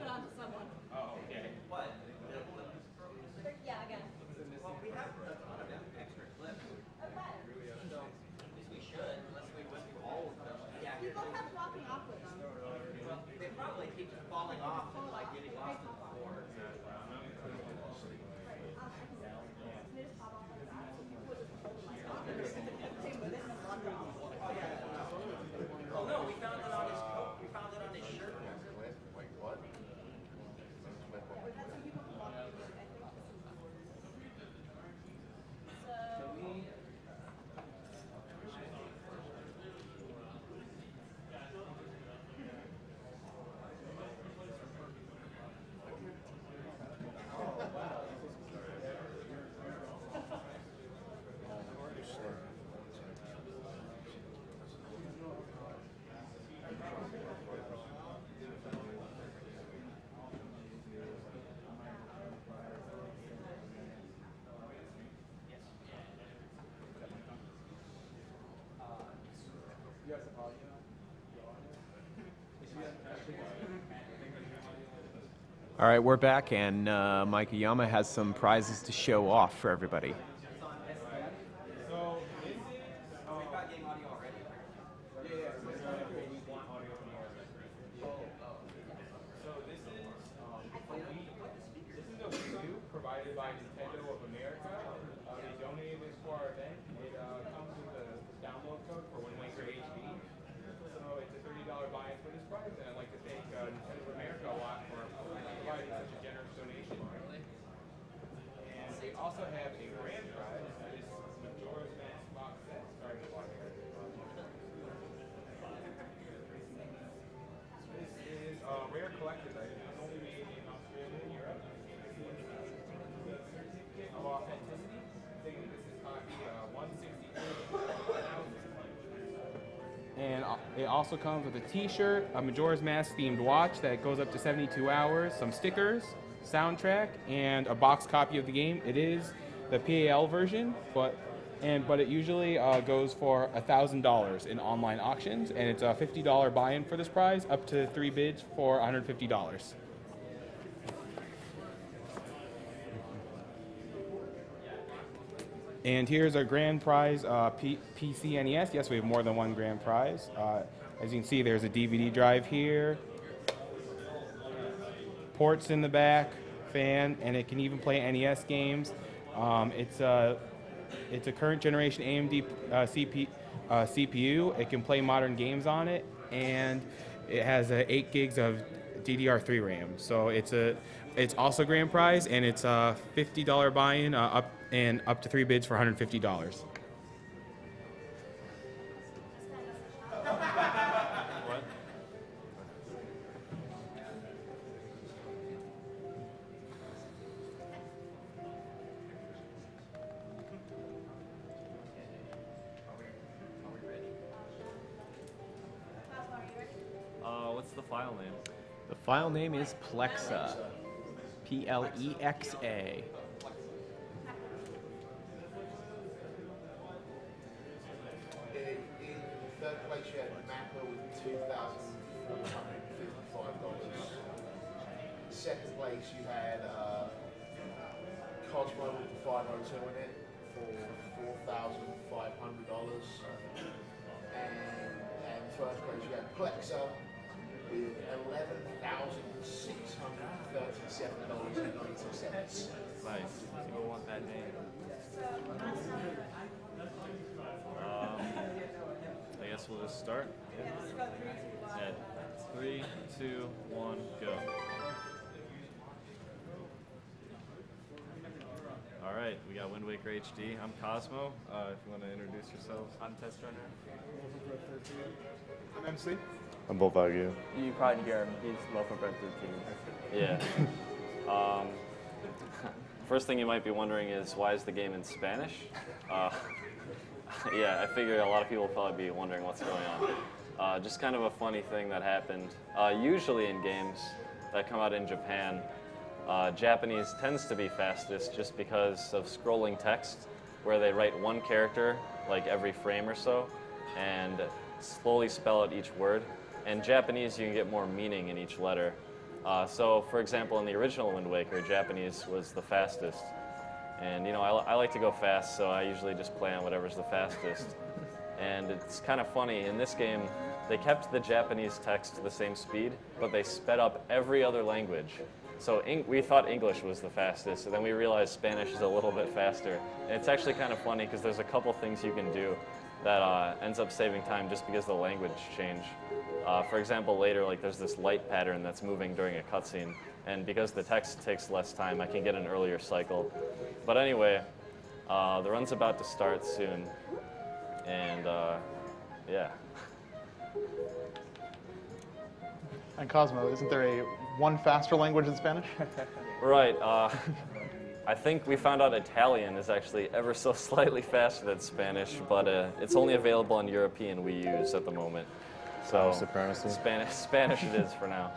it on to someone. Oh, okay. What? Yeah, again. Well, we have a ton of extra clips. Okay. So, at least we should, unless we went through all of them. Yeah, People kept walking off with them. well, they probably keep falling off and like getting lost in the floor. Oh no, we found it on his coat. We found it on his shirt. Wait, what? All right, we're back, and Mike Yama has some prizes to show off for everybody. So this is. Oh, we've got game audio already. Yeah. So this is we want audio from our So this is a Wii U provided by Nintendo of America. They donated this for our event. It comes with a download code for Wind Waker HD. So it's a $30 buy-in for this prize, and I'd like to thank Nintendo of America a lot for providing such a generous donation. And we also have a grand prize. That is Majora's Mask box set starting with This is a rare collector's item. It's only made in Australia and Europe. The certificate of authenticity saying that this is copy 163,000. And it also comes with a t-shirt, a Majora's Mask themed watch that goes up to 72 hours, some stickers, soundtrack, and a box copy of the game. It is the PAL version, but it usually goes for $1,000 in online auctions, and it's a $50 buy-in for this prize, up to 3 bids for $150. And here's our grand prize, PC NES. Yes, we have more than one grand prize. As you can see, there's a DVD drive here, ports in the back, fan, and it can even play NES games. It's a current generation AMD CPU. It can play modern games on it, and it has 8 gigs of DDR3 RAM. So it's also grand prize, and it's a $50 buy-in up to 3 bids for $150. What? What's the file name? The file name is Plexa. Plexa. In third place, you had Mappa with $2,455. Second place, you had Cosmo with the 502 in it for $4,500. And first place, you had Plexa with $11,637.90. Nice. People want that name. I guess we'll just start. At 3, 2, 1, go. All right, we got Wind Waker HD. I'm Cosmo. If you want to introduce yourselves. I'm Test Runner. I'm MC. I'm Obdajr. You probably hear him. He's Loaf of Bread 13. Yeah. First thing you might be wondering is, why is the game in Spanish? Yeah, I figure a lot of people will probably be wondering what's going on. Just kind of a funny thing that happened. Usually in games that come out in Japan, Japanese tends to be fastest just because of scrolling text, where they write one character like every frame or so, and slowly spell out each word. In Japanese, you can get more meaning in each letter. So, for example, in the original Wind Waker, Japanese was the fastest. And, you know, I like to go fast, so I usually just play on whatever's the fastest. And it's kind of funny, in this game, they kept the Japanese text the same speed, but they sped up every other language. So we thought English was the fastest, and then we realized Spanish is a little bit faster. And it's actually kind of funny because there's a couple things you can do that ends up saving time just because the language change. For example, later, like there's this light pattern that's moving during a cutscene, and because the text takes less time, I can get an earlier cycle. But anyway, the run's about to start soon, and yeah. And Cosmo, isn't there one faster language than Spanish? Right. I think we found out Italian is actually ever so slightly faster than Spanish, but it's only available in European Wii U's at the moment. So Spanish it is for now.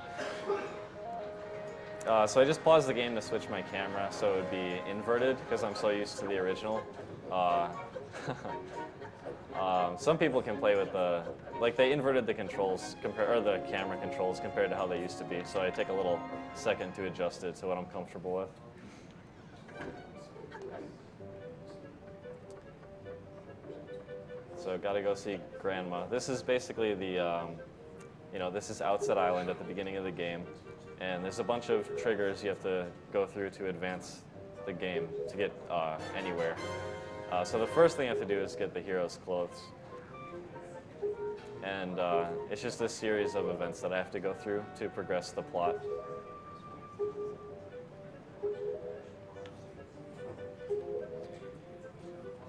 So I just paused the game to switch my camera so it would be inverted because I'm so used to the original. Some people can play with they inverted the controls, the camera controls compared to how they used to be. So I take a little second to adjust it to what I'm comfortable with. So gotta go see Grandma. This is basically the, this is Outset Island at the beginning of the game. And there's a bunch of triggers you have to go through to advance the game to get anywhere. So the first thing you have to do is get the hero's clothes. And it's just a series of events that I have to go through to progress the plot.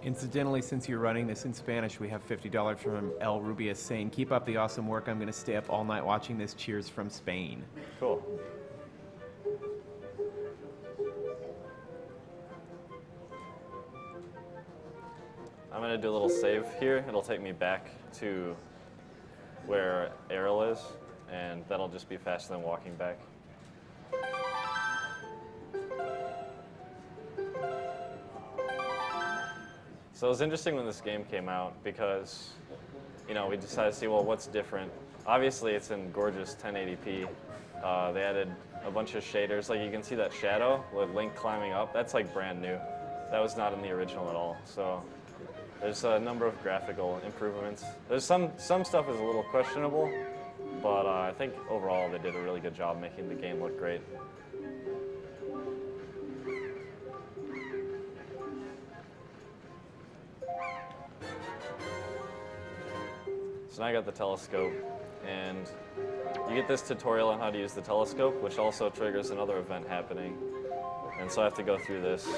Incidentally, since you're running this in Spanish, we have $50 from El Rubius saying, "Keep up the awesome work. I'm going to stay up all night watching this. Cheers from Spain." Cool. I'm going to do a little save here. It'll take me back to where Errol is, and that'll just be faster than walking back. So it was interesting when this game came out because, we decided to see, well, what's different? Obviously, it's in gorgeous 1080p. They added a bunch of shaders. Like, you can see that shadow with Link climbing up. That's, like, brand new. That was not in the original at all. So there's a number of graphical improvements. There's some stuff is a little questionable, but I think overall they did a really good job making the game look great. So now I got the telescope, and you get this tutorial on how to use the telescope, which also triggers another event happening. And so I have to go through this.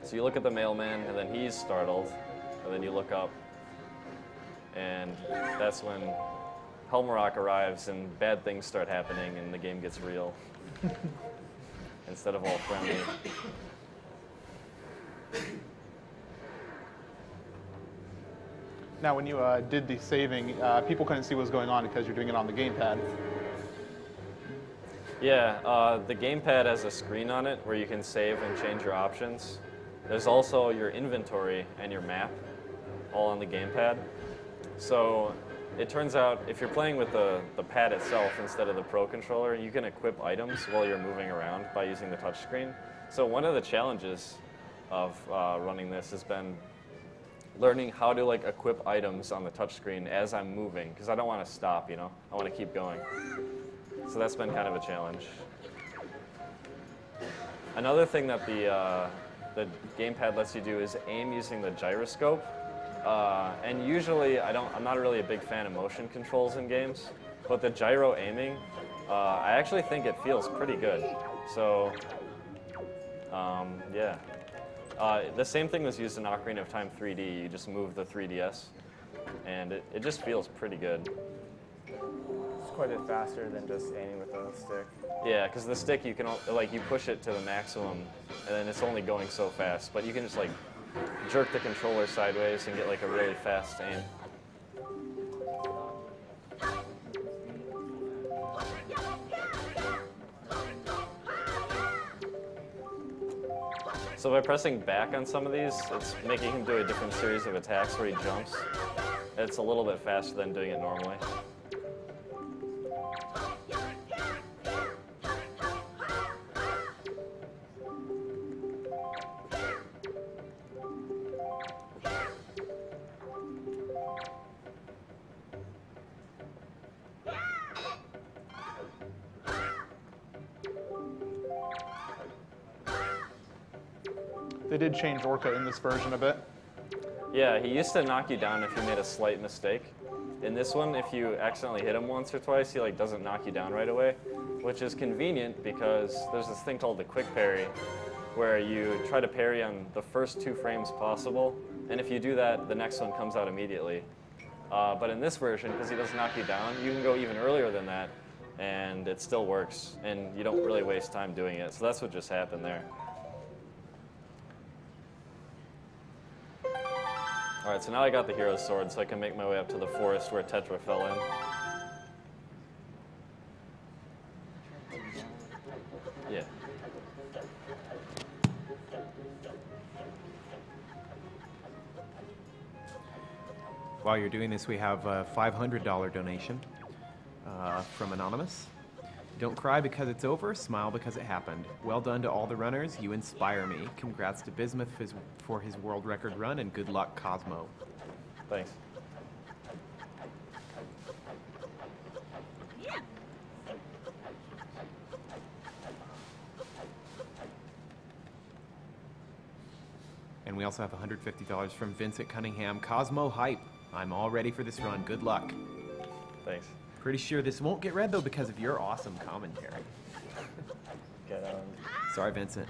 So you look at the mailman, and then he's startled, and then you look up, and that's when Helmarok arrives, and bad things start happening, and the game gets real, instead of all friendly. Now, when you did the saving, people couldn't see what was going on because you're doing it on the gamepad. Yeah, the gamepad has a screen on it where you can save and change your options. There's also your inventory and your map, all on the gamepad. So it turns out if you're playing with the pad itself instead of the Pro Controller, you can equip items while you're moving around by using the touchscreen. So one of the challenges of running this has been learning how to equip items on the touchscreen as I'm moving, because I don't want to stop, I want to keep going. So that's been kind of a challenge. Another thing that the gamepad lets you do is aim using the gyroscope. And usually I'm not really a big fan of motion controls in games, but the gyro aiming, I actually think it feels pretty good. So, yeah. The same thing was used in Ocarina of Time 3D. You just move the 3DS, and it just feels pretty good. It's quite a bit faster than just aiming with a stick. Yeah, because the stick, you can you push it to the maximum, and then it's only going so fast. But you can just jerk the controller sideways and get a really fast aim. So by pressing back on some of these, it's making him do a different series of attacks where he jumps. It's a little bit faster than doing it normally. They did change Orca in this version a bit. Yeah, he used to knock you down if you made a slight mistake. In this one, if you accidentally hit him once or twice, he like doesn't knock you down right away, which is convenient because there's this thing called the quick parry, where you try to parry on the first 2 frames possible, and if you do that, the next one comes out immediately. But in this version, because he doesn't knock you down, you can go even earlier than that, and it still works, and you don't really waste time doing it. So that's what just happened there. All right, so now I got the hero's sword, so I can make my way up to the forest where Tetra fell in. Yeah. While you're doing this, we have a $500 donation from Anonymous. Don't cry because it's over, smile because it happened. Well done to all the runners, you inspire me. Congrats to Bismuth for his world record run, and good luck, Cosmo. Thanks. And we also have $150 from Vincent Cunningham. Cosmo hype. I'm all ready for this run. Good luck. Thanks. Pretty sure this won't get read, though, because of your awesome commentary. Get Sorry, Vincent.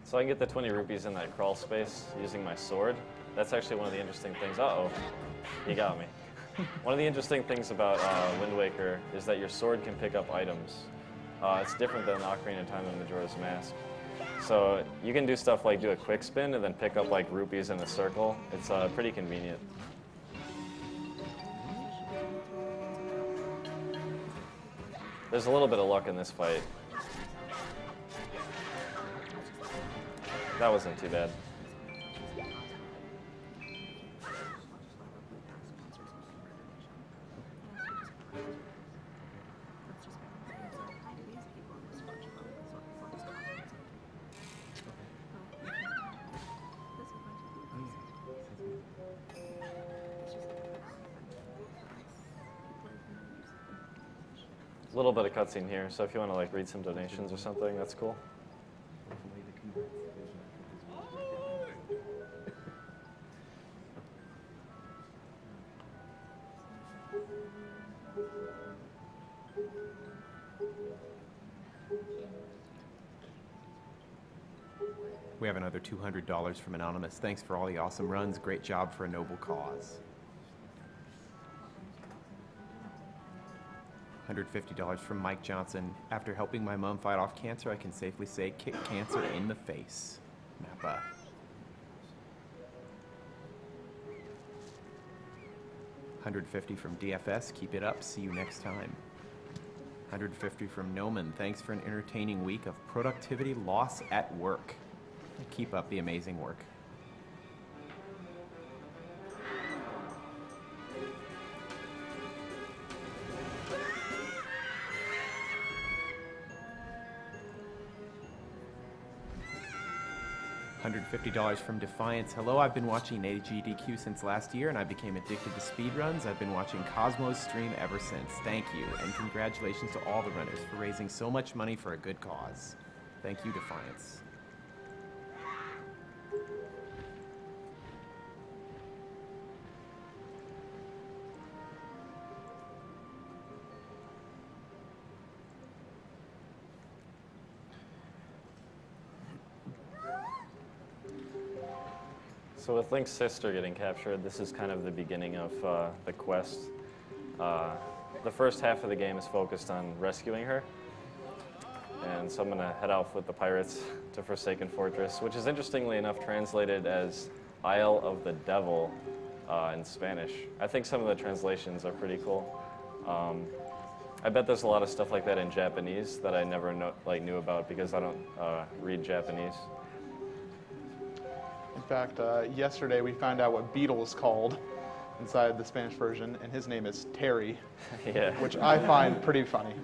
So I can get the 20 rupees in that crawl space using my sword. That's actually one of the interesting things. Uh-oh, he got me. One of the interesting things about Wind Waker is that your sword can pick up items. It's different than Ocarina of Time and Majora's Mask. So you can do stuff like do a quick spin and then pick up like rupees in a circle. It's pretty convenient. There's a little bit of luck in this fight. That wasn't too bad. A little bit of cutscene here, so if you want to like read some donations or something, that's cool. We have another $200 from Anonymous. Thanks for all the awesome runs. Great job for a noble cause. $150 from Mike Johnson. After helping my mom fight off cancer, I can safely say kick cancer in the face. Mappa. $150 from DFS. Keep it up. See you next time. $150 from Noman. Thanks for an entertaining week of productivity loss at work. Keep up the amazing work. $150 from Defiance. Hello, I've been watching Agdq since last year and I became addicted to speedruns. I've been watching Cosmo's stream ever since. Thank you, and congratulations to all the runners for raising so much money for a good cause. Thank you, Defiance. So with Link's sister getting captured, this is kind of the beginning of the quest. The first half of the game is focused on rescuing her. And so I'm going to head off with the pirates to Forsaken Fortress, which is interestingly enough translated as Isle of the Devil in Spanish. I think some of the translations are pretty cool. I bet there's a lot of stuff like that in Japanese that I never knew about because I don't read Japanese. In fact, yesterday we found out what Beetle is called inside the Spanish version, and his name is Terry, Yeah. which I find pretty funny.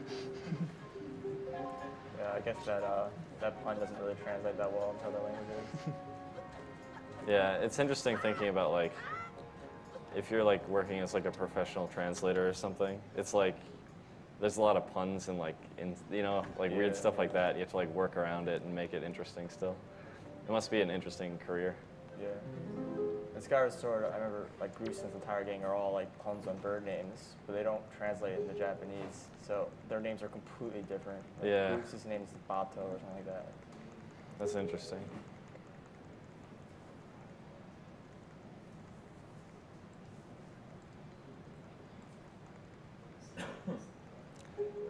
Yeah, I guess that pun doesn't really translate that well into other languages. Yeah, it's interesting thinking about like if you're like working as like a professional translator or something. It's like there's a lot of puns and like weird stuff like that. You have to like work around it and make it interesting still. It must be an interesting career. Yeah. In Skyward Sword, I remember like Grusin's entire gang are all like puns on bird names, but they don't translate it into Japanese, so their names are completely different. Like, Yeah. Grusin's name is Bato or something like that. That's interesting.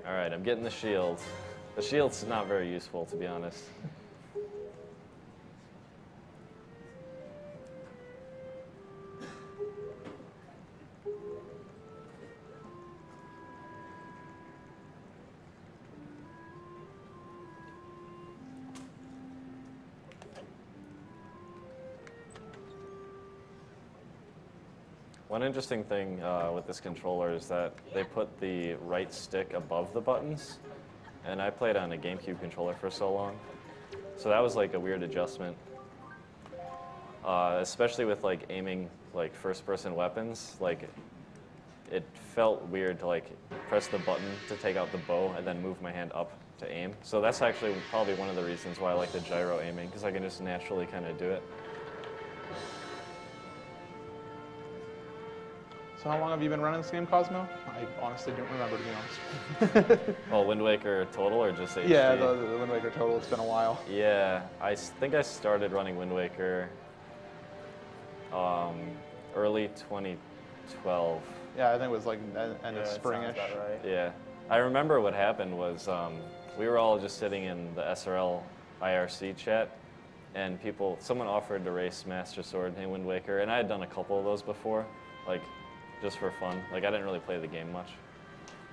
All right, I'm getting the shield. The shield's not very useful, to be honest. One interesting thing with this controller is that they put the right stick above the buttons, and I played on a GameCube controller for so long, so that was like a weird adjustment, especially with like aiming like first-person weapons. Like it felt weird to like press the button to take out the bow and then move my hand up to aim. So that's actually probably one of the reasons why I like the gyro aiming, because I can just naturally kind of do it. So how long have you been running this game, Cosmo? I honestly don't remember, to be honest. Oh, Wind Waker total or just HD? Yeah, the Wind Waker total. It's been a while. Yeah, I think I started running Wind Waker early 2012. Yeah, I think it was like end of That springish. sounds about right. Yeah. I remember what happened was we were all just sitting in the SRL IRC chat, and someone offered to race Master Sword in Wind Waker, and I had done a couple of those before, like just for fun. Like I didn't really play the game much.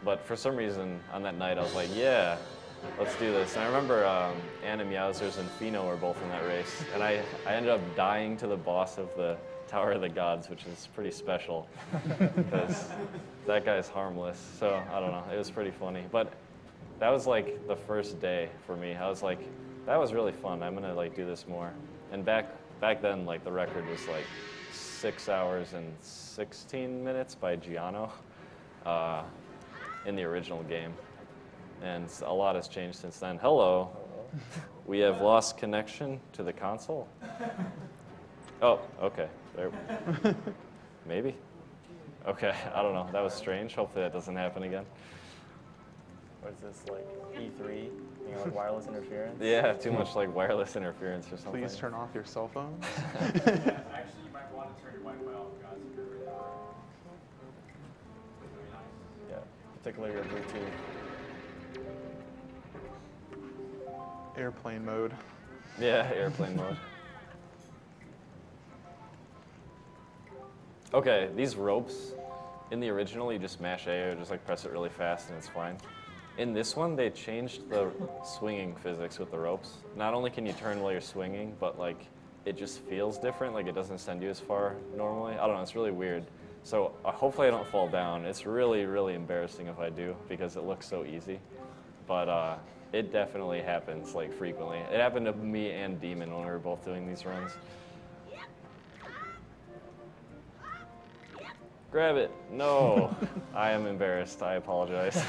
But for some reason on that night I was like, yeah, let's do this. And I remember Anna Meowsers and Fino were both in that race, and I ended up dying to the boss of the Tower of the Gods, which is pretty special because that guy's harmless. So I don't know, it was pretty funny. But that was like the first day for me. I was like, that was really fun. I'm gonna like do this more. And back then, like the record was like 6 hours and 16 minutes by Giano in the original game. And a lot has changed since then. Hello. We have lost connection to the console. Oh, okay. There. Maybe. Okay, I don't know. That was strange. Hopefully that doesn't happen again. What is this, like E3? You know, like wireless interference? Yeah, too much like wireless interference or something. Please turn off your cell phone. Actually, you might want to turn your Wi-Fi off, guys, if you're really Very nice. Yeah, particularly your Bluetooth. Airplane mode. Yeah, airplane mode. Okay, these ropes, in the original you just mash A or just like press it really fast and it's fine. In this one, they changed the swinging physics with the ropes. Not only can you turn while you're swinging, but like it just feels different, like it doesn't send you as far normally. I don't know, it's really weird. So hopefully I don't fall down. It's really, really embarrassing if I do because it looks so easy. But it definitely happens like frequently. It happened to me and Demon when we were both doing these runs. Grab it. No. I am embarrassed. I apologize.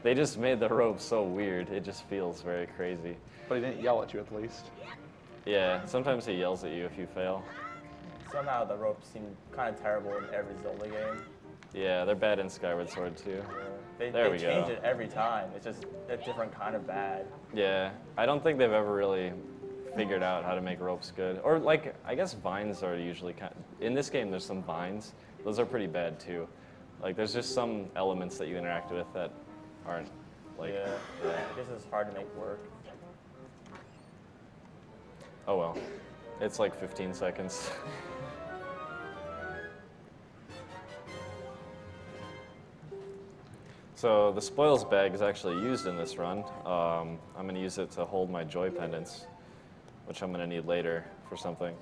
They just made the rope so weird. It just feels very crazy. But he didn't yell at you at least. Yeah, sometimes he yells at you if you fail. Somehow the ropes seem kind of terrible in every Zelda game. Yeah, they're bad in Skyward Sword too. They There we change go. it every time. It's just a different kind of bad. Yeah, I don't think they've ever really figured out how to make ropes good. Or like, I guess vines are usually in this game there's some vines. Those are pretty bad too. Like there's just some elements that you interact with that aren't like, Yeah, I guess it's hard to make work. Oh well. It's like 15 seconds. So the spoils bag is actually used in this run. I'm going to use it to hold my joy pendants, which I'm going to need later for something.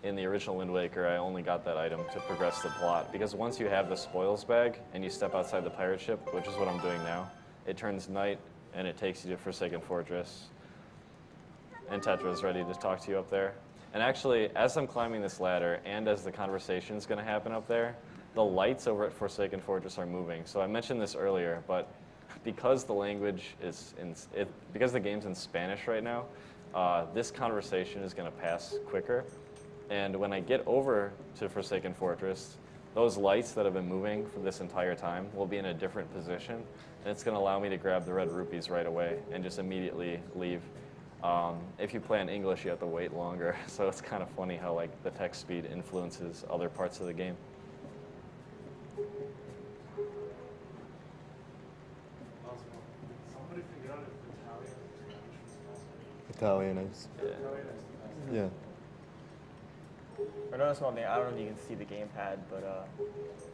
In the original Wind Waker, I only got that item to progress the plot, because once you have the spoils bag and you step outside the pirate ship, which is what I'm doing now, it turns night and it takes you to Forsaken Fortress. And Tetra's ready to talk to you up there. And actually, as I'm climbing this ladder and as the conversation is going to happen up there, the lights over at Forsaken Fortress are moving. So I mentioned this earlier, but because the language is because the game's in Spanish right now, this conversation is going to pass quicker. And when I get over to Forsaken Fortress, those lights that have been moving for this entire time will be in a different position, and it's going to allow me to grab the red rupees right away and just immediately leave. If you play in English, you have to wait longer, so it's kind of funny how like the text speed influences other parts of the game. Somebody figured out if Italian is. Yeah. I noticed one thing. I don't know if you can see the gamepad, but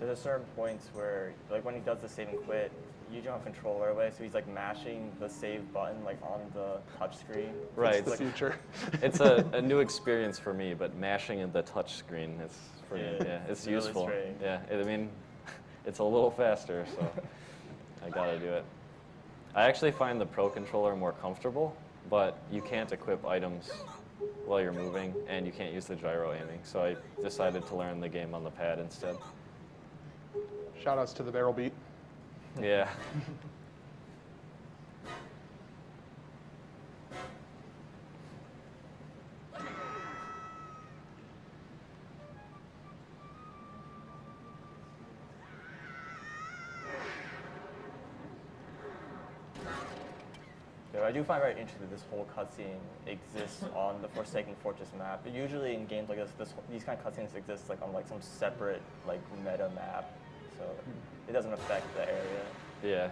there's a certain points where, like when he does the save and quit, you don't have control right away. So he's like mashing the save button like on the touch screen. Right. It's the future. It's a new experience for me, but mashing in the touch screen, it's pretty, it's really useful. strange. Yeah, I mean, it's a little faster, so I gotta do it. I actually find the Pro controller more comfortable, but you can't equip items while you're moving, and you can't use the gyro aiming. So I decided to learn the game on the pad instead. Shoutouts to the barrel beat. Yeah. I do find very interesting that this whole cutscene exists on the Forsaken Fortress map. But usually in games like this, these kind of cutscenes exist like on like some separate like meta map, so it doesn't affect the area. Yeah.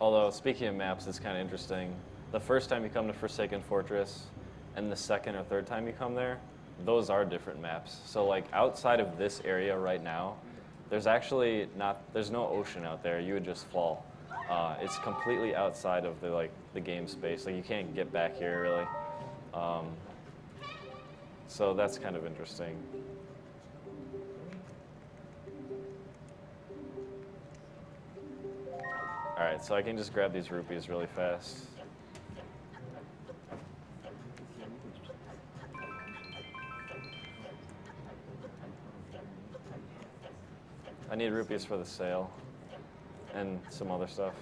Although, speaking of maps, it's kind of interesting. The first time you come to Forsaken Fortress and the second or third time you come there, those are different maps. So like outside of this area right now, there's actually there's no ocean out there. You would just fall. It's completely outside of the game space. Like you can't get back here really. So that's kind of interesting. All right, so I can just grab these rupees really fast. I need rupees for the sale and some other stuff.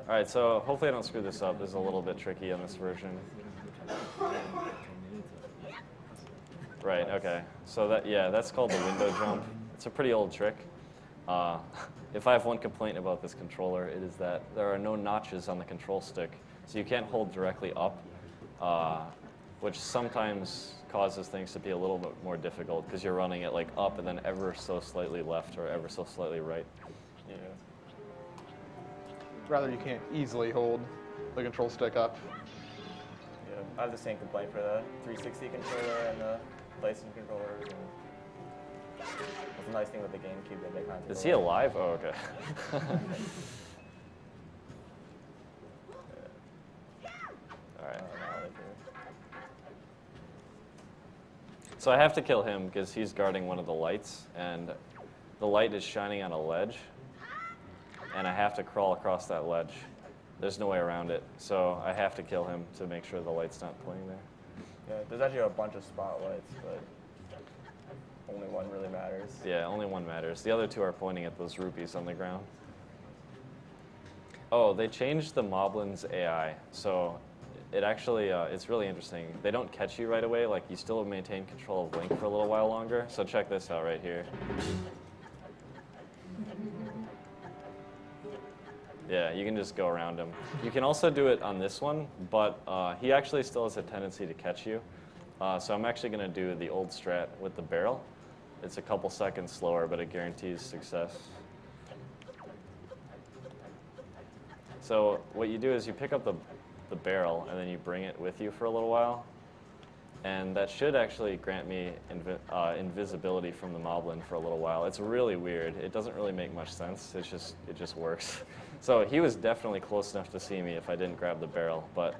All right, so hopefully I don't screw this up. This is a little bit tricky on this version. Right, okay. So that's called the window jump. It's a pretty old trick. If I have one complaint about this controller, it is that there are no notches on the control stick. So you can't hold directly up, which sometimes causes things to be a little bit more difficult because you're running it like up and then ever so slightly left or ever so slightly right. Yeah. Rather, you can't easily hold the control stick up. Yeah, I have the same complaint for the 360 controller and the PlayStation controllers. And that's a nice thing with the GameCube that they kind of. Is he alive? Oh, okay. All right. So I have to kill him because he's guarding one of the lights, and the light is shining on a ledge, and I have to crawl across that ledge. There's no way around it, so I have to kill him to make sure the light's not pointing there. Yeah, there's actually a bunch of spotlights, but only one really matters. Yeah, only one matters. The other two are pointing at those rupees on the ground. Oh, they changed the Moblin's AI, so it actually, it's really interesting. They don't catch you right away, like you still maintain control of Link for a little while longer. So check this out right here. Yeah, you can just go around him. You can also do it on this one, but he actually still has a tendency to catch you. So I'm actually gonna do the old strat with the barrel. It's a couple seconds slower, but it guarantees success. So what you do is you pick up the barrel and then you bring it with you for a little while. And that should actually grant me invisibility from the Moblin for a little while. It's really weird. It doesn't really make much sense. It just works. So he was definitely close enough to see me if I didn't grab the barrel, but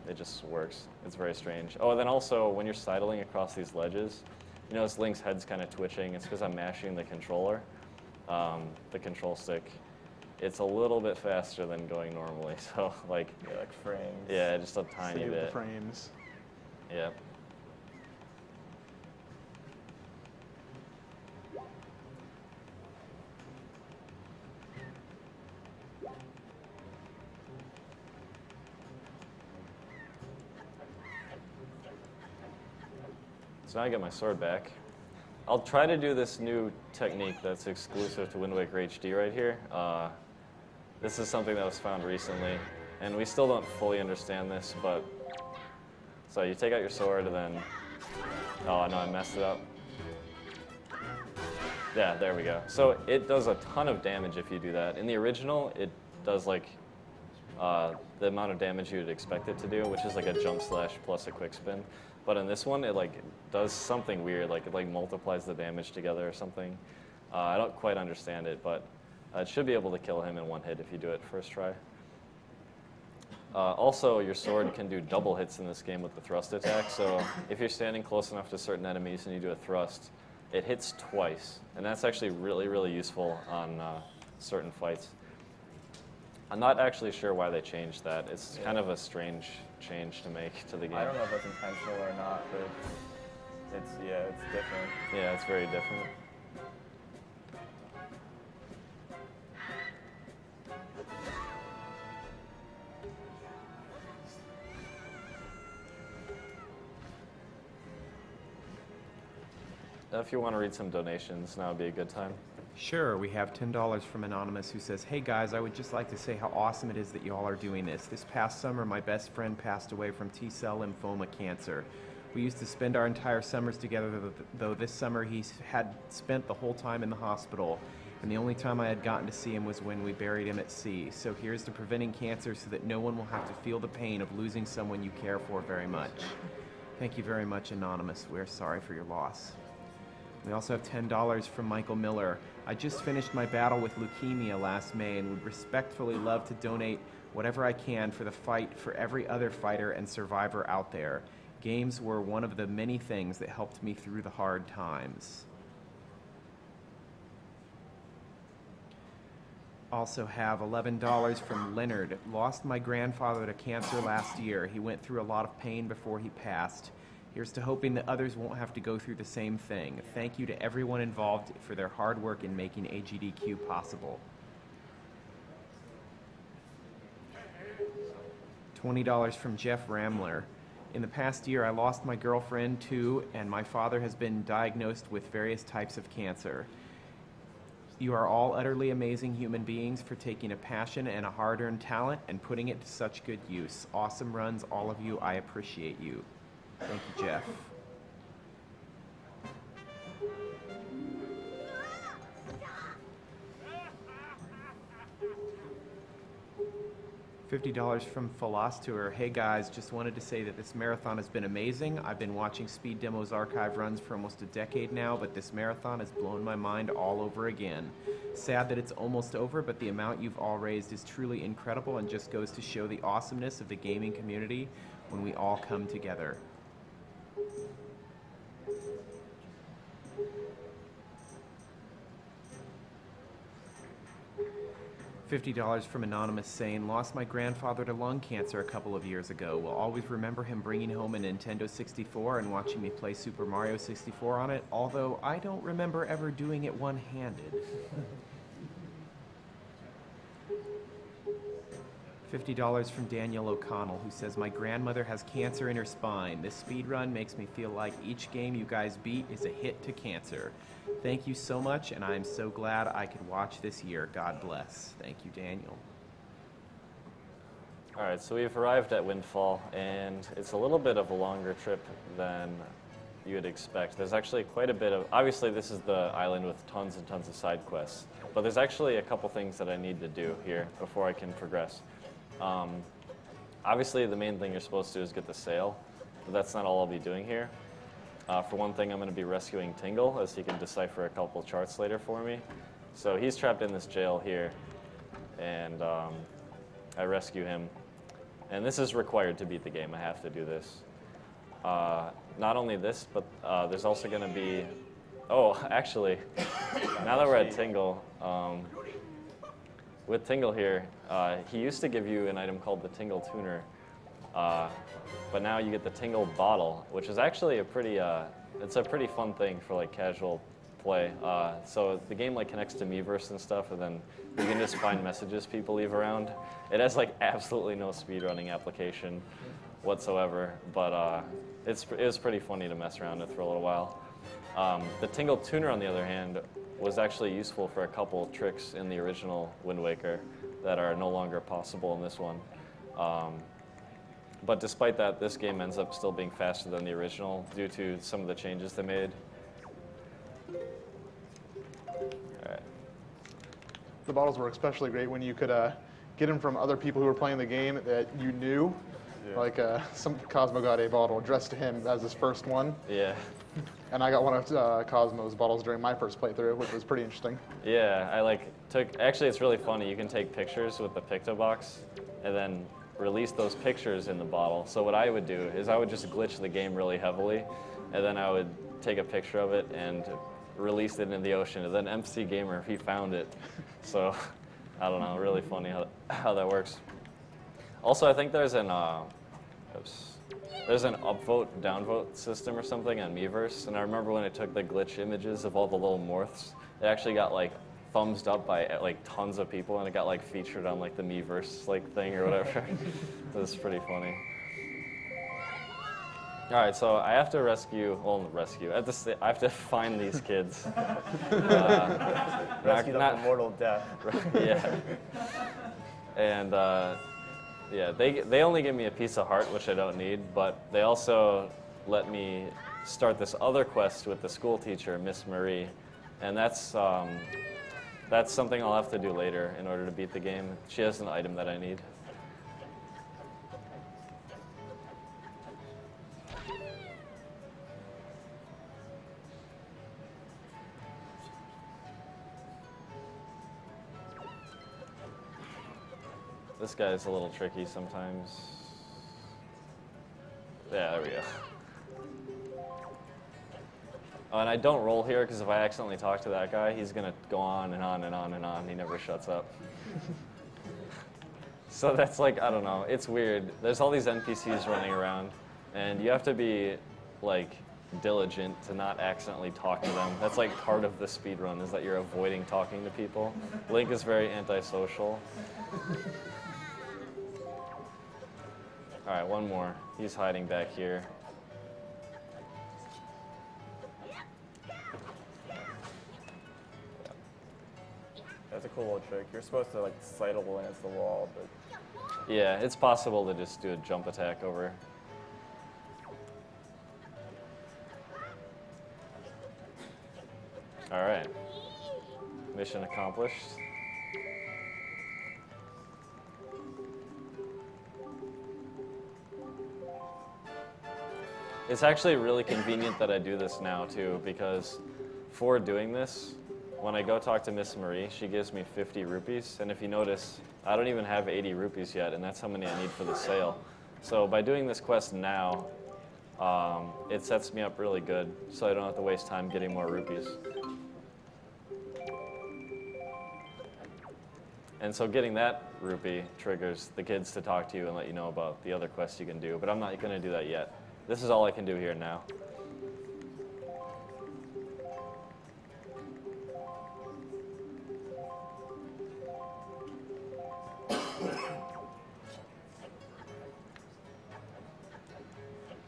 it just works. It's very strange. Oh, and then also when you're sidling across these ledges, you notice Link's head's kind of twitching. It's because I'm mashing the controller, the control stick. It's a little bit faster than going normally. So like, Yeah, like frames. yeah, just a tiny Save bit. the frames. Yep. So now I get my sword back. I'll try to do this new technique that's exclusive to Wind Waker HD right here. This is something that was found recently, and we still don't fully understand this, but so you take out your sword and then, oh no, I messed it up. Yeah, there we go. So it does a ton of damage if you do that. In the original, it does like the amount of damage you would expect it to do, which is like a jump slash plus a quick spin. But in this one, it like does something weird, like it like multiplies the damage together or something. I don't quite understand it, but it should be able to kill him in one hit if you do it first try. Also, your sword can do double hits in this game with the thrust attack. So if you're standing close enough to certain enemies and you do a thrust, it hits twice, and that's actually really, really useful on certain fights. I'm not actually sure why they changed that. It's kind of a strange change to make to the game. I don't know if it's intentional or not, but it's different. Yeah, it's very different. If you want to read some donations, now would be a good time. Sure, we have $10 from Anonymous who says, "Hey guys, I would just like to say how awesome it is that you all are doing this. This past summer, my best friend passed away from T-cell lymphoma cancer. We used to spend our entire summers together, though this summer he had spent the whole time in the hospital, and the only time I had gotten to see him was when we buried him at sea. So here's to preventing cancer so that no one will have to feel the pain of losing someone you care for very much." Thank you very much, Anonymous. We're sorry for your loss. We also have $10 from Michael Miller. "I just finished my battle with leukemia last May and would respectfully love to donate whatever I can for the fight for every other fighter and survivor out there. Games were one of the many things that helped me through the hard times." Also have $11 from Leonard. "Lost my grandfather to cancer last year. He went through a lot of pain before he passed. Here's to hoping that others won't have to go through the same thing. Thank you to everyone involved for their hard work in making AGDQ possible." $20 from Jeff Ramler. "In the past year, I lost my girlfriend too, and my father has been diagnosed with various types of cancer. You are all utterly amazing human beings for taking a passion and a hard-earned talent and putting it to such good use. Awesome runs, all of you. I appreciate you." Thank you, Jeff. $50 from Philosopher. "Hey guys, just wanted to say that this marathon has been amazing. I've been watching Speed Demo's archive runs for almost a decade now, but this marathon has blown my mind all over again. Sad that it's almost over, but the amount you've all raised is truly incredible and just goes to show the awesomeness of the gaming community when we all come together." $50 from Anonymous saying, "Lost my grandfather to lung cancer a couple of years ago. Will always remember him bringing home a Nintendo 64 and watching me play Super Mario 64 on it, although I don't remember ever doing it one-handed." $50 from Daniel O'Connell, who says, "My grandmother has cancer in her spine. This speedrun makes me feel like each game you guys beat is a hit to cancer. Thank you so much, and I am so glad I could watch this year. God bless." Thank you, Daniel. All right, so we've arrived at Windfall, and it's a little bit of a longer trip than you would expect. There's actually quite a bit of, obviously this is the island with tons and tons of side quests, but there's actually a couple things that I need to do here before I can progress. Obviously the main thing you're supposed to do is get the sail, but that's not all I'll be doing here. For one thing, I'm going to be rescuing Tingle, as he can decipher a couple charts later for me. So he's trapped in this jail here, and I rescue him. And this is required to beat the game. I have to do this. Not only this, but there's also going to be... Oh, actually, now that we're at Tingle, with Tingle here, he used to give you an item called the Tingle Tuner. But now you get the Tingle Bottle, which is actually a pretty, it's a pretty fun thing for like casual play. So the game like connects to Miiverse and stuff, and then you can just find messages people leave around. It has like absolutely no speedrunning application. whatsoever, but it was pretty funny to mess around with for a little while. The Tingle Tuner, on the other hand, was actually useful for a couple tricks in the original Wind Waker that are no longer possible in this one. But despite that, this game ends up still being faster than the original due to some of the changes they made. The bottles were especially great when you could get them from other people who were playing the game that you knew. Yeah. Like some Cosmo got a bottle addressed to him as his first one. Yeah. And I got one of Cosmo's bottles during my first playthrough, which was pretty interesting. Yeah, I actually it's really funny. You can take pictures with the Pictobox and then release those pictures in the bottle. So what I would do is I would just glitch the game really heavily, and then I would take a picture of it and release it in the ocean. And then MC Gamer, he found it. So I don't know, really funny how that works. Also, I think there's an upvote, downvote system or something on Miiverse, and I remember when I took the glitch images of all the little morphs, it actually got like thumbs up by like tons of people, and it got like featured on like the Miiverse like thing or whatever. So it's pretty funny. All right, so I have to I have to find these kids. Rescue them from mortal death. Yeah. And yeah, they only give me a piece of heart, which I don't need, but they also let me start this other quest with the school teacher, Miss Marie, and that's something I'll have to do later in order to beat the game. She has an item that I need. This guy's a little tricky sometimes. Yeah, there we go. Oh, and I don't roll here because if I accidentally talk to that guy, he's gonna go on and on and on and on. He never shuts up. So that's like, I don't know, it's weird. There's all these NPCs running around, and you have to be like diligent to not accidentally talk to them. That's like part of the speedrun, is that you're avoiding talking to people. Link is very antisocial. All right, one more. He's hiding back here. That's a cool little trick. You're supposed to like sidle against the wall, but yeah, it's possible to just do a jump attack over. All right, mission accomplished. It's actually really convenient that I do this now too, because for doing this, when I go talk to Miss Marie, she gives me 50 rupees, and if you notice, I don't even have 80 rupees yet, and that's how many I need for the sale. So by doing this quest now, it sets me up really good, so I don't have to waste time getting more rupees. And so getting that rupee triggers the kids to talk to you and let you know about the other quests you can do, but I'm not going to do that yet. This is all I can do here now.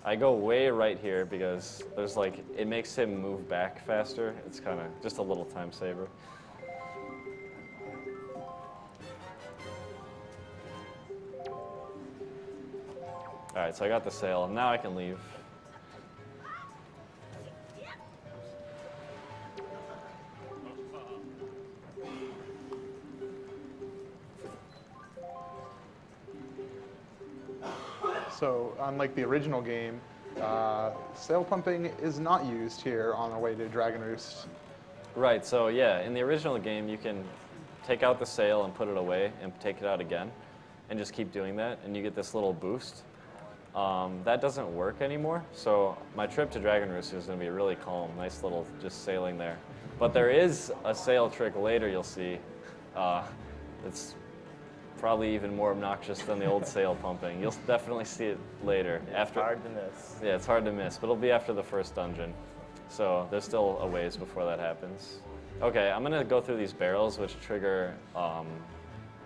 I go way right here because there's like, it makes him move back faster. It's kind of just a little time saver. All right, so I got the sale. Now I can leave. So, unlike the original game, sail pumping is not used here on our way to Dragon Roost. Right, so yeah, in the original game, you can take out the sail and put it away and take it out again, and just keep doing that, and you get this little boost. That doesn't work anymore, so my trip to Dragon Roost is going to be really calm, nice little just sailing there. But there is a sail trick later you'll see. It's probably even more obnoxious than the old sail pumping. You'll definitely see it later. It's hard to miss. Yeah, it's hard to miss, but it'll be after the first dungeon. So there's still a ways before that happens. Okay, I'm going to go through these barrels, which trigger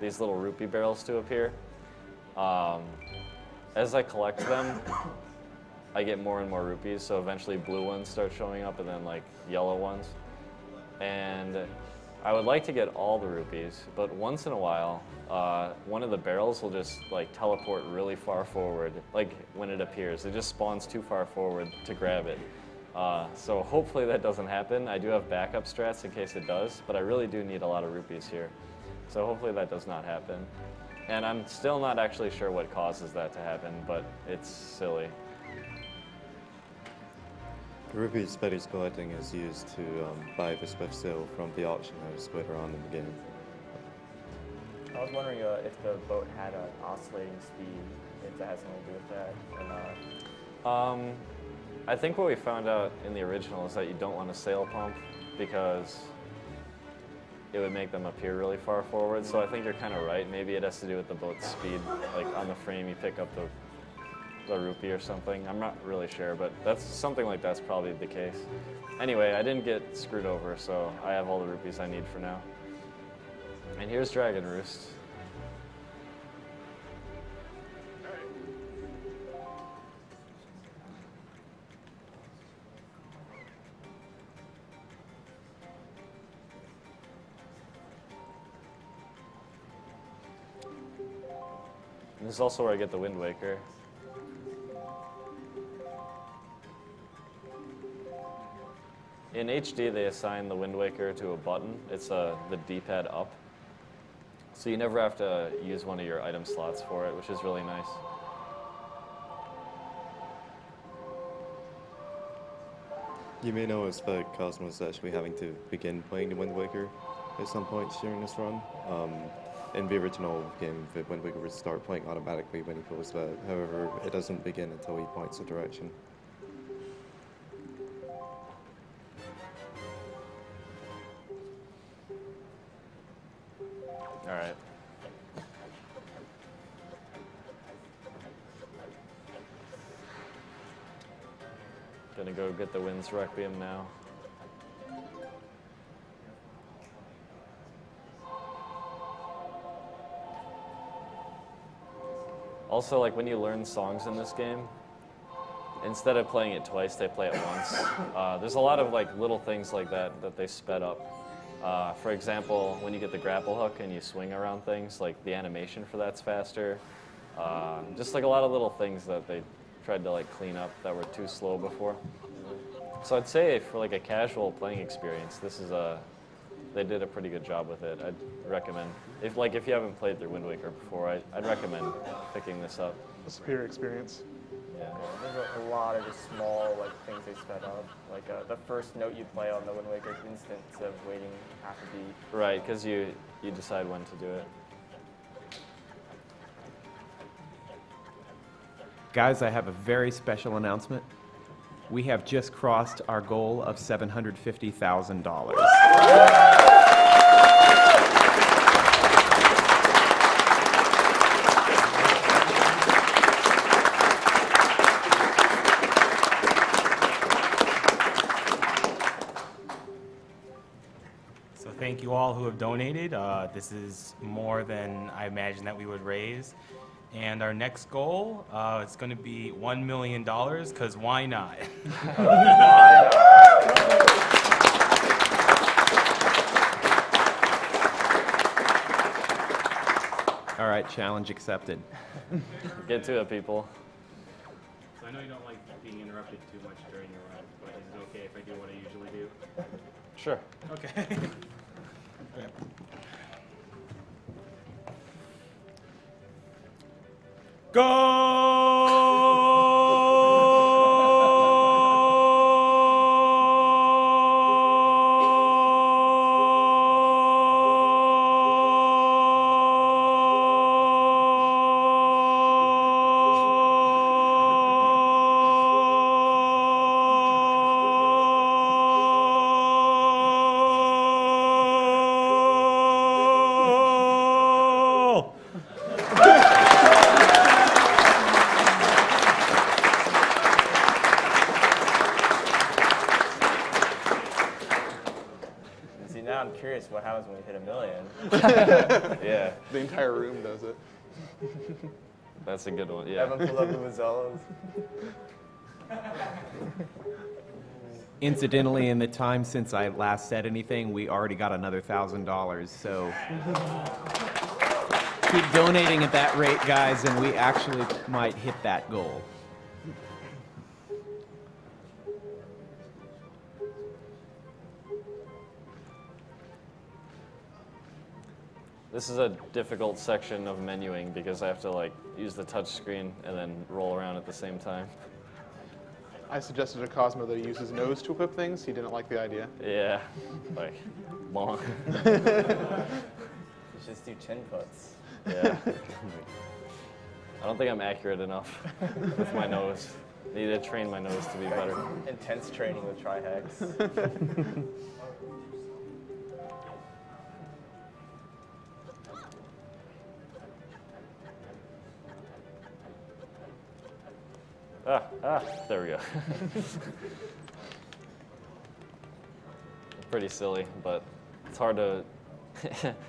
these little rupee barrels to appear. as I collect them, I get more and more rupees. So eventually blue ones start showing up and then like yellow ones. And I would like to get all the rupees, but once in a while, one of the barrels will just like teleport really far forward, like when it appears. It just spawns too far forward to grab it. So hopefully that doesn't happen. I do have backup strats in case it does, but I really do need a lot of rupees here. So hopefully that does not happen. And I'm still not actually sure what causes that to happen, but it's silly. The rupees that he's collecting is used to buy the swift sale from the auction house later on in the game. I was wondering if the boat had an oscillating speed, if that has something to do with that or not. I think what we found out in the original is that you don't want a sail pump because it would make them appear really far forward. So I think you're kind of right. Maybe it has to do with the boat's speed. Like on the frame, you pick up the rupee or something. I'm not really sure, but that's something like that's probably the case. Anyway, I didn't get screwed over, so I have all the rupees I need for now. And here's Dragon Roost. And this is also where I get the Wind Waker. In HD, they assign the Wind Waker to a button. It's the D-pad up. So you never have to use one of your item slots for it, which is really nice. You may notice that Cosmo is actually having to begin playing the Wind Waker at some point during this run. In the original game, the Wind Waker would start playing automatically when he pulls that. However, it doesn't begin until he points a direction. All right. Gonna go get the Wind's Requiem now. Also, like when you learn songs in this game, instead of playing it twice, they play it once. There's a lot of like little things like that they sped up. For example, when you get the grapple hook and you swing around things, like the animation for that's faster. Just like a lot of little things that they tried to like clean up that were too slow before. So I'd say for like a casual playing experience, this is they did a pretty good job with it. I'd recommend, if you haven't played through Wind Waker before, I'd recommend picking this up. A superior experience. Yeah, there's a lot of just small like things they sped up. Like the first note you play on the Wind Waker instant instead of waiting half a beat. Right, because you decide when to do it. Guys, I have a very special announcement. We have just crossed our goal of $750,000. So thank you all who have donated. This is more than I imagined that we would raise. And our next goal, it's going to be $1 million, because why not? All right, challenge accepted. Get to it, people. So I know you don't like being interrupted too much during your run, but is it okay if I do what I usually do? Sure. Okay. See, now I'm curious what happens when we hit 1 million. Yeah. The entire room does it. That's a good one, yeah. Everyone pull up the Mazzellos. Incidentally, in the time since I last said anything, we already got another $1,000. So keep donating at that rate, guys, and we actually might hit that goal. This is a difficult section of menuing because I have to like use the touch screen and then roll around at the same time. I suggested to Cosmo that he use his nose to equip things. He didn't like the idea. Yeah, like, long. You just do chin puts. Yeah. I don't think I'm accurate enough with my nose. Need to train my nose to be better. Intense training with Trihex. There we go. Pretty silly, but it's hard to,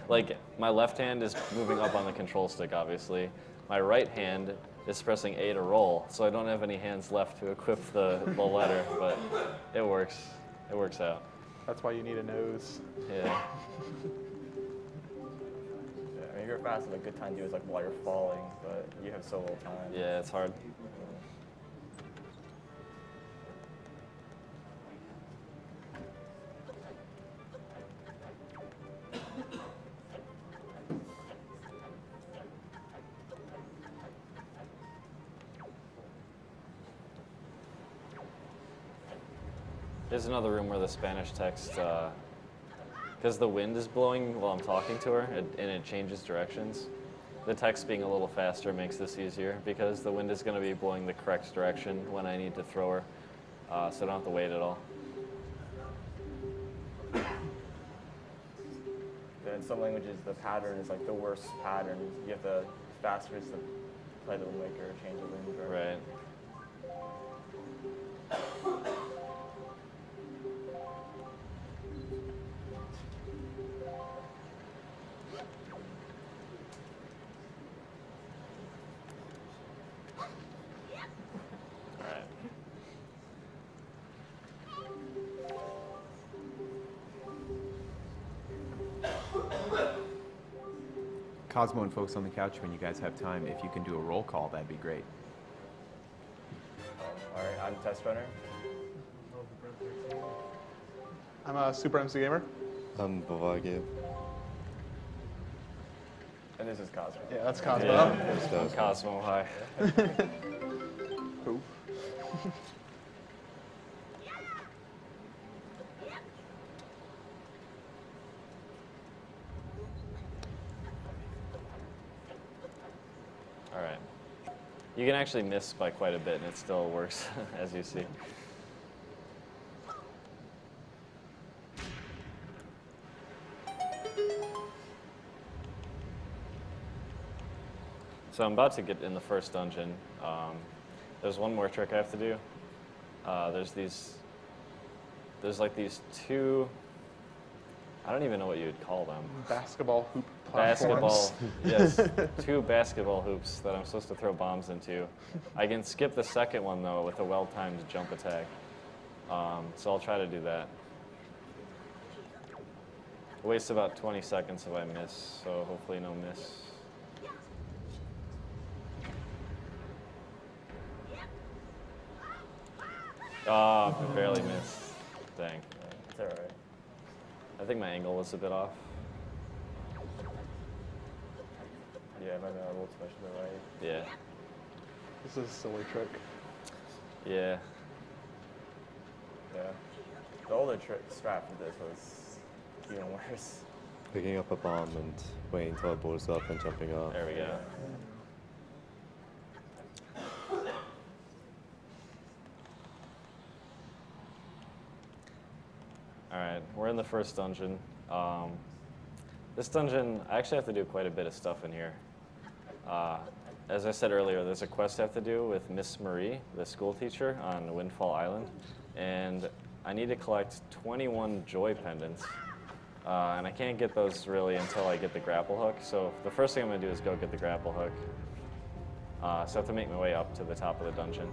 like, my left hand is moving up on the control stick, obviously. My right hand is pressing A to roll, so I don't have any hands left to equip the letter, but it works. It works out. That's why you need a nose. Yeah. Yeah, I mean, you're fast, a good time to do is like while you're falling, but you have so little time. Yeah, it's hard. There's another room where the Spanish text, because the wind is blowing while I'm talking to her, and it changes directions. The text being a little faster makes this easier because the wind is going to be blowing the correct direction when I need to throw her, so I don't have to wait at all. In some languages, the pattern is like the worst pattern. You have to faster to play the wind waker, change the wind direction. Right. Cosmo and folks on the couch, when you guys have time, if you can do a roll call, that'd be great. All right, I'm Test Runner. I'm a Super MC Gamer. I'm Bavagya. And this is Cosmo. Yeah, that's Cosmo. Yeah, I'm Cosmo, hi. Who? All right. You can actually miss by quite a bit, and it still works, as you see. So I'm about to get in the first dungeon. There's one more trick I have to do. There's like these two, I don't even know what you'd call them. Basketball hoop platforms. Yes, two basketball hoops that I'm supposed to throw bombs into. I can skip the second one though with a well-timed jump attack. So I'll try to do that. It wastes about 20 seconds if I miss, so hopefully no miss. Oh, barely missed. Dang. It's all right. I think my angle was a bit off. Yeah, maybe a little too much to the right. Yeah. This is a silly trick. Yeah. Yeah. The older trick strat for this was even worse. Picking up a bomb and waiting until it blows up and jumping off. There we go. Alright, we're in the first dungeon. This dungeon, I actually have to do quite a bit of stuff in here. As I said earlier, there's a quest I have to do with Miss Marie, the school teacher on Windfall Island. And I need to collect 21 joy pendants. And I can't get those really until I get the grapple hook. So the first thing I'm going to do is go get the grapple hook. So I have to make my way up to the top of the dungeon.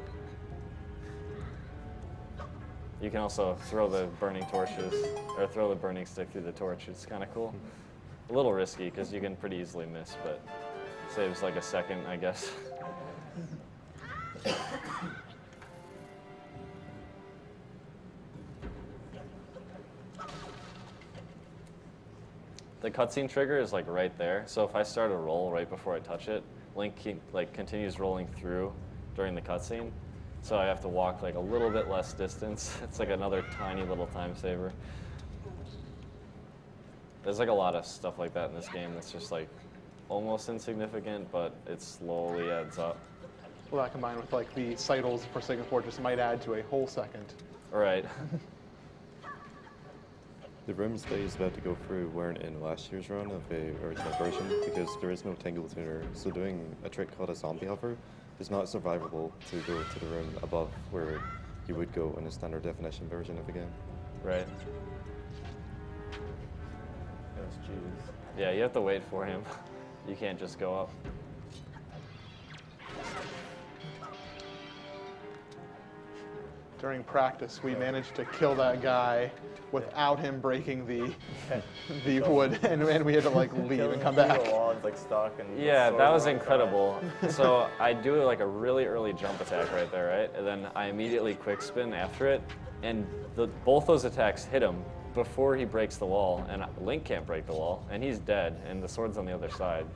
You can also throw the burning torches, or throw the burning stick through the torch. It's kind of cool. A little risky because you can pretty easily miss, but saves like a second, I guess. The cutscene trigger is like right there, so if I start a roll right before I touch it, Link continues rolling through during the cutscene. So I have to walk like a little bit less distance. It's like another tiny little time saver. There's like a lot of stuff like that in this game that's just like almost insignificant, but it slowly adds up. Well, that combined with like the cycles for Forsaken Fortress might add to a whole second. Right. The rooms that he's about to go through weren't in last year's run of the original version because there is no tingle tuner. So doing a trick called a zombie hover is not survivable to go to the room above where you would go in a standard definition version of the game. Right. Those Jews. Yeah, you have to wait for him. You can't just go up. During practice, we managed to kill that guy without him breaking the wood, and we had to like leave and come back. Like stuck and yeah, that was incredible. So I do like a really early jump attack right there, right? And then I immediately quick spin after it, and both those attacks hit him before he breaks the wall, and Link can't break the wall, and he's dead, and the sword's on the other side.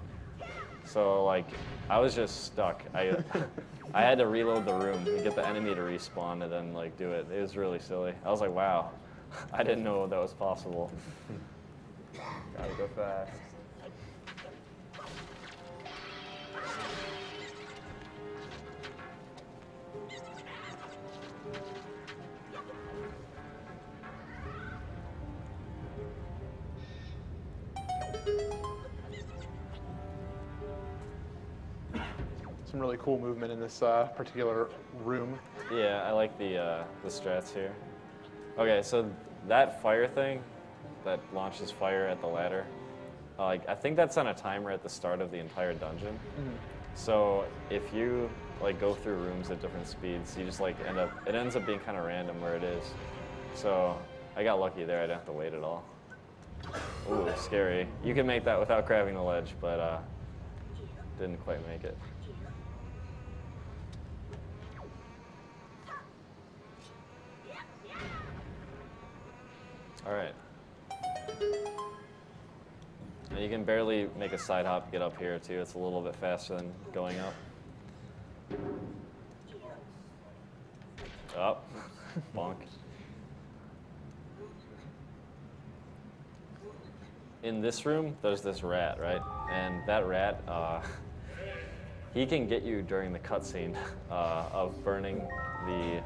So like, I was just stuck. I had to reload the room and get the enemy to respawn and then like do it. It was really silly. I was like, wow, I didn't know that was possible. Gotta go fast. Some really cool movement in this particular room. Yeah, I like the strats here. Okay, so that fire thing that launches fire at the ladder, I think that's on a timer at the start of the entire dungeon. Mm-hmm. So if you like go through rooms at different speeds, you just like it ends up being kind of random where it is. So I got lucky there. I didn't have to wait at all. Ooh, scary. You can make that without grabbing the ledge, but didn't quite make it. All right. Now you can barely make a side hop get up here too. It's a little bit faster than going up. Up. Bonk. In this room, there's this rat, right? And that rat, he can get you during the cutscene of burning the,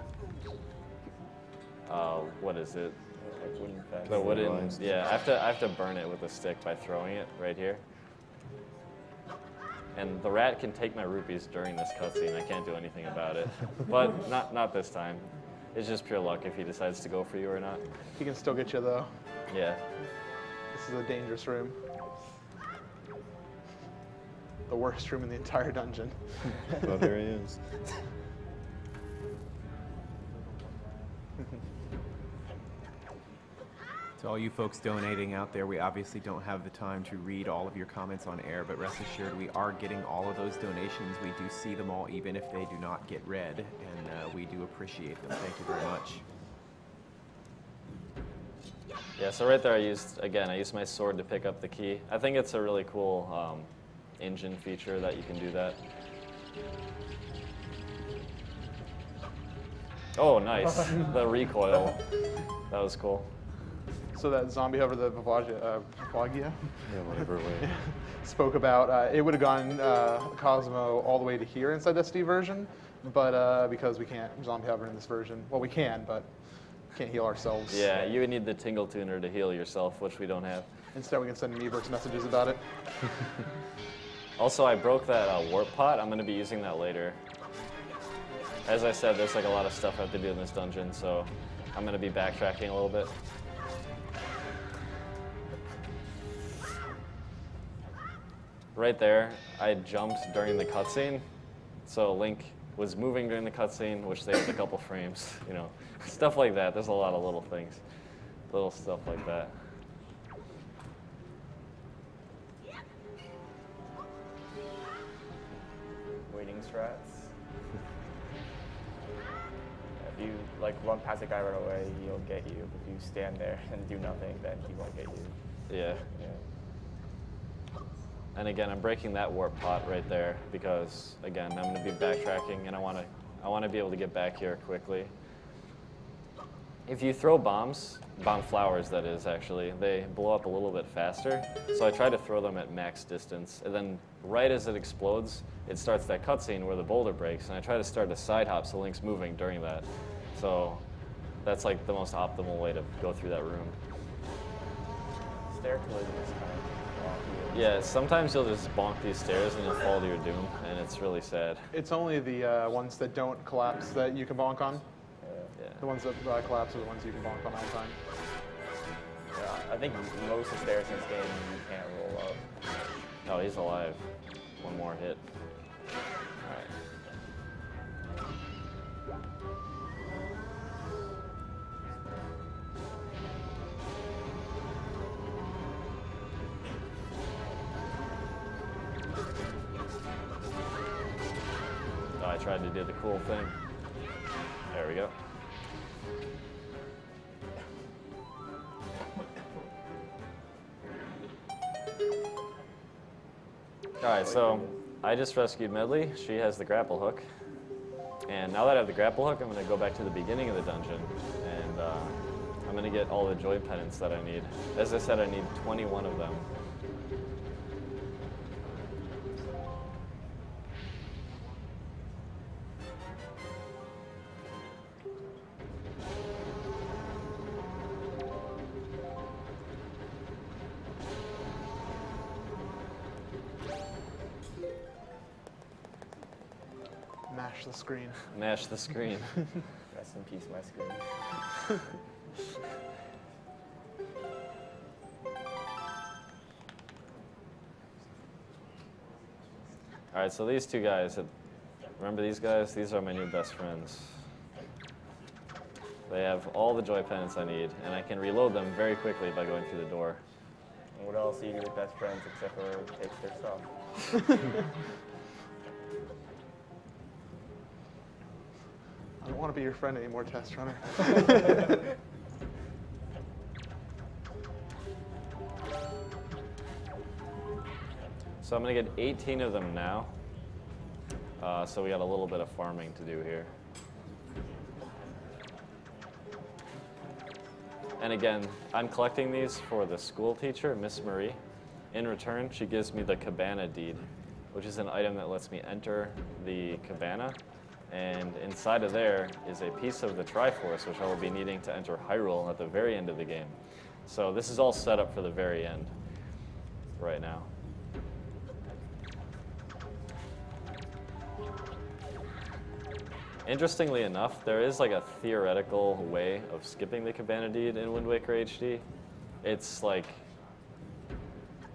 what is it? The wooden, yeah, I have to burn it with a stick by throwing it right here. And the rat can take my rupees during this cutscene. I can't do anything about it. But not this time. It's just pure luck if he decides to go for you or not. He can still get you though. Yeah. This is a dangerous room. The worst room in the entire dungeon. Well, there he is. To all you folks donating out there, we obviously don't have the time to read all of your comments on air, but rest assured we are getting all of those donations. We do see them all, even if they do not get read, and we do appreciate them. Thank you very much. Yeah, so right there I used my sword to pick up the key. I think it's a really cool engine feature that you can do that. Oh, nice. The recoil. That was cool. So that zombie hover, the Obdajr, Yeah, whatever way. spoke about, it would have gone Cosmo all the way to here inside the SD version, but because we can't zombie hover in this version, well, we can, but can't heal ourselves. Yeah, you would need the tingle tuner to heal yourself, which we don't have. Instead, we can send Meeberks messages about it. Also, I broke that warp pot. I'm going to be using that later. As I said, there's like a lot of stuff I have to do in this dungeon, so I'm going to be backtracking a little bit. Right there, I jumped during the cutscene, So Link was moving during the cutscene, which saved a couple frames. You know, stuff like that. There's a lot of little things, little stuff like that. Waiting strats. If you like run past a guy right away, he'll get you. If you stand there and do nothing, then he won't get you. Yeah. And again, I'm breaking that warp pot right there because again, I'm going to be backtracking and I want to be able to get back here quickly. If you throw bombs, bomb flowers that is actually, they blow up a little bit faster. So I try to throw them at max distance, and then right as it explodes, it starts that cutscene where the boulder breaks, and I try to start a side hop so Link's moving during that. So that's like the most optimal way to go through that room. Stair collision is kind of wonky. Yeah, sometimes you'll just bonk these stairs and you'll fall to your doom, and it's really sad. It's only the ones that don't collapse that you can bonk on. Yeah. The ones that collapse are the ones you can bonk on all the time. Yeah, I think most of the stairs in this game you can't roll up. Oh, he's alive. One more hit. All right. Oh, I tried to do the cool thing. There we go. All right, so I just rescued Medley. She has the grapple hook. And now that I have the grapple hook, I'm going to go back to the beginning of the dungeon. And I'm going to get all the joy pendants that I need. As I said, I need 21 of them. Mash the screen. Mash the screen. Rest in peace, my screen. All right, so these two guys, remember these guys? These are my new best friends. They have all the joy pendants I need, and I can reload them very quickly by going through the door. And what else do you do with best friends except for take their stuff? I don't want to be your friend anymore, Test Runner. So I'm going to get 18 of them now. So we got a little bit of farming to do here. And again, I'm collecting these for the school teacher, Miss Marie. In return, she gives me the cabana deed, which is an item that lets me enter the cabana. And inside of there is a piece of the Triforce, which I will be needing to enter Hyrule at the very end of the game. So this is all set up for the very end right now. Interestingly enough, there is like a theoretical way of skipping the cabana deed in Wind Waker HD. It's like,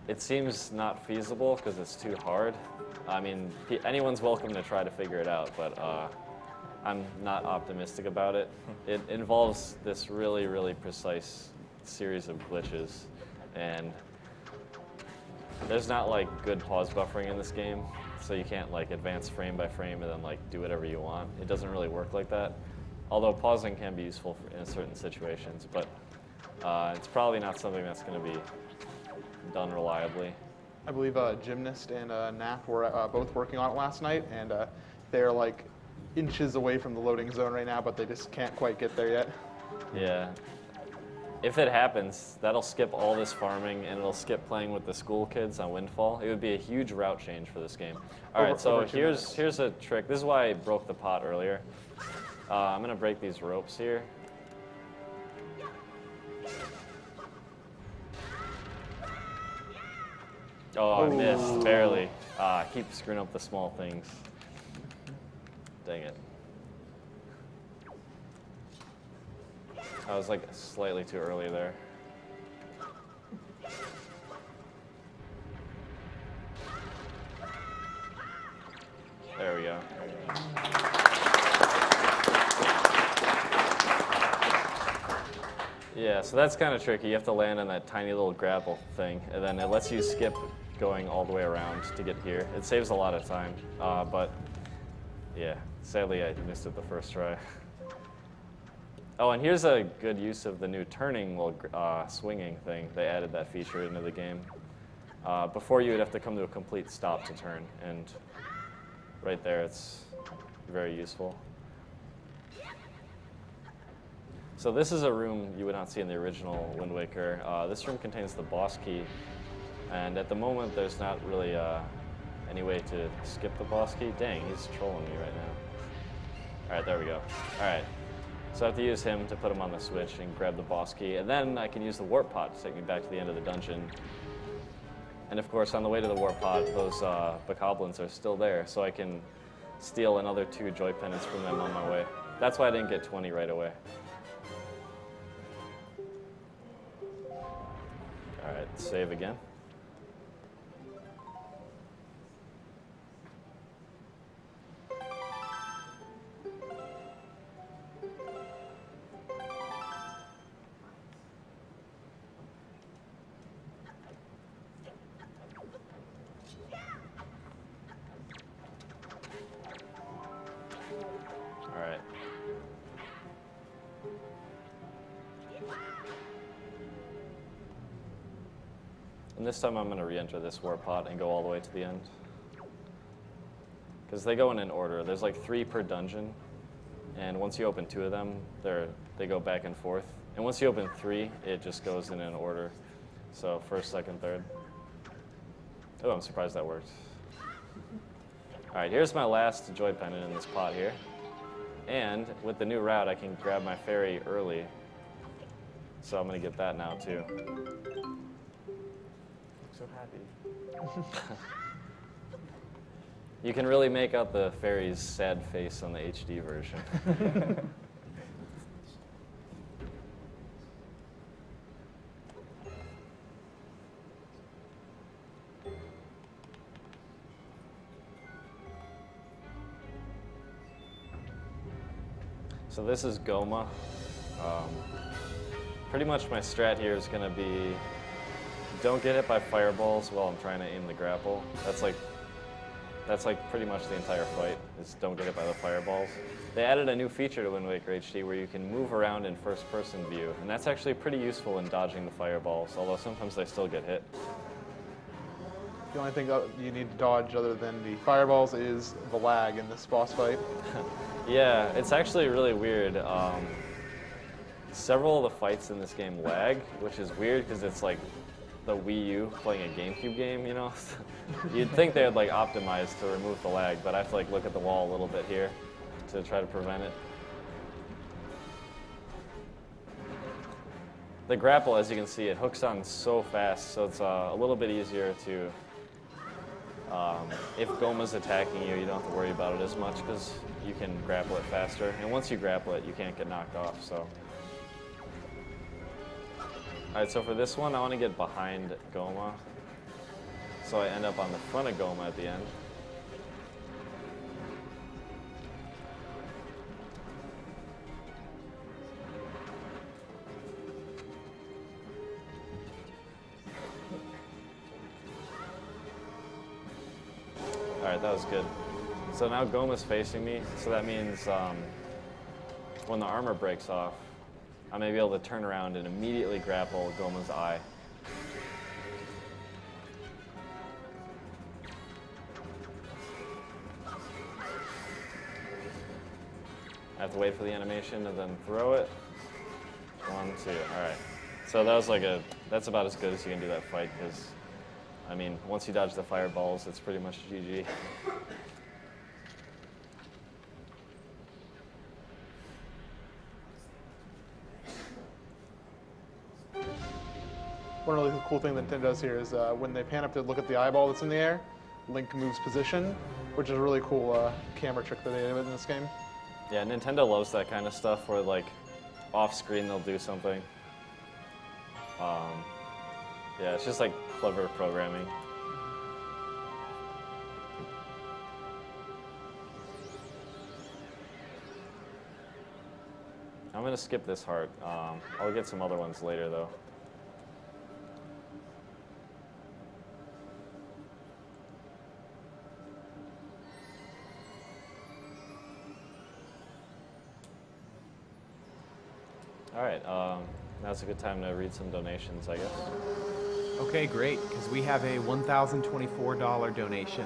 it seems not feasible because it's too hard. I mean, anyone's welcome to try to figure it out, but I'm not optimistic about it. It involves this really, really precise series of glitches, and there's not like good pause buffering in this game, so you can't like advance frame by frame and then like do whatever you want. It doesn't really work like that, although pausing can be useful in certain situations, but it's probably not something that's going to be done reliably. I believe Gymnast and Nap were both working on it last night, and they're like inches away from the loading zone right now, but they just can't quite get there yet. Yeah. If it happens, that'll skip all this farming, and it'll skip playing with the school kids on Windfall. It would be a huge route change for this game. All right, so here's a trick. This is why I broke the pot earlier. I'm going to break these ropes here. Oh, I missed, barely. I keep screwing up the small things. Dang it. I was like slightly too early there. There we go. so that's kind of tricky. You have to land on that tiny little grapple thing, and then it lets you skip going all the way around to get here. It saves a lot of time, but yeah, sadly I missed it the first try. Oh, and here's a good use of the new turning while swinging thing. They added that feature into the game. Before you would have to come to a complete stop to turn, and right there it's very useful. So this is a room you would not see in the original Wind Waker. This room contains the boss key, and at the moment there's not really any way to skip the boss key. Dang, he's trolling me right now. All right, there we go. All right, so I have to use him to put him on the switch and grab the boss key, and then I can use the warp pod to take me back to the end of the dungeon. And of course, on the way to the warp pod, those bokoblins are still there, so I can steal another 2 joy pendants from them on my way. That's why I didn't get 20 right away. All right, save again. All right. And this time I'm going to re-enter this warp pod and go all the way to the end. Because they go in an order. There's like 3 per dungeon. And once you open 2 of them, they go back and forth. And once you open 3, it just goes in an order. So first, second, third. Oh, I'm surprised that worked. All right, here's my last joy pendant in this pot here. And with the new route, I can grab my fairy early. So I'm going to get that now, too. So happy. You can really make out the fairy's sad face on the HD version. So this is Goma. Pretty much my strat here is going to be don't get hit by fireballs while I'm trying to aim the grapple. That's like pretty much the entire fight, is don't get hit by the fireballs. They added a new feature to Wind Waker HD where you can move around in first-person view, and that's actually pretty useful in dodging the fireballs, although sometimes they still get hit. The only thing you need to dodge other than the fireballs is the lag in this boss fight. Yeah, it's actually really weird. Several of the fights in this game lag, which is weird because it's like the Wii U playing a GameCube game, you know? You'd think they would like optimize to remove the lag, but I have to like look at the wall a little bit here to try to prevent it. The grapple, as you can see, it hooks on so fast, so it's a little bit easier to, if Goma's attacking you, you don't have to worry about it as much because you can grapple it faster. And once you grapple it, you can't get knocked off, so. All right, so for this one, I want to get behind Goma, so I end up on the front of Goma at the end. All right, that was good. So now Goma's facing me, so that means when the armor breaks off, I may be able to turn around and immediately grapple Goma's eye. I have to wait for the animation and then throw it. 1, 2, all right. So that was like that's about as good as you can do that fight, because, I mean, once you dodge the fireballs, it's pretty much GG. One really cool thing that Nintendo does here is when they pan up to look at the eyeball that's in the air, Link moves position, which is a really cool camera trick that they did in this game. Yeah, Nintendo loves that kind of stuff where, like, off-screen they'll do something. Yeah, it's just like clever programming. I'm gonna skip this heart. I'll get some other ones later though. All right, now's a good time to read some donations, I guess. Okay, great, because we have a $1,024 donation.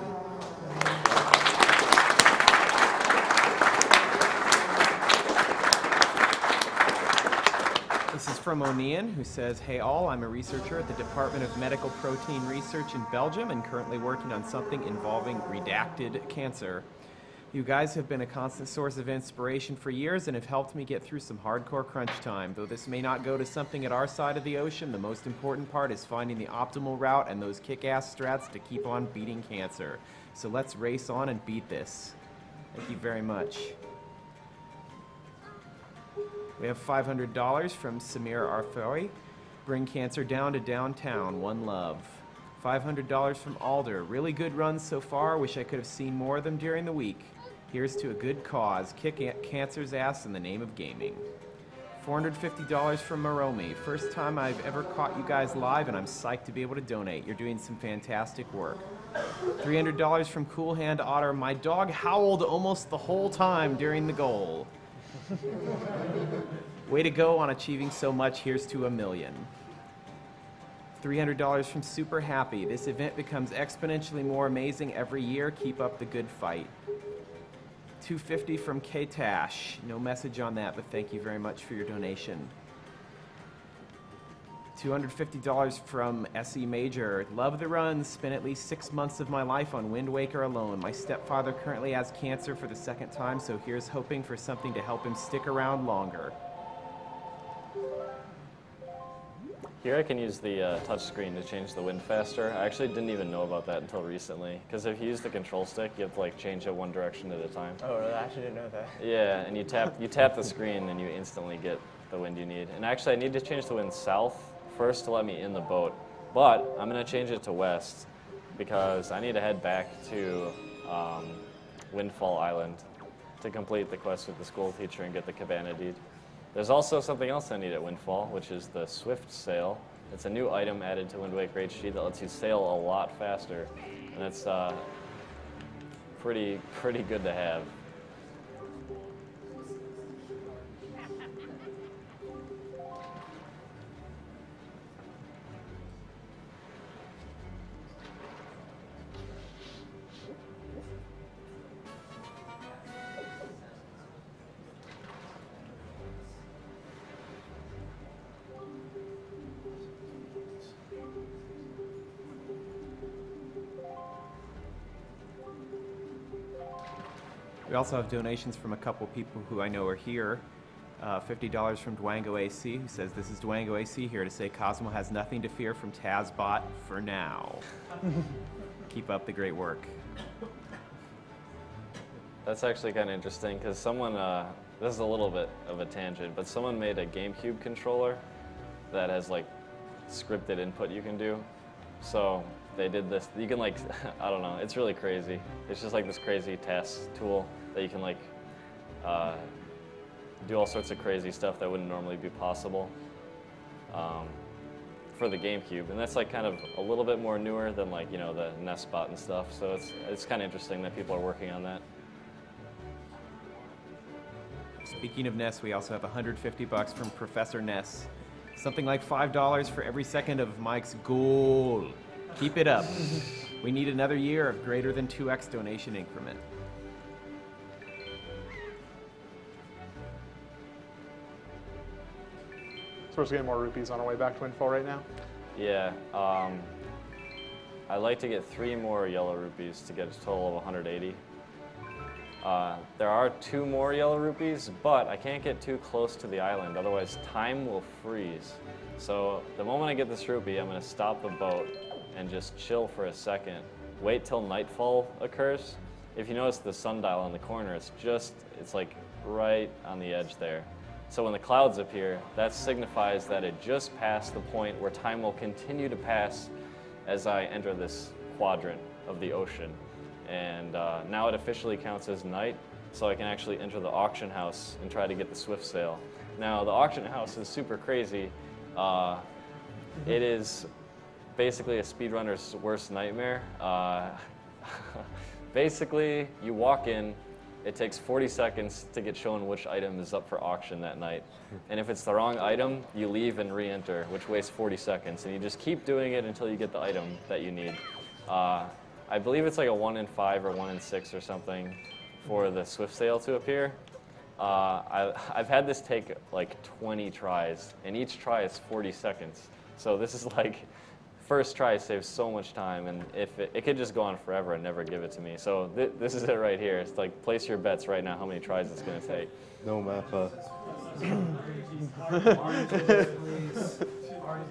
This is from O'Nean, who says, "Hey all, I'm a researcher at the Department of Medical Protein Research in Belgium and currently working on something involving redacted cancer. You guys have been a constant source of inspiration for years and have helped me get through some hardcore crunch time. Though this may not go to something at our side of the ocean, the most important part is finding the optimal route and those kick-ass strats to keep on beating cancer. So let's race on and beat this." Thank you very much. We have $500 from Samir Arfoy. "Bring cancer down to downtown. One love." $500 from Alder. "Really good runs so far. Wish I could have seen more of them during the week. Here's to a good cause. Kick cancer's ass in the name of gaming." $450 from Maromi. "First time I've ever caught you guys live, and I'm psyched to be able to donate. You're doing some fantastic work." $300 from Cool Hand Otter. "My dog howled almost the whole time during the goal." Way to go on achieving so much. Here's to $1 million. $300 from Super Happy. "This event becomes exponentially more amazing every year. Keep up the good fight." $250 from K-Tash. No message on that, but thank you very much for your donation. $250 from SE Major. "Love the runs. Spent at least 6 months of my life on Wind Waker alone. My stepfather currently has cancer for the second time, so here's hoping for something to help him stick around longer." Here I can use the touch screen to change the wind faster. I actually didn't even know about that until recently, because if you use the control stick, you have to like change it one direction at a time. Oh, really? I actually didn't know that. Yeah, and you tap the screen and you instantly get the wind you need. And actually I need to change the wind south first to let me in the boat, but I'm gonna change it to west because I need to head back to Windfall Island to complete the quest with the school teacher and get the cabana deed. There's also something else I need at Windfall, which is the Swift Sail. It's a new item added to Wind Waker HD that lets you sail a lot faster, and it's pretty good to have. We also have donations from a couple people who I know are here. $50 from Dwango AC, who says, "This is Dwango AC here to say Cosmo has nothing to fear from Tazbot for now." Keep up the great work. That's actually kind of interesting because someone, this is a little bit of a tangent, but someone made a GameCube controller that has like scripted input you can do. So they did this, you can like, I don't know, it's really crazy. It's just like this crazy task tool that you can like do all sorts of crazy stuff that wouldn't normally be possible for the GameCube. And that's like kind of a little bit more newer than like, you know, the NES bot and stuff. So it's kind of interesting that people are working on that. Speaking of Ness, we also have $150 from Professor Ness. Something like $5 for every second of Mike's goal. Keep it up. We need another year of greater than 2x donation increment. So we're just getting more rupees on our way back to Windfall right now? Yeah. I'd like to get 3 more yellow rupees to get a total of 180. There are 2 more yellow rupees, but I can't get too close to the island, otherwise time will freeze. So the moment I get this rupee, I'm going to stop the boat and just chill for a second. Wait till nightfall occurs. If you notice the sundial in the corner, it's like right on the edge there. So when the clouds appear, that signifies that it just passed the point where time will continue to pass as I enter this quadrant of the ocean. And now it officially counts as night, so I can actually enter the auction house and try to get the swift sail. Now, the auction house is super crazy. It is basically a speedrunner's worst nightmare. Basically, you walk in, it takes 40 seconds to get shown which item is up for auction that night. And if it's the wrong item, you leave and re-enter, which wastes 40 seconds. And you just keep doing it until you get the item that you need. I believe it's like a 1 in 5 or 1 in 6 or something for the Swift sale to appear. I've had this take like 20 tries, and each try is 40 seconds. So this is like, first try saves so much time, and if it could just go on forever and never give it to me. So this is it right here. It's like, place your bets right now how many tries it's going to take. No mappa.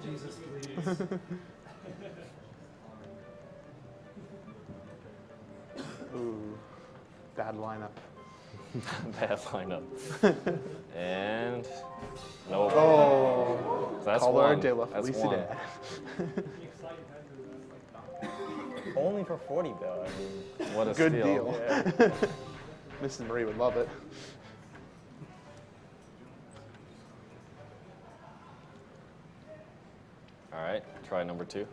Jesus, please. Ooh, bad lineup. Bad lineup. And nope. Oh, that's Color one. de la That's Felicidad. Only for 40 though. I mean, What a Good steal. deal. yeah. Mrs. Marie would love it. All right, try number 2.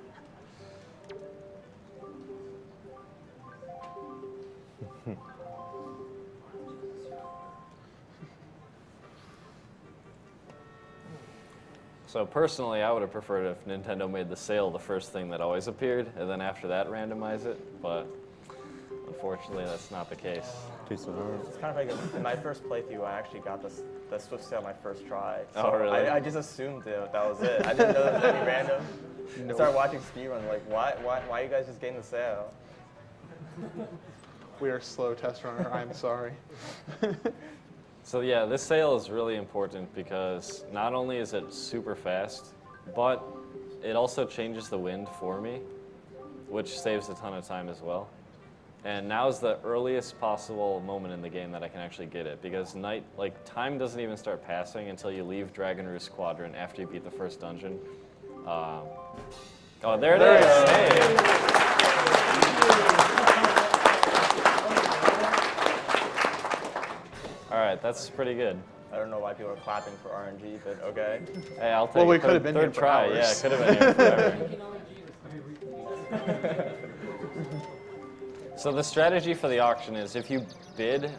So personally, I would have preferred if Nintendo made the sale the first thing that always appeared, and then after that randomize it, but unfortunately that's not the case. It's kind of like in my first playthrough, I actually got the Swift sale my first try. So Oh, really? I just assumed that was it. I didn't know there was any random. I started watching speedruns, like, why are you guys just getting the sale? We are slow test runner. I'm sorry. So yeah, this sale is really important because not only is it super fast, but it also changes the wind for me, which saves a ton of time as well. And now is the earliest possible moment in the game that I can actually get it, because time doesn't even start passing until you leave Dragon Roost Quadrant after you beat the first dungeon. Oh, there it is. Hey. All right, that's pretty good. I don't know why people are clapping for RNG, but okay. Hey, I'll take Well, we it. could have been here Third for try. hours. Yeah, it could have been here forever. So the strategy for the auction is if you bid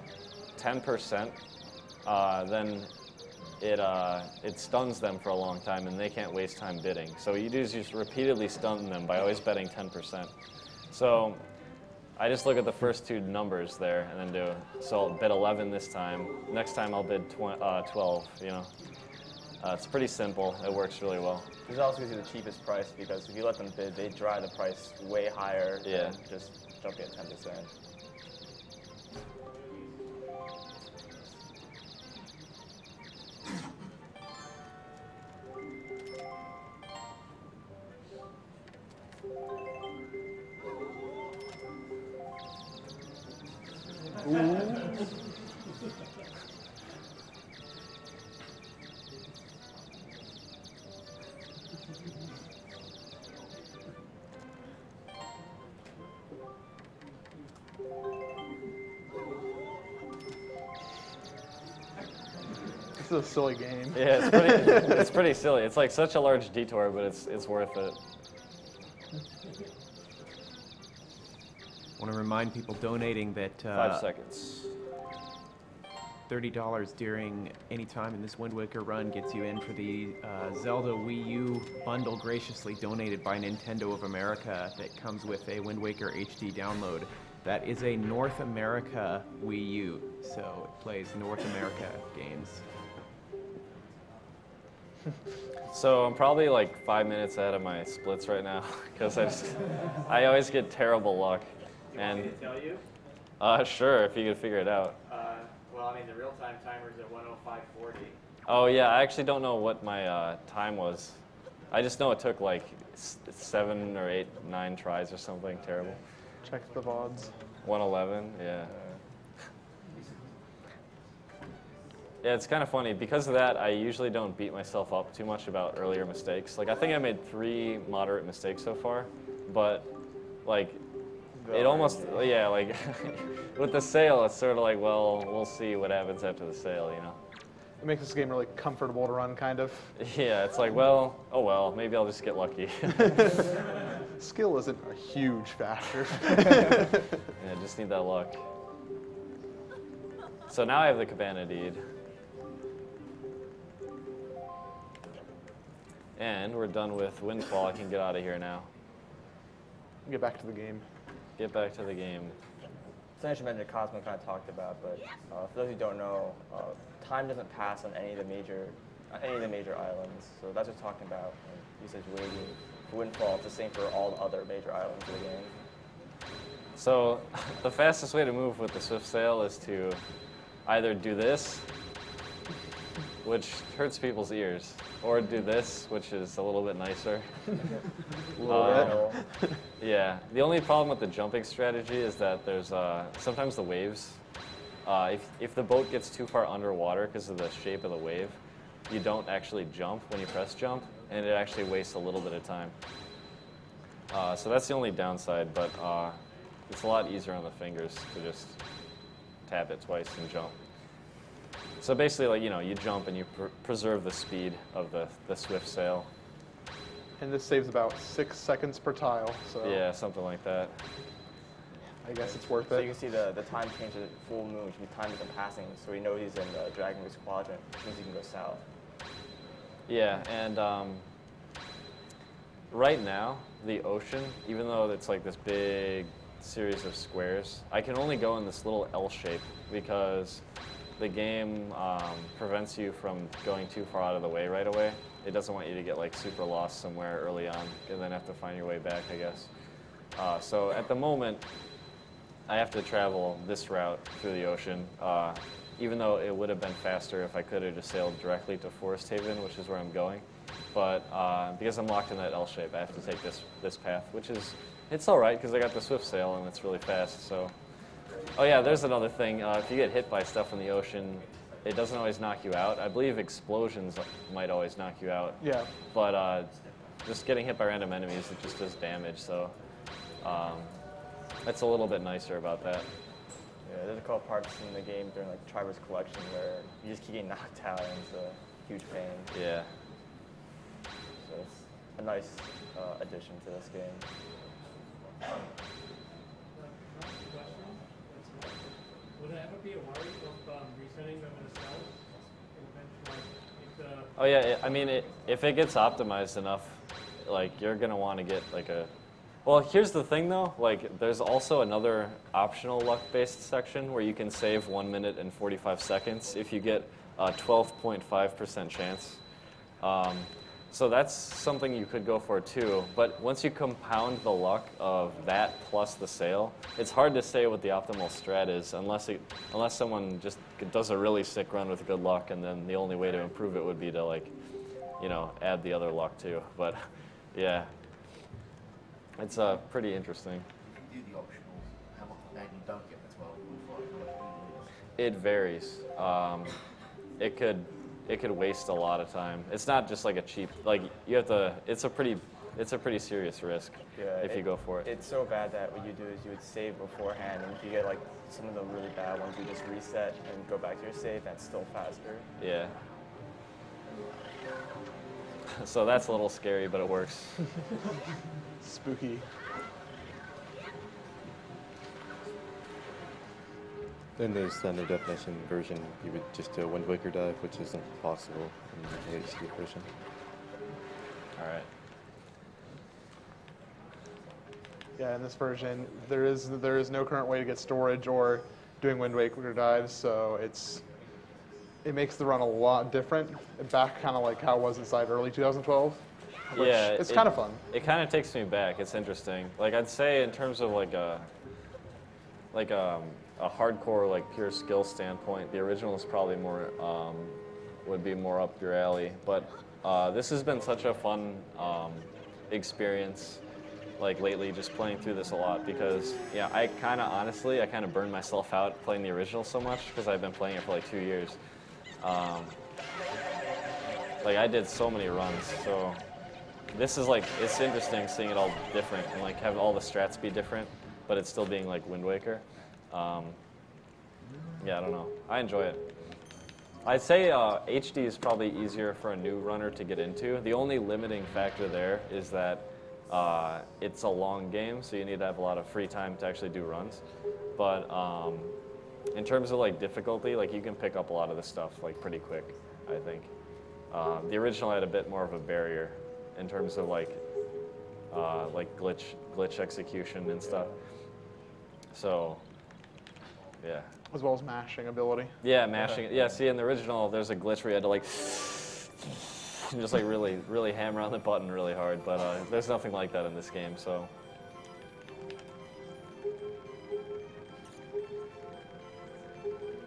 10%, then it stuns them for a long time, and they can't waste time bidding. So you do is just repeatedly stun them by always betting 10%. So I just look at the first 2 numbers there and then do, so I'll bid 11 this time. Next time I'll bid 12, you know. It's pretty simple. It works really well. This also gives you the cheapest price because if you let them bid, they drive the price way higher than just jumping at 10%. This is a silly game. Yeah, it's pretty silly. It's like such a large detour, but it's worth it. I want to remind people donating that 5 seconds. $30 during any time in this Wind Waker run gets you in for the Zelda Wii U bundle graciously donated by Nintendo of America that comes with a Wind Waker HD download. That is a North America Wii U, so it plays North America games. So I'm probably like 5 minutes ahead of my splits right now because I always get terrible luck. And Want me to tell you? Sure, if you could figure it out. Well, I mean, the real-time timer is at 1:05:40. Oh yeah, I actually don't know what my time was. I just know it took like 7 or 8, 9 tries or something terrible. Check the VODs. 1:11, yeah. Yeah, it's kind of funny. Because of that, I usually don't beat myself up too much about earlier mistakes. Like, I think I made 3 moderate mistakes so far, but like, it almost, yeah, like, with the sale, it's sort of like, well, we'll see what happens after the sale, you know? It makes this game really comfortable to run, kind of. Yeah, it's like, well, oh well, maybe I'll just get lucky. Skill isn't a huge factor. Yeah, just need that luck. So now I have the Cabana Deed. And we're done with Windfall. I can get out of here now. Get back to the game. Get back to the game. Something I should mention Cosmo kind of talked about, but for those who don't know, time doesn't pass on any of the major islands. So that's what we're talking about. Usage waiting for Windfall. It's the same for all the other major islands of the game. So the fastest way to move with the Swift Sail is to either do this, which hurts people's ears, or do this, which is a little bit nicer. Yeah. The only problem with the jumping strategy is that there's sometimes the waves. If the boat gets too far underwater because of the shape of the wave, you don't actually jump when you press jump, and it actually wastes a little bit of time. So that's the only downside, but it's a lot easier on the fingers to just tap it twice and jump. So basically, like, you jump and you preserve the speed of the Swift Sail. And this saves about 6 seconds per tile. So Yeah, something like that. I guess it's worth So it. you can see the time change at full moon, which means time isn't passing. So we know he's in the Dragon Race quadrant, which means he can go south. Yeah, and right now, the ocean, even though it's like this big series of squares, I can only go in this little L shape because the game prevents you from going too far out of the way right away. It doesn't want you to get like super lost somewhere early on and then have to find your way back, I guess. So at the moment, I have to travel this route through the ocean, even though it would have been faster if I could have just sailed directly to Forest Haven, which is where I'm going. But because I'm locked in that L shape, I have to take this path, which is, it's all right because I got the Swift Sail and it's really fast. So, oh yeah, there's another thing. If you get hit by stuff in the ocean, it doesn't always knock you out. I believe explosions might always knock you out. Yeah. But just getting hit by random enemies, it just does damage. So that's a little bit nicer about that. Yeah, there's a couple parts in the game during like Triber's Collection where you just keep getting knocked out and it's a huge pain. Yeah. So it's a nice addition to this game. Would it ever be a worry of resetting them in a cell? Oh yeah, I mean, if it gets optimized enough, like you're gonna want to get like a. Well, here's the thing though. Like, there's also another optional luck-based section where you can save 1 minute and 45 seconds if you get a 12.5% chance. So that's something you could go for too. But once you compound the luck of that plus the sail, it's hard to say what the optimal strat is unless someone just does a really sick run with good luck, and then the only way to improve it would be to, like, add the other luck too. But yeah, it's pretty interesting. If you do the optionals, how much and you don't get the 12 how much do you lose? It varies. It could waste a lot of time. It's not just like a cheap, like, you have to, it's a pretty serious risk if you go for it. It's so bad that what you do is you would save beforehand, and if you get like some of the really bad ones, you just reset and go back to your save, and it's still faster. Yeah. So that's a little scary, but it works. Spooky. In the standard definition version, you would just do a Wind Waker dive, which isn't possible in the HD version. All right. Yeah, in this version, there is no current way to get storage or doing Wind Waker dives, so it makes the run a lot different. Back kind of like how it was inside early 2012. Which Yeah, it's kind of fun. It kind of takes me back. It's interesting. Like, I'd say in terms of like a hardcore, like, pure skill standpoint, the original is probably more would be more up your alley. But this has been such a fun experience, like, lately, just playing through this a lot, because I kind of burned myself out playing the original so much because I've been playing it for like 2 years. Like, I did so many runs, so this is like, it's interesting seeing it all different and like have all the strats be different, but it's still being like Wind Waker. Yeah, I don't know. I enjoy it. I'd say HD is probably easier for a new runner to get into. The only limiting factor there is that it's a long game, so you need to have a lot of free time to actually do runs. But in terms of like difficulty, like you can pick up a lot of this stuff like pretty quick, I think. The original had a bit more of a barrier in terms of like glitch execution and stuff. So, yeah. As well as mashing ability. Yeah, mashing. Yeah, see, in the original, there's a glitch where you had to like just like really hammer on the button really hard. But there's nothing like that in this game. So.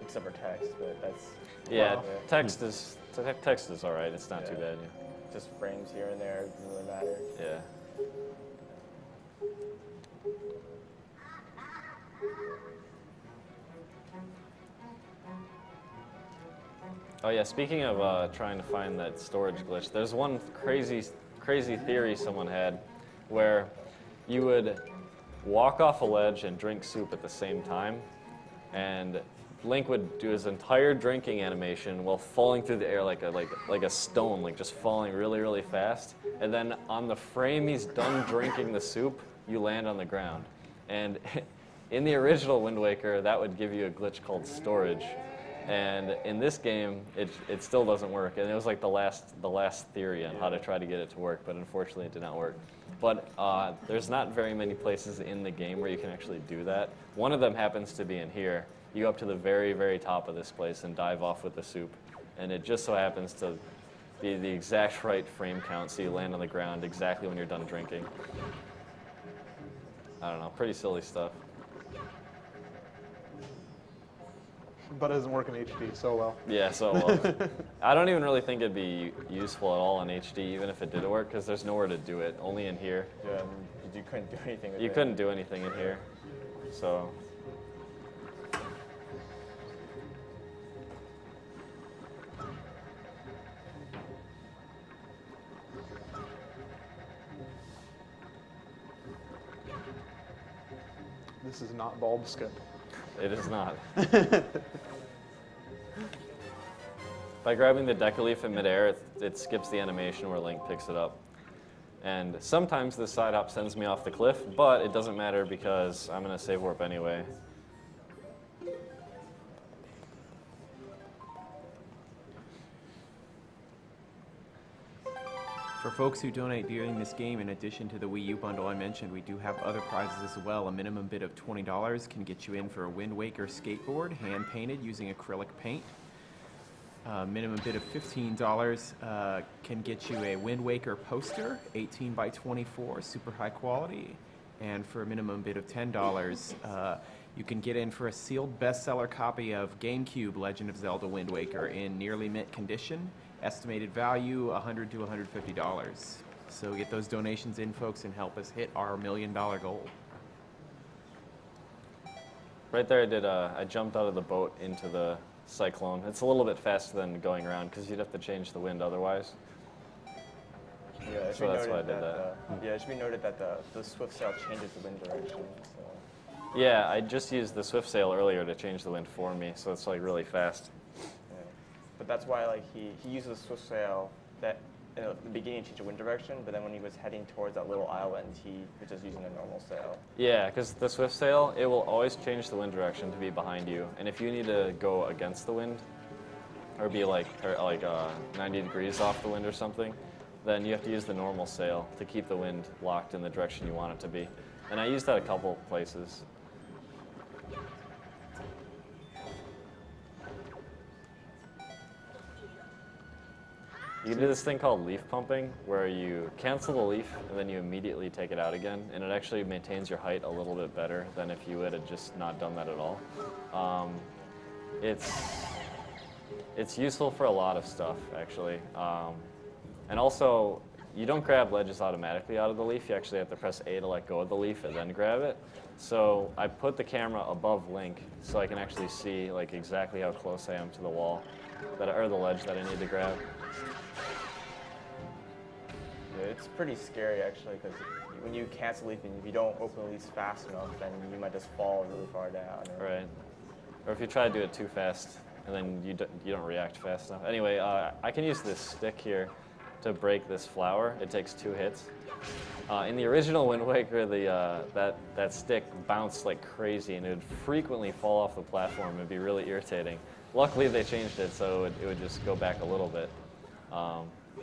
Except for text, but that's. Yeah, Wow. text is all right. It's not too bad. Yeah. Just frames here and there doesn't really matter. Yeah. Oh yeah, speaking of trying to find that storage glitch, there's one crazy theory someone had where you would walk off a ledge and drink soup at the same time, and Link would do his entire drinking animation while falling through the air like a stone, like just falling really fast. And then on the frame he's done drinking the soup, you land on the ground. And in the original Wind Waker, that would give you a glitch called storage. And in this game, it still doesn't work. And it was like the last theory on how to try to get it to work, but unfortunately it did not work. But there's not very many places in the game where you can actually do that. One of them happens to be in here. You go up to the very top of this place and dive off with the soup. And it just so happens to be the exact right frame count, so you land on the ground exactly when you're done drinking. I don't know, pretty silly stuff. But it doesn't work in HD so well. Yeah, so well. I don't even really think it'd be useful at all in HD, even if it did work, because there's nowhere to do it, only in here. Yeah, you couldn't do anything with it. You couldn't do anything in here, so. This is not bulb skip. It is not. By grabbing the Deca Leaf in midair, it skips the animation where Link picks it up. And sometimes this side hop sends me off the cliff, but it doesn't matter because I'm going to save warp anyway. For folks who donate during this game, in addition to the Wii U bundle I mentioned, we do have other prizes as well. A minimum bid of $20 can get you in for a Wind Waker skateboard, hand-painted using acrylic paint. Minimum bid of $15 can get you a Wind Waker poster, 18 by 24, super high quality. And for a minimum bid of $10, you can get in for a sealed bestseller copy of GameCube Legend of Zelda Wind Waker in nearly mint condition. Estimated value $100 to $150. So get those donations in, folks, and help us hit our $1 million goal. Right there, I jumped out of the boat into the cyclone. It's a little bit faster than going around because you'd have to change the wind otherwise. Yeah, so that's why I did that. Yeah, it should be noted that the Swift Sail changes the wind direction. So. Yeah, I just used the Swift Sail earlier to change the wind for me, so it's like really fast. But that's why like he uses Swift Sail that in the beginning to change the wind direction, but then when he was heading towards that little island, he was just using a normal sail. Yeah, because the Swift Sail, it will always change the wind direction to be behind you, and if you need to go against the wind, or be like 90 degrees off the wind or something, then you have to use the normal sail to keep the wind locked in the direction you want it to be. And I used that a couple places. You can do this thing called leaf pumping, where you cancel the leaf and then you immediately take it out again, and it actually maintains your height a little bit better than if you had just not done that at all. It's useful for a lot of stuff, actually. And also, you don't grab ledges automatically out of the leaf. You actually have to press A to let go of the leaf and then grab it. So I put the camera above Link so I can actually see like exactly how close I am to the wall, or the ledge that I need to grab. Yeah, it's pretty scary actually, because when you cancel leaf and if you don't open the leaves fast enough, then you might just fall really far down. Right. Or if you try to do it too fast, and then you don't react fast enough. Anyway, I can use this stick here to break this flower. It takes 2 hits. In the original Wind Waker, that stick bounced like crazy, and it would frequently fall off the platform. It'd be really irritating. Luckily, they changed it so it would just go back a little bit.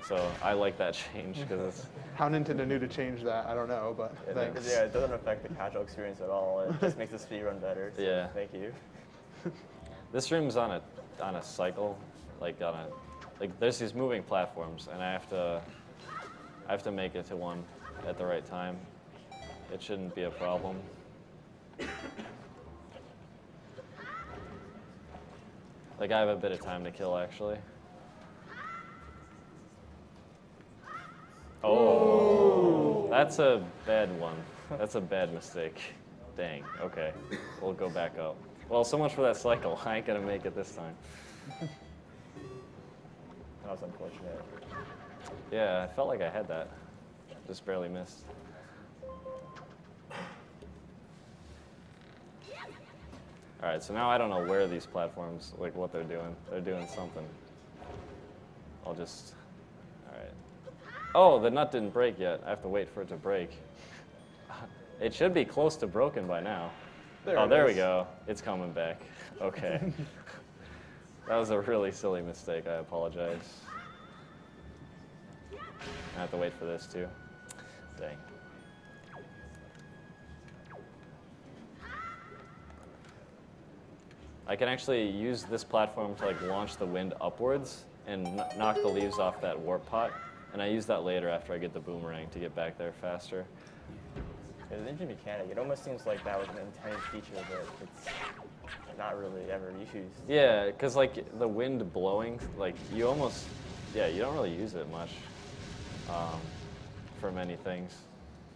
So I like that change because how Nintendo knew to change that, I don't know, but thanks. Yeah, it doesn't affect the casual experience at all. It just makes the speed run better. So yeah. Thank you. This room's on a cycle, like there's these moving platforms, and I have to make it to one at the right time. It shouldn't be a problem. Like I have a bit of time to kill actually. Oh, that's a bad one. That's a bad mistake. Dang, okay. We'll go back up. Well, so much for that cycle. I ain't gonna make it this time. That was unfortunate. Yeah, I felt like I had that. Just barely missed. All right, so now I don't know where these platforms, like what they're doing. They're doing something. I'll just, all right. Oh, the nut didn't break yet. I have to wait for it to break. It should be close to broken by now. There we go. It's coming back. Okay. That was a really silly mistake. I apologize. I have to wait for this too. Dang. I can actually use this platform to like launch the wind upwards and knock the leaves off that warp pot. And I use that later after I get the boomerang to get back there faster. It's an interesting mechanic. It almost seems like that was an intended feature, but it's not really ever used. Yeah, because like the wind blowing, like you don't really use it much for many things.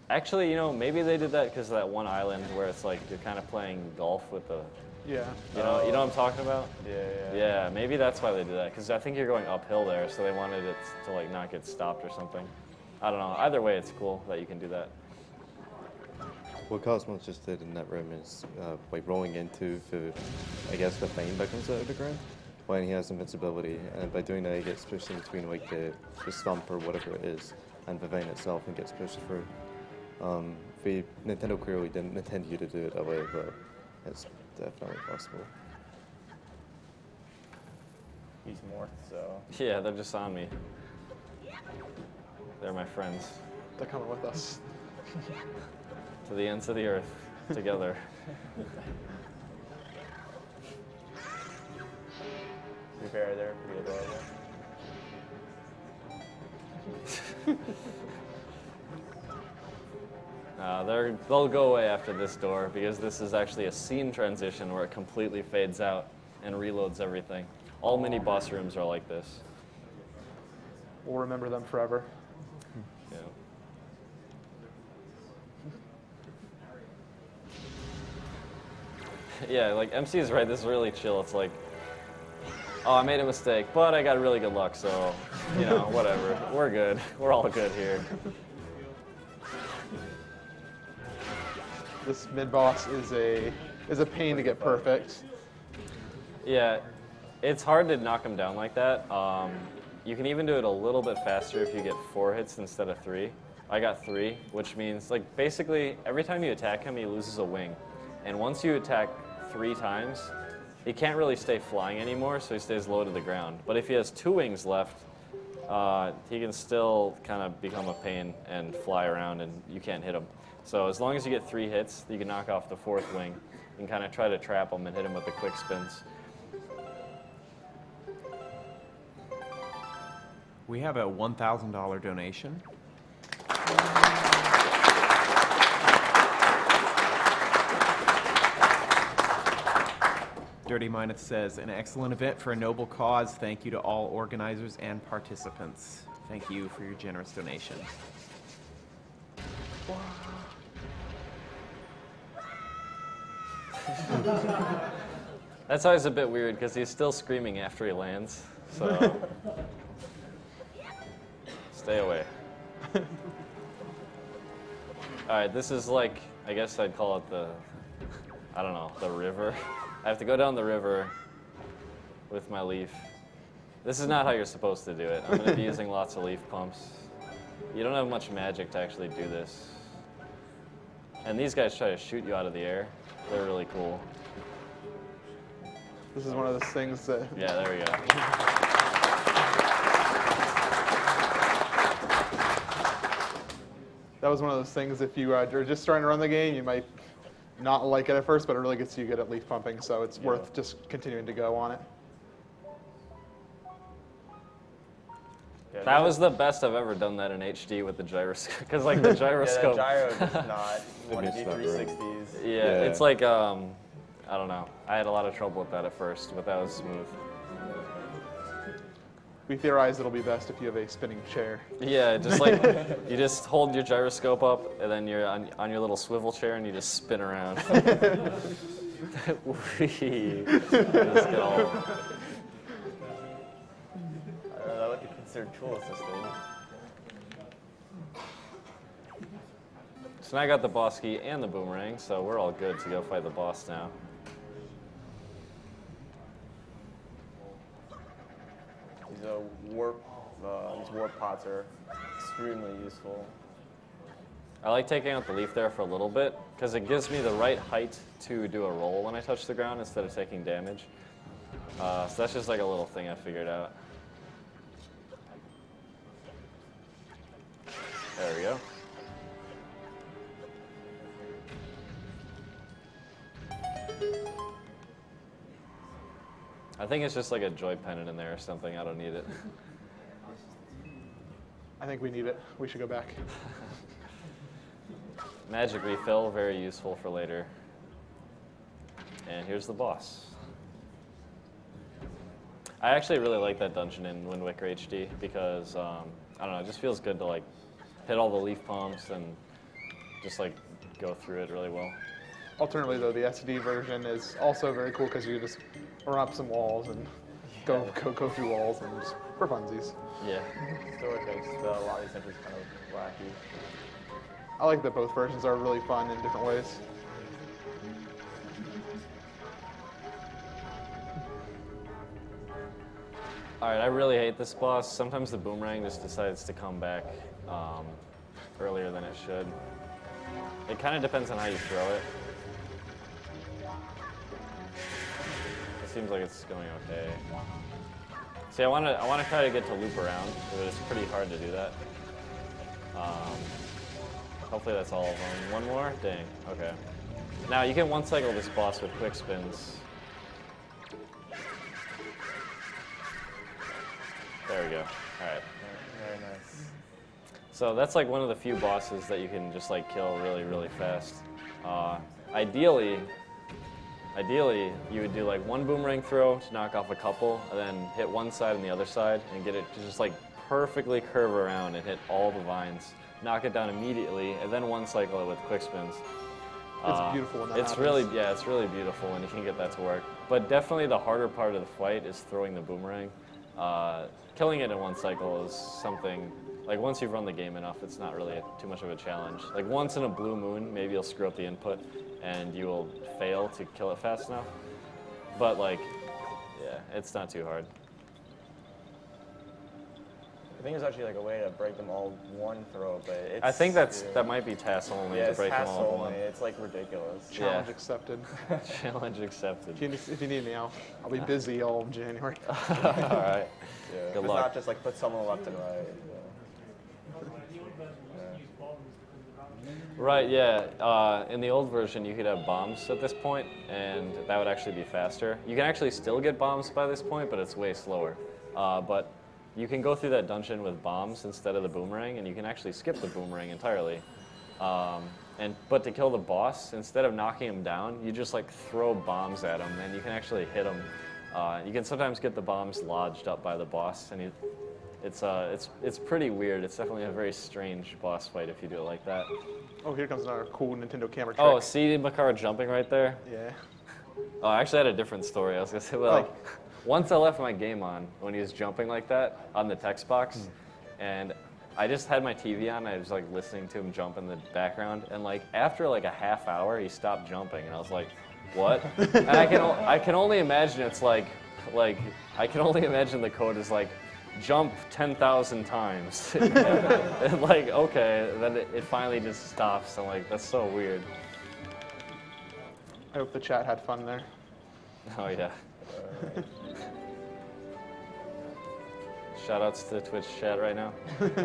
Actually, you know, maybe they did that because of that one island where it's like you're kind of playing golf with the. Yeah. You know what I'm talking about? Yeah. Yeah, maybe that's why they did that, because I think you're going uphill there, so they wanted it to like not get stopped or something. I don't know. Either way, it's cool that you can do that. What Cosmo just did in that room is like rolling into I guess the Fane that comes out of the ground when he has invincibility, and by doing that he gets pushed in between like the stump or whatever it is and the Fane itself and gets pushed through. Nintendo clearly didn't intend you to do it that way, but it's definitely possible. He's morphed, so. Yeah, they're just on me. They're my friends. They're coming with us. To the ends of the earth, together. To be fair, they're pretty adorable. They'll go away after this door because this is actually a scene transition where it completely fades out and reloads everything. All mini boss rooms are like this. We'll remember them forever. Yeah. Yeah, like MC is right. This is really chill. It's like, oh, I made a mistake, but I got really good luck, so you know, whatever. We're good. We're all good here. This mid-boss is a pain to get perfect. Yeah, it's hard to knock him down like that. You can even do it a little bit faster if you get 4 hits instead of 3. I got 3, which means like basically every time you attack him, he loses a wing. And once you attack 3 times, he can't really stay flying anymore, so he stays low to the ground. But if he has 2 wings left, he can still kind of become a pain and fly around and you can't hit him. So as long as you get 3 hits, you can knock off the 4th wing and kind of try to trap him and hit him with the quick spins. We have a $1,000 donation. Dirty Minus says, an excellent event for a noble cause. Thank you to all organizers and participants. Thank you for your generous donation. That's always a bit weird because he's still screaming after he lands. So stay away. All right, this is like, I guess I'd call it the, I don't know, the river. I have to go down the river with my leaf. This is not how you're supposed to do it. I'm going to be using lots of leaf pumps. You don't have much magic to actually do this. And these guys try to shoot you out of the air. They're really cool. This is one of those things that... Yeah, there we go. That was one of those things, if you are just starting to run the game, you might not like it at first, but it really gets you good at leaf pumping, so it's worth just continuing to go on it. Yeah, That was the best I've ever done that in HD with the gyroscope. Because like the gyroscope. Yeah, the gyro does not want to do Maybe it's not 360s. Yeah, it's like, I don't know. I had a lot of trouble with that at first, but that was smooth. We theorize it'll be best if you have a spinning chair. Yeah, just like, you just hold your gyroscope up, and then you're on your little swivel chair, and you just spin around. Just get all... That would be considered tool assisted. So now I got the boss key and the boomerang, so we're all good to go fight the boss now. These warp pots are extremely useful. I like taking out the leaf there for a little bit, because it gives me the right height to do a roll when I touch the ground instead of taking damage. So that's just like a little thing I figured out. There we go. I think it's just like a joy pendant in there or something. I don't need it. I think we need it. We should go back. Magic refill, very useful for later. And here's the boss. I actually really like that dungeon in Wind Waker HD because, I don't know, it just feels good to like hit all the leaf pumps and just like go through it really well. Alternatively, though, the SD version is also very cool because you just run up some walls and go through walls and just for funsies. Yeah. Storage makes a lot of these entries kind of wacky. I like that both versions are really fun in different ways. All right, I really hate this boss. Sometimes the boomerang just decides to come back earlier than it should. It kind of depends on how you throw it. It seems like it's going okay. See, I want to try to get to loop around, but it's pretty hard to do that. Hopefully that's all of them. One more? Dang. Okay. Now you can one cycle this boss with quick spins. There we go. All right. Very nice. So that's like one of the few bosses that you can just like kill really, really fast. Ideally, you would do like one boomerang throw to knock off a couple, and then hit one side and the other side, and get it to just like perfectly curve around and hit all the vines. Knock it down immediately, and then one cycle it with quick spins. It's beautiful when that happens. It's really beautiful when you can get that to work. But definitely the harder part of the fight is throwing the boomerang. Killing it in one cycle is something, like once you've run the game enough, it's not really too much of a challenge. Like once in a blue moon, maybe you'll screw up the input and you will fail to kill it fast enough. But like, yeah, it's not too hard. I think there's actually like a way to break them all one throw, but it's... I think that might be task only to break them all in one. It's like ridiculous. Challenge accepted. Challenge accepted. If you need me, I'll be busy all of January. All right. Yeah. Good It's luck. not just like put someone left and right. Right, yeah. In the old version, you could have bombs at this point, and that would actually be faster. You can actually still get bombs by this point, but it's way slower. But you can go through that dungeon with bombs instead of the boomerang, and you can actually skip the boomerang entirely. But to kill the boss, instead of knocking him down, you just like throw bombs at him, and you can actually hit him. You can sometimes get the bombs lodged up by the boss, and it's pretty weird. It's definitely a very strange boss fight if you do it like that. Oh, here comes another cool Nintendo camera trick. Oh, see Makara jumping right there? Yeah. Oh, I actually had a different story. I was gonna say, well, like, once I left my game on when he was jumping like that on the text box, and I just had my TV on. I was like listening to him jump in the background, and like after like a half hour, he stopped jumping, and I was like, what? And I can only imagine it's like like, I can only imagine the code is like, jump 10,000 times. And like, okay, then it finally just stops. I'm like, that's so weird. I hope the chat had fun there. Oh yeah. Shoutouts to the Twitch chat right now. Okay,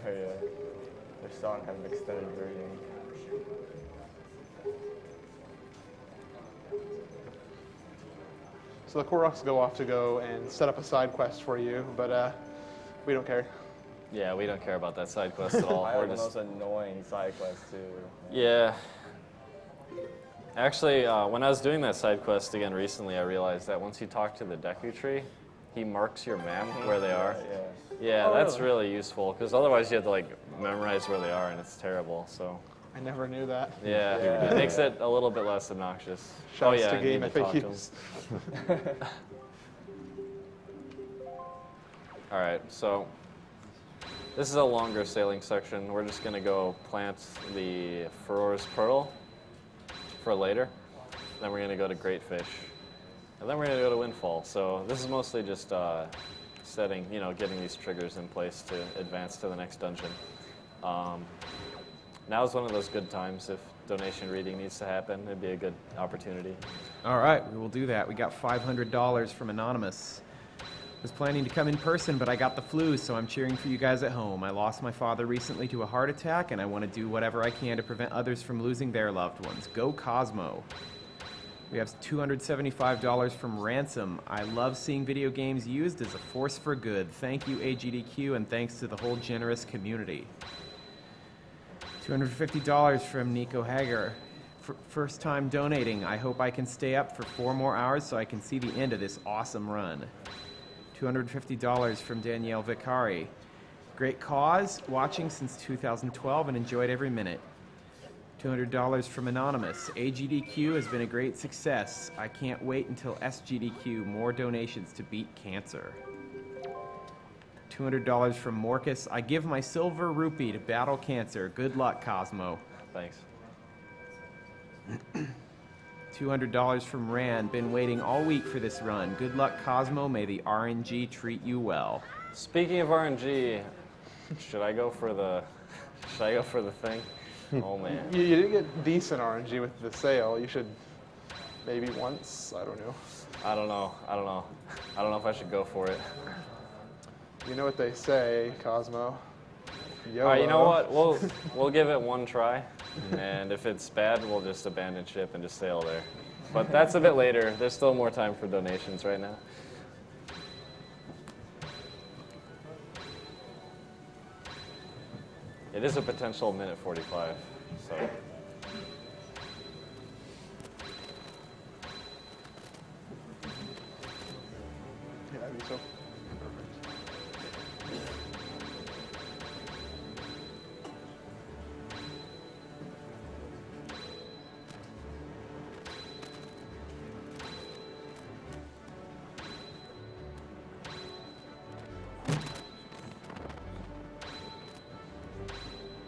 yeah. Their song has an extended version. So the Koroks go off to go and set up a side quest for you, but we don't care. Yeah, we don't care about that side quest at all. I We're have the just, most annoying side quest too. yeah. Actually, when I was doing that side quest again recently, I realized that once you talk to the Deku tree, he marks your map where they are. Yeah, that's really useful, because otherwise you have to like memorize where they are, and it's terrible. So. I never knew that. Yeah, it makes it a little bit less obnoxious. Shouts yeah, to I game need to talk to him. FAQs. All right, so this is a longer sailing section. We're just going to go plant the Furor's Pearl for later. Then we're going to go to Great Fish. And then we're going to go to Windfall. So this is mostly just setting, getting these triggers in place to advance to the next dungeon. Now is one of those good times if donation reading needs to happen. It'd be a good opportunity. All right, we will do that. We got $500 from Anonymous. Was planning to come in person, but I got the flu, so I'm cheering for you guys at home. I lost my father recently to a heart attack, and I want to do whatever I can to prevent others from losing their loved ones. Go Cosmo. We have $275 from Ransom. I love seeing video games used as a force for good. Thank you, Agdq, and thanks to the whole generous community. $250 from Nico Hager. First time donating. I hope I can stay up for 4 more hours so I can see the end of this awesome run. $250 from Danielle Vicari. Great cause, watching since 2012 and enjoyed every minute. $200 from Anonymous. Agdq has been a great success. I can't wait until SGDQ, more donations to beat cancer. $200 from Morcus. I give my silver rupee to battle cancer. Good luck, Cosmo. Thanks. $200 from Rand. Been waiting all week for this run. Good luck, Cosmo. May the RNG treat you well. Speaking of RNG, should I go for the thing? Oh man. You did get decent RNG with the sale. You should maybe once. I don't know. I don't know if I should go for it. You know what they say, Cosmo. YOLO. All right, you know what? We'll give it one try, and if it's bad, we'll just abandon ship and just sail there. But that's a bit later. There's still more time for donations right now. It is a potential minute 45, so. Yeah, I think so.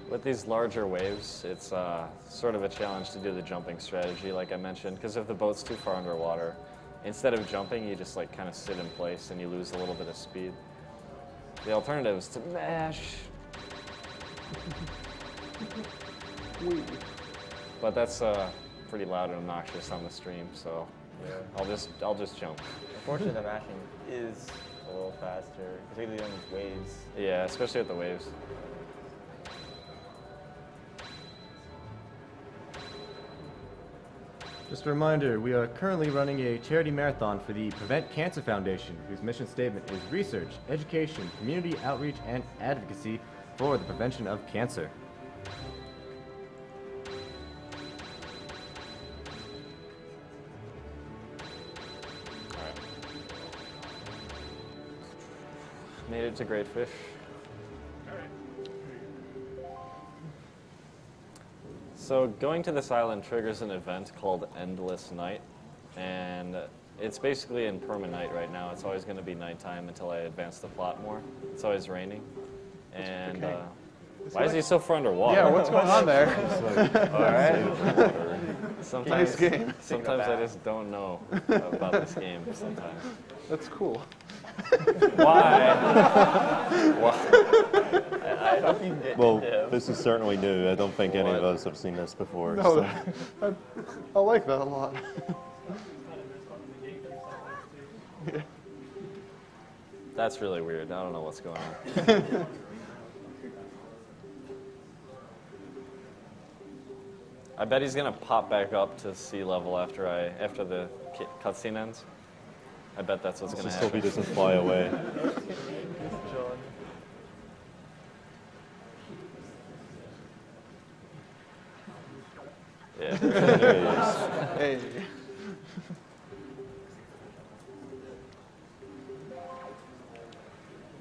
With these larger waves, it's sort of a challenge to do the jumping strategy, like I mentioned, because if the boat's too far underwater, instead of jumping, you just like kind of sit in place and you lose a little bit of speed. The alternative is to mash. But that's pretty loud and obnoxious on the stream, so yeah, I'll just jump. Unfortunately, the mashing is a little faster, particularly on these waves. Yeah, especially with the waves. Just a reminder, we are currently running a charity marathon for the Prevent Cancer Foundation, whose mission statement is research, education, community outreach, and advocacy for the prevention of cancer. Made it to Great Fish. So going to this island triggers an event called Endless Night, and it's basically in perma-night right now. It's always going to be nighttime until I advance the plot more. It's always raining, and Why is he so far underwater? Yeah, what's going on there? All right. Sometimes, Nice game. sometimes I just don't know about this game. Sometimes. That's cool. Why? I don't think it, Well, this is certainly new. I don't think any of What? us have seen this before. No, so. I like that a lot. Yeah. That's really weird. I don't know what's going on. I bet he's gonna pop back up to sea level after the cutscene ends. I bet that's what's gonna Just hope he happen. doesn't fly away. Yeah. There he is. Hey.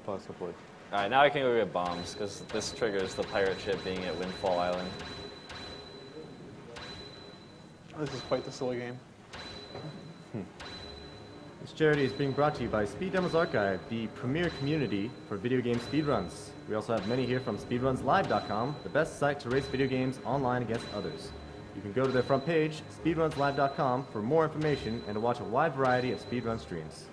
Possibly. All right, now I can go get bombs because this triggers the pirate ship being at Windfall Island. This is quite the silly game. This charity is being brought to you by Speed Demos Archive, the premier community for video game speedruns. We also have many here from speedrunslive.com, the best site to race video games online against others. You can go to their front page, speedrunslive.com, for more information and to watch a wide variety of speedrun streams.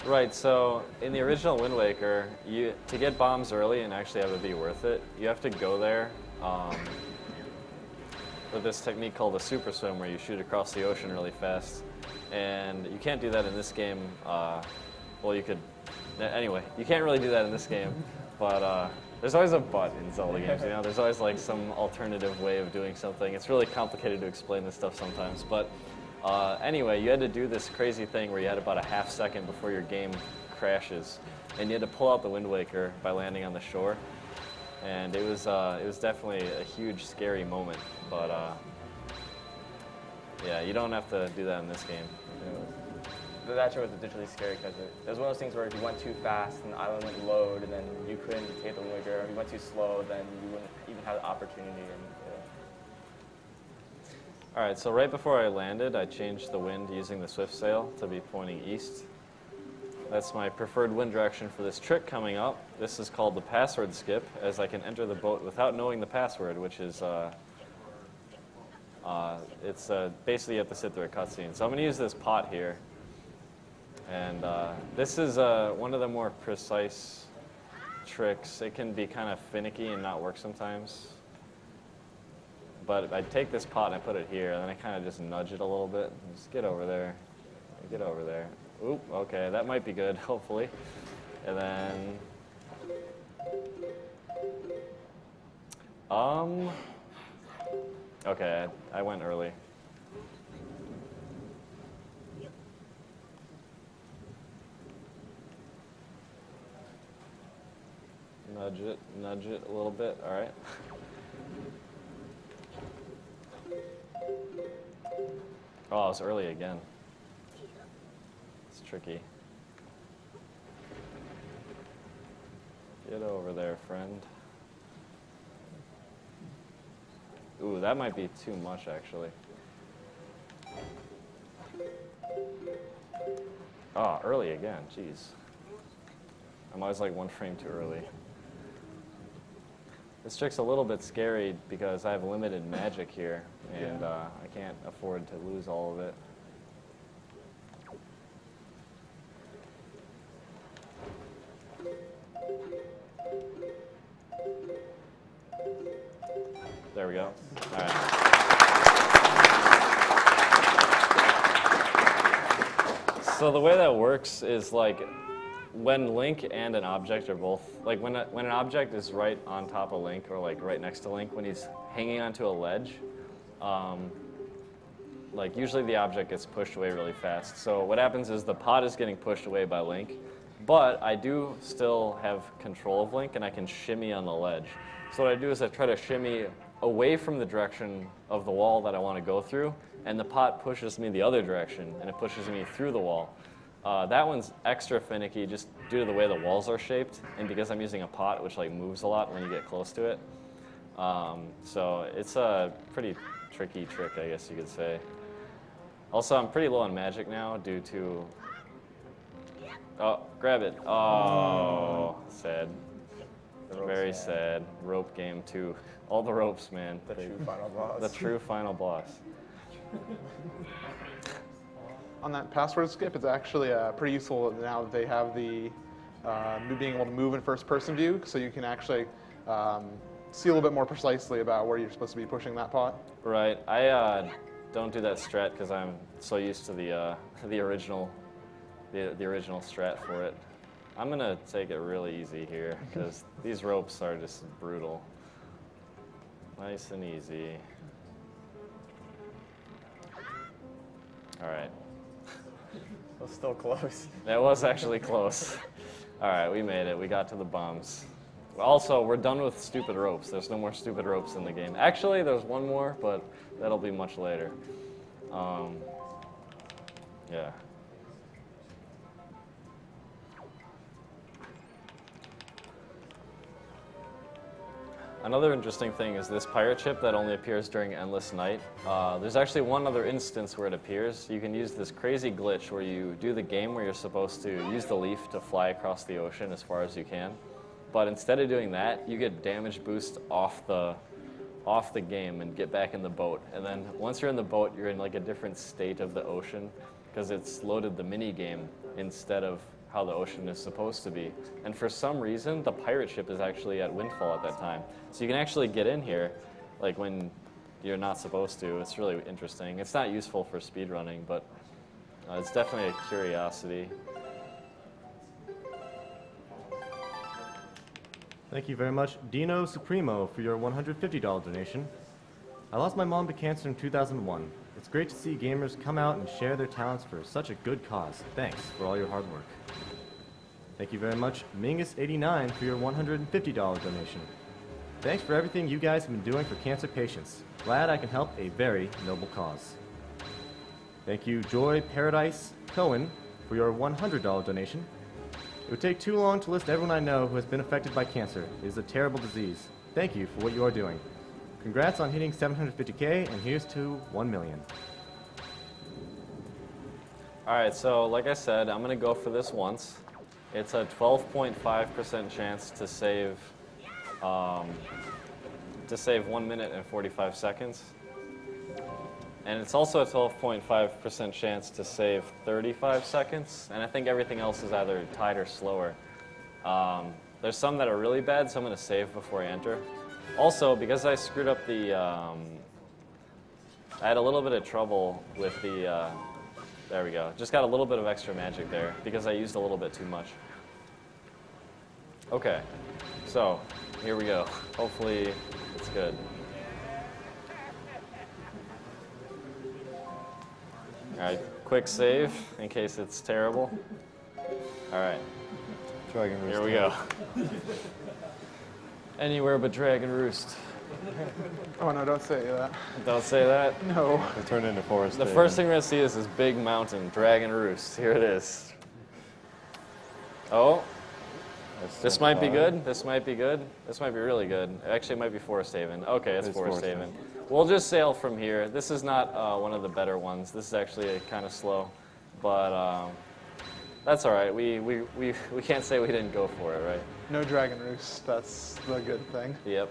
Right, so in the original Wind Waker, to get bombs early and actually have it be worth it, you have to go there with this technique called the super swim where you shoot across the ocean really fast. And you can't do that in this game. Well, you could. Anyway, you can't really do that in this game, but there's always a but in Zelda games, you know? There's always like some alternative way of doing something. It's really complicated to explain this stuff sometimes, but anyway, you had to do this crazy thing where you had about a half second before your game crashes, and you had to pull out the Wind Waker by landing on the shore. And it was definitely a huge, scary moment. But yeah, you don't have to do that in this game. That show was particularly scary because it was one of those things where if you went too fast and the island wouldn't load, and then you couldn't take the Wind Waker. If you went too slow, then you wouldn't even have the opportunity. All right, so right before I landed, I changed the wind using the swift sail to be pointing east. That's my preferred wind direction for this trick coming up. This is called the password skip, as I can enter the boat without knowing the password, which is basically you have to sit through a cutscene. So I'm going to use this pot here, and this is one of the more precise tricks. It can be kind of finicky and not work sometimes. But I take this pot and I put it here, and then I kind of just nudge it a little bit. Just get over there. Get over there. Oop, okay, that might be good, hopefully. And then... Okay, I went early. Nudge it a little bit, all right. Oh, it's early again. It's tricky. Get over there, friend. Ooh, that might be too much, actually. Oh, early again, jeez. I'm always like one frame too early. This trick's a little bit scary because I have limited magic here, and I can't afford to lose all of it. There we go. All right. So the way that works is like when Link and an object are both, like when an object is right on top of Link or like right next to Link, when he's hanging onto a ledge, like usually the object gets pushed away really fast. So what happens is the pot is getting pushed away by Link, but I do still have control of Link and I can shimmy on the ledge. So what I do is I try to shimmy away from the direction of the wall that I want to go through, and the pot pushes me the other direction, and it pushes me through the wall. That one's extra finicky just due to the way the walls are shaped, and because I'm using a pot which like moves a lot when you get close to it. So it's a pretty tricky trick, I guess you could say. Also, I'm pretty low on magic now due to... Oh, grab it. Oh, sad. Very sad. Rope game 2. All the ropes, man. The true final boss. The true final boss. On that password skip, it's actually pretty useful now that they have the being able to move in first-person view, so you can actually see a little bit more precisely about where you're supposed to be pushing that pot. Right. I don't do that strat because I'm so used to the original strat for it. I'm gonna take it really easy here because these ropes are just brutal. Nice and easy. All right. It was still close. That was actually close. All right, we made it. We got to the bombs. Also, we're done with stupid ropes. There's no more stupid ropes in the game. Actually, there's one more, but that'll be much later. Yeah. Another interesting thing is this pirate ship that only appears during Endless Night. There's actually one other instance where it appears. You can use this crazy glitch where you do the game where you're supposed to use the leaf to fly across the ocean as far as you can. But instead of doing that, you get damage boost off the game and get back in the boat. And then once you're in the boat, you're in like a different state of the ocean because it's loaded the mini game instead of how the ocean is supposed to be. And for some reason, the pirate ship is actually at windfall at that time. So you can actually get in here like when you're not supposed to. It's really interesting. It's not useful for speedrunning, but it's definitely a curiosity. Thank you very much, Dino Supremo, for your $150 donation. I lost my mom to cancer in 2001. It's great to see gamers come out and share their talents for such a good cause. Thanks for all your hard work. Thank you very much, Mingus89, for your $150 donation. Thanks for everything you guys have been doing for cancer patients. Glad I can help a very noble cause. Thank you, Joy Paradise Cohen, for your $100 donation. It would take too long to list everyone I know who has been affected by cancer. It is a terrible disease. Thank you for what you are doing. Congrats on hitting 750K, and here's to 1 million. All right, so like I said, I'm gonna go for this once. It's a 12.5% chance to save 1 minute and 45 seconds. And it's also a 12.5% chance to save 35 seconds. And I think everything else is either tied or slower. There's some that are really bad, so I'm gonna save before I enter. Also, because I screwed up the, I had a little bit of trouble with the, there we go. Just got a little bit of extra magic there because I used a little bit too much. Okay, so here we go. Hopefully it's good. All right, quick save in case it's terrible. All right, Dragon Roost. here we go. Anywhere but Dragon Roost. Oh no, don't say that. Don't say that? No. It turned into forest. The first thing we're gonna see is this big mountain, Dragon Roost. Here it is. Oh, this might be good. This might be good. This might be really good. Actually, it might be Forest Haven. Okay, it's Forest Haven. We'll just sail from here. This is not one of the better ones. This is actually kind of slow, but that's all right. We can't say we didn't go for it, right? No Dragon Roost. That's the good thing. Yep.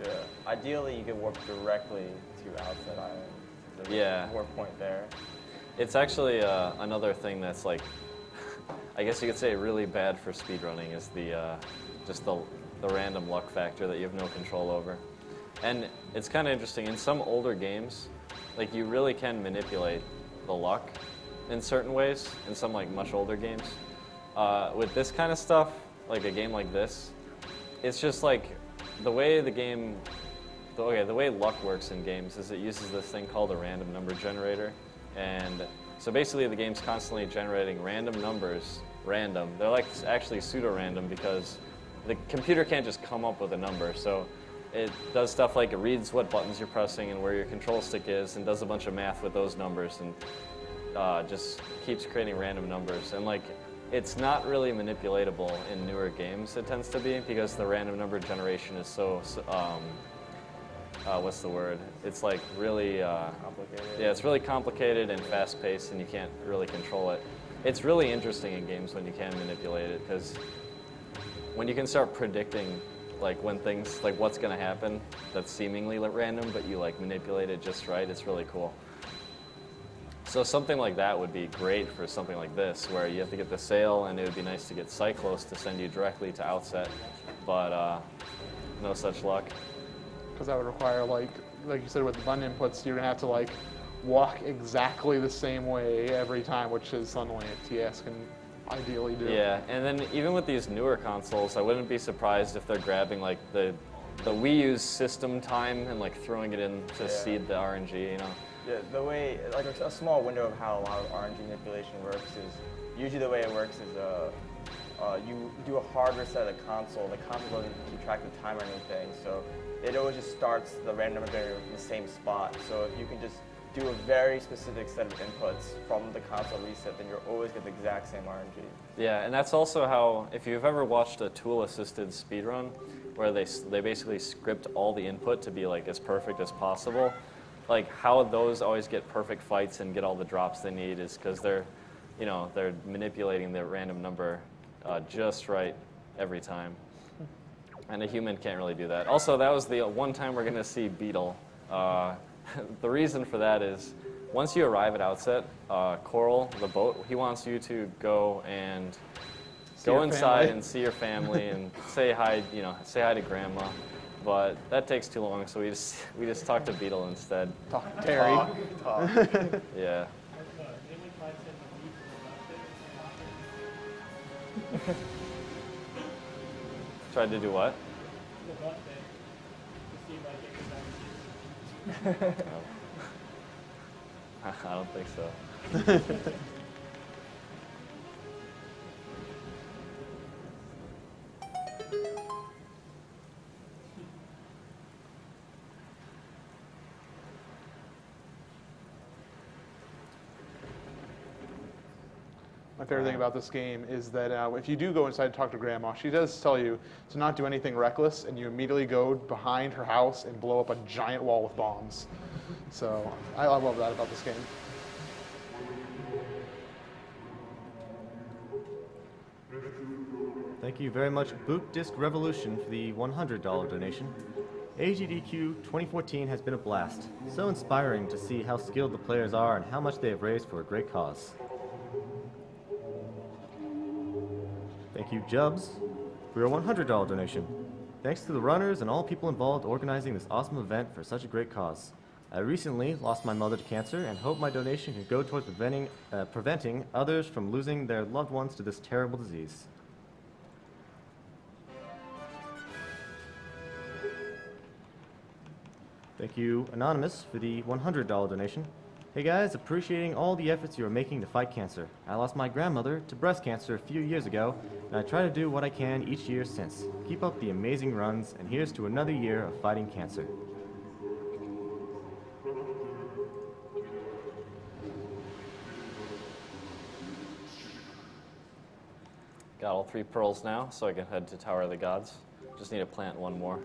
Yeah. Ideally, you could warp directly to Outset Island. There's Yeah. a warp point there. It's actually another thing that's like, I guess you could say really bad for speedrunning is the just the random luck factor that you have no control over. And it's kind of interesting, in some older games, like you really can manipulate the luck in certain ways, in some like much older games. With this kind of stuff, like a game like this, it's just like the way the game, the way luck works in games is it uses this thing called a random number generator. And so basically the game's constantly generating random numbers, random. They're like actually pseudo-random because the computer can't just come up with a number. So it does stuff like it reads what buttons you're pressing and where your control stick is and does a bunch of math with those numbers and just keeps creating random numbers. And like, it's not really manipulatable in newer games, it tends to be, because the random number generation is so what's the word? It's like really Complicated. Yeah, it's really complicated and fast-paced, and you can't really control it. It's really interesting in games when you can manipulate it, because when you can start predicting like when things like what's going to happen that's seemingly random, but you like manipulate it just right, it's really cool. So something like that would be great for something like this, where you have to get the sail, and it would be nice to get Cyclos to send you directly to outset, but no such luck. Because that would require, like you said, with the button inputs, you're gonna have to like walk exactly the same way every time, which is something a TS can ideally do. Yeah, and then even with these newer consoles, I wouldn't be surprised if they're grabbing like the Wii U's system time and like throwing it in to seed the RNG, you know. Yeah, the way, like a small window of how a lot of RNG manipulation works is, usually the way it works is you do a hard reset of the console. The console doesn't keep track of time or anything, so it always just starts the random generator in the same spot. So if you can just do a very specific set of inputs from the console reset, then you'll always get the exact same RNG. Yeah, and that's also how, if you've ever watched a tool-assisted speedrun, where they basically script all the input to be like as perfect as possible, like how those always get perfect fights and get all the drops they need is because they're manipulating the random number just right every time. And a human can't really do that. Also, that was the one time we're going to see Beetle. The reason for that is once you arrive at outset, Coral, the boat, he wants you to go and go inside and see your family and say hi, say hi to Grandma. But that takes too long, so we just talked to Beetle instead. Talk to Terry. Talk. Yeah. Tried to do what? I don't think so. My favorite thing about this game is that if you do go inside to talk to Grandma, she does tell you to not do anything reckless, and you immediately go behind her house and blow up a giant wall with bombs. So I love that about this game. Thank you very much, Boot Disc Revolution, for the $100 donation. Agdq 2014 has been a blast. So inspiring to see how skilled the players are and how much they have raised for a great cause. Thank you, Jubs, for your $100 donation. Thanks to the runners and all people involved organizing this awesome event for such a great cause. I recently lost my mother to cancer and hope my donation can go towards preventing others from losing their loved ones to this terrible disease. Thank you, Anonymous, for the $100 donation. Hey guys, appreciating all the efforts you are making to fight cancer. I lost my grandmother to breast cancer a few years ago, and I try to do what I can each year since. Keep up the amazing runs, and here's to another year of fighting cancer. Got all 3 pearls now, so I can head to Tower of the Gods. Just need to plant 1 more.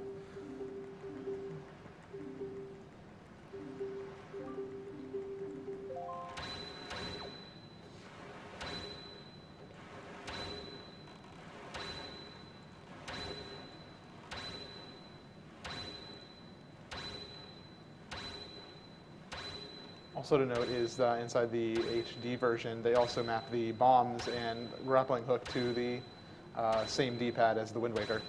Also to note is that inside the HD version, they also map the bombs and grappling hook to the same D-pad as the Wind Waker.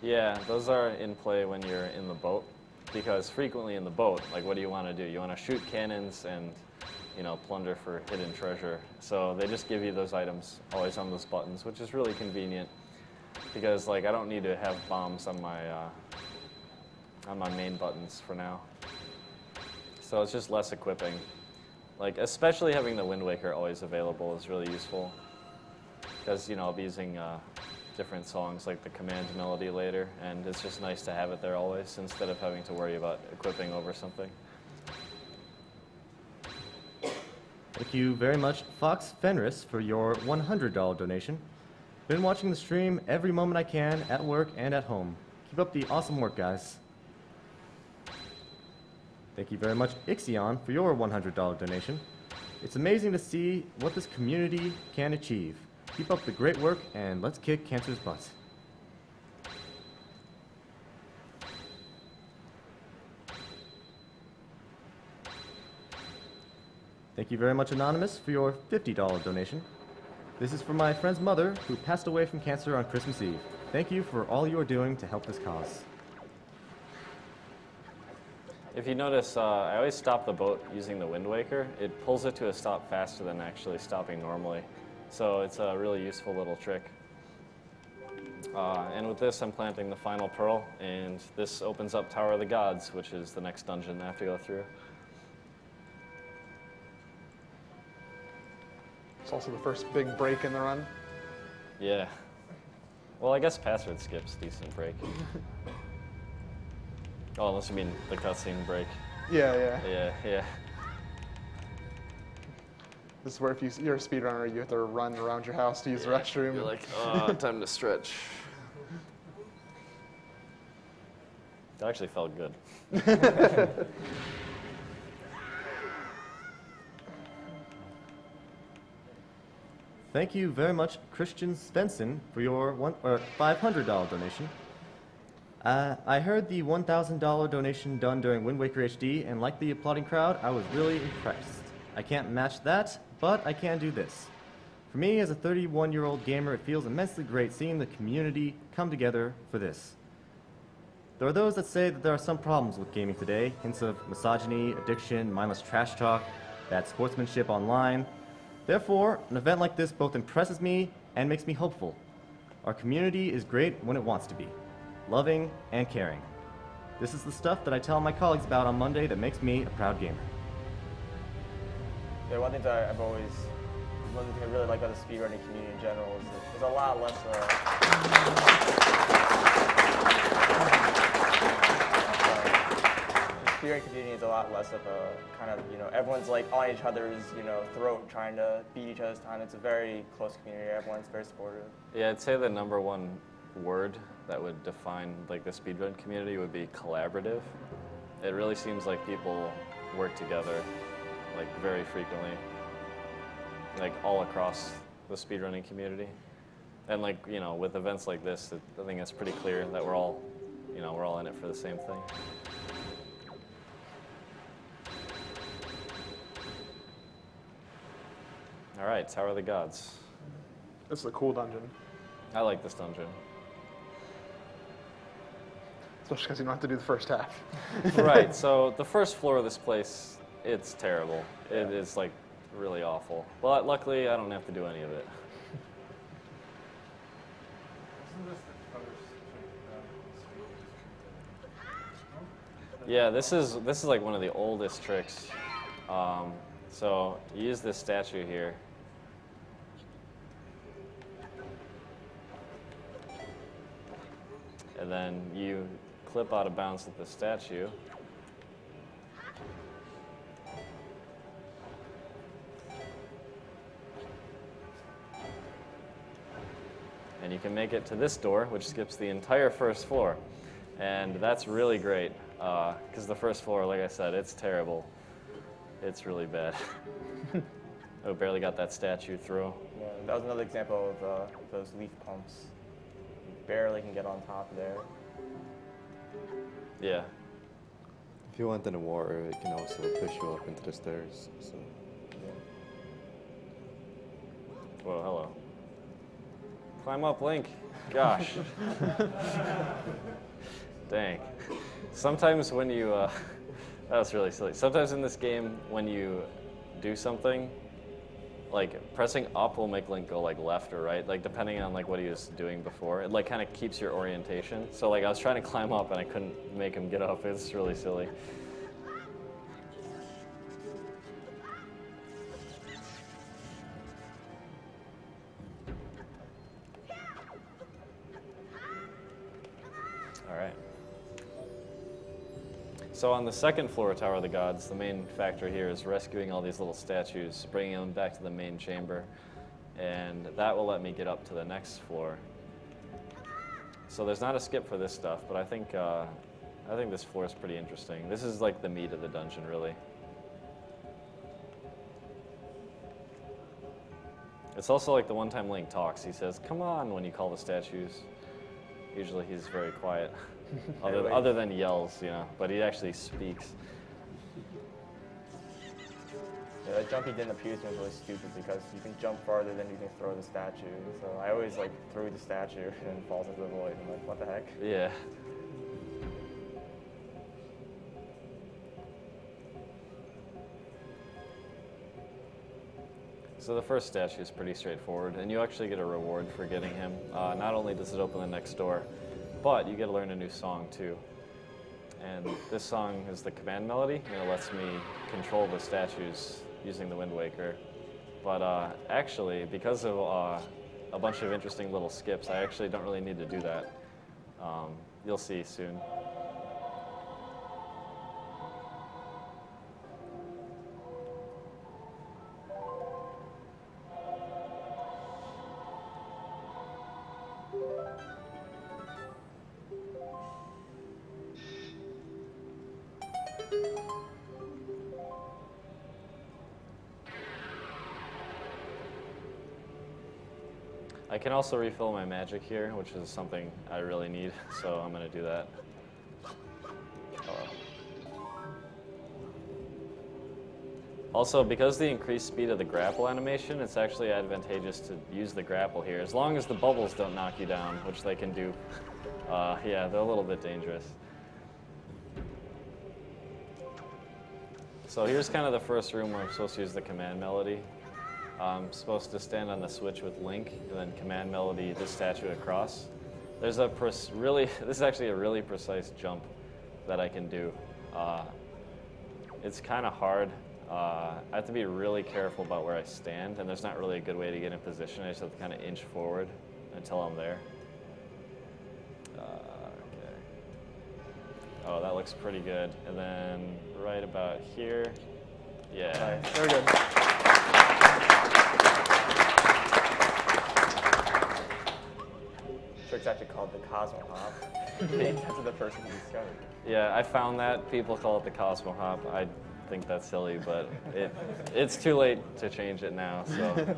Yeah, those are in play when you're in the boat, because frequently in the boat, like what do you want to do? You want to shoot cannons and, plunder for hidden treasure. So they just give you those items always on those buttons, which is really convenient because I don't need to have bombs on my main buttons for now. So it's just less equipping. Especially having the Wind Waker always available is really useful. Because, I'll be using different songs like the command melody later, and it's just nice to have it there always instead of having to worry about equipping over something. Thank you very much, Fox Fenris, for your $100 donation. Been watching the stream every moment I can, at work and at home. Keep up the awesome work, guys. Thank you very much, Ixion, for your $100 donation. It's amazing to see what this community can achieve. Keep up the great work, and let's kick cancer's butt. Thank you very much, Anonymous, for your $50 donation. This is for my friend's mother, who passed away from cancer on Christmas Eve. Thank you for all you are doing to help this cause. If you notice, I always stop the boat using the Wind Waker. It pulls it to a stop faster than actually stopping normally. So it's a really useful little trick. And with this, I'm planting the final pearl, and this opens up Tower of the Gods, which is the next dungeon I have to go through. It's also the first big break in the run. Yeah. Well, I guess password skip's decent break. Oh, unless you mean the cutscene break. Yeah. Yeah. This is where if you're a speedrunner, you have to run around your house to use the restroom. You're like, time to stretch. That actually felt good. Thank you very much, Christian Svensson, for your $500 donation. I heard the $1,000 donation done during Wind Waker HD, and like the applauding crowd, I was really impressed. I can't match that, but I can do this. For me, as a 31-year-old gamer, it feels immensely great seeing the community come together for this. There are those that say that there are some problems with gaming today, hints of misogyny, addiction, mindless trash talk, bad sportsmanship online. Therefore, an event like this both impresses me and makes me hopeful. Our community is great when it wants to be, loving and caring. This is the stuff that I tell my colleagues about on Monday that makes me a proud gamer. Yeah, one thing that one thing I really like about the speedrunning community in general is that there's a lot less the speedrunning community is a lot less of a kind of, everyone's like on each other's, throat trying to beat each other's time. It's a very close community. Everyone's very supportive. Yeah, I'd say the number one word that would define like the speedrun community would be collaborative. It really seems like people work together like very frequently, like all across the speedrunning community. And like, with events like this, I think it's pretty clear that we're all in it for the same thing. All right, Tower of the Gods. This is a cool dungeon. I like this dungeon. Especially because you don't have to do the first half. Right, so the first floor of this place, it's terrible. It is like really awful. But luckily, I don't have to do any of it. Yeah, this is like one of the oldest tricks. So you use this statue here. And then you clip out of bounds with the statue. And you can make it to this door, which skips the entire first floor. And that's really great, because the first floor, like I said, it's terrible. It's really bad. I barely got that statue through. Yeah, that was another example of those leaf pumps. You barely can get on top there. Yeah. If you want in the water, it can also push you up into the stairs. So. Whoa, hello. Climb up, Link. Gosh. Dang. Sometimes when you, that was really silly. Sometimes in this game, when you do something, like pressing up will make Link go like left or right, like depending on like what he was doing before. It like kind of keeps your orientation. So like I was trying to climb up and I couldn't make him get up. It's really silly. All right. So on the second floor of Tower of the Gods, the main factor here is rescuing all these little statues, bringing them back to the main chamber, and that will let me get up to the next floor. So there's not a skip for this stuff, but I think I think this floor is pretty interesting. This is like the meat of the dungeon, really. It's also like the one time Link talks. He says, "Come on," when you call the statues. Usually he's very quiet, other than yells, you know, but he actually speaks. Yeah, that jump he did in the Pews was really stupid because you can jump farther than you can throw the statue. So I always like threw the statue and it falls into the void. I'm like, what the heck? Yeah. So the first statue is pretty straightforward, and you actually get a reward for getting him. Not only does it open the next door, but you get to learn a new song too. And this song is the command melody, and it lets me control the statues using the Wind Waker. But actually, because of a bunch of interesting little skips, I actually don't really need to do that. You'll see soon. I can also refill my magic here, which is something I really need, so I'm going to do that. Also, because the increased speed of the grapple animation, it's actually advantageous to use the grapple here, as long as the bubbles don't knock you down, which they can do. Yeah, they're a little bit dangerous. So here's kind of the first room where I'm supposed to use the command melody. I'm supposed to stand on the switch with Link and then command melody the statue across. There's a this is actually a really precise jump that I can do. It's kind of hard. I have to be really careful about where I stand, and there's not really a good way to get in position. I just have to kind of inch forward until I'm there. Okay. Oh, that looks pretty good. And then right about here, yeah. Nice. Very good. Trick's actually called the Cosmo Hop. Named after the person who discovered it. Yeah, I found that. People call it the Cosmo Hop. I think that's silly, but it's too late to change it now, so.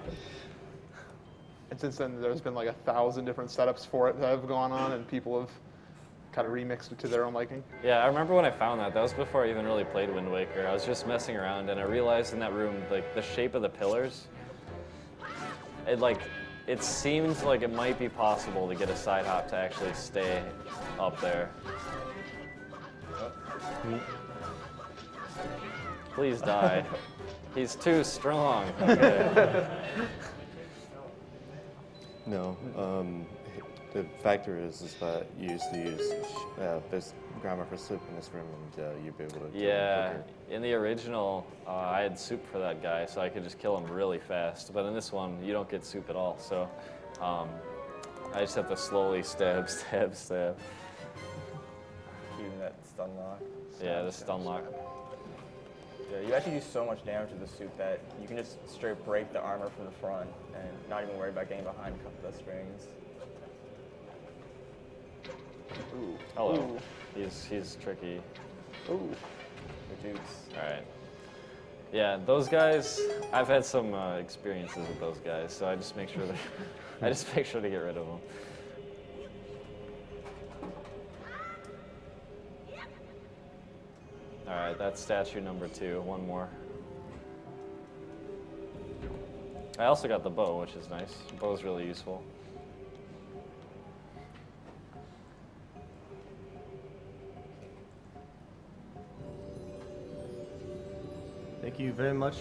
And since then, there's been like 1,000 different setups for it that have gone on, and people have kind of remixed it to their own liking. Yeah, I remember when I found that. That was before I even really played Wind Waker. I was just messing around, and I realized in that room, like, the shape of the pillars, it seemed like it might be possible to get a side hop to actually stay up there. Please die. He's too strong. Okay. No. The factor is that you used to use there's grammar for soup in this room, and you'd be able to kill him quicker. In the original, I had soup for that guy, so I could just kill him really fast. But in this one, you don't get soup at all, so I just have to slowly stab, stab, stab. Using that stun lock. Yeah, the stun lock. Yeah, you actually do so much damage to the suit that you can just straight break the armor from the front and not even worry about getting behind the strings. Ooh. Hello. Ooh. He's tricky. Ooh. The dukes. All right. Yeah, those guys. I've had some experiences with those guys, so I just make sure that I just make sure to get rid of them. All right, that's statue number 2. One more. I also got the bow, which is nice. The bow is really useful. Thank you very much,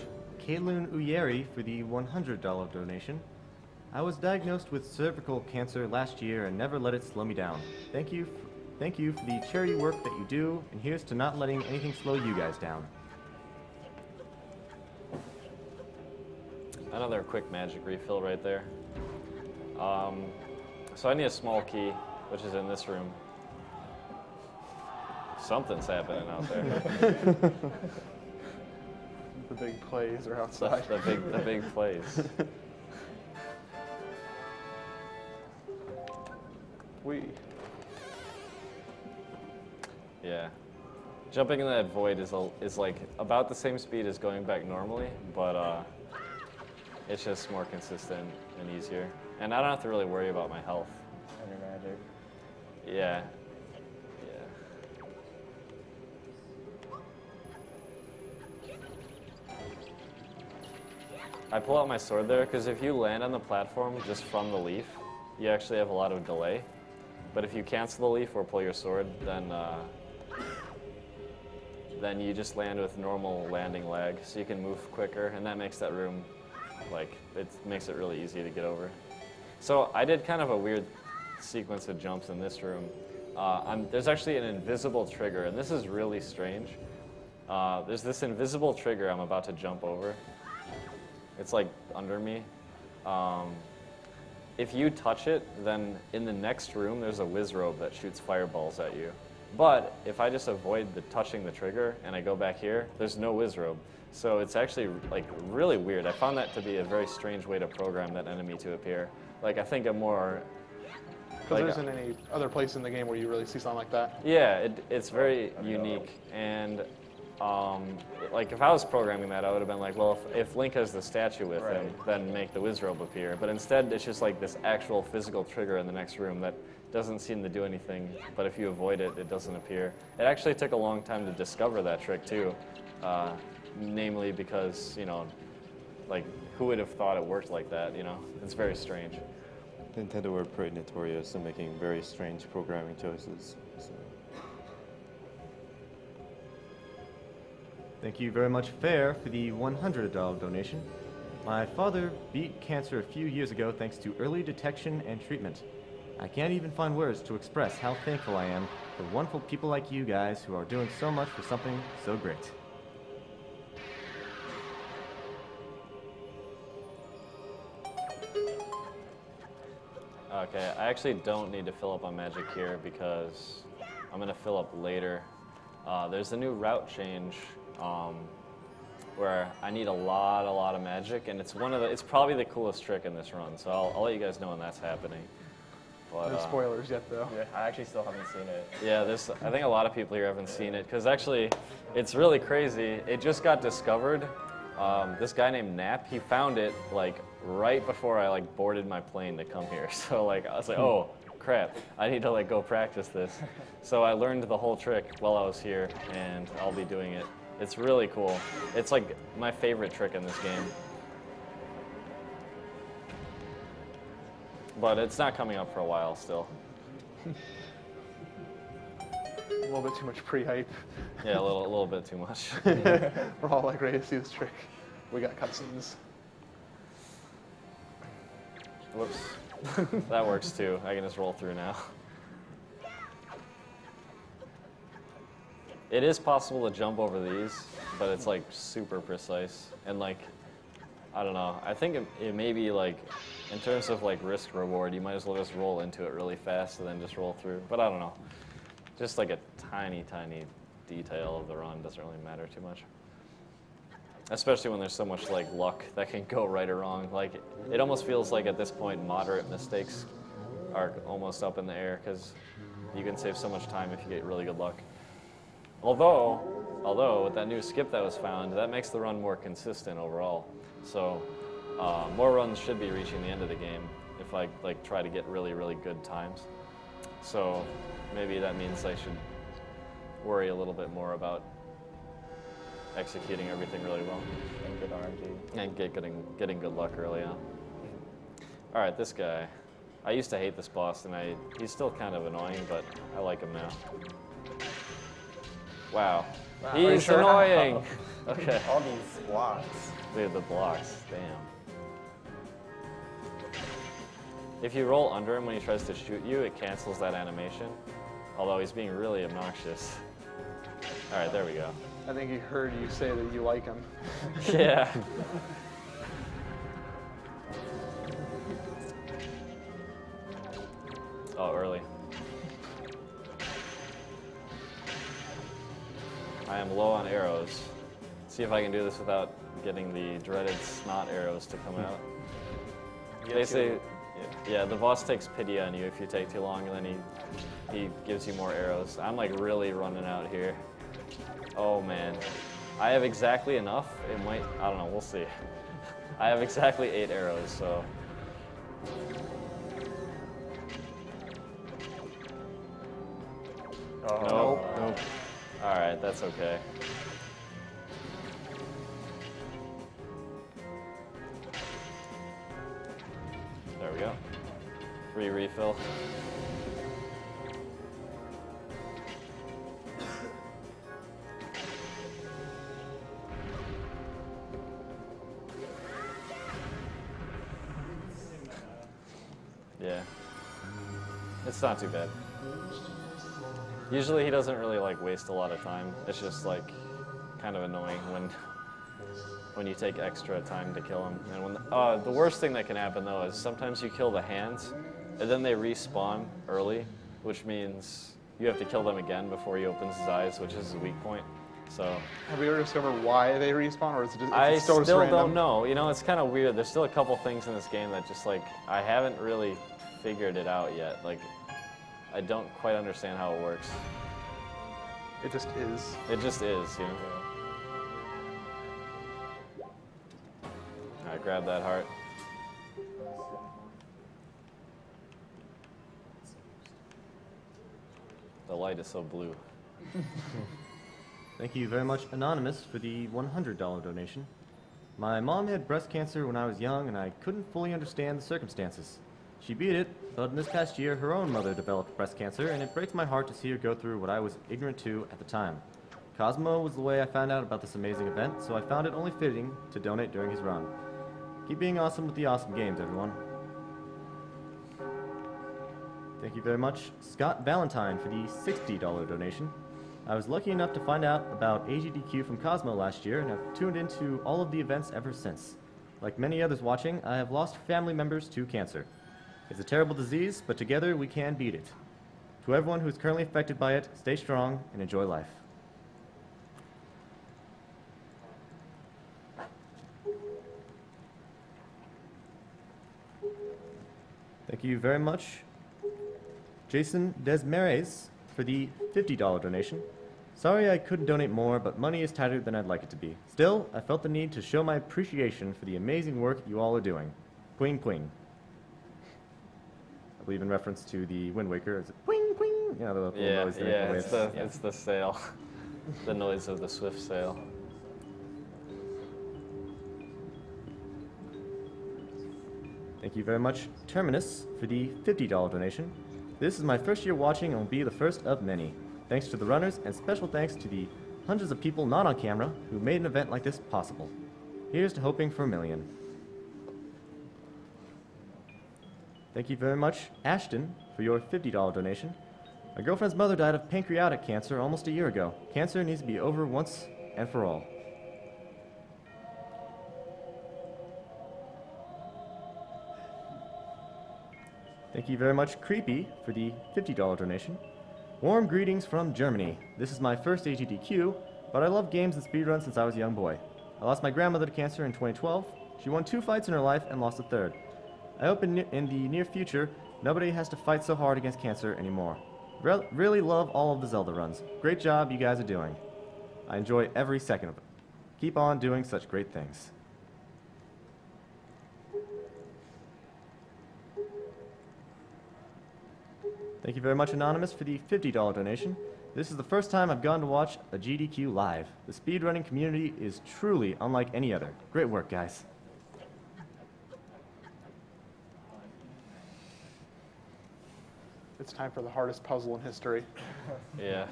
Kaitlun Uyeri, for the $100 donation. I was diagnosed with cervical cancer last year and never let it slow me down. Thank you for the charity work that you do, and here's to not letting anything slow you guys down. Another quick magic refill right there. So I need a small key, which is in this room. Something's happening out there. The big plays are outside. The big plays. Yeah. Jumping in that void is like about the same speed as going back normally, but it's just more consistent and easier. And I don't have to really worry about my health. And your magic. Yeah. I pull out my sword there because if you land on the platform just from the leaf, you actually have a lot of delay. But if you cancel the leaf or pull your sword, then you just land with normal landing lag, so you can move quicker, and that makes that room, like, it makes it really easy to get over. So I did kind of a weird sequence of jumps in this room. There's actually an invisible trigger, and this is really strange. There's this invisible trigger I'm about to jump over. It's like under me. If you touch it, then in the next room there's a Wizrobe that shoots fireballs at you. But if I just avoid touching the trigger and I go back here, there's no Wizrobe. So it's actually like really weird. I found that to be a very strange way to program that enemy to appear. Like I think a more... Because there isn't any other place in the game where you really see something like that. Yeah, it's very unique. And like if I was programming that, I would have been like, well, if Link has the statue with him, then make the Wizrobe appear. But instead, it's just like this actual physical trigger in the next room that doesn't seem to do anything. But if you avoid it, it doesn't appear. It actually took a long time to discover that trick too, namely because like who would have thought it worked like that? It's very strange. Nintendo were pretty notorious in making very strange programming choices. So. Thank you very much, Fair, for the $100 donation. My father beat cancer a few years ago thanks to early detection and treatment. I can't even find words to express how thankful I am for wonderful people like you guys who are doing so much for something so great. Okay, I actually don't need to fill up on magic here because I'm going to fill up later. There's a new route change where I need a lot of magic, and it's probably the coolest trick in this run. So I'll let you guys know when that's happening. But, no spoilers yet, though. Yeah, I actually still haven't seen it. Yeah, I think a lot of people here haven't seen it because actually, it's really crazy. It just got discovered. This guy named Nap, he found it like right before I like boarded my plane to come here. So like I was like, oh crap, I need to like go practice this. So I learned the whole trick while I was here, and I'll be doing it. It's really cool. It's like my favorite trick in this game. But it's not coming up for a while still. A little bit too much pre-hype. Yeah, a little bit too much. We're all like ready to see this trick. We got cutscenes. Whoops. That works too. I can just roll through now. It is possible to jump over these, but it's like super precise. And like, I don't know. I think it may be like, in terms of like risk reward, you might as well just roll into it really fast and then just roll through. But I don't know. Just like a tiny detail of the run doesn't really matter too much. Especially when there's so much like luck that can go right or wrong. Like it almost feels like at this point moderate mistakes are almost up in the air because you can save so much time if you get really good luck. Although with that new skip that was found, that makes the run more consistent overall. So more runs should be reaching the end of the game if I like try to get really good times. So maybe that means I should worry a little bit more about executing everything really well. And good RNG. And getting good luck early on. All right, this guy. I used to hate this boss, and he's still kind of annoying, but I like him now. Wow. He's annoying! Okay. All these blocks. Dude, the blocks. Damn. If you roll under him when he tries to shoot you, it cancels that animation. Although he's being really obnoxious. All right, there we go. I think he heard you say that you like him. Yeah. Oh, early. I am low on arrows. See if I can do this without getting the dreaded snot arrows to come out. They say, yeah, the boss takes pity on you if you take too long, and then he gives you more arrows. I'm like really running out here. Oh man. I have exactly enough. It might, I don't know, we'll see. I have exactly 8 arrows, so. Oh, Nope. All right, that's okay. There we go. Free refill. Yeah. It's not too bad. Usually he doesn't really like waste a lot of time. It's just like kind of annoying when you take extra time to kill him. And when the worst thing that can happen though is sometimes you kill the hands and then they respawn early, which means you have to kill them again before he opens his eyes, which is his weak point. So have we ever discovered why they respawn, or is it just, I still just still random? don't know. You know, it's kind of weird. There's still a couple things in this game that just like I haven't really figured it out yet. Like I don't quite understand how it works. It just is. It just is, you know. All right, grab that heart. The light is so blue. Thank you very much, Anonymous, for the $100 donation. My mom had breast cancer when I was young, and I couldn't fully understand the circumstances. She beat it, but in this past year, her own mother developed breast cancer, and it breaks my heart to see her go through what I was ignorant to at the time. Cosmo was the way I found out about this amazing event, so I found it only fitting to donate during his run. Keep being awesome with the awesome games, everyone. Thank you very much, Scott Valentine, for the $60 donation. I was lucky enough to find out about Agdq from Cosmo last year and have tuned into all of the events ever since. Like many others watching, I have lost family members to cancer. It's a terrible disease, but together we can beat it. To everyone who is currently affected by it, stay strong and enjoy life. Thank you very much, Jason Desmarais, for the $50 donation. Sorry I couldn't donate more, but money is tighter than I'd like it to be. Still, I felt the need to show my appreciation for the amazing work you all are doing. Queen, queen. I believe in reference to the Wind Waker. Is it queen, queen? You know, the little noise they make yeah, waves. it's the sail. The noise of the swift sail. Thank you very much, Terminus, for the $50 donation. This is my first year watching and will be the first of many. Thanks to the runners, and special thanks to the hundreds of people not on camera who made an event like this possible. Here's to hoping for 1 million. Thank you very much, Ashton, for your $50 donation. My girlfriend's mother died of pancreatic cancer almost a year ago. Cancer needs to be over once and for all. Thank you very much, Creepy, for the $50 donation. Warm greetings from Germany. This is my first Agdq, but I love games and speedruns since I was a young boy. I lost my grandmother to cancer in 2012. She won 2 fights in her life and lost a 3rd. I hope in the near future, nobody has to fight so hard against cancer anymore. Really love all of the Zelda runs. Great job you guys are doing. I enjoy every second of it. Keep on doing such great things. Thank you very much, Anonymous, for the $50 donation. This is the first time I've gone to watch a GDQ live. The speedrunning community is truly unlike any other. Great work, guys. It's time for the hardest puzzle in history. Yeah.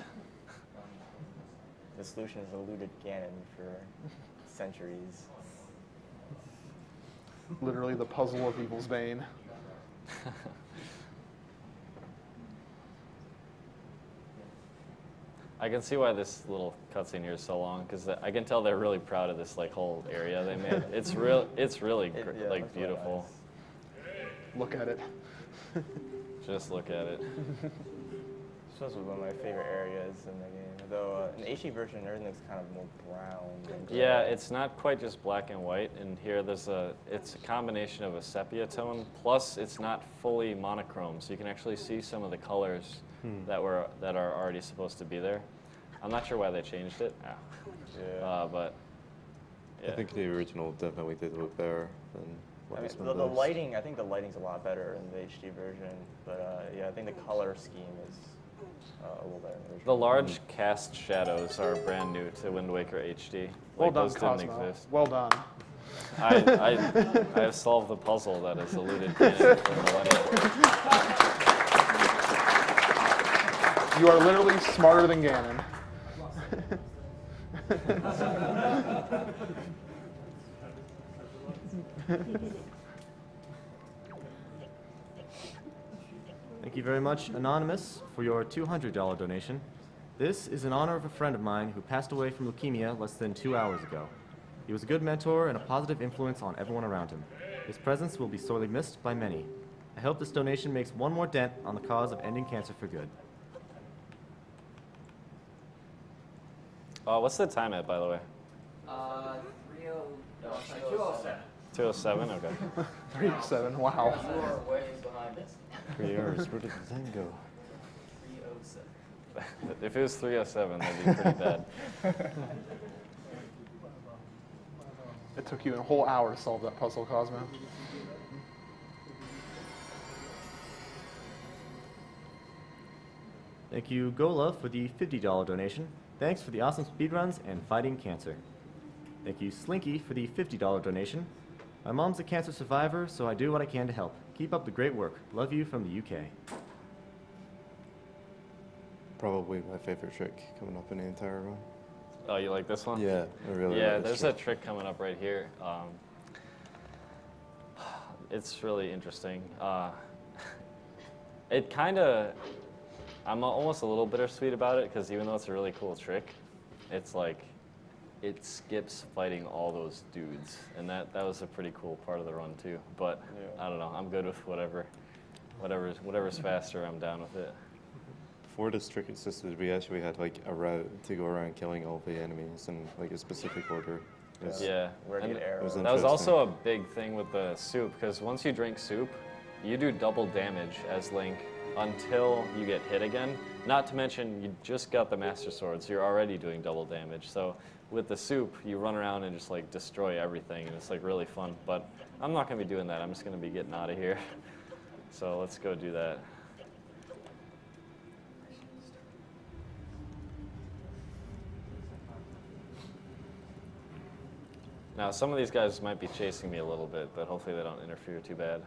The solution has eluded Ganon for centuries. Literally the puzzle of Evil's Bane. I can see why this little cutscene here is so long, because I can tell they're really proud of this like whole area they made. It's really like beautiful. Really nice. Look at it. Just look at it. This was one of my favorite areas in the game. Though in the HD version, everything's kind of more brown than gray. Yeah, it's not quite just black and white. And here it's a combination of a sepia tone, plus it's not fully monochrome, so you can actually see some of the colors that are already supposed to be there. I'm not sure why they changed it. But yeah. I think the original definitely did look better than what this one the does. lighting, I think the lighting's a lot better in the HD version, but yeah, I think the color scheme is a little better in the original. The large cast shadows are brand new to Wind Waker HD. Well done, those didn't Cosmo. exist. Well done. I have solved the puzzle that has eluded Ganon for millennia. You are literally smarter than Ganon. Thank you very much, Anonymous, for your $200 donation. This is in honor of a friend of mine who passed away from leukemia less than 2 hours ago. He was a good mentor and a positive influence on everyone around him. His presence will be sorely missed by many. I hope this donation makes one more dent on the cause of ending cancer for good. What's the time at, by the way? 207. 2:07? Okay. 3-7, wow. You are way behind us. 3 hours, where did the time go? 307. If it was 3:07, that'd be pretty bad. It took you a whole hour to solve that puzzle, Cosmo. Thank you, Gola, for the $50 donation. Thanks for the awesome speedruns and fighting cancer. Thank you, Slinky, for the $50 donation. My mom's a cancer survivor, so I do what I can to help. Keep up the great work. Love you from the UK. Probably my favorite trick coming up in the entire run. Oh, you like this one? Yeah, I really Yeah, like this there's a trick coming up right here. It's really interesting. It kind of, I'm almost a little bittersweet about it because even though it's a really cool trick, it's like, it skips fighting all those dudes, and that was a pretty cool part of the run too. But Yeah. I don't know, I'm good with whatever's faster. I'm down with it. Before this trick existed, we actually had like a route to go around killing all the enemies in like a specific order. It was- Yeah, Where to and get arrows. was that was interesting. also a big thing with the soup because once you drink soup, you do double damage as Link until you get hit again. Not to mention you just got the Master Sword, so you're already doing double damage. So with the soup, you run around and just like destroy everything, and it's like really fun. But I'm not gonna be doing that. I'm just gonna be getting out of here. So let's go do that. Now, some of these guys might be chasing me a little bit, but hopefully they don't interfere too bad.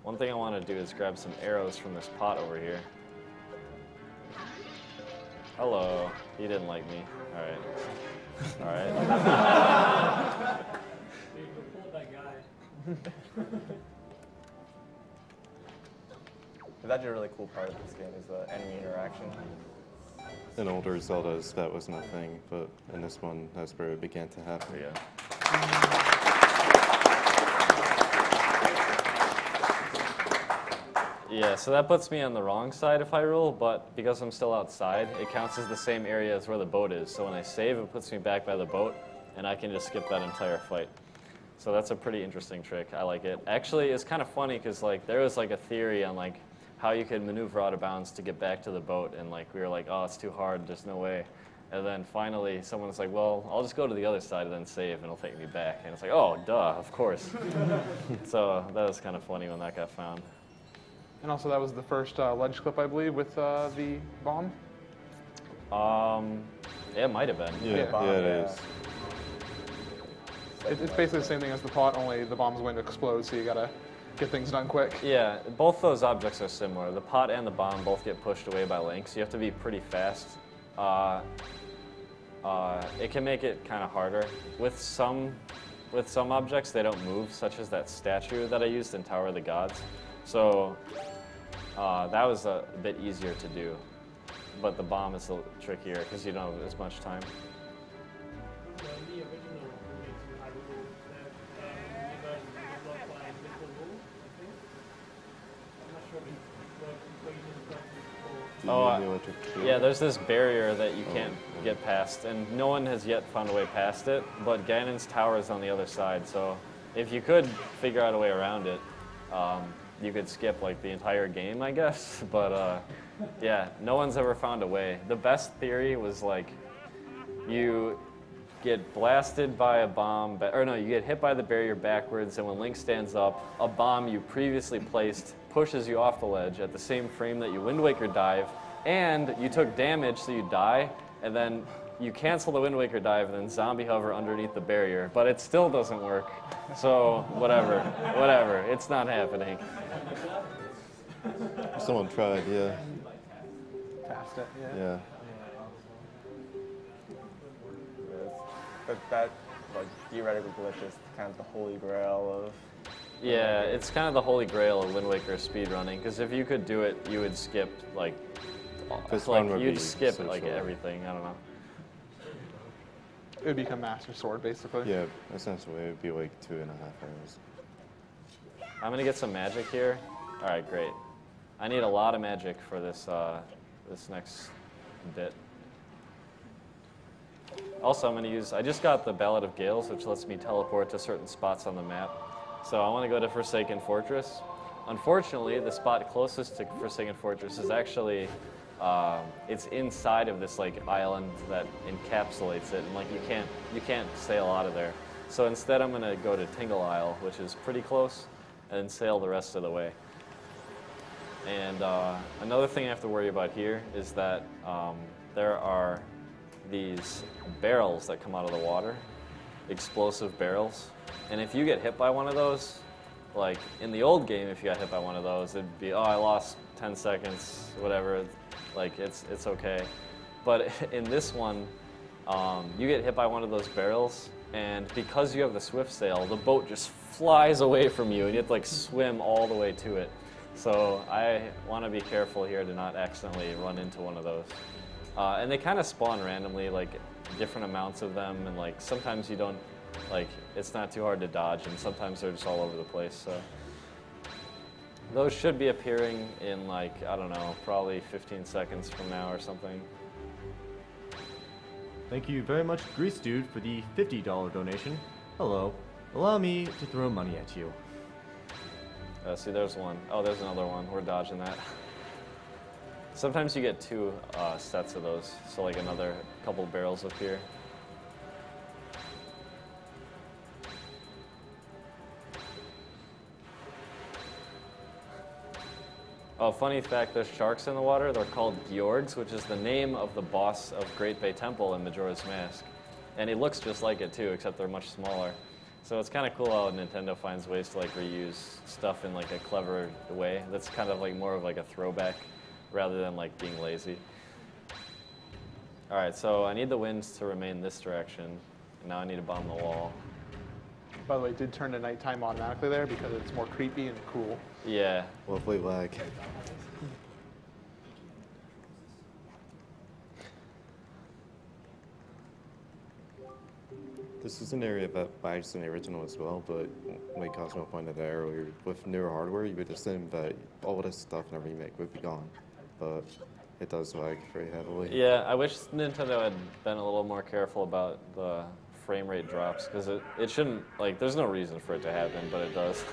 One thing I want to do is grab some arrows from this pot over here. Hello. He didn't like me. All right. All right. You report that guy. It's actually a really cool part of this game is the enemy interaction. In older Zeldas, that wasn't a thing, but in this one, that's where it began to happen. Yeah. Yeah, so that puts me on the wrong side if I roll, but because I'm still outside, it counts as the same area as where the boat is. So when I save, it puts me back by the boat, and I can just skip that entire fight. So that's a pretty interesting trick. I like it. Actually, it's kind of funny because like there was like a theory on like how you could maneuver out of bounds to get back to the boat, and like we were like, oh, it's too hard. There's no way. And then finally, someone's like, well, I'll just go to the other side and then save, and it'll take me back. And it's like, oh, duh, of course. So that was kind of funny when that got found. And also that was the first ledge clip, I believe, with the bomb. It might have been. Yeah, Yeah. it is. It's basically the same thing as the pot, only the bomb's going to explode, so you gotta get things done quick. Yeah, both those objects are similar. The pot and the bomb both get pushed away by Link, so you have to be pretty fast. It can make it kind of harder. With some objects, they don't move, such as that statue that I used in Tower of the Gods. So that was a bit easier to do. But the bomb is a little trickier because you don't have as much time. In the original remix, I will that you guys blocked by Mr. Wu, I think. I'm not sure if the equation is Oh, yeah, there's this barrier that you can't get past, and no one has yet found a way past it, but Ganon's tower is on the other side, so if you could figure out a way around it, you could skip like the entire game, I guess, but Yeah, no one's ever found a way. The best theory was like, you get blasted by a bomb, or no, you get hit by the barrier backwards, and when Link stands up, a bomb you previously placed pushes you off the ledge at the same frame that you Wind Waker dive, and you took damage, so you die, and then you cancel the Wind Waker dive, and then zombie hover underneath the barrier, but it still doesn't work. So whatever, it's not happening. Someone tried, yeah. Past it, yeah. Yeah. But that, like, theoretical glitch is kind of the holy grail of... Yeah, it's kind of the holy grail of Wind Waker speedrunning, because if you could do it, you would skip, like, you'd skip, like, everything, I don't know. It would become Master Sword, basically. Yeah, essentially, it would be like 2.5 hours. I'm gonna get some magic here. All right, great. I need a lot of magic for this, this next bit. Also, I'm going to use, I just got the Ballad of Gales, which lets me teleport to certain spots on the map. So I want to go to Forsaken Fortress. Unfortunately, the spot closest to Forsaken Fortress is actually, it's inside of this like island that encapsulates it, and like you can't sail out of there. So instead, I'm going to go to Tingle Isle, which is pretty close, and sail the rest of the way. And another thing I have to worry about here is that there are these barrels that come out of the water, explosive barrels. And if you get hit by one of those, like in the old game, if you got hit by one of those, it'd be, oh, I lost 10 seconds, whatever, like it's okay. But in this one, you get hit by one of those barrels, and because you have the swift sail, the boat just flies away from you, and you have to like swim all the way to it. So I want to be careful here to not accidentally run into one of those. And they kind of spawn randomly, like different amounts of them, and like sometimes you don't, like it's not too hard to dodge, and sometimes they're just all over the place. So those should be appearing in like, I don't know, probably 15 seconds from now or something. Thank you very much, Grease Dude, for the $50 donation. Hello. Allow me to throw money at you. See, there's one. Oh, there's another one. We're dodging that. Sometimes you get two sets of those, so like another couple barrels up here. Oh, funny fact, there's sharks in the water. They're called Georgs, which is the name of the boss of Great Bay Temple in Majora's Mask. And he looks just like it too, except they're much smaller. So it's kind of cool how Nintendo finds ways to like reuse stuff in like a clever way. That's kind of like more of like a throwback rather than like being lazy. All right, so I need the winds to remain this direction. And now I need to bomb the wall. By the way, it did turn to nighttime automatically there because it's more creepy and cool. Yeah. Lovely lag. This is an area that lags in the original as well, but like Cosmo pointed out earlier, with newer hardware, you would assume that all this stuff in a remake would be gone, but it does lag very heavily. Yeah, I wish Nintendo had been a little more careful about the frame rate drops, because it shouldn't, like, there's no reason for it to happen, but it does.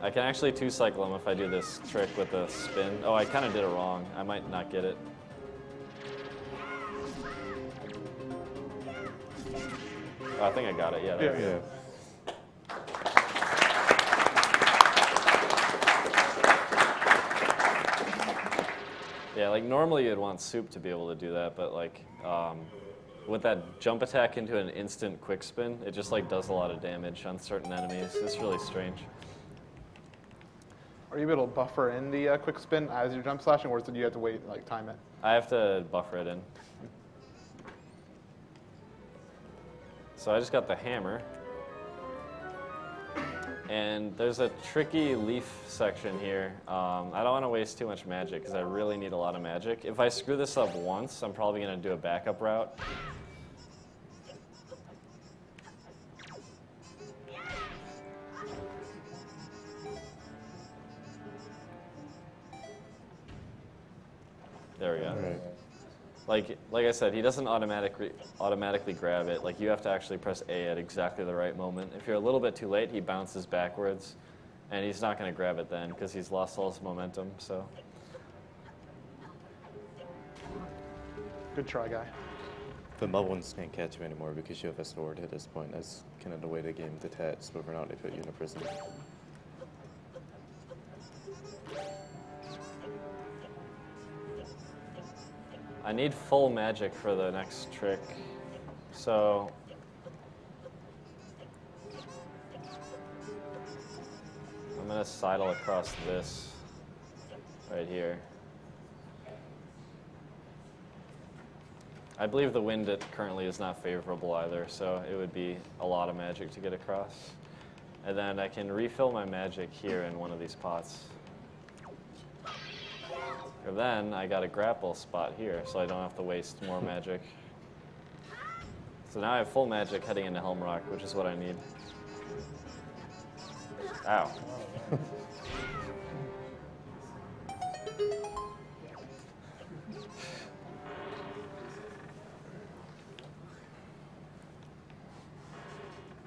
I can actually two-cycle him if I do this trick with the spin. Oh, I kind of did it wrong. I might not get it. Oh, I think I got it. Yeah. Yeah. Yeah, like normally you'd want Soup to be able to do that, but like with that jump attack into an instant quick spin, it just like does a lot of damage on certain enemies. It's really strange. Are you able to buffer in the quick spin as you're jump slashing, or do you have to wait and like time it? I have to buffer it in. So I just got the hammer. And there's a tricky leaf section here. I don't want to waste too much magic because I really need a lot of magic. If I screw this up once, I'm probably going to do a backup route. There we go. Right. like I said, he doesn't automatically grab it. Like you have to actually press A at exactly the right moment. If you're a little bit too late, he bounces backwards, and he's not going to grab it then because he's lost all his momentum. So. Good try, guy. The mud ones can't catch you anymore because you have a sword at this point. That's kind of the way the game detached, whether or not they put you in a prison. I need full magic for the next trick, so I'm going to sidle across this right here. I believe the wind currently is not favorable either, so it would be a lot of magic to get across. And then I can refill my magic here in one of these pots. And then I got a grapple spot here, so I don't have to waste more magic. So now I have full magic heading into Helm Rock, which is what I need. Ow.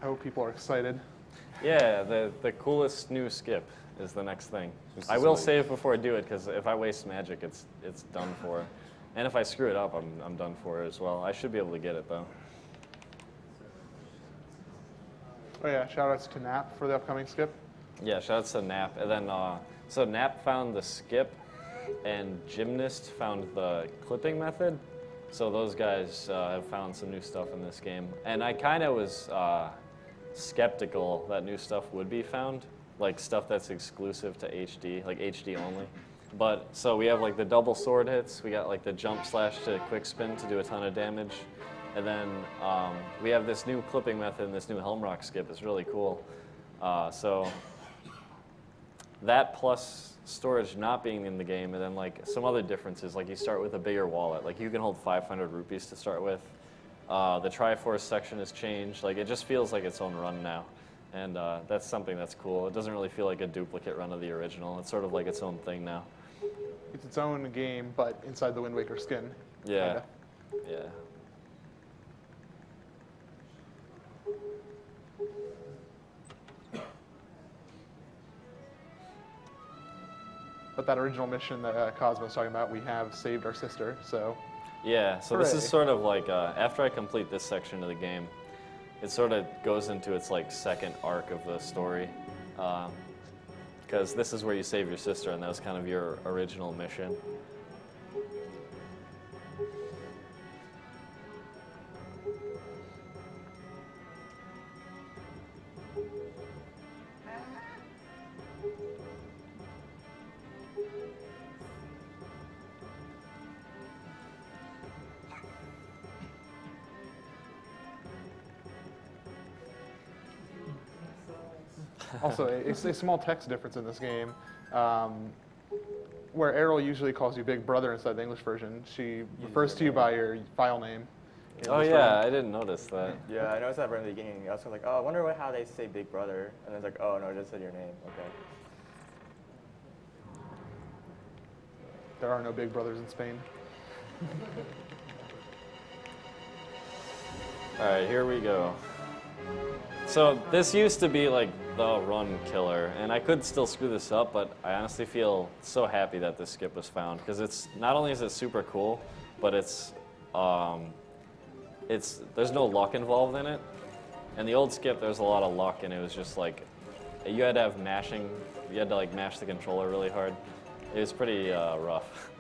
I hope people are excited. Yeah, the coolest new skip is the next thing. I will save before I do it, because if I waste magic, it's done for. And if I screw it up, I'm done for as well. I should be able to get it, though. Oh yeah, shoutouts to Nap for the upcoming skip. Yeah, shoutouts to Nap. And then, so Nap found the skip, and Gymnast found the clipping method. So those guys have found some new stuff in this game. And I kind of was skeptical that new stuff would be found, like stuff that's exclusive to HD, like HD only. But so we have like the double sword hits, we got like the jump slash to quick spin to do a ton of damage, and then we have this new clipping method and this new Helm Rock skip is really cool. So that plus storage not being in the game, and then like some other differences, like you start with a bigger wallet, like you can hold 500 rupees to start with. The Triforce section has changed. Like it just feels like its own run now, and that's something that's cool. It doesn't really feel like a duplicate run of the original. It's sort of like its own thing now. It's its own game, but inside the Wind Waker skin. Yeah, kinda. yeah. But that original mission that Cosmo was talking about, we have saved our sister, so. Yeah, so Hooray. this is sort of like, after I complete this section of the game, it sort of goes into its like second arc of the story. Because this is where you save your sister, and that was kind of your original mission. Also, it's a small text difference in this game. Where Errol usually calls you Big Brother inside the English version, she refers to you by your file name. Oh yeah, I didn't notice that. Yeah, I noticed that right in the beginning. I was like, oh, I wonder how they say Big Brother. And I was like, oh no, it just said your name. Okay. There are no Big Brothers in Spain. All right, here we go. So this used to be like the run killer, and I could still screw this up, but I honestly feel so happy that this skip was found, because it's not only is it super cool, but there's no luck involved in it. And the old skip, there's a lot of luck, and it was just like you had to have mashing, you had to like mash the controller really hard. It was pretty rough.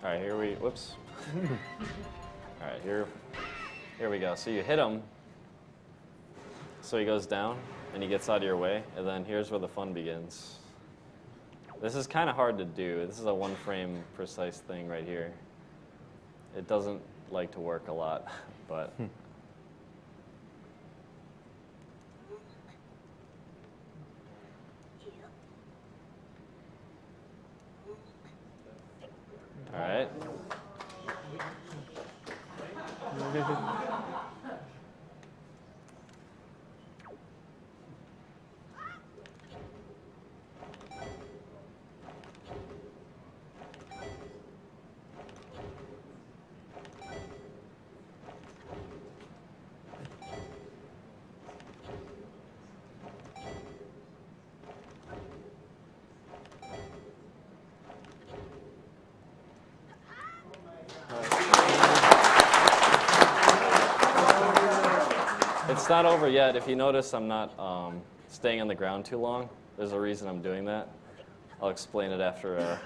All right, whoops. All right, here we go. So you hit him, so he goes down, and he gets out of your way, and then here's where the fun begins. This is kind of hard to do. This is a one frame precise thing right here. It doesn't like to work a lot, but. It's not over yet. If you notice, I'm not staying on the ground too long. There's a reason I'm doing that. I'll explain it after.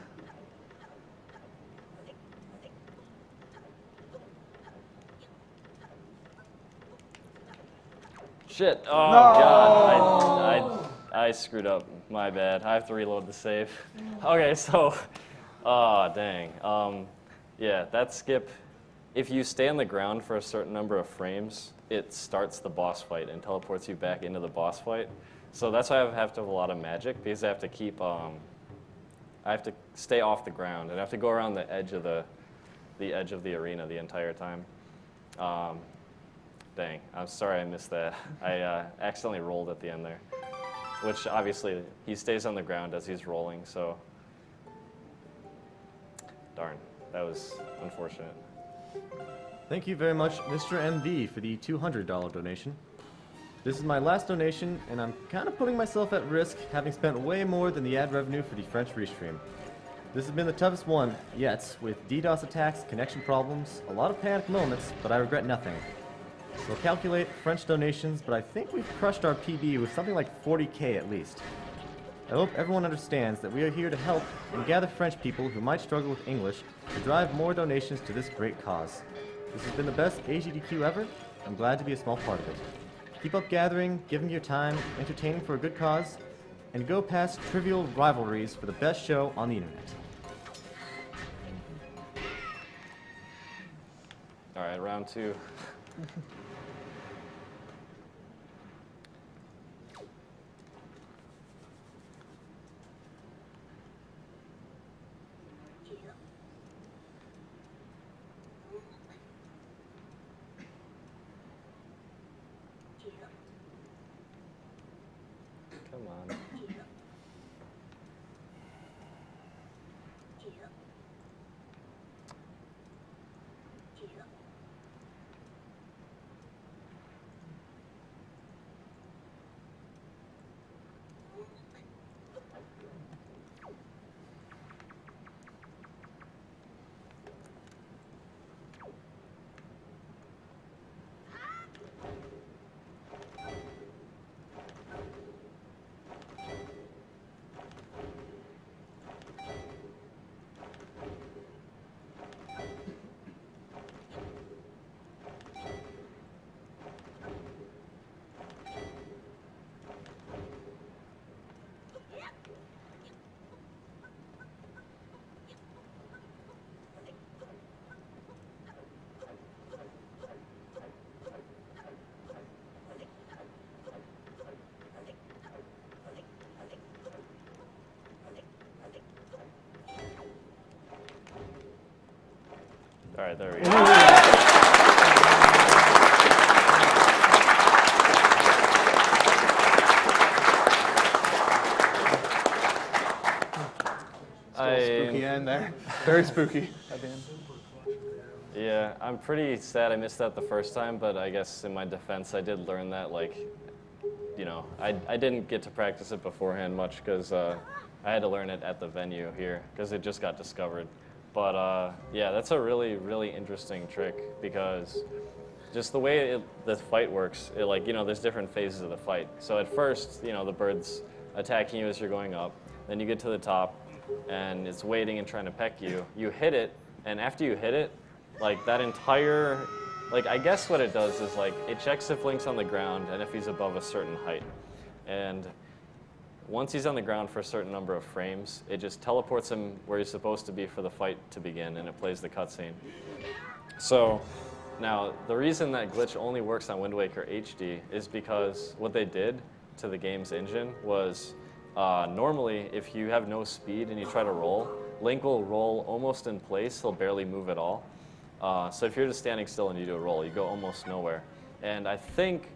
Shit. Oh, God. I screwed up. My bad. I have to reload the save. Okay, so. Oh, dang. Yeah, that skip. If you stay on the ground for a certain number of frames, it starts the boss fight and teleports you back into the boss fight. So that's why I have to have a lot of magic, because I have to keep, I have to stay off the ground, and I have to go around the edge of the arena the entire time. Dang, I'm sorry I missed that. I accidentally rolled at the end there, which obviously he stays on the ground as he's rolling, so darn, that was unfortunate. Thank you very much, Mr. MV, for the $200 donation. This is my last donation, and I'm kind of putting myself at risk, having spent way more than the ad revenue for the French restream. This has been the toughest one yet, with DDoS attacks, connection problems, a lot of panic moments, but I regret nothing. We'll calculate French donations, but I think we've crushed our PB with something like 40K at least. I hope everyone understands that we are here to help and gather French people who might struggle with English to drive more donations to this great cause. This has been the best Agdq ever. I'm glad to be a small part of it. Keep up gathering, giving your time, entertaining for a good cause, and go past trivial rivalries for the best show on the internet. All right, round two. Come on. All right, there we go. Spooky end there. Very spooky at the end. Yeah, I'm pretty sad I missed that the first time, but I guess in my defense, I did learn that, like, you know, I didn't get to practice it beforehand much because I had to learn it at the venue here because it just got discovered. But yeah, that's a really, really interesting trick because just the way the fight works, like, you know, there's different phases of the fight. So at first, you know, the bird's attacking you as you're going up. Then you get to the top, and it's waiting and trying to peck you. You hit it, and after you hit it, like, that entire, like, I guess what it does is, like, it checks if Link's on the ground and if he's above a certain height. And once he's on the ground for a certain number of frames, it just teleports him where he's supposed to be for the fight to begin, and it plays the cutscene. So now, the reason that glitch only works on Wind Waker HD is because what they did to the game's engine was normally, if you have no speed and you try to roll, Link will roll almost in place. He'll barely move at all. So if you're just standing still and you do a roll, you go almost nowhere. And I think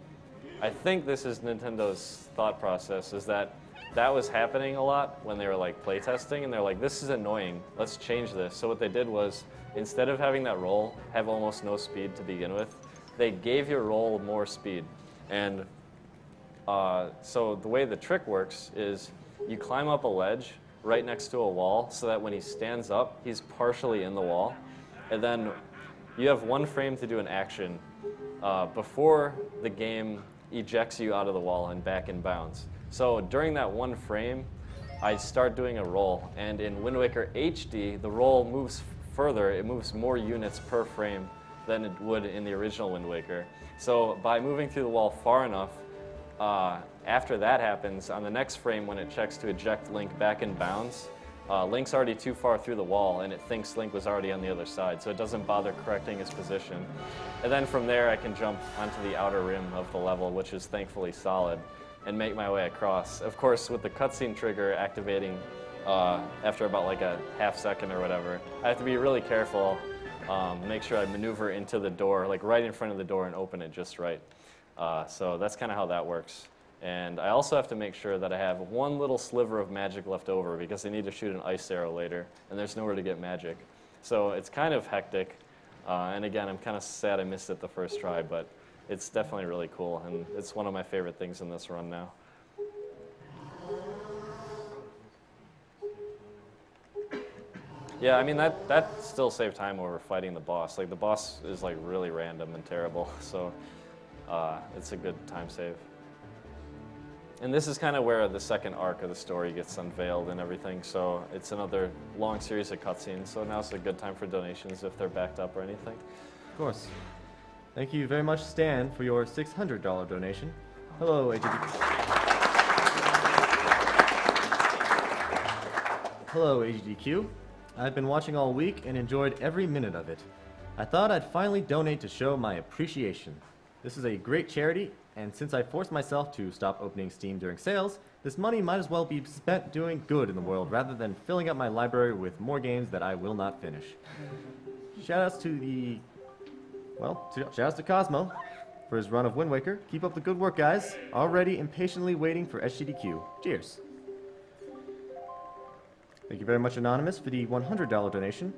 this is Nintendo's thought process, is that was happening a lot when they were like playtesting, and they're like, this is annoying, let's change this. So what they did was, instead of having that roll have almost no speed to begin with, they gave your roll more speed. And so the way the trick works is you climb up a ledge right next to a wall so that when he stands up, he's partially in the wall. And then you have 1 frame to do an action before the game ejects you out of the wall and back in bounds. So during that 1 frame, I start doing a roll. And in Wind Waker HD, the roll moves further. It moves more units per frame than it would in the original Wind Waker. So by moving through the wall far enough, after that happens, on the next frame when it checks to eject Link back in bounds, Link's already too far through the wall and it thinks Link was already on the other side, so it doesn't bother correcting his position. And then from there I can jump onto the outer rim of the level, which is thankfully solid, and make my way across. Of course, with the cutscene trigger activating after about like a half second or whatever, I have to be really careful, make sure I maneuver into the door, like right in front of the door, and open it just right. So that's kind of how that works. And I also have to make sure that I have 1 little sliver of magic left over because I need to shoot an ice arrow later, and there's nowhere to get magic. So it's kind of hectic, and again, I'm kind of sad I missed it the first try, but it's definitely really cool, and it's one of my favorite things in this run now. Yeah, I mean, that still saved time over fighting the boss. Like, the boss is like really random and terrible, so it's a good time save. And this is kind of where the second arc of the story gets unveiled and everything, so it's another long series of cutscenes, so now's a good time for donations if they're backed up or anything. Of course. Thank you very much, Stan, for your $600 donation. Hello, Agdq. Hello, Agdq. I've been watching all week and enjoyed every minute of it. I thought I'd finally donate to show my appreciation. This is a great charity, and since I forced myself to stop opening Steam during sales, this money might as well be spent doing good in the world rather than filling up my library with more games that I will not finish. Shoutouts to Cosmo for his run of Wind Waker. Keep up the good work, guys. Already impatiently waiting for HDQ. Cheers. Thank you very much, Anonymous, for the $100 donation.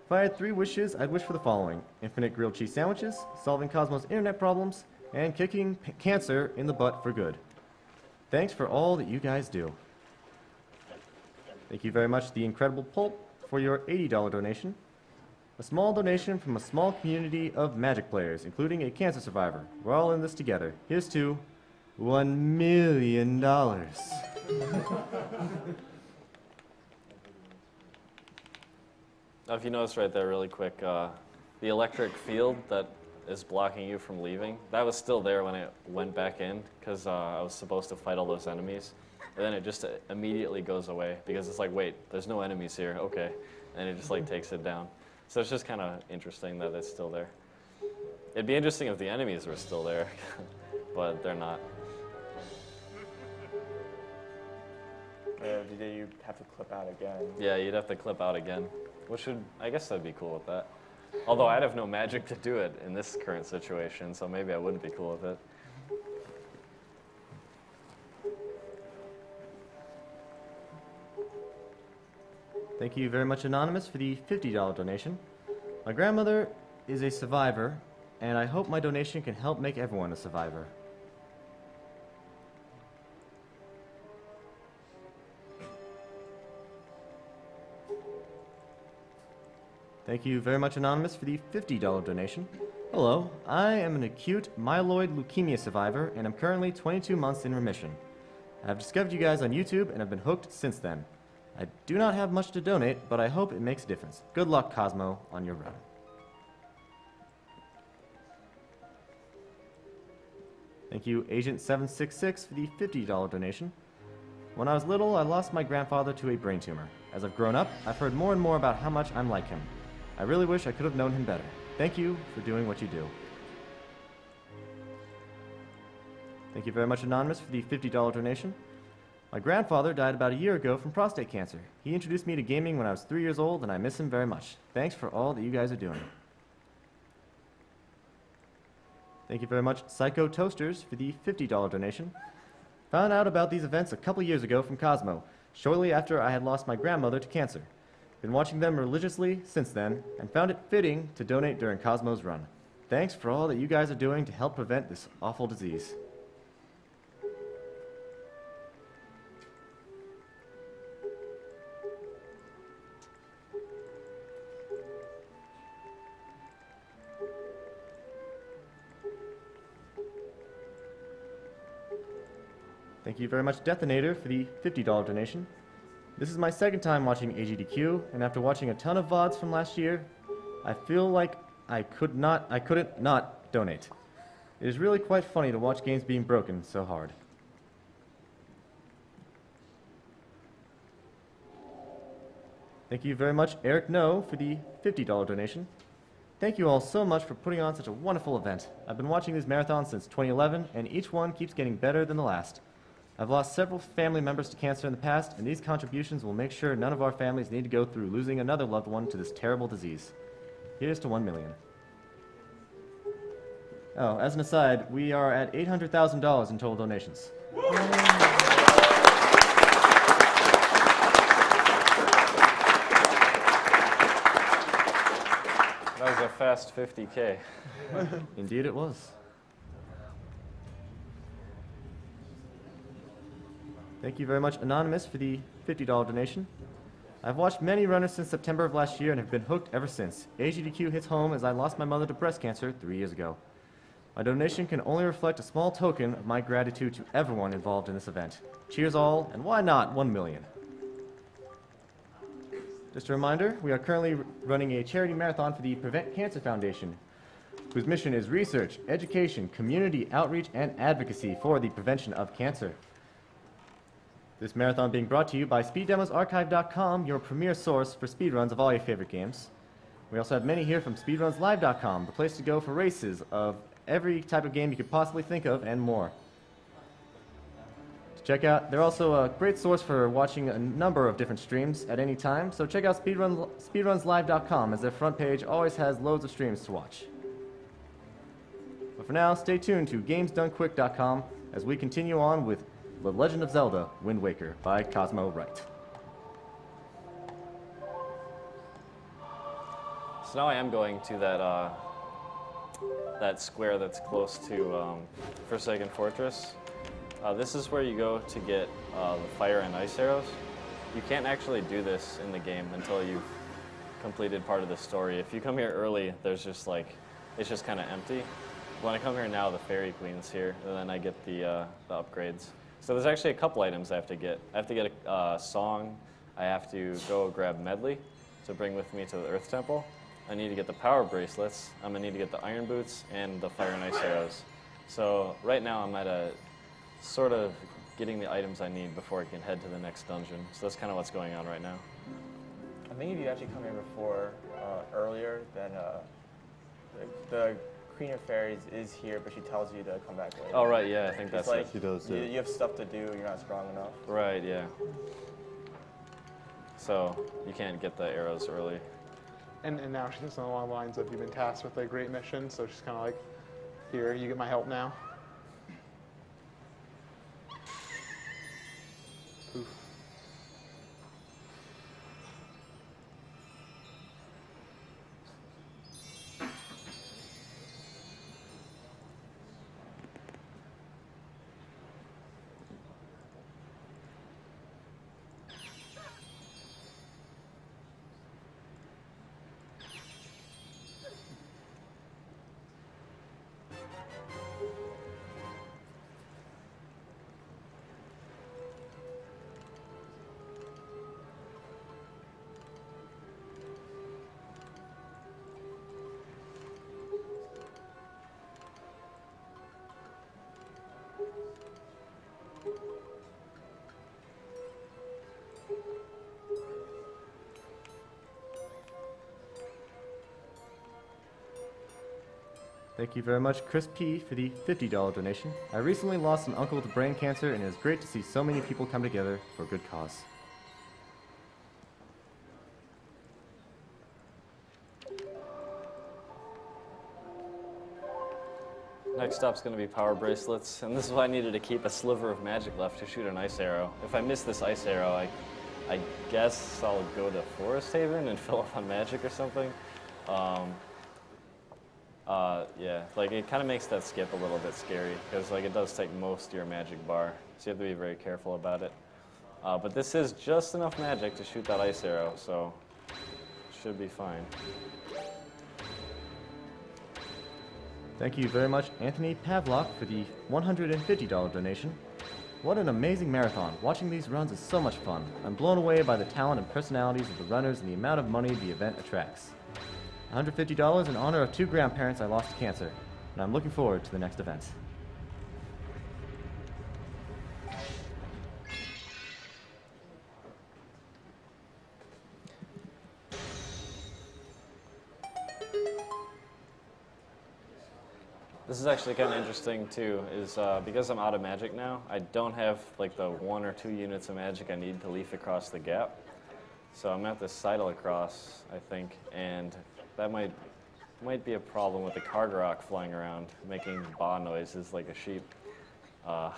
If I had 3 wishes, I'd wish for the following: infinite grilled cheese sandwiches, solving Cosmo's internet problems, and kicking cancer in the butt for good. Thanks for all that you guys do. Thank you very much, The Incredible Pulp, for your $80 donation. A small donation from a small community of Magic players, including a cancer survivor. We're all in this together. Here's to $1 million. If you notice right there really quick, the electric field that is blocking you from leaving, that was still there when it went back in because I was supposed to fight all those enemies. And then it just immediately goes away because it's like, wait, there's no enemies here, okay. And it just like takes it down. So it's just kind of interesting that it's still there. It'd be interesting if the enemies were still there, but they're not. Did you have to clip out again? Yeah, you'd have to clip out again, which would, I guess I'd be cool with that. Although I'd have no magic to do it in this current situation, so maybe I wouldn't be cool with it. Thank you very much, Anonymous, for the $50 donation. My grandmother is a survivor, and I hope my donation can help make everyone a survivor. Thank you very much, Anonymous, for the $50 donation. Hello, I am an acute myeloid leukemia survivor, and I'm currently 22 months in remission. I have discovered you guys on YouTube and have been hooked since then. I do not have much to donate, but I hope it makes a difference. Good luck, Cosmo, on your run. Thank you, Agent766, for the $50 donation. When I was little, I lost my grandfather to a brain tumor. As I've grown up, I've heard more and more about how much I'm like him. I really wish I could have known him better. Thank you for doing what you do. Thank you very much, Anonymous, for the $50 donation. My grandfather died about a year ago from prostate cancer. He introduced me to gaming when I was 3 years old, and I miss him very much. Thanks for all that you guys are doing. Thank you very much, Psycho Toasters, for the $50 donation. Found out about these events a couple years ago from Cosmo, shortly after I had lost my grandmother to cancer. Been watching them religiously since then, and found it fitting to donate during Cosmo's run. Thanks for all that you guys are doing to help prevent this awful disease. Thank you very much, Detonator, for the $50 donation. This is my second time watching Agdq, and after watching a ton of VODs from last year, I feel like I couldn't not donate. It is really quite funny to watch games being broken so hard. Thank you very much, Eric No, for the $50 donation. Thank you all so much for putting on such a wonderful event. I've been watching these marathons since 2011, and each one keeps getting better than the last. I've lost several family members to cancer in the past, and these contributions will make sure none of our families need to go through losing another loved one to this terrible disease. Here's to 1 million. Oh, as an aside, we are at $800,000 in total donations. That was a fast 50K. Indeed it was. Thank you very much, Anonymous, for the $50 donation. I've watched many runners since September of last year and have been hooked ever since. Agdq hits home as I lost my mother to breast cancer 3 years ago. My donation can only reflect a small token of my gratitude to everyone involved in this event. Cheers all, and why not 1 million? Just a reminder, we are currently running a charity marathon for the Prevent Cancer Foundation, whose mission is research, education, community outreach, and advocacy for the prevention of cancer. This marathon being brought to you by SpeedDemosArchive.com, your premier source for speedruns of all your favorite games. We also have many here from SpeedrunsLive.com, the place to go for races of every type of game you could possibly think of and more. To check out, they're also a great source for watching a number of different streams at any time, so check out SpeedrunsLive.com as their front page always has loads of streams to watch. But for now, stay tuned to GamesDoneQuick.com as we continue on with The Legend of Zelda: Wind Waker by Cosmo Wright. So now I am going to that square that's close to Forsaken Fortress. This is where you go to get the fire and ice arrows. You can't actually do this in the game until you've completed part of the story. If you come here early, there's just like, it's just kind of empty. When I come here now, the Fairy Queen's here, and then I get the upgrades. So there's actually a couple items I have to get. I have to get a song. I have to go grab Medley to bring with me to the Earth Temple. I need to get the power bracelets. I'm going to need to get the iron boots and the fire and ice arrows. So right now I'm at a sort of getting the items I need before I can head to the next dungeon. So that's kind of what's going on right now. I think if you actually come here before, earlier, then the Queen of Fairies is here, but she tells you to come back later. Oh, right, yeah, I think that's like, it. She does, you have stuff to do, you're not strong enough. Right, yeah. So you can't get the arrows early. And now she's along the lines of, you've been tasked with a great mission, so she's kind of like, here, you get my help now. Oof. Thank you very much, Chris P., for the $50 donation. I recently lost an uncle to brain cancer, and it is great to see so many people come together for a good cause. Next stop's going to be power bracelets, and this is why I needed to keep a sliver of magic left to shoot an ice arrow. If I miss this ice arrow, I guess I'll go to Forest Haven and fill up on magic or something. Yeah, like it kind of makes that skip a little bit scary because like it does take most of your magic bar, so you have to be very careful about it. But this is just enough magic to shoot that ice arrow, so should be fine. Thank you very much, Anthony Pavlok, for the $150 donation. What an amazing marathon. Watching these runs is so much fun. I'm blown away by the talent and personalities of the runners and the amount of money the event attracts. $150 in honor of 2 grandparents I lost to cancer, and I'm looking forward to the next event. This is actually kind of interesting too, is because I'm out of magic now, I don't have like the 1 or 2 units of magic I need to leaf across the gap. So I'm going to have to sidle across, I think, and that might be a problem with the Cargarok flying around, making baa noises like a sheep. So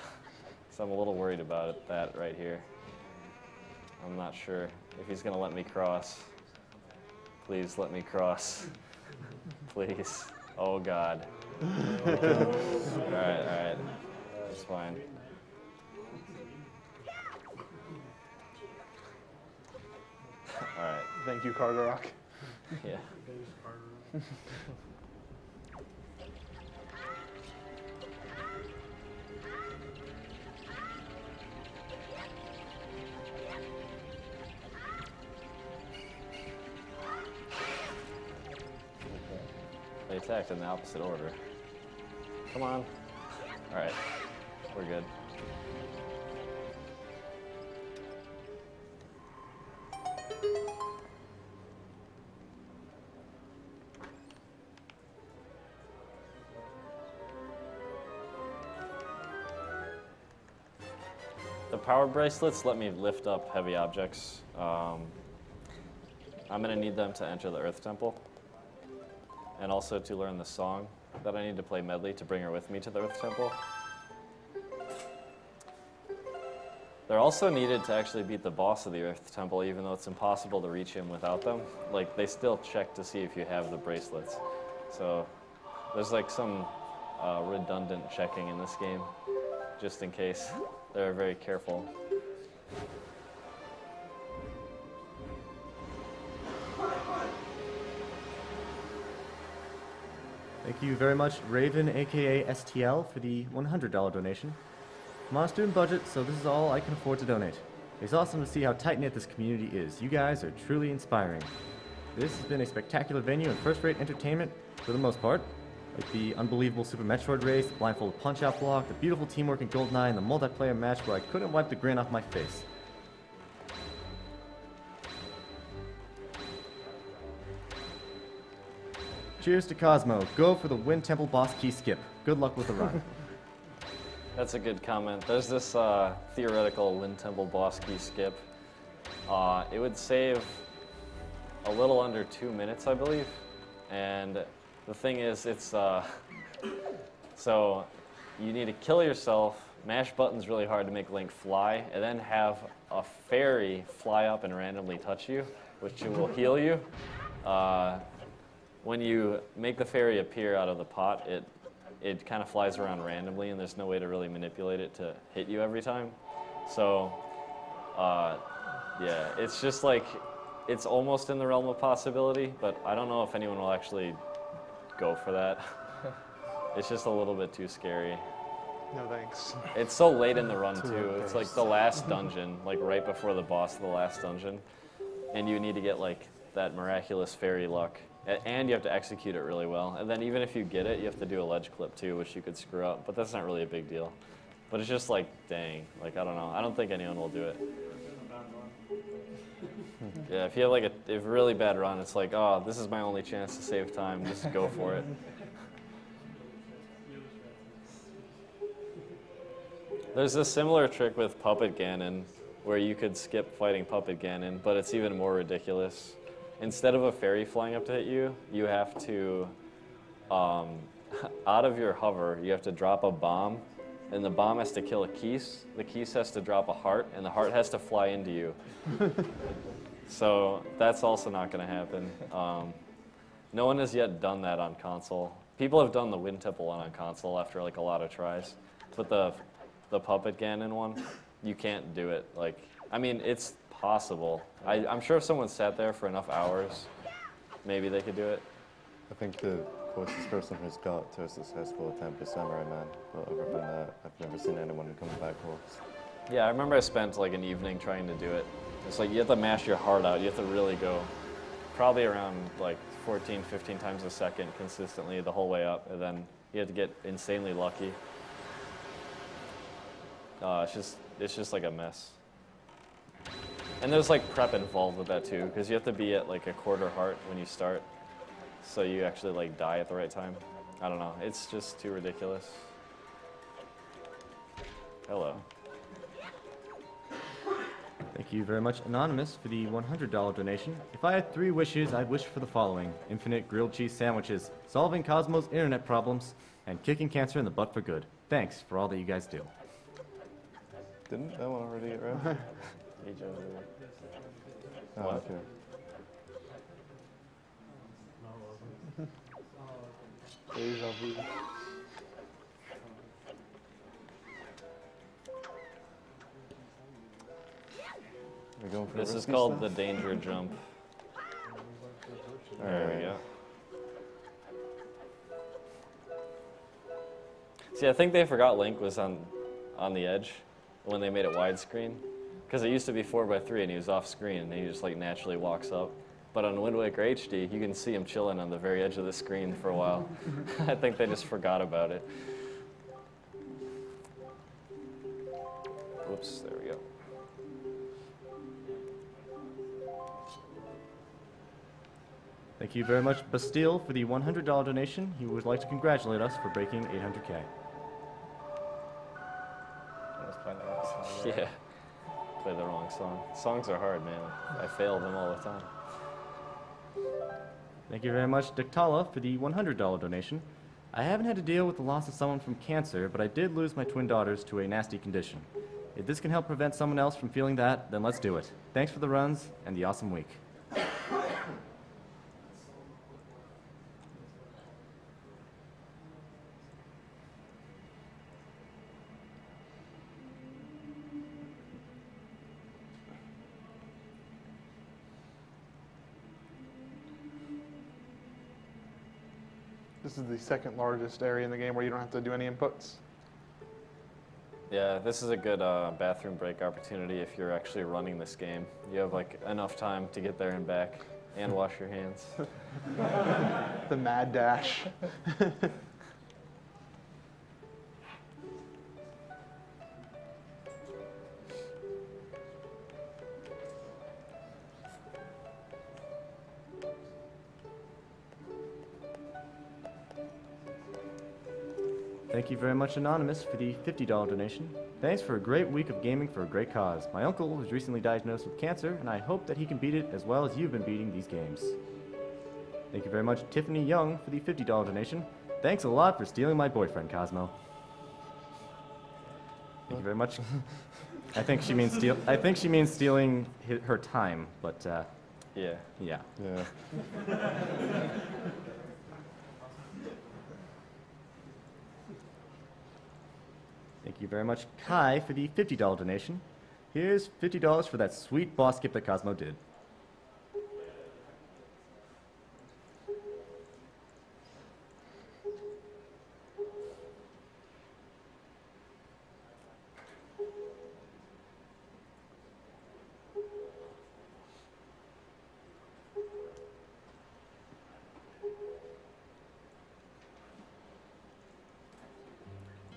I'm a little worried about that right here. I'm not sure if he's going to let me cross. Please let me cross. Please. Oh, God. All right. That's fine. All right. Thank you, Cargarok. Yeah. They attacked in the opposite order. Come on. All right. We're good. The power bracelets let me lift up heavy objects. I'm going to need them to enter the Earth Temple, and also to learn the song that I need to play medley to bring her with me to the Earth Temple. They're also needed to actually beat the boss of the Earth Temple, even though it's impossible to reach him without them. Like, they still check to see if you have the bracelets. So there's like some redundant checking in this game, just in case. They're very careful. Thank you very much, Raven, aka STL, for the $100 donation. I'm on a student budget, so this is all I can afford to donate. It's awesome to see how tight-knit this community is. You guys are truly inspiring. This has been a spectacular venue and first-rate entertainment for the most part. Like the unbelievable Super Metroid race, the blindfolded punch-out block, the beautiful teamwork in GoldenEye, and the multiplayer match where I couldn't wipe the grin off my face. Cheers to Cosmo. Go for the Wind Temple boss key skip. Good luck with the run. That's a good comment. There's this theoretical Wind Temple boss key skip. It would save a little under 2 minutes, I believe. And the thing is, it's so you need to kill yourself, mash buttons really hard to make Link fly, and then have a fairy fly up and randomly touch you, which will heal you. When you make the fairy appear out of the pot, it kind of flies around randomly, and there's no way to really manipulate it to hit you every time. So, yeah, it's just like, it's almost in the realm of possibility, but I don't know if anyone will actually go for that. It's just a little bit too scary. No thanks. It's so late in the run, too. It's like the last dungeon, like right before the boss of the last dungeon, and you need to get like that miraculous fairy luck. And you have to execute it really well. And then even if you get it, you have to do a ledge clip too, which you could screw up, but that's not really a big deal. But it's just like, dang, like, I don't know. I don't think anyone will do it. Yeah, if you have like a really bad run, it's like, oh, this is my only chance to save time. Just go for it. There's a similar trick with Puppet Ganon, where you could skip fighting Puppet Ganon, but it's even more ridiculous. Instead of a fairy flying up to hit you, you have to out of your hover, you have to drop a bomb, and the bomb has to kill a Keese. The Keese has to drop a heart, and the heart has to fly into you. So that's also not going to happen. No one has yet done that on console. People have done the wind tipple one on console after like a lot of tries, but the puppet Ganon one, you can't do it. Like, I mean, it's possible. I'm sure if someone sat there for enough hours, maybe they could do it. I think the closest person who's got to a successful attempt is Samurai Man, but other than that, I've never seen anyone come back close. Yeah, I remember I spent like an evening trying to do it. It's like you have to mash your heart out. You have to really go probably around like 14, 15 times a second consistently the whole way up, and then you have to get insanely lucky. It's just like a mess. And there's like prep involved with that too, because you have to be at like a quarter heart when you start, so you actually like die at the right time. I don't know, it's just too ridiculous. Hello. Thank you very much, Anonymous, for the $100 donation. If I had 3 wishes, I'd wish for the following: infinite grilled cheese sandwiches, solving Cosmo's internet problems, and kicking cancer in the butt for good. Thanks for all that you guys do. Didn't that one already get read? Oh, okay. Deja vu. We're going for This the is risky called stuff? the danger jump. All There we right. go. See, I think they forgot Link was on the edge when they made it widescreen, because it used to be 4:3 and he was off screen and he just like naturally walks up. But on Wind Waker HD, you can see him chilling on the very edge of the screen for a while. I think they just forgot about it. Whoops, there we go. Thank you very much, Bastille, for the $100 donation. He would like to congratulate us for breaking 800K. Yeah, play the wrong song. Songs are hard, man. I fail them all the time. Thank you very much, Diktala, for the $100 donation. I haven't had to deal with the loss of someone from cancer, but I did lose my twin daughters to a nasty condition. If this can help prevent someone else from feeling that, then let's do it. Thanks for the runs and the awesome week. This is the second largest area in the game where you don't have to do any inputs. Yeah, this is a good bathroom break opportunity if you're actually running this game. You have like enough time to get there and back and wash your hands. The mad dash. Thank you very much, Anonymous, for the $50 donation. Thanks for a great week of gaming for a great cause. My uncle was recently diagnosed with cancer, and I hope that he can beat it as well as you've been beating these games. Thank you very much, Tiffany Young, for the $50 donation. Thanks a lot for stealing my boyfriend, Cosmo. Thank you very much. I think she means stealing her time, but Yeah. yeah. Yeah. Thank you very much, Kai, for the $50 donation. Here's $50 for that sweet boss skip that Cosmo did.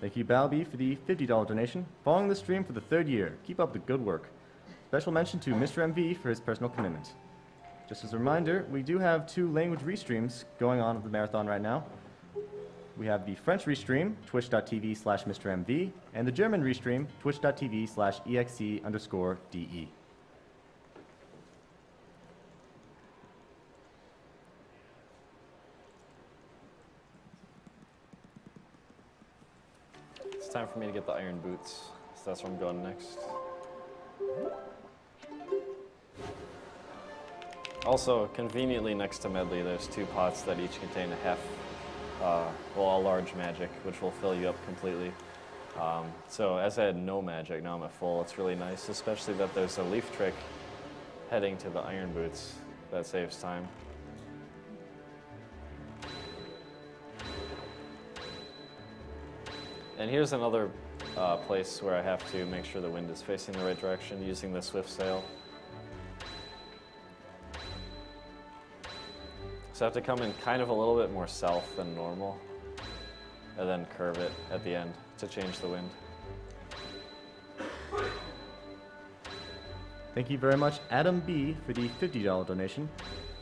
Thank you, Balby, for the $50 donation. Following the stream for the 3rd year. Keep up the good work. Special mention to Mr. MV for his personal commitment. Just as a reminder, we do have 2 language restreams going on of the marathon right now. We have the French restream, twitch.tv/MrMV, and the German restream, twitch.tv/exe_de. It's time for me to get the iron boots. So that's where I'm going next. Also, conveniently next to Medley, there's 2 pots that each contain a half, a large magic, which will fill you up completely. So as I had no magic, now I'm at full. It's really nice, especially that there's a leaf trick heading to the iron boots that saves time. And here's another place where I have to make sure the wind is facing the right direction using the swift sail. So I have to come in kind of a little bit more south than normal, and then curve it at the end to change the wind. Thank you very much, Adam B., for the $50 donation.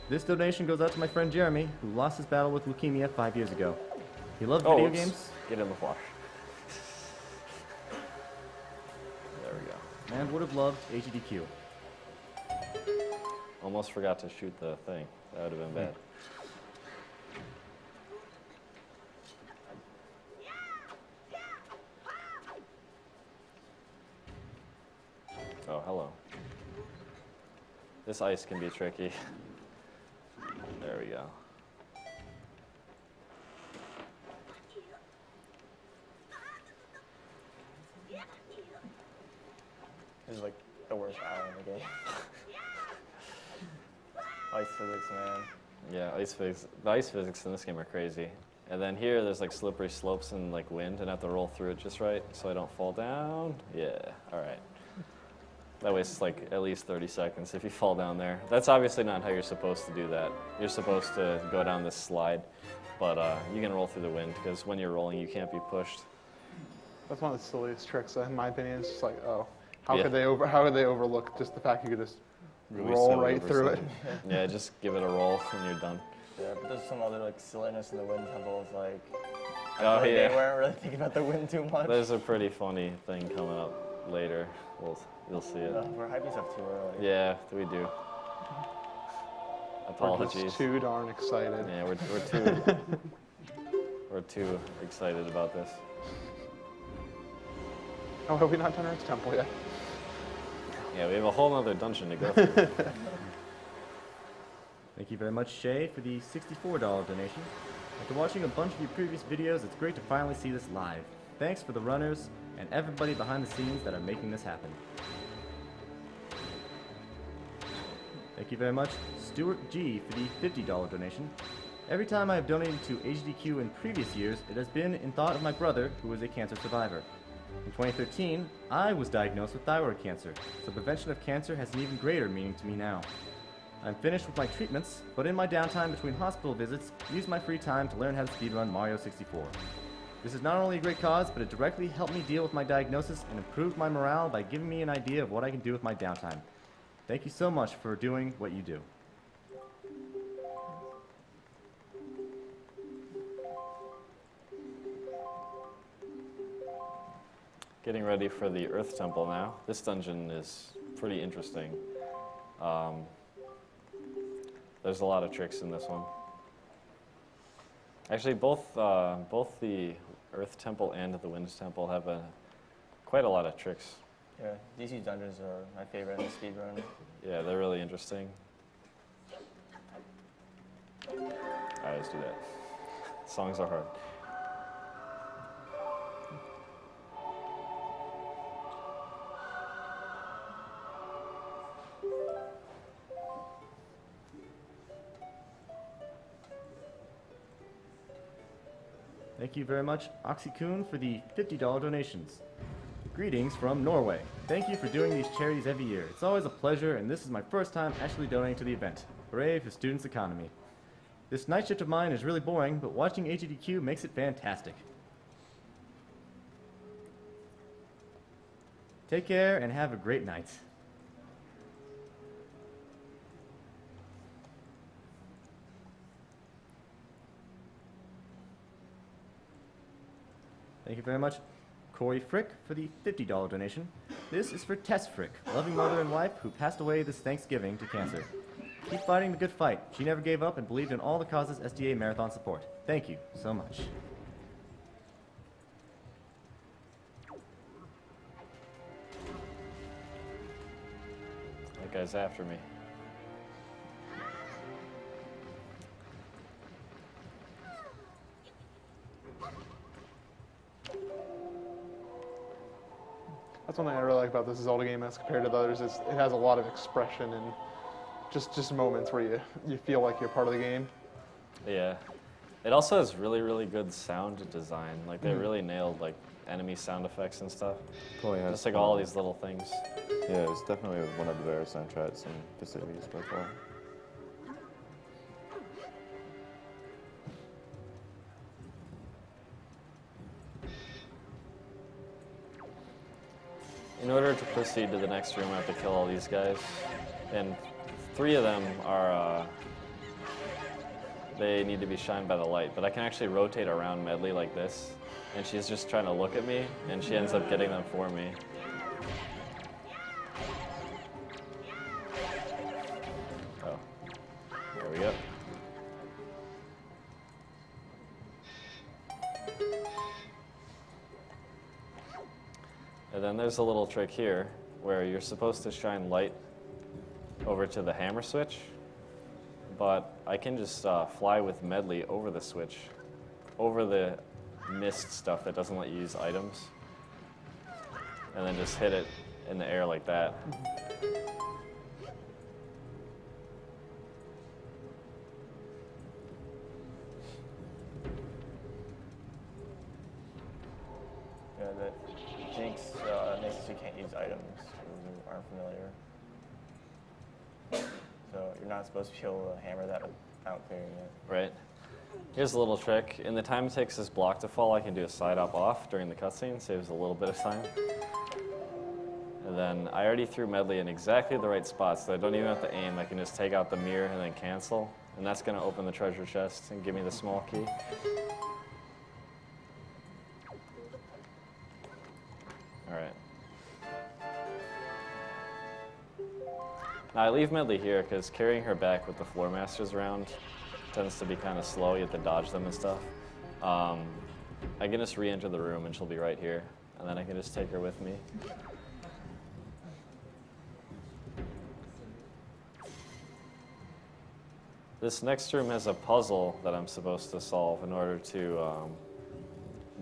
This donation goes out to my friend Jeremy, who lost his battle with leukemia 5 years ago. He loved video games. Get in the wash. There we go. And would have loved Agdq. Almost forgot to shoot the thing. That would have been bad. Oh, hello. This ice can be tricky. There we go. This is like the worst island in the game. Ice physics, man. Yeah, ice physics. The ice physics in this game are crazy. And then here, there's like slippery slopes and like wind, and I have to roll through it just right so I don't fall down. Yeah, all right. That wastes like at least 30 seconds if you fall down there. That's obviously not how you're supposed to do that. You're supposed to go down this slide, but you can roll through the wind because when you're rolling, you can't be pushed. That's one of the silliest tricks, in my opinion. It's just like, oh, how could they overlook just the fact you could just roll right through it? Yeah, just give it a roll and you're done. Yeah, but there's some other like silliness in the wind temples, like Oh yeah. They weren't really thinking about the wind too much. There's a pretty funny thing coming up later. You'll see it. We're hyping stuff too early. Yeah, we do. Apologies. We're just too darn excited. Yeah, we're too excited about this. Oh, have we not done Earth's Temple yet? Yeah, we have a whole other dungeon to go through. Thank you very much, Shay, for the $64 donation. After watching a bunch of your previous videos, it's great to finally see this live. Thanks for the runners and everybody behind the scenes that are making this happen. Thank you very much, Stuart G, for the $50 donation. Every time I have donated to Agdq in previous years, it has been in thought of my brother, who is a cancer survivor. In 2013, I was diagnosed with thyroid cancer, so prevention of cancer has an even greater meaning to me now. I'm finished with my treatments, but in my downtime between hospital visits, use my free time to learn how to speedrun Mario 64. This is not only a great cause, but it directly helped me deal with my diagnosis and improved my morale by giving me an idea of what I can do with my downtime. Thank you so much for doing what you do. Getting ready for the Earth Temple now. This dungeon is pretty interesting. There's a lot of tricks in this one. Actually, both the Earth Temple and the Wind Temple have quite a lot of tricks. Yeah, these two dungeons are my favorite in the speedrun. Yeah, they're really interesting. Alright, let's do that. Songs are hard. Thank you very much, Oxykun, for the $50 donations. Greetings from Norway. Thank you for doing these charities every year. It's always a pleasure, and this is my first time actually donating to the event. Hooray for students' economy. This night shift of mine is really boring, but watching Agdq makes it fantastic. Take care and have a great night. Thank you very much, Corey Frick, for the $50 donation. This is for Tess Frick, loving mother and wife who passed away this Thanksgiving to cancer. Keep fighting the good fight. She never gave up and believed in all the causes SDA Marathon support. Thank you so much. That guy's after me. That's one thing I really like about this Zelda game as compared to the others is it has a lot of expression and just moments where you feel like you're part of the game. Yeah. It also has really, really good sound design. Like they really nailed like enemy sound effects and stuff. Probably has Just like all these little things. Yeah, it's definitely one of the better soundtracks in the series by far. In order to proceed to the next room, I have to kill all these guys. And 3 of them are, they need to be shined by the light. But I can actually rotate around Medley like this. And she's just trying to look at me, and she ends up getting them for me. Oh, there we go. And then there's a little trick here where you're supposed to shine light over to the hammer switch, but I can just fly with Medley over the switch, over the mist stuff that doesn't let you use items, and then just hit it in the air like that. Yeah, the Jinx makes you can't use items for those who aren't familiar. So you're not supposed to be able to hammer that without clearing it. Right. Here's a little trick. In the time it takes this block to fall, I can do a side up off during the cutscene, saves a little bit of time. And then I already threw Medley in exactly the right spot, so I don't even have to aim. I can just take out the mirror and then cancel. And that's going to open the treasure chest and give me the small key. All right. Now I leave Medley here because carrying her back with the floor masters around tends to be kind of slow. You have to dodge them and stuff. I can just re-enter the room and she'll be right here. And then I can just take her with me. This next room has a puzzle that I'm supposed to solve in order to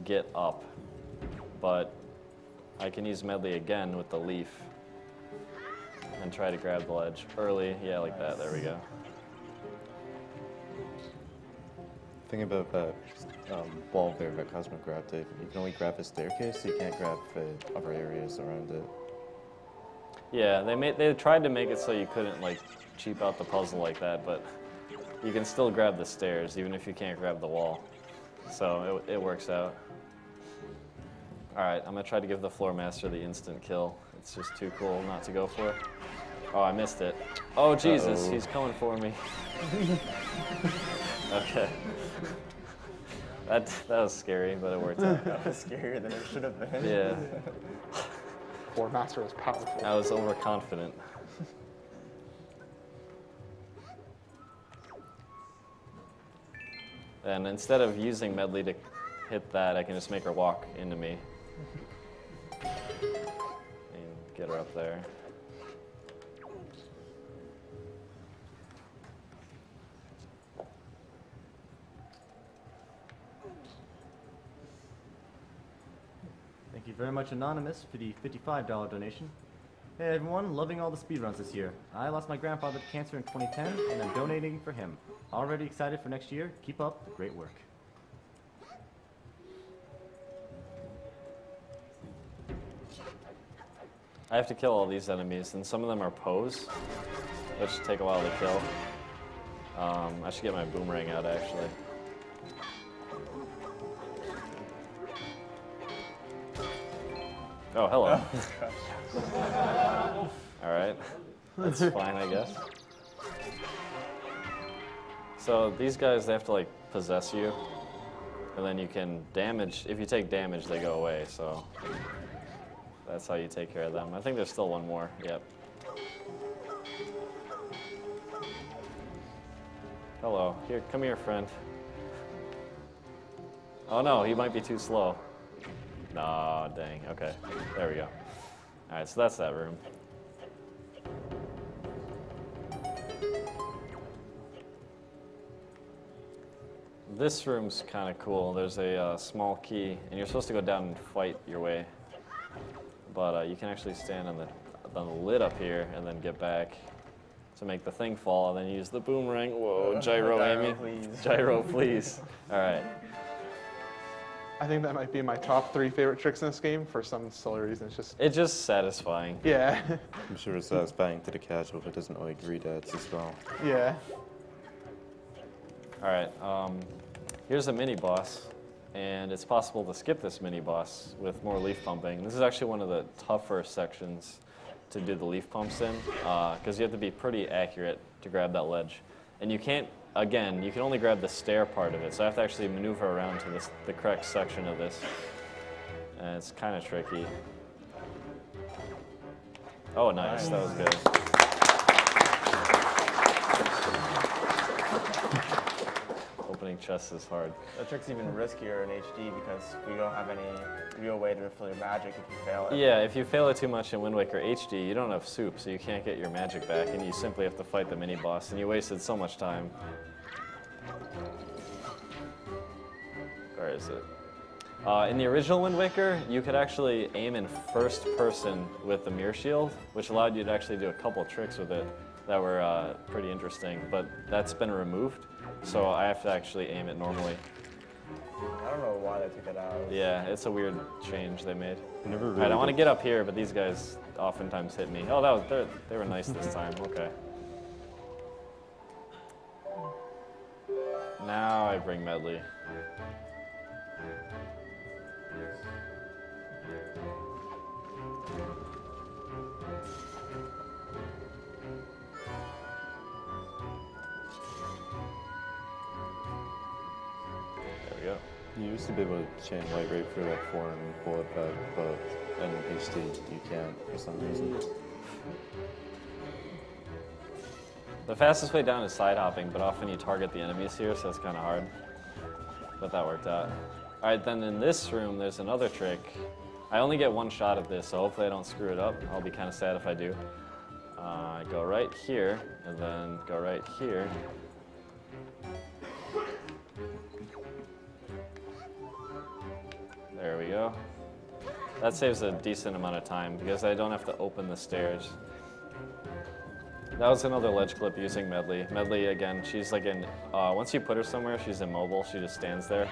get up. But I can use Medley again with the leaf and try to grab the ledge early. Yeah, like that. There we go. The thing about that wall there that Cosmo grabbed it, you can only grab the staircase, you can't grab the other areas around it. Yeah, they tried to make it so you couldn't like cheap out the puzzle like that, but you can still grab the stairs even if you can't grab the wall. So it works out. All right, I'm gonna try to give the floor master the instant kill. It's just too cool not to go for it. Oh, I missed it. Oh, Jesus, he's coming for me. Okay. That was scary, but it worked out. That was scarier than it should have been. Yeah. Floor master is powerful. I was overconfident. And instead of using Medley to hit that, I can just make her walk into me. And get her up there. Thank you very much, Anonymous, for the $55 donation. Hey everyone, loving all the speedruns this year. I lost my grandfather to cancer in 2010, and I'm donating for him. Already excited for next year. Keep up the great work. I have to kill all these enemies, and some of them are pose, which take a while to kill. I should get my boomerang out, actually. Oh, hello. All right. That's fine, I guess. So these guys, they have to like possess you, and then you can damage. If you take damage, they go away, so that's how you take care of them. I think there's still one more. Yep. Hello. Here, come here, friend. Oh no, he might be too slow. Nah, dang. Okay, there we go. All right, so that's that room. this room's kind of cool. There's a small key, and you're supposed to go down and fight your way. But you can actually stand on the lid up here and then get back to make the thing fall, and then use the boomerang. Whoa, gyro, Amy. Please. Gyro, please. All right. I think that might be my top 3 favorite tricks in this game for some silly reason. It's just satisfying. Yeah. I'm sure it's satisfying to the casual who doesn't like readads as well. Yeah. All right. Here's a mini boss, and it's possible to skip this mini boss with more leaf pumping. This is actually one of the tougher sections to do the leaf pumps in, because you have to be pretty accurate to grab that ledge. And you can't, again, you can only grab the stair part of it, so I have to actually maneuver around to the correct section of this. And it's kind of tricky. Oh, nice, that was good. Opening chests is hard. The trick's even riskier in HD because we don't have any real way to refill your magic if you fail it. Yeah, if you fail it too much in Wind Waker HD, you don't have soup, so you can't get your magic back, and you simply have to fight the mini-boss, and you wasted so much time. Where is it? In the original Wind Waker, you could actually aim in first person with the mirror shield, which allowed you to actually do a couple tricks with it that were pretty interesting, but that's been removed, so I have to actually aim it normally. I don't know why they took it out. Yeah, it's a weird change they made. Never really All right, I want to get up here, but these guys oftentimes hit me. Oh, they were nice this time. Okay. Now I bring Medley. There we go. You used to be able to chain light right through that form and pull it back, but in HD you can't for some reason. The fastest way down is side hopping, but often you target the enemies here, so it's kind of hard. But that worked out. All right, then in this room, there's another trick. I only get one shot at this, so hopefully I don't screw it up. I'll be kind of sad if I do. I go right here, and then go right here. There we go. That saves a decent amount of time because I don't have to open the stairs. That was another ledge clip using Medley. Medley, again, she's like once you put her somewhere, she's immobile. She just stands there.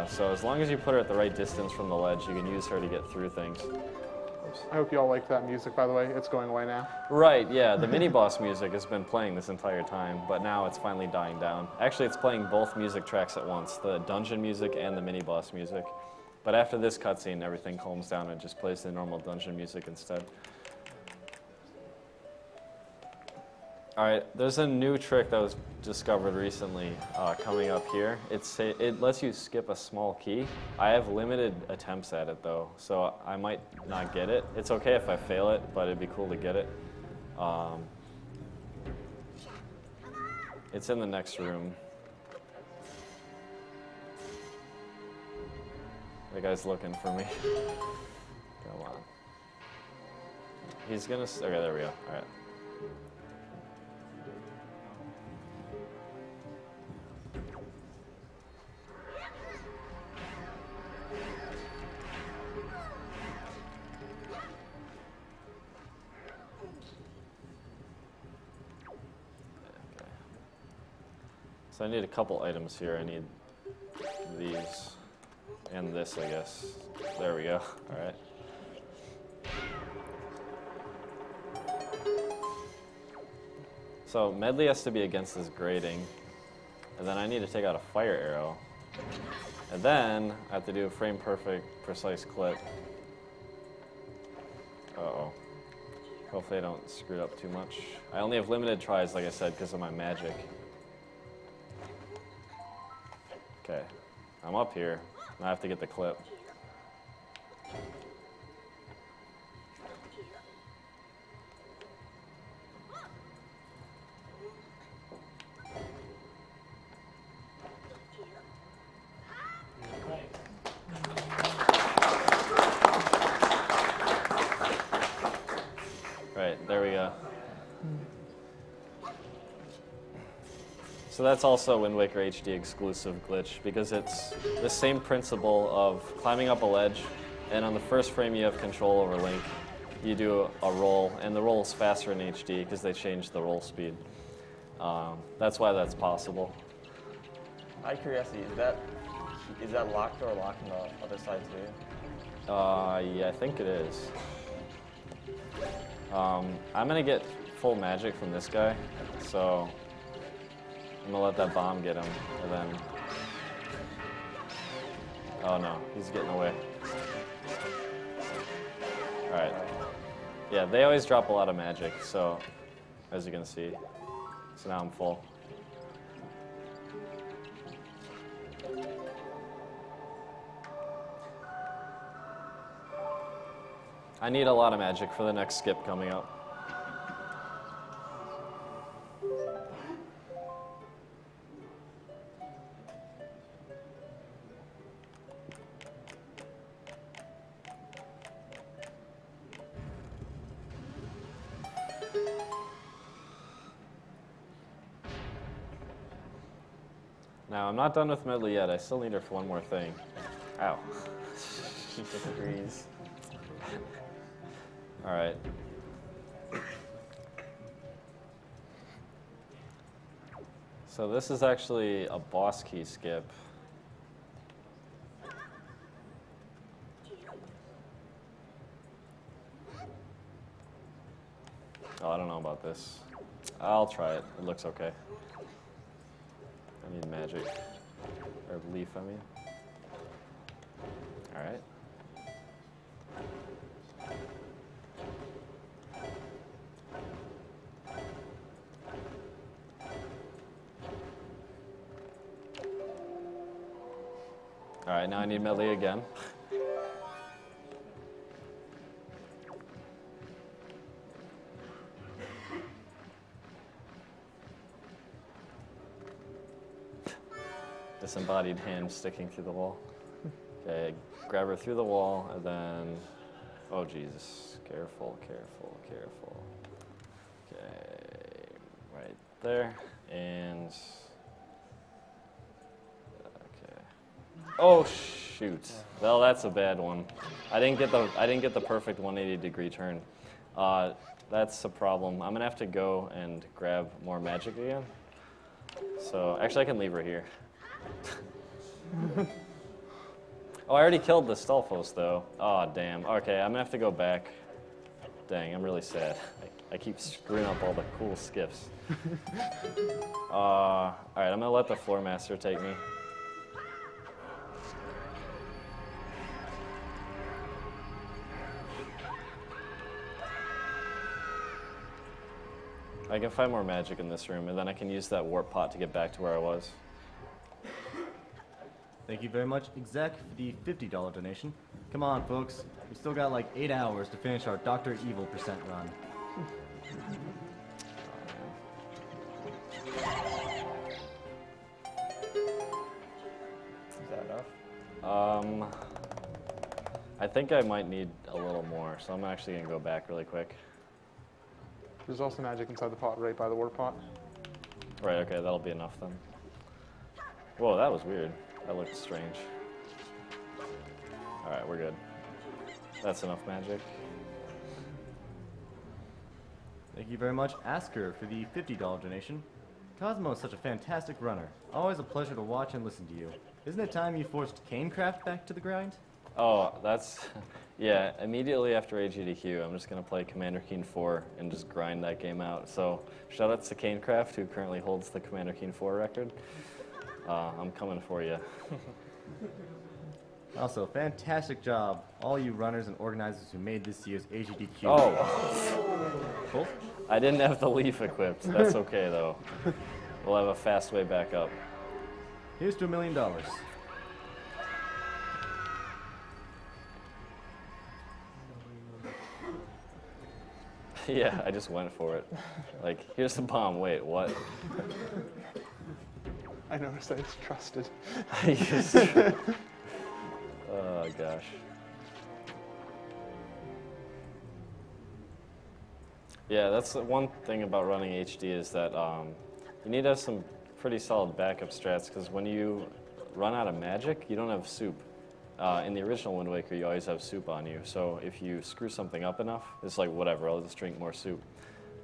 So as long as you put her at the right distance from the ledge, you can use her to get through things. I hope you all liked that music, by the way. It's going away now. Right, yeah. The mini-boss music has been playing this entire time, but now it's finally dying down. Actually, it's playing both music tracks at once, the dungeon music and the mini-boss music. But after this cutscene, everything calms down and just plays the normal dungeon music instead. All right, there's a new trick that was discovered recently coming up here. It lets you skip a small key. I have limited attempts at it though, so I might not get it. It's okay if I fail it, but it'd be cool to get it. It's in the next room. The guy's looking for me. Come on. He's gonna, okay, there we go, all right. So I need a couple items here. I need these and this, I guess. There we go. All right. So Medley has to be against this grating, and then I need to take out a fire arrow, and then I have to do a frame perfect, precise clip. Uh-oh. Hopefully I don't screw it up too much. I only have limited tries, like I said, because of my magic. Okay, I'm up here. Now I have to get the clip. Right, there we go. So that's also a Wind Waker HD exclusive glitch because it's the same principle of climbing up a ledge, and on the first frame you have control over Link. You do a roll, and the roll is faster in HD because they changed the roll speed. That's why that's possible. Out of curiosity, is that locked or locked on the other side too? Yeah, I think it is. I'm gonna get full magic from this guy, so I'm gonna let that bomb get him, and then... Oh no, he's getting away. Alright. Yeah, they always drop a lot of magic, so, as you can see. So now I'm full. I need a lot of magic for the next skip coming up. Now, I'm not done with Medley yet. I still need her for one more thing. Ow. She disagrees. All right. So this is actually a boss key skip. Oh, I don't know about this. I'll try it. It looks okay. I need magic. Or leaf, I mean. All right. All right, now I need Medley again. Disembodied hand sticking through the wall. Okay, grab her through the wall, and then... Oh, Jesus. Careful, careful, careful. Okay, right there, and... Oh shoot! Well, that's a bad one. I didn't get the perfect 180-degree turn. That's a problem. I'm gonna have to go and grab more magic again. So actually, I can leave her here. Oh, I already killed the Stalfos though. Oh damn. Okay, I'm gonna have to go back. Dang, I'm really sad. I keep screwing up all the cool skips. All right, I'm gonna let the Floor Master take me. I can find more magic in this room, and then I can use that warp pot to get back to where I was. Thank you very much, Agdq, for the $50 donation. Come on, folks. We still got like 8 hours to finish our Dr. Evil % run. Is that enough? I think I might need a little more, so I'm actually gonna go back really quick. There's also magic inside the pot, right by the warp pot. Right, okay, that'll be enough then. Whoa, that was weird. That looked strange. Alright, we're good. That's enough magic. Thank you very much, Asker, for the $50 donation. Cosmo is such a fantastic runner. Always a pleasure to watch and listen to you. Isn't it time you forced Canecraft back to the grind? Oh, that's... Yeah, immediately after Agdq, I'm just going to play Commander Keen 4 and just grind that game out. So, shout out to Canecraft, who currently holds the Commander Keen 4 record. I'm coming for you. Also, fantastic job, all you runners and organizers who made this year's Agdq. Oh! Cool. I didn't have the leaf equipped. That's okay, though. We'll have a fast way back up. Here's to $1 million. Yeah, I just went for it. Like, here's the bomb. Wait, what? I noticed that it's trusted. Oh, gosh. Yeah, that's the one thing about running HD is that you need to have some pretty solid backup strats because when you run out of magic, you don't have soup. In the original Wind Waker, you always have soup on you. So if you screw something up enough, it's like, whatever, I'll just drink more soup.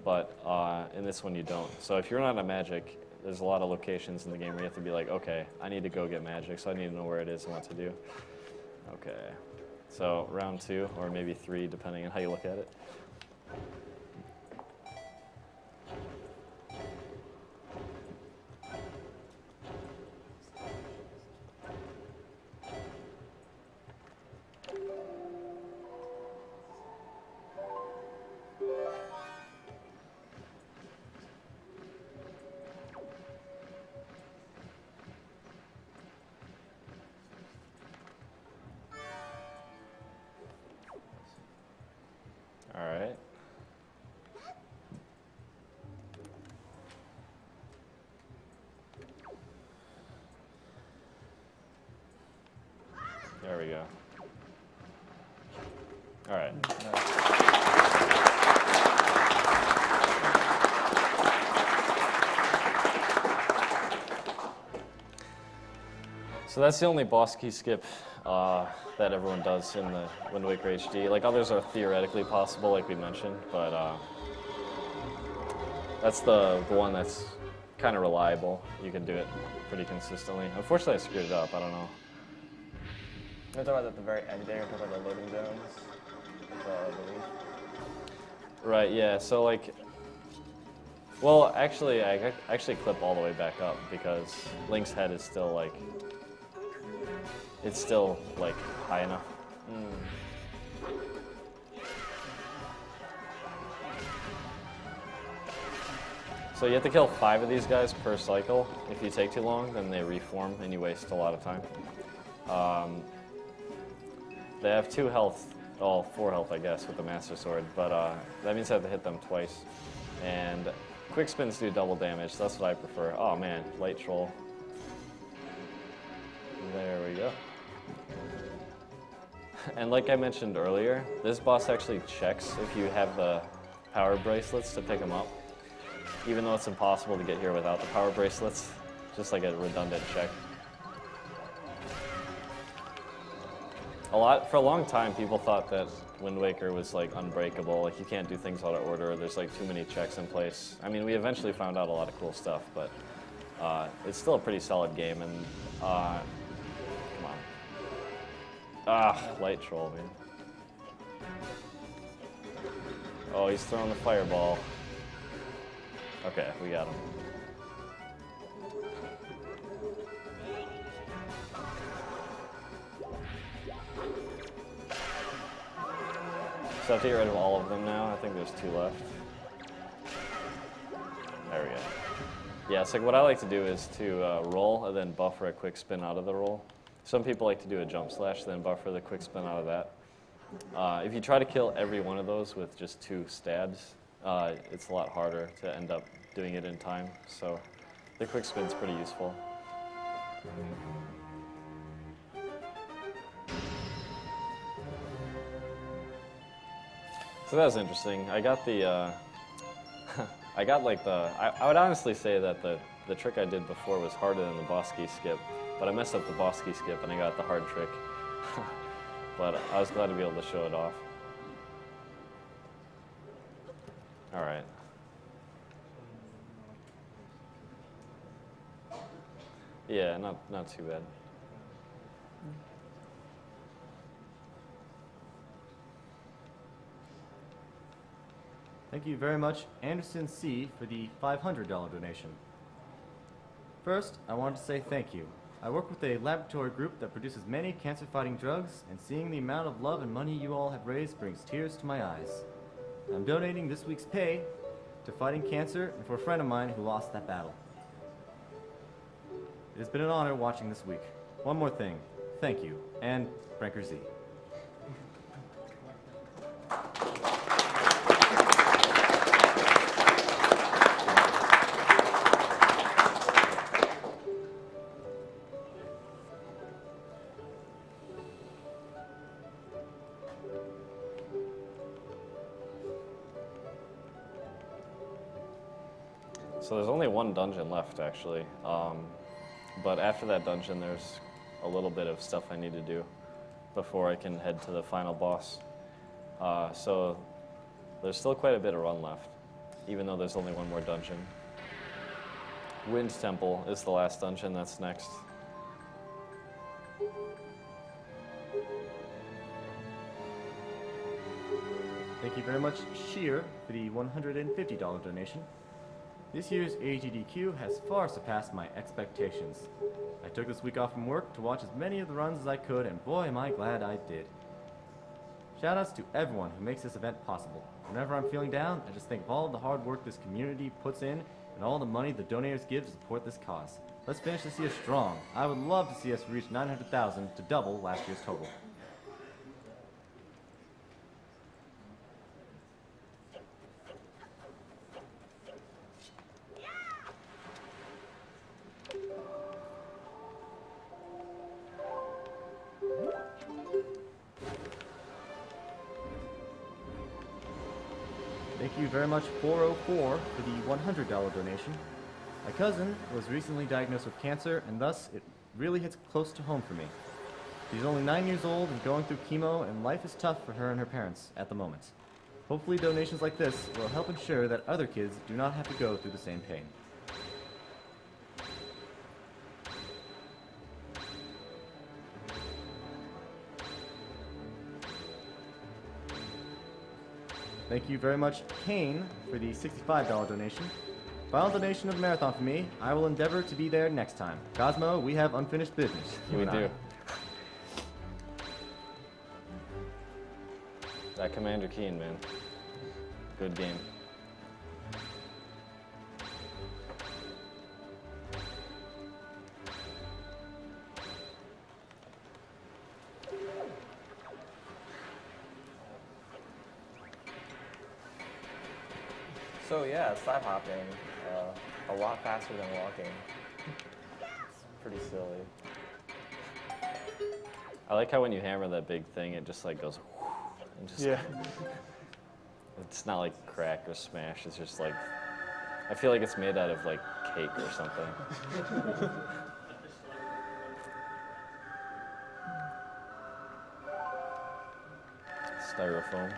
But in this one, you don't. So if you run out of magic, there's a lot of locations in the game where you have to be like, okay, I need to go get magic, so I need to know where it is and what to do. Okay. So round 2, or maybe 3, depending on how you look at it. All right. There we go. All right. So that's the only boss key skip that everyone does in the Wind Waker HD. Like, others are theoretically possible, like we mentioned, but that's the one that's kind of reliable. You can do it pretty consistently. Unfortunately, I screwed it up. I don't know. You're talking about at the very end there, talking about the loading zones? The leaf? Right, yeah. So, like, well, actually, I actually clip all the way back up because Link's head is still, like, it's still, like, high enough. So you have to kill 5 of these guys per cycle. If you take too long, then they reform and you waste a lot of time. They have 2 health, well, 4 health, I guess, with the Master Sword, but that means I have to hit them twice. And quick spins do double damage, so that's what I prefer. Oh man, light troll. There we go. And like I mentioned earlier, this boss actually checks if you have the power bracelets to pick them up. Even though it's impossible to get here without the power bracelets, just like a redundant check. For a long time, people thought that Wind Waker was like unbreakable, like you can't do things out of order, there's like too many checks in place. I mean, we eventually found out a lot of cool stuff, but it's still a pretty solid game, and come on. Light troll, man. Oh, he's throwing the fireball. Okay, we got him. So I have to get rid of all of them now. I think there's 2 left. There we go. Yeah, so what I like to do is to roll and then buffer a quick spin out of the roll. Some people like to do a jump slash, then buffer the quick spin out of that. If you try to kill every one of those with just 2 stabs, it's a lot harder to end up doing it in time. So the quick spin's pretty useful. So that was interesting. I got the, I would honestly say that the trick I did before was harder than the boss key skip, but I messed up the boss key skip and I got the hard trick. But I was glad to be able to show it off. All right. Yeah, not too bad. Thank you very much, Anderson C., for the $500 donation. First, I wanted to say thank you. I work with a laboratory group that produces many cancer-fighting drugs, and seeing the amount of love and money you all have raised brings tears to my eyes. I'm donating this week's pay to fighting cancer and for a friend of mine who lost that battle. It has been an honor watching this week. One more thing. Thank you, and Branker Z. So there's only one dungeon left, actually. But after that dungeon, there's a little bit of stuff I need to do before I can head to the final boss. So there's still quite a bit of run left, even though there's only one more dungeon. Wind Temple is the last dungeon that's next. Thank you very much, Sheer, for the $150 donation. This year's Agdq has far surpassed my expectations. I took this week off from work to watch as many of the runs as I could, and boy am I glad I did. Shoutouts to everyone who makes this event possible. Whenever I'm feeling down, I just think of all of the hard work this community puts in and all the money the donators give to support this cause. Let's finish this year strong. I would love to see us reach 900,000 to double last year's total. Thank you very much, 404, for the $100 donation. My cousin was recently diagnosed with cancer, and thus it really hits close to home for me. She's only 9 years old and going through chemo, and life is tough for her and her parents at the moment. Hopefully donations like this will help ensure that other kids do not have to go through the same pain. Thank you very much, Kane, for the $65 donation. Final donation of the marathon for me. I will endeavor to be there next time. Cosmo, we have unfinished business. We do. That Commander Keen, man. Good game. So yeah, side hopping, a lot faster than walking. It's pretty silly. I like how when you hammer that big thing, it just like goes and just. Yeah. It's not like crack or smash. It's just like, I feel like it's made out of like cake or something. Styrofoam.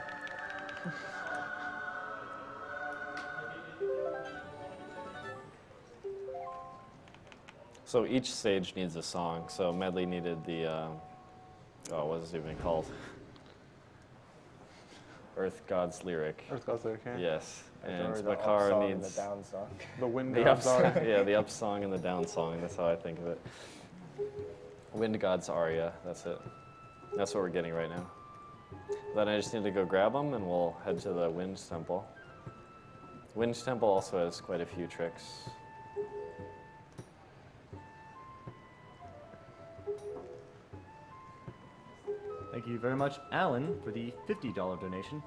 So each stage needs a song. So Medley needed the, oh, what is it even called? Earth God's Lyric. Earth God's Lyric, yeah. Yes. And the Makara up song needs and the down song. The wind the gods up, are. yeah, the up song and the down song. That's how I think of it. Wind God's Aria. That's it. That's what we're getting right now. Then I just need to go grab them, and we'll head to the Wind Temple. Wind Temple also has quite a few tricks. Thank you very much, Alan, for the $50 donation.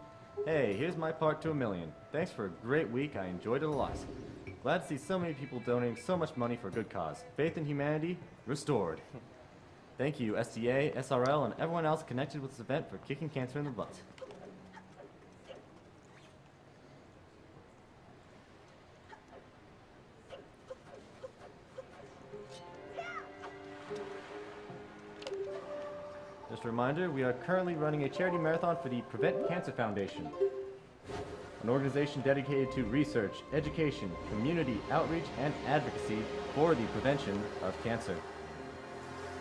Hey, here's my part to $1 million. Thanks for a great week. I enjoyed it a lot. Glad to see so many people donating so much money for a good cause. Faith in humanity restored. Thank you, SDA, SRL, and everyone else connected with this event for kicking cancer in the butt. Just a reminder, we are currently running a charity marathon for the Prevent Cancer Foundation, an organization dedicated to research, education, community outreach, and advocacy for the prevention of cancer.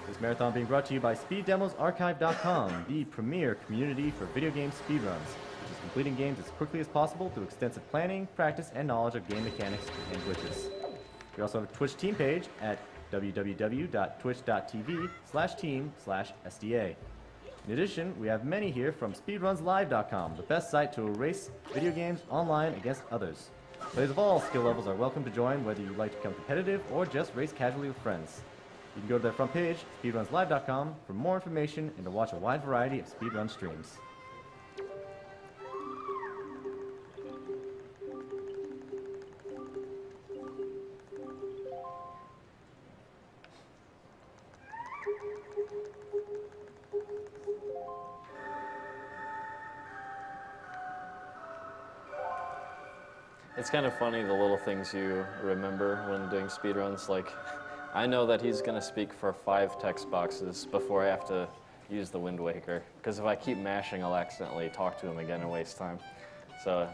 This marathon being brought to you by SpeedDemosArchive.com, the premier community for video game speedruns, which is completing games as quickly as possible through extensive planning, practice, and knowledge of game mechanics and glitches. We also have a Twitch team page at www.twitch.tv/team/SDA. In addition, we have many here from SpeedrunsLive.com, the best site to race video games online against others. Players of all skill levels are welcome to join, whether you like to become competitive or just race casually with friends. You can go to their front page, SpeedrunsLive.com, for more information and to watch a wide variety of speedrun streams. It's kind of funny the little things you remember when doing speedruns. Like, I know that he's going to speak for 5 text boxes before I have to use the Wind Waker. Because if I keep mashing, I'll accidentally talk to him again and waste time. So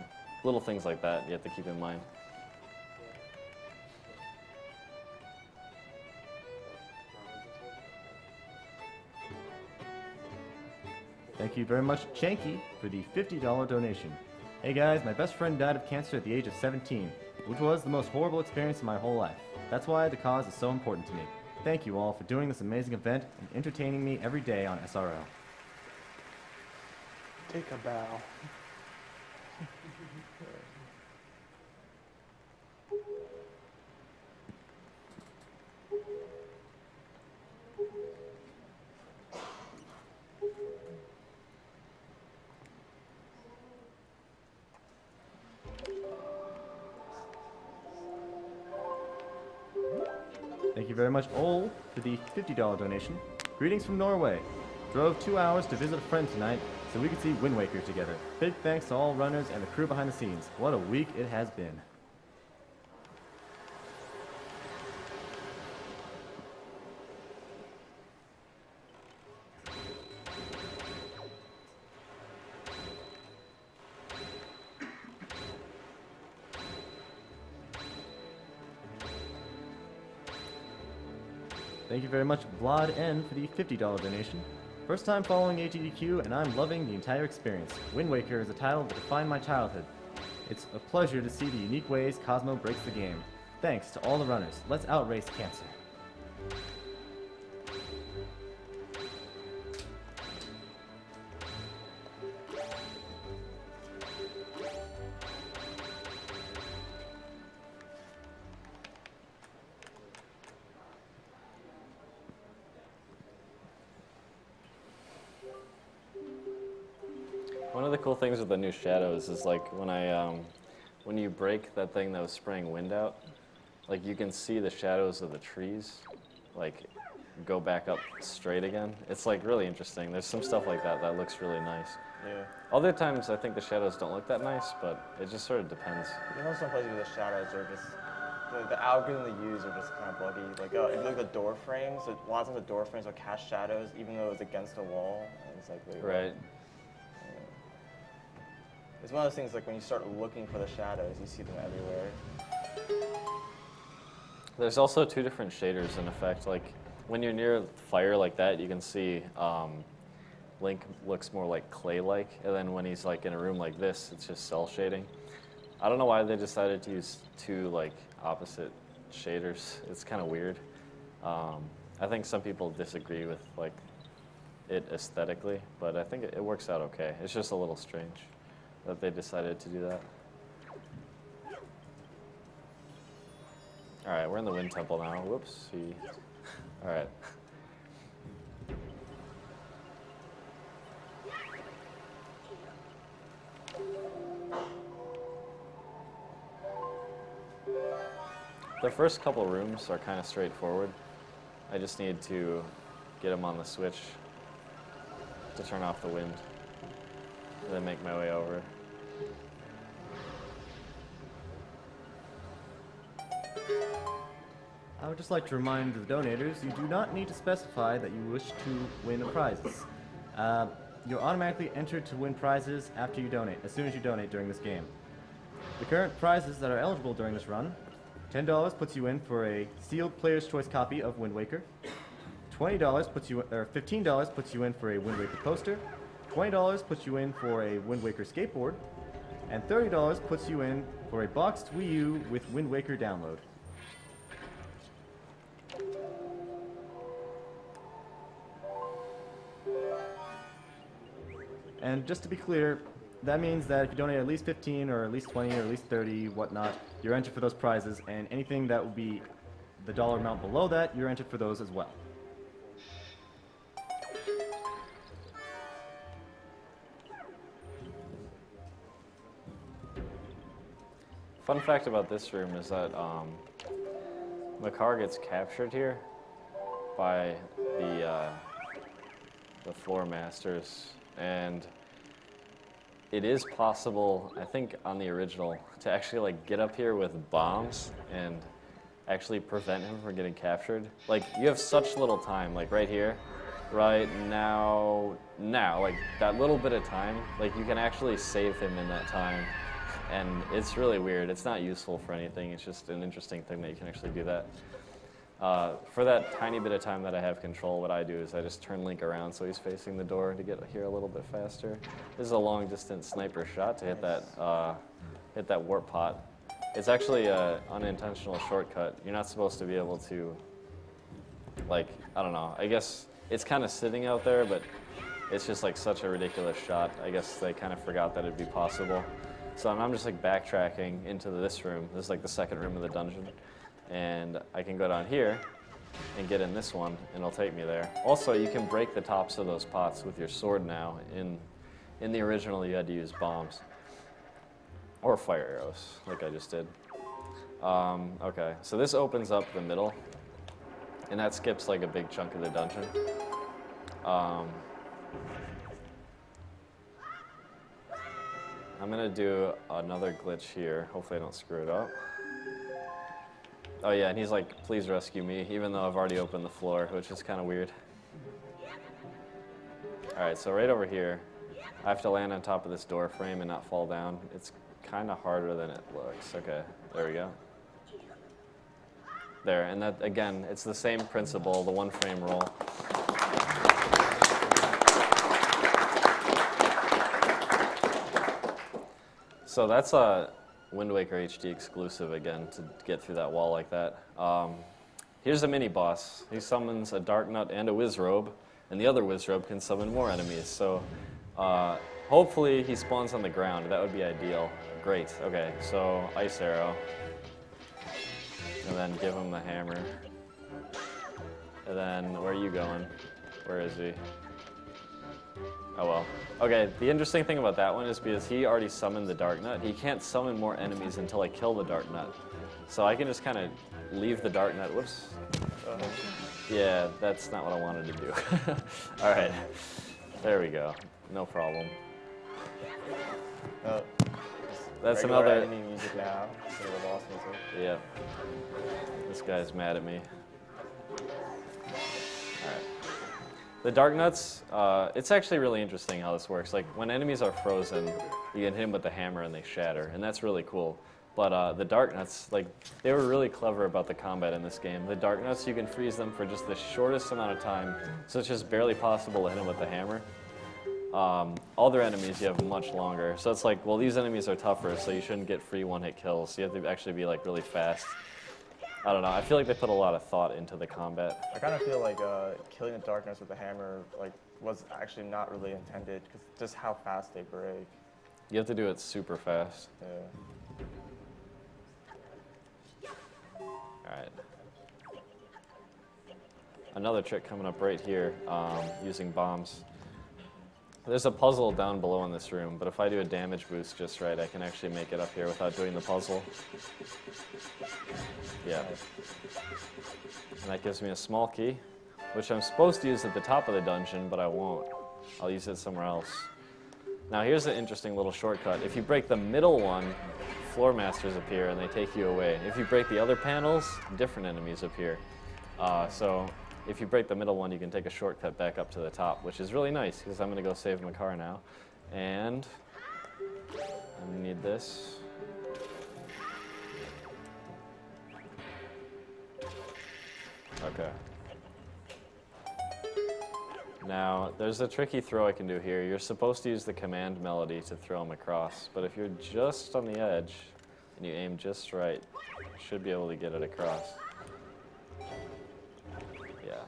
little things like that you have to keep in mind. Thank you very much, Chanky, for the $50 donation. Hey guys, my best friend died of cancer at the age of 17, which was the most horrible experience of my whole life. That's why the cause is so important to me. Thank you all for doing this amazing event and entertaining me every day on SRL. Take a bow. Thank you very much, Ole, for the $50 donation. Greetings from Norway. Drove 2 hours to visit a friend tonight so we could see Wind Waker together. Big thanks to all runners and the crew behind the scenes. What a week it has been. Thank you very much, Vlad N, for the $50 donation. First time following Agdq, and I'm loving the entire experience. Wind Waker is a title that defined my childhood. It's a pleasure to see the unique ways Cosmo breaks the game. Thanks to all the runners. Let's outrace cancer. One of the cool things with the new shadows is like when you break that thing that was spraying wind out, like you can see the shadows of the trees, like go back up straight again. It's like really interesting. There's some stuff like that that looks really nice. Yeah. Other times I think the shadows don't look that nice, but it just sort of depends. You know, some places with the shadows are just, the algorithm they use are just kind of buggy. Like, if you look at the door frames, a lot of times the door frames will cast shadows even though it's against the wall. And it's like, wait, right. It's one of those things like when you start looking for the shadows, you see them everywhere. There's also 2 different shaders in effect. Like when you're near fire like that, you can see Link looks more like clay-like, and then when he's like in a room like this, it's just cell shading. I don't know why they decided to use 2 like opposite shaders. It's kind of weird. I think some people disagree with like it aesthetically, but I think it works out okay. It's just a little strange that they decided to do that. All right, we're in the Wind Temple now. Whoops. All right. The first couple rooms are kind of straightforward. I just need to get them on the switch to turn off the wind, and then make my way over. I would just like to remind the donators, you do not need to specify that you wish to win prizes. You're automatically entered to win prizes after you donate, as soon as you donate during this game. The current prizes that are eligible during this run, $10 puts you in for a sealed Player's Choice copy of Wind Waker. $15 puts you in for a Wind Waker poster. $20 puts you in for a Wind Waker skateboard. And $30 puts you in for a boxed Wii U with Wind Waker download. And just to be clear, that means that if you donate at least 15 or at least 20 or at least 30, whatnot, you're entered for those prizes, and anything that would be the dollar amount below that, you're entered for those as well. Fun fact about this room is that Makar gets captured here by the floor masters, and it is possible, I think on the original, to actually like get up here with bombs and actually prevent him from getting captured. Like you have such little time, like right here, right now, like that little bit of time, like you can actually save him in that time. And it's really weird. It's not useful for anything. It's just an interesting thing that you can actually do that. For that tiny bit of time that I have control, what I do is I just turn Link around so he's facing the door to get here a little bit faster. This is a long-distance sniper shot to hit that warp pot. It's actually an unintentional shortcut. You're not supposed to be able to, like, I don't know. I guess it's kind of sitting out there, but it's just like such a ridiculous shot. I guess they kind of forgot that it'd be possible. So I'm just like backtracking into this room. This is like the second room of the dungeon. And I can go down here and get in this one, and it'll take me there. Also, you can break the tops of those pots with your sword now. In the original, you had to use bombs. Or fire arrows, like I just did. Okay, so this opens up the middle, and that skips like a big chunk of the dungeon. I'm gonna do another glitch here. Hopefully I don't screw it up. Oh yeah, and he's like, please rescue me, even though I've already opened the floor, which is kind of weird. All right, so right over here, I have to land on top of this door frame and not fall down. It's kind of harder than it looks. Okay, there we go. There, and that, again, it's the same principle, the one frame rule. So that's a Wind Waker HD exclusive again to get through that wall like that. Here's a mini boss. He summons a Dark Nut and a Wizrobe, and the other Wizrobe can summon more enemies. So hopefully he spawns on the ground. That would be ideal. Great. Okay, so Ice Arrow, and then give him the hammer. And then where are you going? Where is he? Oh well. Okay, the interesting thing about that one is because he already summoned the Dark Nut, he can't summon more enemies until I kill the Dark Nut. So I can just kind of leave the Dark Nut. Whoops. Yeah, that's not what I wanted to do. All right. There we go. No problem. That's another enemy music now. So the boss music. Yeah. This guy's mad at me. The Dark Nuts, it's actually really interesting how this works. Like, when enemies are frozen, you can hit them with the hammer and they shatter, and that's really cool. But the Dark Nuts, like, they were really clever about the combat in this game. The Dark Nuts, you can freeze them for just the shortest amount of time, so it's just barely possible to hit them with the hammer. Other enemies, you have much longer. So it's like, well, these enemies are tougher, so you shouldn't get free one-hit kills. So you have to actually be, like, really fast. I don't know. I feel like they put a lot of thought into the combat. I kind of feel like killing the Darkness with the hammer was actually not really intended, because just how fast they break. You have to do it super fast. Yeah. All right. Another trick coming up right here, using bombs. There's a puzzle down below in this room, but if I do a damage boost just right, I can actually make it up here without doing the puzzle. Yeah. And that gives me a small key, which I'm supposed to use at the top of the dungeon, but I won't. I'll use it somewhere else. Now here's an interesting little shortcut. If you break the middle one, floor masters appear and they take you away. If you break the other panels, different enemies appear. So if you break the middle one, you can take a shortcut back up to the top, which is really nice because I'm going to go save my car now. And I need this. Okay. Now, there's a tricky throw I can do here. You're supposed to use the command melody to throw them across, but if you're just on the edge and you aim just right, you should be able to get it across. Yeah.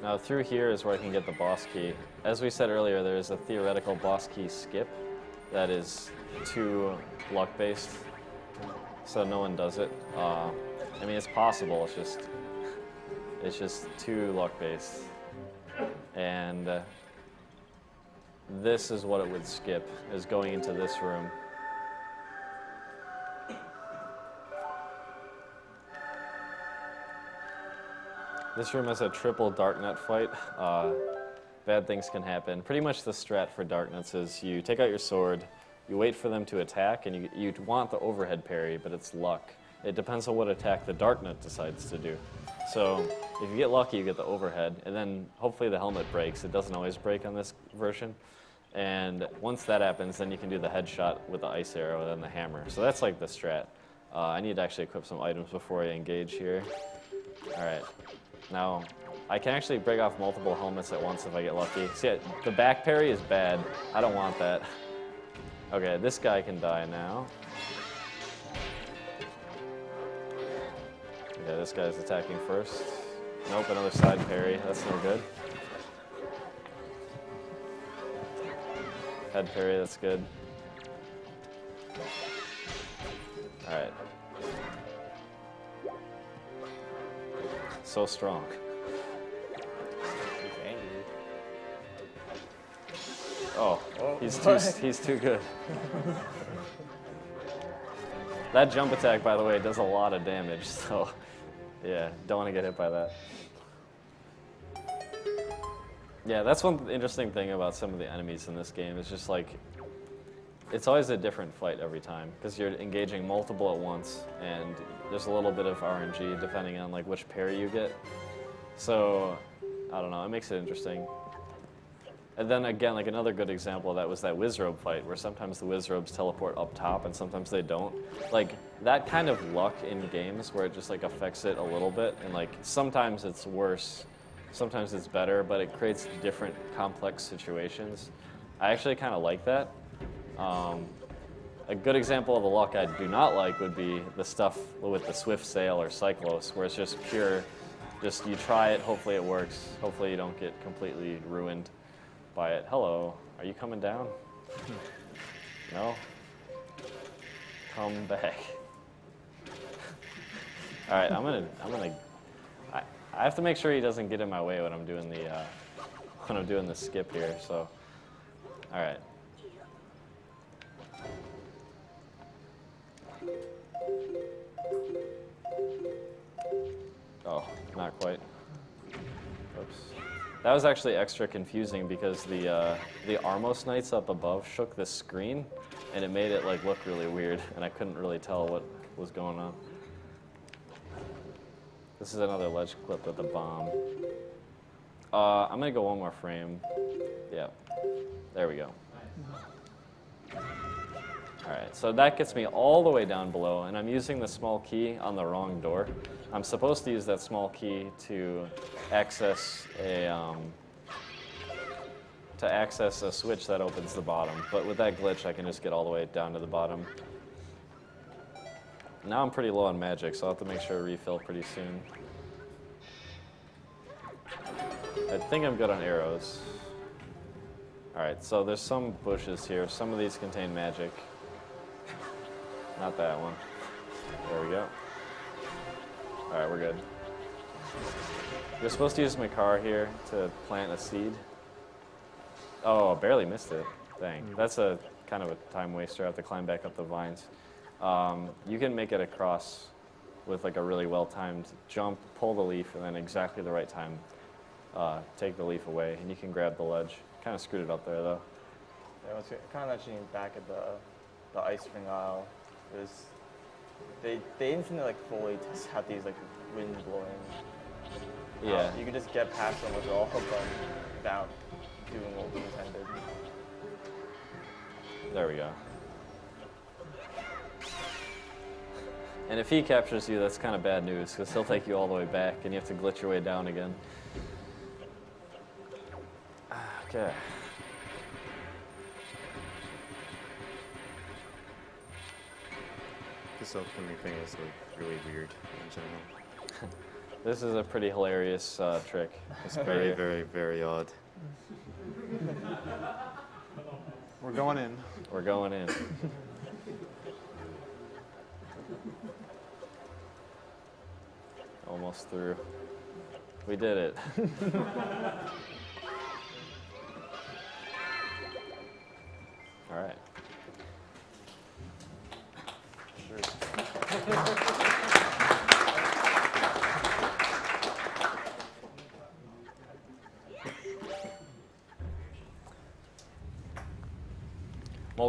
Now through here is where I can get the boss key. As we said earlier, there's a theoretical boss key skip that is too luck-based, so no one does it. I mean, it's possible, it's just too luck-based. And this is what it would skip, is going into this room. This room has a triple darknet fight. Bad things can happen. Pretty much the strat for darknets is you take out your sword, you wait for them to attack, and you want the overhead parry, but it's luck. It depends on what attack the darknet decides to do. So if you get lucky, you get the overhead, and then hopefully the helmet breaks. It doesn't always break on this version. And once that happens, then you can do the headshot with the ice arrow and then the hammer. So that's like the strat. I need to actually equip some items before I engage here. All right. Now, I can actually break off multiple helmets at once if I get lucky. See, the back parry is bad. I don't want that. Okay, this guy can die now. Yeah, this guy's attacking first. Nope, another side parry. That's no good. Head parry, that's good. All right. So strong. He's angry. Oh, he's too good. That jump attack, by the way, does a lot of damage, so yeah, don't want to get hit by that. Yeah, that's one interesting thing about some of the enemies in this game. It's just like, it's always a different fight every time because you're engaging multiple at once, and there's a little bit of RNG depending on like which parry you get. So, I don't know, it makes it interesting. And then again, like another good example of that was that Wizrobe fight, where sometimes the Wizrobes teleport up top and sometimes they don't. Like, that kind of luck in games where it just like affects it a little bit, and like sometimes it's worse, sometimes it's better, but it creates different complex situations. I actually kind of like that. A good example of the luck I do not like would be the stuff with the Swift Sail or Cyclos, where it's just pure, just you try it, hopefully it works, hopefully you don't get completely ruined by it. Hello, are you coming down? No? Come back. All right, I have to make sure he doesn't get in my way when I'm doing the skip here. So, all right. Oh, not quite. Oops. That was actually extra confusing because the Armos Knights up above shook the screen, and it made it like look really weird, and I couldn't really tell what was going on. This is another ledge clip with the bomb. I'm gonna go one more frame. Yeah, there we go. All right, so that gets me all the way down below, and I'm using the small key on the wrong door. I'm supposed to use that small key to access a switch that opens the bottom, but with that glitch, I can just get all the way down to the bottom. Now I'm pretty low on magic, so I'll have to make sure to refill pretty soon. I think I'm good on arrows. All right, so there's some bushes here. Some of these contain magic. Not that one. There we go. All right, we're good. You're supposed to use my car here to plant a seed. Oh, barely missed it. Dang, that's a kind of a time waster. I have to climb back up the vines. You can make it across with like a really well-timed jump, pull the leaf, and then exactly the right time, take the leaf away, and you can grab the ledge. Kind of screwed it up there, though. Yeah, I was kind of mentioning back at the ice ring aisle, they didn't seem to like fully test out these like wind blowing. Yeah. You could just get past them with all of them without doing what we intended. There we go. And if he captures you, that's kind of bad news, because he'll take you all the way back, and you have to glitch your way down again. Okay. This upcoming thing is like really weird in general. This is a pretty hilarious trick. It's very, very, very odd. We're going in. We're going in. Almost through. We did it. All right.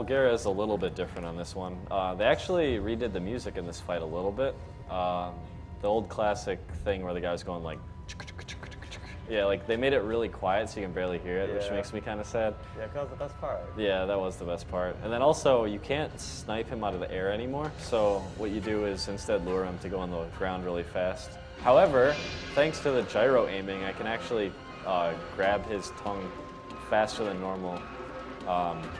Bulgaria is a little bit different on this one. They actually redid the music in this fight a little bit. The old classic thing where the guy's going like, yeah, like they made it really quiet so you can barely hear it, which makes me kind of sad. Yeah, that was the best part. Yeah, that was the best part. And then also, you can't snipe him out of the air anymore, so what you do is instead lure him to go on the ground really fast. However, thanks to the gyro aiming, I can actually grab his tongue faster than normal.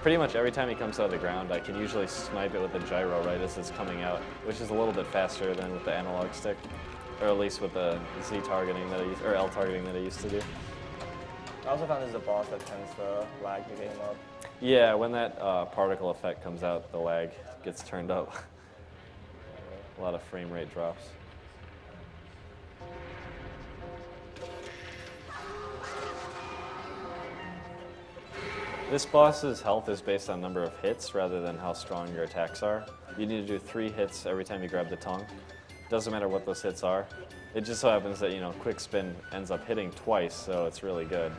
Pretty much every time he comes out of the ground, I can usually snipe it with the gyro right as it's coming out, which is a little bit faster than with the analog stick, or at least with the Z targeting that I used, or L targeting that I used to do. I also found there's a boss that tends to lag the game up. Yeah, when that particle effect comes out, the lag gets turned up. A lot of frame rate drops. This boss's health is based on number of hits rather than how strong your attacks are. You need to do 3 hits every time you grab the tongue. Doesn't matter what those hits are. It just so happens that, you know, quick spin ends up hitting twice, so it's really good.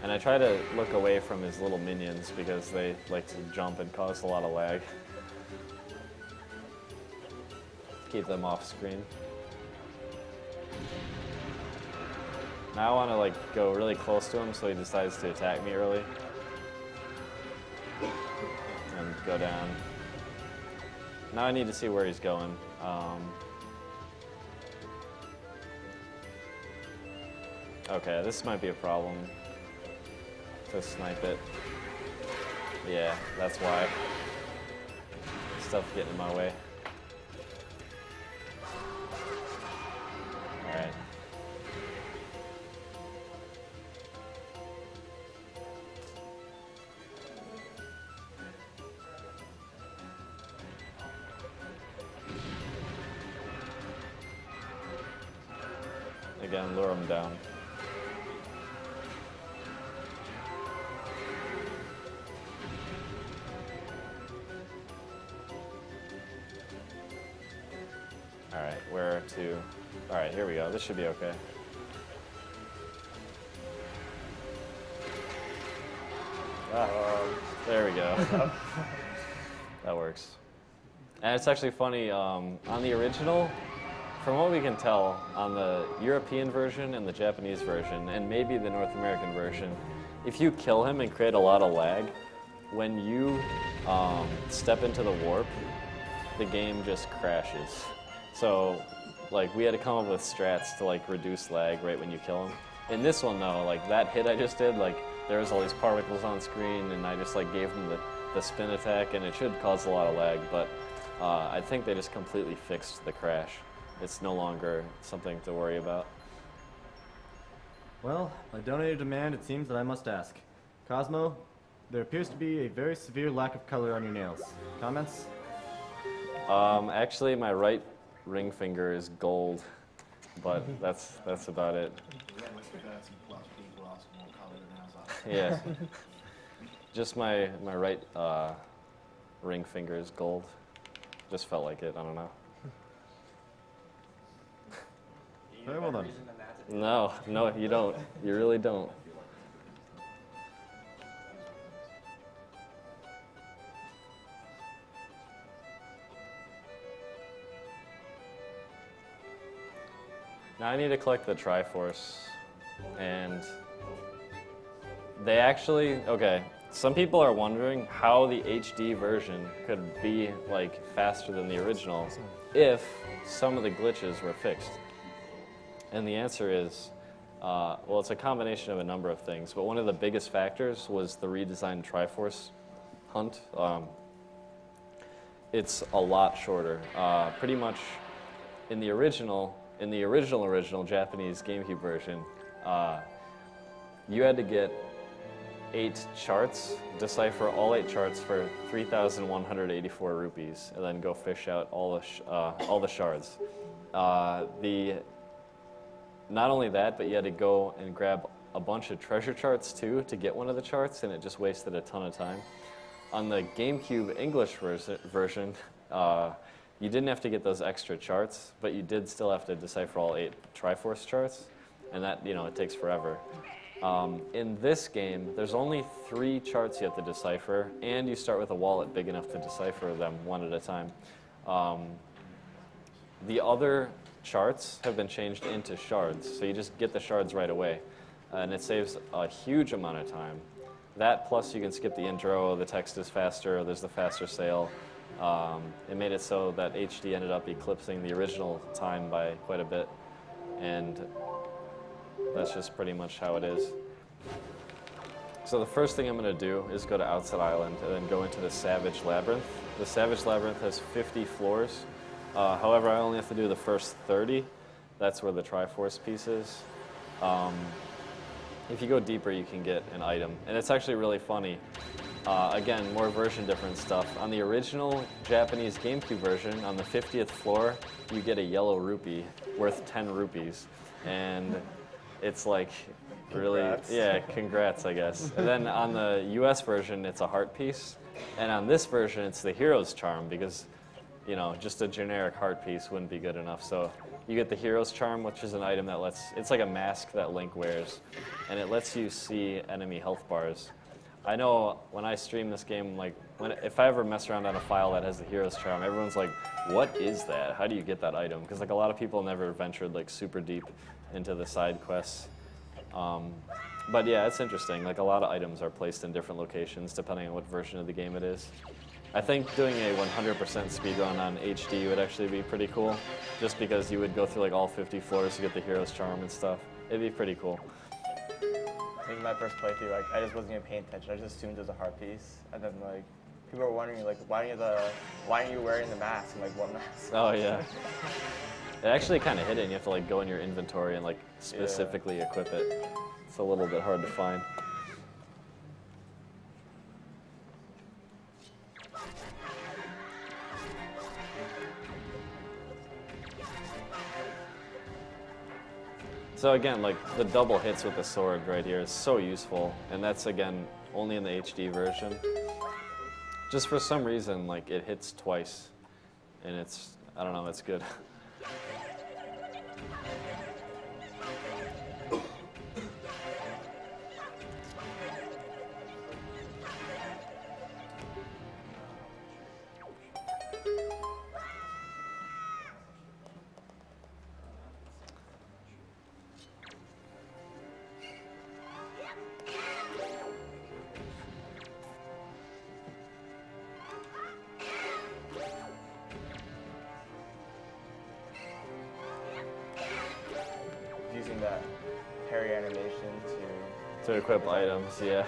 And I try to look away from his little minions because they like to jump and cause a lot of lag. Keep them off screen. Now I want to like go really close to him so he decides to attack me early. And go down. Now I need to see where he's going. Okay, this might be a problem. Just snipe it. Yeah, that's why. Stuff getting in my way. Alright. Again, lure him down. Alright, where to? Alright, here we go. This should be okay. There we go. That works. And it's actually funny, on the original, from what we can tell, on the European version and the Japanese version, and maybe the North American version, if you kill him and create a lot of lag, when you step into the warp, the game just crashes. So, like, we had to come up with strats to, like, reduce lag right when you kill him. In this one, though, like, that hit I just did, like, there was all these particles on screen, and I just, like, gave him the spin attack, and it should cause a lot of lag, but I think they just completely fixed the crash. It's no longer something to worry about. Well, by donated demand, it seems that I must ask. Cosmo, there appears to be a very severe lack of color on your nails. Comments? Actually, my right ring finger is gold, but that's about it. Yeah. Just my right ring finger is gold. Just felt like it, I don't know. Very well done. No, you don't. You really don't. Now I need to collect the Triforce, and they actually, okay, some people are wondering how the HD version could be like faster than the original if some of the glitches were fixed. And the answer is, well, it's a combination of a number of things, but one of the biggest factors was the redesigned Triforce hunt. It's a lot shorter. Pretty much in the original Japanese GameCube version, you had to get 8 charts, decipher all 8 charts for 3,184 rupees, and then go fish out all the shards. Not only that, but you had to go and grab a bunch of treasure charts too to get one of the charts, and it just wasted a ton of time. On the GameCube English version, you didn't have to get those extra charts, but you did still have to decipher all 8 Triforce charts, and that, you know, it takes forever. In this game, there's only 3 charts you have to decipher, and you start with a wallet big enough to decipher them one at a time. The other charts have been changed into shards, so you just get the shards right away, and it saves a huge amount of time. That plus you can skip the intro, the text is faster, there's the faster sale. It made it so that HD ended up eclipsing the original time by quite a bit, and that's just pretty much how it is. So the first thing I'm going to do is go to Outside Island and then go into the Savage Labyrinth. The Savage Labyrinth has 50 floors. However, I only have to do the first 30. That's where the Triforce piece is. If you go deeper, you can get an item. And it's actually really funny. Again, more version difference stuff. On the original Japanese GameCube version, on the 50th floor, you get a yellow rupee worth 10 rupees. And it's like, really, Congrats. yeah, congrats, I guess. And then on the US version, it's a heart piece. And on this version, it's the hero's charm because, you know, just a generic heart piece wouldn't be good enough. So you get the hero's charm, which is an item that it's like a mask that Link wears. And it lets you see enemy health bars. I know when I stream this game, like, if I ever mess around on a file that has the hero's charm, everyone's like, what is that? How do you get that item? Because like a lot of people never ventured like super deep into the side quests. But yeah, it's interesting. Like a lot of items are placed in different locations depending on what version of the game it is. I think doing a 100% speedrun on HD would actually be pretty cool, just because you would go through like all 50 floors to get the hero's charm and stuff. It'd be pretty cool. I think my first playthrough, like, I just wasn't even paying attention. I just assumed it was a heart piece. And then, like, people were wondering, like, why aren't you wearing the mask? I'm like, what mask? Oh, yeah. It actually kind of hid it, and you have to, like, go in your inventory and, like, specifically equip it. It's a little bit hard to find. So again, like the double hits with the sword right here is so useful, and that's again only in the HD version. Just for some reason, like it hits twice, and it's, I don't know, it's good. Using that parry animation to equip items, yeah.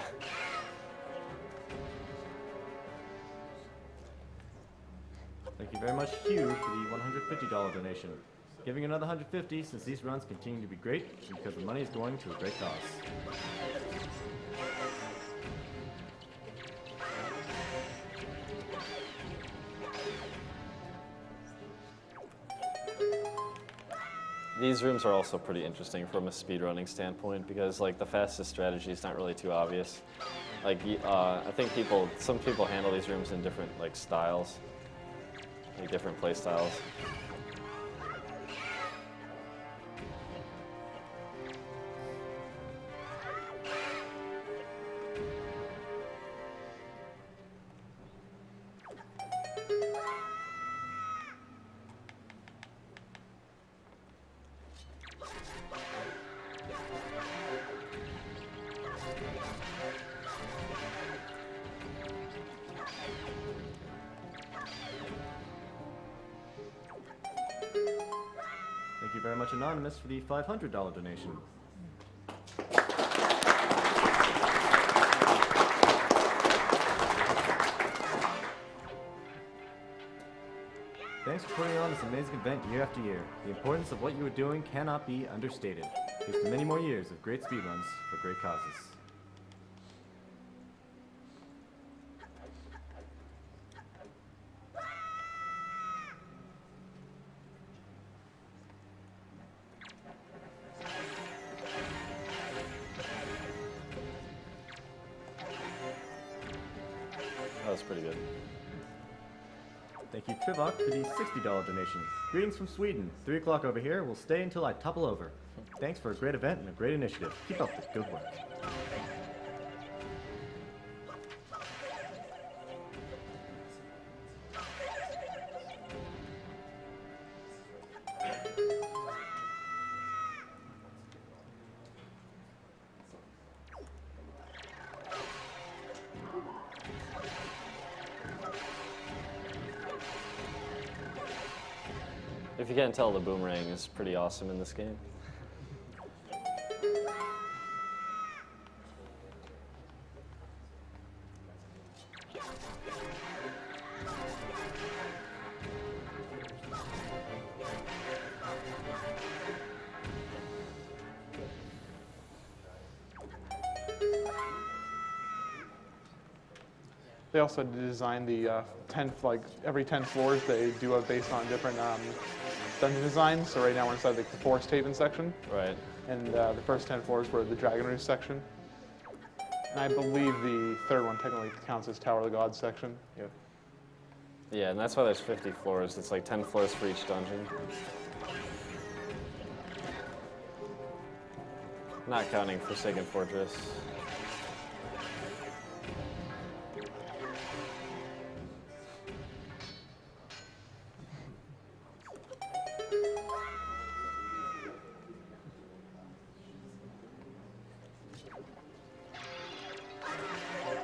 Thank you very much, Hugh, for the $150 donation. Giving another $150 since these runs continue to be great because the money is going to a great cause. These rooms are also pretty interesting from a speedrunning standpoint because like the fastest strategy is not really too obvious. Like I think some people handle these rooms in different like styles, like different play styles. Thank you very much, Anonymous, for the $500 donation. Thanks for putting on this amazing event year after year. The importance of what you are doing cannot be understated. Here's to many more years of great speedruns for great causes. That was pretty good. Thank you, Trivok, for the $60 donation. Greetings from Sweden. 3 o'clock over here. We'll stay until I topple over. Thanks for a great event and a great initiative. Keep up the good work. If you can't tell, the boomerang is pretty awesome in this game. They also designed the every 10 floors they do it based on different dungeon designs. So right now we're inside like the Forest Haven section. Right. And the first 10 floors were the Dragon Roost section. And I believe the third one technically counts as Tower of the Gods section. Yep. Yeah, and that's why there's 50 floors. It's like 10 floors for each dungeon. Not counting Forsaken Fortress.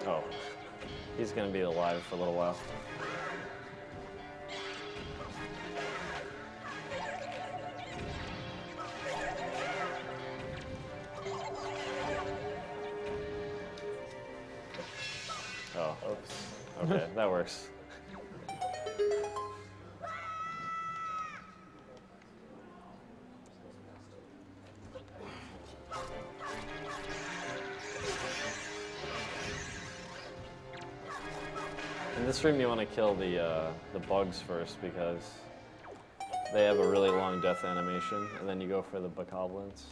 Oh, he's going to be alive for a little while. Oh, oops. Okay, that works. In this room, you want to kill the bugs first because they have a really long death animation, and then you go for the bokoblins.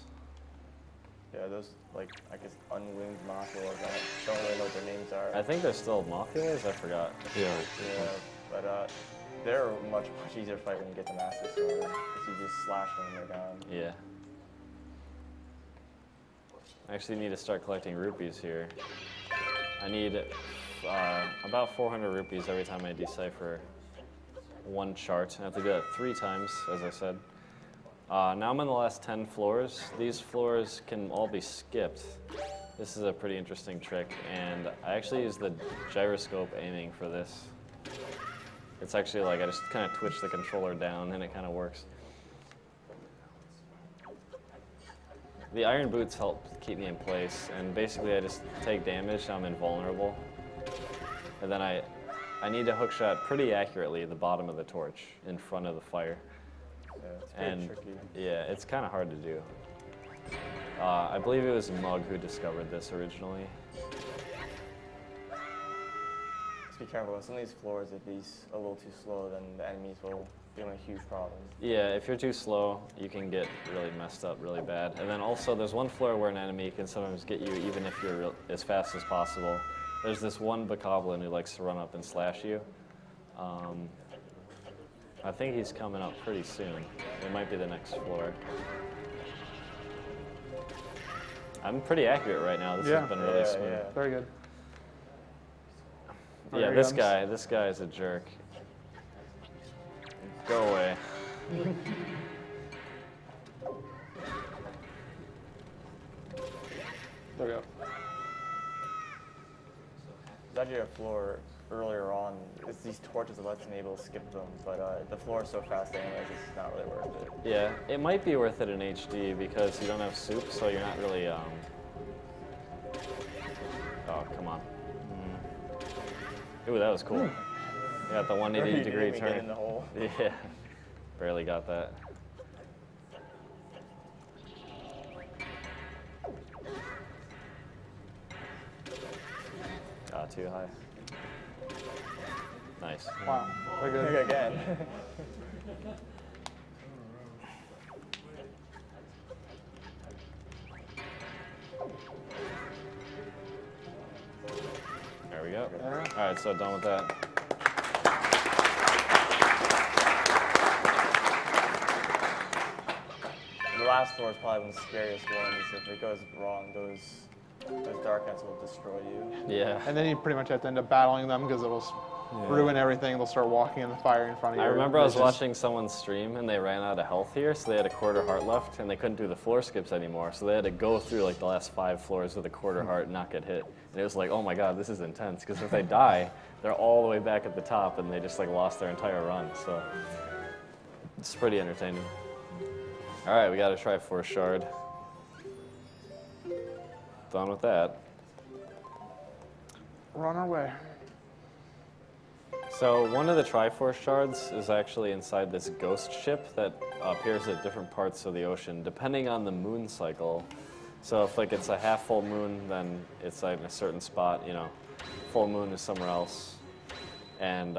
Yeah, those, like, I guess, unwinged Mothula that don't really know what their names are. I think they're still Mothulas, I forgot. Yeah. Yeah, but they're much easier to fight when you get the Master Sword, because you just slash them and they're down. Yeah. I actually need to start collecting rupees here. I need about 400 rupees every time I decipher one chart. I have to do that 3 times, as I said. Now I'm on the last 10 floors. These floors can all be skipped. This is a pretty interesting trick, and I actually use the gyroscope aiming for this. It's actually like I just kind of twitch the controller down and it kind of works. The iron boots help keep me in place, and basically I just take damage, I'm invulnerable. And then I need to hookshot pretty accurately the bottom of the torch in front of the fire. Yeah, it's pretty tricky. Yeah, it's kind of hard to do. I believe it was Mug who discovered this originally. Just be careful with some of these floors. If he's a little too slow, then the enemies will give him a huge problem. Yeah, if you're too slow, you can get really messed up really bad. And then also, there's one floor where an enemy can sometimes get you even if you're as fast as possible. There's this one bokoblin who likes to run up and slash you. I think he's coming up pretty soon. It might be the next floor. I'm pretty accurate right now. This has been really smooth. Yeah. Very good. Yeah, this guy is a jerk. Go away. There we go. There's actually a floor earlier on. It's these torches that lets me able to skip them, but the floor is so fast anyways, it's not really worth it. Yeah, it might be worth it in HD because you don't have soup, so you're not really, Oh, come on. Ooh, that was cool. You got the 180-degree turn. Get in the hole. Yeah, barely got that. Too high. Nice. Wow, very good. Again. There we go. All right, so done with that. The last floor is probably one of the scariest ones. If it goes wrong, those dark ants will destroy you. Yeah. And then you pretty much have to end up battling them because it'll ruin everything. They'll start walking in the fire in front of you. I remember I was watching someone stream and they ran out of health here, so they had a quarter heart left and they couldn't do the floor skips anymore. So they had to go through like the last 5 floors with a quarter heart and not get hit. And it was like, oh my god, this is intense, because if they die, they're all the way back at the top and they just like lost their entire run. So it's pretty entertaining. All right, we got a Triforce shard. Done with that. We're on our way. So one of the Triforce shards is actually inside this ghost ship that appears at different parts of the ocean, depending on the moon cycle. So if like it's a half full moon, then it's like in a certain spot, you know. Full moon is somewhere else. And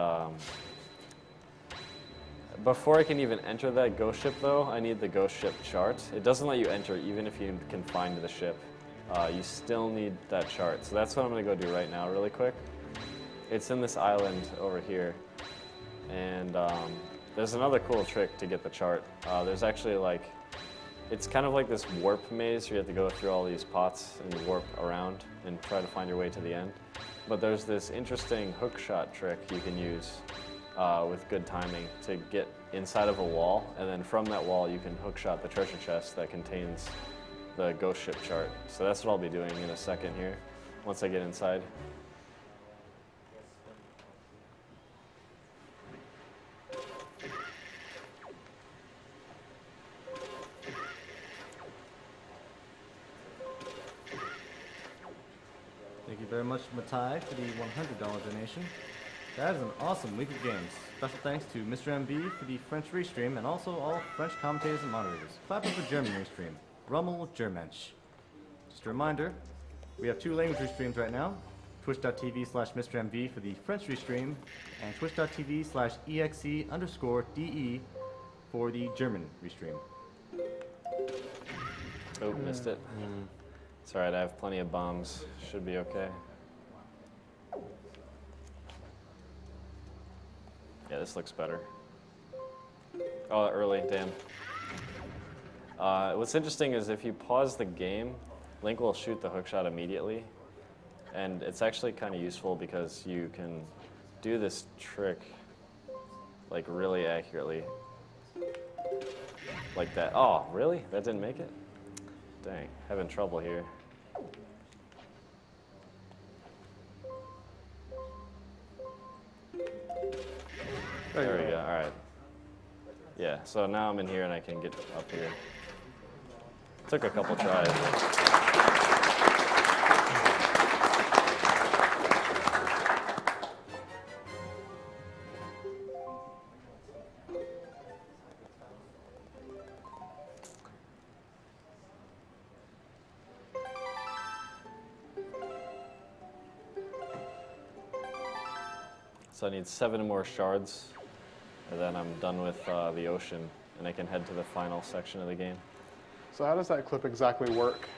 before I can even enter that ghost ship, though, I need the ghost ship chart. It doesn't let you enter even if you can find the ship. You still need that chart. So that's what I'm going to go do right now really quick. It's in this island over here. And there's another cool trick to get the chart. There's actually like, it's kind of like this warp maze where you have to go through all these pots and warp around and try to find your way to the end. But there's this interesting hook shot trick you can use with good timing to get inside of a wall, and then from that wall you can hook shot the treasure chest that contains the ghost ship chart. So that's what I'll be doing in a second here, once I get inside. Thank you very much, Matai, for the $100 donation. That is an awesome week of games. Special thanks to Mr. MB for the French restream, and also all French commentators and moderators. Clap up for German restream. Rummel Germensch. Just a reminder, we have 2 language restreams right now. Twitch.tv/MrMV for the French restream, and Twitch.tv/EXE_DE for the German restream. Oh, missed it. It's alright, I have plenty of bombs. Should be okay. Yeah, this looks better. Oh, early, damn. What's interesting is if you pause the game, Link will shoot the hookshot immediately. And it's actually kind of useful because you can do this trick like really accurately. Like that. Oh, really? That didn't make it? Dang, having trouble here. There we go, all right. Yeah, so now I'm in here and I can get up here. Took a couple tries. So I need 7 more shards, and then I'm done with the ocean, and I can head to the final section of the game. So how does that clip exactly work?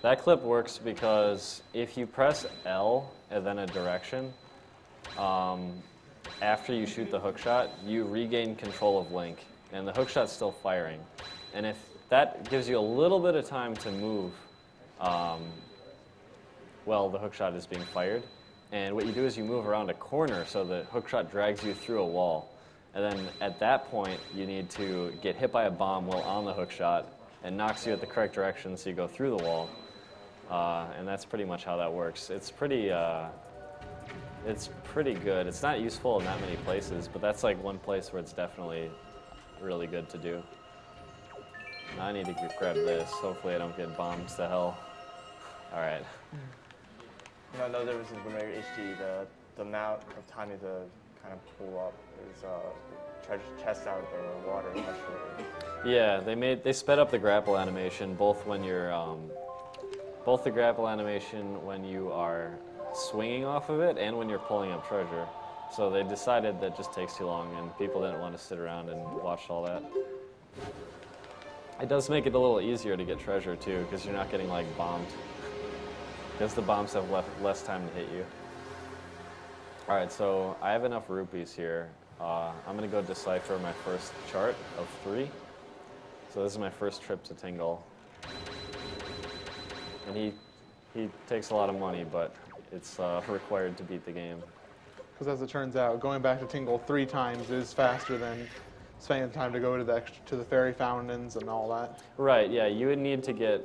That clip works because if you press L and then a direction, after you shoot the hookshot, you regain control of Link, and the hookshot's still firing. And if that gives you a little bit of time to move while the hookshot is being fired, and what you do is you move around a corner so the hookshot drags you through a wall. And then at that point, you need to get hit by a bomb while on the hookshot and knocks you at the correct direction so you go through the wall. And that's pretty much how that works. It's pretty good. It's not useful in that many places, but that's like one place where it's definitely really good to do. Now I need to grab this. Hopefully I don't get bombs to hell. All right. You know, another difference in WWHD, the amount of time you have to kind of pull up is treasure chest out of the water much shorter. Yeah, they sped up the grapple animation both when you're both the grapple animation when you are swinging off of it and when you're pulling up treasure. So they decided that just takes too long and people didn't want to sit around and watch all that. It does make it a little easier to get treasure too, because you're not getting like bombed. Because the bombs have less time to hit you. All right, so I have enough rupees here. I'm gonna go decipher my first chart of 3. So this is my first trip to Tingle. And he takes a lot of money, but it's required to beat the game. Because as it turns out, going back to Tingle 3 times is faster than spending the time to go to the fairy fountains and all that. Right, yeah, you would need to get,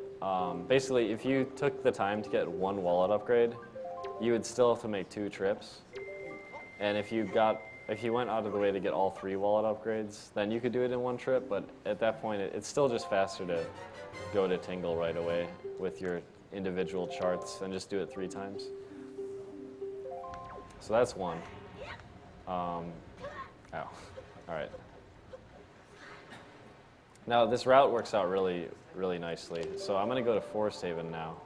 basically if you took the time to get 1 wallet upgrade, you would still have to make 2 trips. And if you went out of the way to get all 3 wallet upgrades, then you could do it in 1 trip, but at that point it's still just faster to go to Tingle right away with your individual charts and just do it 3 times. So that's 1. Ow. All right. Now this route works out really, really nicely. So I'm going to go to Forest Haven now.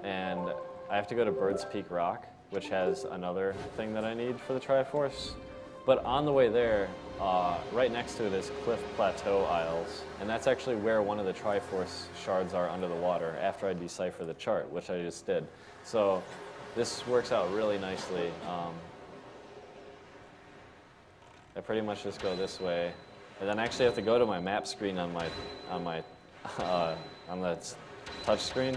And I have to go to Bird's Peak Rock, which has another thing that I need for the Triforce. But on the way there, right next to it is Cliff Plateau Isles. And that's actually where one of the Triforce shards are under the water after I decipher the chart, which I just did. So this works out really nicely. I pretty much just go this way, and then I actually have to go to my map screen on the touch screen,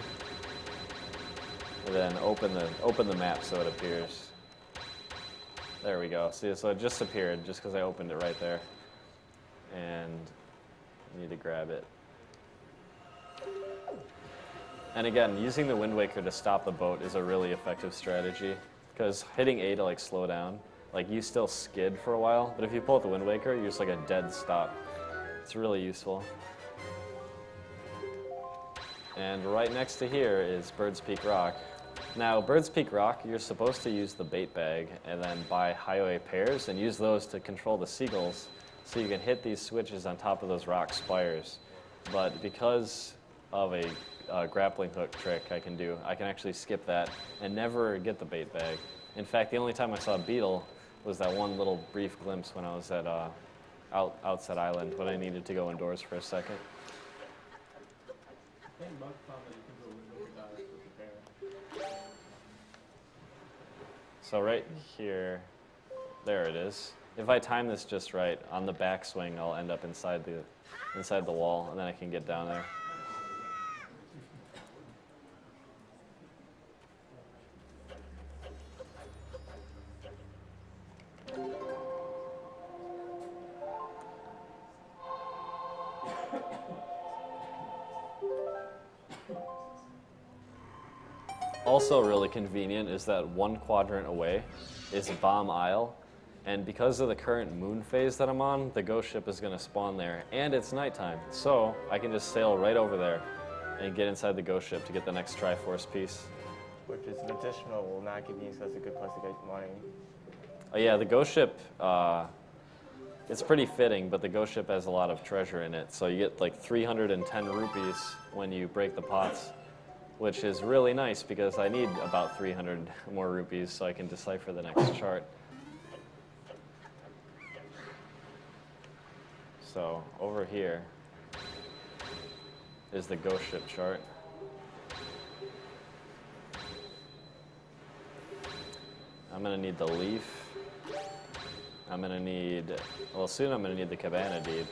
and then open the map so it appears. There we go. See, so it just appeared just because I opened it right there, and I need to grab it. And again, using the Wind Waker to stop the boat is a really effective strategy, because hitting A to like slow down, like you still skid for a while, but if you pull out the Wind Waker, you're just like a dead stop. It's really useful. And right next to here is Bird's Peak Rock. Now, Bird's Peak Rock, you're supposed to use the bait bag and then buy highway pairs and use those to control the seagulls so you can hit these switches on top of those rock spires. But because of a grappling hook trick I can actually skip that and never get the bait bag. In fact, the only time I saw a beetle was that one little brief glimpse when I was at Outset Island when I needed to go indoors for a second. So right here, there it is. If I time this just right, on the backswing, I'll end up inside the wall, and then I can get down there. Also really convenient is that 1 quadrant away is Bomb Isle, and because of the current moon phase that I'm on, the ghost ship is going to spawn there, and it's nighttime, so I can just sail right over there and get inside the ghost ship to get the next Triforce piece. Which is an additional Naki being, so that's a good place to get money. Oh yeah, the ghost ship, it's pretty fitting, but the ghost ship has a lot of treasure in it, so you get like 310 rupees when you break the pots, which is really nice because I need about 300 more rupees so I can decipher the next chart. So over here is the ghost ship chart. I'm gonna need the leaf. I'm gonna need, well, soon I'm gonna need the cabana deed.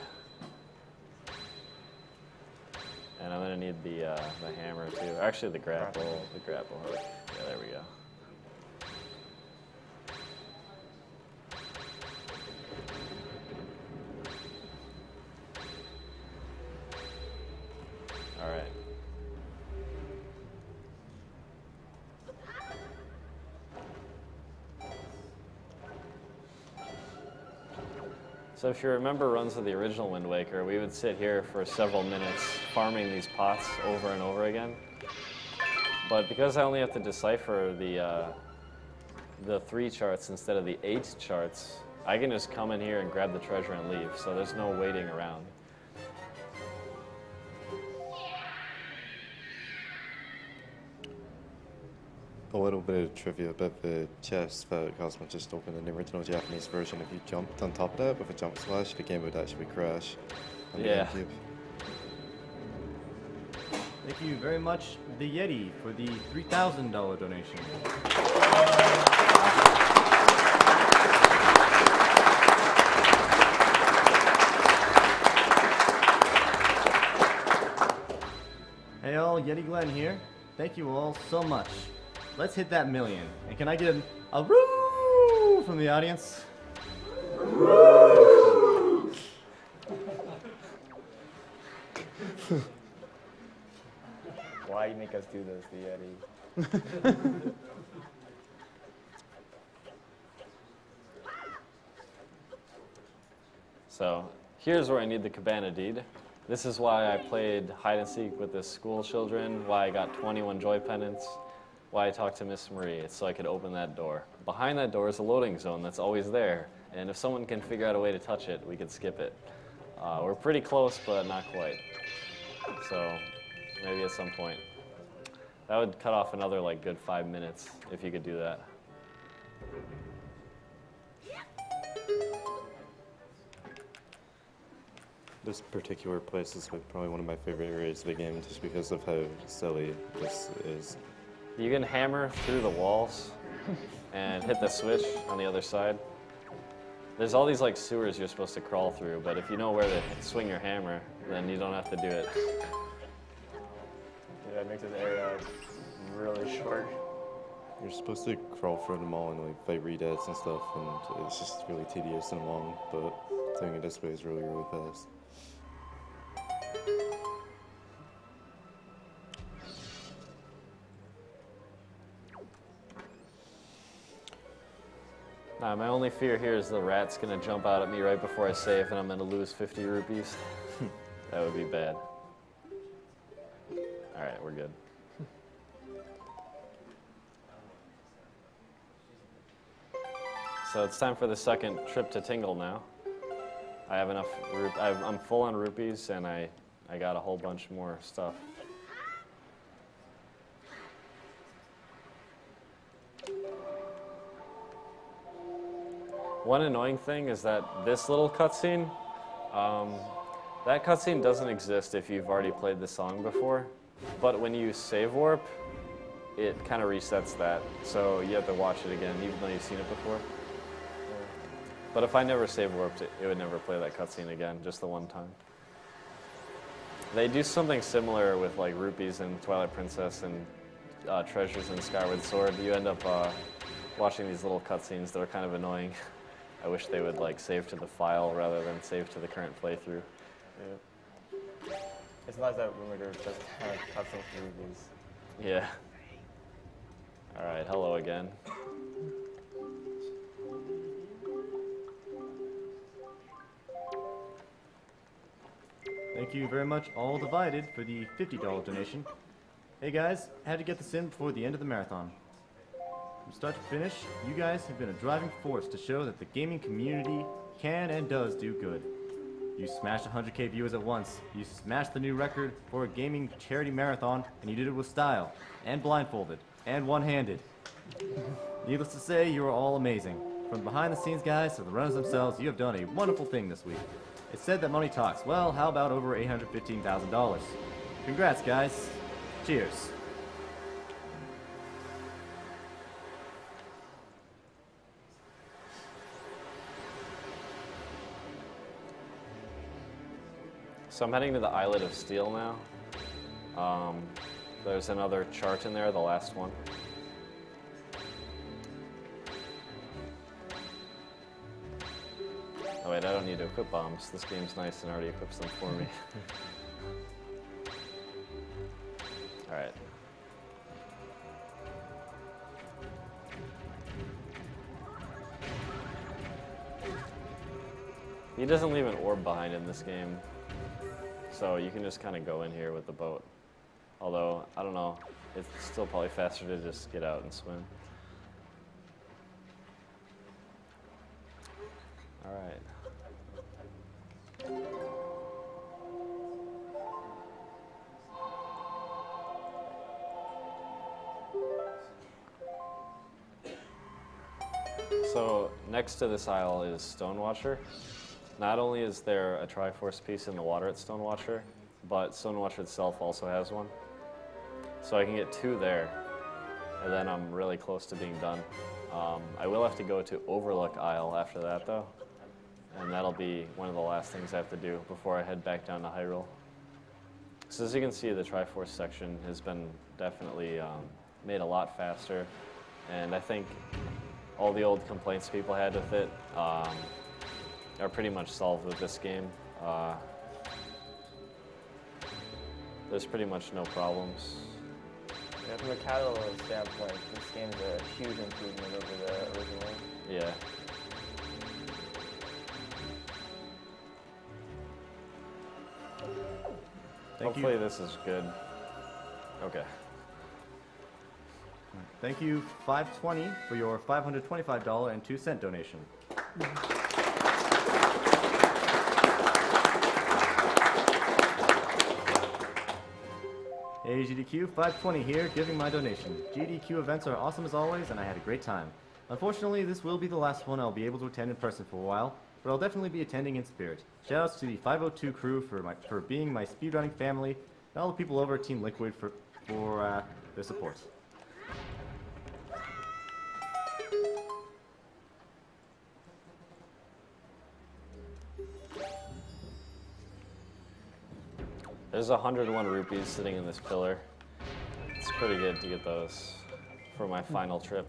And I'm gonna need the hammer too. Actually, the grapple hook. Yeah, there we go. All right. So if you remember runs of the original Wind Waker, we would sit here for several minutes farming these pots over and over again. But because I only have to decipher the 3 charts instead of the 8 charts, I can just come in here and grab the treasure and leave, so there's no waiting around. A little bit of trivia about the chest that Cosmo just opened in the original Japanese version. If you jumped on top of that with a jump slash, the game would actually crash on the GameCube. Thank you very much, the Yeti, for the $3,000 donation. Yeti Glenn here. Thank you all so much. Let's hit that million. And can I get a woo from the audience? Why you make us do this, the Yeti? So here's where I need the cabana deed. This is why I played hide and seek with the school children, why I got 21 joy pendants, why I talked to Miss Marie. It's so I could open that door. Behind that door is a loading zone that's always there. And if someone can figure out a way to touch it, we could skip it. We're pretty close, but not quite. So maybe at some point. That would cut off another like good 5 minutes if you could do that. This particular place is like probably one of my favorite areas of the game just because of how silly this is. You can hammer through the walls and hit the switch on the other side. There's all these like sewers you're supposed to crawl through, but if you know where to swing your hammer, then you don't have to do it. Yeah, it makes this area really short. You're supposed to crawl through them all and like fight redeads and stuff, and it's just really tedious and long, but doing it this way is really, really fast. Nah, my only fear here is the rat's gonna jump out at me right before I save and I'm gonna lose 50 rupees. That would be bad. Alright, we're good. So it's time for the second trip to Tingle now. I have enough, I'm full on rupees and I got a whole bunch more stuff. One annoying thing is that this little cutscene, that cutscene doesn't exist if you've already played the song before, but when you save warp, it kind of resets that, so you have to watch it again, even though you've seen it before. But if I never save warped, it would never play that cutscene again, just the one time. They do something similar with like rupees in Twilight Princess and treasures in Skyward Sword. You end up watching these little cutscenes that are kind of annoying. I wish they would like save to the file rather than save to the current playthrough. Yeah. It's nice that Rumor just had cutscenes for rubies. Yeah. Alright, hello again. Thank you very much, All Divided, for the $50 donation. Hey guys, had to get this in before the end of the marathon. From start to finish, you guys have been a driving force to show that the gaming community can and does do good. You smashed 100K viewers at once, you smashed the new record for a gaming charity marathon, and you did it with style, and blindfolded, and one-handed. Needless to say, you are all amazing. From behind the scenes guys to the runners themselves, you have done a wonderful thing this week. It's said that money talks. Well, how about over $815,000? Congrats, guys. Cheers. So I'm heading to the Islet of Steel now. There's another chart in there, the last one. Oh wait, I don't need to equip bombs. This game's nice and already equips them for me. Alright. He doesn't leave an orb behind in this game, so you can just kind of go in here with the boat. Although, I don't know, it's still probably faster to just get out and swim. Alright. So next to this isle is Stonewatcher. Not only is there a Triforce piece in the water at Stonewatcher, but Stonewatcher itself also has one. So I can get 2 there, and then I'm really close to being done. I will have to go to Overlook Isle after that though, and that'll be one of the last things I have to do before I head back down to Hyrule. So as you can see, the Triforce section has been definitely made a lot faster, and I think all the old complaints people had with it are pretty much solved with this game. There's pretty much no problems. Yeah, from a catalog standpoint, this game's a huge improvement over the original. Yeah. Hopefully this is good. Okay. Thank you, 520, for your $525.02 donation. Agdq 520 here, giving my donation. GDQ events are awesome as always, and I had a great time. Unfortunately, this will be the last one I'll be able to attend in person for a while, but I'll definitely be attending in spirit. Shoutouts to the 502 crew for being my speedrunning family, and all the people over at Team Liquid for their support. There's 101 rupees sitting in this pillar. It's pretty good to get those for my final trip.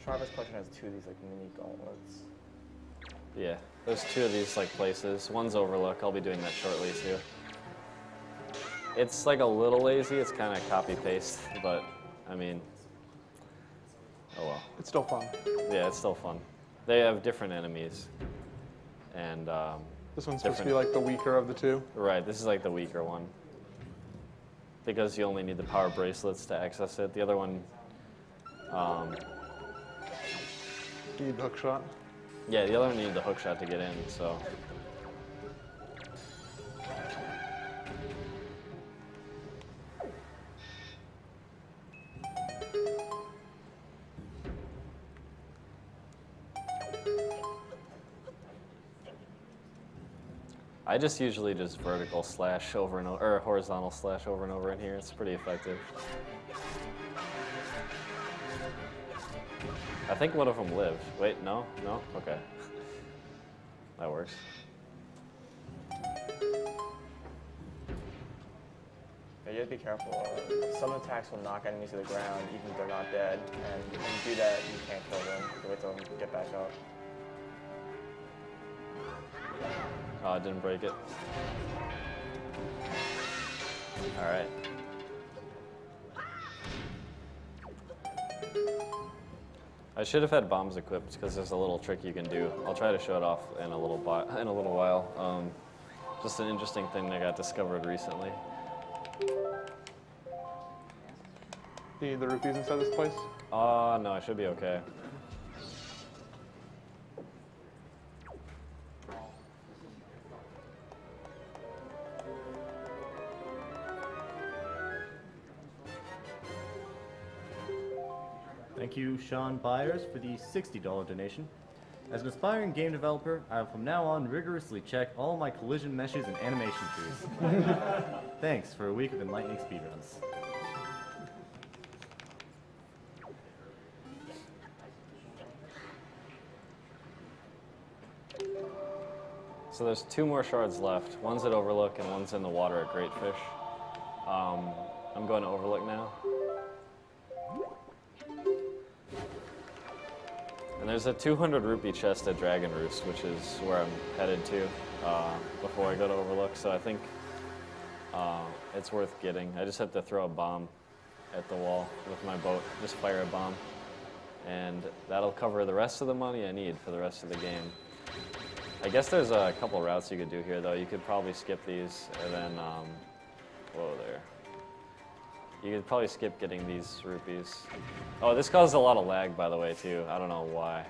Travis Collection has two of these like mini gauntlets. Yeah, there's two of these like places. One's Overlook. I'll be doing that shortly too. It's like a little lazy. It's kind of copy paste, but I mean, oh well. It's still fun. Yeah, it's still fun. They have different enemies, and this one's supposed to be like the weaker of the two. Right. This is like the weaker one because you only need the power bracelets to access it. The other one. You need the hook shot? Yeah, the other one needed the hook shot to get in, so. I just usually just vertical slash over and over, or horizontal slash over and over in here. It's pretty effective. I think one of them lived. Wait, no? No? Okay. That works. Yeah, you have to be careful. Some attacks will knock enemies to the ground even if they're not dead, and when you do that, you can't kill them. You wait till them get back up. Oh, I didn't break it. All right. I should have had bombs equipped because there's a little trick you can do. I'll try to show it off in a little while. Just an interesting thing that got discovered recently. Do you need the rupees inside this place? No, I should be okay. Thank you, Sean Byers, for the $60 donation. As an aspiring game developer, I will from now on rigorously check all my collision meshes and animation trees. Thanks for a week of enlightening speedruns. So there's two more shards left. One's at Overlook and one's in the water at Great Fish. I'm going to Overlook now. And there's a 200 rupee chest at Dragon Roost, which is where I'm headed to before I go to Overlook. So I think it's worth getting. I just have to throw a bomb at the wall with my boat. Just fire a bomb. And that'll cover the rest of the money I need for the rest of the game. I guess there's a couple routes you could do here, though. You could probably skip these and then, whoa there. You could probably skip getting these rupees. Oh, this causes a lot of lag, by the way, too. I don't know why.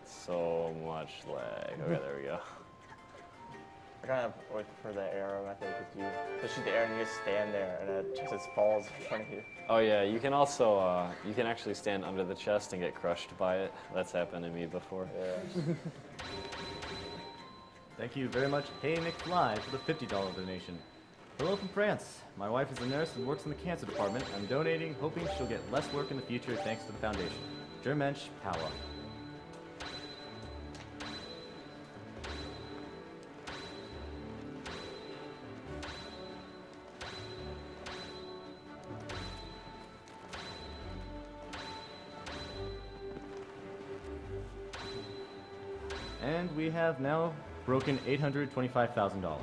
So much lag. Okay, there we go. I kind of always prefer the arrow method because you just shoot the arrow and you just stand there and it just falls in front of you. Oh yeah, you can also you can actually stand under the chest and get crushed by it. That's happened to me before. Yeah. Thank you very much, Hey McFly, for the $50 donation. Hello from France. My wife is a nurse and works in the cancer department. I'm donating, hoping she'll get less work in the future thanks to the foundation. Germensch Power. And we have now broken $825,000.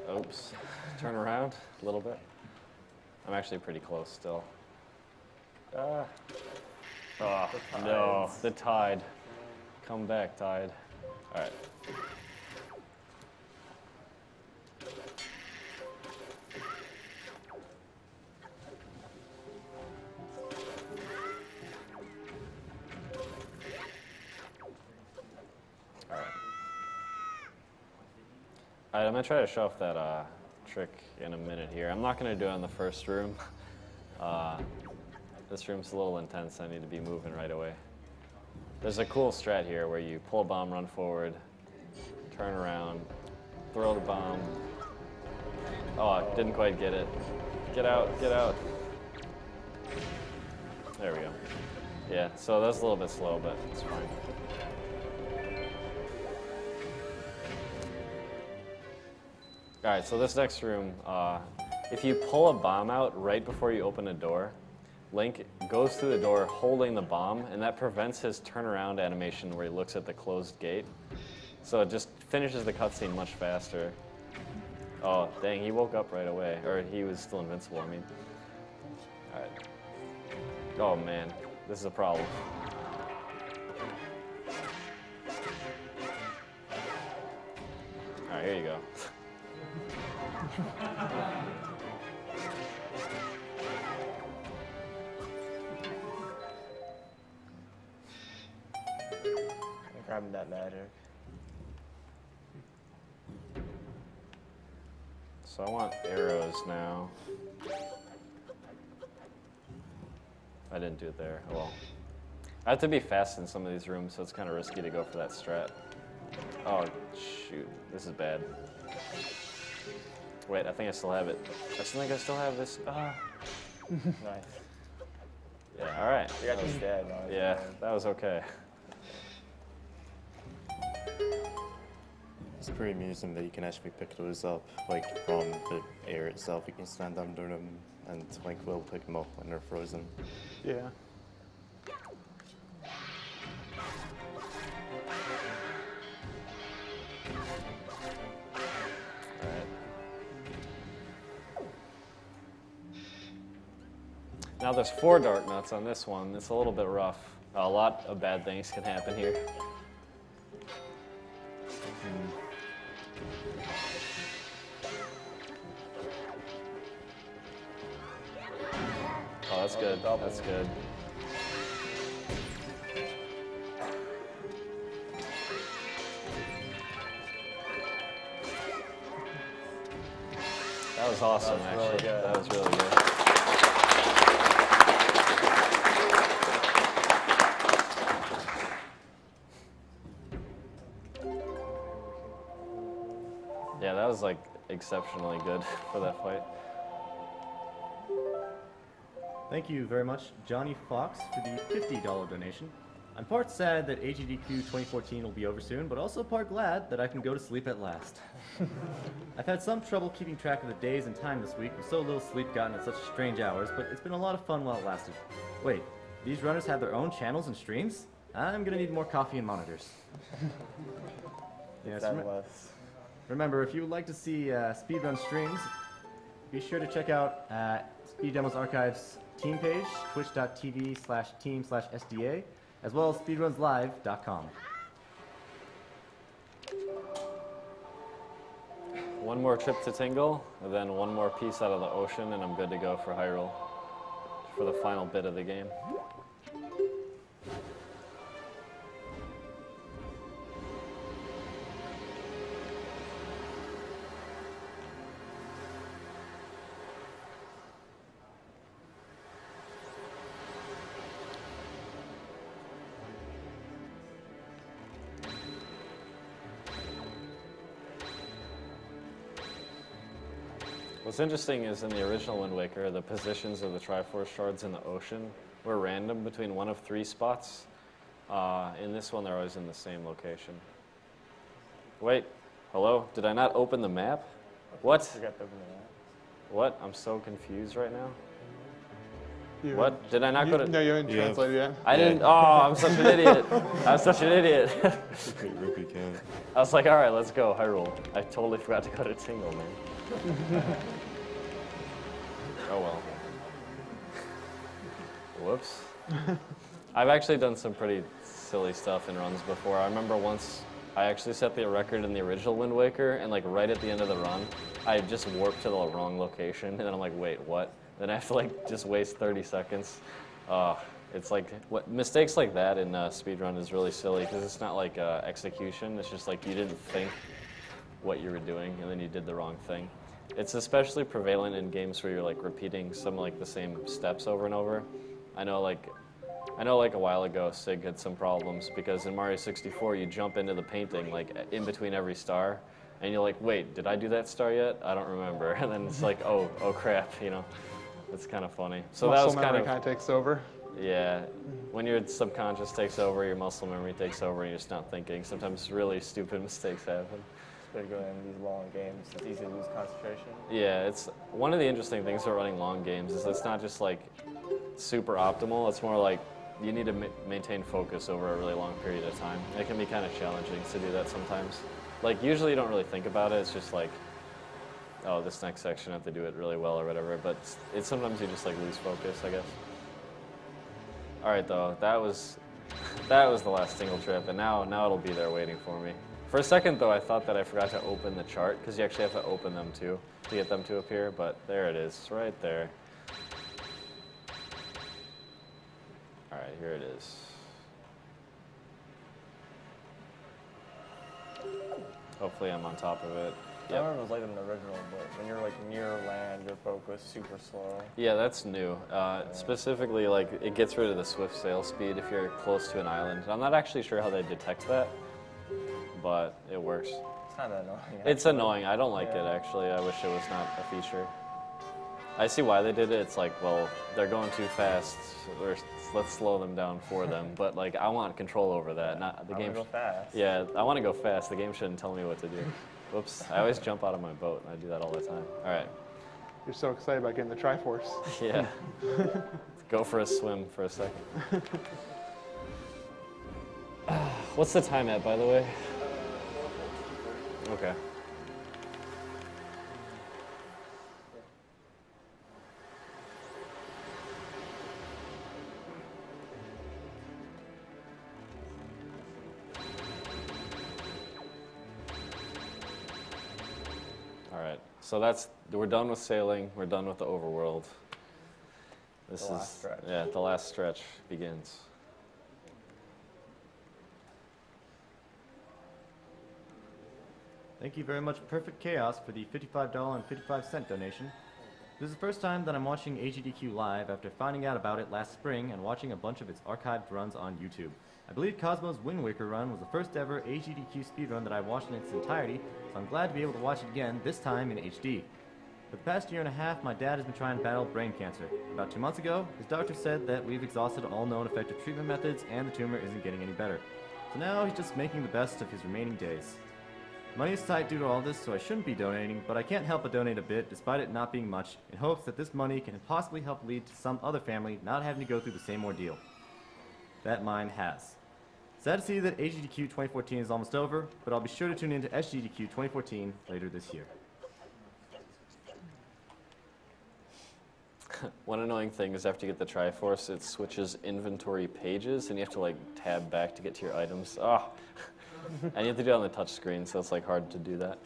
Oops. Turn around a little bit. I'm actually pretty close still. Oh, no. The tide. Come back, tide. All right. Alright, I'm going to try to show off that trick in a minute here. I'm not going to do it in the first room. This room's a little intense. I need to be moving right away. There's a cool strat here where you pull a bomb, run forward, turn around, throw the bomb. Oh, didn't quite get it. Get out, get out. There we go. Yeah, so that's a little bit slow, but it's fine. All right, so this next room, if you pull a bomb out right before you open a door, Link goes through the door holding the bomb, and that prevents his turnaround animation where he looks at the closed gate. So it just finishes the cutscene much faster. Oh, dang, he woke up right away. Or he was still invincible, I mean. All right. Oh, man, this is a problem. All right, here you go. Grabbing that magic. So I want arrows now. I didn't do it there. Oh, well. I have to be fast in some of these rooms, so it's kind of risky to go for that strat. Oh, shoot. This is bad. Wait, I think I still have it. I still think I still have this. Nice. Yeah, all right. You got this dead. No, yeah, that was okay. It's pretty amusing that you can actually pick those up, like from the air itself. You can stand under them, and Link will pick them up when they're frozen. Yeah. Now there's 4 dark nuts on this one. It's a little bit rough. A lot of bad things can happen here. Oh, that's good. That's good. That was awesome, actually. Really good. That was really good. Yeah, that was like exceptionally good for that fight. Thank you very much, Johnny Fox, for the $50 donation. I'm part sad that Agdq 2014 will be over soon, but also part glad that I can go to sleep at last. I've had some trouble keeping track of the days and time this week with so little sleep gotten at such strange hours, but it's been a lot of fun while it lasted. Wait, these runners have their own channels and streams? I'm gonna need more coffee and monitors. Yes, remember, if you would like to see speedrun streams, be sure to check out Speed Demos Archive's team page, twitch.tv/team/SDA, as well as speedrunslive.com. One more trip to Tingle, and then one more piece out of the ocean, and I'm good to go for Hyrule for the final bit of the game. What's interesting is in the original Wind Waker, the positions of the Triforce shards in the ocean were random between one of 3 spots. In this one, they're always in the same location. Wait, hello? Did I not open the map? What? Forgot to open the map. What? I'm so confused right now. You What? Did I not go to... No, you haven't translated yet. I didn't... Oh, I'm such an idiot. I'm such an idiot. Rookie can't. I was like, all right, let's go, Hyrule. I totally forgot to go to Tingle, man. Oh well. Whoops. I've actually done some pretty silly stuff in runs before. I remember once I actually set the record in the original Wind Waker, and like right at the end of the run, I just warped to the wrong location, and then I'm like, wait, what? Then I have to like just waste 30 seconds. It's like, mistakes like that in speedrun is really silly, because it's not like execution, it's just like you didn't think what you were doing, and then you did the wrong thing. It's especially prevalent in games where you're like repeating some like the same steps over and over. I know like a while ago Sig had some problems because in Mario 64 you jump into the painting like in between every star, and you're like, wait, did I do that star yet? I don't remember. And then it's like, oh crap, you know. It's kind of funny. So that was kind of takes over. Yeah, when your subconscious takes over, your muscle memory takes over, and you're just not thinking. Sometimes really stupid mistakes happen. Going in these long games, it's easy to lose concentration. Yeah, it's one of the interesting things about running long games is it's not just like super optimal. It's more like you need to maintain focus over a really long period of time. It can be kind of challenging to do that sometimes. Like usually you don't really think about it. It's just like, oh, this next section I have to do it really well or whatever. But it's sometimes you just like lose focus, I guess. All right, though, that was the last single trip, and now it'll be there waiting for me. For a second, though, I thought that I forgot to open the chart, because you actually have to open them, too, to get them to appear, but there it is, right there. All right, here it is. Hopefully I'm on top of it. I remember it was like in the original, but when you're like near land, your focus super slow. Yeah, that's new. Specifically, like, it gets rid of the swift sail speed if you're close to an island. I'm not actually sure how they detect that, but it works. It's kind of annoying. It's annoying. I don't like it, actually. I wish it was not a feature. I see why they did it. It's like, well, they're going too fast. Let's slow them down for them. But like, I want control over that. Not the game. I want to go fast. Yeah, I want to go fast. The game shouldn't tell me what to do. Whoops! I always jump out of my boat, and I do that all the time. All right. You're so excited about getting the Triforce. Yeah. Go for a swim for a second. What's the time at, by the way? Okay. All right. So we're done with sailing. We're done with the overworld. This is yeah, the last stretch begins. Thank you very much, Perfect Chaos, for the $55.55 donation. This is the first time that I'm watching Agdq live after finding out about it last spring and watching a bunch of its archived runs on YouTube. I believe Cosmo's Wind Waker run was the first ever Agdq speedrun that I watched in its entirety, so I'm glad to be able to watch it again, this time in HD. For the past year and a half, my dad has been trying to battle brain cancer. About 2 months ago, his doctor said that we've exhausted all known effective treatment methods and the tumor isn't getting any better. So now he's just making the best of his remaining days. Money is tight due to all this, so I shouldn't be donating, but I can't help but donate a bit, despite it not being much, in hopes that this money can possibly help lead to some other family not having to go through the same ordeal. That mine has. Sad to see that Agdq 2014 is almost over, but I'll be sure to tune in to SGDQ 2014 later this year. One annoying thing is after you get the Triforce, it switches inventory pages, and you have to like tab back to get to your items. Oh. And you have to do it on the touch screen, so it's like hard to do that.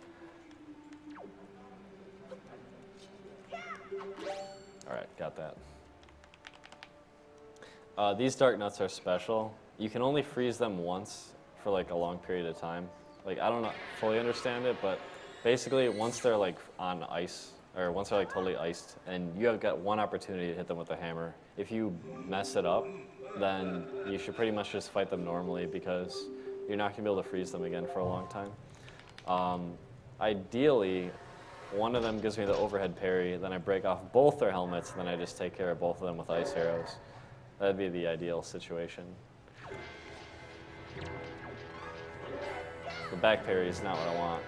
got that. These dark nuts are special. You can only freeze them once for like a long period of time. Like, I don't fully understand it, but basically once they're like on ice, or once they're like totally iced, and you have got one opportunity to hit them with a hammer. If you mess it up, then you should pretty much just fight them normally because you're not gonna be able to freeze them again for a long time. Ideally, one of them gives me the overhead parry, then I break off both their helmets, and then I just take care of both of them with ice arrows. That'd be the ideal situation. The back parry is not what I want.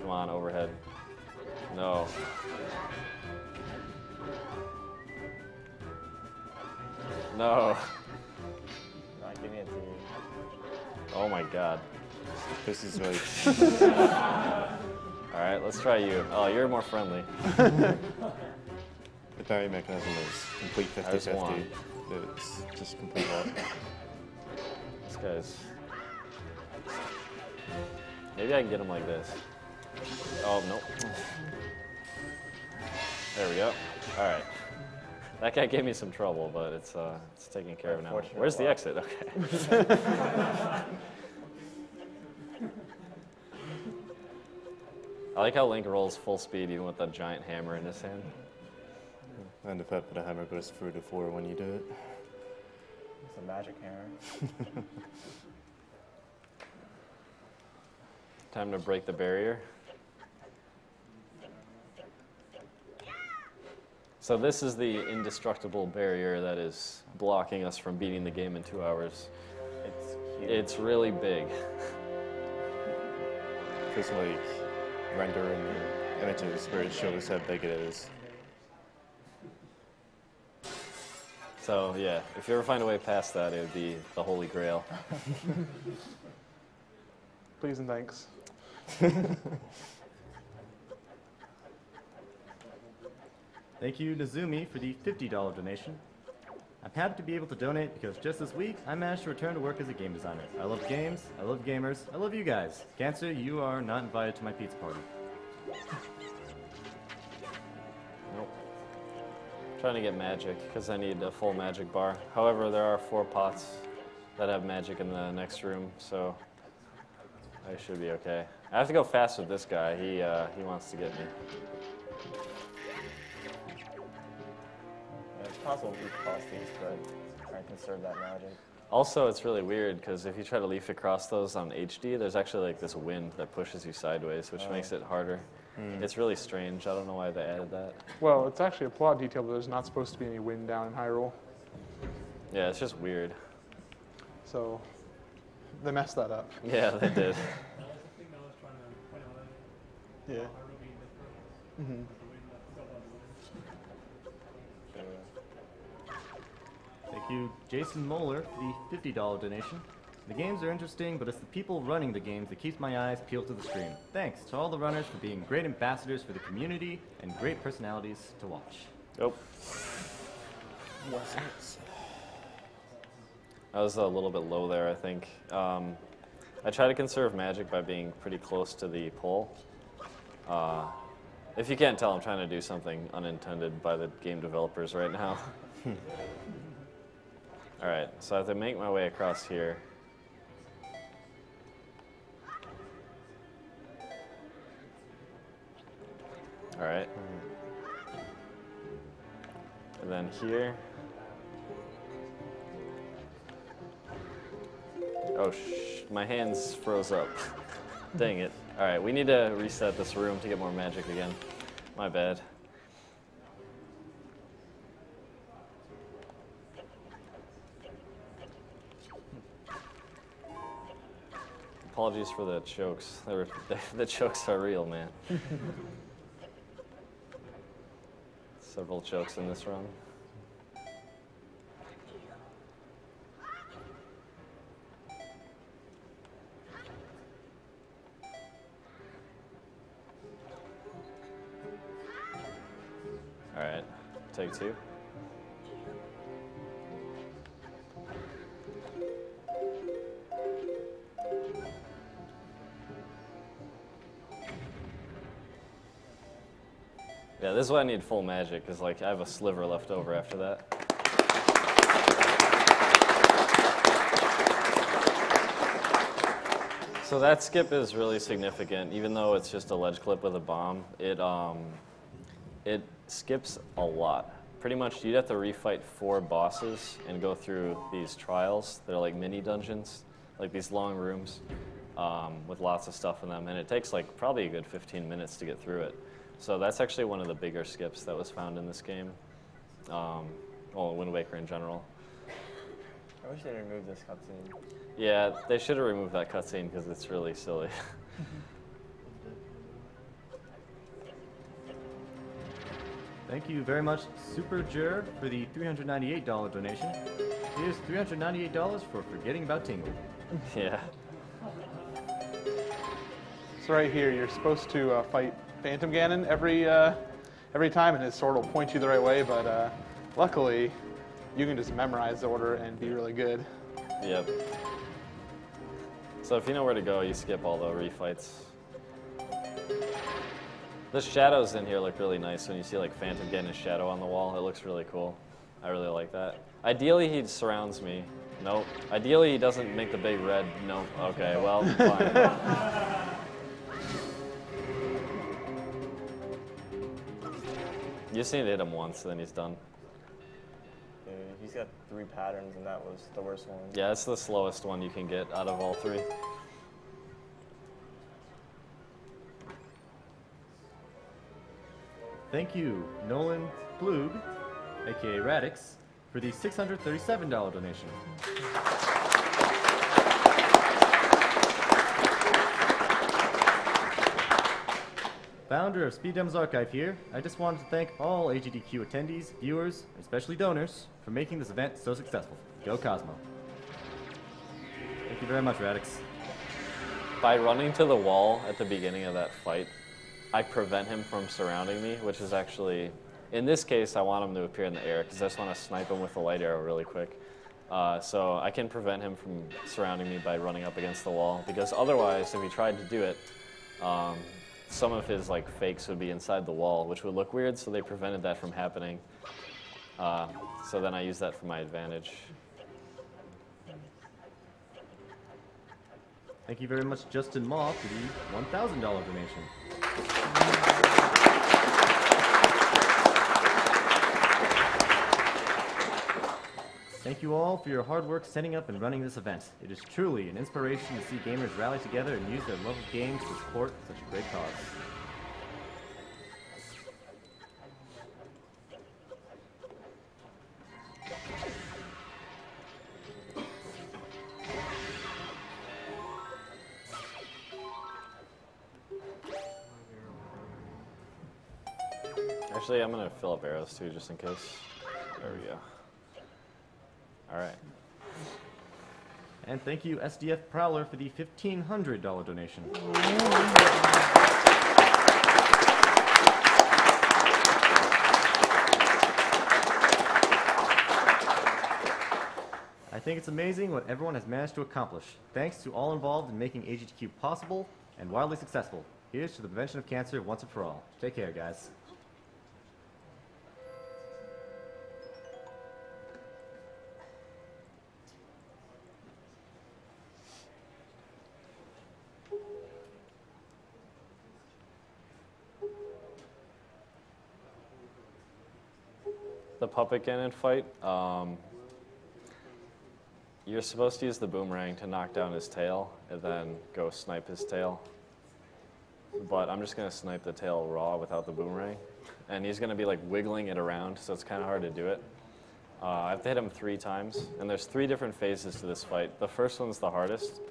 Come on, overhead. No. No. Not giving it to you. Oh my god. This is like... Alright, let's try you. Oh, you're more friendly. The parry mechanism is complete I just 50-50. won. It's just complete luck. This guy's... Maybe I can get him like this. Oh, nope. There we go. Alright. That guy gave me some trouble, but it's taken care of now. Where's the exit? Okay. I like how Link rolls full speed even with that giant hammer in his hand. And the fact that the hammer goes through the floor when you do it. It's a magic hammer. Time to break the barrier. So this is the indestructible barrier that is blocking us from beating the game in 2 hours. It's huge. It's really big. Just like rendering images where it shows how big it is. So yeah, if you ever find a way past that, it would be the holy grail. Please and thanks. Thank you, Nazumi, for the $50 donation. I'm happy to be able to donate because just this week, I managed to return to work as a game designer. I love games, I love gamers, I love you guys. Cancer, you are not invited to my pizza party. Nope. Trying to get magic, because I need a full magic bar. However, there are 4 pots that have magic in the next room, so I should be okay. I have to go fast with this guy. He wants to get me. It's possible we cross these, but try and conserve that magic. Also, it's really weird, because if you try to leaf across those on HD, there's actually like this wind that pushes you sideways, which makes it harder. It's really strange. I don't know why they added that. Well, it's actually a plot detail, but there's not supposed to be any wind down in Hyrule. Yeah, it's just weird. So they messed that up. Yeah, they did. That's the thing I was trying to point out. Yeah. Hyrule being different. Mm-hmm. The wind, I forgot about the wind. Thank you, Jason Moeller, for the $50 donation. The games are interesting, but it's the people running the games that keeps my eyes peeled to the screen. Thanks to all the runners for being great ambassadors for the community and great personalities to watch. Oh. I was a little bit low there, I think. I try to conserve magic by being pretty close to the pole. If you can't tell, I'm trying to do something unintended by the game developers right now. All right, so I have to make my way across here. All right. And then here. Oh, my hands froze up. Dang it. All right, we need to reset this room to get more magic again. My bad. Apologies for the chokes. The chokes are real, man. Several chokes in this run. All right, take 2. Yeah, this is why I need full magic, because like I have a sliver left over after that. So that skip is really significant, even though it's just a ledge clip with a bomb. It skips a lot. Pretty much, you'd have to refight 4 bosses and go through these trials. They're like mini dungeons, like these long rooms with lots of stuff in them, and it takes like probably a good 15 minutes to get through it. So that's actually one of the bigger skips that was found in this game. Well, Wind Waker in general. I wish they removed this cutscene. Yeah, they should have removed that cutscene because it's really silly. Thank you very much, Superjur, for the $398 donation. Here's $398 for forgetting about Tingle. Yeah. So right here, you're supposed to fight Phantom Ganon every time, and his sword will point you the right way, but luckily, you can just memorize the order and be really good. Yep. So if you know where to go, you skip all the refights. The shadows in here look really nice when you see like Phantom Ganon's shadow on the wall. It looks really cool. I really like that. Ideally, he surrounds me. Nope. Ideally, he doesn't make the big red. Nope. Okay, well, fine. You just need to hit him once, then he's done. Yeah, he's got 3 patterns, and that was the worst one. Yeah, it's the slowest one you can get out of all 3. Thank you, Nolan Plug, aka Radix, for the $637 donation. Founder of Speed Demos Archive here, I just wanted to thank all Agdq attendees, viewers, and especially donors for making this event so successful. Go Cosmo. Thank you very much, Radix. By running to the wall at the beginning of that fight, I prevent him from surrounding me, which is actually, in this case, I want him to appear in the air because I just want to snipe him with the light arrow really quick. So I can prevent him from surrounding me by running up against the wall, because otherwise, if he tried to do it, some of his like fakes would be inside the wall, which would look weird, so they prevented that from happening. So then I use that for my advantage. Thank you very much, Justin Maw, for the $1,000 donation. Thank you all for your hard work setting up and running this event. It is truly an inspiration to see gamers rally together and use their love of games to support such a great cause. Actually, I'm going to fill up arrows too, just in case. There we go. All right. And thank you, SDF Prowler, for the $1,500 donation. I think it's amazing what everyone has managed to accomplish. Thanks to all involved in making Agdq possible and wildly successful. Here's to the prevention of cancer once and for all. Take care, guys. The Puppet Ganon fight, you're supposed to use the boomerang to knock down his tail and then go snipe his tail. But I'm just going to snipe the tail raw without the boomerang. And he's going to be like wiggling it around, so it's kind of hard to do it. I have to hit him 3 times, and there's 3 different phases to this fight. The first one's the hardest,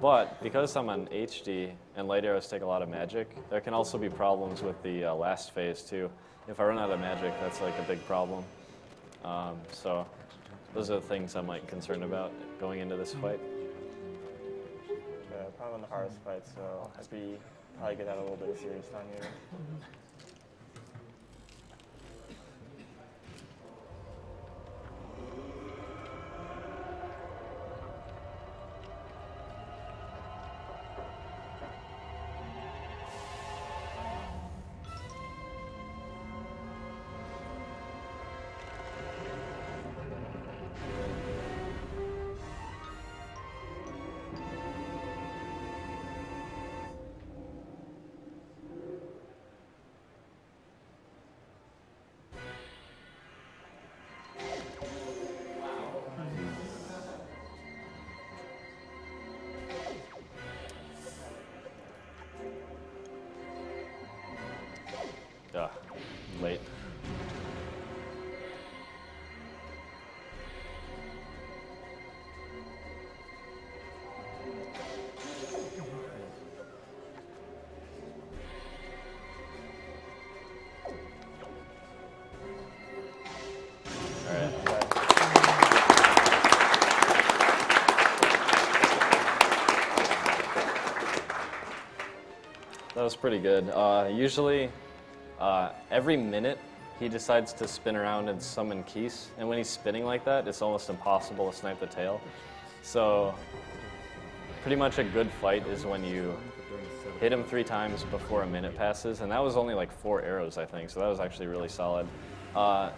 but because I'm on HD and light arrows take a lot of magic, there can also be problems with the last phase too. If I run out of magic, that's like a big problem. So those are the things I'm like concerned about going into this fight. Yeah, probably one of the hardest fights, so I'd probably get out a little bit of serious time here. late. That was pretty good. Usually, every minute, he decides to spin around and summon Keese. And when he's spinning like that, it's almost impossible to snipe the tail. So, pretty much a good fight is when you hit him 3 times before a minute passes. And that was only like 4 arrows, I think. So that was actually really solid. I'm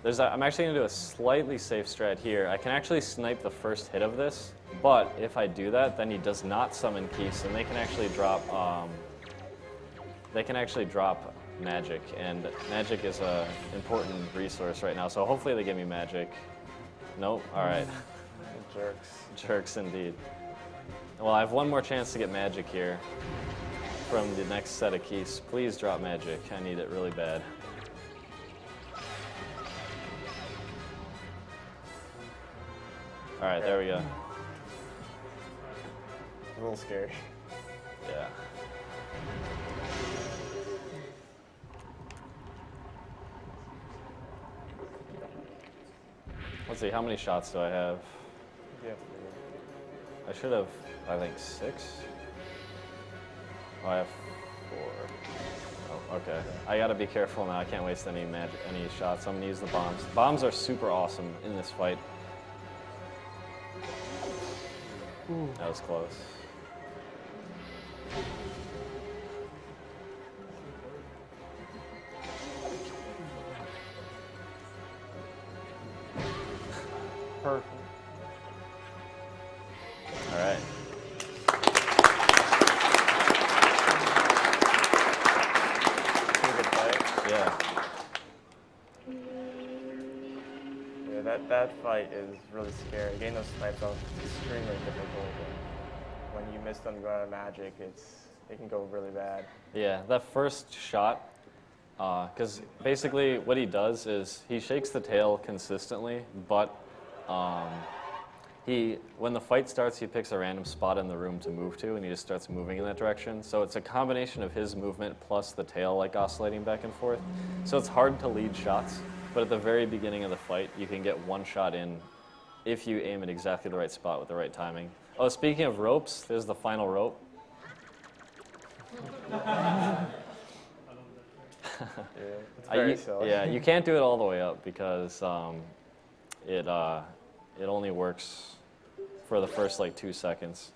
actually going to do a slightly safe strat here. I can actually snipe the first hit of this. But if I do that, then he does not summon Keese. And they can actually drop... magic, and magic is an important resource right now, so hopefully they give me magic. Nope, alright. Jerks. Jerks indeed. Well, I have one more chance to get magic here from the next set of keys. Please drop magic, I need it really bad. Alright, there we go. A little scary. Yeah. Let's see, how many shots do I have? Yeah. I should have, I think, 6. Oh, I have 4. Oh, okay. I gotta be careful now. I can't waste any shots. I'm gonna use the bombs. Bombs are super awesome in this fight. Ooh. That was close. Perfect. All right. Yeah. Yeah, that fight is really scary. Getting those snipes off is extremely difficult. And when you miss them going to magic, it can go really bad. Yeah, that first shot, because basically what he does is he shakes the tail consistently, but when the fight starts, he picks a random spot in the room to move to, and he just starts moving in that direction. So it's a combination of his movement plus the tail like oscillating back and forth. So it's hard to lead shots, but at the very beginning of the fight, you can get one shot in if you aim at exactly the right spot with the right timing. Oh, speaking of ropes, there's the final rope. Yeah, you can't do it all the way up because it only works for the first like 2 seconds.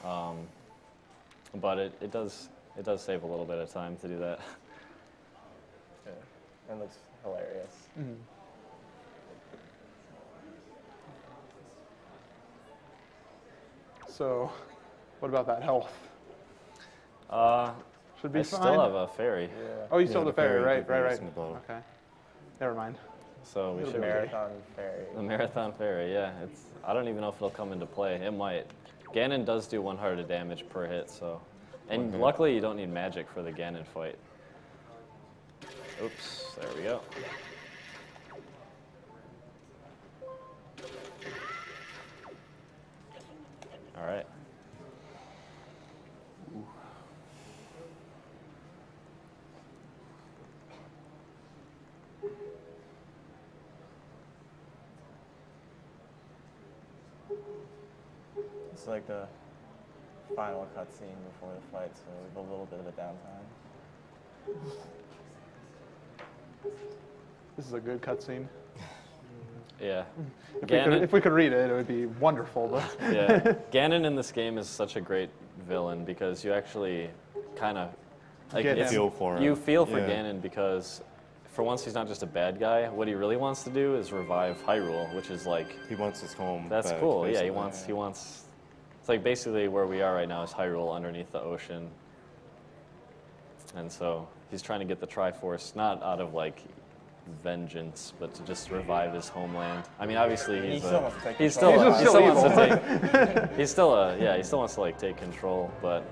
But it does save a little bit of time to do that. Yeah, it looks hilarious. Mm-hmm. So, what about that health? Should be I fine. still have a fairy. Yeah. Oh, you still have the fairy, right? in the bottom. Okay. Never mind. So we The should marathon fairy. The marathon fairy, yeah. I don't even know if it'll come into play. It might. Ganon does do 100 damage per hit, so. And luckily you don't need magic for the Ganon fight. Oops, there we go. All right. It's like the final cutscene before the fight, so we have a little bit of a downtime. This is a good cutscene. Yeah. If we could read it, it would be wonderful. But yeah. Ganon in this game is such a great villain because you actually kind of like feel for him. You feel for Ganon because for once he's not just a bad guy. What he really wants to do is revive Hyrule, which is like he wants his home. That's back, cool. basically. Yeah, he wants. It's like basically where we are right now is Hyrule underneath the ocean, and so he's trying to get the Triforce not out of like vengeance, but to just revive his homeland. I mean, obviously he still wants to like take control, but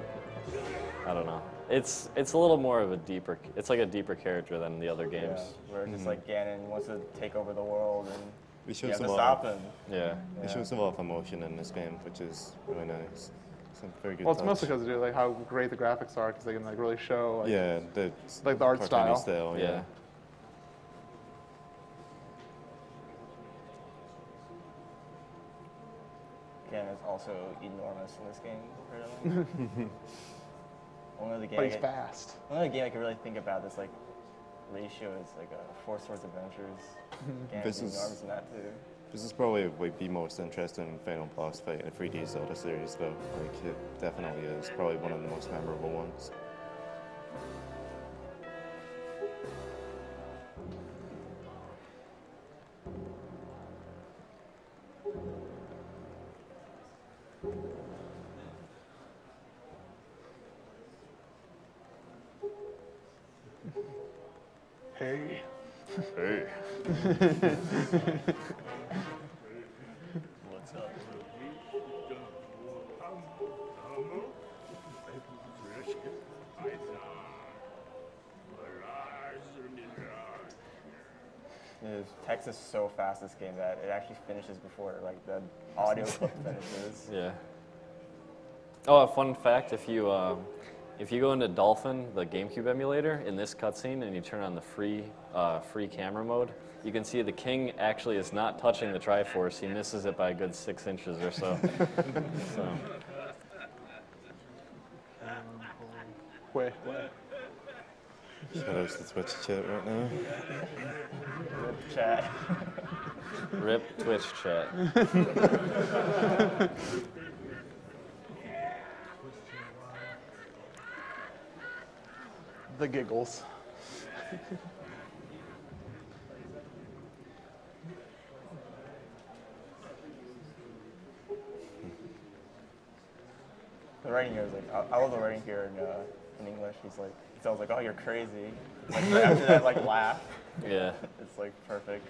I don't know. It's a little more of a deeper. It's like a deeper character than the other games. Yeah, where just like Ganon wants to take over the world and We you have shows to a stop lot. him. Yeah. It shows a lot of emotion in this game, which is really nice. Some very good. Well, it's touch. mostly because of like how great the graphics are, because they can like really show like, Yeah, like the art cartoony style. yeah. Ganon's also enormous in this game, apparently. One of the But he's games. fast. One other game I can really think about this like ratio is like Four Swords Adventures. This Ganon's is- enormous in that too. This is probably like the most interesting final boss fight in the 3D Zelda series, though. Like, it definitely is. Probably one of the most memorable ones. Hey. Hey. What's up? Text is so fast this game that it actually finishes before like the audio clip finishes. Yeah. Oh, a fun fact: if you go into Dolphin, the GameCube emulator, in this cutscene, and you turn on the free camera mode, you can see the king actually is not touching the Triforce. He misses it by a good 6 inches or so. So. Wait. Shout out to the Twitch chat right now. Rip chat. Rip Twitch chat. The giggles. The writing here is like I love the writing here in English. He's like it sounds like, oh, you're crazy. Like right after that like laugh. Yeah. It's like perfect.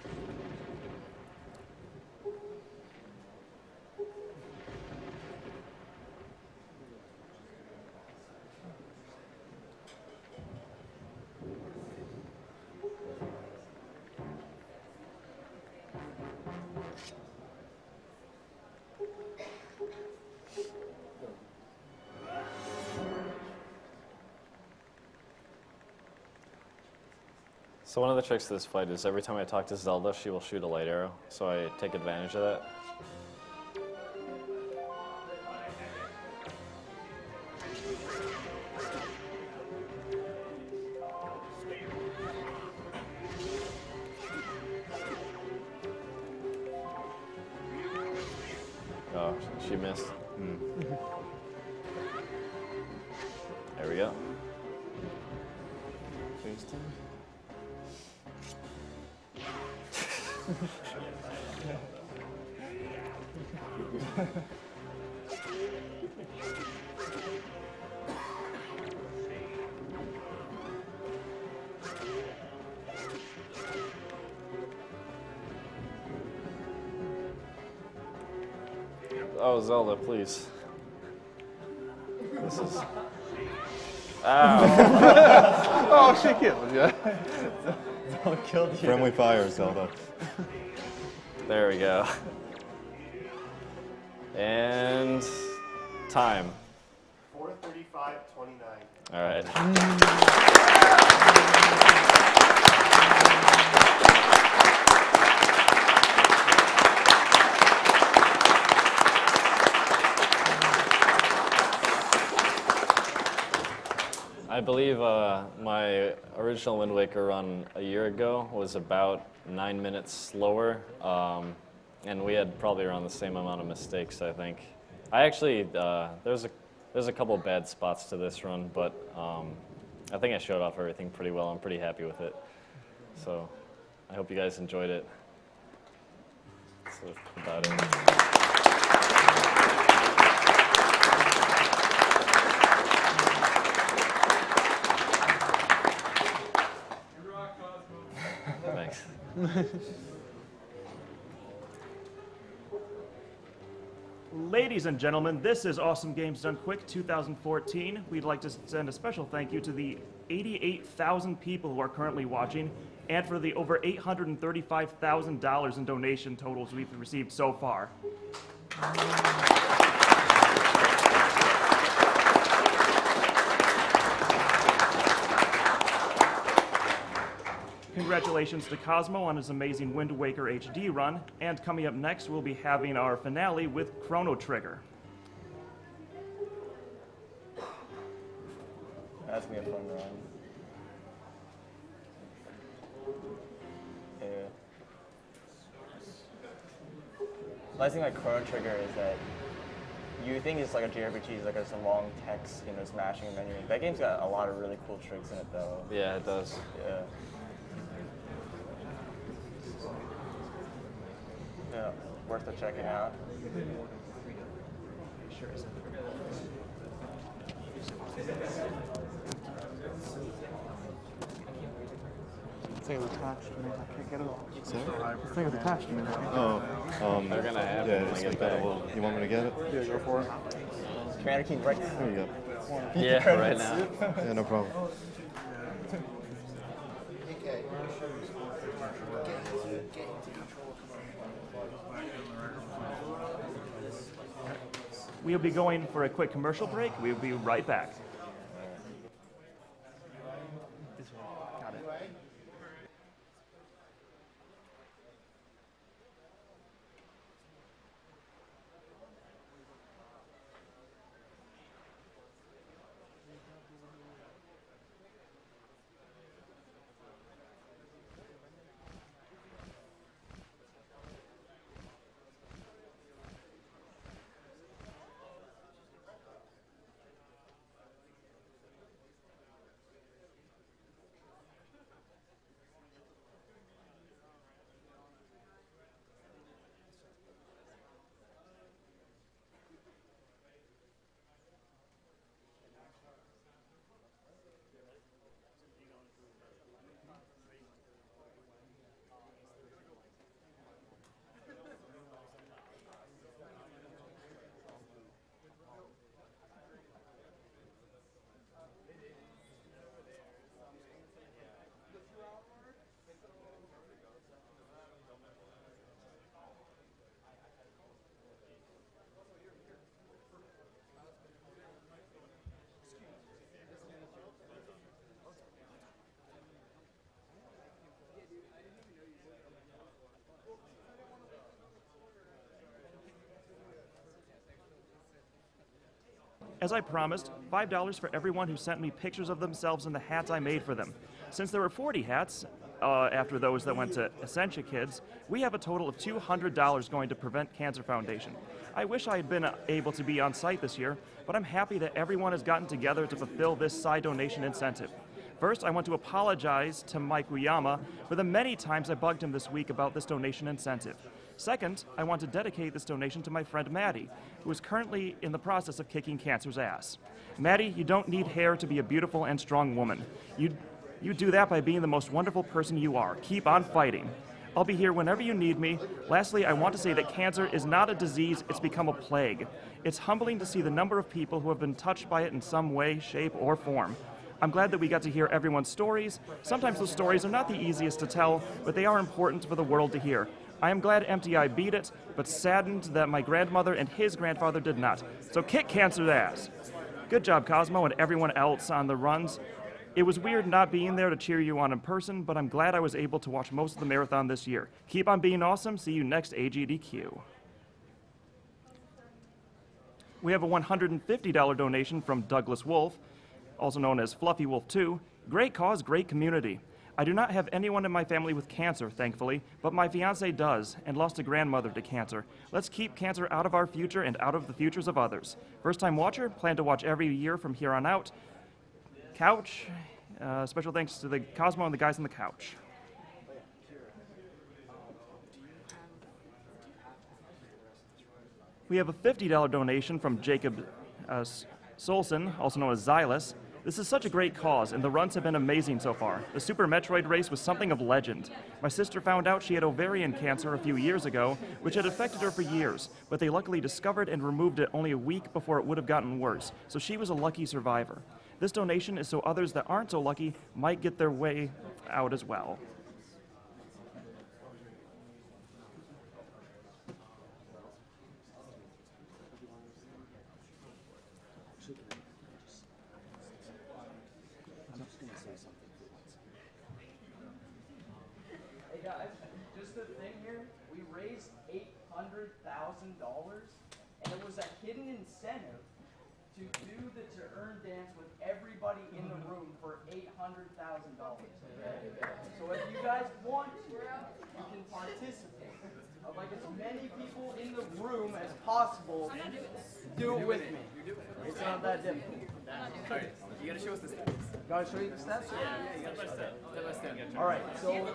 So one of the tricks to this fight is every time I talk to Zelda, she will shoot a light arrow. So I take advantage of that. Oh, she missed. There we go. FaceTime. Oh, Zelda, please. This is. Ow! Oh, she killed you. Zelda killed you. Friendly fire, Zelda. There we go. And time. 4:35:29. All right. I believe my original Wind Waker run a year ago was about 9 minutes slower, and we had probably around the same amount of mistakes, I think. I actually, there's a couple bad spots to this run, but I think I showed off everything pretty well. I'm pretty happy with it. So I hope you guys enjoyed it. That's about it. Thanks. Ladies Ladies and gentlemen, this is Awesome Games Done Quick 2014. We'd like to send a special thank you to the 88,000 people who are currently watching and for the over $835,000 in donation totals we've received so far. Congratulations to Cosmo on his amazing Wind Waker HD run, and coming up next we'll be having our finale with Chrono Trigger. That's gonna be a fun run. Yeah. The nice thing about Chrono Trigger is that you think it's like a JRPG, it's like there's some long text, you know, smashing a menu. That game's got a lot of really cool tricks in it though. Yeah, it does. Yeah. Yeah, worth it checking out. Sure is. It's attached to me. I can't get it off. Sorry? This thing is attached to me. Oh, They're gonna have yeah, it when it's they like get that. back. Well, you want me to get it? Yeah, go for it. Commander Keen right now. There you go. Yeah, right now. Yeah, no problem. We'll be going for a quick commercial break. We'll be right back. Got it. As I promised, $5 for everyone who sent me pictures of themselves in the hats I made for them. Since there were 40 hats, after those that went to Essentia Kids, we have a total of $200 going to Prevent Cancer Foundation. I wish I had been able to be on site this year, but I'm happy that everyone has gotten together to fulfill this side donation incentive. First, I want to apologize to Mike Uyama for the many times I bugged him this week about this donation incentive. Second, I want to dedicate this donation to my friend Maddie, who is currently in the process of kicking cancer's ass. Maddie, you don't need hair to be a beautiful and strong woman. You do that by being the most wonderful person you are. Keep on fighting. I'll be here whenever you need me. Lastly, I want to say that cancer is not a disease, it's become a plague. It's humbling to see the number of people who have been touched by it in some way, shape, or form. I'm glad that we got to hear everyone's stories. Sometimes those stories are not the easiest to tell, but they are important for the world to hear. I am glad MTI beat it, but saddened that my grandmother and his grandfather did not. So kick cancer's ass. Good job, Cosmo, and everyone else on the runs. It was weird not being there to cheer you on in person, but I'm glad I was able to watch most of the marathon this year. Keep on being awesome. See you next Agdq. We have a $150 donation from Douglas Wolf, also known as Fluffy Wolf 2. Great cause, great community. I do not have anyone in my family with cancer, thankfully, but my fiance does, and lost a grandmother to cancer. Let's keep cancer out of our future and out of the futures of others. First-time watcher, plan to watch every year from here on out. Couch, special thanks to the Cosmo and the guys on the couch. We have a $50 donation from Jacob Solson, also known as Xylus. This is such a great cause, and the runs have been amazing so far. The Super Metroid race was something of legend. My sister found out she had ovarian cancer a few years ago, which had affected her for years, but they luckily discovered and removed it only a week before it would have gotten worse, so she was a lucky survivor. This donation is so others that aren't so lucky might get their way out as well. Hey guys, just a thing here, we raised $800,000, and it was a hidden incentive to do the To Earn dance with everybody in the room for $800,000. So if you guys want to, you can participate. I'd like as many people in the room as possible do it with me. It's not that difficult. Alright, you gotta show us the steps. Gotta show you the steps? Yeah, you gotta show step by step. Alright, so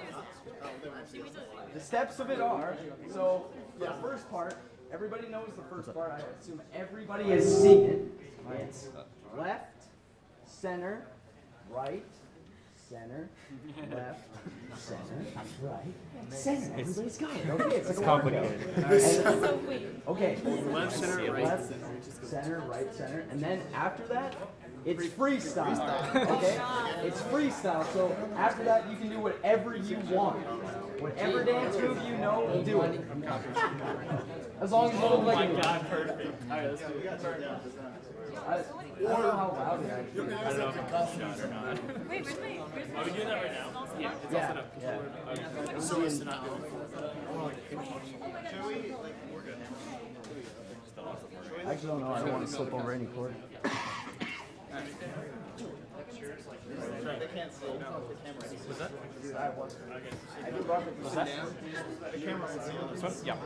the steps of it are, so for the first part, everybody knows the first part. I assume everybody has seen it. It's left, center, right, center, left, center, right, center. Everybody's got it. Okay, it's complicated. Okay, Left, center, right, left, center, right, center, and then after that, it's freestyle. Okay, it's freestyle. So after that, you can do whatever you want. Whatever dance move you know, do it. As long as you look like it. Perfect. Alright, let's do it. I don't know how loud it actually is. I don't know if it's shot or not. Wait, where's my? Are we doing that right now? Yeah, it's all set up. Yeah. So it's not doing I actually don't know. I don't want to slip over any cord. They can't see. No, the camera. What's that? I do rock it. What's that? The camera can see on this one? Yeah.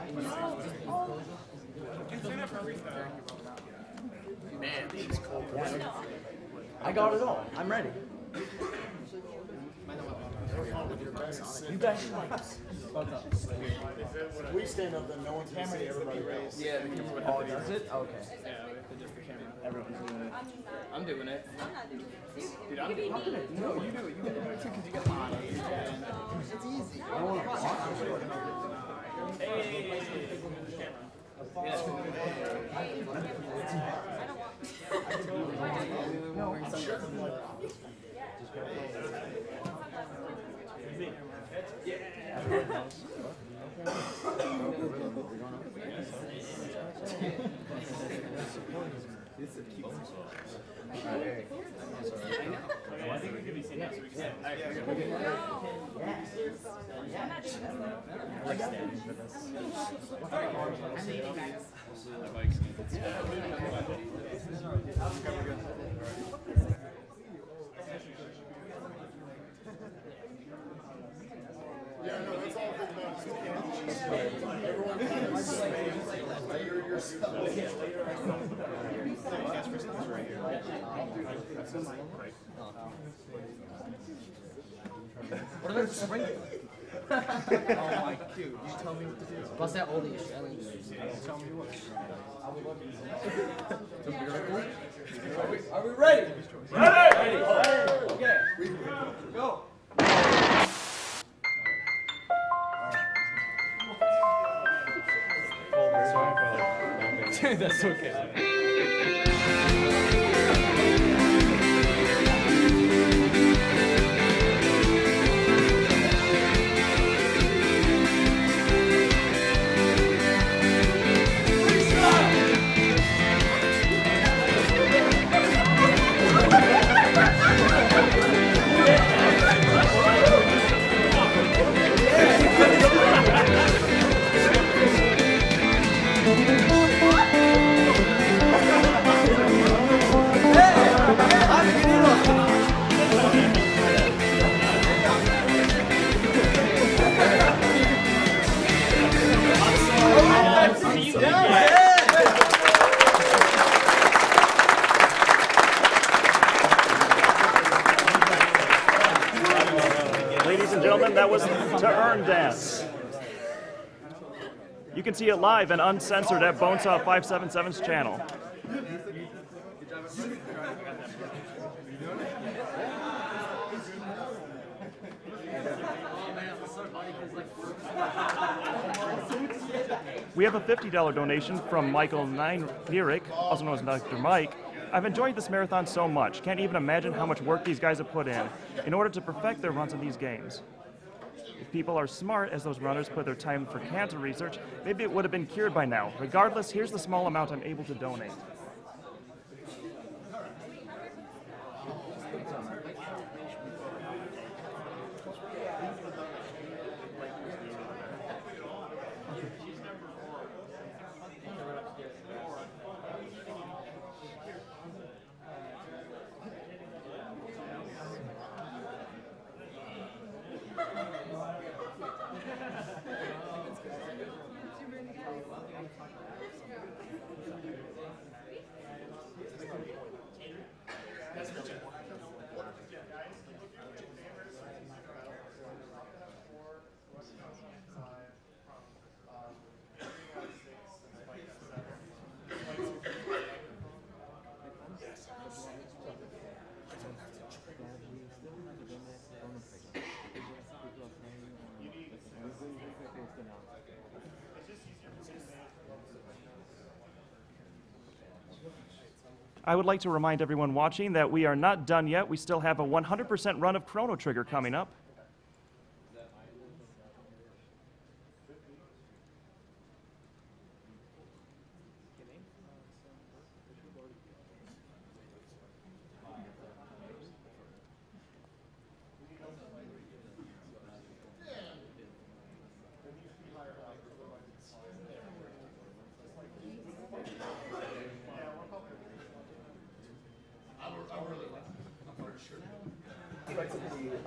Man, these cold. I got it all. I'm ready. You guys should like this. If we stand up, then no one can see everybody raise. Yeah, the camera would have Oh, to be does it? Okay. Yeah, we have to adjust the camera. Everyone's doing it. I'm doing it. I'm not doing it. Dude, I'm doing it. No, you do it. You do it too, because you got the It's easy. I don't want to block it. Hey. Yeah. No. I think we could be seen now, so we can stand. All right, Yeah, no, that's all good about everyone layer yourself. what about the sprinkler? Oh my cute. You tell me what to do. What's that oldie? Tell me what. Are we ready? Ready! Okay. Go. Dude, that's okay. Ladies and gentlemen, that was To Earn Dance. You can see it live and uncensored at Bonesaw 577's channel. We have a $50 donation from Michael Nierick, also known as Dr. Mike. I've enjoyed this marathon so much. Can't even imagine how much work these guys have put in order to perfect their runs in these games. If people are smart, as those runners put their time for cancer research, maybe it would have been cured by now. Regardless, here's the small amount I'm able to donate. I would like to remind everyone watching that we are not done yet. We still have a 100% run of Chrono Trigger coming up.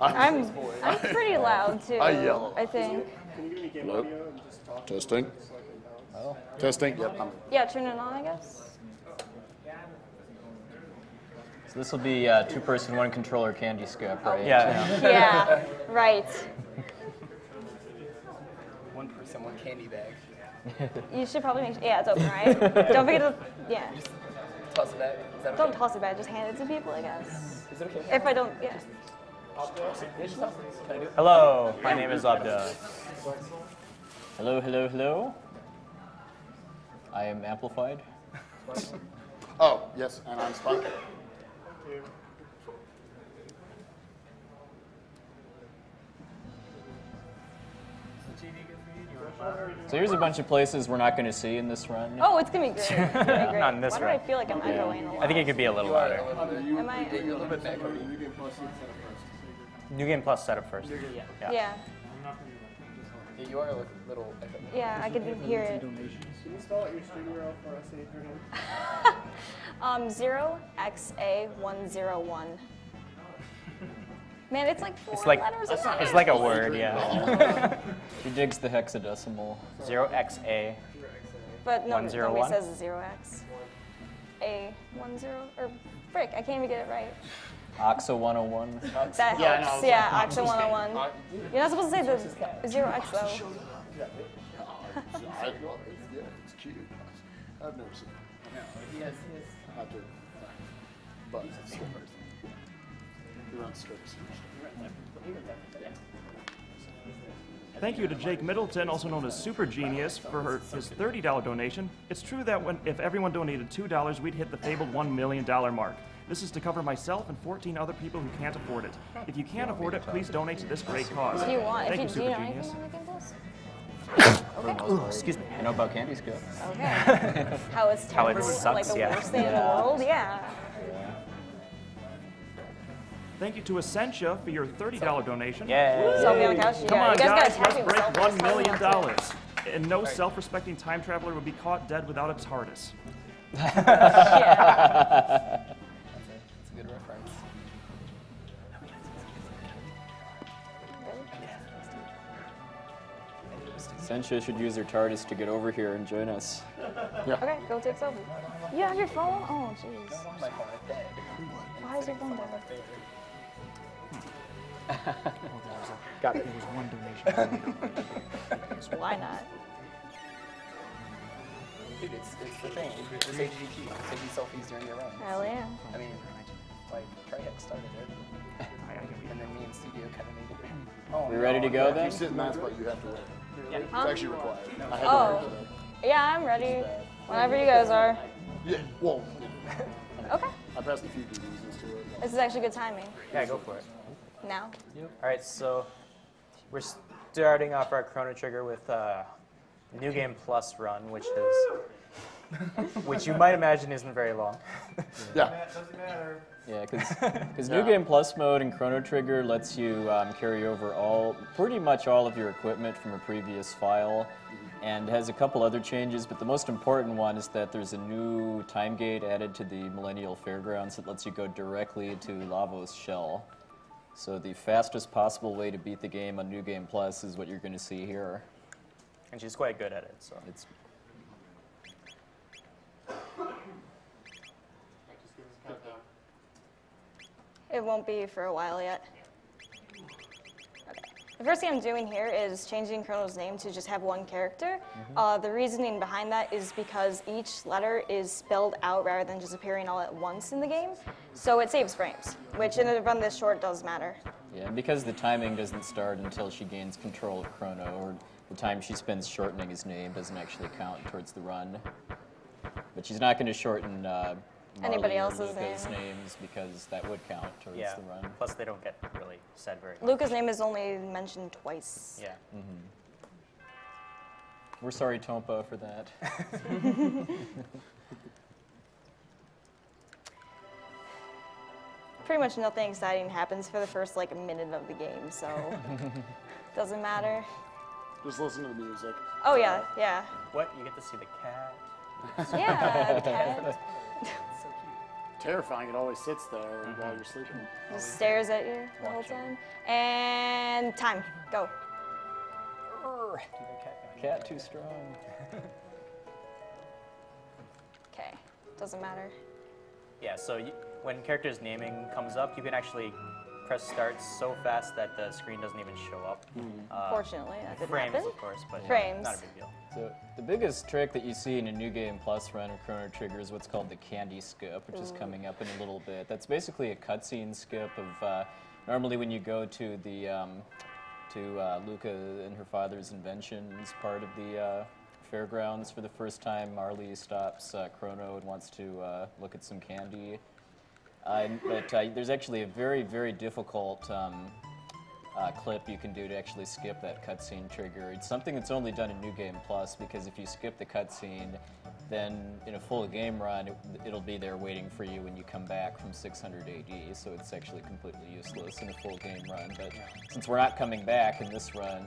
I'm pretty loud too. I yell. I think. Hello? Testing. Oh. Testing. Yep. Yeah, turn it on, I guess. So this will be two-person, one controller candy scoop, right? Yeah. Yeah, right. One person, one candy bag. You should probably make sure. Yeah, it's open, right? Don't forget to. Yeah. Just toss it back. Is that okay? Don't toss it back. Just hand it to people, I guess. Is it okay? If I don't, yeah. Hello, my name is Obdajr. Hello, hello, hello. I am amplified. Oh, yes, and I'm Spike. So here's a bunch of places we're not going to see in this run. Oh, it's gonna be great. It's gonna be great. Not in this Why run. do I feel like I'm echoing a lot? I think it could be a little louder. Am I? You're a little bit back. New Game Plus setup first. Yeah. Yeah, you are a little. Yeah, I can hear it. Can you spell out your stream URL for us, Adrian? 0XA101. Man, it's like four It's like letters. it's like a word, yeah. He digs the hexadecimal. 0XA. But no, nobody 101? says 0x. A10 or frick, I can't even get it right. Oxa 101. That helps. Yeah, Oxa 101. You're not supposed to say the 0x though. Yeah, it's cute. I've never seen it. No, he has his. I do. But it's still person. He runs strips. Thank you to Jake Middleton, also known as Super Genius, for his $30 donation. It's true that if everyone donated $2, we'd hit the fabled $1 million mark. This is to cover myself and 14 other people who can't afford it. If you can't afford it, please donate to this great cause. If you want, Thank you, do Super you know Genius. anything on the Game Plus? Okay. Excuse me. I know about Candy Scoop. Okay. How it's How it terrible, sucks, like the yeah. worst thing in the world. Yeah. Thank you to Essentia for your $30 donation. Selfie on the couch. Come Yeah, on, you guys guys, gotta let's tag break yourself. $1 million. And no self-respecting time traveler would be caught dead without a TARDIS. That's a good reference. Sentia should use her TARDIS to get over here and join us. Okay, go take selfie. You have your phone? Oh, jeez. Why is your phone dead? Got it. There was one donation. Why not? Dude, it's the thing. It's Agdq. Taking selfies during your run. Hell yeah. I mean, like, Tryhex started it. And then me and Studio kind of made it. Oh, We ready to go then? You sit in that spot, you have to win. Yeah. It's Huh? actually required. I had Oh. to win. Yeah, I'm ready. Whenever you guys are. Yeah, well, Okay. I passed a few DVDs to it. This is actually good timing. Yeah, go for it. Now. All right, so we're starting off our Chrono Trigger with New Game Plus run, which you might imagine isn't very long. Yeah. Doesn't matter. Yeah, because New Game Plus mode in Chrono Trigger lets you carry over pretty much all of your equipment from a previous file, and has a couple other changes, but the most important one is that there's a new time gate added to the Millennial Fairgrounds that lets you go directly to Lavos Shell. So the fastest possible way to beat the game on New Game Plus is what you're going to see here. And she's quite good at it, so. It's It won't be for a while yet. Okay. The first thing I'm doing here is changing Chrono's name to just have one character. The reasoning behind that is because each letter is spelled out rather than just appearing all at once in the game. So it saves frames, which in a run this short does matter. Yeah, and because the timing doesn't start until she gains control of Chrono, or the time she spends shortening his name doesn't actually count towards the run. But she's not going to shorten Anybody Marley or else's Luca's name. names because that would count towards Yeah. the run. Plus, they don't get really said very much. Luca's name is only mentioned twice. Yeah. We're sorry, Tompa, for that. Pretty much nothing exciting happens for the first like minute of the game, so doesn't matter. Just listen to the music. Oh yeah, yeah. What? You get to see the cat? Yeah, the cat. Terrifying. It always sits there while you're sleeping. Just stares at you the whole time. And time, go. Cat too strong. Okay, doesn't matter. Yeah, so when character's naming comes up, you can actually press start so fast that the screen doesn't even show up. Fortunately, that didn't frames, happen. of course, but Frames. not a big deal. So the biggest trick that you see in a New Game Plus run of Chrono Trigger is what's called the candy skip, which is coming up in a little bit. That's basically a cutscene skip of normally when you go to the Luca and her father's inventions part of the fairgrounds for the first time. Marley stops Chrono and wants to look at some candy. But there's actually a very, very difficult clip you can do to actually skip that cutscene trigger. It's something that's only done in New Game Plus, because if you skip the cutscene, then in a full game run, it'll be there waiting for you when you come back from 600 AD, so it's actually completely useless in a full game run. But since we're not coming back in this run,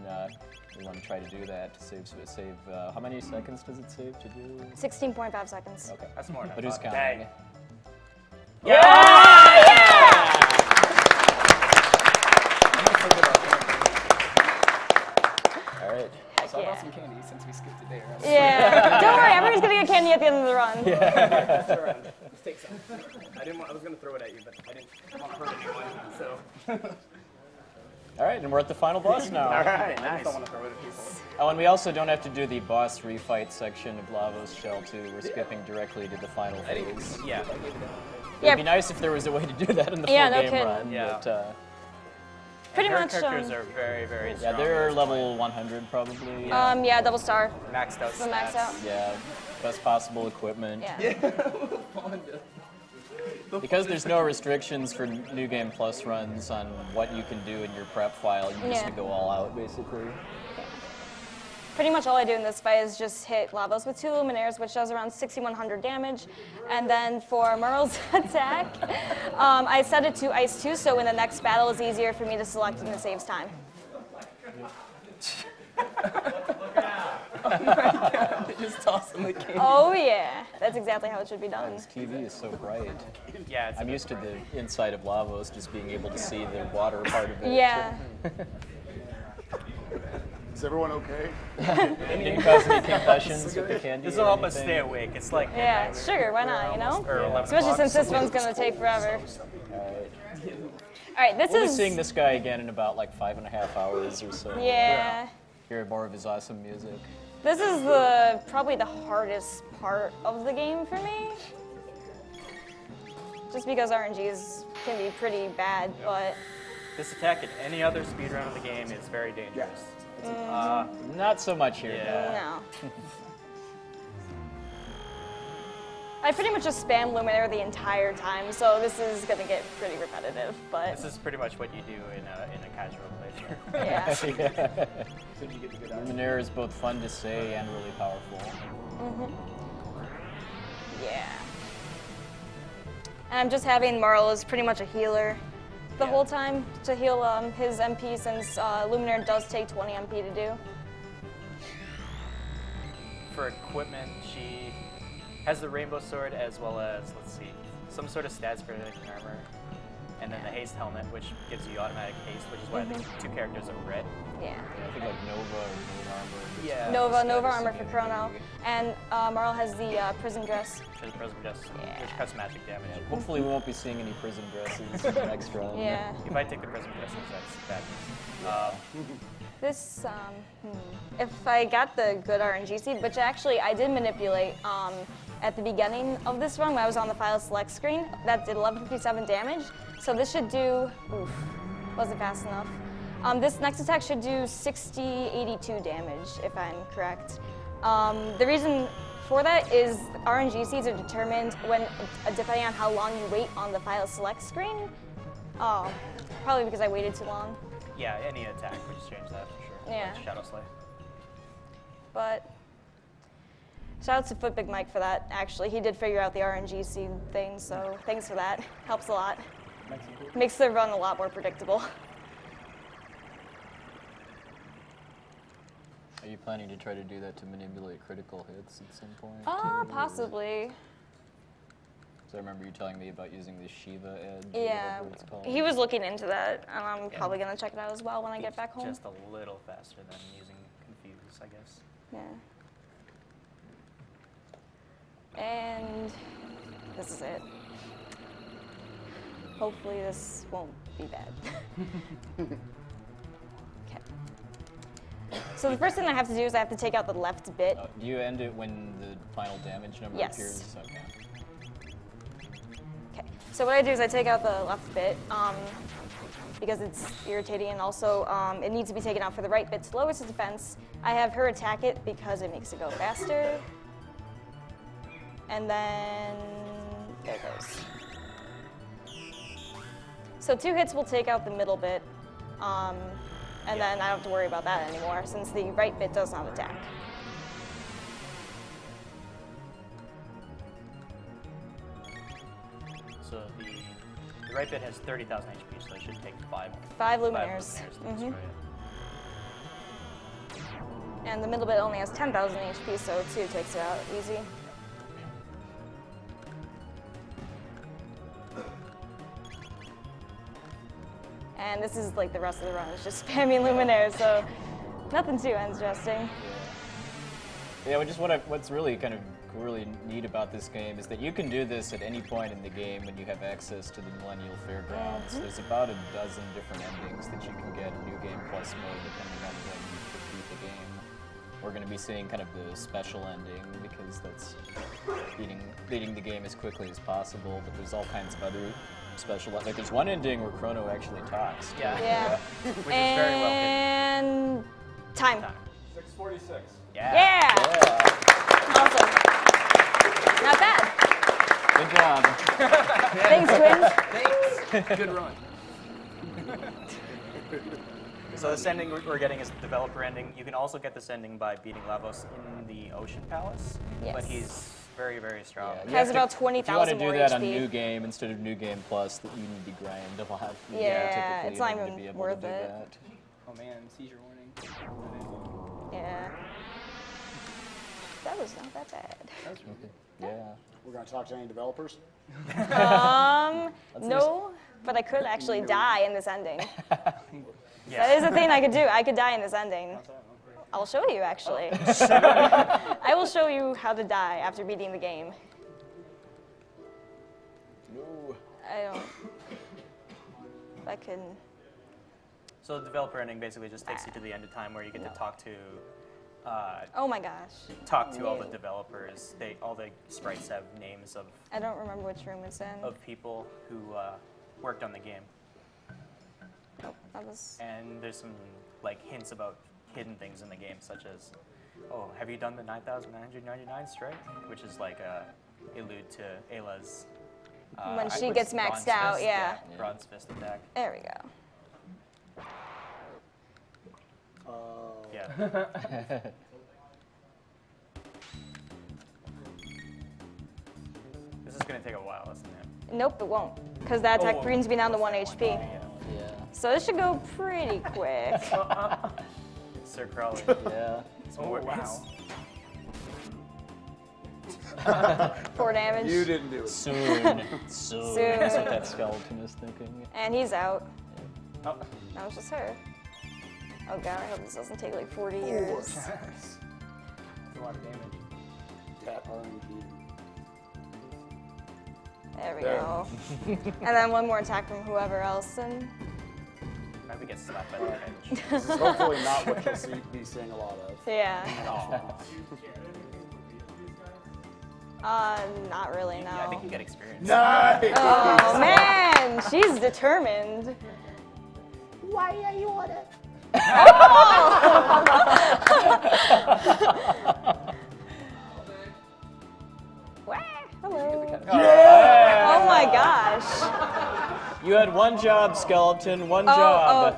we want to try to do that to save how many seconds does it save to do? 16.5 seconds. Okay. That's more than But who's I thought. counting? All right. So I brought some candy since we skipped a day. Right? Yeah. Don't worry, everybody's gonna get candy at the end of the run. That's all right. Let's take some. I was gonna throw it at you, but I didn't want to hurt anyone. So. All right, and we're at the final boss now. All right, nice. I just don't want to throw it at people. Oh, and we also don't have to do the boss refight section of Lavos Shell 2. We're skipping directly to the final phase. Yeah. It would be nice if there was a way to do that in the full game run. Yeah. But, Pretty her much. characters are very, very strong. yeah, they're level 100 probably. Yeah, double star. Maxed out. So max out. Yeah, best possible equipment. Yeah. Because there's no restrictions for New Game Plus runs on what you can do in your prep file, you just go all out, basically. Pretty much all I do in this fight is just hit Lavos with 2 Luminaires, which does around 6,100 damage. And then for Merle's attack, I set it to Ice 2, so in the next battle it's easier for me to select and it saves time. Oh my god, just tossing the candy. Oh yeah, that's exactly how it should be done. This TV is so bright. Yeah, I'm used to the inside of Lavos just being able to see the water part of it. Yeah. Is everyone okay? Didn't cause any concussions with the candy. This will help us stay awake. It's like Yeah, sugar, why not, you know? Or Especially since this one's gonna take forever. Alright, this we'll is... be seeing this guy again in about like 5.5 hours or so. Yeah. Hear more of his awesome music. This is probably the hardest part of the game for me. Just because RNGs can be pretty bad, but... This attack in any other speedrun of the game is very dangerous. Not so much here. No. I pretty much just spam Luminaire the entire time, so this is going to get pretty repetitive, but... This is pretty much what you do in a casual playthrough. Yeah. Luminaire is both fun to say and really powerful. Yeah. And I'm just having Marl as pretty much a healer the whole time to heal his MP, since Luminaire does take 20 MP to do. For equipment, she has the Rainbow Sword as well as, let's see, some sort of stats predicting armor. And then the haste helmet, which gives you automatic haste, which is why the two characters are red. Yeah. I think like Nova or Moon Armor. Yeah. Nova armor for Chrono. And Marl has the prison dress. The prison dress, which cuts magic damage. Hopefully we won't be seeing any prison dresses in the next run. Yeah. You might take the prison dresses, that's bad news. This, if I got the good RNG seed, which actually I did manipulate at the beginning of this run when I was on the file select screen, that did 1157 damage. So this should do, wasn't fast enough. This next attack should do 6082 damage, if I'm correct. The reason for that is RNG seeds are determined when, depending on how long you wait on the file select screen. Probably because I waited too long. Yeah, any attack would just change that for sure. Yeah. Like Shadow Slay. But shout out to Foot Big Mike for that, actually. He did figure out the RNG seed thing, so thanks for that. Helps a lot. Makes the run a lot more predictable. Are you planning to try to do that to manipulate critical hits at some point? Possibly. So I remember you telling me about using the Shiva Edge, Yeah, or whatever it's called. he was looking into that, and I'm probably going to check it out as well when I get back home. Just a little faster than using Confuse, I guess. Yeah. And this is it. Hopefully this won't be bad. Okay. So the first thing I have to do is I have to take out the left bit. Do you end it when the final damage number appears? Okay. Okay. So what I do is I take out the left bit because it's irritating, and also it needs to be taken out for the right bit to lower its defense. I have her attack it because it makes it go faster. And then there it goes. So 2 hits will take out the middle bit, and then I don't have to worry about that anymore since the right bit does not attack. So the right bit has 30,000 HP, so it should take 5 Luminaires. And the middle bit only has 10,000 HP, so 2 takes it out easy. And this is like the rest of the run. It's just spamming Luminaire, so nothing too interesting. Yeah, just what's really kind of really neat about this game is that you can do this at any point in the game when you have access to the Millennial Fairgrounds. There's about a dozen different endings that you can get in New Game Plus mode depending on when you complete the game. We're going to be seeing kind of the special ending because that's beating the game as quickly as possible, but there's all kinds of other special, like there's one ending where Chrono actually talks. Yeah. Which is very well hidden. And time. 6:46. Yeah. Awesome. Not bad. Good job. Thanks, Quinn. Thanks. Good run. So this ending we're getting is the developer ending. You can also get this ending by beating Lavos in the Ocean Palace, but he's very, very strong. He has about 20,000 more If you want to do that HP. on New Game instead of New Game Plus, that you need to grind a lot. Yeah, typically it's not in order even to be able worth to do it. that. Oh man, seizure warning. Yeah. That was not that bad. Yeah. We're going to talk to any developers? No, but I could actually die in this ending. That is a thing I could do. I could die in this ending. I'll show you, actually. I will show you how to die after beating the game. No. I don't. If I can. So the developer ending basically just takes you to the end of time where you get to talk to Oh my gosh. talk to all the developers. All the sprites have names of I don't remember which room it's in. of people who worked on the game. Oh, that was. And there's some like hints about hidden things in the game, such as, oh, have you done the 9,999 strike, which is like a allude to Ayla's. When she gets maxed out, yeah. Bronze fist attack. There we go. Yeah. This is going to take a while, isn't it? Nope, it won't. Because that attack brings me down to 1 HP. Yeah. So this should go pretty quick. Sir Crowley. Yeah. Wow. 4 damage. You didn't do it. Soon. Soon. That's what that skeleton is thinking. And he's out. Oh. That was just her. Oh god, I hope this doesn't take like 40 years. That's a lot of damage. Tap RNG. There we go. And then one more attack from whoever else, and Might we get slapped by the bench. This is hopefully not what you'll be seeing a lot of. yeah. Oh. Not really, no. Yeah, I think you get experience. Nice! Oh man, she's determined. Why are you on it? Hello. Yeah! Oh my gosh. You had one job, skeleton. One job.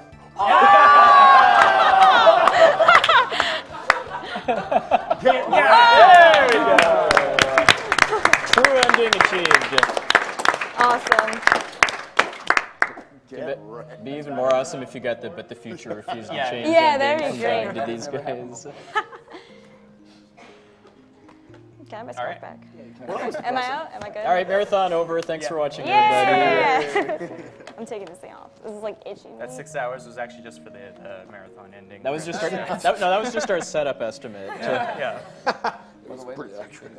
Yeah, there we go. True ending achieved. Awesome. Be even more awesome if you got the but the future refused to change. Yeah, that'd be ending great. to these guys. Can I have my scarf back? Am I out? Am I good? All right, marathon over. Thanks for watching, Yeah. everybody. I'm taking this thing off. This is like itching. That 6 hours was actually just for the marathon ending. That was just our, that was just our setup estimate. Yeah. It was pretty accurate.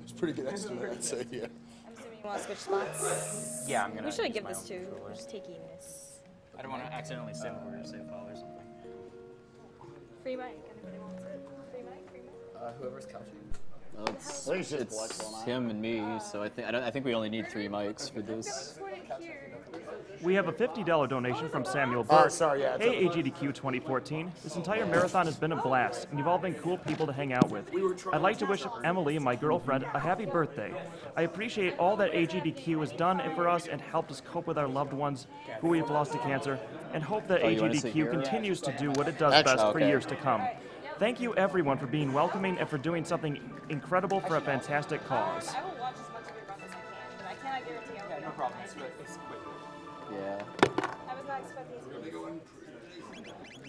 It's pretty good estimate, I'd say, yeah. I'm assuming you want to switch spots. Yeah, I'm gonna. Who should I use give my this own to? controller. Who's taking this? I don't want to accidentally save or save file or something. Free mic. Anybody wants it? Free mic. Free mic. Whoever's couching. Well, it's him and me, so I think we only need 3 mics for this. We have a $50 donation from Samuel Burke. sorry, yeah, it's Hey, Agdq 2014. This entire marathon has been a blast, and you've all been cool people to hang out with. I'd like to wish Emily, my girlfriend, a happy birthday. I appreciate all that Agdq has done for us and helped us cope with our loved ones who we've lost to cancer, and hope that Oh, you wanna sit Agdq here? continues to do what it does Excellent. best for Okay. years to come. Thank you, everyone, for being welcoming and for doing something incredible for a fantastic cause. I will watch as much of your run as I can, but I cannot guarantee I'll No problem. It's quick. Yeah. I was not expecting to.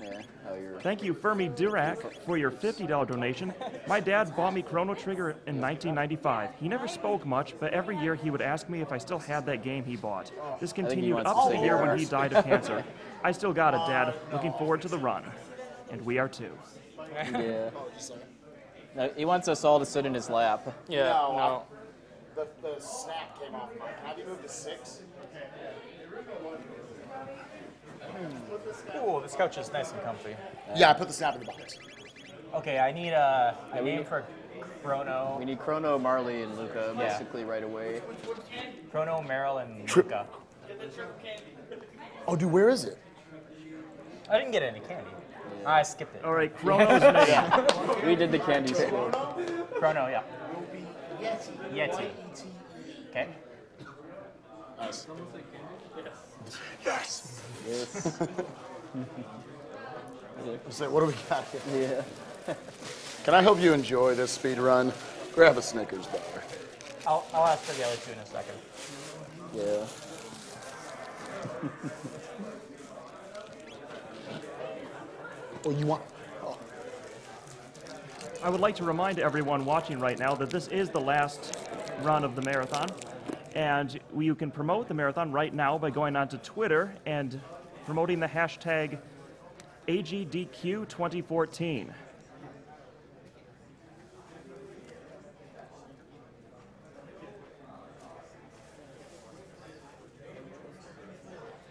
Yeah. Oh, you're. Thank you, Fermi Dirac, for your $50 donation. My dad bought me Chrono Trigger in 1995. He never spoke much, but every year he would ask me if I still had that game he bought. This he continued wants up to to the say year when yours. he died of cancer. I still got it, Dad. Looking forward to the run. And we are too. Yeah. No, he wants us all to sit in his lap. Yeah. No. The snap came off mine. Have you moved to 6? Ooh, this couch is nice and comfy. Yeah, I put the snap in the box. Okay, I need a name for Chrono. We need Chrono, Marley, and Luca basically right away. Chrono, Meryl, and Luca. Oh, dude, where is it? I didn't get any candy. I skipped it. All right, Chrono's name. We did the candy school. Chrono, yeah. Yeti. Okay. Nice. Yes. So what do we got here? Yeah. Can I help you enjoy this speed run? Grab a Snickers bar. I'll ask for the other two in a second. Yeah. Oh, you want? I would like to remind everyone watching right now that this is the last run of the marathon. And you can promote the marathon right now by going onto Twitter and promoting the hashtag AGDQ2014.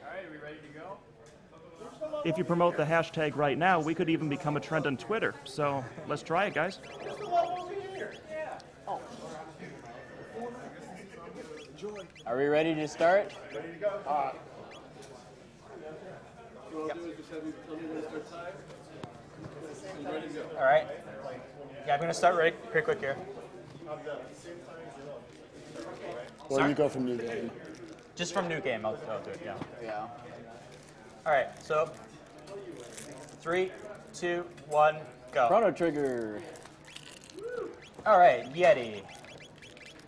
All right, are we ready to go? If you promote the hashtag right now, we could even become a trend on Twitter. So let's try it, guys. Are we ready to start? Ready to go? All right. Yeah, I'm going to start pretty quick here. Or you go from new game. Just from new game, I'll do it, yeah. Yeah. All right, so 3, 2, 1, go. Chrono Trigger. All right, Yeti.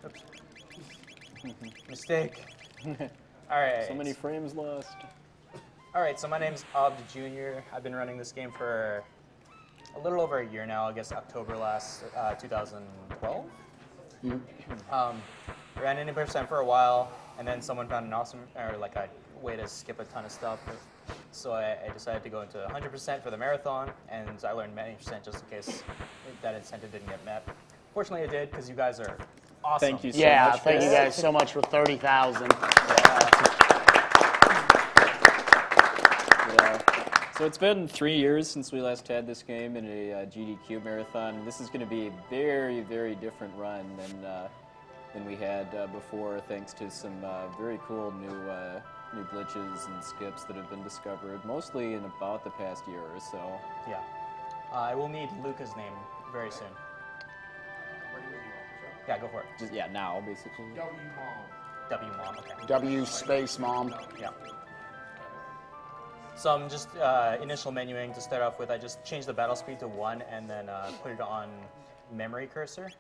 Oops. Mistake. All right. So many frames lost. All right, so my name's Obdajr. I've been running this game for a little over a year now. I guess October 2012. Ran 80% for a while, and then someone found an awesome, or like a way to skip a ton of stuff. So I decided to go into 100% for the marathon, and I learned 90% just in case that incentive didn't get met. Fortunately, it did because you guys are awesome. Thank you so much. Thank you guys so much for 30,000. So it's been 3 years since we last had this game in a GDQ marathon. This is going to be a very, very different run than we had before, thanks to some very cool new glitches and skips that have been discovered, mostly in about the past year or so. Yeah. I will need Luca's name very soon. Yeah, go for it. Just, yeah, now, basically. W-Mom, okay. W space mom. Yeah. So I'm just initial menuing to start off with. I just changed the battle speed to 1 and then put it on memory cursor.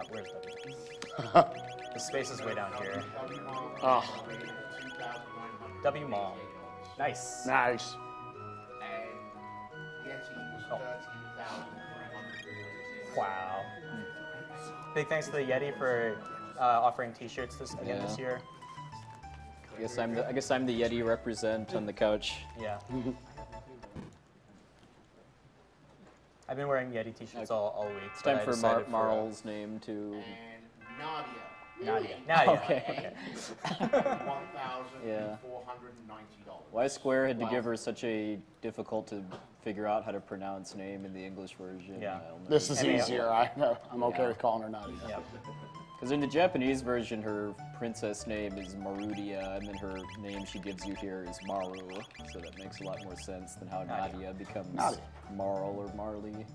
Where's W? The space is way down here. Oh. W-Mom. Nice. Nice. Oh. Wow. Big thanks to the Yeti for offering T-shirts this year. I guess I'm the Yeti represent on the couch. Yeah. I've been wearing Yeti T-shirts all week. It's time for Marl's name to. Nadia. Okay. Yeah. Why Square had to give her such a difficult to figure out how to pronounce name in the English version. Yeah. This is easier. I'm okay with calling her Nadia. Yeah. Because in the Japanese version, her princess name is Marudia, and then her name she gives you here is Maru. So that makes a lot more sense than how Nadia becomes Marl or Marley.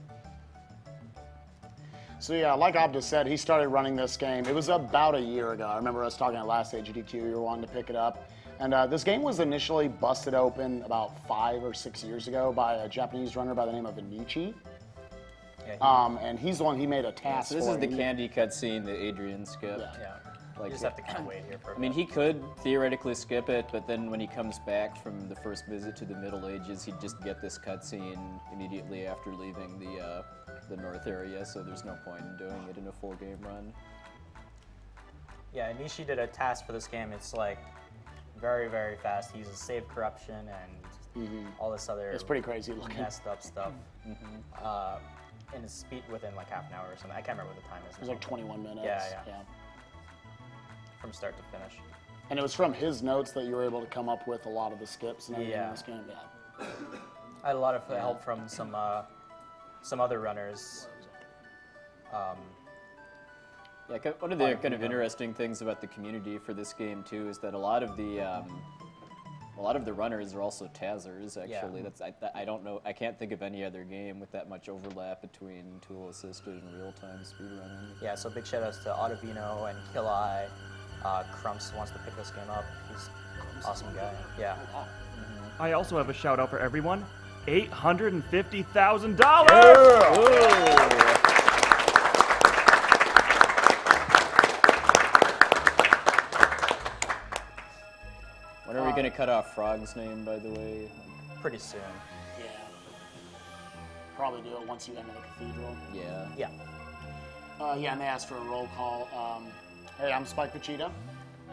So yeah, like Obda said, he started running this game. It was about a year ago. I remember us talking at last AGDQ. You were wanting to pick it up. And this game was initially busted open about 5 or 6 years ago by a Japanese runner by the name of Anichi. Yeah, and he's the one he made a task so this is the candy cutscene that Adrian skipped. Yeah. Like, You just have to kind of wait here for a I mean, he could theoretically skip it, but then when he comes back from the first visit to the Middle Ages, he'd just get this cutscene immediately after leaving the North area, so there's no point in doing it in a full game run. Yeah, Nishi did a task for this game. It's like very, very fast. He uses save corruption and all this other It's pretty crazy looking. messed up stuff. And it's speed within like half an hour or something. I can't remember what the time is. It was like 21 minutes. Yeah. From start to finish. And it was from his notes that you were able to come up with a lot of the skips and everything in this game. Yeah. I had a lot of help from some other runners. Yeah, one of the kind of interesting things about the community for this game too is that a lot of the runners are also Tazzers. Actually, I don't know. I can't think of any other game with that much overlap between tool assisted and real time speedrunning. Yeah, so big shout outs to Autovino and Kill Eye. Crumps wants to pick this game up. He's an awesome guy. Yeah. I also have a shout out for everyone. $850,000. When are we going to cut off Frog's name, by the way? Pretty soon. Yeah. Probably do it once you enter the cathedral. Yeah. Yeah. Yeah, and they asked for a roll call. Hey, I'm Spike the Cheetah.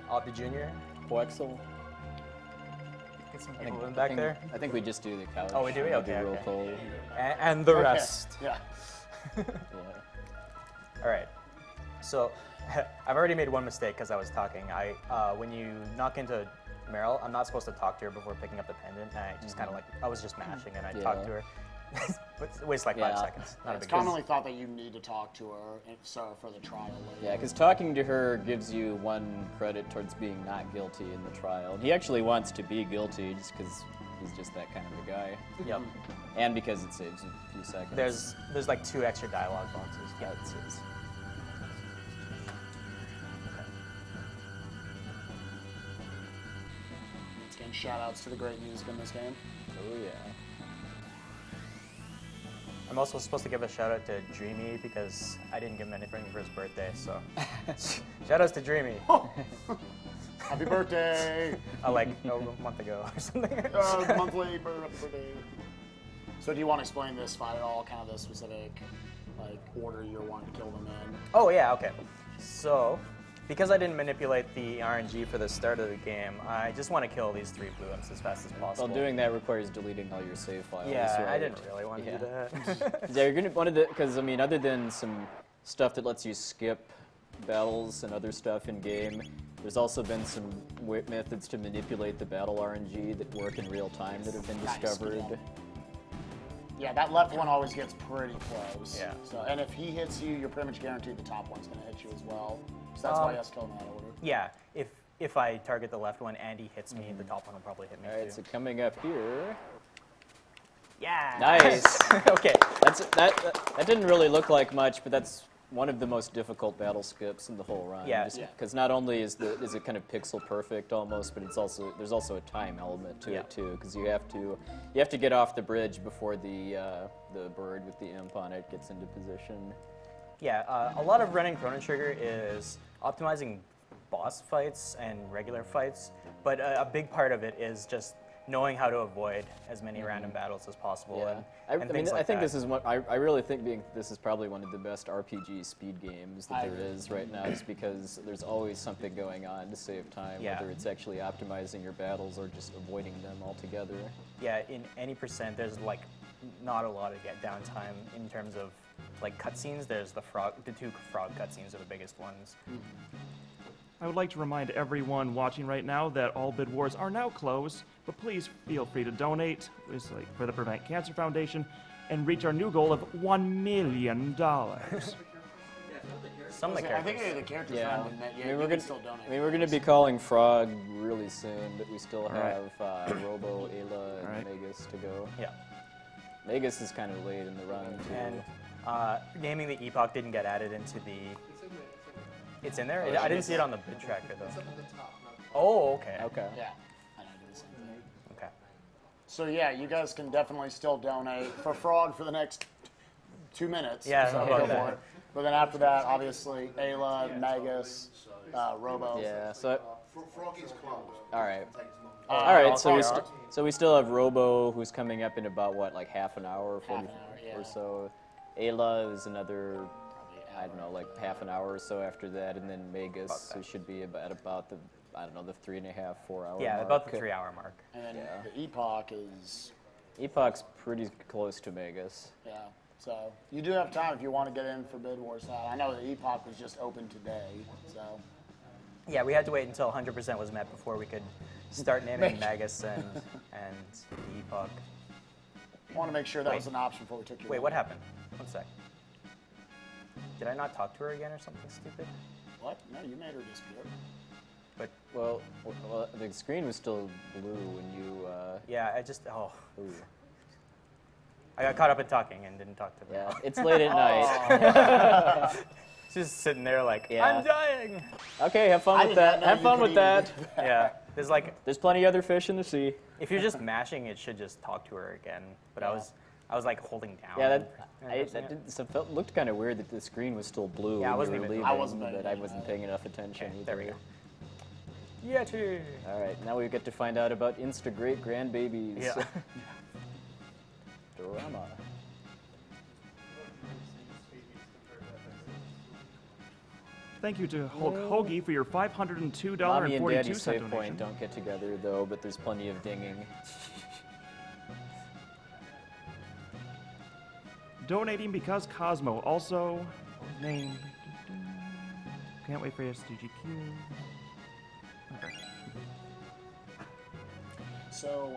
Obdajr. Poexel. Get some people in back there. I think we just do the couch. Oh, we do? Okay. Roll call. And the rest. Yeah. All right. So I've already made one mistake because I was talking. When you knock into Meryl, I'm not supposed to talk to her before picking up the pendant. And I just kind of like, I was just mashing and I talked to her. But it wastes like 5 seconds. Not a It's big deal. commonly thought that you need to talk to her for the trial later. Yeah, because talking to her gives you 1 credit towards being not guilty in the trial. And he actually wants to be guilty just because he's just that kind of a guy. Yep. And because it saves a few seconds. There's like 2 extra dialogue boxes. Yeah, it saves. Once again, shout outs to the great music in this game. Oh yeah. I'm also supposed to give a shout out to Dreamy because I didn't give him anything for his birthday, so shout outs to Dreamy. Happy birthday! A month ago or something. Monthly birthday. So do you want to explain this fight at all, kind of the specific order you're wanting to kill them in? Oh yeah, okay. So, because I didn't manipulate the RNG for the start of the game, I just want to kill these 3 blue imps as fast as possible. Well, doing that requires deleting all your save files. Yeah, right? I didn't really want to do that. Yeah, you're gonna want to, because I mean, other than some stuff that lets you skip battles and other stuff in game, there's also been some methods to manipulate the battle RNG that work in real time that have been discovered. Yeah, that left one always gets pretty close. Yeah. So, and if he hits you, you're pretty much guaranteed the top one's going to hit you as well. So that's why you have to kill him in that order. Yeah, if I target the left one and he hits me, the top one will probably hit me All right, too. so coming up here. Yeah. Nice. Okay. That didn't really look like much, but that's one of the most difficult battle skips in the whole run. Yeah. Because not only is it kind of pixel perfect almost, but there's also a time element to it too. Because you have to get off the bridge before the bird with the imp on it gets into position. Yeah, a lot of running Chrono Trigger is optimizing boss fights and regular fights, but a big part of it is just knowing how to avoid as many random battles as possible. Yeah. And things like I think that. this is what I really think this is probably one of the best RPG speed games that there is right now, just because there's always something going on to save time, whether it's actually optimizing your battles or just avoiding them altogether. Yeah, in any percent, there's like not a lot of downtime in terms of like cutscenes. There's the 2 frog cutscenes are the biggest ones. I would like to remind everyone watching right now that all bid wars are now closed, but please feel free to donate for the Prevent Cancer Foundation and reach our new goal of $1 million. Some of the I think the characters around the net, you can still donate. We're going to be calling Frog really soon, but we still have Robo, Ayla, and Magus to go. Yeah. Magus is kind of late in the run, too. And naming the epoch didn't get added into the... It's in there? I didn't see it on the bid tracker, though. Oh, okay. Okay. Yeah. I know, I do the same thing. Okay. So yeah, you guys can definitely still donate for Frog for the next 2 minutes. Yeah, so go for it. But then after that, obviously, Ayla, Magus, Robo. Yeah, so... Froggy's closed. All right. All right, so we still have Robo, who's coming up in about, what, like half an hour, 40 or so. Ayla is another, I don't know, like half an hour or so after that, and then Magus, who should be about the, I don't know, the 3.5, 4 hour mark. Yeah, about the 3 hour mark. And then the epoch is... Epoch's pretty close to Magus. Yeah, so you do have time if you want to get in for Bid Wars. I know the epoch was just open today, so... Yeah, we had to wait until 100% was met before we could start naming Magus and the epoch. I want to make sure that was an option before we took your... Wait, what happened? 1 sec. Did I not talk to her again or something stupid? What? No, you made her disappear. But well, the screen was still blue when you. Yeah, I just Ooh. I got caught up in talking and didn't talk to her. Yeah, it's late at night. She's just sitting there like, Yeah. I'm dying. Okay, have fun with that. Have fun with that. Yeah, there's plenty other fish in the sea. If you're just mashing, it should just talk to her again. But I was like holding down. Yeah, it looked kind of weird that the screen was still blue. Yeah, I when wasn't you were even- leaving, I wasn't but I wasn't paying enough attention either. There we go. Yeah, too. All right, now we get to find out about Insta-Great Grandbabies. Yeah. Drama. Thank you to Hulk Hoagie for your $502.42 Mommy and Daddy save donation. point don't get together though, but there's plenty of dinging. Donating because Cosmo also named. Can't wait for SDGQ. Okay. So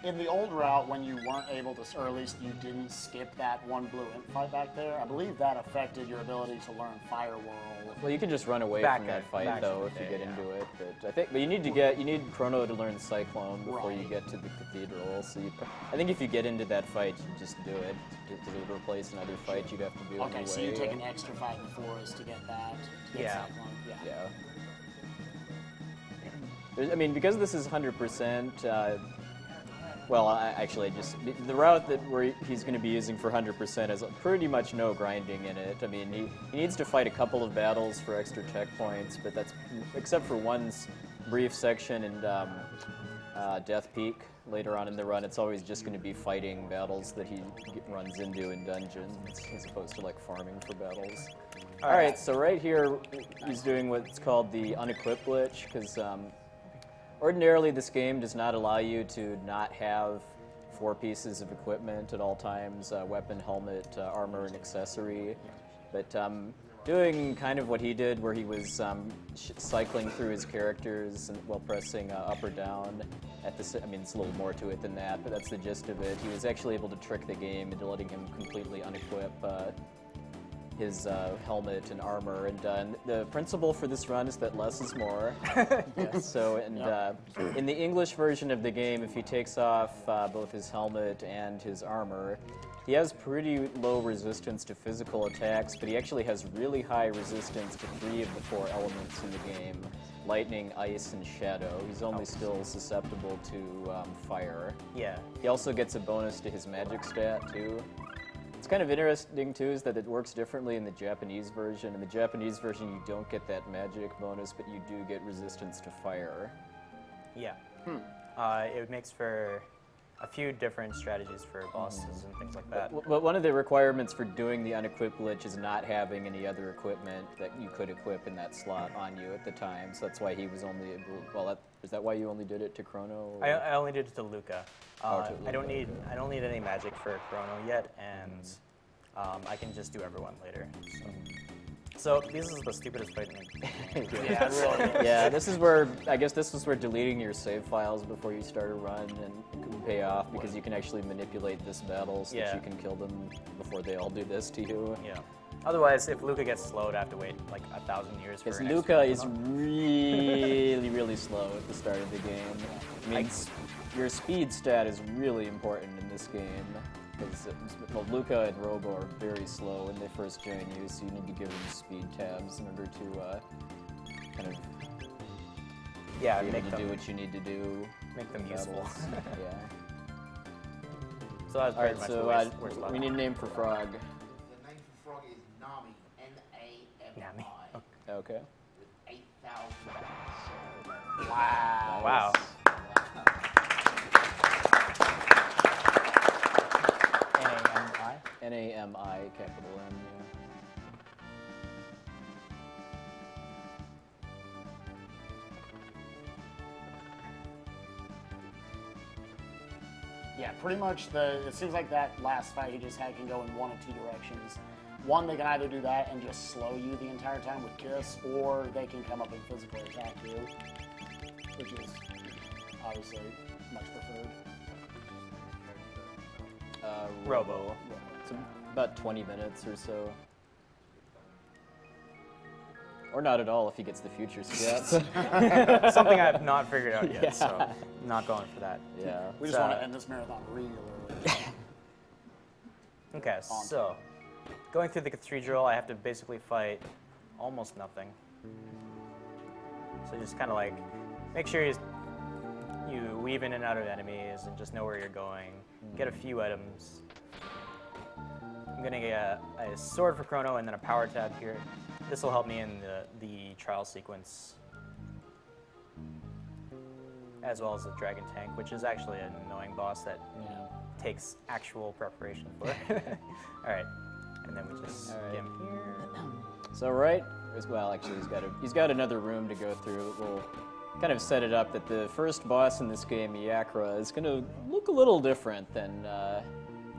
in the old route, when you weren't able to, or at least you didn't skip that one blue imp fight back there, I believe that affected your ability to learn Fire Whirl. Well, you can just run away from that fight though if you get into it. But you need Chrono to learn Cyclone before you get to the Cathedral. So I think if you get into that fight, you just do it. To replace another fight, you'd have to do it. Okay, so you take an extra fight in the forest to get that. To get Cyclone. Yeah. I mean, because this is 100%, well, actually, just the route where he's going to be using for 100% has pretty much no grinding in it. I mean, he needs to fight a couple of battles for extra checkpoints, but that's except for one brief section in Death Peak later on in the run. It's always just going to be fighting battles that he runs into in dungeons, as opposed to like farming for battles. All right, so right here he's doing what's called the unequip glitch, because ordinarily this game does not allow you to not have 4 pieces of equipment at all times, weapon, helmet, armor, and accessory. But doing kind of what he did, where he was cycling through his characters and while pressing up or down. I mean, it's a little more to it than that, but that's the gist of it. He was actually able to trick the game into letting him completely unequip his helmet and armor, and the principle for this run is that less is more. So, in the English version of the game, if he takes off both his helmet and his armor, he has pretty low resistance to physical attacks, but he actually has really high resistance to 3 of the 4 elements in the game: lightning, ice, and shadow. He's only still susceptible to fire. Yeah. He also gets a bonus to his magic stat, too. What's kind of interesting, too, is that it works differently in the Japanese version. In the Japanese version, you don't get that magic bonus, but you do get resistance to fire. Yeah. It makes for a few different strategies for bosses and things like that. But one of the requirements for doing the unequipped glitch is not having any other equipment that you could equip in that slot on you at the time. So that's why he was only able. Well, is that why you only did it to Chrono? Or? I only did it to Luca. To Luca. I don't need any magic for Chrono yet, and I can just do everyone later. So this is the stupidest fight in the game. Yeah, really. Yeah, this is where deleting your save files before you start a run and can pay off, because you can actually manipulate this battle so that you can kill them before they all do this to you. Yeah. Otherwise, if Luca gets slowed, I have to wait like 1,000 years for. Because Luca is really, really slow at the start of the game. I mean, your speed stat is really important in this game. Because Luca and Robo are very slow when they first join you, so you need to give them speed tabs in order to kind of be able to do what you need to do. Make them useful. Yeah. So that's pretty much the worst we need a name for Frog. The name for Frog is Nami, N-A-M-I. Okay. With 8,000. Wow. Wow. N-A-M-I, capital N, Yeah, pretty much it seems like that last fight he just had can go in one of 2 directions. One, they can either do that and just slow you the entire time with Kiss, or they can come up and physically attack you, which is obviously much preferred. Robo. It's about 20 minutes or so. Or not at all if he gets the future stats. Something I have not figured out yet, so I'm not going for that. Yeah. We just want to end this marathon really early. Okay, so going through the cathedral, I have to basically fight almost nothing. So just kind of like make sure you weave in and out of enemies and just know where you're going. Get a few items. I'm gonna get a sword for Chrono and then a power tab here. This will help me in the trial sequence, as well as the dragon tank, which is actually an annoying boss that takes actual preparation for it. All right, and then we just get him here. So actually he's got another room to go through. We'll kind of set it up that the first boss in this game, Yakra, is gonna look a little different than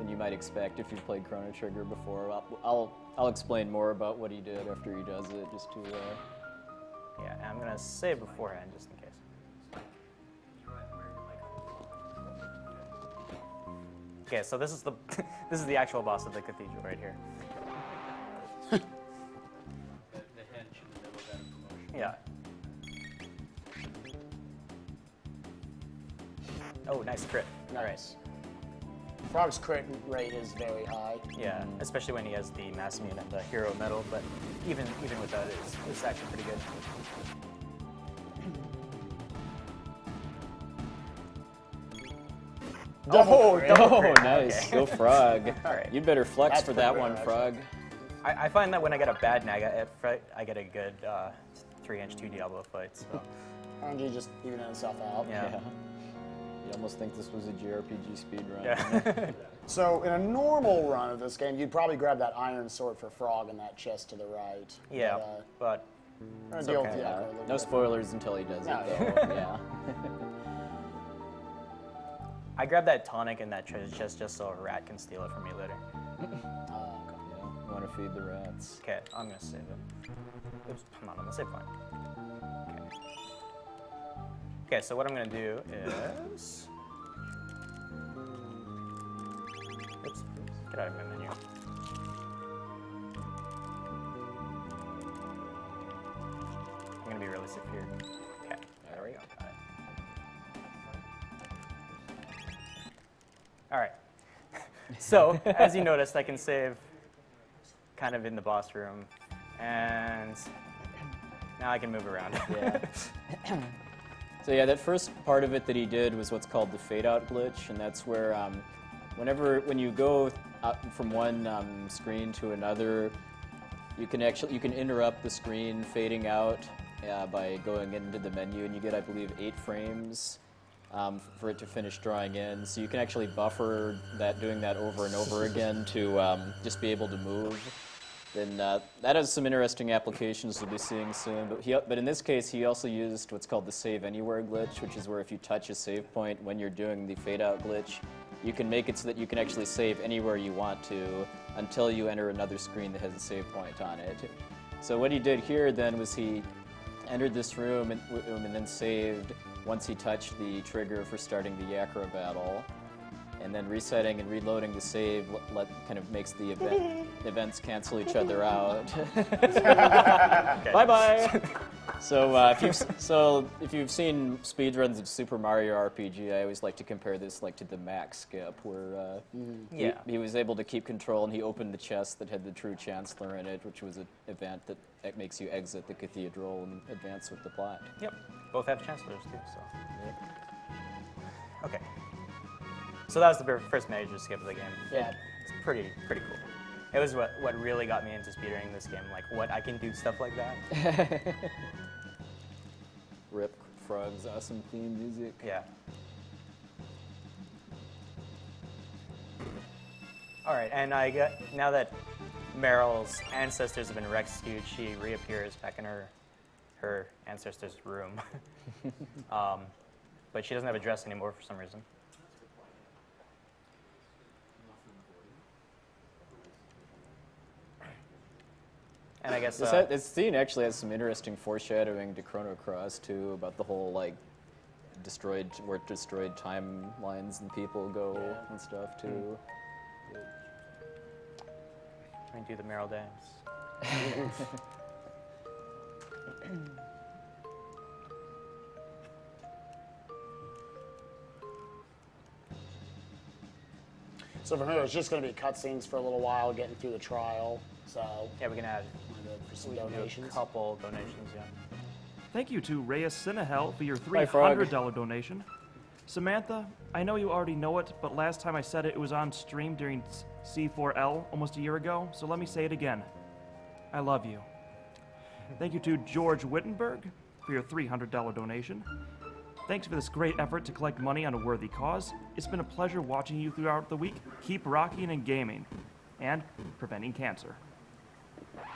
you might expect if you've played Chrono Trigger before. I'll explain more about what he did after he does it, just to. Yeah, and I'm gonna save beforehand just in case. Okay, so this is the this is the actual boss of the cathedral right here. The hench in the middle got a promotion. Yeah. Oh, nice crit. Nice. Frog's crit rate is very high. Yeah, especially when he has the mass immune and the hero medal, but even without it, it's actually pretty good. Oh, crit. nice. Okay. Go Frog. All right. You'd better flex That's for that pretty one, good, Frog. I find that when I get a bad Naga fight, I get a good 3-inch 2 Diablo fight. So. And you just even itself out. Yeah. You almost think this was a JRPG speedrun. Yeah. So in a normal run of this game, you'd probably grab that iron sword for Frog in that chest to the right. Yeah, but it's okay. deal with the echo a little No bit. spoilers until he does No. it, though. Yeah. I grabbed that tonic in that treasure chest just so a rat can steal it from me later. You want to feed the rats. Okay, I'm gonna save it. Oops, I'm not on the save point. Okay. Okay, so what I'm gonna do is, oops, get out of my menu. I'm gonna be really safe here. Okay, there we go. All right. So, as you noticed, I can save kind of in the boss room, and now I can move around. Yeah. So yeah, that first part of it that he did was what's called the fade out glitch, and that's where when you go from one screen to another, you can interrupt the screen fading out by going into the menu, and you get, I believe, 8 frames for it to finish drawing in. So you can actually buffer that, doing that over and over again to just be able to move. Then that has some interesting applications we'll be seeing soon. But in this case, he also used what's called the save anywhere glitch, which is where if you touch a save point when you're doing the fade out glitch, you can make it so that you can actually save anywhere you want to until you enter another screen that has a save point on it. So what he did here then was he entered this room and then saved once he touched the trigger for starting the Yakra battle. And then resetting and reloading the save kind of makes the events cancel each other out. Bye-bye! So if you've seen speedruns of Super Mario RPG, I always like to compare this to the max skip, where he was able to keep control and he opened the chest that had the True Chancellor in it, which was an event that makes you exit the cathedral and advance with the plot. Yep, both have Chancellors too, so. Okay. So that was the first major skip of the game. Yeah. It's pretty cool. It was what really got me into speedrunning this game, like what I can do stuff like that. Rip Frog's awesome theme music. Yeah. All right, and now that Meryl's ancestors have been rescued, she reappears back in her ancestors' room. But she doesn't have a dress anymore for some reason. And I guess this scene actually has some interesting foreshadowing to Chrono Cross too, about the whole where destroyed timelines and people go and stuff too. Let me do the Meryl dance. So from here, it's just going to be cutscenes for a little while, getting through the trial. So yeah, we can add for some donations. A couple donations, yeah. Thank you to Reyes Sinahel for your Bye, Frog. $300 donation. Samantha, I know you already know it, but last time I said it was on stream during C4L almost a year ago, so let me say it again. I love you. Thank you to George Wittenberg for your $300 donation. Thanks for this great effort to collect money on a worthy cause. It's been a pleasure watching you throughout the week. Keep rocking and gaming. And preventing cancer.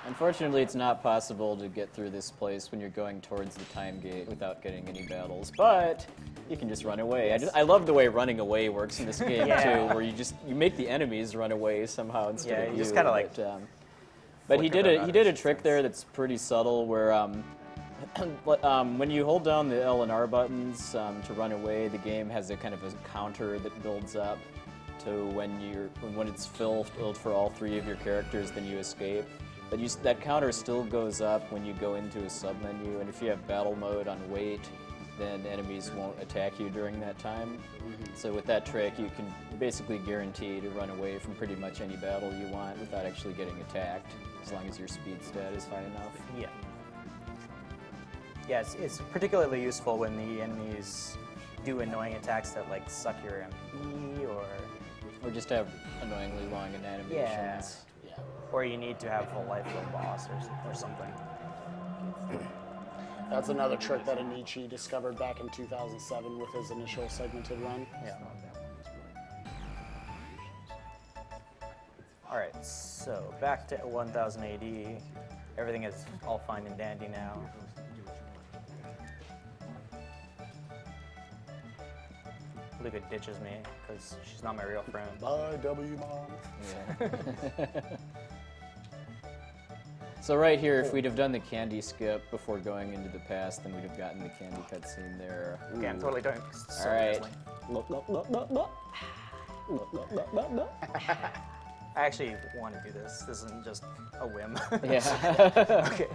Unfortunately, it's not possible to get through this place when you're going towards the time gate without getting any battles, but you can just run away. I love the way running away works in this game too, where you make the enemies run away somehow instead of you. Just kind of but he did a trick there that's pretty subtle, where when you hold down the L and R buttons to run away, the game has a kind of a counter that builds up. to when it's filled for all 3 of your characters, then you escape. But that counter still goes up when you go into a submenu, and if you have battle mode on wait, then enemies won't attack you during that time. So with that trick, you can basically guarantee to run away from pretty much any battle you want without actually getting attacked, as long as your speed stat is high enough. Yeah. Yeah, it's particularly useful when the enemies do annoying attacks that like suck your MP or just have annoyingly long animations. Yeah. Or you need to have full life for a boss or something. That's another trick that Anichi discovered back in 2007 with his initial segmented run. Yeah. All right, so back to 1000 AD. Everything is all fine and dandy now. Luca ditches me because she's not my real friend. Bye, W Mom. Yeah. So right here, if we'd have done the candy skip before going into the past, then we'd have gotten the candy cutscene there. Okay, I'm totally doing All right. I actually want to do this. This isn't just a whim. Yeah. Okay.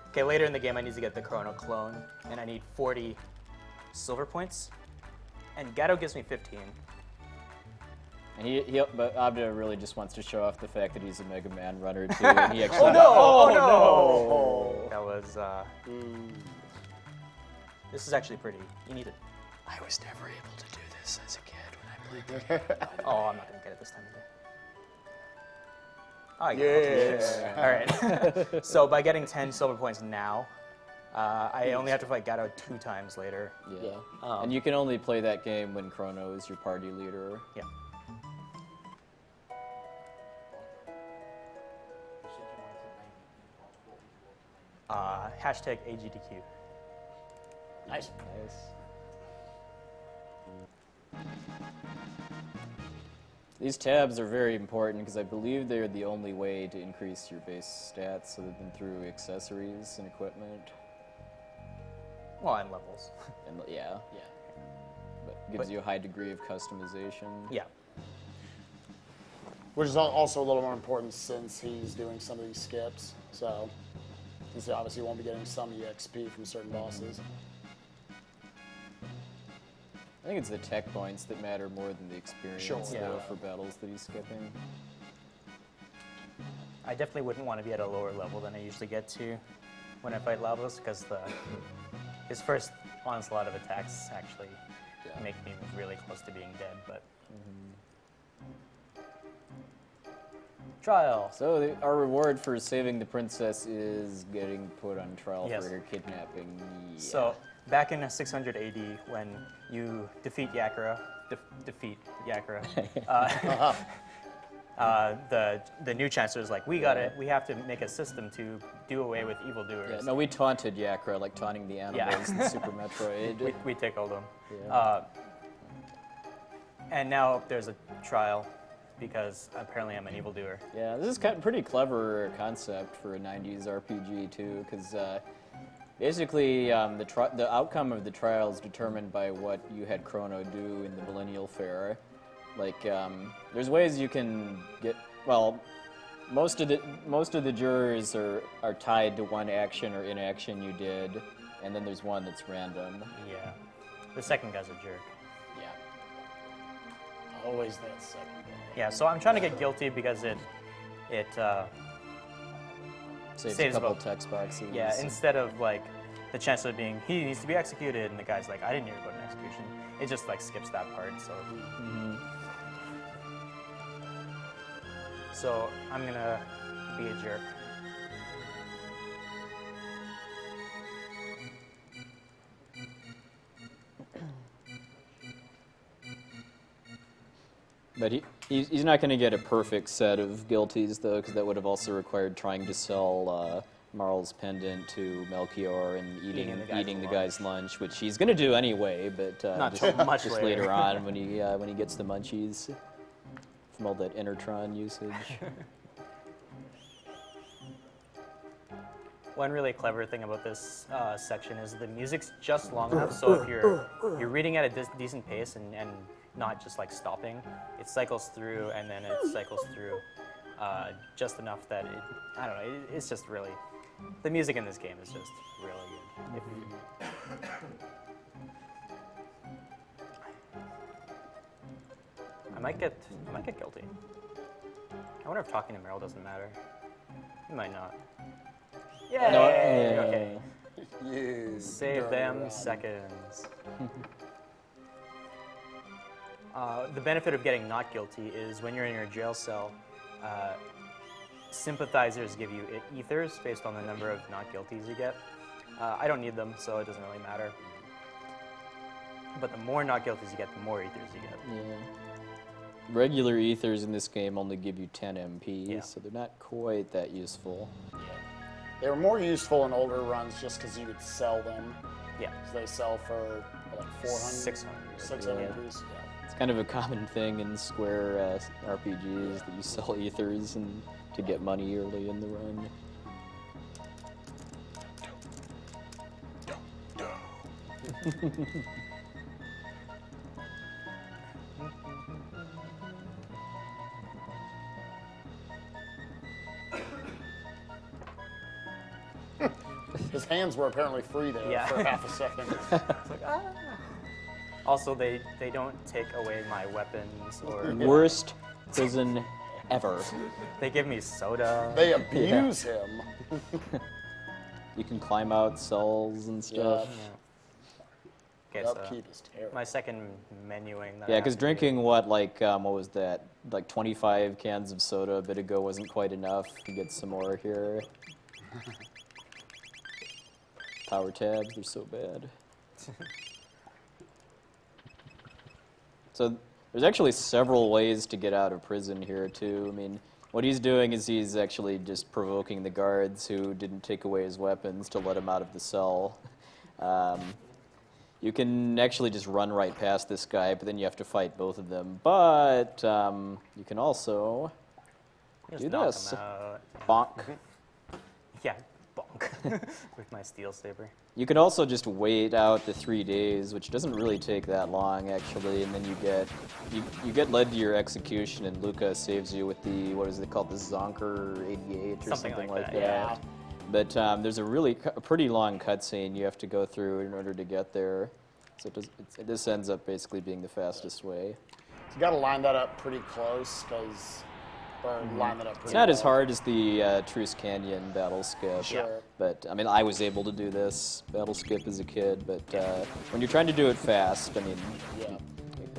Okay, later in the game, I need to get the Chrono clone, and I need 40 silver points, and Gato gives me 15. And but Obdajr really just wants to show off the fact that he's a Mega Man runner too. And he actually Oh no! That was. This is actually pretty. You need it. I was never able to do this as a kid when I played the game. Oh, I'm not gonna get it this time either. Oh, yeah. All right. So by getting 10 silver points now, I only have to fight Gato 2 times later. Yeah. And you can only play that game when Chrono is your party leader. Yeah. Hashtag Agdq. Nice. These tabs are very important because I believe they're the only way to increase your base stats other than through accessories and equipment. Well, and levels. And yeah. But gives you a high degree of customization. Yeah. Which is also a little more important since he's doing some of these skips. So, he obviously won't be getting some EXP from certain bosses. I think it's the tech points that matter more than the experience though, for battles that he's skipping. I definitely wouldn't want to be at a lower level than I usually get to when I fight Lavos, because his first onslaught of attacks actually make me really close to being dead. But trial. So our reward for saving the princess is getting put on trial Yes. for her kidnapping. Yeah. So back in 600 AD, when you defeat Yakura, the new chancellor is like, we have to make a system to do away with evildoers. Yeah, no, we taunted Yakura, like taunting the animals in Super Metroid. We tickled them. Yeah. And now there's a trial because apparently I'm an evildoer. Yeah, this is kind of pretty clever concept for a 90s RPG too, because basically the outcome of the trial is determined by what you had Chrono do in the Millennial Fair. Like, there's ways you can get, well, most of the jurors are tied to one action or inaction you did, and then there's one that's random. Yeah. The second guy's a jerk. Yeah. Always that second guy. Yeah, so I'm trying to get guilty because it Saves saves a couple about- text boxes. Yeah, instead of like the chancellor being, he needs to be executed, and the guy's like, I didn't hear about an execution. It just like skips that part, so. So I'm gonna be a jerk. But he's not going to get a perfect set of guilties, though, because that would have also required trying to sell Marl's pendant to Melchior and eating the guy's lunch, which he's going to do anyway, but Not just, too much just later on when he gets the munchies from all that Intertron usage. One really clever thing about this section is the music's just long enough, so if you're reading at a decent pace and not just like stopping. It cycles through and then it cycles through just enough that I don't know, it's just really, the music in this game is just really good. I might get guilty. I wonder if talking to Meryl doesn't matter. It might not. Yay! No, Okay. Save them seconds. The benefit of getting not guilty is when you're in your jail cell, sympathizers give you ethers based on the number of not guilties you get. I don't need them, so it doesn't really matter. But the more not guilties you get, the more ethers you get. Yeah. Regular ethers in this game only give you 10 MP, so they're not quite that useful. They were more useful in older runs just because you could sell them. Yeah. So they sell for like 400, 600 Yeah. apiece. It's kind of a common thing in Square RPGs that you sell ethers and to get money early in the run. His hands were apparently free there for half a second. It's like, ah. Also, they don't take away my weapons or Worst prison ever. They give me soda. They abuse him. You can climb out cells and stuff. Okay, Upkeep is terrible. My second menuing. That Yeah, because drinking what was that? Like 25 cans of soda a bit ago wasn't quite enough to get some more here. Power tabs, they're so bad. So there's actually several ways to get out of prison here too. I mean, what he's doing is he's actually just provoking the guards who didn't take away his weapons to let him out of the cell. You can actually just run right past this guy, but then you have to fight both of them. But you can also do this. Bonk. Yeah, bonk. With my steel saber. You can also just wait out the 3 days, which doesn't really take that long actually, and then you get led to your execution, and Luca saves you with the, what is it called, the Zonker 88 or something like that. Yeah. But there's a pretty long cutscene you have to go through in order to get there. So this ends up basically being the fastest way. You got to line that up pretty close, because line that up pretty It's not as well. hard as the Truce Canyon battle skip. Sure. But I mean, I was able to do this battle skip as a kid. But when you're trying to do it fast, I mean,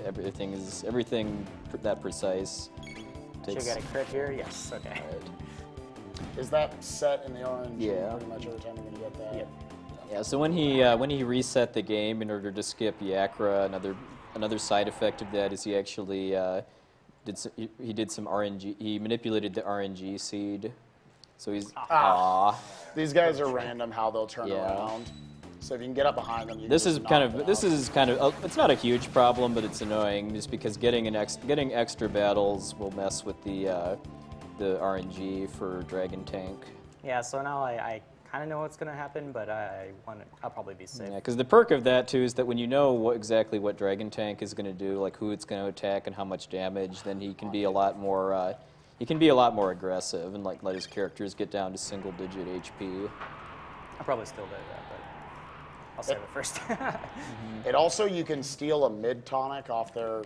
everything that precise. Should I get a crit here? Yes. Okay. Is that set in the orange? Yeah. Pretty much every time you're gonna get that. Yep. Yeah. So when he reset the game in order to skip Yakra, another side effect of that is he actually did some RNG. He manipulated the RNG seed. So he's These guys are random how they'll turn around. So if you can get up behind them, you This can is just kind knock of it's not a huge problem, but it's annoying just because getting extra battles will mess with the RNG for Dragon Tank. Yeah, so now I kind of know what's going to happen, but I'll probably be safe. Yeah, because the perk of that too is that when you know exactly what Dragon Tank is going to do, like who it's going to attack and how much damage, then he can be a lot more aggressive and like let his characters get down to single-digit HP. I'll probably still do that, but I'll save it first. It also, you can steal a mid-tonic off their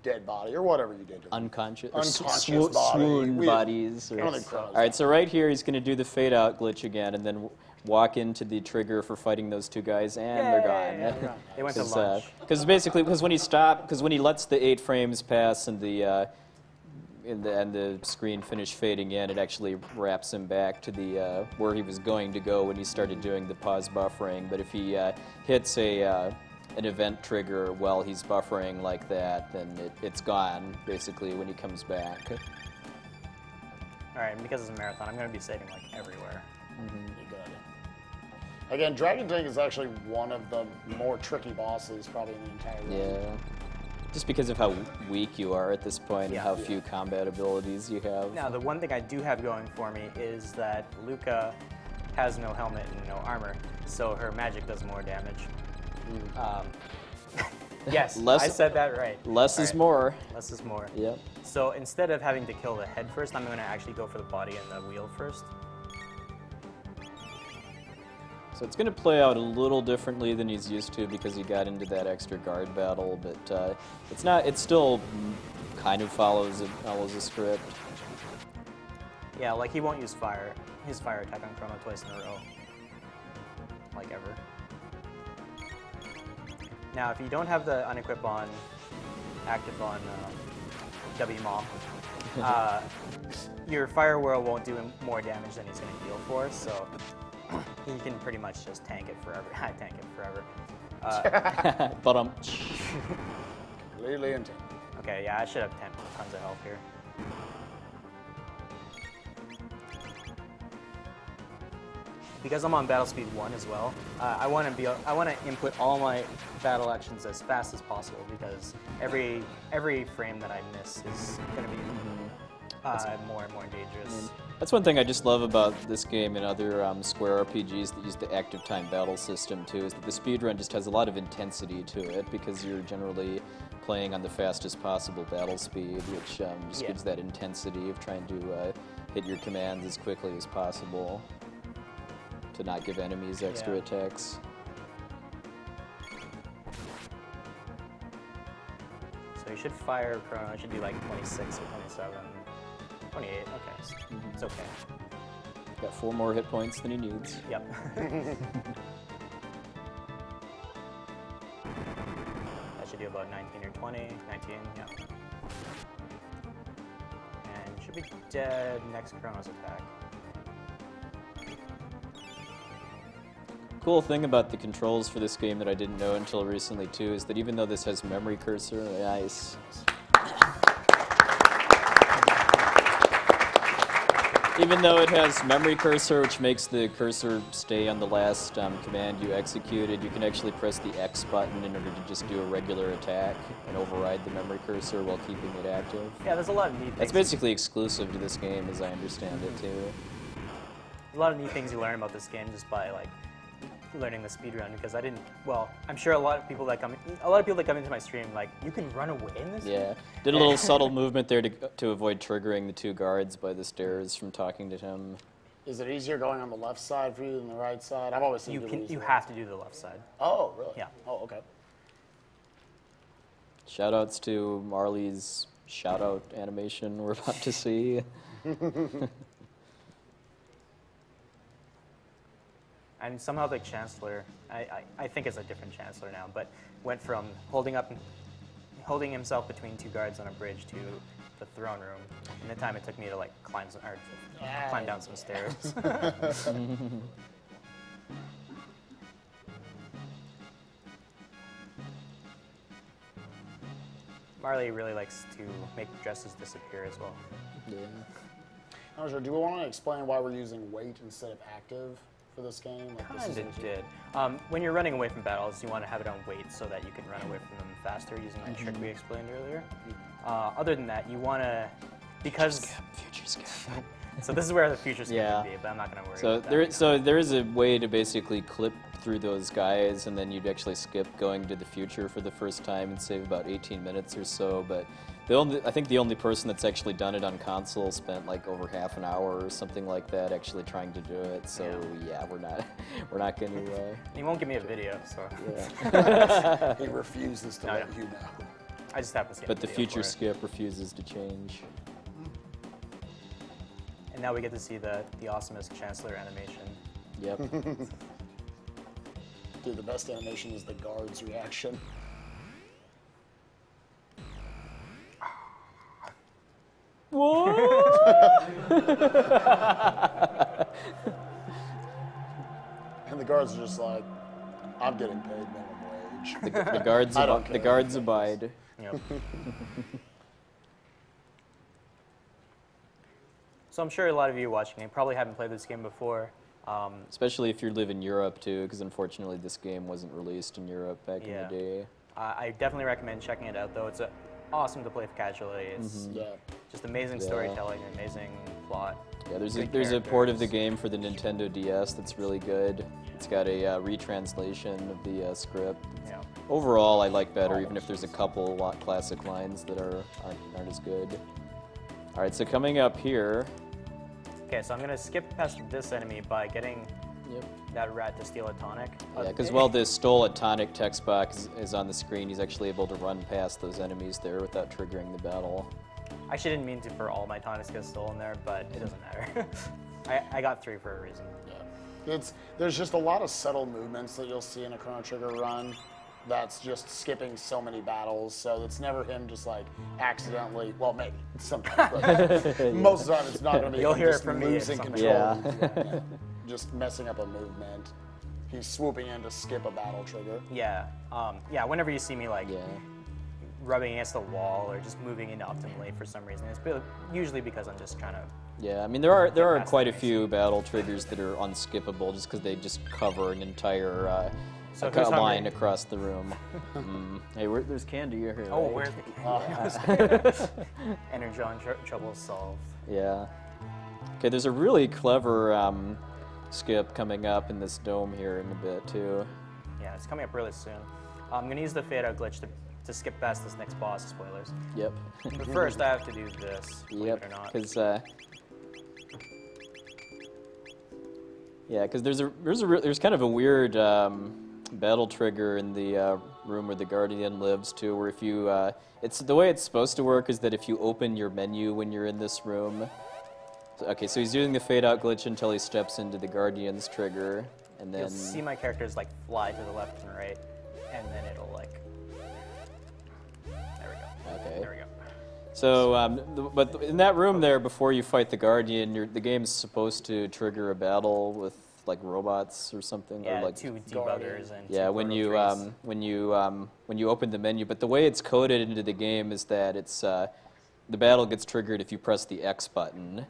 dead body, or whatever you did to them. Unconscious body. swoon bodies. I don't think Chrono's all right, so right here he's going to do the fade out glitch again, and then walk into the trigger for fighting those two guys, and they're gone. They went to lunch. Because when he lets the 8 frames pass and the screen finish fading in, it actually wraps him back to the where he was going to go when he started doing the pause buffering. But if he hits an event trigger while he's buffering like that, then it's gone, basically, when he comes back. Alright, and because it's a marathon, I'm going to be saving, like, everywhere. You got it. Again, Dragon Tank is actually one of the more tricky bosses, probably in the entire game. Yeah. Just because of how weak you are at this point and how few combat abilities you have. Now, the one thing I do have going for me is that Luca has no helmet and no armor, so her magic does more damage. Yes, Less- I said that right. less is more. Less is more. Yep. So instead of having to kill the head first, I'm going to actually go for the body and the wheel first. So it's going to play out a little differently than he's used to because he got into that extra guard battle, but it's not. It still kind of follows a script. Yeah, like he won't use fire. His fire attack on Chrono twice in a row. Like ever. Now, if you don't have the unequip on, active on WMOM, your fire whirl won't do him more damage than he's going to heal for, so he can pretty much just tank it forever. I tank it forever. But Completely intent. Okay, yeah, I should have tons of health here. Because I'm on battle speed 1 as well, I want to input all my battle actions as fast as possible because every frame that I miss is going to be more and more dangerous. That's one thing I just love about this game and other Square RPGs that use the active time battle system too, is that the speedrun just has a lot of intensity to it because you're generally playing on the fastest possible battle speed, which just gives that intensity of trying to hit your commands as quickly as possible to not give enemies extra attacks. So you should fire Chrono. It should be like 26 or 27. 28, okay. It's okay. Got 4 more hit points than he needs. Yep. That should do about 19 or 20. 19, yeah. And should be dead next Chrono's attack. Cool thing about the controls for this game that I didn't know until recently too is that even though this has memory cursor, nice. Even though it has memory cursor, which makes the cursor stay on the last command you executed, you can actually press the X button in order to just do a regular attack and override the memory cursor while keeping it active. Yeah, there's a lot of neat things. That's basically exclusive to this game, as I understand it too. There's a lot of neat things you learn about this game just by like learning the speedrun because I didn't. Well, I'm sure a lot of people that come into my stream like, you can run away in this. Yeah, did a little subtle movement there to avoid triggering the 2 guards by the stairs from talking to him. Is it easier going on the left side for you than the right side? I've always seen you have to do the left side. Oh, really? Yeah. Oh, okay. Shoutouts to Marley's shoutout animation we're about to see. And somehow the Chancellor, I think it's a different Chancellor now, but went from holding himself between 2 guards on a bridge to the throne room in the time it took me to like climb down some stairs. Marley really likes to make dresses disappear as well. Yeah. Do we want to explain why we're using wait instead of active for this game? Like, Kind of did. When you're running away from battles, you want to have it on wait so that you can run away from them faster using that trick we explained earlier. Other than that, you want to, because future skip. So this is where the future skip would be, but I'm not going to worry about that. So there is a way to basically clip through those guys, and then you'd actually skip going to the future for the first time and save about 18 minutes or so. But I think the only person that's actually done it on console spent like over half an hour or something like that actually trying to do it. So yeah, we're not going to. He won't give me a video, so. Yeah. He refuses to let you know. I just have to see. But the future skip refuses to change. And now we get to see the awesomest Chancellor animation. Yep. Dude, the best animation is the guard's reaction. What? And the guards are just like, I'm getting paid minimum wage. The guards abide. Yep. So I'm sure a lot of you watching it probably haven't played this game before. Especially if you live in Europe too, because unfortunately this game wasn't released in Europe back in the day. I definitely recommend checking it out, though. It's awesome to play casually. It's just amazing storytelling, amazing plot. Yeah, there's a port of the game for the Nintendo DS that's really good. It's got a retranslation of the script. Yeah. overall, I like better, even if there's a couple classic lines that aren't as good. All right, so coming up here. Okay, so I'm gonna skip past this enemy by getting that rat to steal a tonic. Yeah, because while this stole a tonic text box is on the screen, he's actually able to run past those enemies there without triggering the battle. I actually didn't mean to for all my tonics to get stolen there, but it doesn't matter. I got 3 for a reason. Yeah. There's just a lot of subtle movements that you'll see in a Chrono Trigger run that's just skipping so many battles, so it's never him just like accidentally, well maybe sometimes, but most of the time it's not going to be You'll him hear just it from me losing if control. Yeah. Just messing up a movement. He's swooping in to skip a battle trigger. Yeah, yeah, whenever you see me like rubbing against the wall or just moving in optimally for some reason, it's usually because I'm just trying to. Yeah, I mean there are quite a few battle triggers that are unskippable just because they just cover an entire line across the room. Hey, there's candy here. Oh, right? where's the candy? Energon trouble solved. Yeah. Okay, there's a really clever skip coming up in this dome here in a bit too. Yeah, it's coming up really soon. I'm gonna use the fade out glitch to skip past this next boss. Spoilers. Yep. But first, I have to do this. Believe it or not. Because yeah, because there's kind of a weird battle trigger in the room where the Guardian lives too, where if you it's the way it's supposed to work is that if you open your menu when you're in this room. Okay, so he's doing the fade out glitch until he steps into the Guardian's trigger, and then you'll see my characters like fly to the left and right, and then it'll like. There we go. Okay. There we go. So, but in that room there, before you fight the Guardian, the game's supposed to trigger a battle with like robots or something. Yeah, or like 2 debuggers and yeah, 2 when you open the menu. But the way it's coded into the game is that it's the battle gets triggered if you press the X button.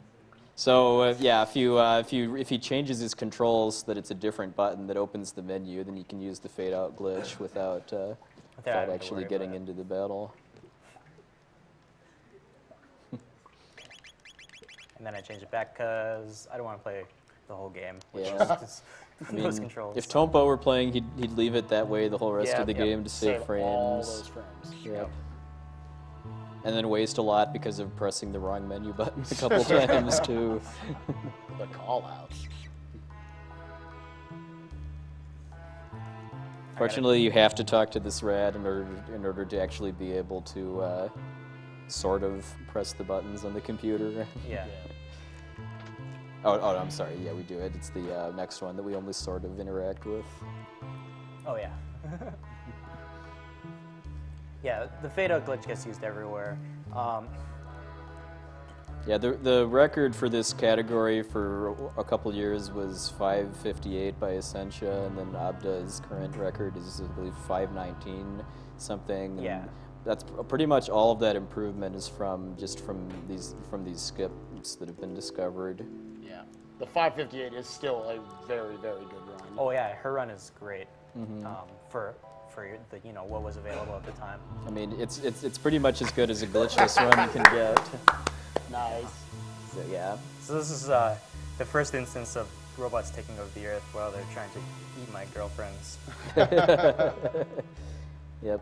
So yeah, if he changes his controls so that it's a different button that opens the menu, then you can use the fade out glitch without actually getting into the battle. And then I change it back because I don't want to play the whole game. Which Yeah. is I mean, those controls. if Tompo were playing, he'd leave it that way the whole rest of the game to save frames. All those frames. Yep. And then waste a lot because of pressing the wrong menu button a couple times too. The call-outs. Fortunately, you have to talk to this rat in order to actually be able to sort of press the buttons on the computer. Yeah. Oh, I'm sorry. Yeah, we do it. It's the next one that we only sort of interact with. Oh yeah. Yeah, the fade out glitch gets used everywhere. Yeah, the record for this category for a couple years was 558 by Essentia, and then Obdajr's current record is, I believe, 519 something. Yeah. That's pretty much all of that improvement is from these skips that have been discovered. Yeah, the 558 is still a very, very good run. Oh yeah, her run is great. For what was available at the time. I mean, it's pretty much as good as a glitchless run you can get. Nice. So yeah. So this is the first instance of robots taking over the Earth while they're trying to eat my girlfriends. Yep.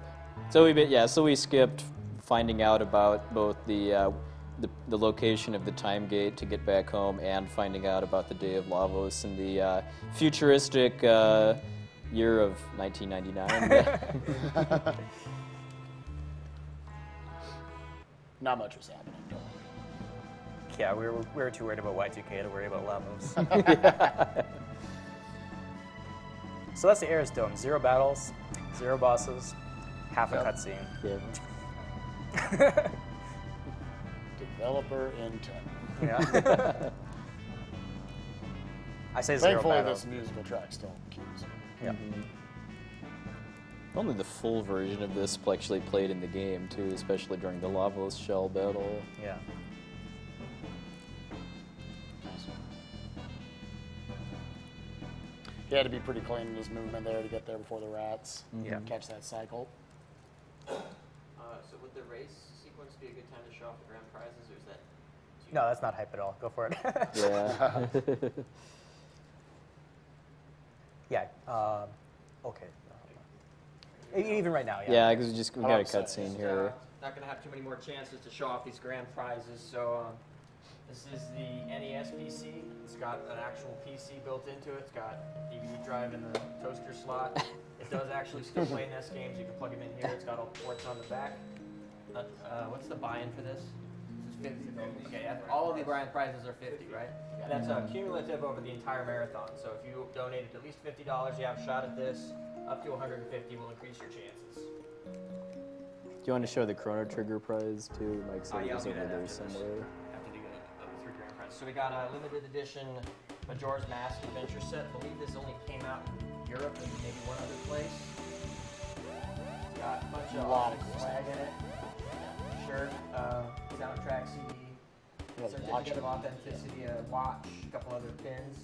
So we skipped finding out about both the location of the time gate to get back home and finding out about the Day of Lavos and the futuristic year of 1999. Not much was happening. Yeah, we were too worried about Y2K to worry about Lavos. Yeah. So that's the Ares Dome. 0 battles, 0 bosses, half a cutscene. Yeah. Developer intent. Yeah. I say 0 Thankfully, battles. this musical track still keeps. Yeah. Only the full version of this actually played in the game too, especially during the Lavos shell battle. Yeah. He had to be pretty clean in his movement there to get there before the rats. Yeah. Catch that cycle. So would the race sequence be a good time to show off the grand prizes, or is that? No, that's not hype at all. Go for it. Yeah. Yeah. Okay. Even right now, yeah. Yeah, because we got a cutscene here. Not going to have too many more chances to show off these grand prizes. So this is the NES PC. It's got an actual PC built into it. It's got DVD drive in the toaster slot. It does actually still play NES games. You can plug them in here. It's got all the ports on the back. What's the buy-in for this? This is 50. Okay, all of the grand prizes are 50, right? That's cumulative over the entire marathon. So if you donated at least $50, you have a shot at this. Up to 150 will increase your chances. Do you want to show the Chrono Trigger prize too? Mike said it was over there somewhere. Have to do the 3 grand prizes. So we got a limited edition Majora's Mask Adventure set. I believe this only came out in Europe and maybe one other place. It's got a bunch of swag in it. Shirt, soundtrack CD, certificate of authenticity, a watch, a couple other pins.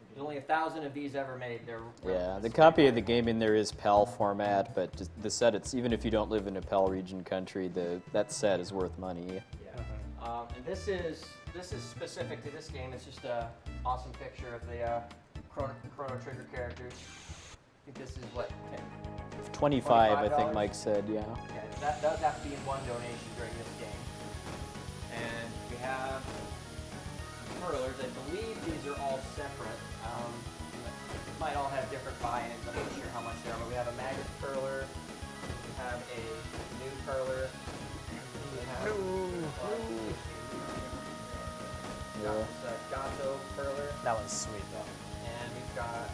There's only 1,000 of these ever made. Yeah, the copy of the game in there is PAL format, but just the set, even if you don't live in a PAL region country, that set is worth money. Yeah. And this is specific to this game. It's just an awesome picture of the Chrono Trigger characters. I think this is what? 25, I think Mike said, yeah. Okay, that does have to be in one donation during this game. And we have curlers. I believe these are all separate. Might all have different buy-ins. I'm not sure how much they are, but we have a maggot curler. We have a new curler. We have Gato curler. That one's sweet though. And we've got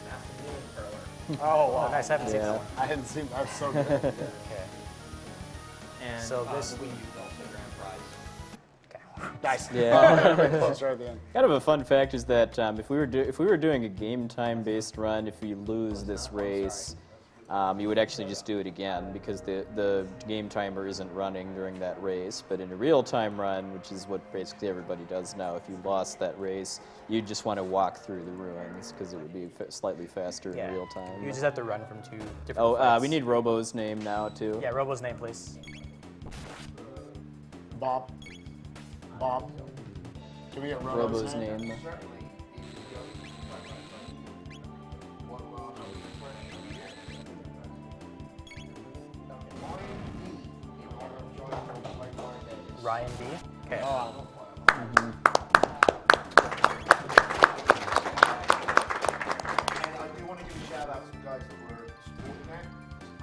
Master Moon curler. Oh, wow. Nice. I haven't seen that one. I hadn't seen that. So good. Okay. And so this we use also grand prize. Nice. Yeah. Very close right at the end. Kind of a fun fact is that if we were doing a game time based run, if you lose this race, you would actually just do it again because the game timer isn't running during that race. But in a real time run, which is what basically everybody does now, if you lost that race, you just want to walk through the ruins because it would be slightly faster in real time. You just have to run from 2 different fights. We need Robo's name now too. Yeah, Robo's name, please. Bob. Can we get Robo's name? Ryan D. Okay. And I do want to give a shout out to the guys that were supporting that.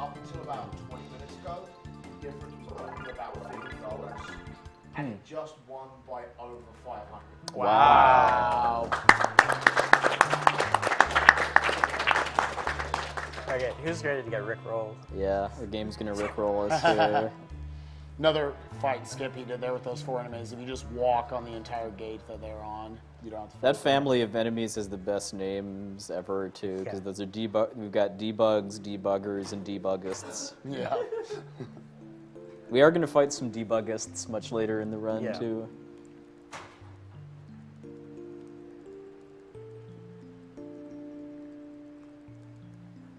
Up until about 20 minutes ago, the difference was only about $50. And it just won by over 500. Wow. Okay, who's ready to get rickrolled? Yeah, the game's gonna rickroll us here. Another fight Skip he did there with those 4 enemies. If you just walk on the entire gate that they're on, you don't have to. That family of enemies has the best names ever too, because those are we've got debugs, debuggers, and debuggists. Yeah. We are going to fight some debuggists much later in the run too.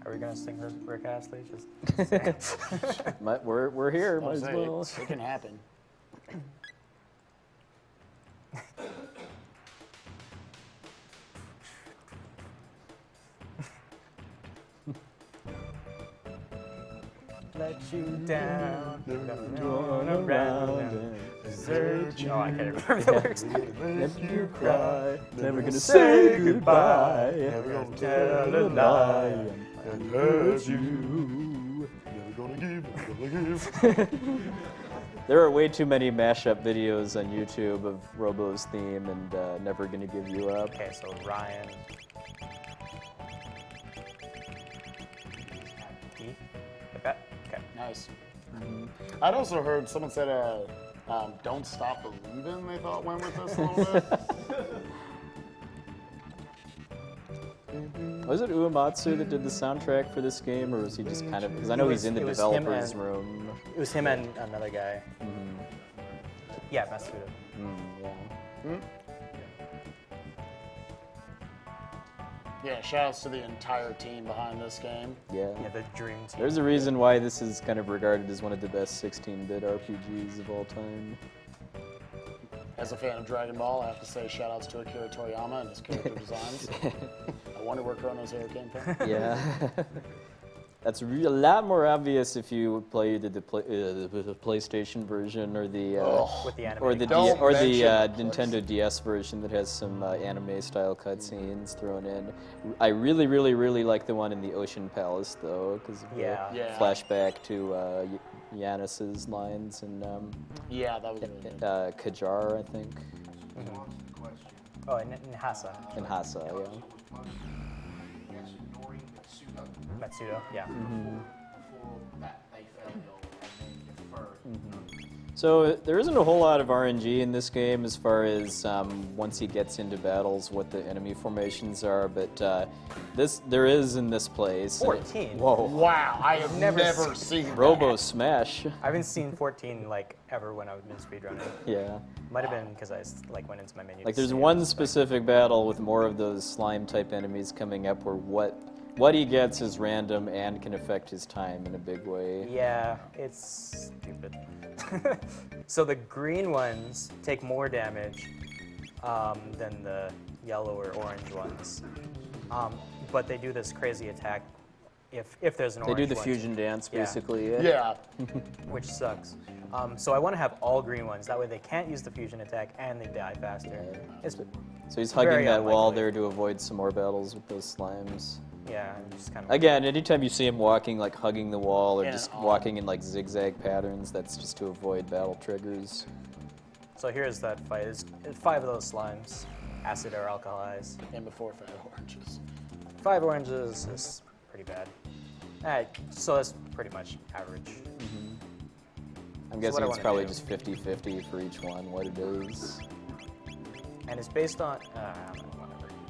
Are we gonna sing Rick Astley? Just we're here. Might as well. It can happen. Let you down, turn around and desert you. Oh, I can't remember the lyrics. Let you cry, never gonna say goodbye, never gonna tell a lie and hurt you. Never gonna give. There are way too many mashup videos on YouTube of Robo's theme and Never Gonna Give You Up. Okay, so Ryan. Like that? Okay. Nice. I'd also heard someone said, "Don't Stop Believin'." They thought went with this a little bit. Was it Uematsu that did the soundtrack for this game, or was he just kind of? Because I know he's in the developer's room. It was him and another guy. Yeah, Matsuda. Yeah. Yeah, shoutouts to the entire team behind this game. Yeah. Yeah, the dream team. There's a reason why this is kind of regarded as one of the best 16-bit RPGs of all time. As a fan of Dragon Ball, I have to say shoutouts to Akira Toriyama and his character designs. I wonder where Chrono's hair came from. Yeah. That's a lot more obvious if you play the PlayStation version or the With the or the animated Nintendo DS version that has some anime style cutscenes thrown in. I really, really, really like the one in the Ocean Palace though, because of the flashback to Yanis's lines and yeah, that was Kajar, I think. Oh, in Hasa. In Hasa, yeah. Matsudo, yeah. So there isn't a whole lot of RNG in this game as far as once he gets into battles what the enemy formations are, but there is in this place. 14? Whoa. Wow, I have never seen that. Robo Smash. I haven't seen 14 like ever when I've been speedrunning. Yeah. Might have been because I like went into my menu. Like there's one specific battle with more of those slime type enemies coming up where what he gets is random and can affect his time in a big way. Yeah, it's stupid. So the green ones take more damage than the yellow or orange ones, but they do this crazy attack if there's an orange one. They do the fusion dance, basically. Yeah. Which sucks. So I want to have all green ones. That way they can't use the fusion attack and they die faster. So he's hugging that wall there to avoid some more battles with those slimes. Yeah, just kind of. Again, anytime you see him walking, like hugging the wall, or just walking in like zigzag patterns, that's just to avoid battle triggers. So here's that fight. It's 5 of those slimes, acid or alkalized. And before 5 oranges. 5 oranges is pretty bad. Alright, so that's pretty much average. I'm guessing it's probably just 50-50 for each one, what it is. And it's based on.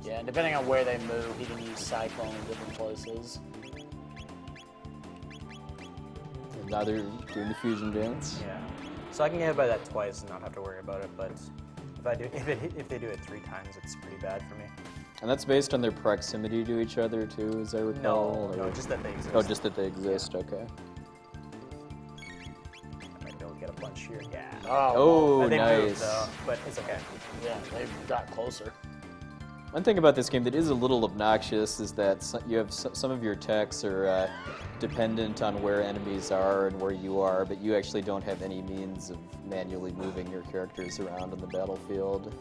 Yeah, and depending on where they move, he can use Cyclone in different places. And now they're doing the fusion dance. Yeah. So I can get hit by that twice and not have to worry about it, but if they do it 3 times, it's pretty bad for me. And that's based on their proximity to each other too, as I recall? No, just that they exist. Oh, just that they exist, okay. I might be able to get a bunch here, yeah. Oh, they nice. moved, though, but it's okay. Yeah, they got closer. One thing about this game that is a little obnoxious is that you have some of your attacks are dependent on where enemies are and where you are, but you actually don't have any means of manually moving your characters around on the battlefield.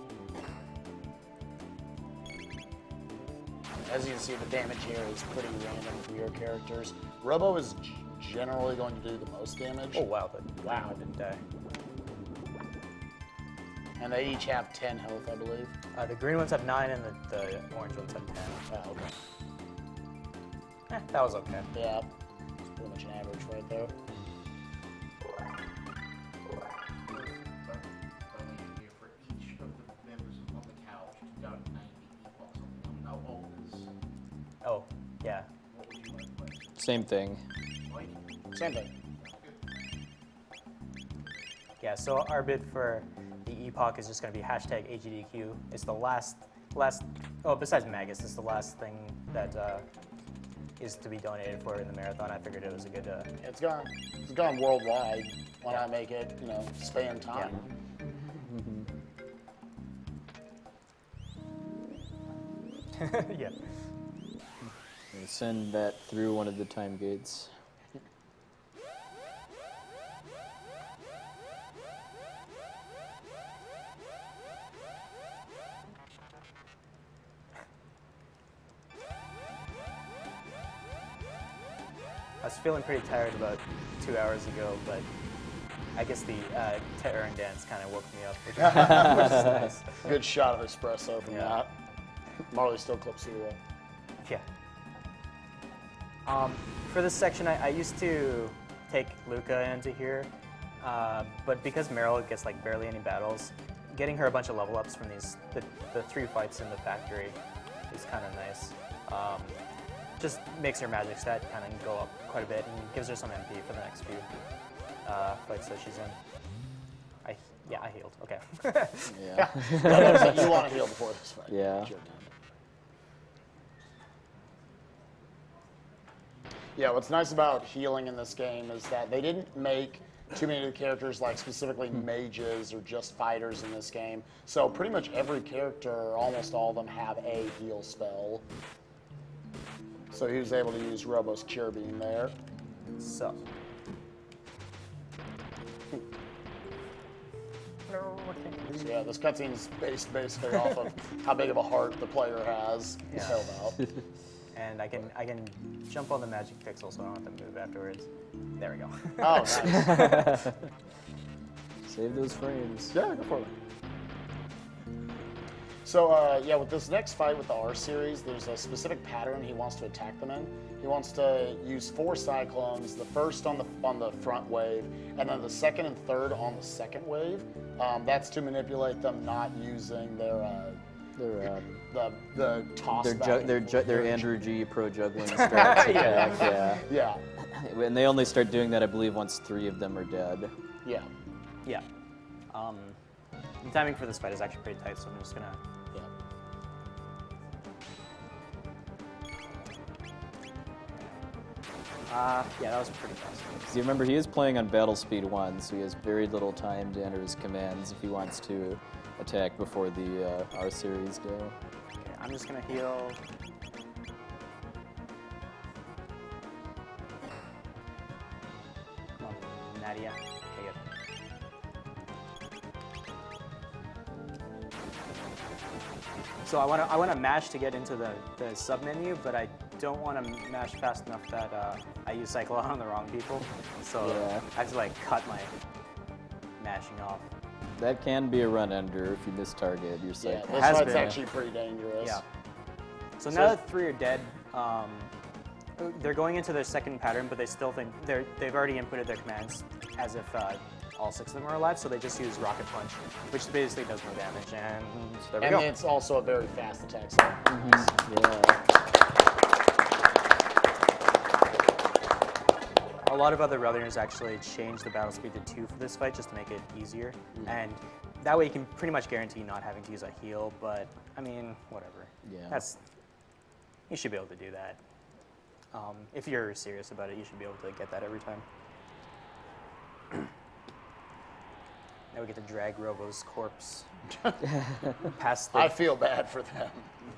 As you can see, the damage here is pretty random for your characters. Robo is generally going to do the most damage. Oh, wow. Wow, I didn't die. And they each have 10 health, I believe. The green ones have 9 and the orange ones have 10. Oh, okay. That was okay. Yeah, it's pretty much an average right there. Oh, yeah. Same thing. Same thing. Yeah, so our bid for the epoch is just going to be hashtag Agdq. It's the last, besides Magus, it's the last thing that is to be donated for in the marathon. I figured it was a good. It's gone worldwide. Why not make it, span time? Yeah. Send that through one of the time gates. I was feeling pretty tired about 2 hours ago, but I guess the Terran dance kind of woke me up, which is nice. Good shot of espresso from that. Marley still clips you away. Yeah. For this section, I used to take Luca into here, but because Meryl gets like barely any battles, getting her a bunch of level ups from the 3 fights in the factory is kind of nice. Just makes her magic stat kind of go up quite a bit and gives her some MP for the next few fights that she's in. I healed. Okay. Yeah. You want to heal before this fight. Yeah. Yeah, what's nice about healing in this game is that they didn't make too many of the characters like specifically mages or just fighters in this game. So pretty much every character, almost all of them, have a heal spell. So he was able to use Robo's Cure Beam there. So. So yeah, this cutscene's based basically off of how big of a heart the player has held out. And I can jump on the magic pixel so I don't have to move afterwards. There we go. Oh, nice. Save those frames. Yeah, go for it. So yeah, with this next fight with the R series, there's a specific pattern he wants to attack them in. He wants to use 4 cyclones, the first on the front wave, and then the second and third on the second wave. That's to manipulate them not using their toss. Their Andrew G pro juggling strats attack. Yeah. And they only start doing that, I believe, once 3 of them are dead. Yeah. Yeah. The timing for this fight is actually pretty tight, so I'm just gonna. Yeah, that was pretty fast. So you remember, he is playing on battle speed 1, so he has very little time to enter his commands if he wants to attack before the R series do. Okay, I'm just gonna heal. Come on, Nadia. Okay, good. So I want to mash to get into the sub menu, but I don't want to mash fast enough that I use cycle on the wrong people. So Yeah. I have to like cut my mashing off. That can be a run ender if you miss target. Your Yeah, cycle. this fight's actually pretty dangerous. Yeah. So now that 3 are dead, they're going into their second pattern, but they still think they've already inputted their commands as if all 6 of them are alive, so they just use Rocket Punch, which basically does no damage, and there we go. And it's also a very fast attack style. Yeah. A lot of other runners actually changed the battle speed to 2 for this fight just to make it easier, and that way you can pretty much guarantee not having to use a heal, but I mean, whatever. Yeah. You should be able to do that. If you're serious about it, you should be able to get that every time. Now we get to drag Robo's corpse past the... I feel bad for them.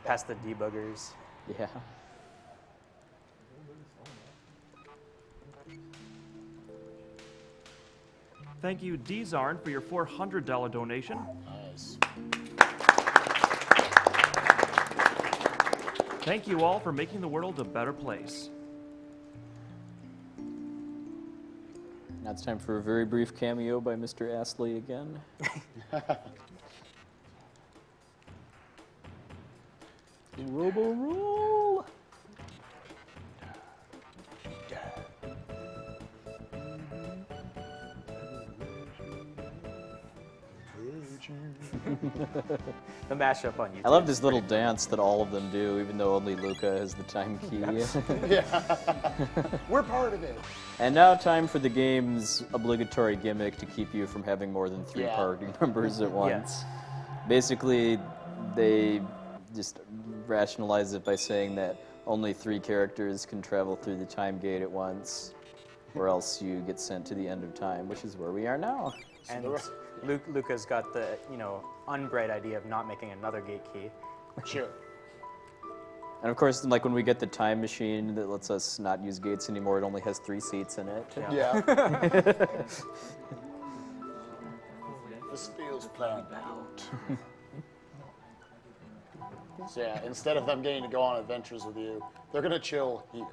Past the debuggers. Yeah. Thank you, Dzarn, for your $400 donation. Nice. Thank you all for making the world a better place. Now it's time for a very brief cameo by Mr. Astley again. Robo rule! The mashup on YouTube. I love this little dance that all of them do, even though only Luca has the time key. We're part of it. And now time for the game's obligatory gimmick to keep you from having more than 3 party members at once. Basically, they just rationalize it by saying that only 3 characters can travel through the time gate at once, or else you get sent to the end of time, which is where we are now. And Luca's got the, unbright idea of not making another gate key. Sure. And of course, like when we get the time machine that lets us not use gates anymore, it only has 3 seats in it. Yeah. This feels planned out. So yeah, instead of them getting to go on adventures with you, they're gonna chill here.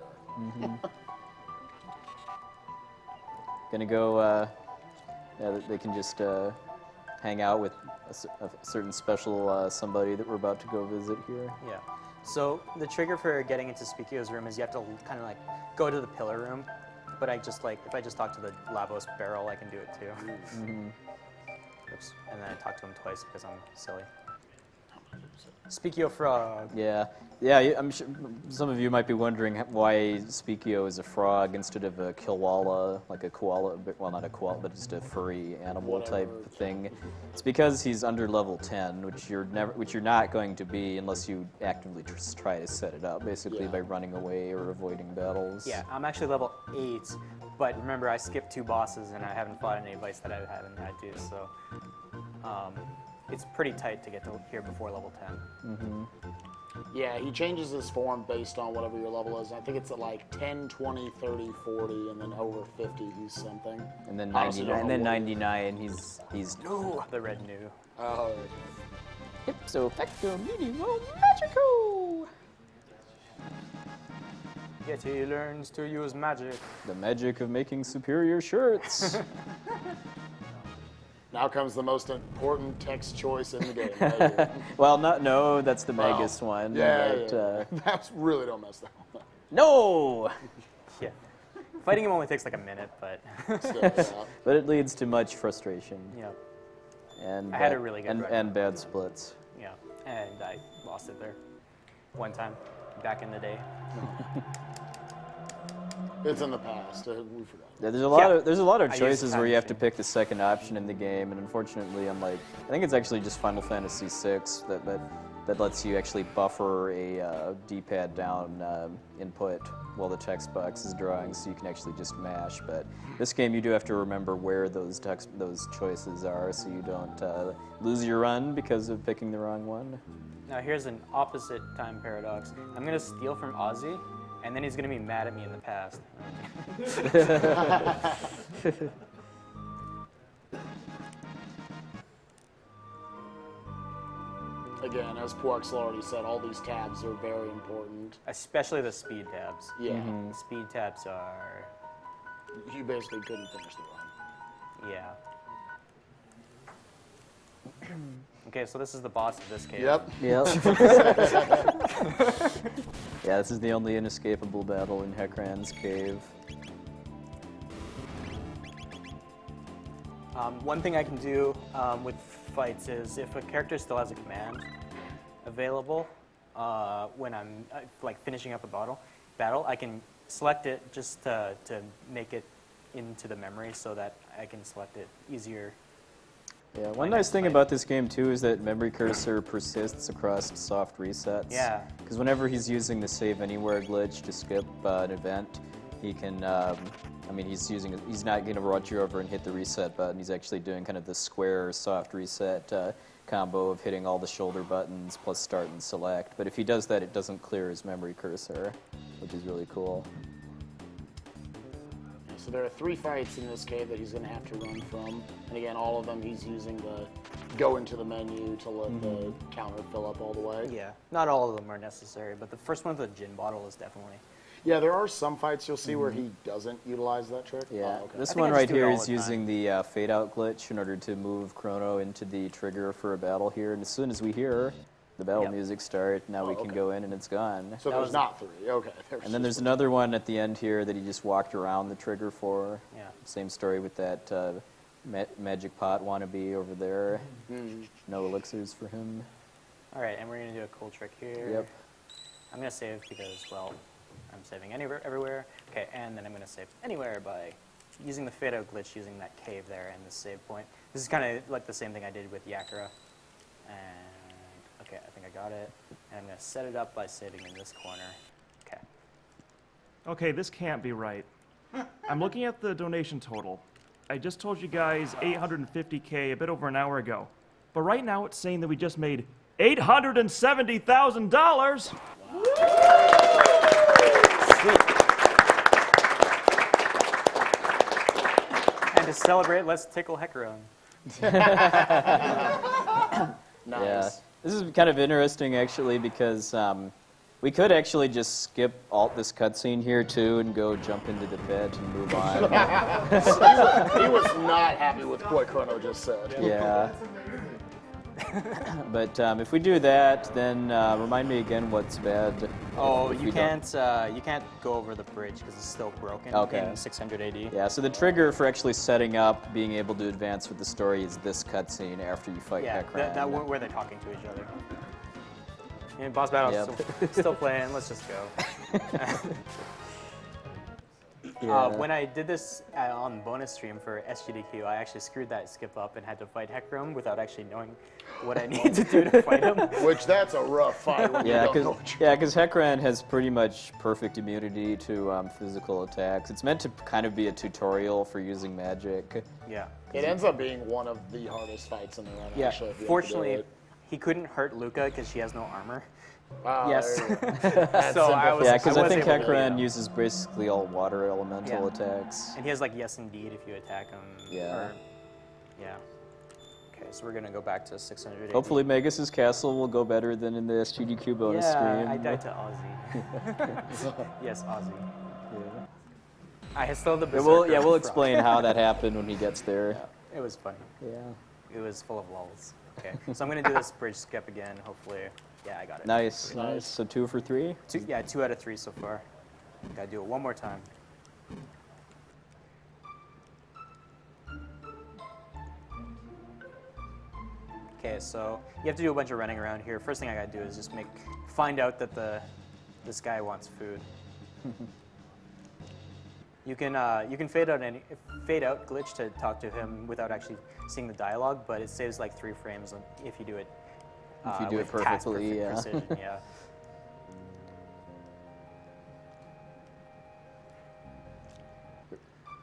Gonna go, they can just hang out with a certain special somebody that we're about to go visit here. Yeah. So the trigger for getting into Speakio's room is you have to kind of like go to the pillar room, but if I just talk to the Lavos barrel, I can do it too. Oops. And then I talk to him twice because I'm silly. Speakio frog. Yeah, I'm sure some of you might be wondering why Speakio is a frog instead of a Kilwala, like a koala, well, not a koala, but just a furry animal type thing. It's because he's under level 10, which you're not going to be unless you actively try to set it up, basically by running away or avoiding battles. Yeah, I'm actually level 8, but remember I skipped 2 bosses and I haven't fought any advice that I haven't had to, so it's pretty tight to get to here before level 10. Yeah, he changes his form based on whatever your level is. I think it's at like 10, 20, 30, 40, and then over 50 he's something. And then Honestly, 99, and then don't know 99, he's new. The red new. Oh, okay. Ipso facto minimo magico. Yet he learns to use magic. The magic of making superior shirts. Now comes the most important text choice in the game. Right? Well, no, that's the Magus one. Yeah, but, That's really don't mess that one up. No! Yeah. Fighting him only takes like a minute, but... But it leads to much frustration. Yeah. And I had a really good run. and bad splits. Yeah, and I lost it there. One time, back in the day. It's in the past. We forgot. Yeah, there's a lot of choices where you have to pick the second option in the game, and unfortunately, unlike I think it's actually just Final Fantasy VI that lets you actually buffer a D-pad down input while the text box is drawing, so you can actually just mash. But this game, you do have to remember where those choices are, so you don't lose your run because of picking the wrong one. Now here's an opposite time paradox. I'm gonna steal from Ozzy, and then he's gonna be mad at me in the past. Again, as Porks already said, all these tabs are very important. Especially the speed tabs. Yeah. Speed tabs are... You basically couldn't finish the run. Yeah. Okay, so this is the boss of this cave. Yep. Yeah, this is the only inescapable battle in Heckran's cave. One thing I can do with fights is if a character still has a command available when I'm like finishing up a battle, I can select it just to make it into the memory so that I can select it easier. Yeah, one nice thing about this game too is that memory cursor persists across soft resets. Yeah. Because whenever he's using the save anywhere glitch to skip an event, he can. I mean, he's not going to run you over and hit the reset button. He's actually doing kind of the square soft reset combo of hitting all the shoulder buttons plus start and select. But if he does that, it doesn't clear his memory cursor, which is really cool. So there are 3 fights in this cave that he's going to have to run from. And again, all of them he's using the go into the menu to let the counter fill up all the way. Yeah, not all of them are necessary, but the first one with the gin bottle is definitely... Yeah, there are some fights you'll see where he doesn't utilize that trick. Yeah, Oh, okay. this one right here is using the fade out glitch in order to move Chrono into the trigger for a battle here. And as soon as we hear the battle music start, now we can go in and it's gone. So there's not 3, okay. And then there's another one at the end here that he just walked around the trigger for. Yeah. Same story with that magic pot wannabe over there. No elixirs for him. All right, and we're going to do a cool trick here. Yep. I'm going to save because, well, I'm saving everywhere. Okay, and then I'm going to save anywhere by using the fade out glitch, using that cave there and the save point. This is kind of like the same thing I did with Yakura. And, okay, I think I got it. And I'm going to set it up by saving in this corner. Okay. Okay, this can't be right. I'm looking at the donation total. I just told you guys $850K a bit over an hour ago. But right now it's saying that we just made $870,000. And to celebrate, let's tickle Hecaron. Nice. Yeah. This is kind of interesting, actually, because we could actually just skip this cutscene here, too, and go jump into the pit and move on. he was not happy with what Chrono just said. Yeah. But if we do that, then remind me again what's bad. Oh, you can't go over the bridge because it's still broken in 600 AD. Yeah, so the trigger for actually setting up being able to advance with the story is this cutscene after you fight Hecaran. that where they're talking to each other. And boss battle still playing. Let's just go. When I did this on bonus stream for SGDQ, I actually screwed that skip up and had to fight Hecarim without actually knowing what I need to do to fight him. Which that's a rough fight. When you don't know what you're because Hecaran has pretty much perfect immunity to physical attacks. It's meant to kind of be a tutorial for using magic. Yeah. It ends up being one of the hardest fights in the run. Yeah. Actually, if you have to do Fortunately, it. he couldn't hurt Luca because she has no armor. Wow, Yes. there you go. That's So I was. Yeah, because I was think able to beat Hecaran him. uses basically all water elemental attacks. And he has like yes indeed if you attack him. Yeah. Or, yeah. Okay, so we're gonna go back to 600. Hopefully Magus's castle will go better than in the SGDQ bonus stream. I died to Ozzy. Yes, Ozzy. Yeah. I stole the berserker. We'll from- explain how that happened when he gets there. Yeah, it was funny. Yeah. It was full of lulls. Okay, so I'm gonna do this bridge skip again. Hopefully, yeah, I got it. Nice, nice. So 2 for 3? 2 out of 3 so far. Gotta do it one more time. Okay, so you have to do a bunch of running around here. First thing I gotta do is just find out that this guy wants food. You can fade out glitch to talk to him without actually seeing the dialogue, but it saves like 3 frames if you do it. If you do it with task perfectly, yeah. precision, yeah.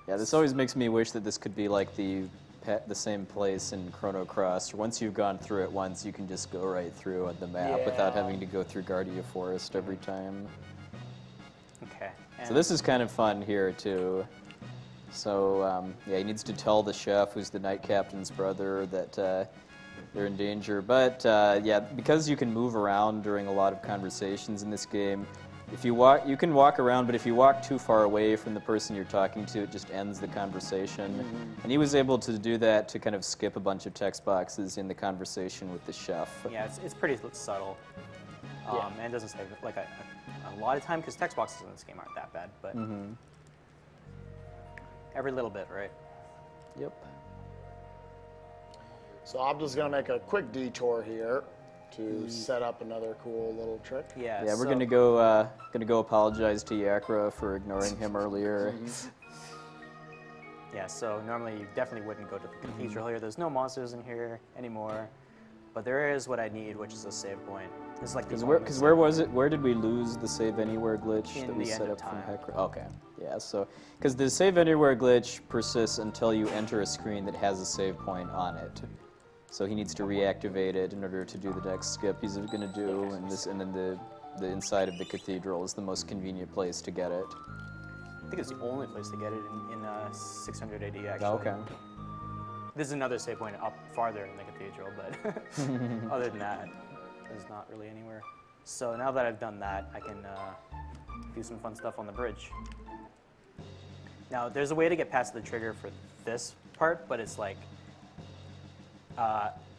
Yeah, this always makes me wish that this could be like the same place in Chrono Cross. Once you've gone through it once, you can just go right through on the map without having to go through Guardia Forest every time. Okay. So this is kind of fun here too. So yeah, he needs to tell the chef, who's the Knight Captain's brother, that they're in danger. But yeah, because you can move around during a lot of conversations in this game, if you walk, you can walk around, but if you walk too far away from the person you're talking to, it just ends the conversation. Mm-hmm. And he was able to do that to kind of skip a bunch of text boxes in the conversation with the chef. Yeah, it's pretty subtle. And it doesn't save like a lot of time because text boxes in this game aren't that bad, but every little bit, right? Yep. So Obda's going to make a quick detour here to set up another cool little trick. Yeah. Yeah, we're gonna go apologize to Yakra for ignoring him earlier. Yeah, so normally you definitely wouldn't go to the cathedral here. There's no monsters in here anymore, but there is what I need, which is a save point. It's like Because where was it? Where did we lose the save anywhere glitch In that we the set end up of from time. Hecra? Okay, yeah. So because the save anywhere glitch persists until you enter a screen that has a save point on it. So he needs to reactivate it in order to do the next skip he's going to do, and then the inside of the cathedral is the most convenient place to get it. I think it's the only place to get it in 600 AD actually. Oh, okay. This is another save point up farther in the cathedral, but other than that, there's not really anywhere. So now that I've done that, I can do some fun stuff on the bridge. Now there's a way to get past the trigger for this part, but it's like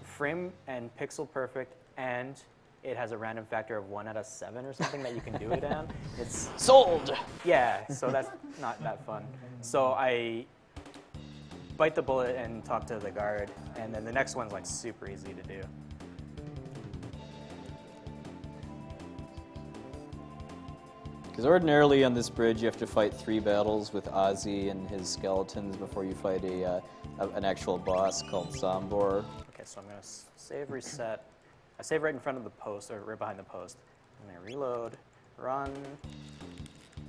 frame and pixel perfect, and it has a random factor of 1 out of 7 or something that you can do it on. It's sold. Yeah, so that's not that fun. So I bite the bullet and talk to the guard, and then the next one's like super easy to do. Because ordinarily on this bridge you have to fight 3 battles with Ozzy and his skeletons before you fight an actual boss called Zombor. Okay, so I'm gonna save, reset. I save right in front of the post, or right behind the post. I'm gonna reload, run.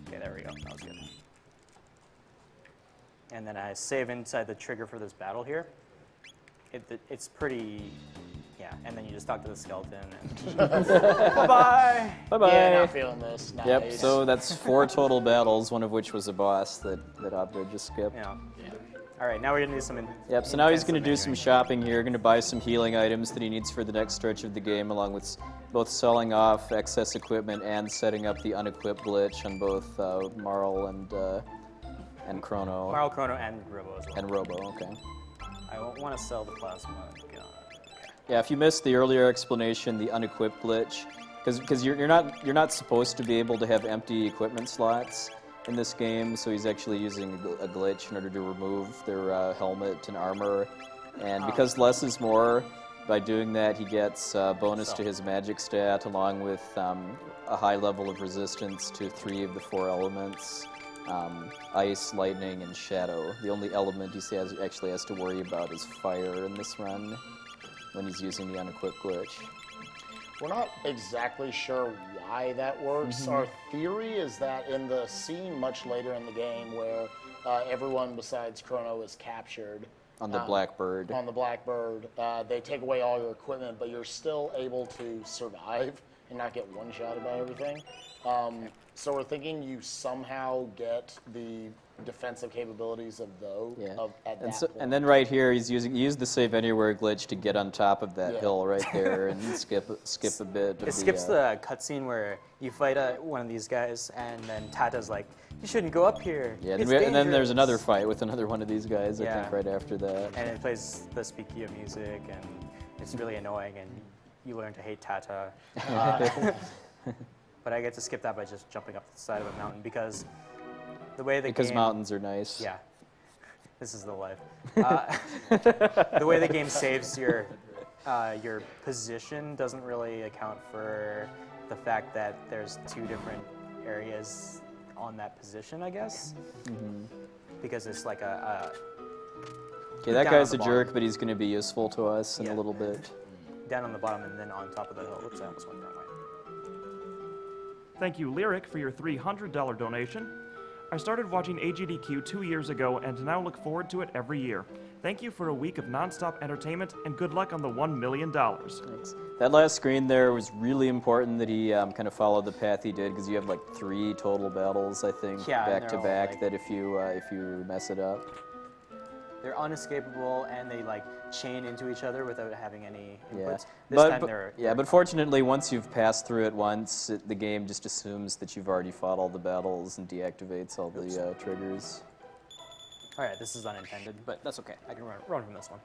Okay, there we go, that was good. And then I save inside the trigger for this battle here. It's pretty, yeah, and then you just talk to the skeleton and bye-bye! Bye-bye! Yeah, not feeling this. Nice. Yep, so that's 4 total battles, one of which was a boss that Obdajr just skipped. Yeah. All right, now we're gonna do some. Yep, so now he's going to do some shopping here, going to buy some healing items that he needs for the next stretch of the game, along with both selling off excess equipment and setting up the unequipped glitch on both Marl and Chrono. Marl, Chrono, and Robo as well. And Robo, okay. I won't want to sell the plasma gun. Yeah, if you missed the earlier explanation, the unequipped glitch, because you're not supposed to be able to have empty equipment slots in this game, so he's actually using a glitch in order to remove their helmet and armor. And because less is more, by doing that he gets bonus to his magic stat, along with a high level of resistance to 3 of the 4 elements. Ice, lightning, and shadow. The only element he actually has to worry about is fire in this run when he's using the unequipped glitch. We're not exactly sure why that works. Our theory is that in the scene much later in the game where everyone besides Chrono is captured, On the Blackbird. On the Blackbird, they take away all your equipment, but you're still able to survive and not get one-shotted by everything. So we're thinking you somehow get the defensive capabilities of those at that point. And then right here, he used the save anywhere glitch to get on top of that hill right there and skip a bit. It skips the cutscene where you fight one of these guys, and then Tata's like, "You shouldn't go up here." Yeah, it's and then there's dangerous." another fight with another one of these guys. I think right after that. And it plays the Speakia music, and it's really annoying, and you learn to hate Tata. But I get to skip that by just jumping up the side of a mountain because the way the game... mountains are nice. Yeah. This is the life. The way the game saves your position doesn't really account for the fact that there's 2 different areas on that position, I guess. Because it's like a Okay, that guy's a jerk, but he's going to be useful to us in a little bit. Down on the bottom and then on top of the hill. Oops, I almost went the wrong way. Thank you, Lyric, for your $300 donation. I started watching Agdq 2 years ago and now look forward to it every year. Thank you for a week of nonstop entertainment and good luck on the $1 million. Thanks. That last screen there was really important that he kind of followed the path he did because you have like 3 total battles, I think, back to back. That if you mess it up, they're unescapable and they like chain into each other without having any inputs. But fortunately, once you've passed through it once, the game just assumes that you've already fought all the battles and deactivates all the triggers. All right, this is unintended, but that's okay. I can run from this one.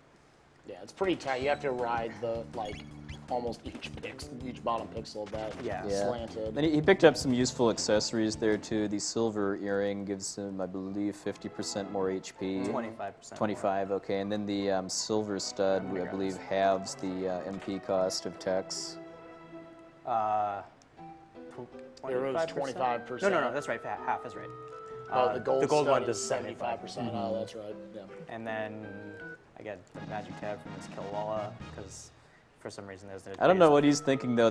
Yeah, it's pretty tight. You have to ride the almost each bottom pixel of that slanted. And he picked up some useful accessories there too. The silver earring gives him, I believe, 50% more HP. 25%. 25, okay. And then the silver stud, I believe, halves the MP cost of techs. It was 25%. No, that's right. Half is right. The gold one does 75%. Oh, that's right. Yeah. And then I get the magic tab from this Kilwalla because for some reason there's no. I don't know what he's thinking though.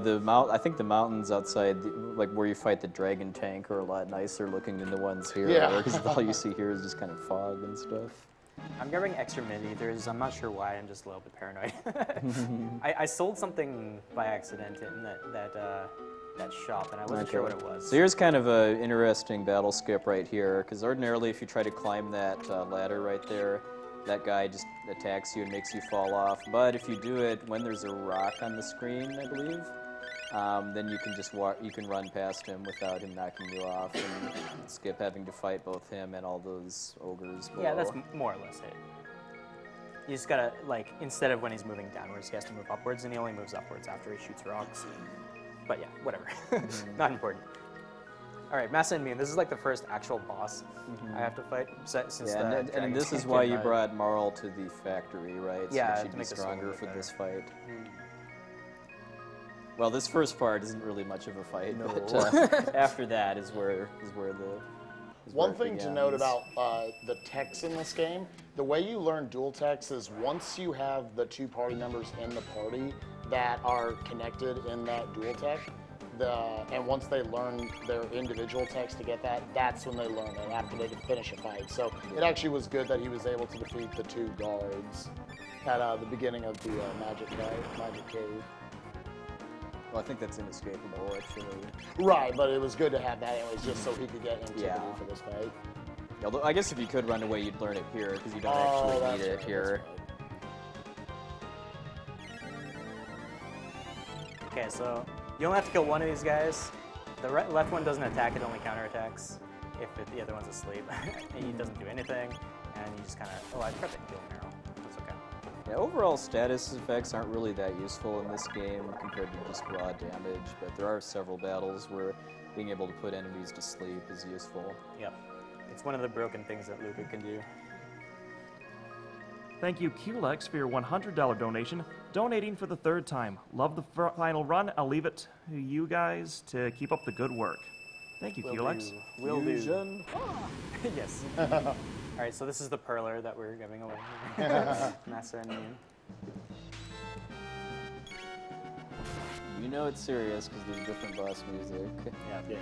I think the mountains outside, like where you fight the dragon tank, are a lot nicer looking than the ones here. Yeah. Because all you see here is just kind of fog and stuff. I'm grabbing extra mid-ethers. I'm not sure why. I'm just a little bit paranoid. I sold something by accident in that shop, and I wasn't sure what it was. So here's kind of an interesting battle skip right here, because ordinarily if you try to climb that ladder right there, that guy just attacks you and makes you fall off. But if you do it when there's a rock on the screen, I believe, then you can just run past him without him knocking you off and skip having to fight both him and all those ogres below. Yeah, that's more or less it. You just gotta, like, instead of when he's moving downwards, he has to move upwards, and he only moves upwards after he shoots rocks. But yeah, whatever. Not important. All right, Massa and Mean. This is like the first actual boss I have to fight since and this is why you brought Marl to the factory, right? Yeah, so she'd be stronger for this fight. Well, this first part isn't really much of a fight, but after that is where the. One thing to note about the techs in this game, the way you learn dual techs is once you have the 2 party members in the party that are connected in that dual tech, and once they learn their individual techs to get that, that's when they learn it, after they can finish a fight. So it actually was good that he was able to defeat the 2 guards at the beginning of the Magic Cave. Well, I think that's inescapable, actually. Right, but it was good to have that anyways, just so he could get Antiquity for this fight. Although I guess if you could run away, you'd learn it here, because you don't actually need it here. Okay, so you only have to kill one of these guys. The left one doesn't attack, it only counterattacks if the other one's asleep. And he doesn't do anything, and you just kind of, I forgot to kill Meryl. That's okay. Yeah, overall status effects aren't really that useful in this game compared to just raw damage, but there are several battles where being able to put enemies to sleep is useful. Yep. It's one of the broken things that Luca can do. Thank you, QLex, for your $100 donation, donating for the 3rd time. Love the final run. I'll leave it to you guys to keep up the good work. Thank you, QLex. Will do. Yes. All right, so this is the perler that we're giving away. Massa and Mean. You know it's serious because there's different boss music. Yeah.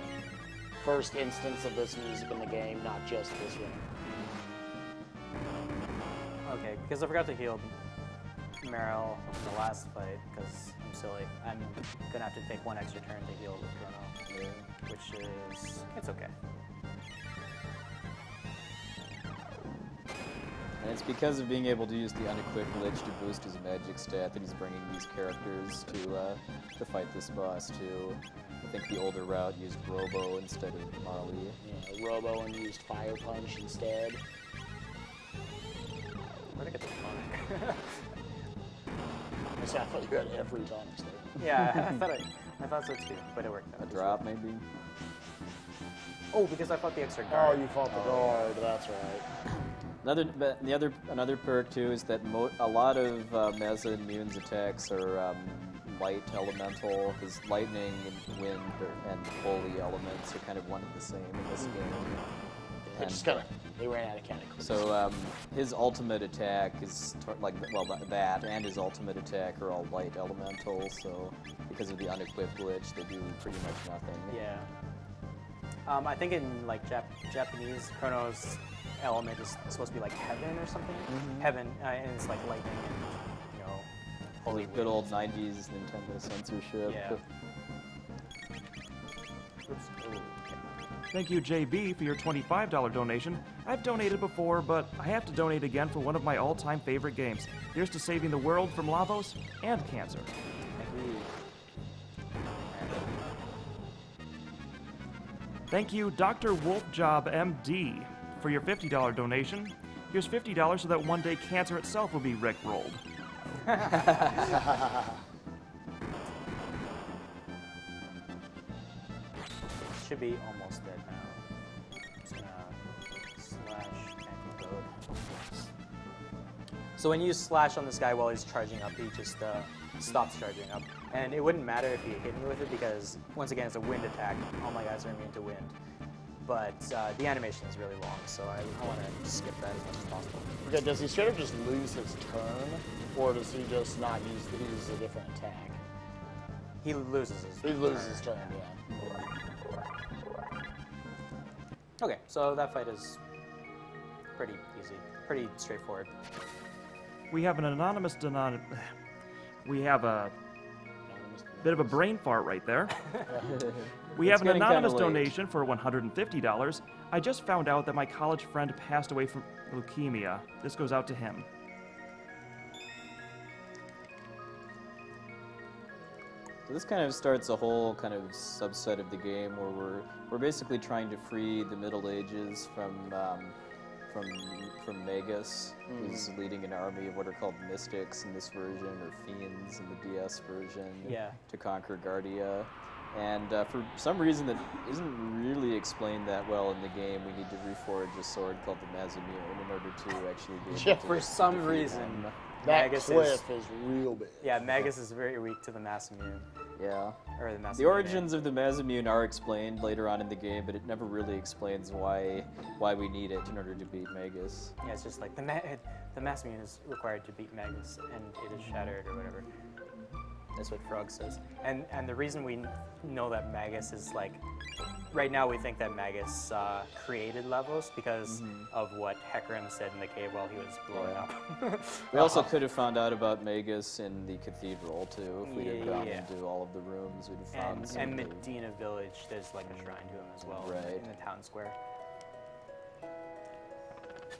First instance of this music in the game, not just this one. Okay, because I forgot to heal Meryl in the last fight because I'm silly. I'm gonna have to take one extra turn to heal with Chrono, which is it's okay. And it's because of being able to use the unequipped glitch to boost his magic stat that he's bringing these characters to fight this boss too. I think the older route used Robo instead of Marley. Yeah, Robo and used Fire Punch instead. Where'd I get the tonic? I thought you had every tonic state. Yeah, I thought so too, but it worked out. A drop maybe? Oh, because I fought the extra guard. Oh, you fought the guard, that's right. Another perk too is that a lot of Meza Immune's attacks are light elemental, because lightning and wind and holy elements are kind of one and the same in this game. They ran out of chemicals. So his ultimate attack is that and his ultimate attack are all light elemental. So because of the unequipped glitch, they do pretty much nothing. Yeah. I think in like Japanese, Chrono's element is supposed to be like heaven or something. Heaven, and it's like lightning and holy wind. Good old 90s Nintendo censorship. Yeah. Oops. Oh. Thank you, JB, for your $25 donation. I've donated before, but I have to donate again for one of my all-time favorite games. Here's to saving the world from Lavos and cancer. Thank you, Dr. Wolfjob, MD, for your $50 donation. Here's $50 so that one day cancer itself will be rickrolled. Should be almost dead now. Just gonna slash anti-code. So when you slash on this guy while he's charging up, he just stops charging up. And it wouldn't matter if you hit me with it because, once again, it's a wind attack. All my guys are immune to wind. But the animation is really long, so I want to skip that as much as possible. Okay, does he straight up just lose his turn, or does he just not use a different attack? He loses his turn. He loses his turn, yeah. Okay, so that fight is pretty easy, pretty straightforward. We have an anonymous We have a bit of a brain fart right there. We have an anonymous donation for $150. I just found out that my college friend passed away from leukemia. This goes out to him. So this kind of starts a whole kind of subset of the game where we're basically trying to free the Middle Ages from Magus, who's leading an army of what are called mystics in this version, or fiends in the DS version, to conquer Guardia. And for some reason that isn't really explained that well in the game, we need to reforge a sword called the Mazamune in order to actually be able to for some reason, that Magus cliff is real big. Yeah, Magus is very weak to the Mazamune. Yeah. Or the Mazamune. The origins of the Mazamune are explained later on in the game, but it never really explains why we need it in order to beat Magus. Yeah, it's just like the Mazamune is required to beat Magus, and it is shattered or whatever. That's what Frog says. And the reason we know that Magus is like, right now we think that Magus created Lavos because of what Hecarim said in the cave while he was blowing up. We also could have found out about Magus in the cathedral too. If we had gone into all of the rooms, we'd have found some. And Medina Village, there's like a shrine to him as well in the town square.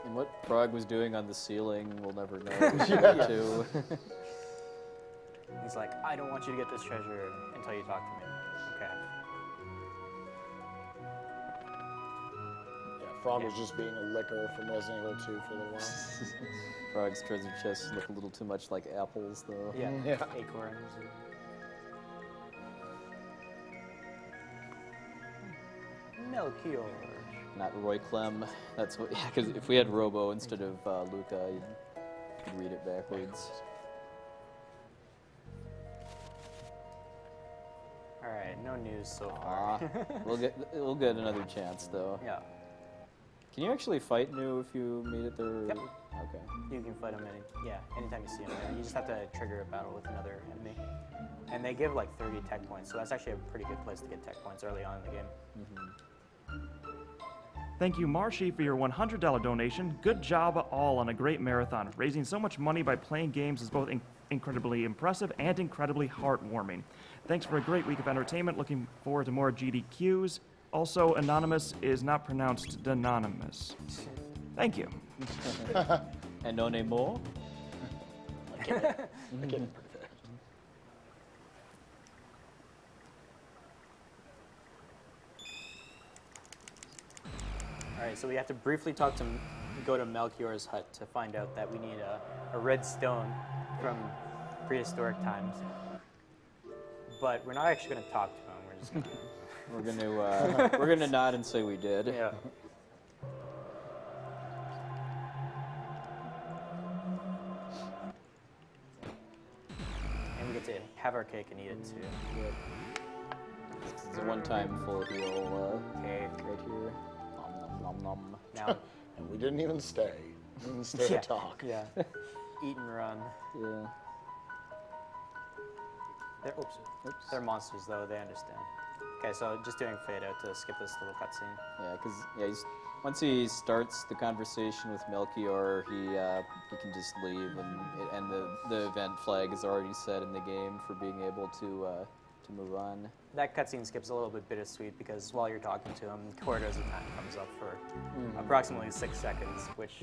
And what Frog was doing on the ceiling, we'll never know. Too. He's like, I don't want you to get this treasure until you talk to me. Okay. Yeah, Frog was just being a licker from Resident Evil 2 for a little while. Frog's treasure chests look a little too much like apples, though. Yeah, acorns. Melchior. Not Roy Clem. That's what. Yeah, because if we had Robo instead of Luca, you could read it backwards. All right, no news so far. We'll get another chance though. Yeah. Can you actually fight New if you meet it there? Yep. Okay. You can fight him anytime you see him there. You just have to trigger a battle with another enemy. And they give like 30 tech points, so that's actually a pretty good place to get tech points early on in the game. Thank you, Marshy, for your $100 donation. Good job all on a great marathon. Raising so much money by playing games is both incredibly impressive and incredibly heartwarming. Thanks for a great week of entertainment. Looking forward to more GDQs. Also, Anonymous is not pronounced Denonymous. Thank you. And no name more? Alright, so we have to briefly go to Melchior's hut to find out that we need a red stone from prehistoric times. But we're not actually going to talk to him. We're just going to... we're gonna nod and say we did. Yeah. And we get to have our cake and eat it too. Yep. This is a one-time full heal cake right here. Nom nom nom. Now, and we didn't even stay. We didn't stay to talk. Yeah. Eat and run. Yeah. They're monsters though, they understand. Okay, so just doing fade out to skip this little cutscene. Yeah, because once he starts the conversation with Melchior, he can just leave, and the event flag is already set in the game for being able to move on. That cutscene skip's a little bit bittersweet because while you're talking to him, Corridors of Time comes up for approximately 6 seconds, which...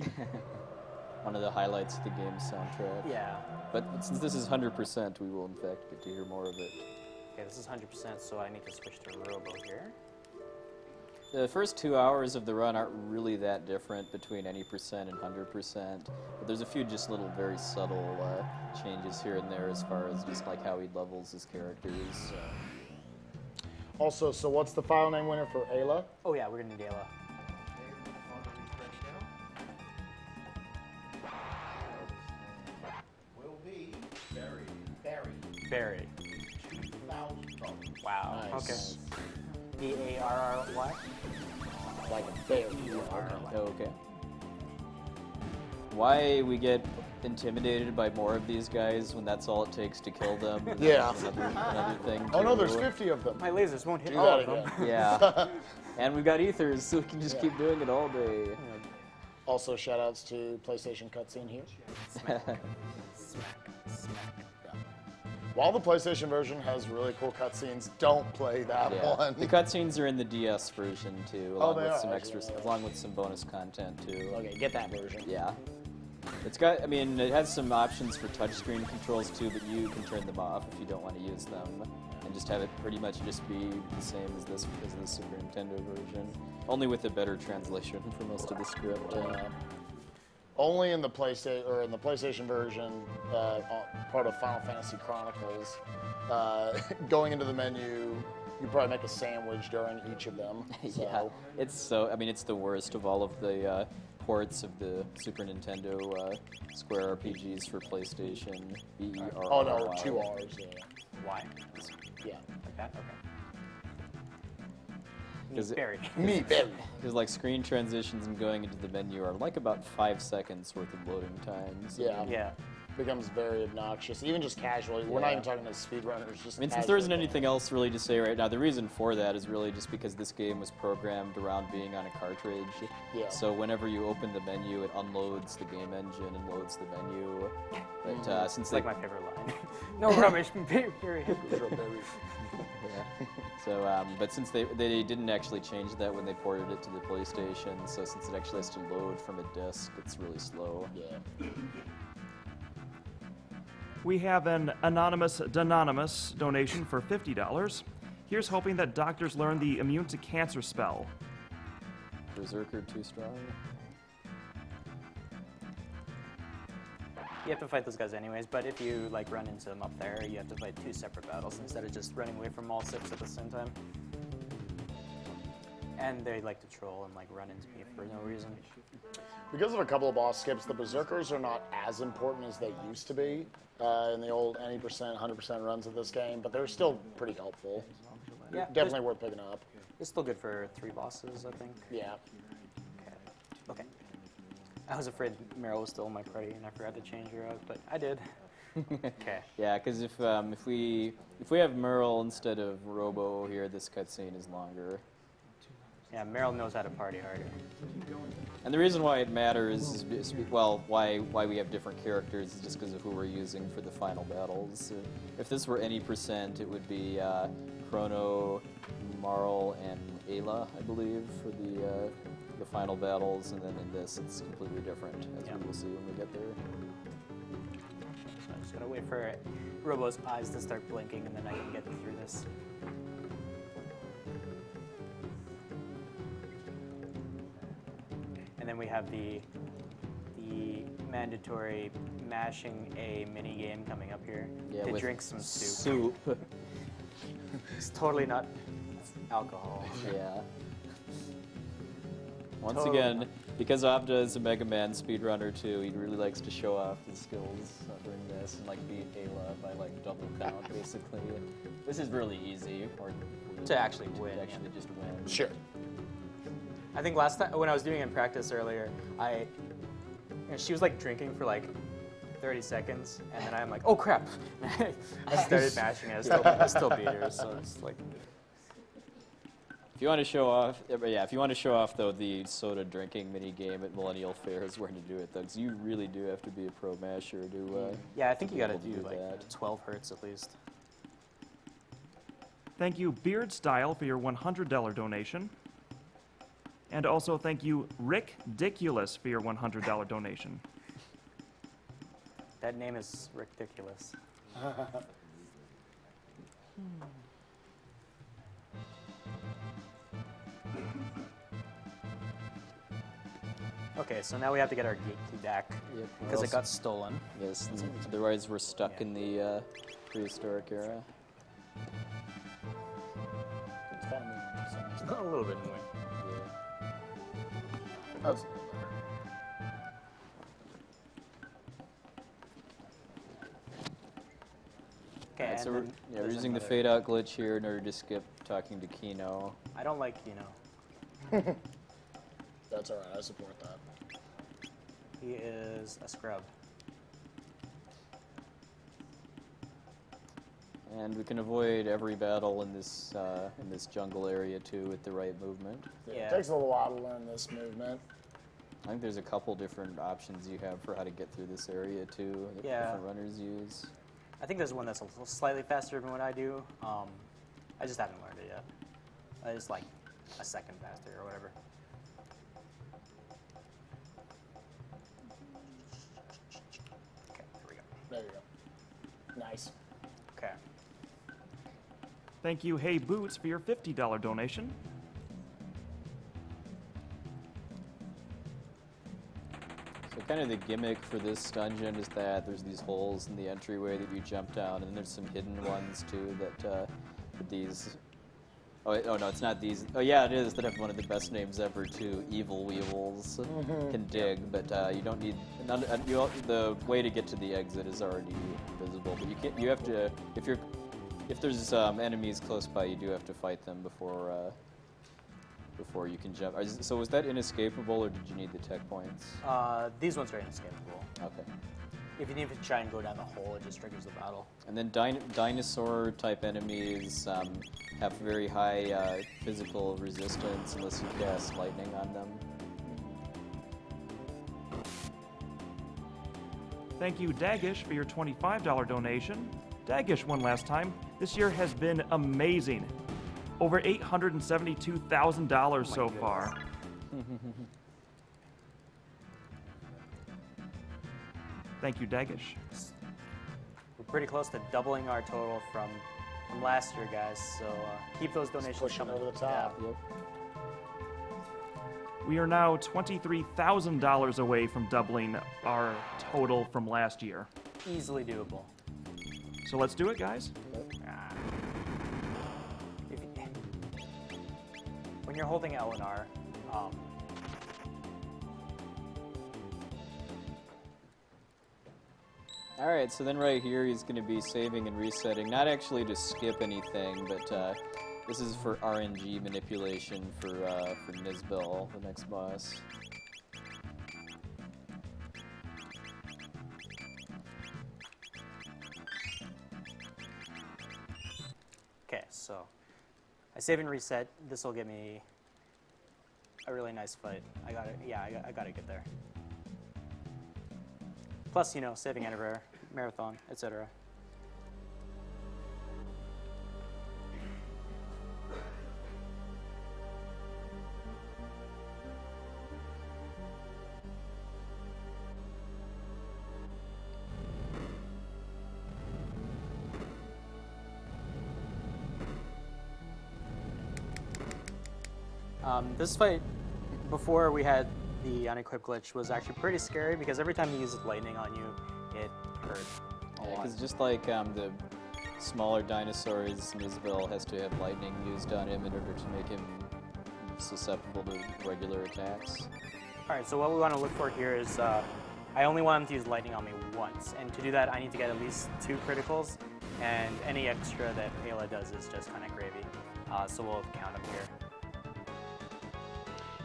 One of the highlights of the game's soundtrack. Yeah. But since this is 100%, we will in fact get to hear more of it. Okay, this is 100%, so I need to switch to Robo here. The first 2 hours of the run aren't really that different between any percent and 100%, but there's a few just little very subtle changes here and there as far as just like how he levels his characters. Also, so what's the file name winner for Ayla? Oh yeah, we're gonna need Ayla. Will be Barry. Barry. $2,000. Wow. Nice. Okay. B-A-R-R-Y? Like a bear. Okay. Why we get intimidated by more of these guys when that's all it takes to kill them? Yeah. Another thing. Oh no, there's 50 of them. My lasers won't hit Do all that of them. again. Yeah. And we've got ethers, so we can just keep doing it all day. Also, shout outs to PlayStation cutscene here. Smack. While the PlayStation version has really cool cutscenes, don't play that one. The cutscenes are in the DS version too, along with some actually, along with some bonus content too. Okay, get that version. Yeah. It's got, I mean, it has some options for touchscreen controls too, but you can turn them off if you don't want to use them, and just have it pretty much just be the same as the Super Nintendo version, only with a better translation for most of the script. Only in the PlayStation version, part of Final Fantasy Chronicles, going into the menu, you probably make a sandwich during each of them. Yeah, I mean, it's the worst of all of the ports of the Super Nintendo Square RPGs for PlayStation. B-E-R-R-Y. Oh no, 2 R's. Yeah. Why? Yeah. Like that? Okay. Me, Barry. Because like screen transitions and going into the menu are like about 5 seconds worth of loading times. Yeah. Becomes very obnoxious, even just casually. We're not even talking to speedrunners. Just I mean, since there isn't anything else really to say right now, the reason for that is really just because this game was programmed around being on a cartridge. Yeah. So whenever you open the menu, it unloads the game engine and loads the menu. But since It's like my favorite line. No rubbish, period. Yeah. So, but since they didn't actually change that when they ported it to the PlayStation, so since it actually has to load from a disc, it's really slow. Yeah. We have an anonymous Denonymous donation for $50. Here's hoping that doctors learn the immune to cancer spell. Berserker too strong. You have to fight those guys anyways, but if you like run into them up there, you have to fight 2 separate battles instead of just running away from all 6 at the same time. And they like to troll and like run into me for no reason. Because of a couple of boss skips, the Berserkers are not as important as they used to be in the old any percent, 100% runs of this game, but they're still pretty helpful. Yeah, Definitely worth picking up. It's still good for 3 bosses, I think. Yeah. Okay. I was afraid Meryl was still in my party and I forgot to change her out, but I did. Okay. Yeah, because if we have Merle instead of Robo here, this cutscene is longer. Yeah, Meryl knows how to party harder. And the reason why it matters is, well, why we have different characters is just because of who we're using for the final battles. If this were any percent, it would be Chrono, Marl, and Ayla, I believe, for the final battles, and then in this, it's completely different, as we will see when we get there. So I'm just gonna wait for Robo's eyes to start blinking, and then I can get through this. And then we have the mandatory mashing a mini game coming up here Yeah, to with drink some soup. It's totally not alcohol. Yeah. Once Totally again, not. because Obda is a Mega Man speedrunner too, he really likes to show off his skills during this and like beat Ayla by like double count basically. This is really easy, or To actually win. Actually, just win. Sure. I think last time when I was doing it in practice earlier, she was like drinking for like 30 seconds, and then I'm like, oh crap! I started mashing it. I still beat her, so it's like. If you want to show off, if you want to show off though the soda drinking mini game at Millennial Fair is where to do it though, because you really do have to be a pro masher to. Yeah, I think you got to do like that. 12 hertz at least. Thank you, Beard Style, for your $100 donation. And also thank you, Rick-diculous, for your $100 donation. That name is ridiculous. Okay, so now we have to get our gate key back because it got stolen. Yes, otherwise we're stuck in the prehistoric era. It's kind of A little bit more. Oh. Okay, Alright, so and we're, then we're there's using the another- fade out glitch here in order to skip talking to Kino. I don't like Kino. That's all right. I support that. He is a scrub. And we can avoid every battle in this jungle area too with the right movement. Yeah. It takes a little while to learn this movement. I think there's a couple different options you have for how to get through this area too that Yeah. different runners use. I think there's one that's a little slightly faster than what I do. I just haven't learned it yet. It's like a second faster or whatever. Okay, here we go. There you go. Nice. Okay. Thank you, Hey Boots, for your $50 donation. So kind of the gimmick for this dungeon is that there's these holes in the entryway that you jump down, and then there's some hidden ones too that these. Oh no, it's not these. Oh yeah, it is. That have one of the best names ever too. Evil Weevils can dig, but you don't need. The way to get to the exit is already visible, but you can't. You have to. If there's enemies close by, you do have to fight them before you can jump. So was that inescapable, or did you need the tech points? These ones are inescapable. Okay. If you need to try and go down the hole, it just triggers the battle. And then dinosaur-type enemies have very high physical resistance unless you cast lightning on them. Thank you, Dagish, for your $25 donation. Dagish won last time. This year has been amazing. Over $872,000 so far. Thank you, Dagish. We're pretty close to doubling our total from last year, guys. So keep those donations coming over the top. Yeah. We are now $23,000 away from doubling our total from last year. Easily doable. So let's do it, guys. When you're holding L and R, Alright, so then right here he's going to be saving and resetting, not actually to skip anything, but this is for RNG manipulation for Nizbel, the next boss. okay, so I save and reset. This will get me a really nice fight. I got it. Yeah, I got to get there. Plus, you know, saving anywhere, marathon, etc. This fight, before we had the unequipped glitch, was actually pretty scary because every time he uses lightning on you, it hurt a lot. Because just like the smaller dinosaurs, Nizbel has to have lightning used on him in order to make him susceptible to regular attacks. All right, so what we want to look for here is I only want him to use lightning on me once, and to do that, I need to get at least 2 criticals, and any extra that Ayla does is just kind of gravy. So we'll count them here.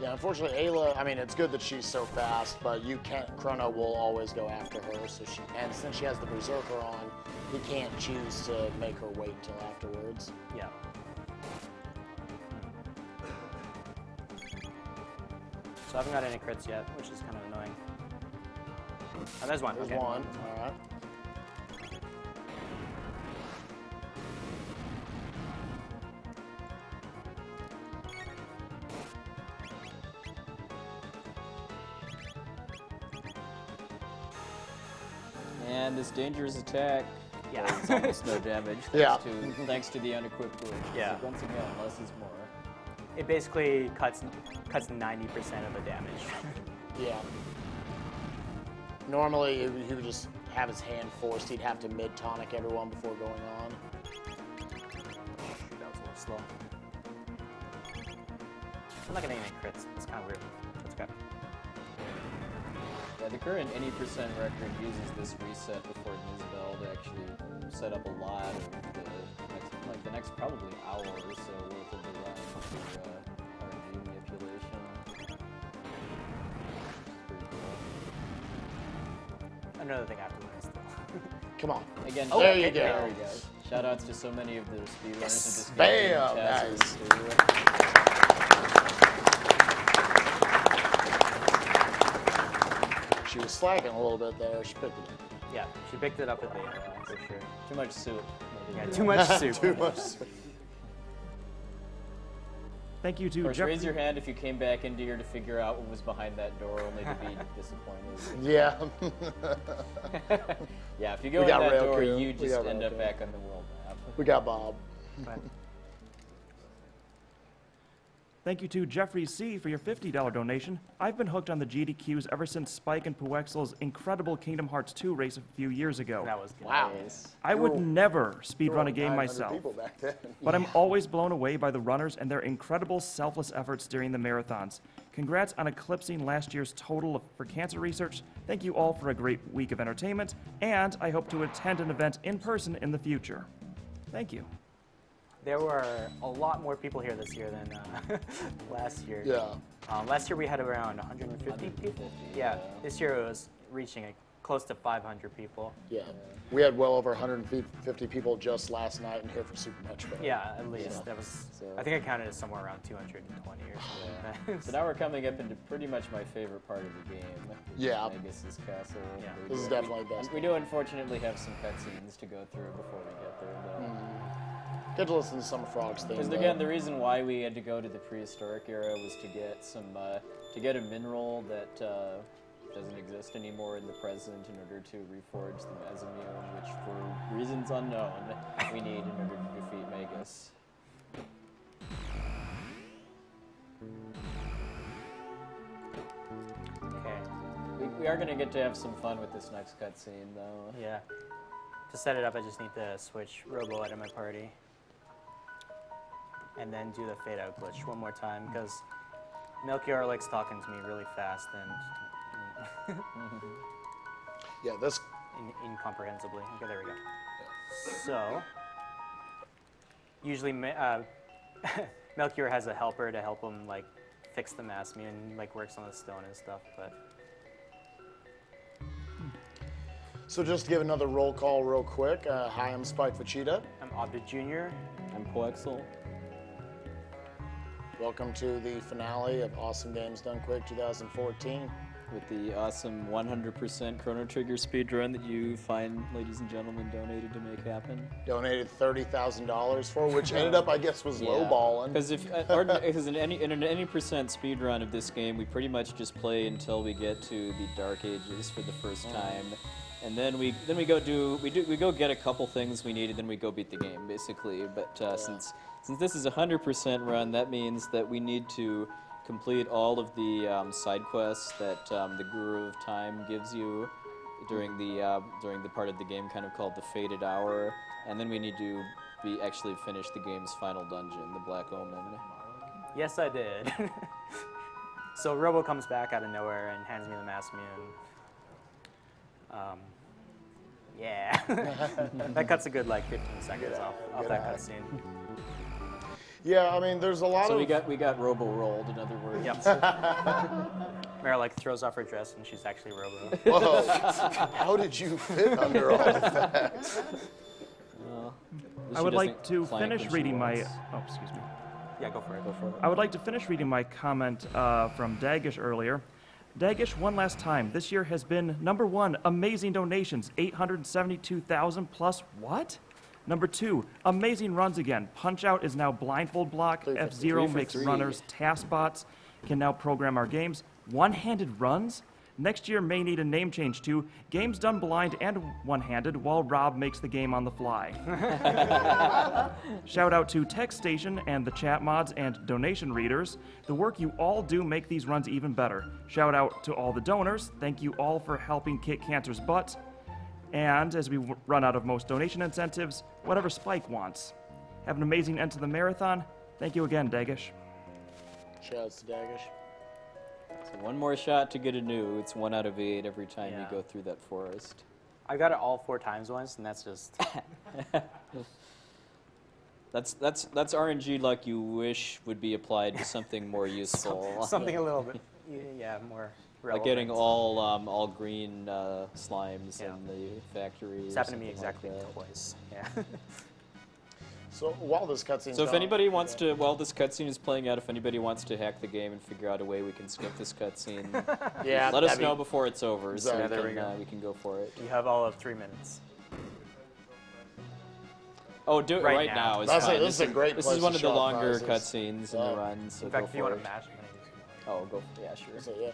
Yeah, unfortunately, Ayla, I mean, it's good that she's so fast, but you can't, Chrono will always go after her, so and since she has the Berserker on, he can't choose to make her wait until afterwards. Yeah. So I haven't got any crits yet, which is kind of annoying. Oh, there's one. There's okay. one, all right. And this dangerous attack does almost no damage thanks to the unequipped glitch. Yeah. So once again, less is more. It basically cuts 90% of the damage. Yeah. Normally, he would just have his hand forced. He'd have to mid-tonic everyone before going on. That was a little slow. I'm not getting any crits. It's kind of weird. That's okay. Yeah, the current any percent record uses this reset before Nizbel to actually set up a lot of the next probably hour or so worth of the run for RNG manipulation. Pretty cool. Another thing I have to win is still. Come on. Again, there you go. There we go. Shout outs to so many of the speedrunners of this game. Bam! Nice. She was slacking a little bit there. She picked it up. Yeah, she picked it up at the end, for sure. Too much soup. Yeah, too much soup. Too much soup. Thank you to Of course, Jeffrey. raise your hand if you came back into here to figure out what was behind that door, only to be disappointed. Yeah. Yeah, if you go in that door, you just end up back on the world map. We got Bob. Thank you to Jeffrey C. for your $50 donation. I've been hooked on the GDQs ever since Spike and Puexel's incredible Kingdom Hearts 2 race a few years ago. That was good. Wow. I would never speedrun a game 900 myself, people back then. but I'm always blown away by the runners and their incredible selfless efforts during the marathons. Congrats on eclipsing last year's total for cancer research. Thank you all for a great week of entertainment, and I hope to attend an event in person in the future. Thank you. There were a lot more people here this year than last year. Yeah. Last year we had around 150 people. Yeah. This year it was reaching close to 500 people. Yeah. We had well over 150 people just last night in here for Super Metro. Yeah, at least. That was. I think I counted it somewhere around 220 or something. So now we're coming up into pretty much my favorite part of the game. Yeah. Vegas's castle. Yeah. This is definitely best. We do unfortunately have some cutscenes to go through before we get there, though. Get to listen to some Frogs thing. Because again, the reason why we had to go to the prehistoric era was to get some, to get a mineral that doesn't exist anymore in the present in order to reforge the Mesoneum, which for reasons unknown, we need in order to defeat Magus. Okay. We are going to get to have some fun with this next cutscene, though. Yeah. To set it up, I just need to switch Robo out of my party. And then do the fade out glitch one more time, because Melchior likes talking to me really fast and yeah, this incomprehensibly. Okay, there we go. So usually Melchior has a helper to help him like fix the mass me and like works on the stone and stuff, but. So just to give another roll call real quick. Hi, I'm Spike Vachita. I'm Obdajr. I'm Puexel. Welcome to the finale of Awesome Games Done Quick 2014. With the awesome 100% Chrono Trigger speedrun that you fine ladies and gentlemen donated to make happen. Donated $30,000 for, which ended up, I guess, was lowballing. Because in any percent speedrun of this game, we pretty much just play until we get to the Dark Ages for the first time. And then we go get a couple things we need, and then we go beat the game, basically. But since this is a 100% run, that means that we need to complete all of the side quests that the Guru of Time gives you during the part of the game kind of called the Fated Hour, and then we need to actually finish the game's final dungeon, the Black Omen. Yes, I did. So Robo comes back out of nowhere and hands me the Mass Moon. Yeah. That cuts a good like 15 seconds off that cutscene. Yeah, I mean, there's a lot of... So we got Robo-rolled, in other words. Yep. Mara like throws off her dress and she's actually Robo. Whoa, how did you fit under all of that? I would like to finish reading my... Oh, excuse me. Yeah, go for it. I would like to finish reading my comment from Dagish earlier. Dagish, one last time. This year has been number 1, amazing donations, 872,000 plus what? Number 2, amazing runs again. Punch-Out is now blindfold block. F-Zero makes runners. TaskBots can now program our games. One-handed runs? Next year may need a name change to Games Done Blind and One-Handed while Rob makes the game on the fly. Shout out to TechStation and the chat mods and donation readers. The work you all do make these runs even better. Shout out to all the donors. Thank you all for helping kick cancer's butt. And as we run out of most donation incentives, whatever Spike wants. Have an amazing end to the marathon. Thank you again, Dagish. Shouts to Dagish. So one more shot to get a new. It's 1 out of 8 every time you go through that forest. I got it all 4 times once, and that's just... That's RNG luck you wish would be applied to something more useful. Something a little bit, more relevant. Like getting all green slimes in the factory. It's happened to me exactly twice. Yeah. So while this cutscene. So if anybody wants to, while this cutscene is playing out, if anybody wants to hack the game and figure out a way we can skip this cutscene, let us know before it's over, so we can go for it. You have all of 3 minutes. Oh, do it right now. This is a great place. This is one of the longer prizes. cutscenes in the run. So in fact, go if you for want it. to match, oh, go. Yeah, sure. So, yeah.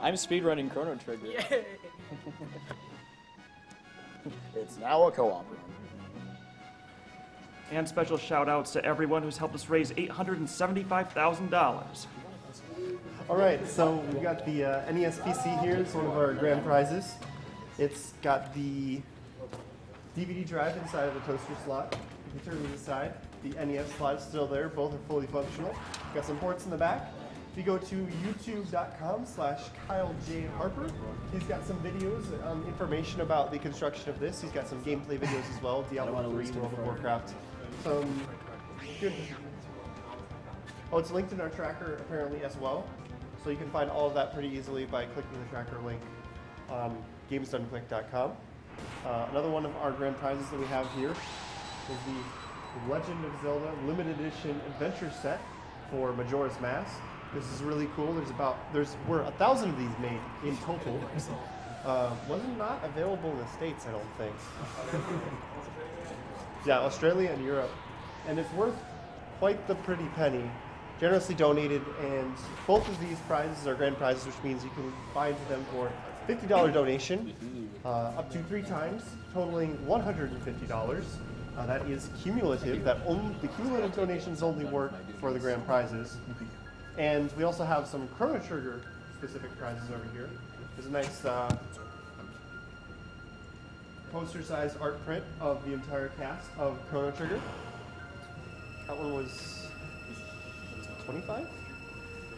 I'm speedrunning Chrono Trigger. Yay. It's now a co-op run. And special shout outs to everyone who's helped us raise $875,000. All right, so we've got the NES PC here. It's one of our grand prizes. It's got the DVD drive inside of the toaster slot. You can turn it aside. The NES slot is still there. Both are fully functional. Got some ports in the back. If you go to youtube.com/KyleJHarper, he's got some videos, information about the construction of this. He's got some gameplay videos as well. Diablo 3, World of Warcraft. Some good. Oh, it's linked in our tracker apparently as well. So you can find all of that pretty easily by clicking the tracker link on gamesdonequick.com. Another one of our grand prizes that we have here is the Legend of Zelda Limited Edition Adventure Set for Majora's Mask. This is really cool. We're 1,000 of these made in total. Was not available in the States, I don't think. Yeah, Australia and Europe. And it's worth quite the pretty penny. Generously donated, and both of these prizes are grand prizes, which means you can buy into them for $50 donation, up to 3 times, totaling $150. That is cumulative. The cumulative donations only work for the grand prizes. And we also have some Chrono Trigger specific prizes over here. There's a nice poster-sized art print of the entire cast of Chrono Trigger. That one was 25? I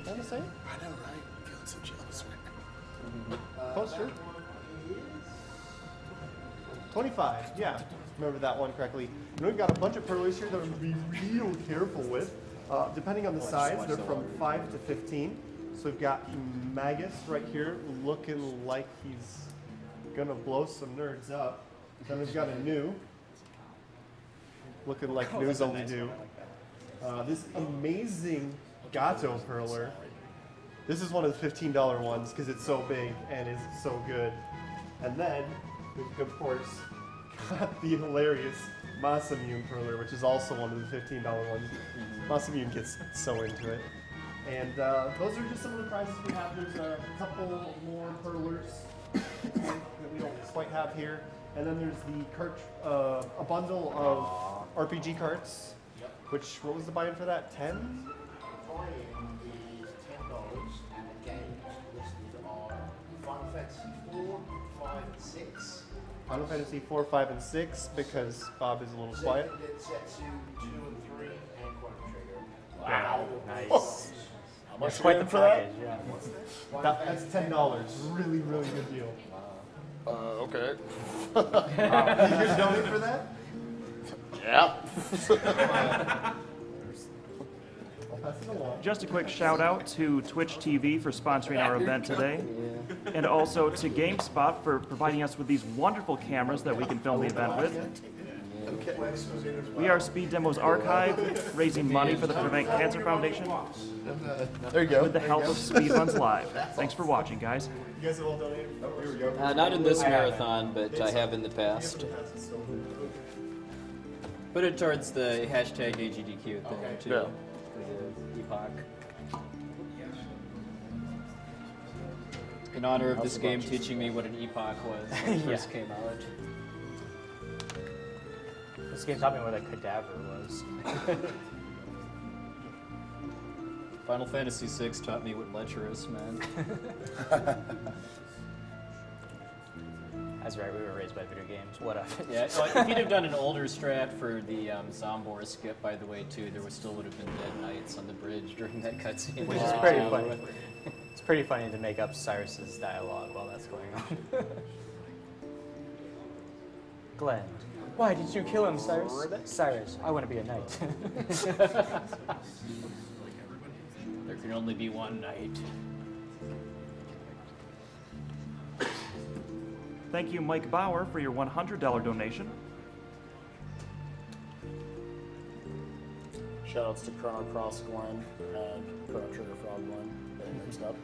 want to say? I know, right? I'm feeling so jealous right now. Poster? 25, yeah. Remember that one correctly. And we've got a bunch of pearlies here that we're going to be real careful with. Depending on the size, they're from 5 to 15. So we've got Magus right here looking like he's going to blow some nerds up. Then we've got a new, looking like news only do. This amazing Gato Perler. This is one of the $15 ones because it's so big and is so good. And then, we've of course got the hilarious Masamune Perler, which is also one of the $15 ones. Masamune gets so into it. And those are just some of the prizes we have. There's a couple more Perlers that we don't quite have here. And then there's the a bundle of RPG carts. Yep. Which, what was the buy-in for that? 10? Buy-in is $10, and the games listed are Final Fantasy 4, 5, and 6. Final Fantasy 4, 5, and 6, because Bob is a little quiet. Zetsu 2 and 3, and Chrono Trigger. Wow. Nice. How much That's quite the for that? package, yeah. That's $10. Really, really good deal. Okay. You can donate for that? Yeah. Just a quick shout out to Twitch TV for sponsoring our event today, and also to GameSpot for providing us with these wonderful cameras that we can film the event with. We are Speed Demos Archive, raising money for the Prevent Cancer Foundation. There you go. With the help of Speedruns Live. Thanks for watching, guys. You guys have all donated? Oh, here we go. Not in this marathon, but I have in the past. Put it towards the hashtag Agdq thing, too. Yeah. For the epoch. In honor of this game teaching me what an epoch was when it first came out. This game taught me what a cadaver was. Final Fantasy VI taught me what lecherous meant. That's right, we were raised by video games. What up? Yeah, well, if you'd have done an older strat for the Zombor skip, by the way, too, there still would have been dead knights on the bridge during that cutscene. Which is pretty funny. It's pretty funny to make up Cyrus's dialogue while that's going on. Glenn, why did you kill him, Cyrus? Cyrus, I want to be a knight. There can only be one knight. Thank you, Mike Bauer, for your $100 donation. Shoutouts to Chrono Cross Glenn and Chrono Trigger Frog Glenn. They mixed up.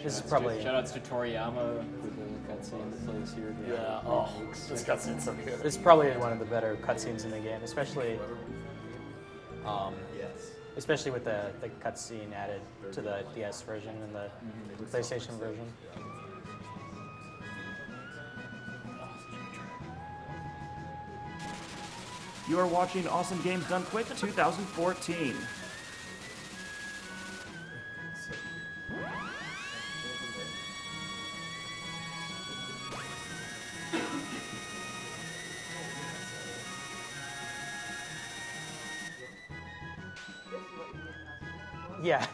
This is probably Shoutouts to Toriyama for the cutscene that plays here. Yeah, oh, this cutscene's so good. This is probably one of the better cutscenes in the game, especially especially with the cutscene added to the DS version and the PlayStation version. You are watching Awesome Games Done Quick 2014. Yeah,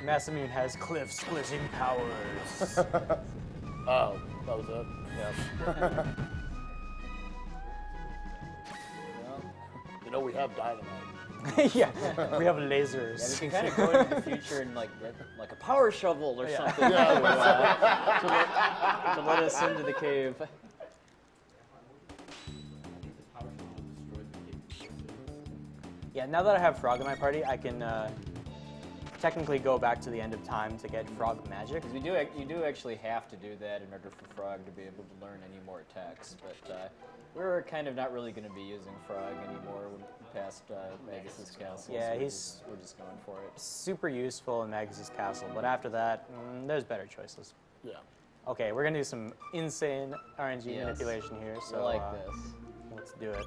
Masamune has cliff-splitting powers. Oh, that was it? Yeah. You know, we have dynamite. Yeah, we have lasers. Yeah, we can kind of go into the future and like get like a power shovel or something Yeah. to let us into the cave. Yeah, now that I have Frog in my party, I can technically go back to the end of time to get Frog magic. Because you do actually have to do that in order for Frog to be able to learn any more attacks. But we're kind of not really going to be using Frog anymore past Magus's Castle. Yeah, so we're just going for it. Super useful in Magus's Castle, but after that, there's better choices. Yeah. Okay, we're gonna do some insane RNG manipulation here. So I like this. Let's do it.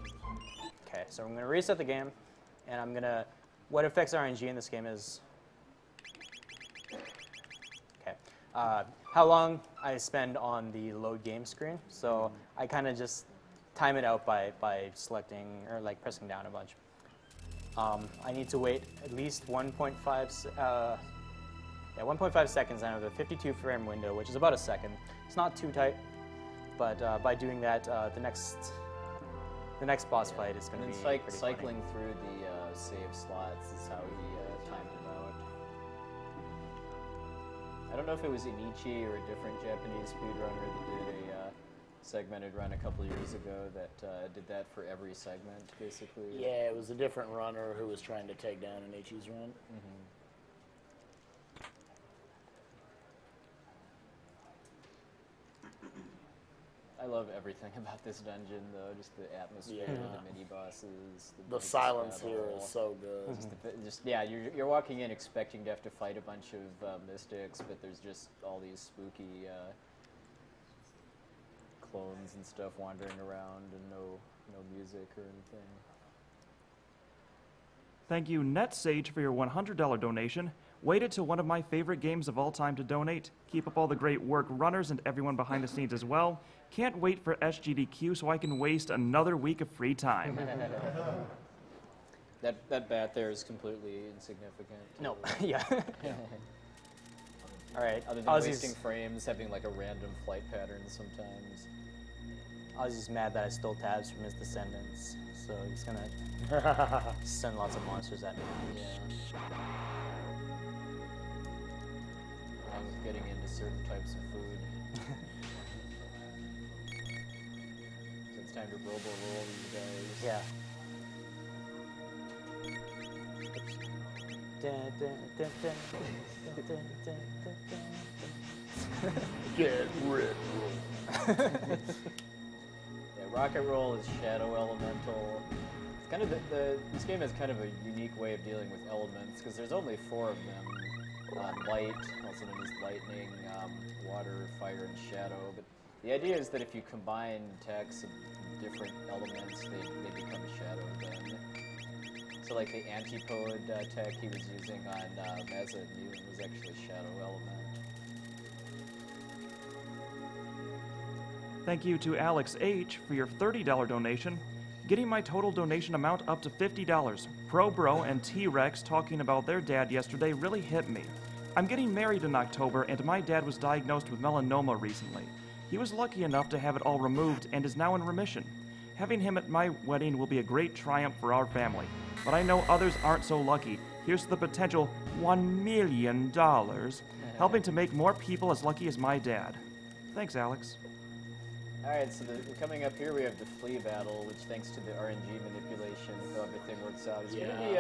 Okay, so I'm gonna reset the game, and I'm gonna. What affects RNG in this game is. Okay, how long I spend on the load game screen. So I kind of just time it out by selecting or like pressing down a bunch. I need to wait at least 1.5 seconds out of the 52 frame window, which is about a second. It's not too tight, but by doing that, the next boss fight is going to be pretty cycling funny. through the save slots is how he timed it out. I don't know if it was Inichi or a different Japanese speedrunner that did segmented run a couple years ago that did that for every segment, basically. Yeah, it was a different runner who was trying to take down an HE's run. Mm-hmm. I love everything about this dungeon, though. Just the atmosphere, the mini bosses, the silence here is so good. Just you're walking in expecting to have to fight a bunch of mystics, but there's just all these spooky clones and stuff wandering around, and no music or anything. Thank you, NetSage, for your $100 donation. Waited till one of my favorite games of all time to donate. Keep up all the great work, runners, and everyone behind the scenes as well. Can't wait for SGDQ so I can waste another week of free time. That bat there is completely insignificant. No, yeah. All right. Other than wasting frames, having like a random flight pattern sometimes. Ozzy's mad that I stole tabs from his descendants, so he's gonna send lots of monsters at me. Yeah. Along with getting into certain types of food. So it's time to roll these guys. Yeah. Get rid. Yeah, Rocket Roll is Shadow Elemental. It's kind of this game has kind of a unique way of dealing with elements because there's only 4 of them. Light, also known as lightning, water, fire, and shadow. But the idea is that if you combine attacks of different elements, they become shadow then. So like the antipode tech he was using on Meza and Mutant was actually shadow element. Thank you to Alex H. for your $30 donation. Getting my total donation amount up to $50. Pro Bro and T-Rex talking about their dad yesterday really hit me. I'm getting married in October, and my dad was diagnosed with melanoma recently. He was lucky enough to have it all removed and is now in remission. Having him at my wedding will be a great triumph for our family. But I know others aren't so lucky. Here's the potential $1 million, helping to make more people as lucky as my dad. Thanks, Alex. Alright, so coming up here we have the flea battle, which thanks to the RNG manipulation, how everything works out, is going to be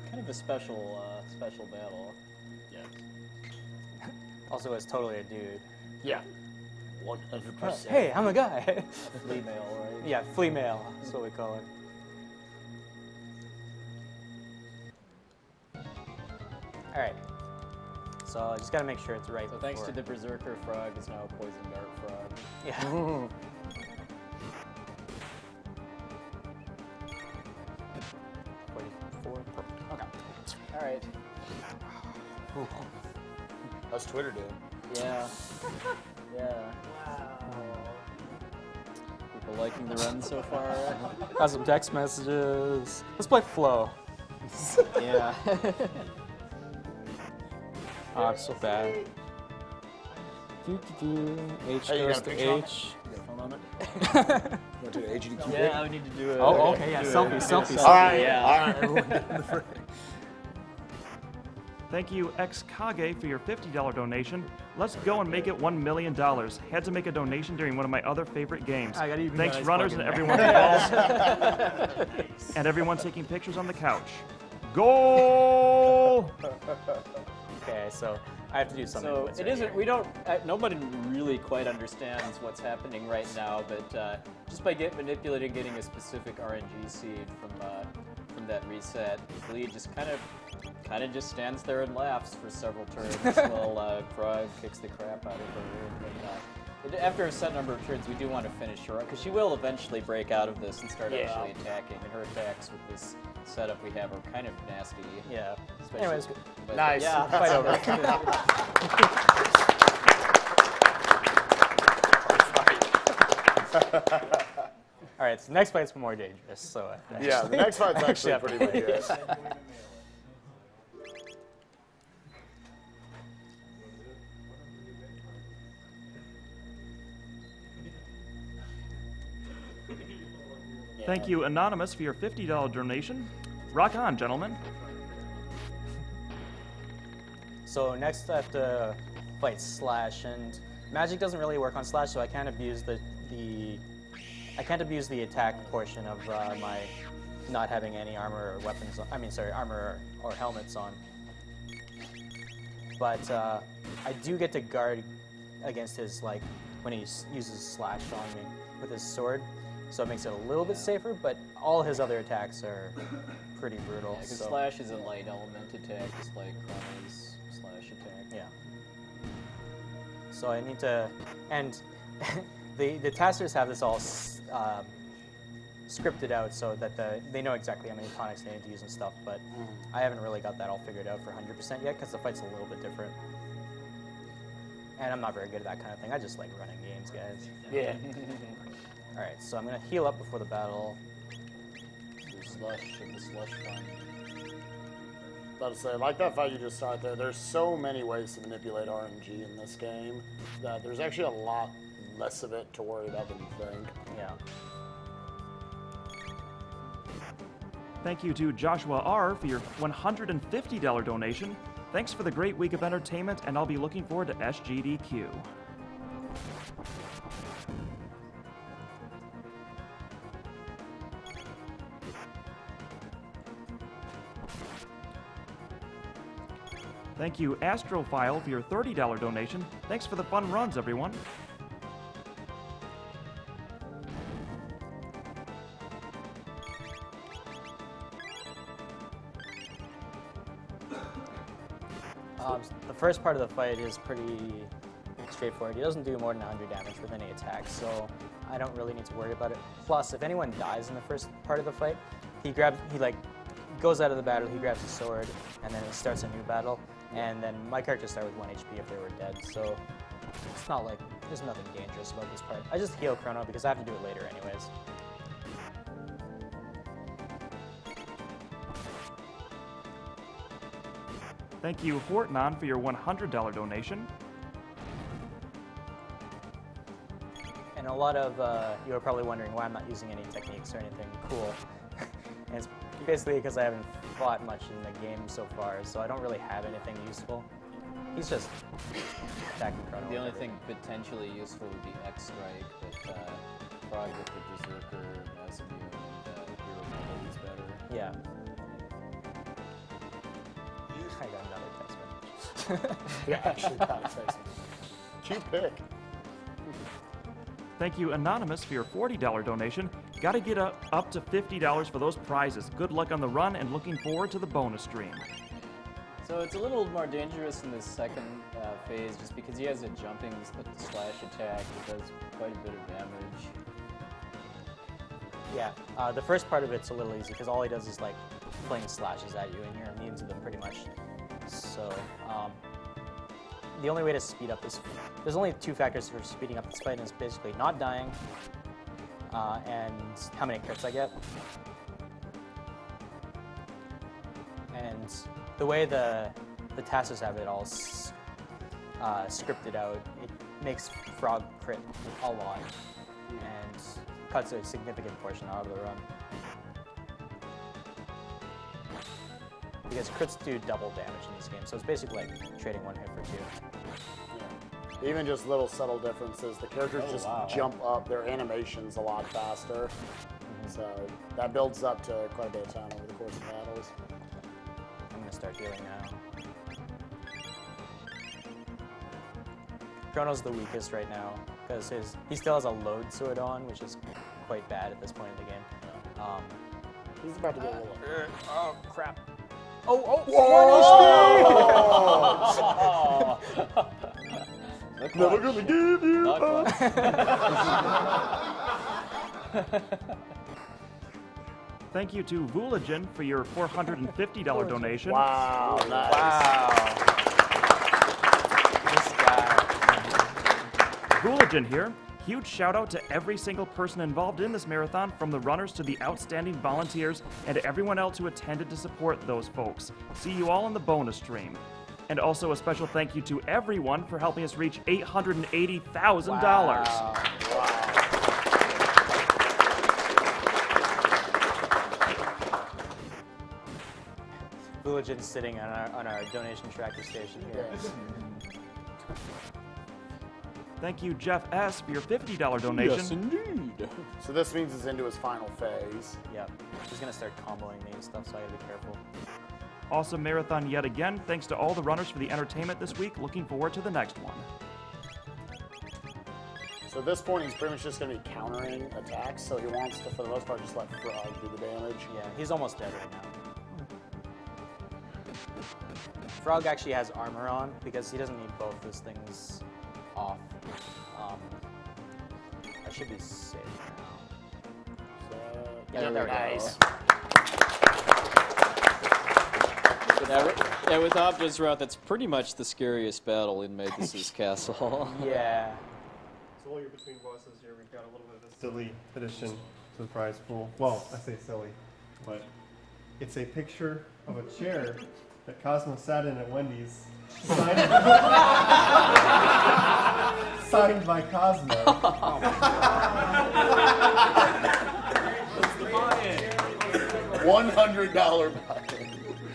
kind of a special battle. Yeah. Also, it's totally a dude. Yeah. 100%. Hey, I'm a guy. Flea male, right? Yeah, flea male. That's what we call it. Alright. So I just gotta make sure it's right. So thanks to the Berserker Frog is now a Poison Dart Frog. Yeah. 44. Okay. Alright. How's Twitter doing? Yeah. Yeah. People liking the run so far? Got some text messages. Let's play Flow. Yeah. Oh, it's so bad. H goes to H. You got a phone on it? You want to do the Agdq? Yeah, I would need to do it. Oh, okay, yeah, selfie. All right, yeah. Thank you, XKage, for your $50 donation. Let's go and make it $1 million. Had to make a donation during one of my other favorite games. Thanks, runners, and everyone involved. And everyone taking pictures on the couch. Goal! Okay, so I have to do something. So it isn't. We don't. Nobody really quite understands what's happening right now. But just by manipulating, getting a specific RNG seed from that reset, Bleed just kind of just stands there and laughs for several turns while Frog kicks the crap out of her. And, after a set number of turns, we do want to finish her up because she will eventually break out of this and start actually attacking. And her attacks with this setup we have are kind of nasty. Yeah. Anyways, nice. Yeah, fight over. All right, so next fight's more dangerous. So yeah, the next fight's actually pretty good. Thank you, Anonymous, for your $50 donation. Rock on, gentlemen. So next I have to fight Slash, and magic doesn't really work on Slash, so I can't abuse the I can't abuse the attack portion of my not having any armor or weapons. Armor or helmets on. But I do get to guard against his when he uses slash on me with his sword, so it makes it a little bit safer. But all his other attacks are pretty brutal. Because so. slash is a light element attack, just like Chrono's slash attack. Yeah. So I need to, and the testers have this all scripted out so that they know exactly how many tonics they need to use and stuff, but I haven't really got that all figured out for 100% yet because the fight's a little bit different. And I'm not very good at that kind of thing. I just like running games, guys. Yeah. Alright, so I'm going to heal up before the battle. Slush and the slush fun. About to say, like that fight you just saw there, there's so many ways to manipulate RNG in this game that there's actually a lot less of it to worry about than you think. Yeah. Thank you to Joshua R. for your $150 donation. Thanks for the great week of entertainment, and I'll be looking forward to SGDQ. Thank you, Astrophile, for your $30 donation. Thanks for the fun runs, everyone. The first part of the fight is pretty straightforward. He doesn't do more than 100 damage with any attack, so I don't really need to worry about it. Plus, if anyone dies in the first part of the fight, he goes out of the battle, he grabs his sword, and then it starts a new battle. And then my character started with 1 HP if they were dead, so it's not like there's nothing dangerous about this part. I just heal Chrono because I have to do it later anyways. Thank you, Hortnon, for your $100 donation. And a lot of you are probably wondering why I'm not using any techniques or anything cool. And it's basically because I haven't fought much in the game so far, so I don't really have anything useful. He's just attacking Chrono. The only thing potentially useful would be X-Strike, but probably with the Berserker, Asview, and Hero Metal is better. Yeah. I got another text message. Yeah, actually got a text message. Cute pick. Thank you, Anonymous, for your $40 donation. Gotta get up to $50 for those prizes. Good luck on the run and looking forward to the bonus stream. So it's a little more dangerous in the second phase just because he has a jumping slash attack that does quite a bit of damage. Yeah, the first part of it's a little easy because all he does is like fling slashes at you and you're immune to them pretty much. So the only way to speed up this, there's only 2 factors for speeding up this fight, and it's basically not dying and how many crits I get. And the way the taskers have it all scripted out, it makes Frog crit a lot and cuts a significant portion out of the run. Because crits do double damage in this game, so it's basically like trading 1 hit for 2. Yeah. Even just little subtle differences. The characters just jump up, their animation's a lot faster. So that builds up to quite a bit of time over the course of battles. I'm going to start healing now. Chrono's the weakest right now, because he still has a load sword on, which is quite bad at this point in the game. He's about to get a little... Oh, crap. Oh! Never gonna give you up. Thank you to Voulagen for your $450 donation. Wow, nice. Wow. This guy. Voulagen here. Huge shout out to every single person involved in this marathon, from the runners to the outstanding volunteers and everyone else who attended to support those folks. See you all in the bonus stream. And also a special thank you to everyone for helping us reach $880,000. Wow. Voulagen's sitting on our donation tracker station here. Thank you, Jeff S., for your $50 donation. Yes, indeed. So this means he's into his final phase. Yep. He's gonna start comboing me and stuff, so I gotta be careful. Awesome marathon yet again. Thanks to all the runners for the entertainment this week. Looking forward to the next one. So at this point, he's pretty much just going to be countering attacks, so he wants to, for the most part, just let Frog do the damage. Yeah, he's almost dead right now. Frog actually has armor on because he doesn't need both his things off. I should be safe now. Yeah, there we go. Yeah, with Obdajr route, that's pretty much the scariest battle in Magus' castle. Yeah. So while you're between bosses here, we've got a little bit of a silly addition to the prize pool. Well, I say silly, but it's a picture of a chair that Cosmo sat in at Wendy's, signed by Cosmo. $100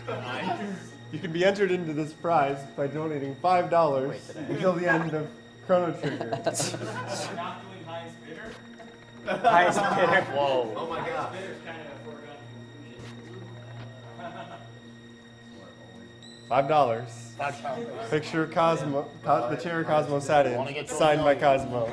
buy-in. You can be entered into this prize by donating $5 until the end of Chrono Trigger. Not doing highest bidder? Highest bidder. Whoa. Oh my god. Highest bidder's kind of a foregone conclusion. $5. Picture Cosmo, the chair Cosmo sat in, signed by Cosmo.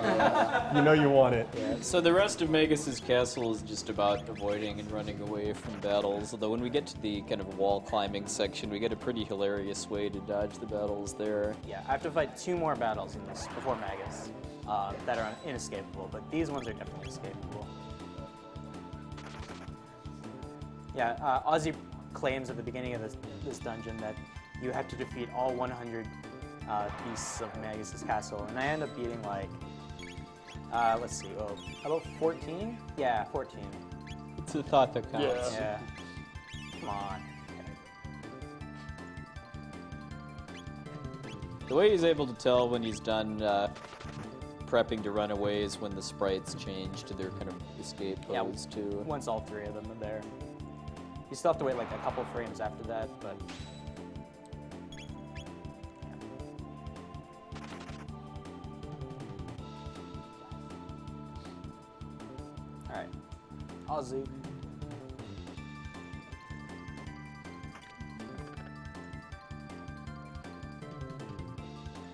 You know you want it. Yeah. So the rest of Magus' castle is just about avoiding and running away from battles. Although when we get to the kind of wall climbing section, we get a pretty hilarious way to dodge the battles there. Yeah, I have to fight 2 more battles in this before Magus that are inescapable, but these ones are definitely escapable. Yeah, Ozzy claims at the beginning of this dungeon that you have to defeat all 100 pieces of Magus' castle, and I end up beating like, let's see, about 14? Yeah, 14. It's a thought that counts. Yeah. Come on. The way he's able to tell when he's done prepping to run away is when the sprites change to their kind of escape pose too. Once all 3 of them are there. You still have to wait like a couple frames after that, but... Alright. Ozzy.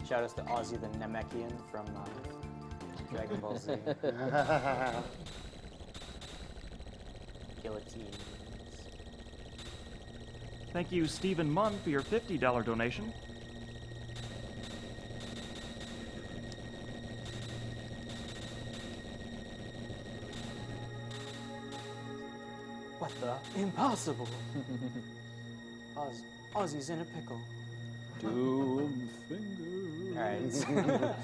Shout outs to Ozzy the Namekian from Dragon Ball Z. Guillotines. Thank you, Stephen Munn, for your $50 donation. What the? Impossible! Ozzy's in a pickle. Doom finger. Alright.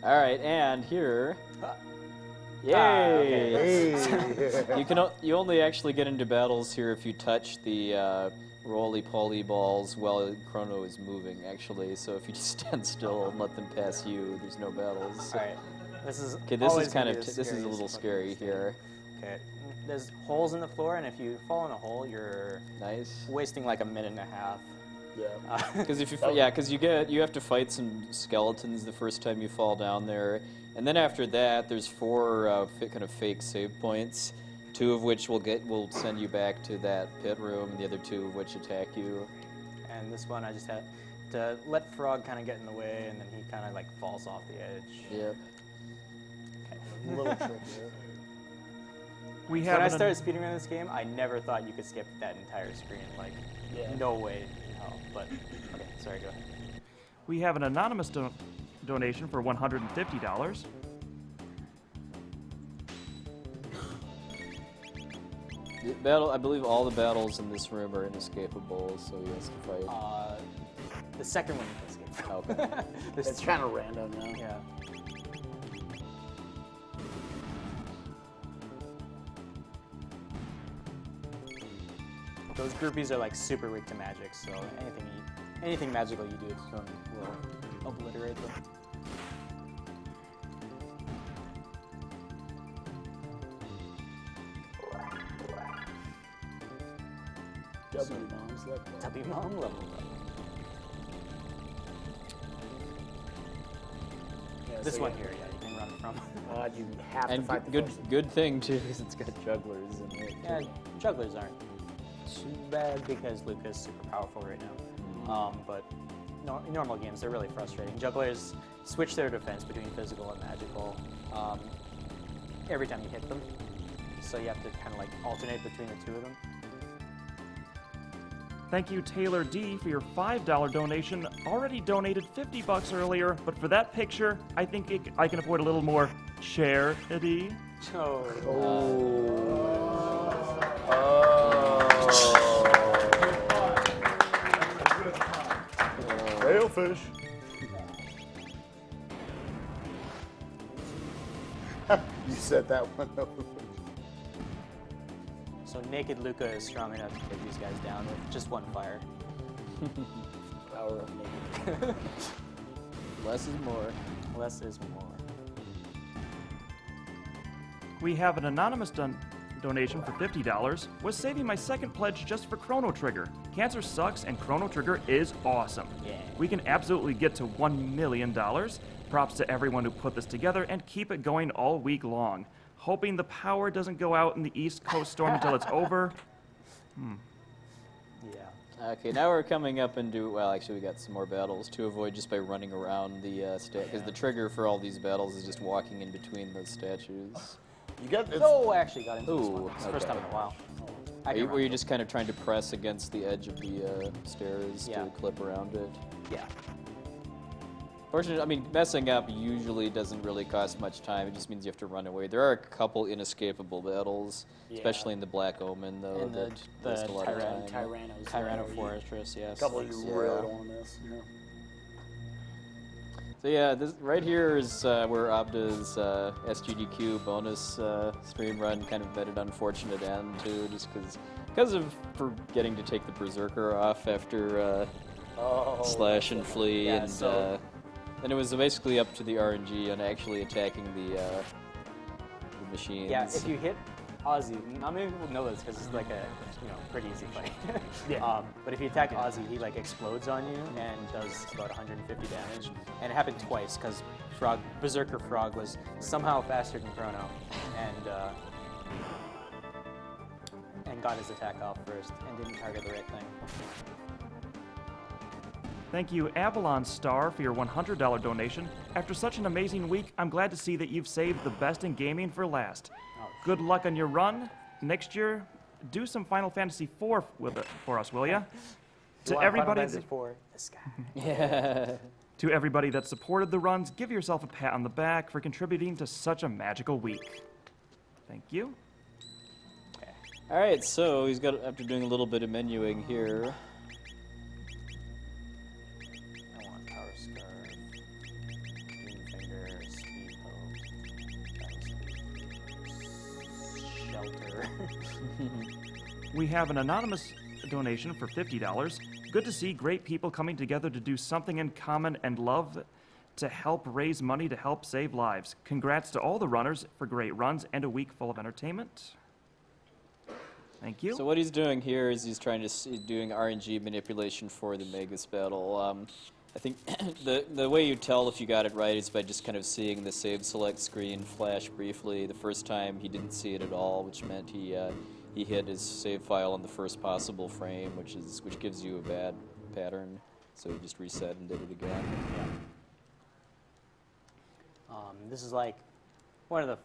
Alright, and here. Yay! Okay. You only actually get into battles here if you touch the roly-poly balls while Chrono is moving, actually. So if you just stand still and let them pass you, there's no battles. Alright. This is kind of this is a little scary here. Okay. There's holes in the floor, and if you fall in a hole, you're wasting like a minute and a half. Yeah. Because you have to fight some skeletons the first time you fall down there, and then after that, there's 4 kind of fake save points, 2 of which will send you back to that pit room, and the other 2 of which attack you. And this one, I just had to let Frog kind of get in the way, and then he kind of like falls off the edge. Yep. Okay. A little trickier. When I started speedrunning this game, I never thought you could skip that entire screen. Like, no way in hell. But, okay, sorry, go ahead. We have an anonymous donation for $150. I believe all the battles in this room are inescapable, so he has to fight. The second one you can escape. Okay. It's kind of random, yeah. Yeah. Those groupies are like super weak to magic, so anything magical you do to them will obliterate them. W-Mom's level. W-Mom level. Yeah, This so one yeah. here, yeah, you can run from. You have to And fight the good first. good thing too, because it's got jugglers in it. Yeah, jugglers aren't too bad because Luca's super powerful right now. But in normal games, they're really frustrating. Jugglers switch their defense between physical and magical every time you hit them. So you have to kind of like alternate between the two of them. Thank you, Taylor D, for your $5 donation. Already donated $50 earlier, but for that picture, I think I can afford a little more charity. Whalefish. You said that one. So Naked Luca is strong enough to take these guys down with just one fire. Power of naked. Less is more. Less is more. We have an anonymous donation for $50. Was saving my second pledge just for Chrono Trigger. Cancer sucks and Chrono Trigger is awesome. Yeah. We can absolutely get to $1 million. Props to everyone who put this together and keep it going all week long. Hoping the power doesn't go out in the East Coast storm until it's over. Yeah. Okay, now we're coming up into, well, actually we got some more battles to avoid just by running around the because the trigger for all these battles is just walking in between those statues. You get I actually got into this Ooh, one. It's the first time in a while. Were you just kind of trying to press against the edge of the stairs to clip around it? Yeah. Fortunately, I mean, messing up usually doesn't really cost much time. It just means you have to run away. There are a couple inescapable battles, especially in the Black Omen, though, And that waste a lot of time. Tyranno Fortress, yes. A couple you really don't want to miss. Yeah. So yeah, this right here is where Obda's SGDQ bonus stream run kind of met an unfortunate end too, just because of forgetting to take the Berserker off after Slash and Flee, and it was basically up to the RNG on actually attacking the machines. Yeah, if you hit Ozzy, not many people know this because it's like a pretty easy fight. But if you attack Ozzy, he like explodes on you and does about 150 damage. And it happened twice because Berserker Frog was somehow faster than Chrono and got his attack off first and didn't target the right thing. Thank you, Avalon Star, for your $100 donation. After such an amazing week, I'm glad to see that you've saved the best in gaming for last. Good luck on your run. Next year, do some Final Fantasy IV for us, will ya? To everybody, this guy. Yeah. To everybody that supported the runs, give yourself a pat on the back for contributing to such a magical week. Thank you. All right, so he's got after doing a little bit of menuing here. We have an anonymous donation for $50. Good to see great people coming together to do something in common and love to help raise money to help save lives. Congrats to all the runners for great runs and a week full of entertainment. Thank you. So what he's doing here is he's doing RNG manipulation for the Magus battle. I think the way you tell if you got it right is by just kind of seeing the save select screen flash briefly. The first time he didn't see it at all, which meant he hit his save file on the first possible frame, which gives you a bad pattern. So he just reset and did it again. Yeah. This is like one of the,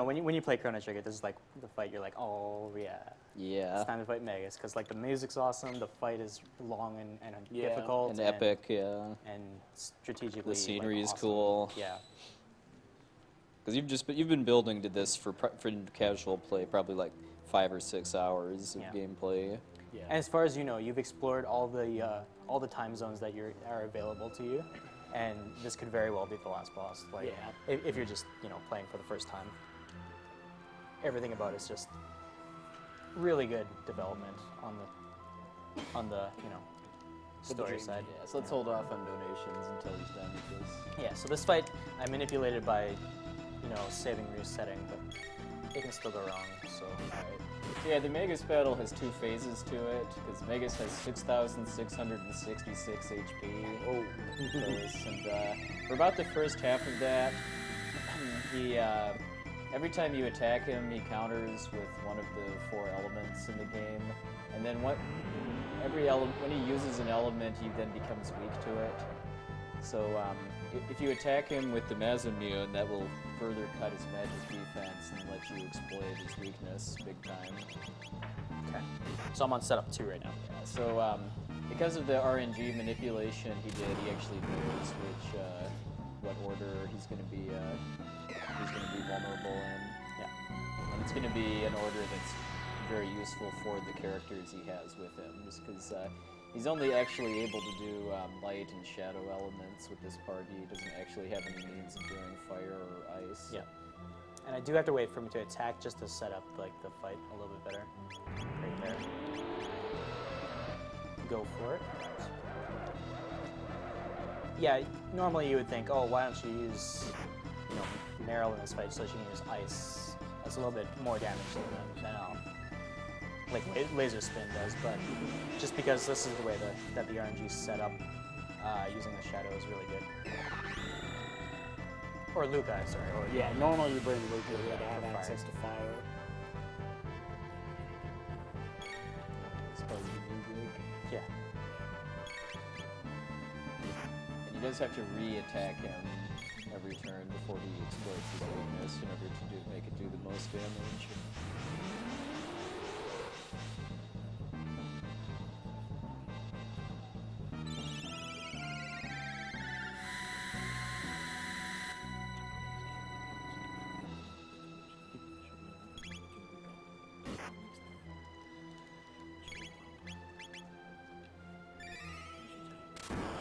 when you play Chrono Trigger, this is like the fight you're like, oh yeah. Yeah. It's time to fight Magus because like the music's awesome, the fight is long and difficult and epic, yeah, and strategically. The scenery is awesome. cool. Yeah. Because you've been building to this for casual play, probably like 5 or 6 hours of gameplay. Yeah. And as far as you know, you've explored all the time zones that are available to you, and this could very well be the last boss. Like, if you're just playing for the first time, everything about it's just really good development on the story side. Yeah, so let's hold off on donations until he's done with this. Yeah. So this fight I manipulated by saving resetting, but it can still go wrong. So, Alright. So yeah, the Magus battle has 2 phases to it, because Magus has 6,666 HP. Oh. And for about the first half of that, he every time you attack him, he counters with one of the 4 elements in the game, and then when he uses an element, he then becomes weak to it. So if you attack him with the Mazamune, that will further cut his magic defense and let you exploit his weakness big time. Okay. So I'm on setup 2 right now. Yeah, so because of the RNG manipulation he actually knows what order he's going to be vulnerable in. Yeah. And it's going to be an order that's very useful for the characters he has with him, just because he's only actually able to do light and shadow elements with this party. He doesn't actually have any means of doing fire or ice. Yeah. And I do have to wait for him to attack just to set up like the fight a little bit better. Right there. Go for it. Yeah, normally you would think, oh, why don't you use, Meryl in this fight so she can use ice. That's a little bit more damage than like laser spin does, but just because this is the way that the RNG is set up, using the shadow is really good. Or Luca, sorry. Or, yeah, normally you bring Luca here to have access to fire. Yeah. And he does have to re-attack him every turn before he exploits his weakness in order to make it do the most damage.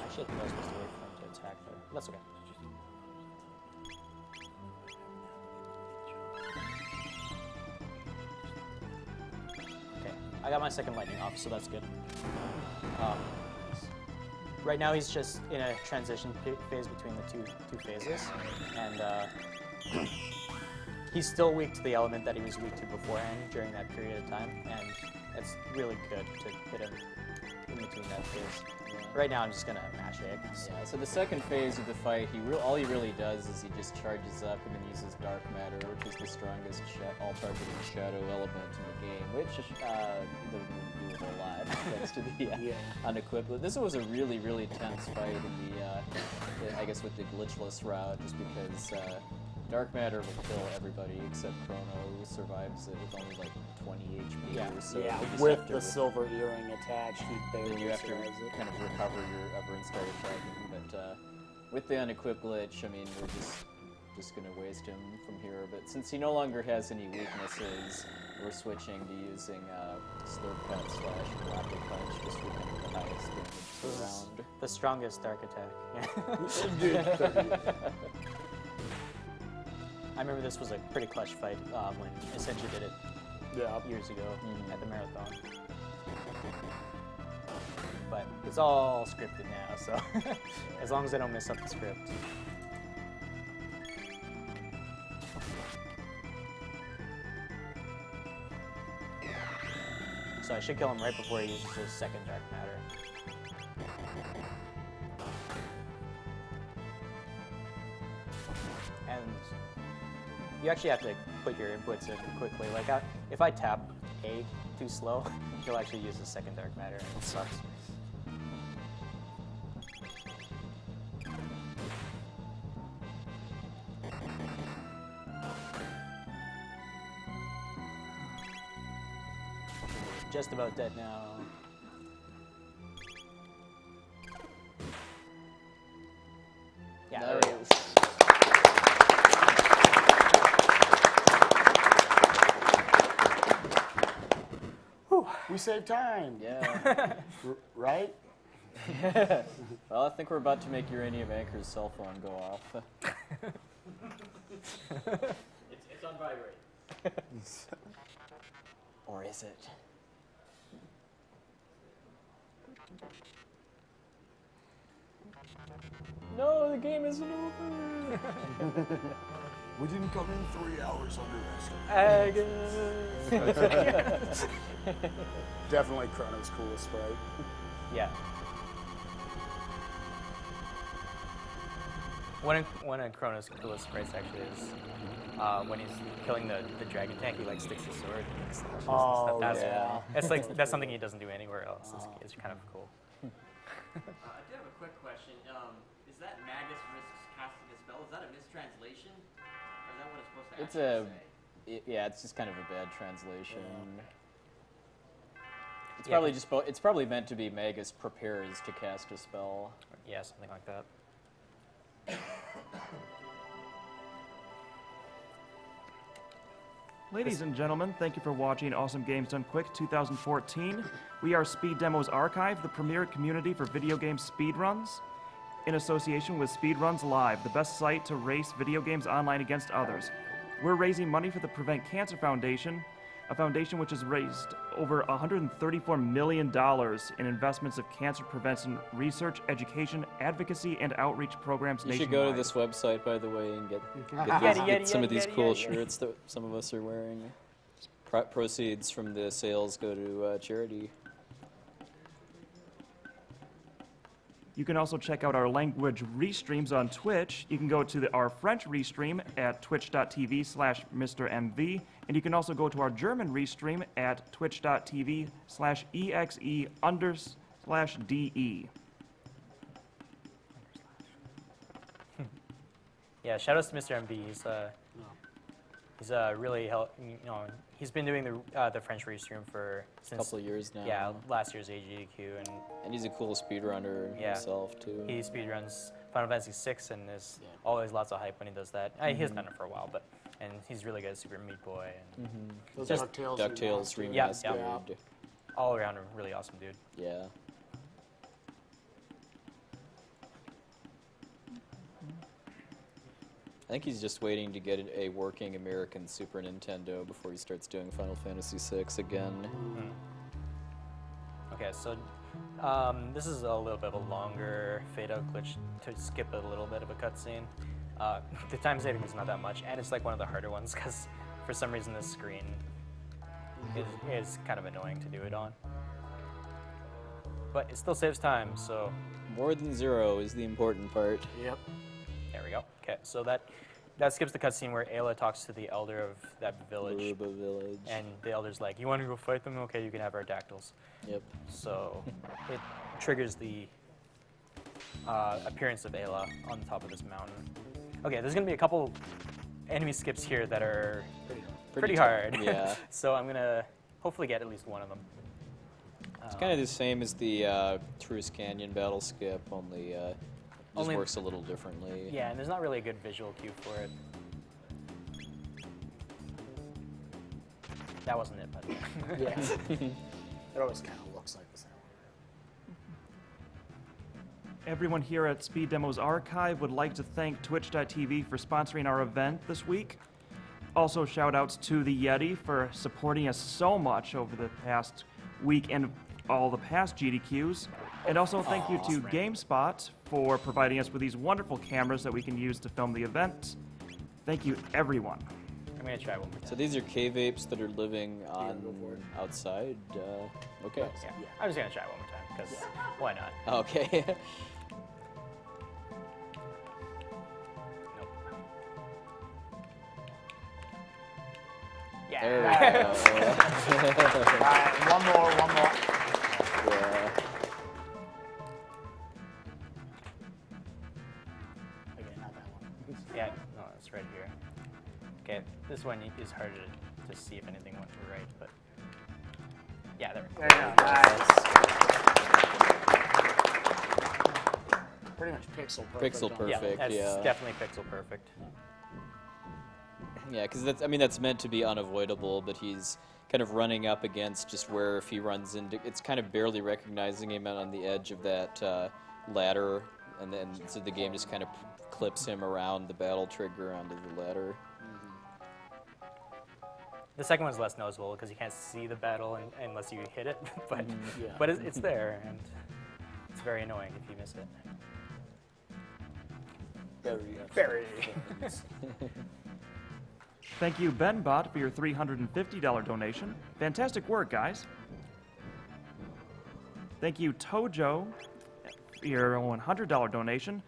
Actually, I think I was supposed to wait for him to attack there. That's okay. Okay, I got my second lightning off, so that's good. Right now he's just in a transition phase between the two phases, and he's still weak to the element that he was weak to beforehand during that period of time, and it's really good to hit him in between that phase. Right now I'm just gonna mash egg. Yeah, so the second phase of the fight, all he really does is he just charges up and then uses Dark Matter, which is the strongest all-targeting shadow element in the game, which he doesn't really do a whole lot thanks to the unequipped. This was a really, really tense fight in I guess with the glitchless route, just because Dark Matter will kill everybody except Chrono, who survives it with only like 20 HP or so. Yeah, You just with have to the silver earring attached, he barely then you have to survives it. kind of recover your upper and start attacking. But with the unequipped glitch, I mean, we're just going to waste him from here. But since he no longer has any weaknesses, we're switching to using Slurp Cut / Rocket Punch just for kind of the highest damage per round. The strongest dark attack. I remember this was a pretty clutch fight when Essentia did it years ago at the marathon. But it's all scripted now, so as long as I don't mess up the script. So I should kill him right before he uses his second Dark Matter. And you actually have to put your inputs in quickly. Like, if I tap A too slow, he'll actually use the second Dark Matter, and it sucks. Just about dead now. Yeah, there he is. We saved time. Yeah. Right? Well, I think we're about to make Uranium Anchor's cell phone go off. It's on vibrate. Or is it? No, the game isn't over. We didn't come in 3 hours under estimate. Definitely Chrono's coolest sprite. Yeah. One of Chrono's coolest sprites actually is when he's killing the dragon tank, he like sticks his sword and slashes Oh, and stuff. yeah. It's like that's something he doesn't do anywhere else. It's kind of cool. I do have a quick question. Is that Magus risks casting a spell? Is that a mistranslation? Or is that what it's supposed to actually say? Yeah, it's just kind of a bad translation. It's probably just it's probably meant to be Magus prepares to cast a spell. Yeah, something like that. Ladies and gentlemen, thank you for watching Awesome Games Done Quick 2014. We are Speed Demos Archive, the premier community for video game speedruns, in association with Speedruns Live, the best site to race video games online against others. We're raising money for the Prevent Cancer Foundation, a foundation which has raised over $134 million in investments of cancer prevention research, education, advocacy, and outreach programs You should nationwide. go to this website, by the way, and get some of these cool shirts that some of us are wearing. Proceeds from the sales go to charity. You can also check out our language restreams on Twitch. You can go to our French restream at twitch.tv/MrMV, and you can also go to our German restream at twitch.tv/exe_DE. Yeah, shout outs to Mr. MV. He's really he's been doing the French restream for since a couple of years now. Yeah, last year's Agdq, and he's a cool speedrunner himself too. He speedruns Final Fantasy VI and is always lots of hype when he does that. He has done it for a while, and he's really good at Super Meat Boy and Those just DuckTales remastered. Yeah. All around a really awesome dude. Yeah. I think he's just waiting to get a working American Super Nintendo before he starts doing Final Fantasy VI again. Okay, so this is a little bit of a longer fade-out glitch to skip a little bit of a cutscene. The time saving is not that much, and it's like one of the harder ones because for some reason this screen is kind of annoying to do it on. But it still saves time, so... More than 0 is the important part. Yep. There we go. Okay, so that skips the cutscene where Ayla talks to the elder of that village. Aruba village. And the elder's like, "You want to go fight them? Okay, you can have our dactyls." Yep. So it triggers the appearance of Ayla on the top of this mountain. Okay, there's gonna be a couple enemy skips here that are pretty hard. Yeah. So I'm gonna hopefully get at least one of them. It's kind of the same as the Truce Canyon battle skip, only just works a little differently. Yeah, and there's not really a good visual cue for it. That wasn't it, but yeah. It always kind of looks like the same. Everyone here at Speed Demos Archive would like to thank Twitch.tv for sponsoring our event this week. Also, shout outs to the Yeti for supporting us so much over the past week and all the past GDQs. And also thank you to GameSpot for providing us with these wonderful cameras that we can use to film the event. Thank you, everyone. I'm going to try one more time. So these are cave apes that are living on outside. Okay. Yeah. I'm just going to try one more time, because why not? Okay. Yeah. There we go. All right, one more. Yeah. Okay, not that one. Yeah, no, it's right here. Okay, this one is harder to see if anything went right, but yeah, there we go. There you go. Nice. Pretty much pixel perfect. Pixel perfect, that's yeah. definitely pixel perfect. Yeah, because that's meant to be unavoidable, but he's kind of running up against just where if he runs into, it's kind of barely recognizing him on the edge of that ladder, and then so the game just kind of clips him around the battle trigger onto the ladder. The second one's less noticeable because you can't see the battle unless you hit it, but it's there, and it's very annoying if you miss it. Berry. Thank you, BenBot, for your $350 donation. Fantastic work, guys. Thank you, Tojo, for your $100 donation.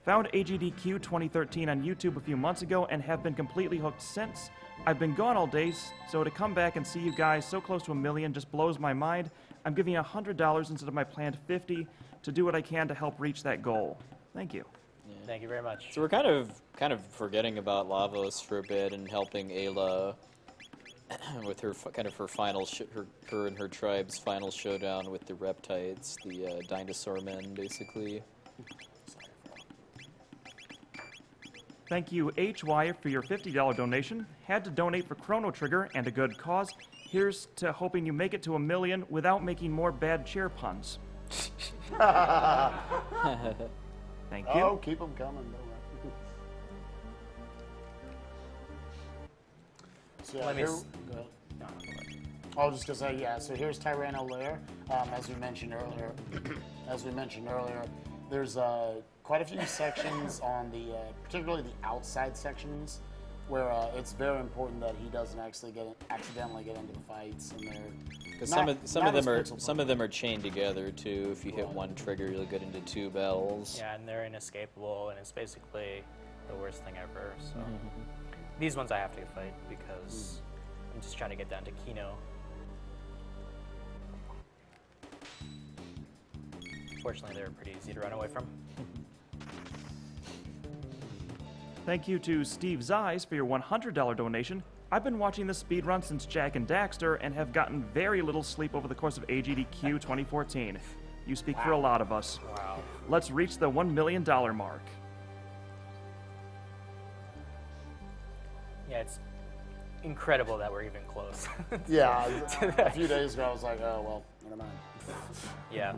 Found Agdq 2013 on YouTube a few months ago and have been completely hooked since. I've been gone all day, so to come back and see you guys so close to 1 million just blows my mind. I'm giving you $100 instead of my planned 50 to do what I can to help reach that goal. Thank you. Yeah. Thank you very much. So we're kind of forgetting about Lavos for a bit and helping Ayla with her final her and her tribe's final showdown with the Reptites, the dinosaur men, basically. Thank you, HY, for your $50 donation. Had to donate for Chrono Trigger and a good cause. Here's to hoping you make it to 1 million without making more bad chair puns. Thank you. Oh, keep them coming. So yeah, Let me here, s- go ahead. I was just gonna say, yeah. So here's Tyranno Lair. As we mentioned earlier, there's quite a few sections on the, particularly the outside sections, where it's very important that he doesn't accidentally get into the fights, and they're Because some of them are chained together too. If you hit one trigger, you'll get into 2 bells. Yeah, and they're inescapable, and it's basically the worst thing ever. So these ones I have to fight because I'm just trying to get down to Kino. Fortunately, they're pretty easy to run away from. Thank you to Steve Zeiss for your $100 donation. I've been watching this speedrun since Jack and Daxter and have gotten very little sleep over the course of Agdq 2014. You speak for a lot of us. Wow. Let's reach the $1 million mark. Yeah, it's incredible that we're even close. Yeah, a few days ago I was like, oh, well, never mind. Yeah.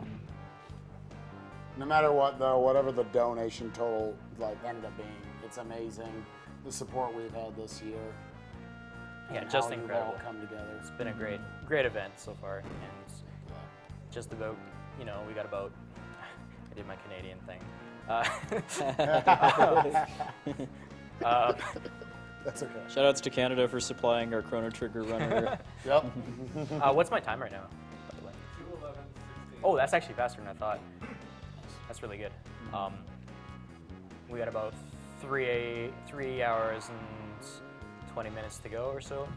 No matter what, though, whatever the donation total ended up being, it's amazing. The support we've had this year. Yeah, and just how you've incredible. all come together. It's been a great event so far, and just about, we got about. I did my Canadian thing. That's okay. Shoutouts to Canada for supplying our Chrono Trigger runner. Yep. What's my time right now, by the way? 2:11:16. Oh, that's actually faster than I thought. That's really good. We got about 3 hours and 20 minutes to go or so.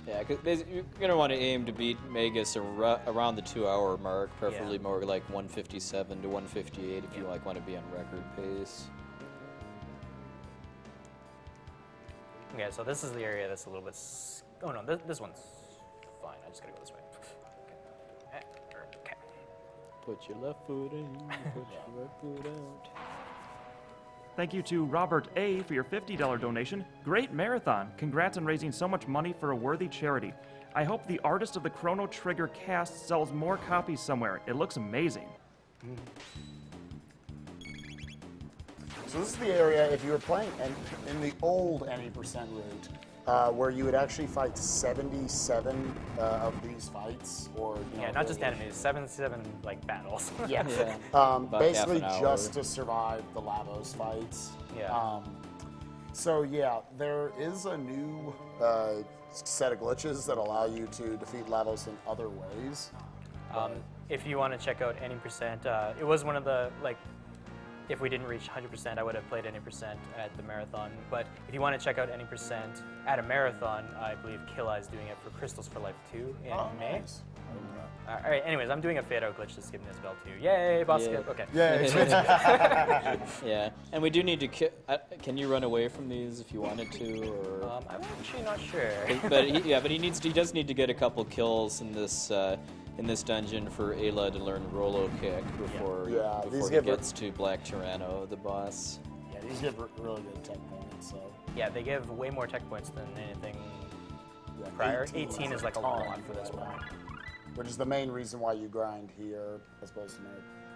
Yeah, because you're going to want to aim to beat Magus around the 2-hour mark, preferably more like 157 to 158 if you want to be on record pace. Okay, so this is the area that's a little bit. Oh no, this one's fine. I just gotta go this way. Okay. Put your left foot in, put your right foot out. Thank you to Robert A. for your $50 donation. Great marathon. Congrats on raising so much money for a worthy charity. I hope the artist of the Chrono Trigger cast sells more copies somewhere. It looks amazing. So this is the area, if you were playing in the old any percent route, where you would actually fight 77 of these fights, or not just enemies, 77 battles. Yeah. Basically just to survive the Lavos fights. Yeah. So yeah, there is a new set of glitches that allow you to defeat Lavos in other ways. If you want to check out any percent, it was one of the if we didn't reach 100%, I would have played any percent at the marathon. But if you want to check out any percent at a marathon, I believe Kill is doing it for Crystals for Life 2 in May. Nice. All right. Anyways, I'm doing a fade out glitch to skip this bell too. Yay, boss skip. Okay. Yeah, and we do need to. Can you run away from these if you wanted to, or? I'm actually not sure. But he does need to get a couple kills in this dungeon for Ayla to learn Rolo Kick before he gets to Black Tyranno, the boss. Yeah, these give really good tech points. So. Yeah, they give way more tech points than anything prior. 18 is a lot for this one. Which is the main reason why you grind here as opposed to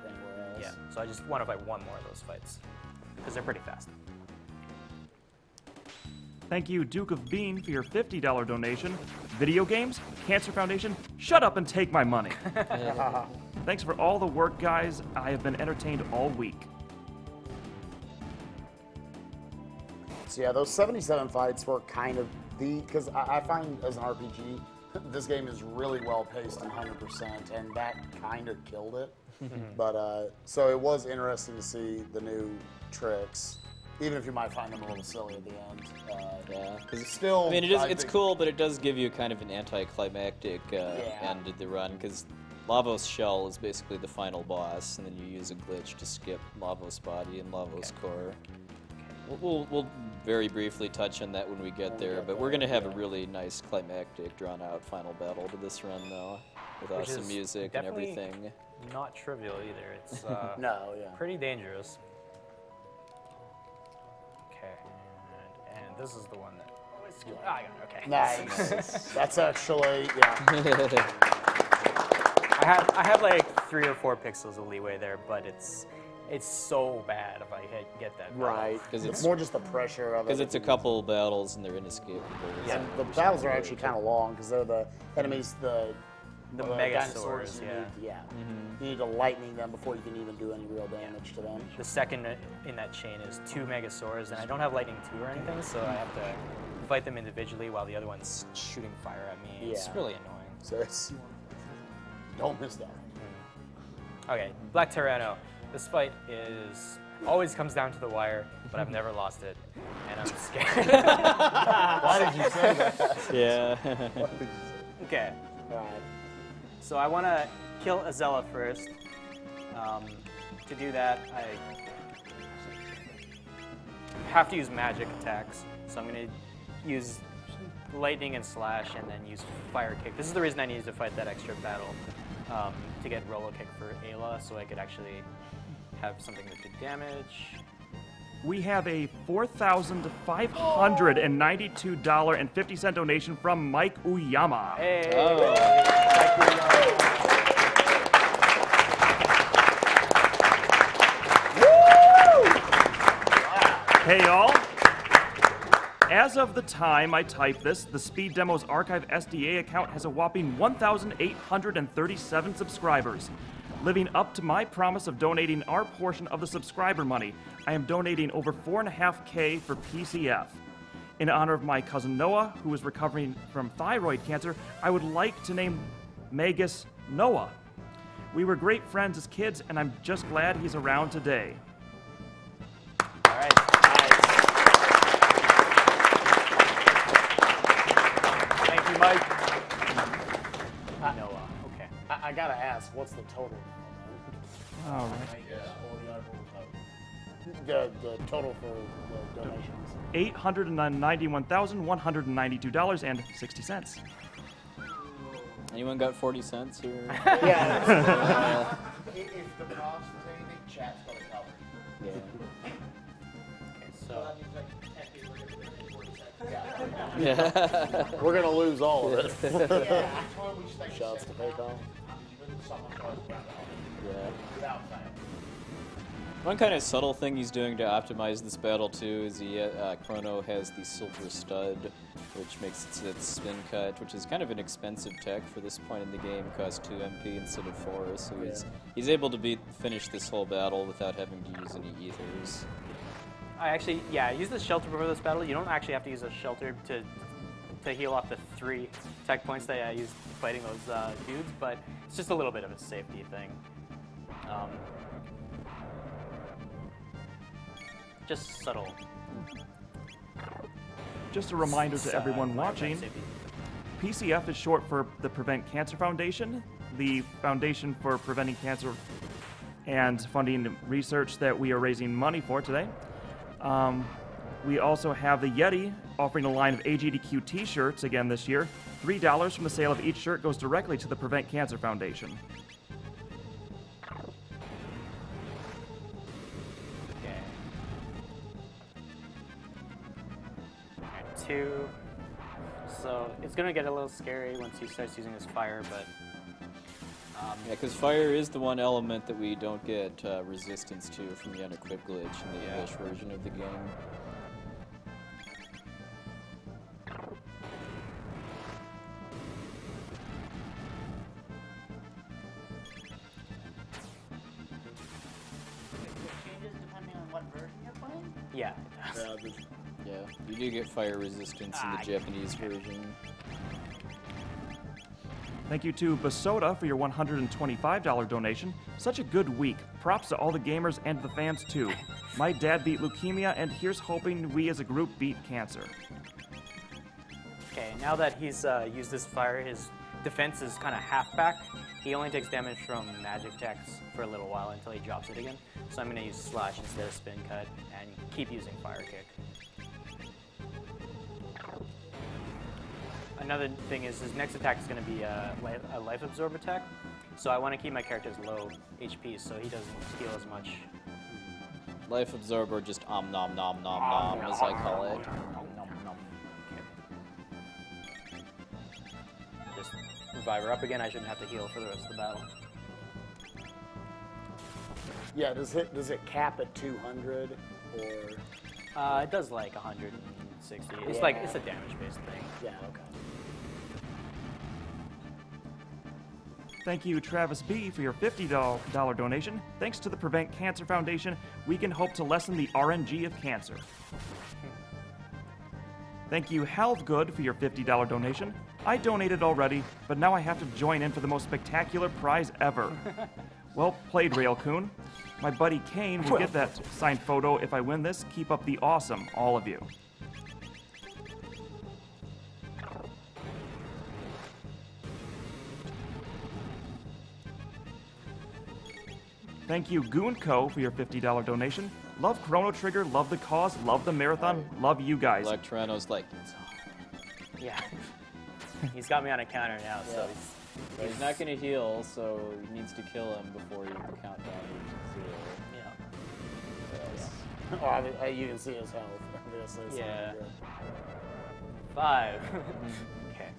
anywhere else. Yeah, so I just want to fight one more of those fights because they're pretty fast. Thank you, Duke of Bean, for your $50 donation. Video games? Cancer Foundation? Shut up and take my money. Thanks for all the work, guys. I have been entertained all week. So yeah, those 77 fights were kind of because I find as an RPG, this game is really well paced and 100%, and that kind of killed it. But so it was interesting to see the new tricks, even if you might find them a little silly at the end. Yeah, because still, I mean, it's cool, but it does give you kind of an anticlimactic end to the run, because Lavos Shell is basically the final boss, and then you use a glitch to skip Lavos Body and Lavos Core. We'll very briefly touch on that when we get there, but we're going to have a really nice climactic, drawn-out final battle to this run, though, with awesome music and everything. Not trivial either. It's pretty dangerous. Okay, and this is the one that. I got it. Okay. Nice. That's actually I have like 3 or 4 pixels of leeway there, but it's so bad if I get that. Right, because it's more just the pressure of it. Because it's a couple battles and they're inescapable. Yeah, the battles are actually kind of long because they're the enemies, the Megasaurs, You need to lightning them before you can even do any real damage to them. The second in that chain is 2 Megasaurs, and I don't have lightning 2 or anything, so I have to fight them individually while the other one's shooting fire at me. It's really annoying. So don't miss that. Okay, Black Tyranno. This fight always comes down to the wire, but I've never lost it, and I'm scared. Why did you say that? Yeah. Okay. Alright. So I want to kill Azella first. To do that, I have to use magic attacks. So I'm going to use lightning and slash, and then use fire kick. This is the reason I needed to fight that extra battle, to get roller kick for Ayla, so I could actually have something that did damage. We have a $4,592.50 donation from Mike Uyama. Hey. Hey, y'all. As of the time I type this, the Speed Demos Archive SDA account has a whopping 1,837 subscribers. Living up to my promise of donating our portion of the subscriber money, I am donating over $4.5K for PCF. In honor of my cousin Noah, who is recovering from thyroid cancer, I would like to name Magus Noah. We were great friends as kids, and I'm just glad he's around today. All right. Thank you, Mike. Noah. Okay. I gotta ask, what's the total? All right. The total for the donations. $891,192.60. Anyone got 40 cents here? Yeah. If the cost is anything, chat's got it covered. Yeah. We're gonna lose all of it. Yeah. Shots to take off. Yeah. One kind of subtle thing he's doing to optimize this battle too is Chrono has the silver stud, which makes its spin cut, which is kind of an expensive tech for this point in the game. Costs 2 MP instead of 4, so he's able to finish this whole battle without having to use any ethers. I use the shelter before this battle. You don't actually have to use a shelter to heal off the 3 tech points that I used fighting those dudes, but it's just a little bit of a safety thing. Just subtle. Just a reminder to everyone watching, PCF is short for the Prevent Cancer Foundation, the foundation for preventing cancer and funding research that we are raising money for today. We also have the Yeti offering a line of Agdq t-shirts again this year. $3 from the sale of each shirt goes directly to the Prevent Cancer Foundation. Okay. 2. So it's gonna get a little scary once he starts using his fire, but yeah, because fire is the one element that we don't get resistance to from the unequipped glitch in the English version of the game. It changes depending on what version you're playing? Yeah. Yeah, you do get fire resistance in the Japanese version. Thank you to Basoda for your $125 donation. Such a good week. Props to all the gamers and the fans too. My dad beat leukemia, and here's hoping we as a group beat cancer. Okay, now that he's used this fire, his defense is kind of half back. He only takes damage from magic attacks for a little while until he drops it again. So I'm going to use Slash instead of Spin Cut and keep using Fire Kick. Another thing is his next attack is going to be a Life Absorb attack. So I want to keep my characters low HP so he doesn't heal as much. Life Absorb, or just nom nom nom nom, as I call it. Just revive her up again. I shouldn't have to heal for the rest of the battle. Yeah, does it cap at 200 or? It does like 160. It's like it's a damage-based thing. Yeah. Okay. Thank you, Travis B., for your $50 donation. Thanks to the Prevent Cancer Foundation, we can hope to lessen the RNG of cancer. Thank you, Halvgood, for your $50 donation. I donated already, but now I have to join in for the most spectacular prize ever. Well played, Railcoon. My buddy Kane will get that signed photo if I win this. Keep up the awesome, all of you. Thank you, Goonco, for your $50 donation. Love Chrono Trigger, love the cause, love the marathon, love you guys. Electrono's like, it's hard. Yeah. He's got me on a counter now, so he's not going to heal, so he needs to kill him before the countdown reaches 0. Yeah. Oh, you can see his health. Yeah. 5. Okay.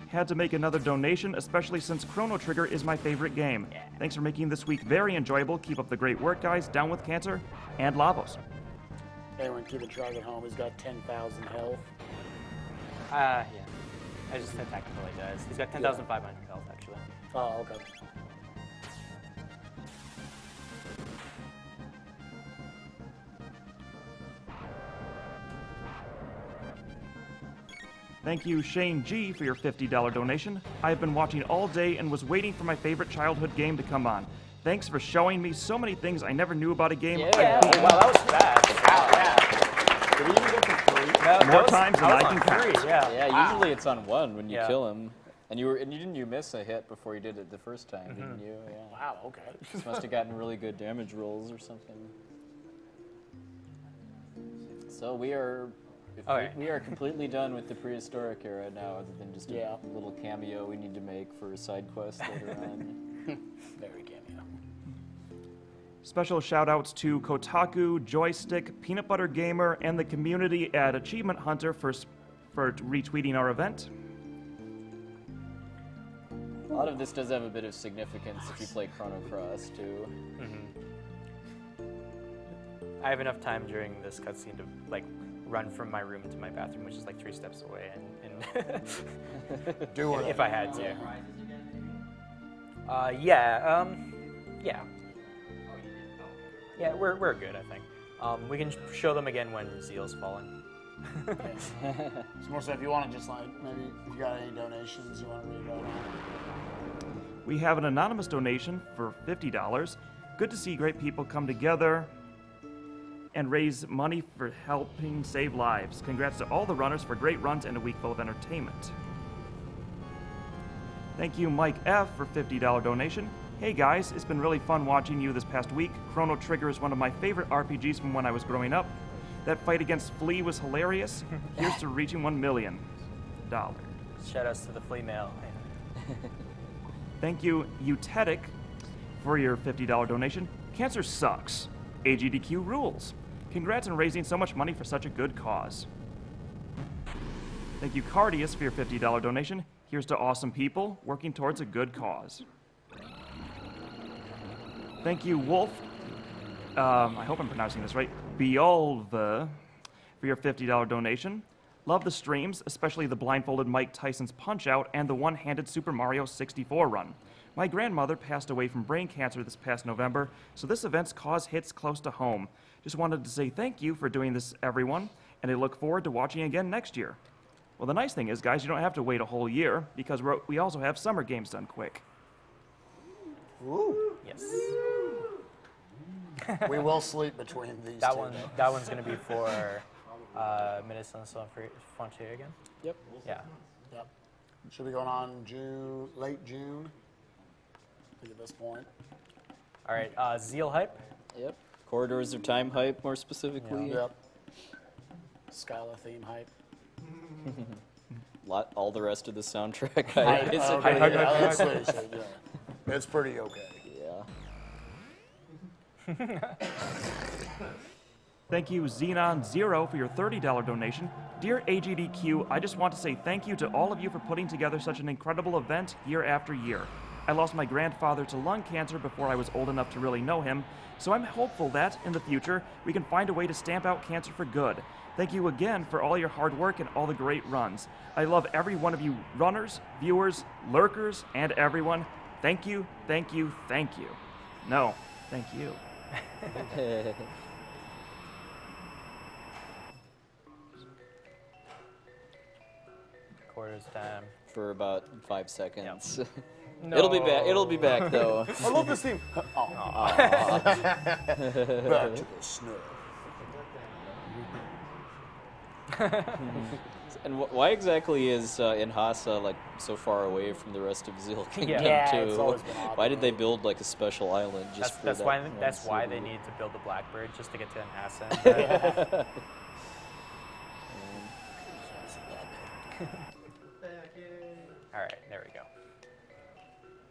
Had to make another donation, especially since Chrono Trigger is my favorite game. Yeah. Thanks for making this week very enjoyable. Keep up the great work, guys. Down with cancer, and Lavos. Anyone keeping track at home? He's got 10,000 health. Yeah. I just attacked him until he dies. He's got 10,500 health, actually. Oh, okay. Thank you, Shane G., for your $50 donation. I have been watching all day and was waiting for my favorite childhood game to come on. Thanks for showing me so many things I never knew about a game. Yeah. Wow, that was fast. Wow, yeah. Did he even get to 3? More times than I can count. Yeah, usually it's on 1 when you kill him. And you miss a hit before you did it the first time, didn't you? Yeah. Wow, okay. Just must have gotten really good damage rolls or something. So we are completely done with the prehistoric era now, other than just a little cameo we need to make for a side quest later on. Very cameo. Special shout-outs to Kotaku, Joystick, Peanut Butter Gamer, and the community at Achievement Hunter for retweeting our event. A lot of this does have a bit of significance if you play Chrono Cross, too. I have enough time during this cutscene to, like, run from my room to my bathroom, which is like 3 steps away, and do it if I had to. Yeah, we're good, I think. We can show them again when Zeal's falling. So more so, if you want to just like maybe if you got any donations you want to read out. We have an anonymous donation for $50. Good to see great people come together and raise money for helping save lives. Congrats to all the runners for great runs and a week full of entertainment. Thank you, Mike F., for $50 donation. Hey guys, it's been really fun watching you this past week. Chrono Trigger is one of my favorite RPGs from when I was growing up. That fight against Flea was hilarious. Here's to reaching $1 million. Shout-outs to the Flea mail. Thank you, Eutetic, for your $50 donation. Cancer sucks. Agdq rules. Congrats on raising so much money for such a good cause. Thank you, Cardius, for your $50 donation. Here's to awesome people working towards a good cause. Thank you, Wolf. I hope I'm pronouncing this right. Biolva, for your $50 donation. Love the streams, especially the blindfolded Mike Tyson's Punch-Out and the one-handed Super Mario 64 run. My grandmother passed away from brain cancer this past November, so this event's cause hits close to home. Just wanted to say thank you for doing this, everyone, and I look forward to watching again next year. Well, the nice thing is, guys, you don't have to wait a whole year, because we also have summer games done quick. Ooh. Yes. We will sleep between these that two. one. That one's going to be for Minutes on the Frontier again. Yep. Yeah. Yep. Should be going on late June. I think at this point. All right. Zeal hype. Yep. Corridors of Time hype, more specifically. Yep. Skyla theme hype. All the rest of the soundtrack Hype, hype. okay, yeah. It's pretty okay. Yeah. Thank you, Xenon0, for your $30 donation. Dear AGDQ, I just want to say thank you to all of you for putting together such an incredible event year after year. I lost my grandfather to lung cancer before I was old enough to really know him, so I'm hopeful that, in the future, we can find a way to stamp out cancer for good. Thank you again for all your hard work and all the great runs. I love every one of you runners, viewers, lurkers, and everyone. Thank you, thank you, thank you. No, thank you. Quarters time. For about 5 seconds. Yep. No. It'll be back. It'll be back though. I love this theme. Aw. Back to the snow. And why exactly is Inhasa like so far away from the rest of Zeal Kingdom too? It's always been odd. Why did they build like a special island just for that's that? why that's why they need to build the Blackbird just to get to Inhasa. All right, there we go.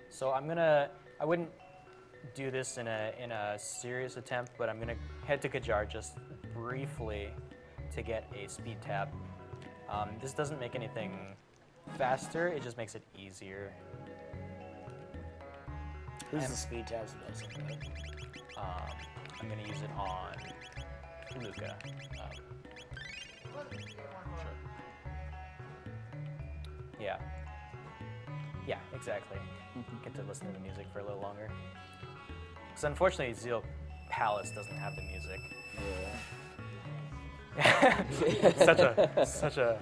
So I wouldn't do this in a serious attempt, but I'm gonna head to Kajar just briefly to get a speed tab. This doesn't make anything faster, it just makes it easier. Who's the speed tabs for this? I'm gonna use it on Luca. Yeah. Yeah, exactly. Get to listen to the music for a little longer. Because unfortunately, Zeal Palace doesn't have the music. Yeah. such an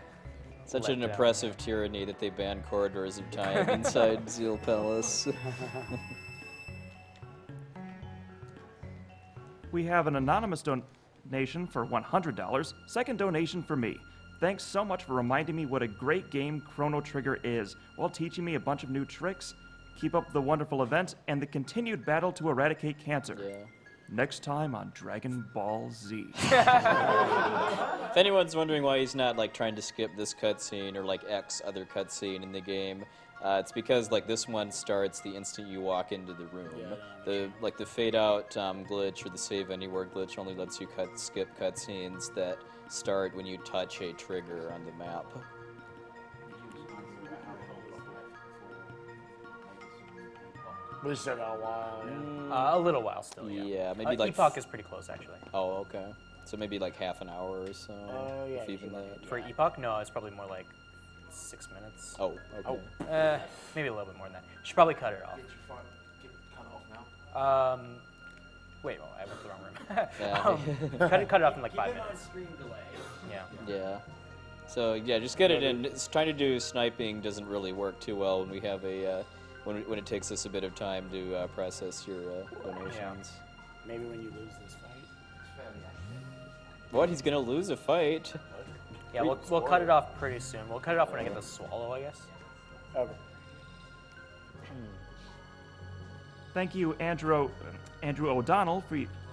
letdown. oppressive tyranny that they banned Corridors of Time inside Zeal Palace. We have an anonymous donation for $100. Second donation for me. Thanks so much for reminding me what a great game Chrono Trigger is, while teaching me a bunch of new tricks. Keep up the wonderful event and the continued battle to eradicate cancer. Yeah. Next time on Dragon Ball Z. If anyone's wondering why he's not like trying to skip this cutscene or like X other cutscene in the game, it's because like this one starts the instant you walk into the room. The fade out glitch or the save anywhere glitch only lets you skip cutscenes that start when you touch a trigger on the map. We still got a while. A little while still. Yeah, maybe like Epoch is pretty close actually. Oh, okay. So maybe like half an hour or so. Yeah. If even that. For Epoch, no, it's probably more like 6 minutes. Oh, okay. Maybe a little bit more than that. Should probably cut it off. Get cut it off now. Wait, well, I went to the wrong room. cut it off in like 5 minutes. Yeah. Yeah. So yeah, just get it in. Trying to do sniping doesn't really work too well when we have a when it takes us a bit of time to process your donations. Yeah. Maybe when you lose this fight. What? He's gonna lose a fight? Yeah, we'll cut it off pretty soon. We'll cut it off when I get the swallow, I guess. Okay. Thank you, Andrew O'Donnell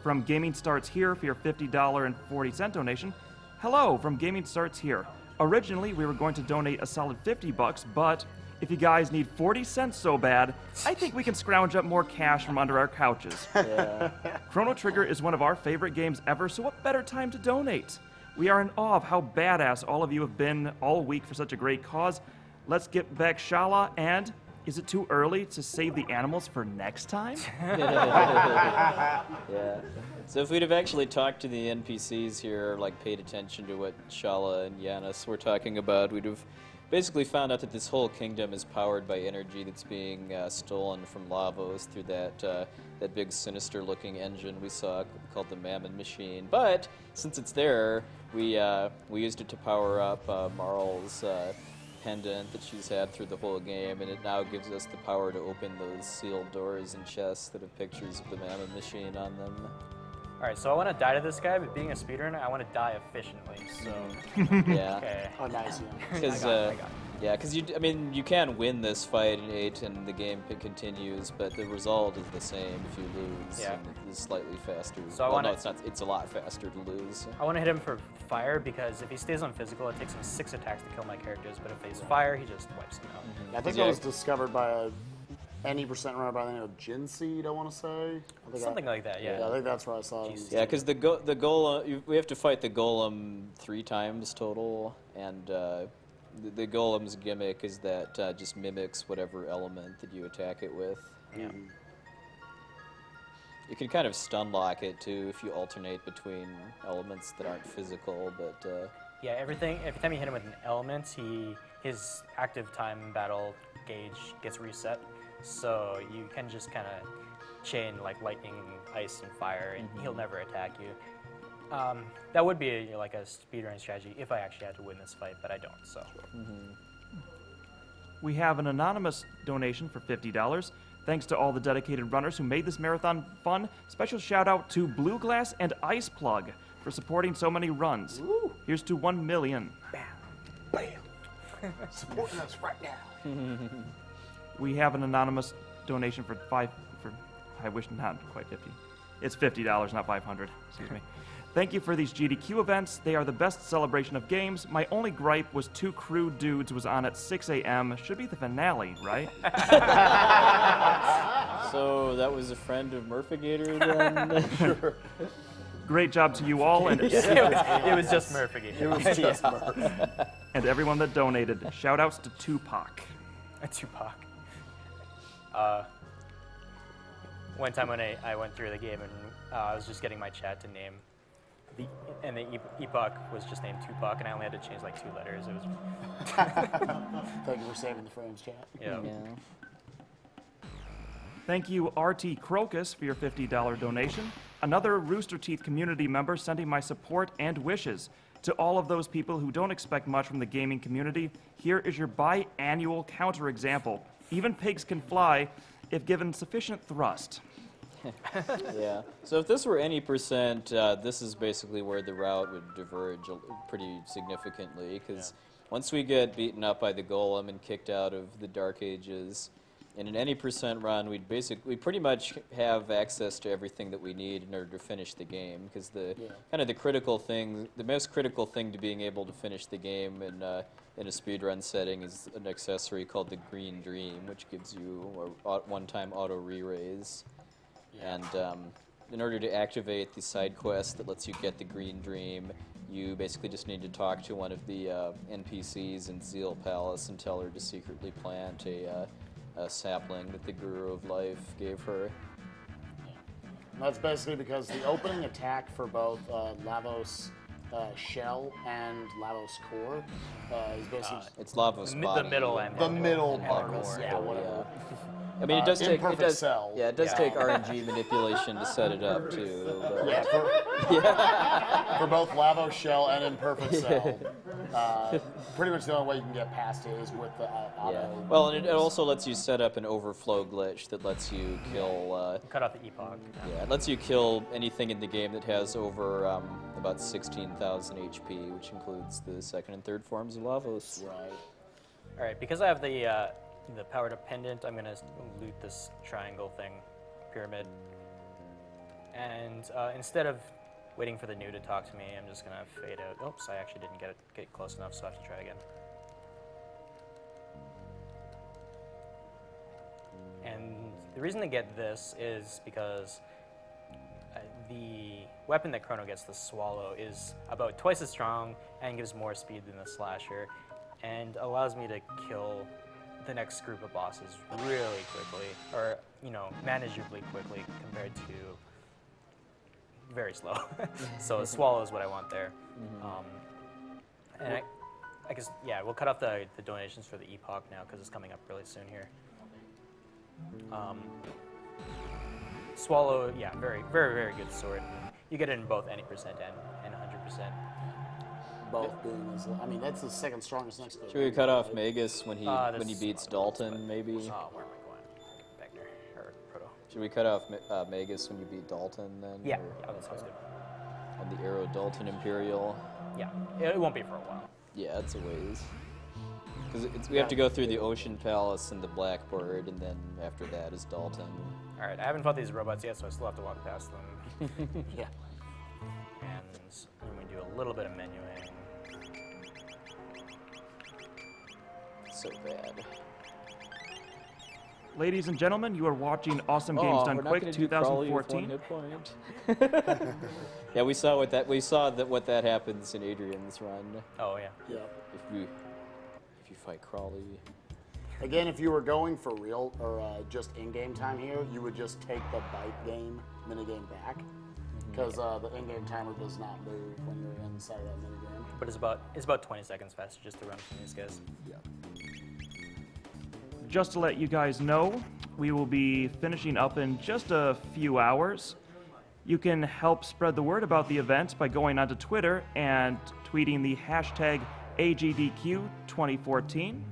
from Gaming Starts Here for your $50.40 donation. Hello, from Gaming Starts Here. Originally, we were going to donate a solid $50, but if you guys need 40 cents so bad, I think we can scrounge up more cash from under our couches. Yeah. Chrono Trigger is one of our favorite games ever, so what better time to donate? We are in awe of how badass all of you have been all week for such a great cause. Let's get back Shala, and is it too early to save the animals for next time? Yeah. So if we'd have actually talked to the NPCs here, like paid attention to what Shala and Yanis were talking about, we'd have basically found out that this whole kingdom is powered by energy that's being stolen from Lavos through that big sinister-looking engine we saw called the Mammon Machine. But since it's there, we used it to power up Marl's pendant that she's had through the whole game, and it now gives us the power to open those sealed doors and chests that have pictures of the Mammon Machine on them. All right, so I want to die to this guy, but being a speedrunner, I want to die efficiently. So Yeah. Okay. Oh, nice. Because you can win this fight in 8 and the game continues, but the result is the same if you lose. Yeah. And it's slightly faster. So I well, wanna- no, it's not. It's a lot faster to lose. I want to hit him for fire because if he stays on physical, it takes him 6 attacks to kill my characters. But if he's fire, he just wipes them out. I think that was discovered by any percent runner by the name of Jinseed, I want to say. Something like that, yeah. I think that's where I saw it. Yeah, because the golem, we have to fight the golem 3 times total, and the golem's gimmick is that just mimics whatever element that you attack it with. Yeah. You can kind of stun lock it too if you alternate between elements that aren't physical, but Yeah, every time you hit him with an element, his active time battle gauge gets reset. So you can just kind of chain like lightning, ice, and fire, and he'll never attack you. That would be like a speedrun strategy if I actually had to win this fight, but I don't. So. We have an anonymous donation for $50. Thanks to all the dedicated runners who made this marathon fun. Special shout out to Blue Glass and Ice Plug for supporting so many runs. Woo. Here's to 1 million. Supporting us right now. We have an anonymous donation for I wish not quite 50. It's $50, not 500. Excuse me. Thank you for these GDQ events. They are the best celebration of games. My only gripe was 2 crude dudes was on at 6 a.m. Should be the finale, right? So that was a friend of Murphigator then? Sure. Great job to you all. And It was just Murphigator. It was just Murph. And everyone that donated. Shout outs to Tupac. Tupac. One time when I went through the game and I was just getting my chat to name, the epoch was just named Tupac, and I only had to change like 2 letters. It was. Thank you for saving the frames, chat. Yeah. Thank you, RT Crocus, for your $50 donation. Another Rooster Teeth community member sending my support and wishes. To all of those people who don't expect much from the gaming community, here is your biannual counterexample. Even pigs can fly if given sufficient thrust. Yeah. So if this were any percent, this is basically where the route would diverge pretty significantly, because once we get beaten up by the golem and kicked out of the Dark Ages, in an any percent run, we pretty much have access to everything that we need in order to finish the game, because the most critical thing to being able to finish the game in a speedrun setting is an accessory called the Green Dream, which gives you a one-time auto re-raise. And in order to activate the side quest that lets you get the Green Dream, you basically just need to talk to one of the NPCs in Zeal Palace and tell her to secretly plant a sapling that the Guru of Life gave her. And that's basically because the opening attack for both Lavos Shell and Lavos Core is basically... it's Lavos Body. The middle and the middle part. Yeah, whatever. I mean, it does take cell. Yeah, it does take RNG manipulation to set it up too. But Yeah, for both Lavos Shell and Imperfect Cell. Pretty much the only way you can get past it is with the auto. Well, and it also lets you set up an overflow glitch that lets you kill. Cut off the epoch. Yeah, it lets you kill anything in the game that has over about 16,000 HP, which includes the 2nd and 3rd forms of Lavos. Right. All right, because I have the powered up pendant, I'm gonna loot this triangle thing, pyramid. And instead of waiting for the new to talk to me, I'm just gonna fade out. Oops, I actually didn't get close enough, so I have to try again. And the reason to get this is because the weapon that Chrono gets, the Swallow, is about twice as strong and gives more speed than the Slasher, and allows me to kill the next group of bosses really quickly, or manageably quickly compared to very slow. So Swallow is what I want there. And I guess, yeah, we'll cut off the donations for the Epoch now because it's coming up really soon here. Swallow, yeah, very, very, very good sword. You get it in both any percent and 100%. Both being as, I mean, that's the second strongest next to it. Should we cut off Magus when he beats Dalton, maybe? Where am I going? Wagner, or Proto. Should we cut off Magus when you beat Dalton then? Yeah, that sounds good. And the Arrow Dalton Imperial? Yeah, it won't be for a while. Yeah, it's a ways. Because we have to go through the Ocean Palace and the Blackbird, and then after that is Dalton. All right, I haven't fought these robots yet, so I still have to walk past them. Yeah. And we do a little bit of menuing. So bad. Ladies and gentlemen, you are watching Awesome Games Done Quick 2014. Yeah, we saw what that happens in Adrian's run. Oh yeah. Yeah. If you fight Crawley. Again, if you were going for real or just in-game time here, you would just take the bite game minigame back, because the in-game timer does not move when you're inside of that minigame. But it's about 20 seconds faster just to run from these guys. Yeah. Just to let you guys know, we will be finishing up in just a few hours. You can help spread the word about the event by going onto Twitter and tweeting the hashtag Agdq 2014.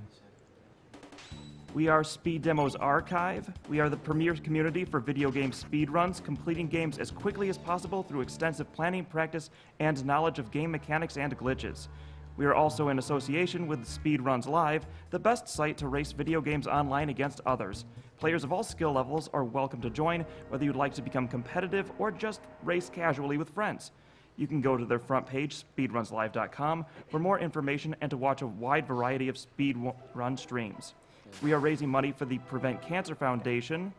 We are Speed Demos Archive. We are the premier community for video game speedruns, completing games as quickly as possible through extensive planning, practice, and knowledge of game mechanics and glitches. We are also in association with Speedruns Live, the best site to race video games online against others. Players of all skill levels are welcome to join, whether you'd like to become competitive or just race casually with friends. You can go to their front page, speedrunslive.com, for more information and to watch a wide variety of speedrun streams. We are raising money for the Prevent Cancer Foundation,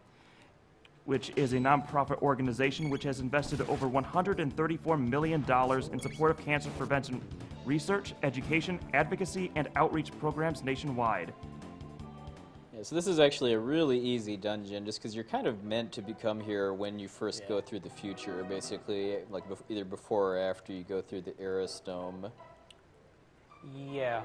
which is a nonprofit organization which has invested over $134 million in support of cancer prevention research, education, advocacy, and outreach programs nationwide. Yeah, so this is actually a really easy dungeon, just because you're kind of meant to become here when you first go through the future, basically, like either before or after you go through the Aristome. Yeah,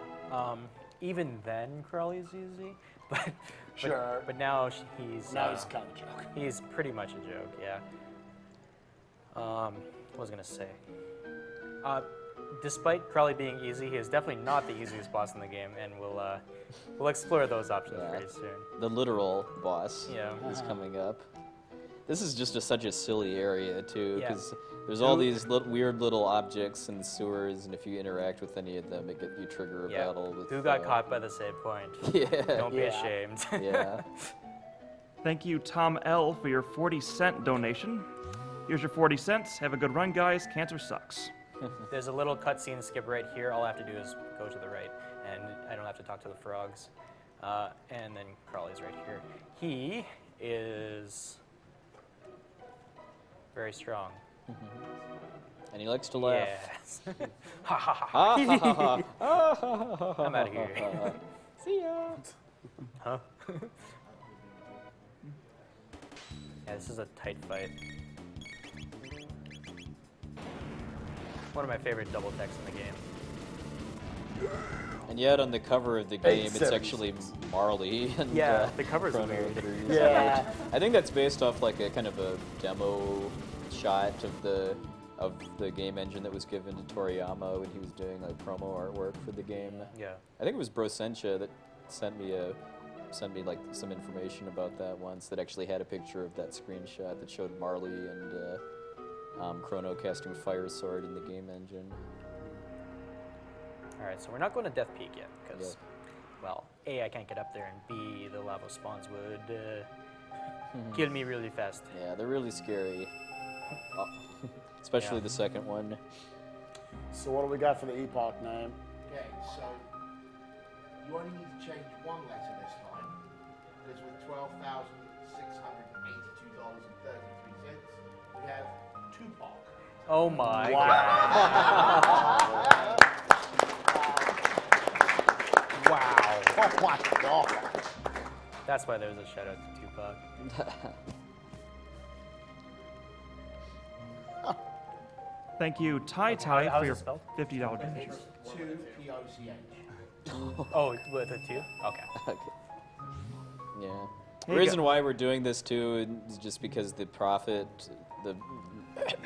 even then Crawley's easy, but Sure. But now he's kind of a joke. He's pretty much a joke, yeah. What was I gonna say? Despite Crawley being easy, he is definitely not the easiest boss in the game, and we'll explore those options very soon. The literal boss is coming up. This is just such a silly area too, because there's all these weird little objects in the sewers, and if you interact with any of them, you trigger a battle with. Who got caught by the save point? Yeah. Don't be ashamed. Yeah. Thank you, Tom L, for your 40-cent donation. Here's your 40 cents. Have a good run, guys. Cancer sucks. There's a little cutscene skip right here. All I have to do is go to the right, and I don't have to talk to the frogs. And then Crawley's right here. He is very strong. And he likes to laugh. Yes. Ha ha ha. I'm out of here. See ya. Huh? Yeah, this is a tight fight. One of my favorite double techs in the game. And yet on the cover of the game, it's actually Marley. And, the cover's Chrono weird. Trigger. Yeah. I think that's based off like a kind of a demo shot of the game engine that was given to Toriyama when he was doing like promo artwork for the game. Yeah. I think it was Brosentia that sent me like some information about that once, that actually had a picture of that screenshot that showed Marley and Chrono casting Fire Sword in the game engine. Alright, so we're not going to Death Peak yet, because, well, A, I can't get up there, and B, the lava spawns would kill me really fast. Yeah, they're really scary. Especially the second one. So what do we got for the Epoch name? Okay, so you only need to change one letter this time, because with $12,682.33, we have Tupac. Oh my Wow. Wow. Oh my god. That's why there was a shout out to Tupac. Thank you, Tai Tai, How's for it your spelled? $50 donation. 2 P-O-C-H. Oh, with a 2? Okay. Okay. Yeah. The Hey, reason why we're doing this too is just because the prophet,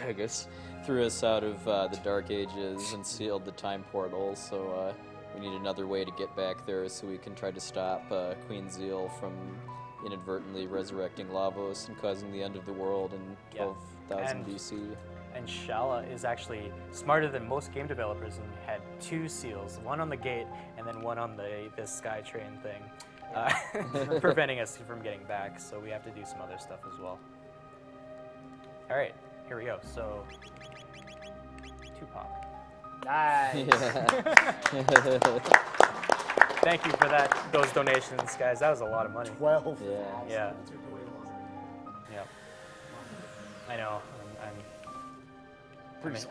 I guess, threw us out of the Dark Ages and sealed the time portal. So we need another way to get back there, so we can try to stop Queen Zeal from inadvertently resurrecting Lavos and causing the end of the world in 12,000 BC. And Shala is actually smarter than most game developers and had 2 seals, one on the gate and then one on this sky train thing, preventing us from getting back. So we have to do some other stuff as well. All right, here we go. So 2 pop. Nice. Thank you for those donations, guys. That was a lot of money. 12. Yeah. Yeah. I know.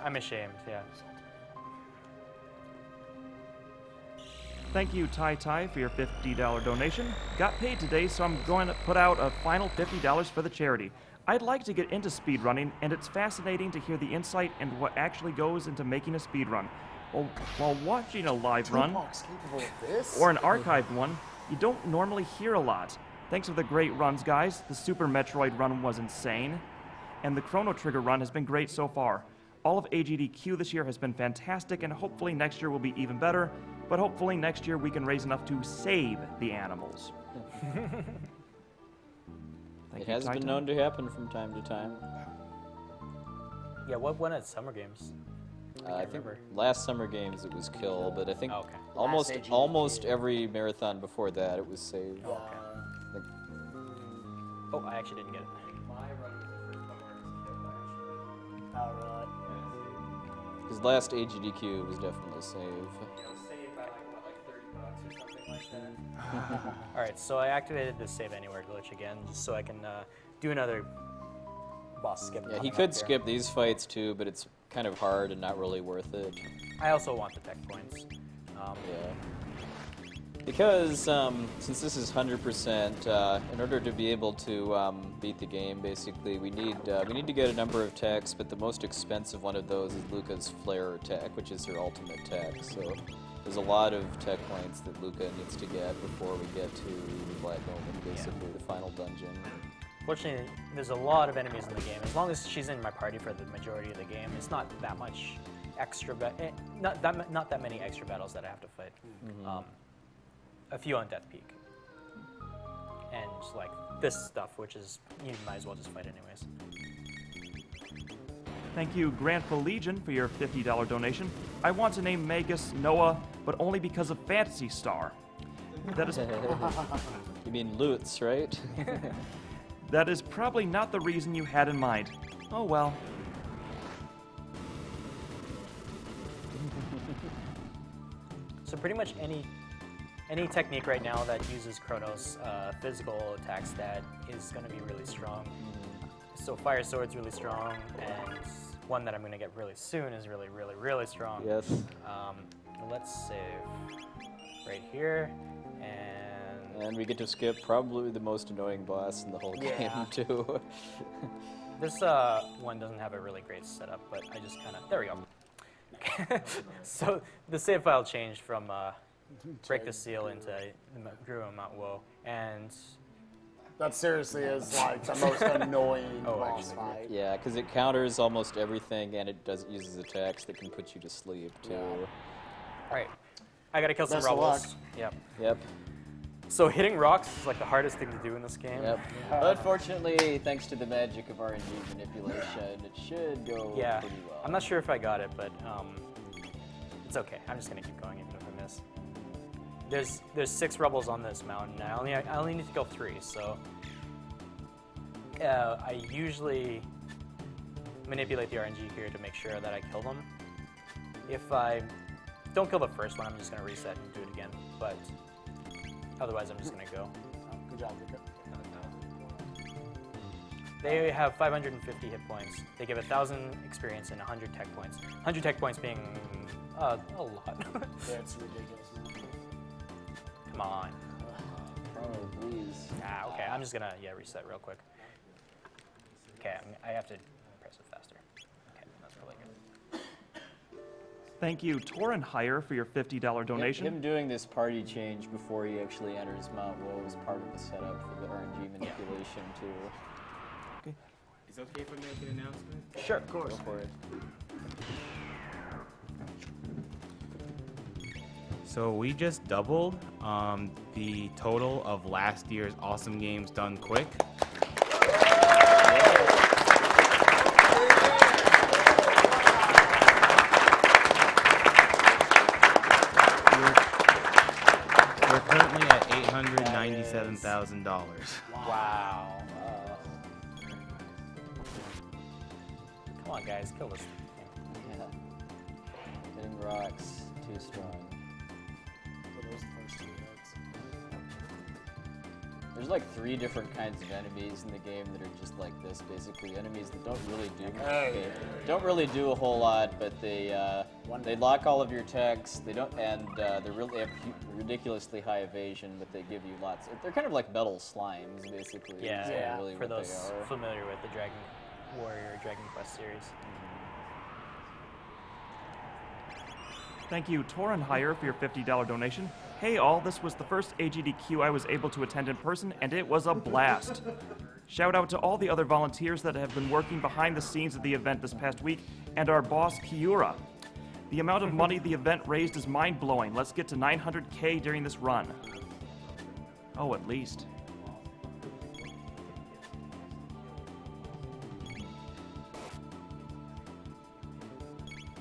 I'm ashamed. Yeah. Thank you, Tai Tai, for your $50 donation. Got paid today, so I'm going to put out a final $50 for the charity. I'd like to get into speedrunning, and it's fascinating to hear the insight and what actually goes into making a speedrun. While watching a live run, or an archived one, you don't normally hear a lot. Thanks for the great runs, guys. The Super Metroid run was insane, and the Chrono Trigger run has been great so far. All of Agdq this year has been fantastic, and hopefully next year will be even better, but hopefully next year we can raise enough to save the animals. It has been known to happen from time to time. Yeah, what won at Summer Games? I think last Summer Games it was Kill, but I think okay. almost every marathon before that it was Save. Oh, okay. Oh, I actually didn't get it. Because last Agdq was definitely Save. Saved by like $30 or something like that. All right, so I activated the Save Anywhere glitch again, just so I can do another boss skip. Yeah, he could skip these fights too, but it's kind of hard and not really worth it. I also want the tech points. Yeah. Because since this is 100%, in order to be able to beat the game, basically, we need to get a number of techs, but the most expensive one of those is Luca's Flare tech, which is her ultimate tech. So there's a lot of tech points that Luca needs to get before we get to Black Omen, basically the final dungeon. Fortunately, there's a lot of enemies in the game. As long as she's in my party for the majority of the game, it's not that much extra, not that many extra battles that I have to fight. A few on Death Peak, and like this stuff, which is you might as well just fight anyways. Thank you, Grantful Legion, for your $50 donation. I want to name Magus Noah, but only because of Phantasy Star. That is. You mean Lutz, right? That is probably not the reason you had in mind. Oh well. So pretty much any technique right now that uses Chrono's physical attack stat is going to be really strong. So Fire Sword's really strong, and one that I'm going to get really soon is really, really, really strong. Yes. Let's save right here, and we get to skip probably the most annoying boss in the whole game too. This one doesn't have a really great setup, but I just kind of, there we go. So the save file changed from Break the Seal into Grew on Mount Woe, and that seriously is like the most annoying boss fight. Yeah, because it counters almost everything, and it uses attacks that can put you to sleep too. All right, I gotta kill some Best of luck. rebels. Yep. Yep. So hitting rocks is like the hardest thing to do in this game. Yep. Unfortunately, thanks to the magic of RNG manipulation, it should go pretty well. I'm not sure if I got it, but it's okay. I'm just gonna keep going even if I miss. There's 6 rebels on this mountain. I only need to kill 3, so I usually manipulate the RNG here to make sure that I kill them. If I don't kill the first one, I'm just gonna reset and do it again. But otherwise, I'm just gonna go. Good job, Luca. They have 550 hit points. They give 1,000 experience and 100 tech points. 100 tech points being a lot. That's ridiculous. Come on. Oh, please. Okay, I'm just gonna reset real quick. Okay, I have to press it faster. Okay, that's really good. Thank you, Torin Hire, for your $50 donation. Him doing this party change before he actually enters Mount Woe was part of the setup for the RNG manipulation, too. Okay. Is it okay if I make an announcement? Sure, of course. Go for it. So we just doubled the total of last year's awesome games done quick. We're currently at $897,000. Wow. Come on, guys, kill this. Yeah. Hitting rocks, too strong. There's like 3 different kinds of enemies in the game that are just like this, basically. Enemies that don't really do a whole lot, but they lock all of your techs. They don't, and they have ridiculously high evasion, but they give you lots. They're kind of like metal slimes, basically. Yeah, really for what those they are. familiar with the Dragon Warrior, Dragon Quest series. Thank you, Torin Hire, for your $50 donation. Hey all, this was the first AGDQ I was able to attend in person, and it was a blast. Shout out to all the other volunteers that have been working behind the scenes of the event this past week, and our boss, Kiura. The amount of money the event raised is mind-blowing. Let's get to 900K during this run. Oh, at least.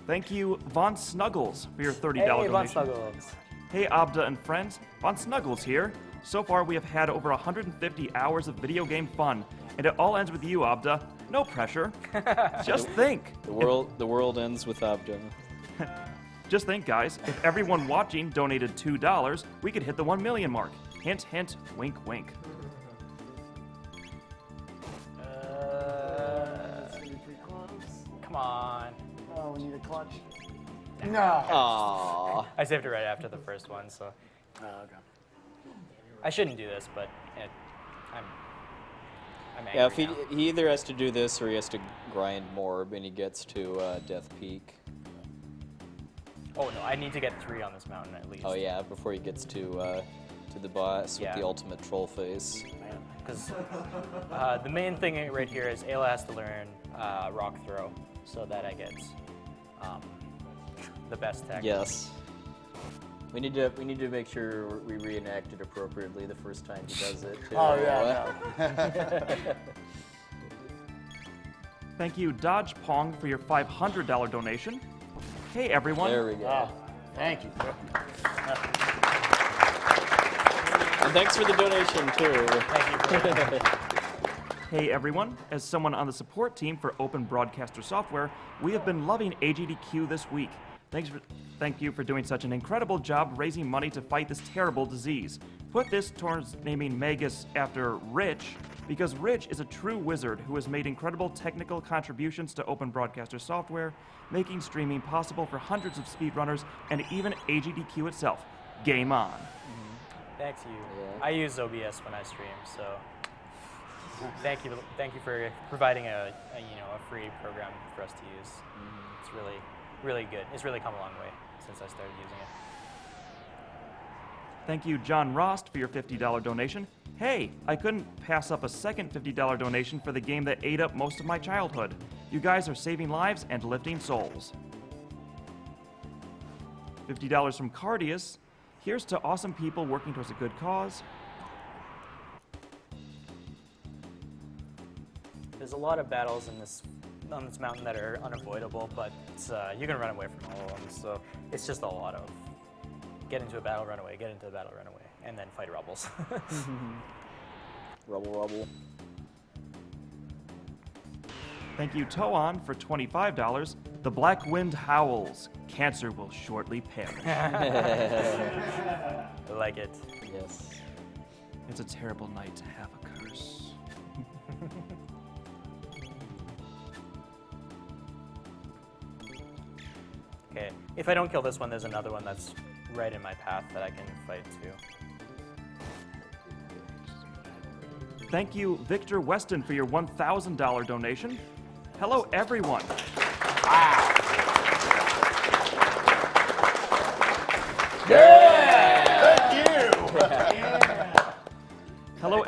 Thank you, Von Snuggles, for your $30 Hey, donation. Von Snuggles. Hey, Obda and friends, Von Snuggles here. So far, we have had over 150 hours of video game fun, and it all ends with you, Obda. No pressure. Just think. The world ends with Obda. Just think, guys. If everyone watching donated $2, we could hit the 1 million mark. Hint, hint, wink, wink. Come on. Oh, we need a clutch. No. Aww. I saved it right after the first one, so. Oh, okay. I shouldn't do this, but I'm angry Yeah, if now. he either has to do this or he has to grind more when he gets to Death Peak. Oh no, I need to get 3 on this mountain at least. Oh yeah, before he gets to the boss with the ultimate troll face. Because the main thing right here is Ayla has to learn Rock Throw so that I get the best tech. Yes. We need to make sure we reenact it appropriately the first time he does it. Too. Oh yeah. Thank you, Dodge Pong, for your $500 donation. Hey, everyone. There we go. Wow. Thank you. And thanks for the donation too. Thank you. Hey everyone, as someone on the support team for Open Broadcaster Software, we have been loving AGDQ this week. Thank you for doing such an incredible job raising money to fight this terrible disease. Put this towards naming Magus after Rich, because Rich is a true wizard who has made incredible technical contributions to Open Broadcaster Software, making streaming possible for hundreds of speedrunners and even AGDQ itself. Game on. Thanks you. Yeah. I use OBS when I stream, so thank you for providing a free program for us to use. It's really good. It's really come a long way since I started using it. Thank you, John Rost, for your $50 donation. Hey, I couldn't pass up a second $50 donation for the game that ate up most of my childhood. You guys are saving lives and lifting souls. $50 from Cardius. Here's to awesome people working towards a good cause. There's a lot of battles on this mountain that are unavoidable, but you can run away from all of them. So it's just a lot of get into a battle, run away, get into a battle, run away, and then fight rubbles. Rubble. Thank you, Toan, for $25. The Black Wind howls. Cancer will shortly perish. I like it. Yes. It's a terrible night to have a curse. Okay, if I don't kill this one, there's another one that's right in my path that I can fight too. Thank you, Victor Weston, for your $1,000 donation. Hello, everyone. Wow.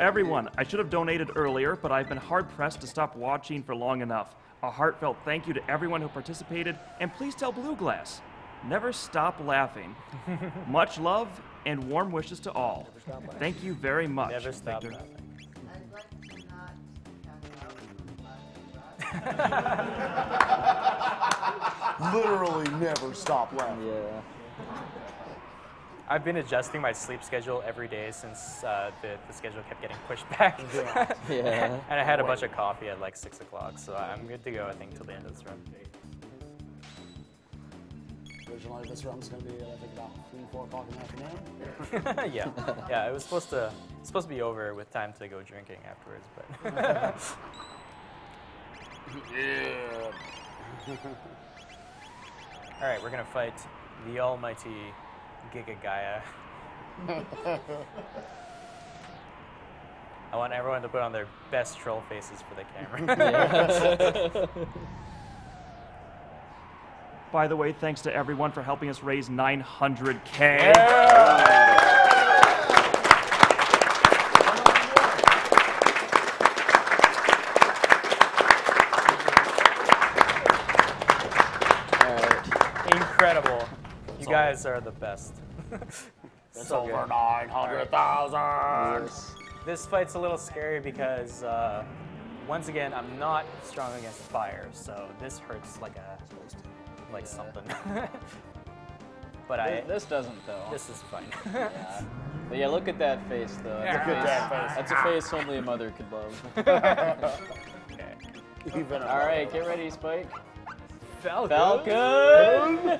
everyone. I should have donated earlier, but I've been hard-pressed to stop watching for long enough. A heartfelt thank you to everyone who participated, and please tell Blue Glass, never stop laughing. Much love and warm wishes to all. Thank you very much. Never stop Victor. laughing. Literally never stop laughing. Yeah. I've been adjusting my sleep schedule every day since the schedule kept getting pushed back. Yeah. And I had a bunch of coffee at like 6 o'clock, so I'm good to go, I think, till the end of this run. Originally, this run's going to be, I think, about 3, 4 o'clock in the afternoon. Yeah, it was supposed to be over with time to go drinking afterwards, but. Yeah. All right, we're gonna fight the almighty Giga Gaia. I want everyone to put on their best troll faces for the camera. By the way, thanks to everyone for helping us raise 900K. Yeah. Incredible. You guys are the best. It's over 900,000. This fight's a little scary because, once again, I'm not strong against fire, so this hurts like something. But This doesn't, though. This is fine. Yeah. But yeah, look at that face, though. That's, Look at that face. That's a face only a mother could love. Okay. All right, get ready, Spike. Falcon! Falcon!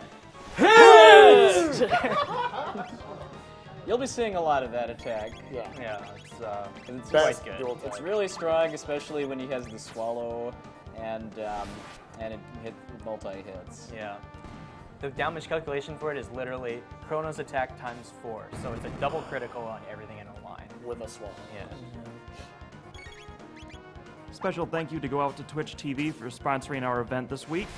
Hit! You'll be seeing a lot of that attack. Yeah, it's quite good. It's really strong, especially when he has the swallow and it hit multi-hits. Yeah. The damage calculation for it is literally Chrono's attack times 4, so it's a double critical on everything in a line. With a swallow. Yeah. Special thank you to go out to Twitch TV for sponsoring our event this week,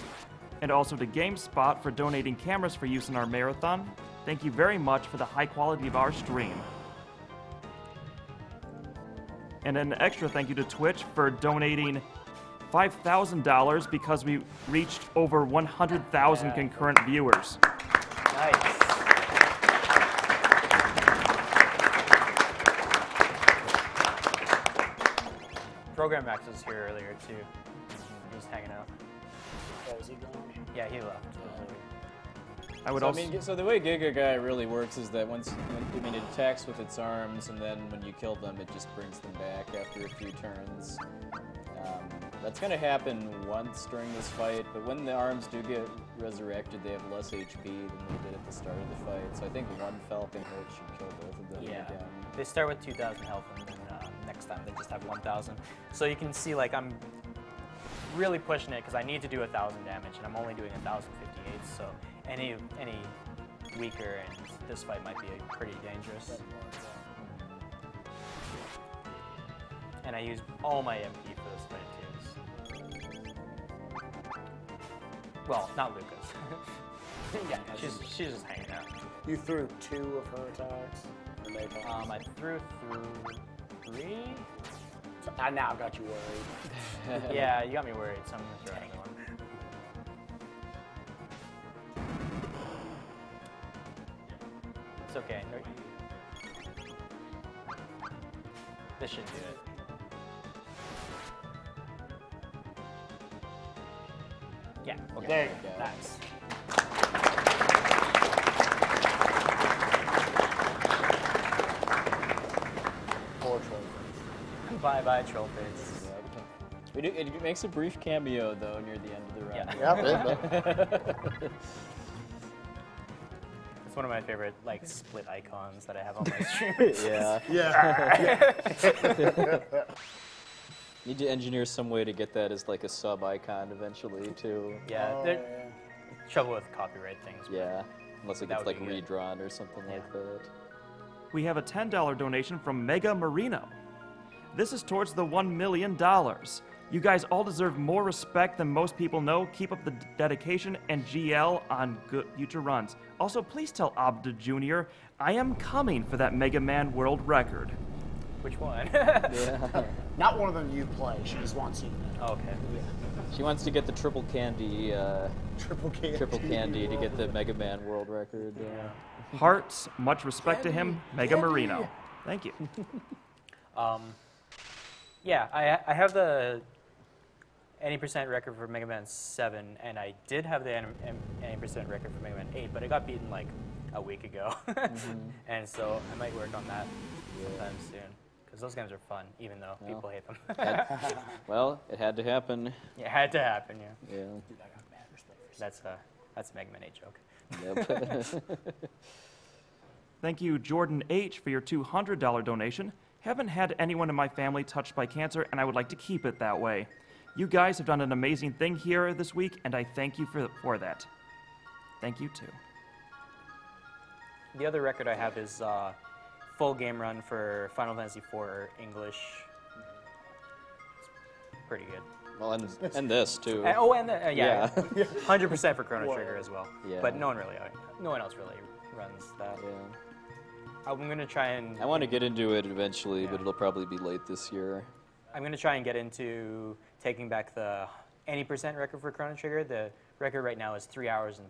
and also to GameSpot for donating cameras for use in our marathon. Thank you very much for the high quality of our stream. And an extra thank you to Twitch for donating $5,000 because we reached over 100,000 concurrent viewers. Nice. Program Max was here earlier too. He was hanging out. Oh, is he gone? Yeah, he left. So the way Giga Guy really works is that it attacks with its arms, and then when you kill them, it just brings them back after a few turns. That's going to happen once during this fight, but when the arms do get resurrected, they have less HP than they did at the start of the fight. So I think one Falcon hit should kill both of them again. They start with 2,000 health, and then next time they just have 1,000. So you can see, like, I'm really pushing it because I need to do 1,000 damage, and I'm only doing 1,058. So any weaker, and this fight might be pretty dangerous. And I used all my MP for this fight too. Well, not Lucas. Yeah, she's just hanging out. You threw 2 of her attacks? I threw through 3. So I now got you worried. Yeah, you got me worried, so I'm gonna throw another one. It's okay. This should do it. Yeah. Okay. There you go. Nice. Poor troll face. Bye-bye, troll face. It makes a brief cameo, though, near the end of the run. Yeah. It's one of my favorite, like, split icons that I have on my stream. Need to engineer some way to get that as like a sub icon eventually too. Yeah, trouble with copyright things. Yeah, unless it gets like redrawn or something like that. We have a $10 donation from Mega Marino. This is towards the $1 million. You guys all deserve more respect than most people know. Keep up the dedication and GL on good future runs. Also, please tell Obdajr Jr. I am coming for that Mega Man world record. Which one? Yeah. Not one of them you play. She just wants you to know. Oh, okay. She wants to get the triple candy. Triple candy. Triple candy to get the Mega Man world record. Hearts, much respect to him, Mega Marino. Thank you. Yeah, I have the any percent record for Mega Man 7, and I did have the any percent record for Mega Man 8, but it got beaten like a week ago. And so I might work on that sometime soon. Because those games are fun, even though people hate them. Well, it had to happen. Yeah, it had to happen, yeah. Yeah. That's a Mega Man 8 joke. Yep. Thank you, Jordan H., for your $200 donation. Haven't had anyone in my family touched by cancer, and I would like to keep it that way. You guys have done an amazing thing here this week, and I thank you for that. Thank you, too. The other record I have is full game run for Final Fantasy IV English. It's pretty good. Well, and this, too. Yeah. 100% for Chrono Trigger as well. Yeah. But no one else really runs that. Yeah. I'm going to try and... I want to get into it eventually, but it'll probably be late this year. I'm going to try and get into taking back the any percent record for Chrono Trigger. The record right now is 3 hours and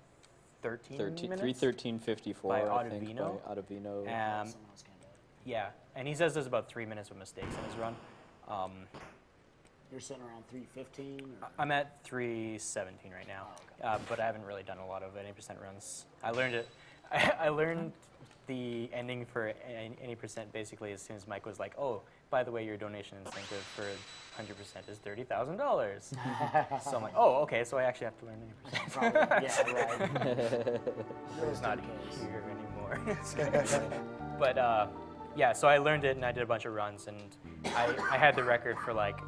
13 minutes. 3:13:54, by I think, Advino. by Advino. Yeah, and he says there's about 3 minutes of mistakes in his run. You're sitting around 3:15? I'm at 3:17 right now, but I haven't really done a lot of any percent runs. I learned it. I learned the ending for any percent basically as soon as Mike was like, "Oh, by the way, your donation incentive for 100% is $30,000." So I'm like, "Oh, okay, so I actually have to learn any percent." Yeah, right. It's not here anymore. But yeah, so I learned it and I did a bunch of runs and I had the record for like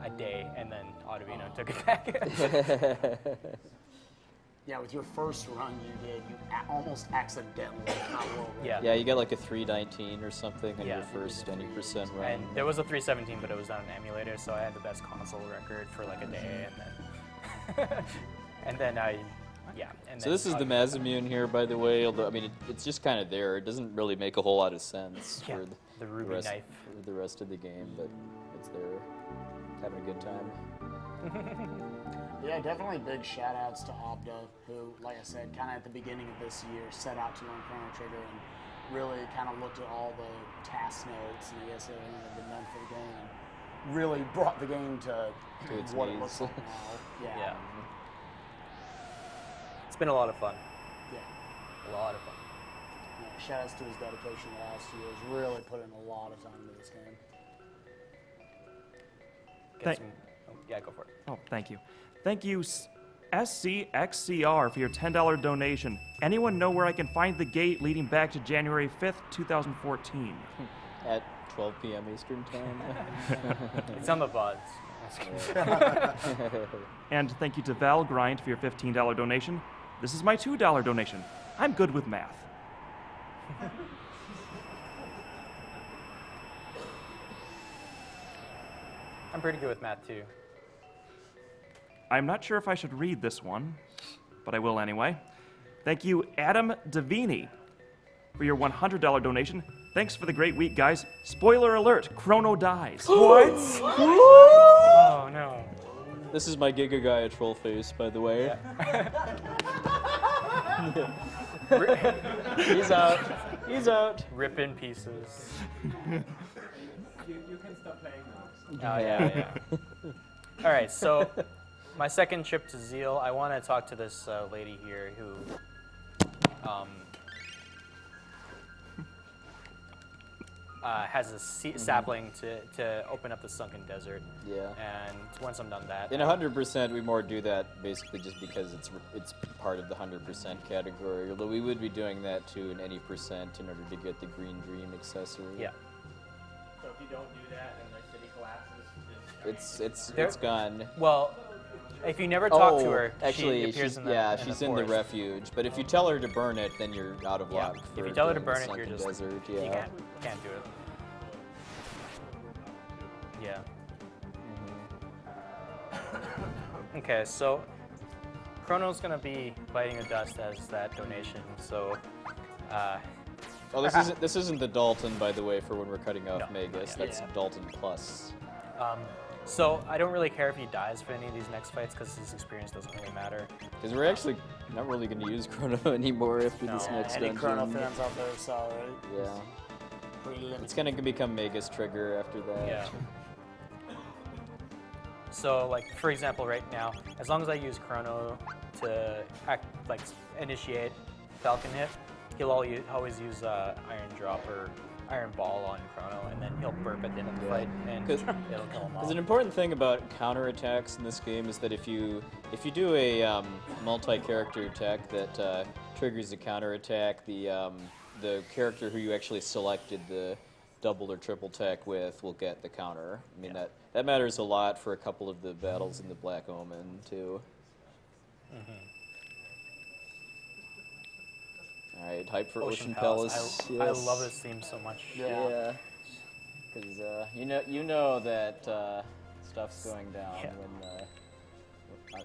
a day and then Advino took it back. Yeah, with your first run you almost accidentally got world record. Yeah, you got like a 3:19 or something on your first any percent run. And there was a 3:17, but it was on an emulator, so I had the best console record for like a day, and then So this is the Mazamune here, by the way. Although I mean, it's just kind of there. It doesn't really make a whole lot of sense for the Ruby knife for the rest of the game, but it's there. Having a good time. Yeah, definitely big shout outs to Obdajr, who, like I said, kind of at the beginning of this year set out to learn Chrono Trigger and really kind of looked at all the task notes and I guess everything that had been done for the game and really brought the game to its what knees. it looks like now. Yeah. It's been a lot of fun. Yeah. A lot of fun. Yeah, shout outs to his dedication the last 2 years. Really put in a lot of time into this game. Yeah, go for it. Oh, thank you. Thank you, SCXCR, for your $10 donation. Anyone know where I can find the gate leading back to January 5th, 2014? At 12 p.m. Eastern Time. It's on the VODs. And thank you to Val Grind for your $15 donation. This is my $2 donation. I'm good with math. I'm pretty good with math too. I'm not sure if I should read this one, but I will anyway. Thank you, Adam Davini, for your $100 donation. Thanks for the great week, guys. Spoiler alert, Chrono dies. What? Oh, no. This is my Giga Gaia troll face, by the way. He's out. He's out. Rip in pieces. You can stop playing now. Oh, yeah. All right, so my second trip to Zeal, I want to talk to this lady here who has a sapling to open up the sunken desert. Yeah. And once I'm done that... In 100%, we more do that basically just because it's part of the 100% category, although we would be doing that too in any percent in order to get the Green Dream accessory. Yeah. So if you don't do that and the city collapses, it's gone. Well, if you never talk to her, actually, she appears she's in the refuge. But if you tell her to burn it, then you're out of luck. If you tell her to burn it, you're just desert. you can't do it. Yeah. Okay, so Chrono's gonna be biting the dust as that donation. So Oh, this isn't the Dalton, by the way, for when we're cutting off Magus. That's Dalton Plus. So I don't really care if he dies for any of these next fights because his experience doesn't really matter. Because we're actually not really going to use Chrono anymore after this next Any dungeon. Chrono fans out there saw, right? Yeah. Pretty limited. It's going to become Magus Trigger after that. Yeah. So, like, for example, right now, as long as I use Chrono to initiate Falcon hit, he'll always use Iron Drop or Iron Ball on Chrono, and then he'll burp at the end of the fight, and it'll kill him all. Because an important thing about counterattacks in this game is that if you do a multi-character attack that triggers a counterattack, the character who you actually selected the double or triple attack with will get the counter. I mean that matters a lot for a couple of the battles in the Black Omen too. All right, hype for Ocean Palace. I love this theme so much. Yeah. Because you know that stuff's going down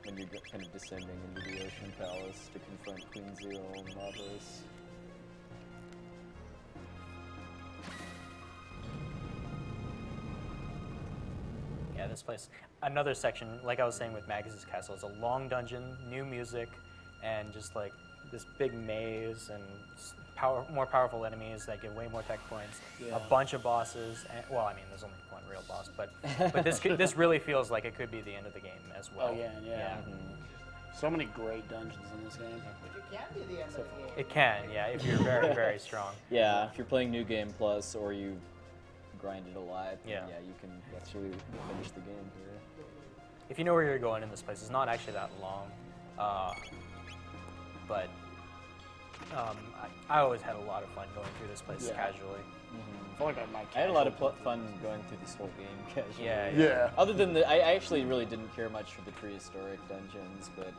when you're kind of descending into the Ocean Palace to confront Queen Zero and Lavos. Yeah, this place. Another section, like I was saying with Magus's Castle, is a long dungeon, new music, and just like this big maze and more powerful enemies that give way more tech points. Yeah. A bunch of bosses. And, well, I mean, there's only one real boss, but this really feels like it could be the end of the game as well. Again, yeah. So many great dungeons in this game. But you can be the end of the game. It can, yeah, if you're very, very strong. Yeah, if you're playing New Game Plus or you grind it a lot, yeah, you can actually finish the game here. If you know where you're going in this place, it's not actually that long, but I always had a lot of fun going through this place casually. I feel like I had a lot of fun going through this whole game casually. Yeah. Other than I actually really didn't care much for the prehistoric dungeons, but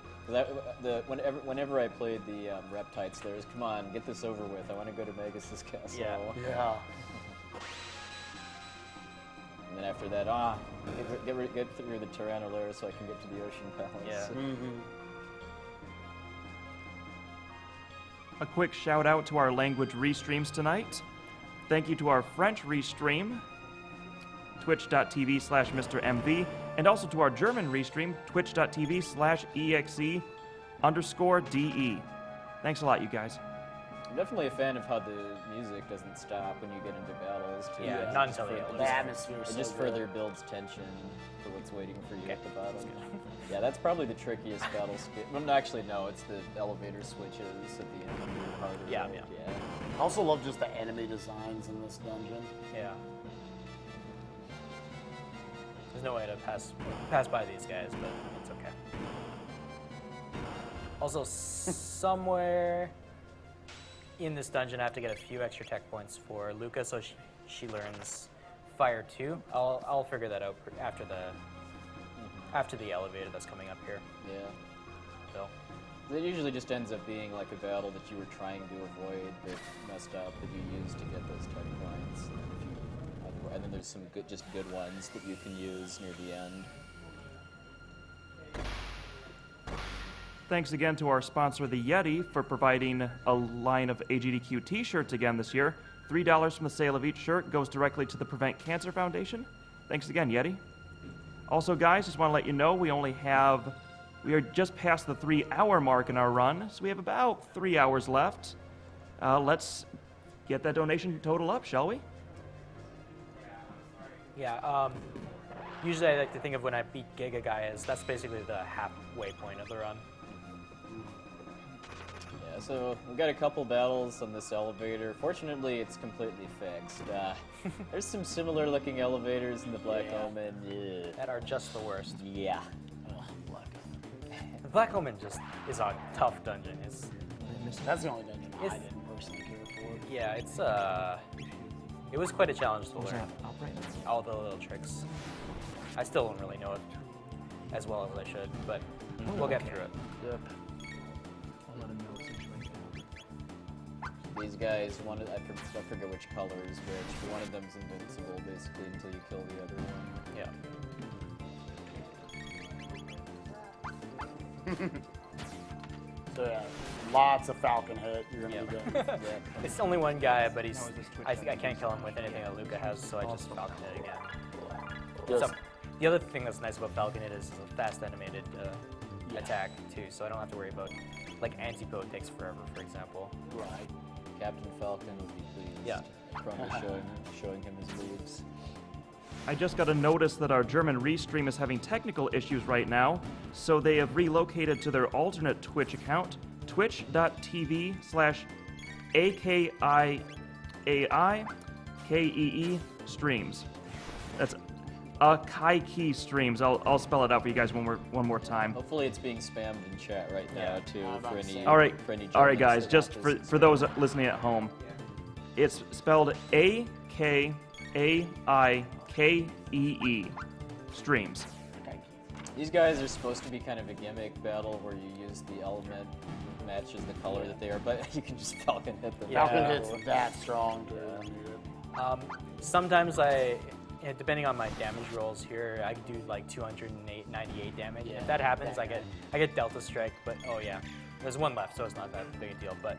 whenever I played the Reptites, there was, come on, get this over with. I want to go to Magus's Castle. Yeah. And then after that, get through the Tyrannosaurus so I can get to the Ocean Palace. Yeah. A quick shout out to our language restreams tonight. Thank you to our French restream, twitch.tv/MrMV, and also to our German restream, twitch.tv/exe_DE. Thanks a lot, you guys. I'm definitely a fan of how the music doesn't stop when you get into battles, too. Yeah, not until the atmosphere is It so just good. further builds tension for what's waiting for you at the bottom. Yeah, that's probably the trickiest battle skip. Well, actually, no, it's the elevator switches at the end. Harder Yeah. I also love just the enemy designs in this dungeon. Yeah. There's no way to pass by these guys, but it's okay. Also, somewhere in this dungeon, I have to get a few extra tech points for Luca, so she learns Fire 2. I'll figure that out after the elevator that's coming up here. Yeah. So. It usually just ends up being like a battle that you were trying to avoid but messed up that you used to get those tech points. And then there's some good ones that you can use near the end. Thanks again to our sponsor, the Yeti, for providing a line of AGDQ t-shirts again this year. $3 from the sale of each shirt goes directly to the Prevent Cancer Foundation. Thanks again, Yeti. Also, guys, just want to let you know we are just past the 3-hour mark in our run, so we have about 3 hours left. Let's get that donation total up, shall we? Yeah, usually I like to think of when I beat Giga Guy as that's basically the halfway point of the run. Yeah, so we've got a couple battles on this elevator. Fortunately, it's completely fixed. There's some similar looking elevators in the Black Omen. Yeah. That are just the worst. Yeah. The Black Omen just is a tough dungeon. That's the only dungeon I didn't personally care for. Yeah, it was quite a challenge to learn all the little tricks. I still don't really know it as well as I should, but we'll get through it. Yep. These guys, I forget which color is which, but one of them's invincible basically until you kill the other one. Yeah. So yeah, Lots of Falcon hit. You're gonna be good. It's only one guy, but I think I can't kill him with anything that Luca has, so I just Falcon Hit again. So, the other thing that's nice about Falcon Hit is it's a fast animated attack too, so I don't have to worry about like anti-poe takes forever, for example. Right. Captain Falcon would be pleased. Yeah. Chrono showing him his moves. I just got a notice that our German restream is having technical issues right now, so they have relocated to their alternate Twitch account, twitch.tv/AKIAIKEE streams. That's Kaiki streams. I'll spell it out for you guys one more time. Hopefully it's being spammed in chat right now too for any. All right, guys. that Just have to for those listening at home, it's spelled AKAIKEE streams. These guys are supposed to be kind of a gimmick battle where you use the element matches the color that they are, but you can just Falcon Hit them. Falcon Hit's that strong, dude. Sometimes depending on my damage rolls here, I can do like 298 damage. Yeah, if that happens, I get Delta Strike, but oh yeah, there's one left, so it's not that big a deal. But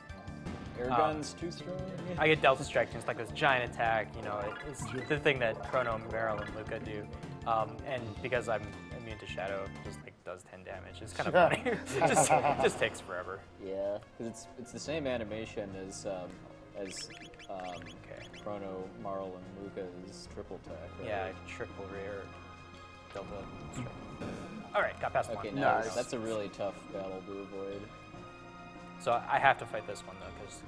air gun's too strong. I get Delta Strike, and it's like this giant attack. You know, it's the thing that Chrono, Meryl, and Luca do. And because I'm immune to Shadow, it just like does 10 damage. It's kind of funny. it just takes forever. Yeah, because it's the same animation as Chrono, Marl, and Luca's triple attack. Right? Yeah, triple rear, Delta Strike. All right, got past Okay, one. nice. That's a really tough battle to avoid. So I have to fight this one though, because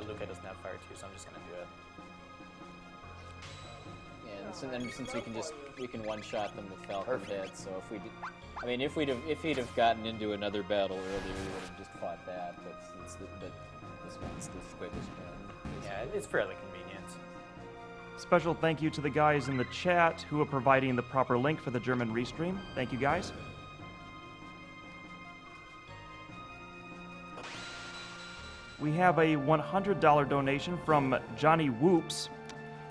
Luca doesn't have fire too, so I'm just gonna do it. Yeah, and since we can one-shot them with Falcon Hit, so if he'd have gotten into another battle earlier, we would have just fought that. But this one's the quickest one. Yeah, it's fairly convenient. Special thank you to the guys in the chat who are providing the proper link for the German restream. Thank you, guys. We have a $100 donation from Johnny Whoops.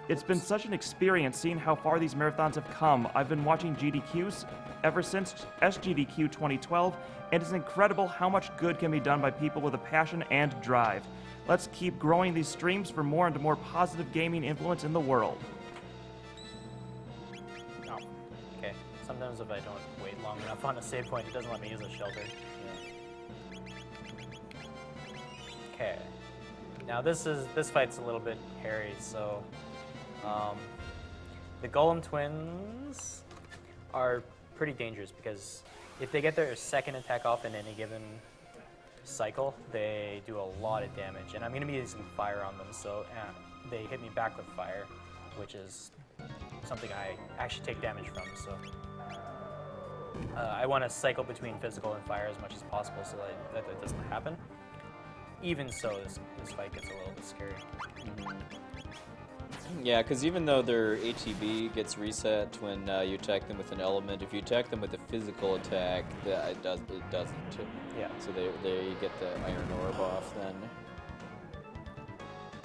It's been such an experience seeing how far these marathons have come. I've been watching GDQs ever since SGDQ 2012, and it's incredible how much good can be done by people with a passion and drive. Let's keep growing these streams for more and more positive gaming influence in the world. Oh, okay. Sometimes if I don't wait long enough on a save point, it doesn't let me use a shelter. Okay. Now this fight's a little bit hairy, so the Golem twins are pretty dangerous because if they get their second attack off in any given cycle, they do a lot of damage, and I'm going to be using fire on them, so they hit me back with fire, which is something I actually take damage from, so I want to cycle between physical and fire as much as possible so that doesn't happen. Even so, this fight gets a little bit scary. Yeah, because even though their ATB gets reset when you attack them with an element, if you attack them with a physical attack, it doesn't too. Yeah. So they get the Iron Orb off then.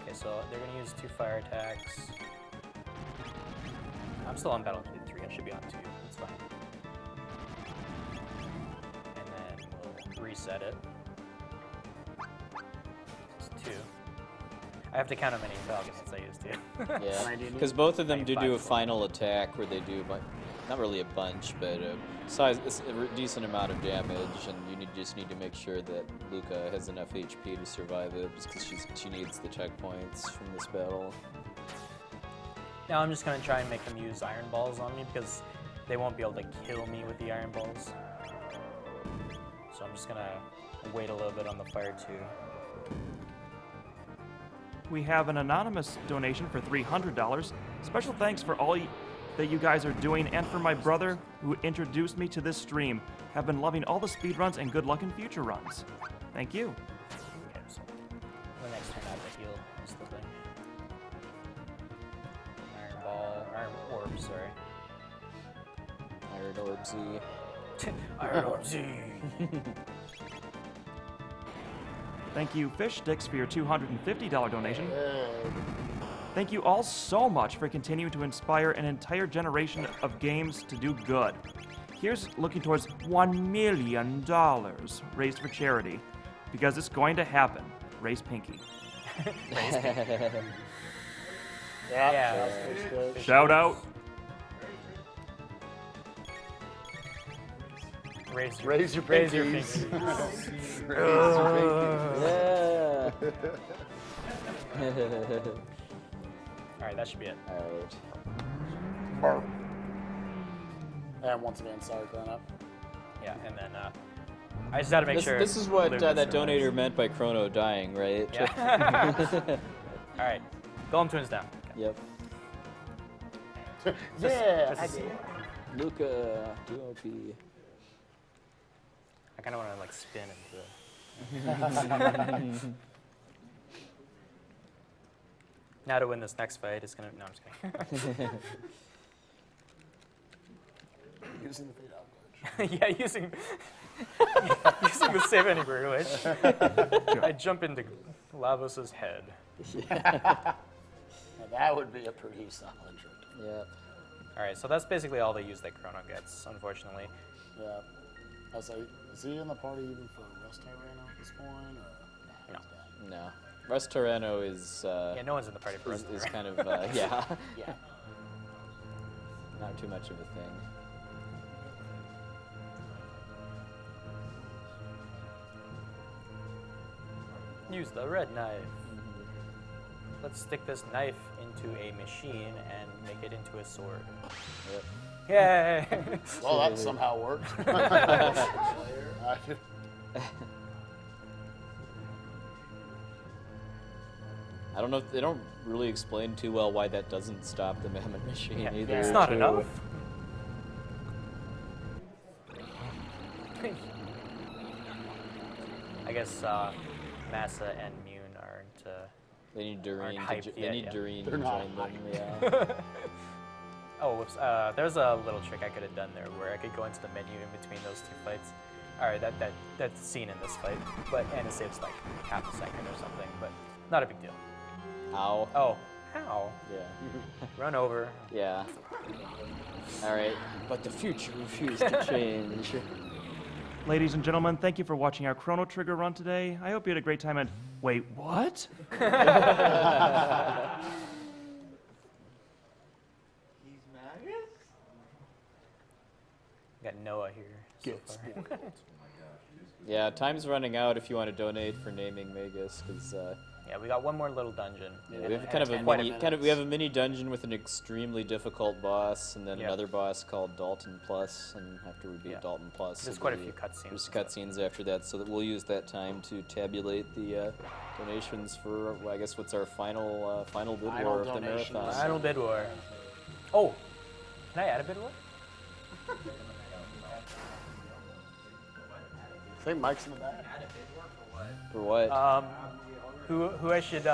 Okay, so they're going to use 2 fire attacks. I'm still on Battle 3. I should be on 2. It's fine. And then we'll reset it. It's 2. I have to count how many Falcon hits I used too. Yeah, because both of them do a final attack where they do, not really a bunch, but a decent amount of damage, and you just need to make sure that Luca has enough HP to survive it, just because she needs the checkpoints from this battle. Now I'm just going to try and make them use Iron Balls on me, because they won't be able to kill me with the Iron Balls. So I'm just going to wait a little bit on the fire too. We have an anonymous donation for $300. Special thanks for all that you guys are doing, and for my brother who introduced me to this stream. Have been loving all the speedruns, and good luck in future runs. Thank you. Okay, so the next turn I have to heal is the thing. Iron Orb, sorry. Iron Orb Z. Iron Orb Z. Thank you, Fish Sticks, for your $250 donation. Thank you all so much for continuing to inspire an entire generation of games to do good. Here's looking towards $1 million raised for charity. because it's going to happen. Raise Pinky. Yeah. Shout out. Raise your Raise your pinkies. pinkies. All right, that should be it. All Burp. And once again, sorry, Chrono. Yeah, and then I just had to make sure. This is what Luke that is donator meant by Chrono dying, right? Yeah. All right, Golem Twins down. Yep. Yeah, Just- Luca, DOP. I kind of want to like spin into. Now to win this next fight, it's gonna. No, I'm just kidding. Using the fade out glitch. Yeah, using the save any glitch. I jump into Lavos's head. Now that would be a pretty solid trick. Yeah. All right, so that's basically all they use that Chrono gets, unfortunately. Yeah. I was like, is he in the party even for Rust Tyrano at this point? Or? No. No. Russ Torano is. Yeah, no one's in the party for Russ is Torano. kind of yeah. Yeah. Not too much of a thing. Use the red knife. Let's stick this knife into a machine and make it into a sword. Yep. Yay! Well, that somehow worked. I don't know if they don't really explain too well why that doesn't stop the mammoth machine either. It's not enough. I guess Massa and Mune aren't. They need Doreen. hyped They yet, need yeah. Doreen They're to not join them. hyped. Yeah. Oh, whoops. There's a little trick I could have done there where I could go into the menu in between those two fights. All right, that's seen in this fight, and it saves like half a second or something, but not a big deal. Ow. Oh, ow. Yeah. Run over. Yeah. All right. But the future refuses to change. Ladies and gentlemen, thank you for watching our Chrono Trigger run today. I hope you had a great time and wait, what? Got Noah here so far. Yeah, time's running out if you want to donate for naming Magus, because yeah, we got one more little dungeon. yeah, we have kind of a mini, we have a mini dungeon with an extremely difficult boss, and then Yep. another boss called Dalton Plus, and after we beat Dalton Plus, There's it'll quite a be- few cutscenes There's and stuff. cutscenes after that, so that we'll use that time to tabulate the donations for, well, I guess, what's our final bid Final war of the donations. marathon. Final bid war. Oh, can I add a bid war? I think Mike's in the back. For what? Who I should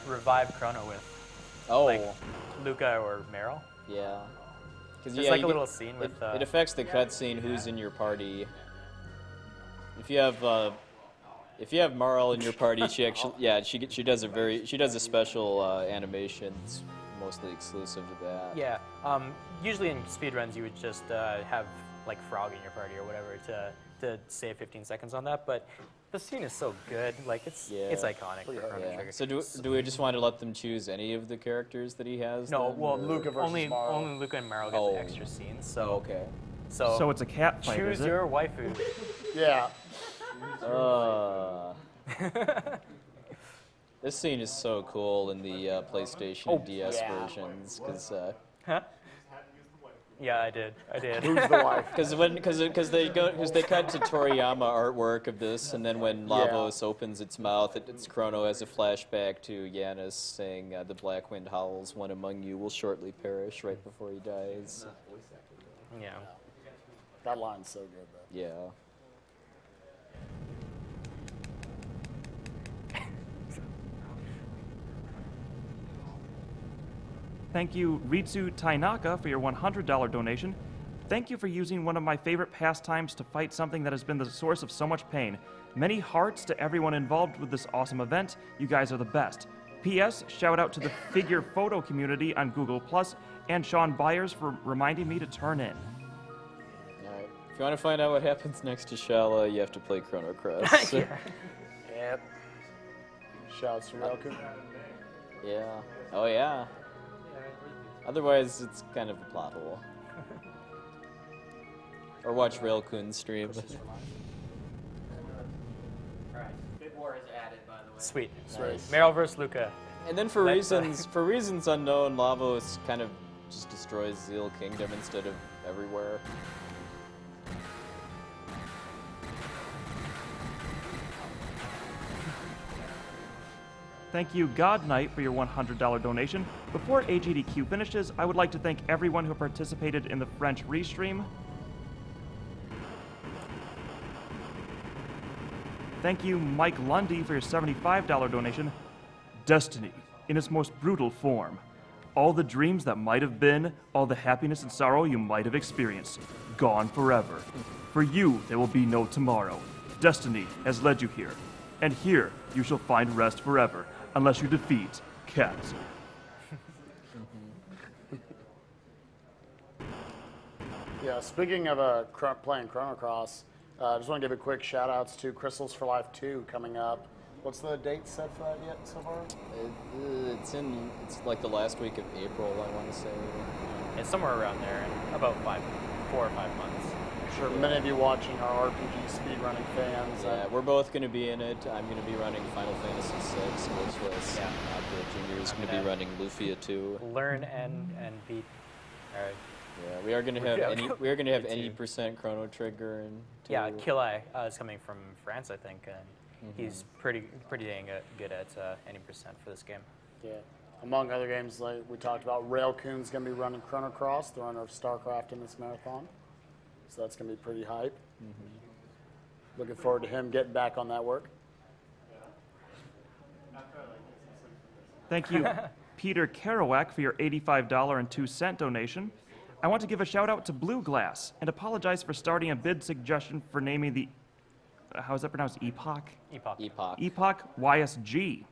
revive Chrono with? Oh. Like Luca or Meryl? Yeah. There's yeah, like you a get- little scene with. It affects the cutscene who's in your party. If you have Marl in your party, she actually she does a special animation. It's mostly exclusive to that. Yeah. Usually in speedruns you would just have like Frog in your party or whatever to save 15 seconds on that, but the scene is so good, like it's iconic for Chrono Trigger. So do we just want to let them choose any of the characters that he has? No, then, well, or- only Luca and Meryl get the extra scenes. So okay. So it's a cat fight, choose is it? your waifu. Yeah. This scene is so cool in the PlayStation DS versions, because. Huh? Yeah, I did. Who's the wife? Because they cut to Toriyama artwork of this, and then when Lavos opens its mouth, it's Chrono has a flashback to Yanis saying, "The black wind howls. One among you will shortly perish," right before he dies. Yeah. That line's so good, though. Yeah. Thank you, Ritsu Tainaka, for your $100 donation. Thank you for using one of my favorite pastimes to fight something that has been the source of so much pain. Many hearts to everyone involved with this awesome event. You guys are the best. P.S. Shout out to the figure photo community on Google+, and Sean Byers for reminding me to turn in. Alright. If you want to find out what happens next to Shala, you have to play Chrono Cross. Yeah. Shouts to Roku. Yeah. Oh yeah. Otherwise, it's kind of a plot hole. Or watch Railcoon stream. Alright, Bid War is added, by the way. Sweet. Nice. Meryl versus Luca. And then for reasons unknown, Lavos kind of just destroys Zeal Kingdom instead of everywhere. Thank you, God Knight, for your $100 donation. Before Agdq finishes, I would like to thank everyone who participated in the French restream. Thank you, Mike Lundy, for your $75 donation. Destiny, in its most brutal form. All the dreams that might have been, all the happiness and sorrow you might have experienced, gone forever. For you, there will be no tomorrow. Destiny has led you here, and here you shall find rest forever, unless you defeat Cat. Yeah, speaking of playing Chrono Cross, I just want to give a quick shout outs to Crystals for Life 2 coming up. What's the date set for that yet so far? It's like the last week of April, I want to say. It's somewhere around there, in about 4 or 5 months. I'm sure many of you watching are RPG speedrunning fans. Yeah, we're both going to be in it. I'm going to be running Final Fantasy VI, which was Junior is going to be running Lufia 2. Learn and beat. All right. Yeah, we are going to have any percent Chrono Trigger and. Yeah, Killai is coming from France, I think, and he's pretty dang good at any percent for this game. Yeah. Among other games, like we talked about, Railcoon's going to be running Chrono Cross, the runner of StarCraft in this marathon. So that's going to be pretty hype. Looking forward to him getting back on that work. Thank you, Peter Kerouac, for your $85.02 donation. I want to give a shout out to Blue Glass and apologize for starting a bid suggestion for naming the, how is that pronounced, Epoch? Epoch YSG.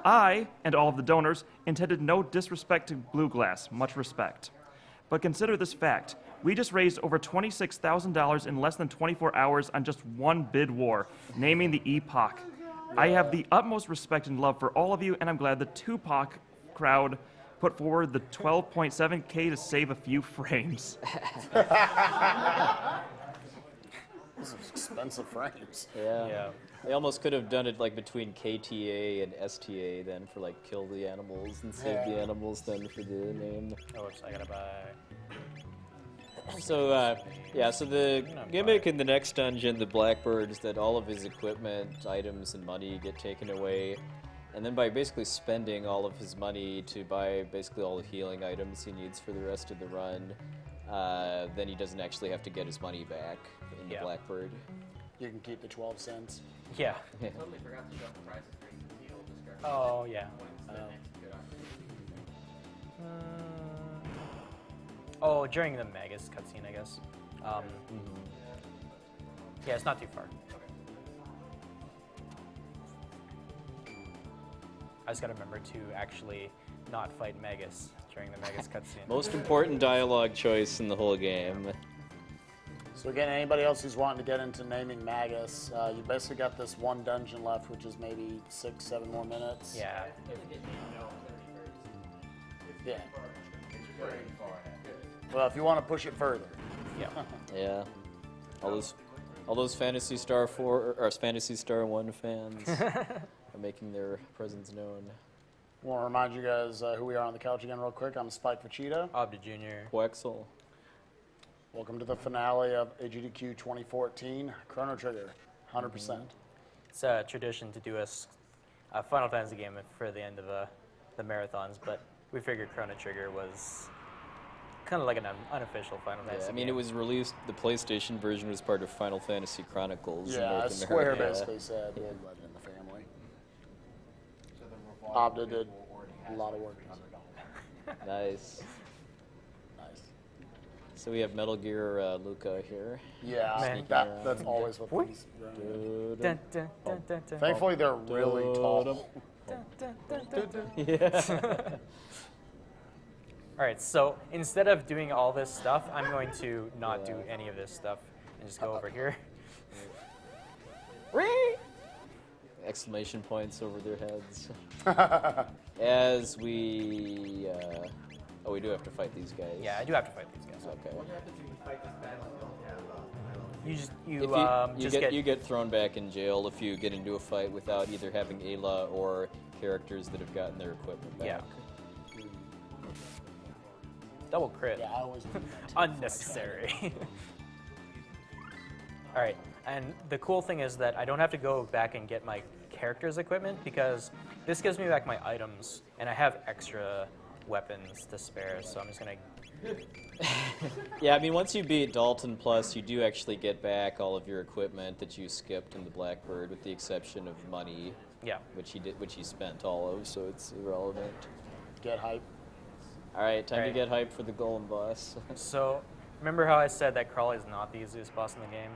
I, and all of the donors, intended no disrespect to Blue Glass, much respect. But consider this fact. We just raised over $26,000 in less than 24 hours on just one bid war, naming the Epoch. I have the utmost respect and love for all of you, and I'm glad the Tupac crowd put forward the 12.7K to save a few frames. Those are expensive frames. Yeah. They almost could have done it like between KTA and STA then for like kill the animals and save the animals then for the name. Oh, whoops, I gotta buy. So, so the gimmick in the next dungeon, the Blackbird, is that all of his equipment, items, and money get taken away. And then by basically spending all of his money to buy basically all the healing items he needs for the rest of the run, then he doesn't actually have to get his money back in the Blackbird. You can keep the 12 cents. Yeah. I totally forgot to show the prices for the deal description. Oh, yeah. Oh, during the Magus cutscene, I guess. Yeah, it's not too far. I just gotta remember to actually not fight Magus during the Magus cutscene. Most important dialogue choice in the whole game. So again, anybody else who's wanting to get into naming Magus, you basically got this one dungeon left, which is maybe 6-7 more minutes. Yeah. Yeah. Well, if you want to push it further. Yeah. Yeah. All those Phantasy Star 4 or Phantasy Star 1 fans are making their presence known. I want to remind you guys who we are on the couch again real quick. I'm Spike Vachita. Obdajr. Quexel. Welcome to the finale of Agdq 2014, Chrono Trigger, 100%. It's a tradition to do a Final Fantasy game for the end of the marathons, but we figured Chrono Trigger was kind of like an unofficial Final Fantasy I mean, game. it was released, the PlayStation version was part of Final Fantasy Chronicles. Yeah, Square basically said we'll let it in the family. Obda did a lot of work. Nice. So we have Metal Gear Luca here. Yeah, that's always what these run. Thankfully, they're really tall. All right, so instead of doing all this stuff, I'm going to not do any of this stuff and just go over here. Exclamation points over their heads. As we... oh, we do have to fight these guys. Yeah, I do have to fight these guys. Okay. What happens if you fight this bad one? You get thrown back in jail if you get into a fight without either having Ayla or characters that have gotten their equipment back. Yeah. Double crit. Yeah, I always Unnecessary. All right, and the cool thing is that I don't have to go back and get my character's equipment because this gives me back my items, and I have extra weapons to spare, so I'm just gonna... Yeah, I mean, once you beat Dalton Plus, you do actually get back all of your equipment that you skipped in the Blackbird, with the exception of money. Yeah. Which he spent all of, so it's irrelevant. Get hype. All right, time to get hype for the Golem boss. So, remember how I said that Crawley is not the easiest boss in the game?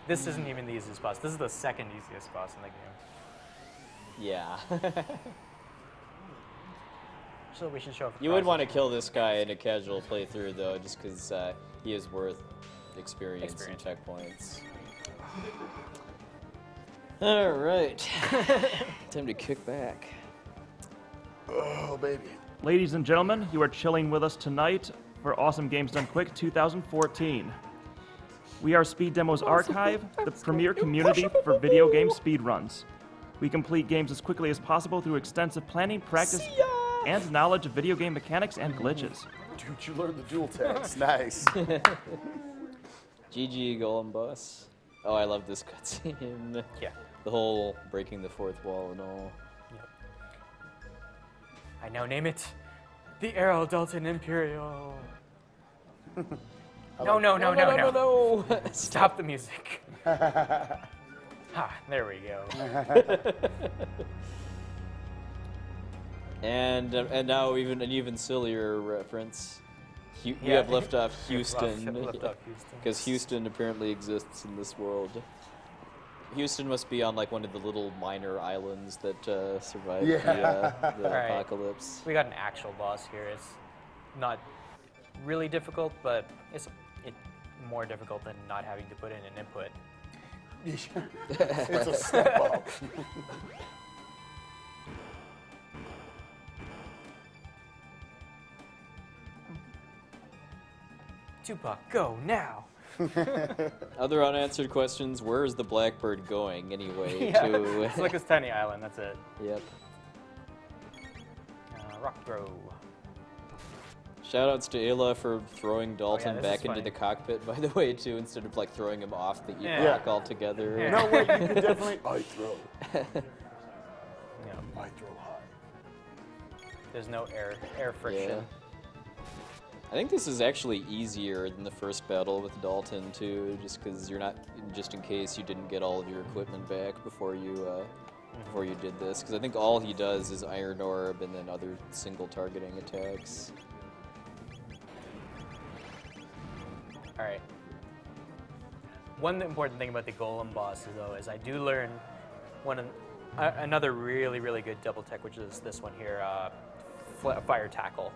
This isn't even the easiest boss. This is the second easiest boss in the game. Yeah. So we should show up. You would want to kill this guy in a casual playthrough, though, just because he is worth experience and checkpoints. All right. Time to kick back. Oh, baby. Ladies and gentlemen, you are chilling with us tonight for Awesome Games Done Quick 2014. We are Speed Demos Archive, the premier community for video game speedruns. We complete games as quickly as possible through extensive planning, practice, and knowledge of video game mechanics and glitches. Dude, you learned the dual text. Nice. GG, Golem boss. Oh, I love this cutscene. Yeah. The whole breaking the fourth wall and all. Yep. I now name it the Arrow Dalton Imperial. No. Stop the music. There we go. And now an even sillier reference. You have left off Houston. Because Houston apparently exists in this world. Houston must be on like one of the little minor islands that survived the apocalypse. We got an actual boss here. It's not really difficult, but it's more difficult than not having to put in an input. It's a step up. Tupac, go now. Other unanswered questions: where is the Blackbird going anyway? Yeah. It's like this tiny island. That's it. Yep. Rock throw. Shoutouts to Ayla for throwing Dalton back into funny. the cockpit, by the way, too, instead of like throwing him off the block altogether. Yeah. No way, you could definitely. I throw. Yeah. I throw high. There's no air friction. Yeah. I think this is actually easier than the first battle with Dalton, too, just because you're not, just in case you didn't get all of your equipment back before you did this, because I think all he does is Iron Orb and then other single targeting attacks. All right. One important thing about the Golem boss, though, is I do learn another really, really good double tech, which is this one here, Fire Tackle,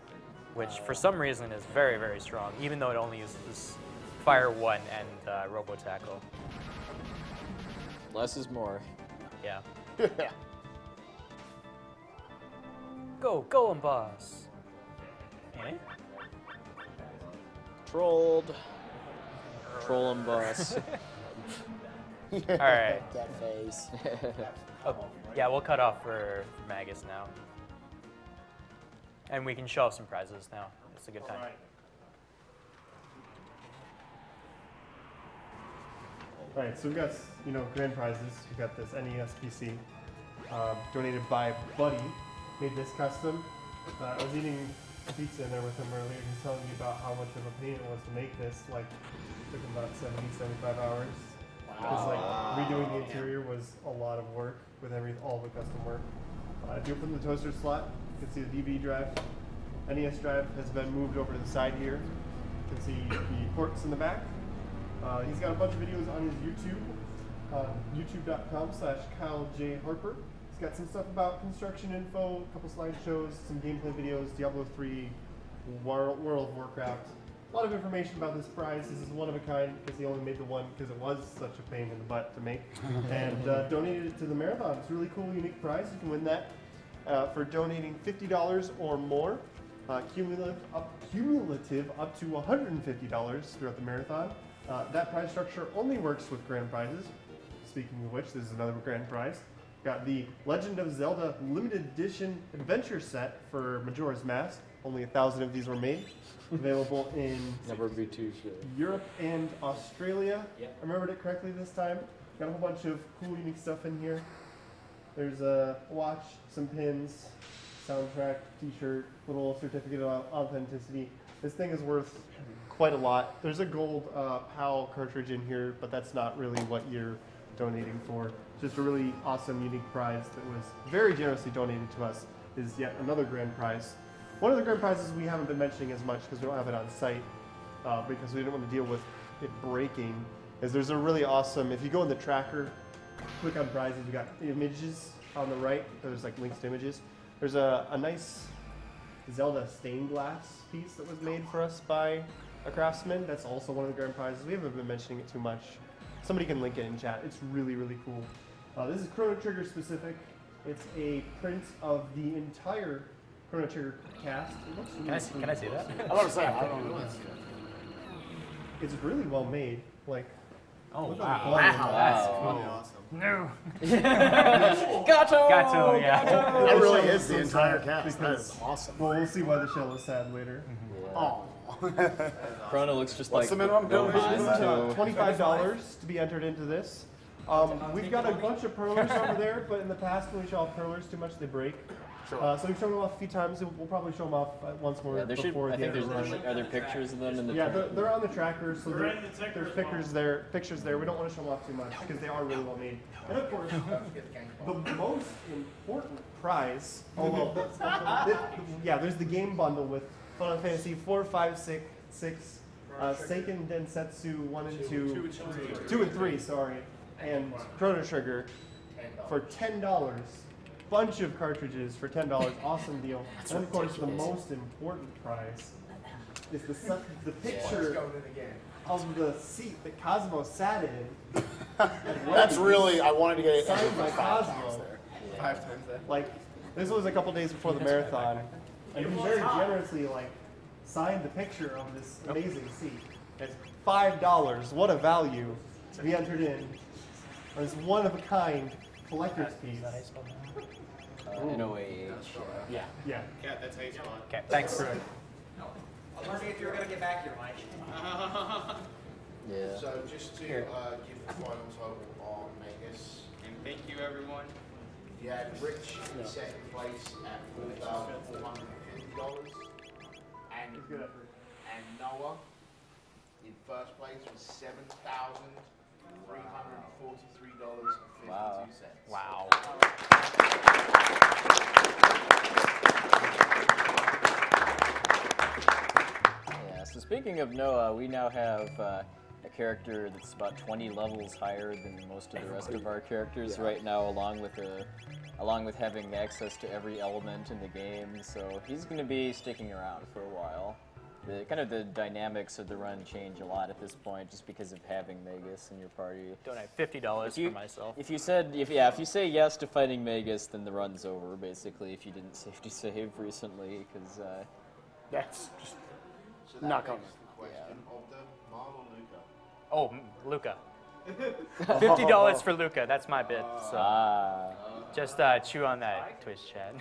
which for some reason is very, very strong, even though it only uses Fire 1 and Robo Tackle. Less is more. Yeah. Go, Golem boss. Eh? Trolled. Troll him, boss. All right. That face. Oh, yeah, we'll cut off for Magus now. And we can show off some prizes now. It's a good time. All right, so we've got, grand prizes. We've got this NES PC, donated by Buddy. Made this custom. I was eating pizza in there with him earlier. He was telling me about how much of a pain it was to make this. Like, it took him about 75 hours. Because redoing the interior was a lot of work with all the custom work. If you open the toaster slot, you can see the DVD drive. NES drive has been moved over to the side here. You can see the ports in the back. He's got a bunch of videos on his YouTube, youtube.com/KyleJHarper. He's got some stuff about construction info, a couple slideshows, some gameplay videos, Diablo 3, World of Warcraft. a lot of information about this prize. This is one of a kind because he only made the one because it was such a pain in the butt to make, and donated it to the marathon. It's a really cool, unique prize. You can win that for donating $50 or more, cumulative up to $150 throughout the marathon. That prize structure only works with grand prizes. Speaking of which, this is another grand prize. Got the Legend of Zelda limited edition adventure set for Majora's Mask. Only 1,000 of these were made. Available in Never be too sure. Europe and Australia. Yep. I remembered it correctly this time. Got a whole bunch of cool, unique stuff in here. There's a watch, some pins, soundtrack, t-shirt, little certificate of authenticity. This thing is worth quite a lot. There's a gold PAL cartridge in here, but that's not really what you're donating for. Just a really awesome, unique prize that was very generously donated to us is yet another grand prize. One of the grand prizes we haven't been mentioning as much because we don't have it on site because we didn't want to deal with it breaking is there's a really awesome, if you go in the tracker, click on prizes, you got images on the right, there's like links to images. There's a nice Zelda stained glass piece that was made for us by a craftsman. That's also one of the grand prizes. We haven't been mentioning it too much. Somebody can link it in chat. It's really, really cool. This is Chrono Trigger specific. It's a print of the entire Chrono Trigger cast. It looks really Can I see that? I was saying, I don't know. It's really well made. Like, oh look wow, at the that's quality. awesome. No. Gato, yeah. That really is the entire cast. That is awesome. Well, we'll see why the shell is sad later. Oh. Chrono looks just What's like the minimum donation? $25 to be entered into this. We've got a bunch of perlers over there, but in the past when we show off perlers too much, they break. So we've shown them off a few times. We'll probably show them off once more before I the think end of the there's run. are there pictures of them in the Yeah, they're on the tracker, so there's pictures there. We don't want to show them off too much because they are really well made. And of course, the most important prize, there's the game bundle with Final Fantasy 4, 5, 6, Seiken Densetsu 1 and 2, 2 and 3, sorry, and Chrono Trigger for $10. Bunch of cartridges for $10. Awesome deal. And of course, the most important prize is the picture of the seat that Cosmo sat in. That's really, I wanted to get it signed by 5 Cosmo. times there. 5 times there. Like, this was a couple days before the marathon, and he very generously signed the picture of this amazing seat. It's $5. What a value to be entered in. This one of a kind collector's piece. NOAH. Yeah. Yeah, that's how you spell it. Okay, thanks. Correct. I was wondering if you were going to get back here, Mike. Yeah. So just to give the final total on Vegas. And thank you, everyone. You had Rich in second place at $4,450. And Noah in first place was $7,343.52. Wow. Yeah, so speaking of Noah, we now have a character that's about 20 levels higher than most of the rest of our characters right now, along with having access to every element in the game. So he's going to be sticking around for a while. The dynamics of the run change a lot at this point, just because of having Magus in your party. Donate $50 for myself. If you say yes to fighting Magus, then the run's over. Basically, if you didn't safety save recently, because that's just So not that coming. makes the question of the Marl or Luca? Oh, Luca. $50 for Luca. That's my bid. So just chew on that, Twitch chat.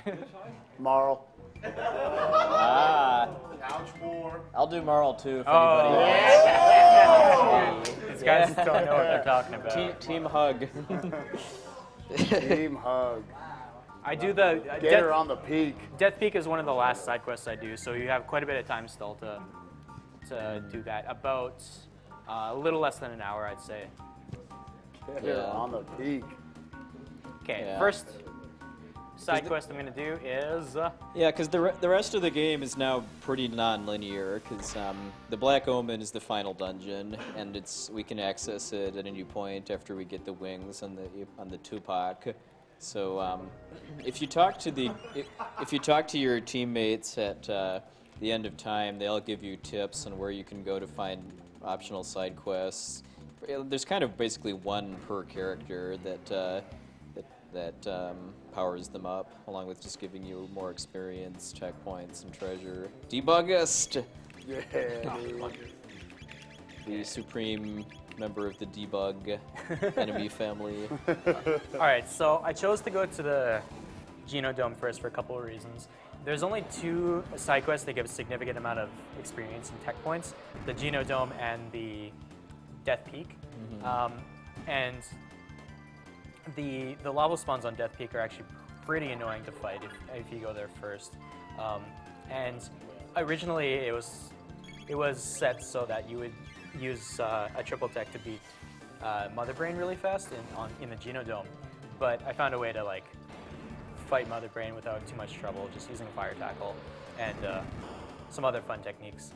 Marl. Couch more. I'll do Marl too if Oh, anybody. These guys don't know what they're talking about. Team hug. Team hug. I do the Get her on the peak. Death Peak is one of the last side quests I do, so you have quite a bit of time still to do that. About a little less than an hour, I'd say. Get her on the peak. Okay, first side quest I'm going to do is... Yeah, because the rest of the game is now pretty non-linear, because the Black Omen is the final dungeon, and we can access it at any point after we get the wings on the Tupac. So if you talk to your teammates at the end of time, they'll give you tips on where you can go to find optional side quests. There's kind of basically one per character that powers them up, along with just giving you more experience, checkpoints, and treasure. Debuggist! Yeah. The supreme member of the debug enemy family. All right, so I chose to go to the Genodome first for a couple of reasons. There's only 2 side quests that give a significant amount of experience and tech points: the Genodome and the Death Peak. And the lava spawns on Death Peak are actually pretty annoying to fight if you go there first. And originally it was set so that you would use a triple tech to beat Mother Brain really fast in the Genodome, but I found a way to like fight Mother Brain without too much trouble, just using Fire Tackle and some other fun techniques.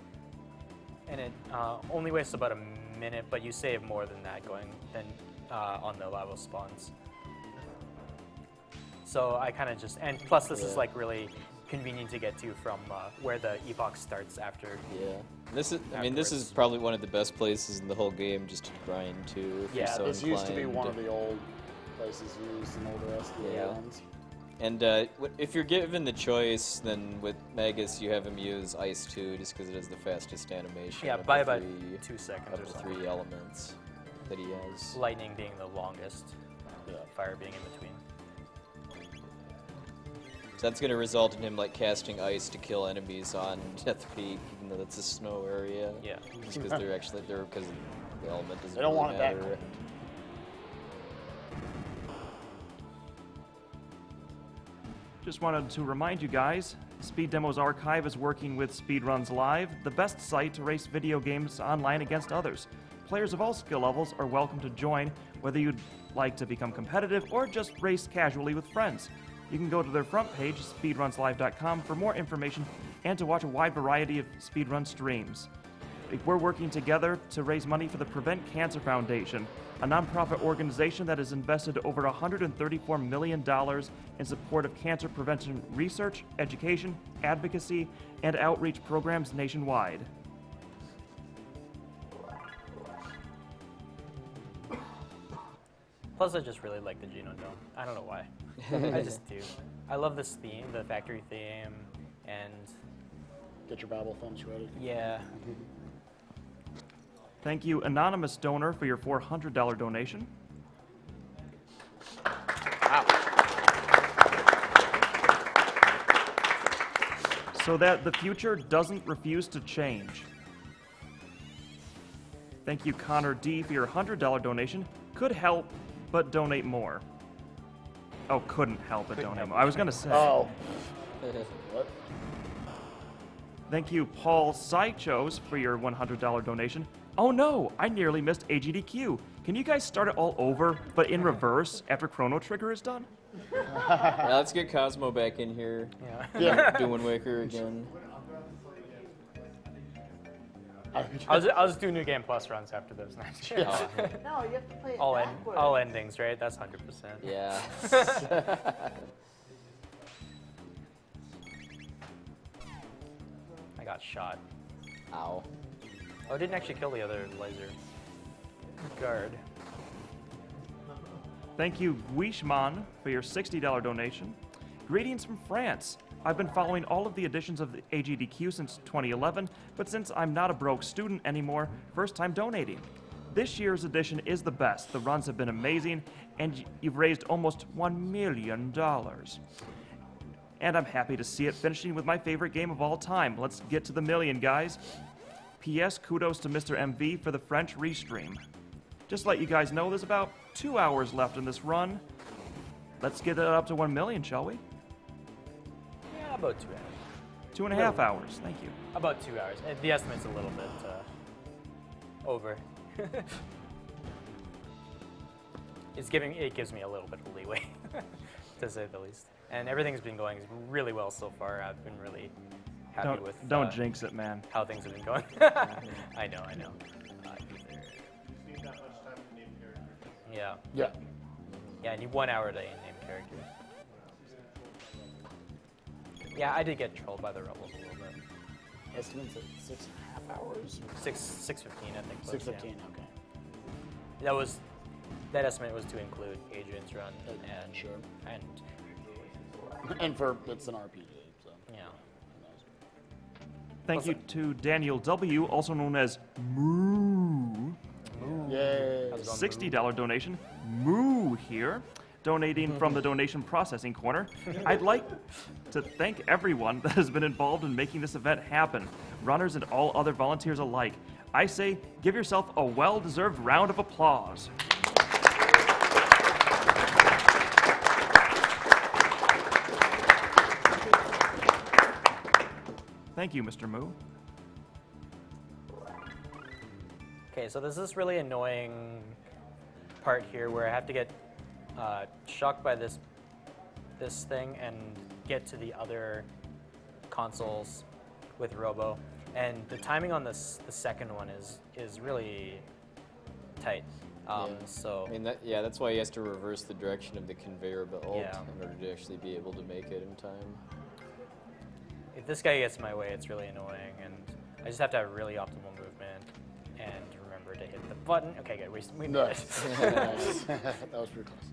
And it only wastes about a minute, but you save more than that on the lava spawns. So I kind of just, and plus this is like really convenient to get to from where the epoch starts after. Yeah, this is probably one of the best places in the whole game just to grind to. If you're so this used to be inclined. one of the old places used in all the rest of the islands. And if you're given the choice, then with Magus you have him use Ice 2 just because it has the fastest animation. Yeah, by about 2 seconds of or the so. 3 elements that he has. Lightning being the longest, fire being in between. So that's going to result in him like casting ice to kill enemies on Death Peak, even though that's a snow area. Yeah. Just because they're actually there because the element doesn't They don't really want it that matter. quick. Just wanted to remind you guys, Speed Demos Archive is working with Speedruns Live, the best site to race video games online against others. Players of all skill levels are welcome to join, whether you'd like to become competitive or just race casually with friends. You can go to their front page, speedrunslive.com, for more information and to watch a wide variety of speedrun streams. We're working together to raise money for the Prevent Cancer Foundation, a nonprofit organization that has invested over $134 million in support of cancer prevention research, education, advocacy, and outreach programs nationwide. Plus, I just really like the Genodome. I don't know why. I just do. I love this theme, the factory theme, and... Get your Babel thumbs ready. Yeah. Thank you, anonymous donor, for your $400 donation. So that the future doesn't refuse to change. Thank you, Connor D, for your $100 donation. Could help, but donate more. Oh, couldn't help but donate more. I was going to say. Oh. What? Thank you, Paul Sychos, for your $100 donation. Oh no, I nearly missed Agdq. Can you guys start it all over, but in reverse, after Chrono Trigger is done? Yeah, let's get Cosmo back in here. Yeah. Do Wind Waker again. I'll just do New Game Plus runs after those next year. No, you have to play it all backwards. endings, right? That's 100%. Yeah. I got shot. Ow. Oh, I didn't actually kill the other laser guard. Thank you, Guishman, for your $60 donation. Greetings from France. I've been following all of the editions of the Agdq since 2011, but since I'm not a broke student anymore, first time donating. This year's edition is the best. The runs have been amazing, and you've raised almost $1 million. And I'm happy to see it finishing with my favorite game of all time. Let's get to the million, guys. P.S. Kudos to Mr. MV for the French restream. Just to let you guys know, there's about 2 hours left in this run. Let's get it up to 1 million, shall we? Yeah, about 2 hours. 2.5 hours, thank you. About 2 hours. The estimate's a little bit over. It gives me a little bit of leeway, to say the least. And everything's been going really well so far. I've been really happy with. Don't jinx it, man. How things have been going. I know. Yeah. Yeah. Yeah, I need 1 hour to name characters. Yeah, I did get trolled by the rebels a little bit. estimates at 6.5 hours? 6:15, I think. 6:15, yeah. okay. That estimate was to include Adrian's run and sure. And And for it's an RPG, so yeah. Thank you to Daniel W., also known as Moo. Yay. $60 donation. Moo here, donating from the donation processing corner. I'd like to thank everyone that has been involved in making this event happen, runners and all other volunteers alike. I say, give yourself a well-deserved round of applause. Thank you, Mr. Moo. Okay, so there's this really annoying part here where I have to get shocked by this thing and get to the other consoles with Robo, and the timing on the second one is really tight. So I mean that's why he has to reverse the direction of the conveyor belt Yeah. in order to actually be able to make it in time. if this guy gets in my way, it's really annoying, and I just have to have really optimal movement and remember to hit the button. Okay, good. We made it. Nice. That was pretty close.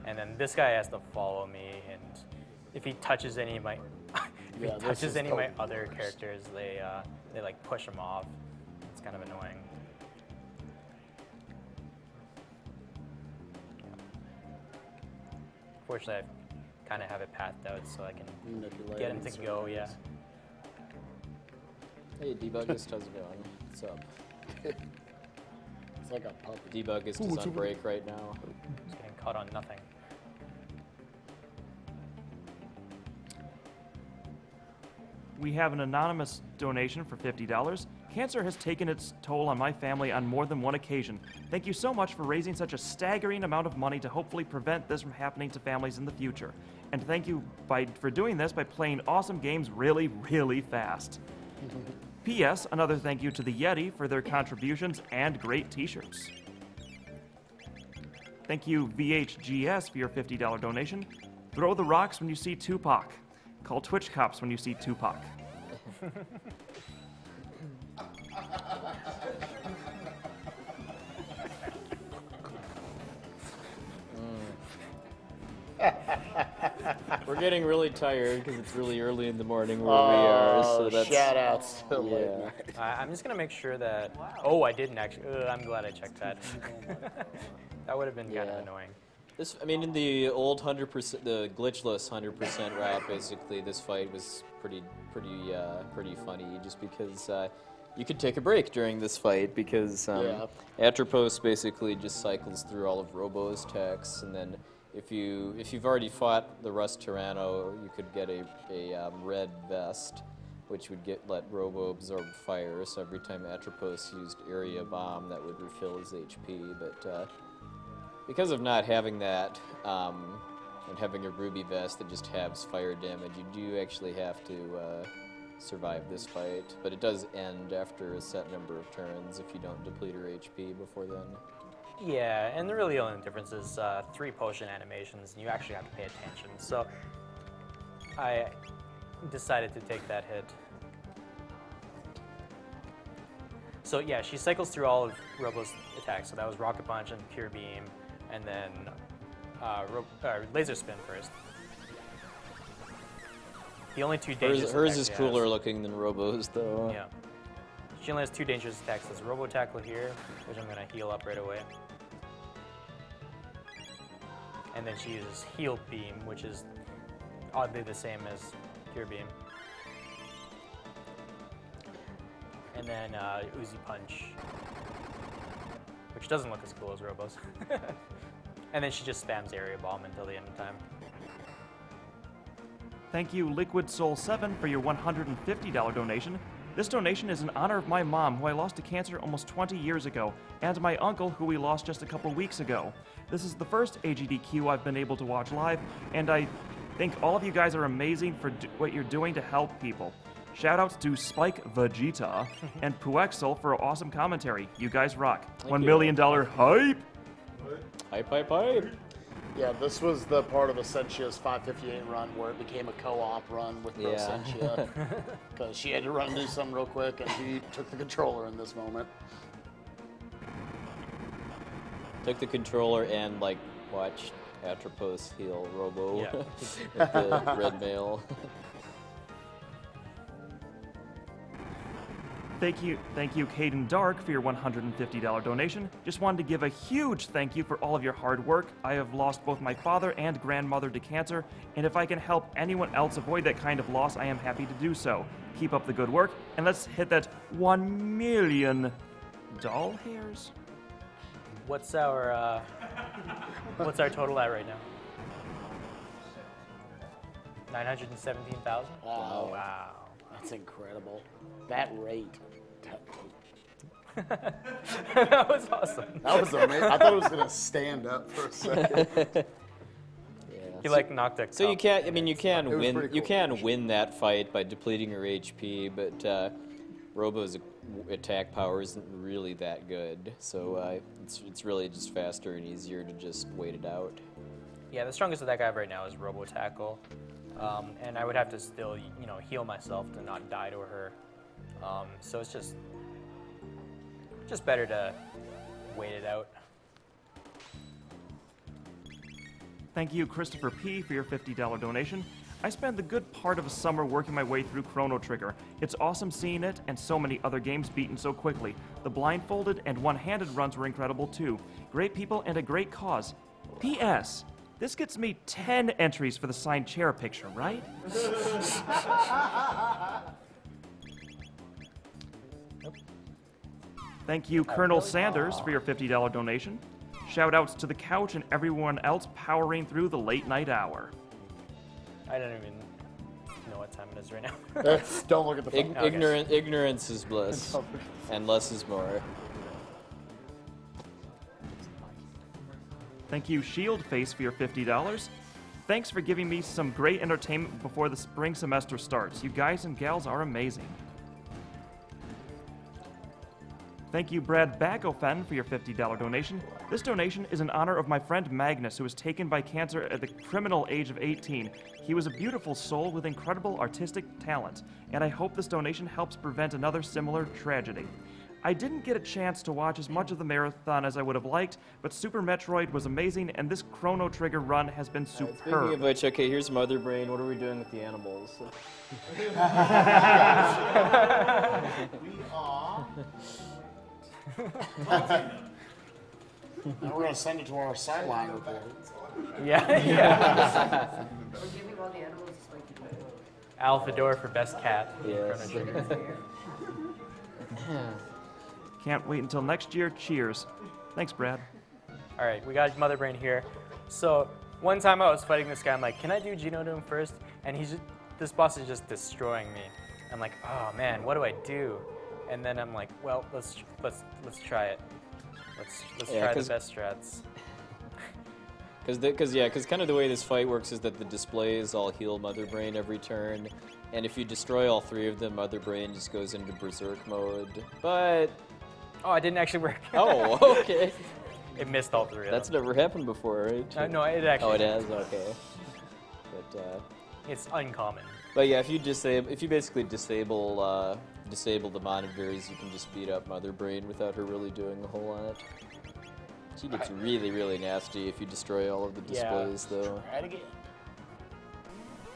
And then this guy has to follow me, and if he touches any of my other characters, they like push him off. It's kind of annoying. Fortunately, I kind of have it pathed out so I can get him to go. Yeah. Hey, Debuggus, how's it going? What's up? It's like a puppy. Debuggus is on break right now. He's getting caught on nothing. We have an anonymous donation for $50. Cancer has taken its toll on my family on more than one occasion. Thank you so much for raising such a staggering amount of money to hopefully prevent this from happening to families in the future. And thank you for doing this by playing awesome games really, really fast. P.S. Another thank you to the Yeti for their contributions and great t-shirts. Thank you, VHGS, for your $50 donation. Throw the rocks when you see Tupac. Call Twitch cops when you see Tupac. We're getting really tired because it's really early in the morning where we are. So that's shout outs to late yeah. night. I'm just gonna make sure that. Oh, I didn't actually. I'm glad I checked that. That would have been kind of annoying. This, I mean, in the old 100%, the glitchless 100% route, basically, this fight was pretty funny, just because you could take a break during this fight because Atropos basically just cycles through all of Robo's attacks, and then if you've already fought the Rust Tyranno, you could get a red vest, which would let Robo absorb fire. So every time Atropos used area bomb, that would refill his HP, but. Because of not having that, and having a ruby vest that just halves fire damage, you do actually have to survive this fight. But it does end after a set number of turns if you don't deplete your HP before then. Yeah, and the really only difference is 3 potion animations, and you actually have to pay attention. So I decided to take that hit. So yeah, she cycles through all of Robo's attacks. So that was Rocket Punch and Pure Beam, and then Laser Spin first. The only 2 dangerous Hers is cooler looking than Robo's, though. Yeah. She only has 2 dangerous attacks. There's Robo Tackle here, which I'm going to heal up right away. And then she uses Heal Beam, which is oddly the same as Pure Beam. And then Uzi Punch, which doesn't look as cool as Robo's. And then she just spams Area Bomb until the end of time. Thank you, Liquid Soul 7, for your $150 donation. This donation is in honor of my mom, who I lost to cancer almost 20 years ago, and my uncle, who we lost just a couple weeks ago. This is the first Agdq I've been able to watch live, and I think all of you guys are amazing for what you're doing to help people. Shoutouts to Spike Vegeta and Puexel for awesome commentary. You guys rock. $1 million hype! Hype, hype, hype! Yeah, this was the part of Essentia's 558 run where it became a co-op run with Yeah. Essentia. Because she had to run and do something real quick, and he took the controller in this moment. Took the controller and, like, watched Atropos heal Robo Yeah. with the red mail. Thank you, Caden Dark, for your $150 donation. Just wanted to give a huge thank you for all of your hard work. I have lost both my father and grandmother to cancer, and if I can help anyone else avoid that kind of loss, I am happy to do so. Keep up the good work, and let's hit that 1 million doll hairs. What's our total at right now? 917,000. Wow. That's incredible. That rate. That was awesome. That was amazing. I thought it was going to stand up for a second. He like knocked a So you cup. can't. I mean, you can It was win. pretty You cool. can win that fight by depleting your HP, but Robo's attack power isn't really that good. So it's really just faster and easier to just wait it out. Yeah, the strongest attack I have right now is Robo Tackle, and I would have to still, heal myself to not die to her. So it's just better to wait it out. Thank you, Christopher P., for your $50 donation. I spent the good part of a summer working my way through Chrono Trigger. It's awesome seeing it and so many other games beaten so quickly. The blindfolded and one-handed runs were incredible too. Great people and a great cause. P.S. This gets me 10 entries for the signed chair picture, right? Thank you, Colonel Sanders, for your $50 donation. Shout-outs to the couch and everyone else powering through the late-night hour. I don't even know what time it is right now. Don't look at the phone. Ignorance is bliss, and less is more. Thank you, Shield Face, for your $50. Thanks for giving me some great entertainment before the spring semester starts. You guys and gals are amazing. Thank you, Brad Bagofen, for your $50 donation. This donation is in honor of my friend Magnus, who was taken by cancer at the criminal age of 18. He was a beautiful soul with incredible artistic talent, and I hope this donation helps prevent another similar tragedy. I didn't get a chance to watch as much of the marathon as I would have liked, but Super Metroid was amazing, and this Chrono Trigger run has been Speaking superb. of which, okay, here's Mother Brain. What are we doing with the animals? We are. And we're going to send it to our sideline report. Yeah. We're giving all the animals a spiky bone. Alphador for best cat. Yes. Chrono Trigger. Can't wait until next year. Cheers. Thanks, Brad. All right, we got Mother Brain here. So one time I was fighting this guy. I'm like, can I do Geno to him first? And this boss is just destroying me. I'm like, oh man, what do I do? And then I'm like, well, let's try it. Let's try the best strats. Because kind of the way this fight works is that the displays all heal Mother Brain every turn, and if you destroy all three of them, Mother Brain just goes into Berserk mode. But oh, it didn't actually work. Oh, okay. It missed all three of That's them. never happened before, right? No, it actually. Oh, it has. Okay. But it's uncommon. But yeah, if you basically disable the monitors, you can just beat up Mother Brain without her really doing a whole lot. She gets really, really nasty if you destroy all of the displays, though. Try it again.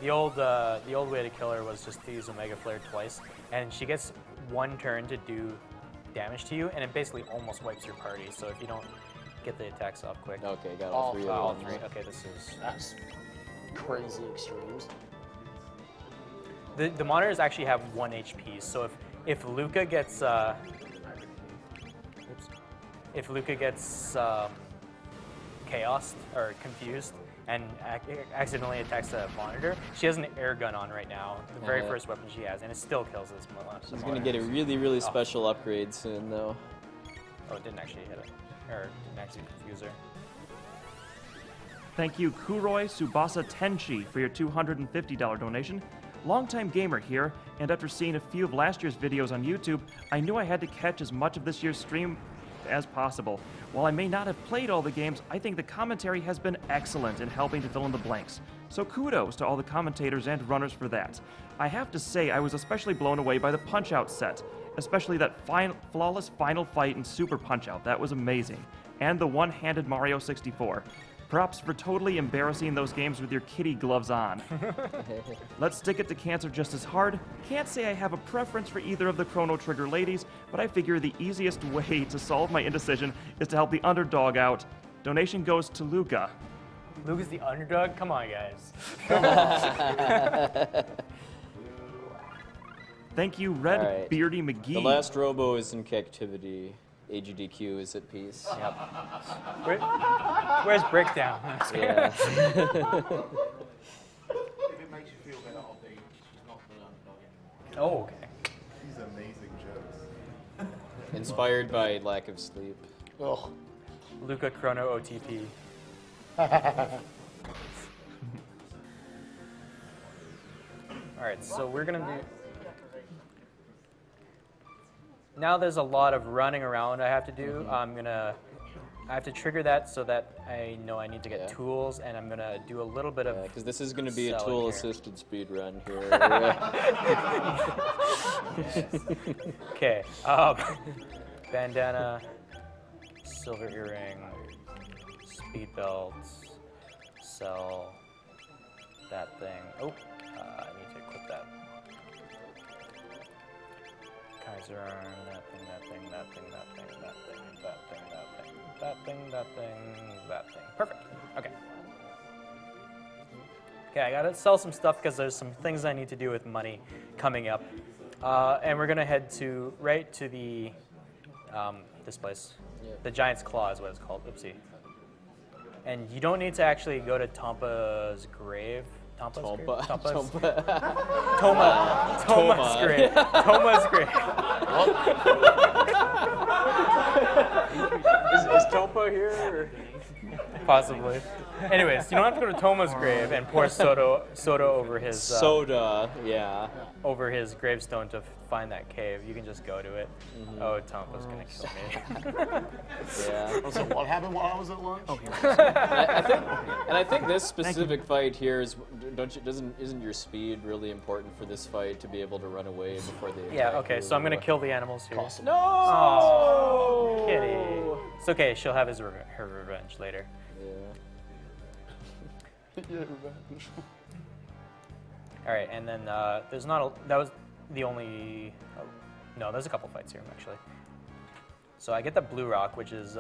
The old way to kill her was just to use Omega Flare twice, and she gets one turn to do damage to you, and it basically almost wipes your party. So if you don't get the attacks off quick. Okay, got all three of them. All three. Okay, That's crazy extremes. The monitors actually have 1 HP, so if Luca gets chaosed or confused and accidentally attacks a monitor, she has an air gun on right now, the very first weapon she has, and it still kills this monitor. She's gonna get a really, really special upgrade soon, though. Oh, it didn't actually hit it, or didn't actually confuse her. Thank you, Kuroi Subasa Tenchi, for your $250 donation. Longtime gamer here, and after seeing a few of last year's videos on YouTube, I knew I had to catch as much of this year's stream perfect as possible. While I may not have played all the games, I think the commentary has been excellent in helping to fill in the blanks. So kudos to all the commentators and runners for that. I have to say I was especially blown away by the Punch-Out set, especially that flawless final fight in Super Punch-Out. That was amazing. And the one-handed Mario 64. Props for totally embarrassing those games with your kitty gloves on. Let's stick it to cancer just as hard. Can't say I have a preference for either of the Chrono Trigger ladies, but I figure the easiest way to solve my indecision is to help the underdog out. Donation goes to Luca. Luca's the underdog? Come on, guys. Thank you, Red Beardy McGee. The last robo is in captivity. Agdq is at peace. Yep. Where's Breakdown? Yeah. If it makes you feel better, Obdajr, she's not the underdog anymore. Oh, okay. These amazing jokes. Inspired by lack of sleep. Ugh. Luca Chrono OTP. Alright, so we're gonna do... Now there's a lot of running around I have to do. I have to trigger that so that I know I need to get tools, and I'm gonna do a little bit of because this is gonna be a tool-assisted speed run here. Okay. Bandana, silver earring, speed belts, sell that thing. Oh, I need to equip that. Kaiser arm, that thing, that thing, that thing, that thing, that thing, that thing, that thing, that thing, that thing, that thing. Perfect. Okay. Okay, I gotta sell some stuff because there's some things I need to do with money coming up. And we're gonna head right to the this place. Yep. The Giant's Claw is what it's called. Oopsie. And you don't need to actually go to Tompa's grave. Toma's grave. Toma's grave. Is Tompa here? Or? Possibly. Anyways, you don't have to go to Toma's grave and pour soda over his yeah, over his gravestone to find that cave. You can just go to it. Oh, Tompa's gonna kill me. Yeah. So what happened while I was at lunch? I think this specific fight here is isn't your speed really important for this fight to be able to run away before they attack? Yeah. Okay. So I'm gonna kill the animals here. No. Oh, kitty. It's okay. She'll have her revenge later. Yeah, revenge. All right, and then there's not that was the only. No, there's a couple fights here actually. So I get the blue rock, which is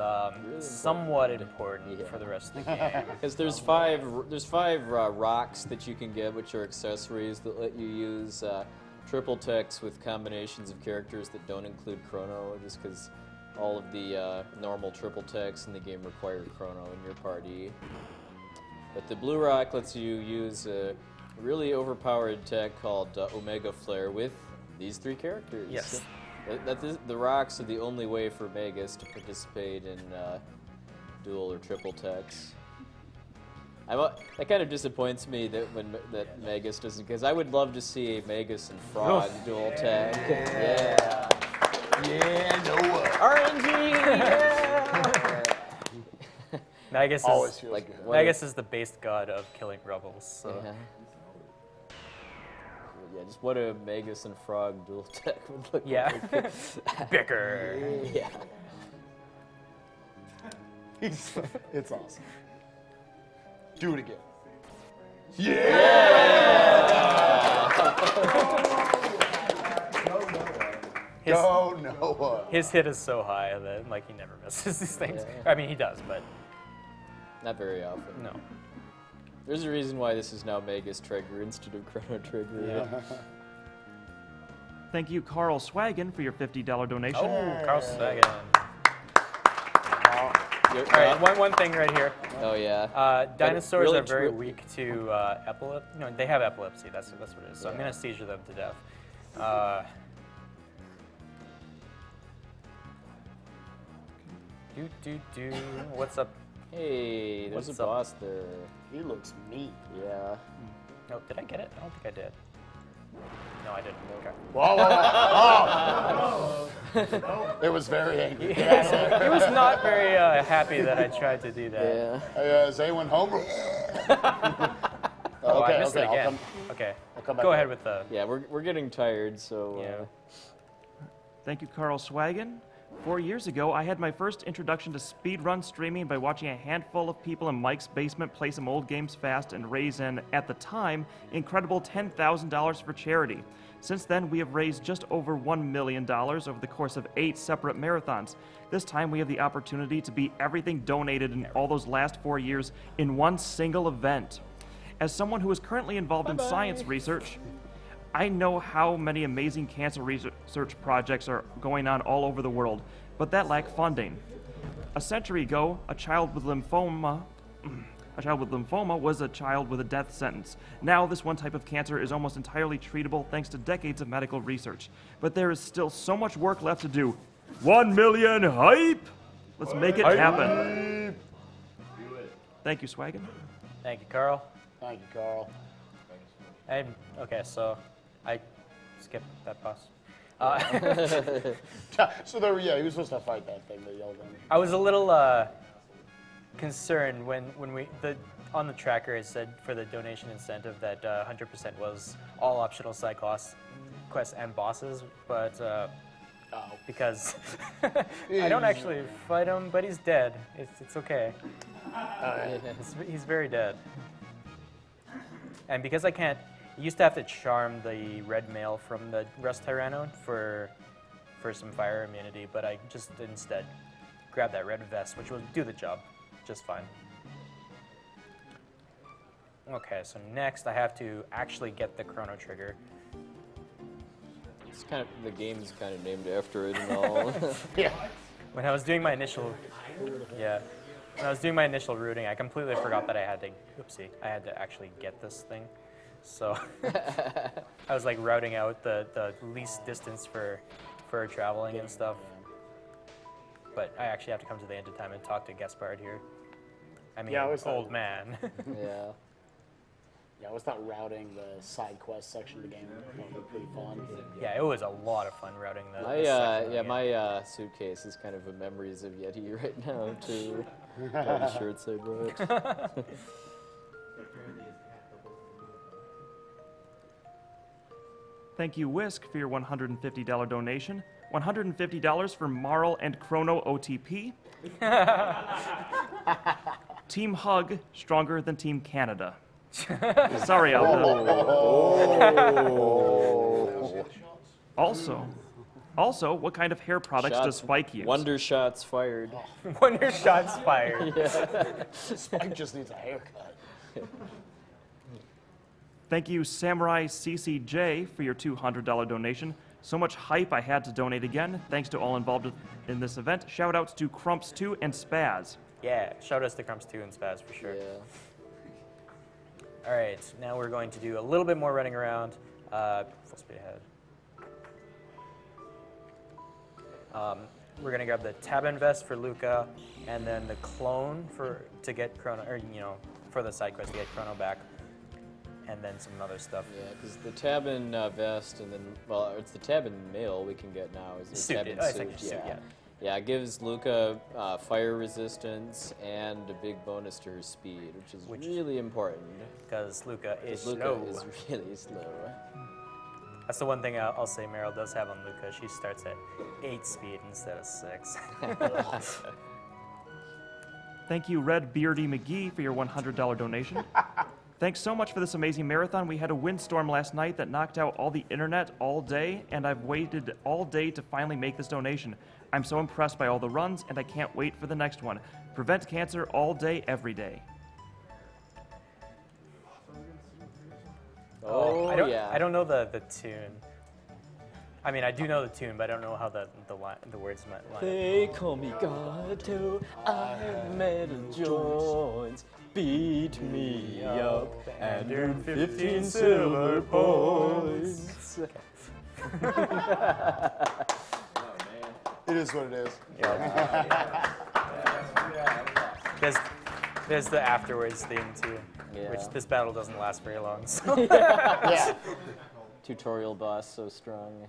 somewhat important for the rest of the game. Because there's five rocks that you can get, which are accessories that let you use triple techs with combinations of characters that don't include Chrono, just because all of the normal triple techs in the game require Chrono in your party. But the blue rock lets you use a really overpowered tech called Omega Flare with these three characters. Yes. The rocks are the only way for Magus to participate in dual or triple techs. That kind of disappoints me that that Magus doesn't, because I would love to see a Magus and Frog dual tech. Yeah. Yeah, Noah. RNG. Yeah. Magus Always is feels good. Magus is the base god of killing rebels. So. Yeah, just what a Magus and Frog dual tech would look like. Bicker. Yeah. It's awesome. Do it again. Go Noah. His hit is so high that he never misses these things. Yeah. I mean, he does, but not very often. No. There's a reason why this is now Magus Trigger instead of Chrono Trigger. Yeah. Thank you, Carl Swaggin, for your $50 donation. Oh, Carl Swaggin. All right, one thing right here. Oh yeah. Dinosaurs really are very weak to epilepsy. No, they have epilepsy. That's what it is. So I'm gonna seizure them to death. What's up? Hey, there's a boss there. He looks mean. Yeah. No, did I get it? I don't think I did. No, I didn't. Okay. Whoa, whoa, whoa. It was very angry. He was not very happy that I tried to do that. Yeah. Hey, is anyone home? Oh, I missed it I'll again. come- Okay, I'll come back go up. ahead with the... Yeah, we're getting tired, so... Thank you, Carl Swagan. 4 years ago, I had my first introduction to speedrun streaming by watching a handful of people in Mike's basement play some old games fast and raise an, at the time, incredible $10,000 for charity. Since then, we have raised just over $1 million over the course of 8 separate marathons. This time, we have the opportunity to beat everything donated in all those last 4 years in one single event. As someone who is currently involved in science research, I know how many amazing cancer research projects are going on all over the world, but that lack funding. A century ago, a child with lymphoma was a child with a death sentence. Now, this one type of cancer is almost entirely treatable thanks to decades of medical research. But there is still so much work left to do. 1 million hype! Let's make it happen. Thank you, Swagan. Thank you, Carl. Thank you, Carl. Okay, so I skipped that boss. So there, yeah, he was supposed to fight that thing that yelled at him. I was a little concerned when on the tracker it said for the donation incentive that 100% was all optional side quests and bosses, but because I don't actually fight him, but he's dead. It's okay. He's very dead. And because I can't, I used to have to charm the red male from the Rust Tyranno for some fire immunity, but I just instead grabbed that red vest, which will do the job just fine. Okay, so next I have to actually get the Chrono Trigger. It's kind of, the game's kind of named after it and all. Yeah. When I was doing my initial, when I was doing my initial routing, I completely forgot that I had to actually get this thing. So I was like routing out the least distance for traveling and stuff. But I actually have to come to the end of time and talk to Gaspard here. I mean, old man. Yeah. Yeah, I always thought routing the side quest section of the game would be pretty fun. Yeah, it was a lot of fun routing the my suitcase is kind of a memories of Yeti right now too. All the shirts I brought. Thank you, Whisk, for your $150 donation. $150 for Marl and Chrono OTP. Team Hug, stronger than Team Canada. Sorry, Aldo. Also, what kind of hair products does Spike use? Wonder shots fired. Wonder shots fired. Spike just needs a haircut. Thank you, Samurai CCJ, for your $200 donation. So much hype I had to donate again. Thanks to all involved in this event. Shout outs to Crumps2 and Spaz. Yeah, shout outs to Crumps2 and Spaz for sure. Yeah. All right, now we're going to do a little bit more running around. Full speed ahead. We're gonna grab the Tabin vest for Luca, and then the clone to get Chrono, or for the side quest to get Chrono back, and then some other stuff. Yeah, because the Tabin vest, and then it's the Tabin mail we can get now. Is the Suit, Tabin it's suit? like a suit, yeah. Yeah, it gives Luca fire resistance and a big bonus to her speed, which is really important. Because Luca is slow. Luca is really slow. That's the one thing I'll say Meryl does have on Luca. She starts at 8 speed instead of 6. Thank you, Red Beardy McGee, for your $100 donation. Thanks so much for this amazing marathon. We had a windstorm last night that knocked out all the internet all day, and I've waited all day to finally make this donation. I'm so impressed by all the runs, and I can't wait for the next one. Prevent cancer all day, every day. Oh, I don't know the tune. I mean, I do know the tune, but I don't know how the words line up. They call me Gato, I'm metal joints. Beat me up and earn 15 silver points. It is what it is. There's the afterwards theme too, which this battle doesn't last very long. So. Tutorial boss so strong.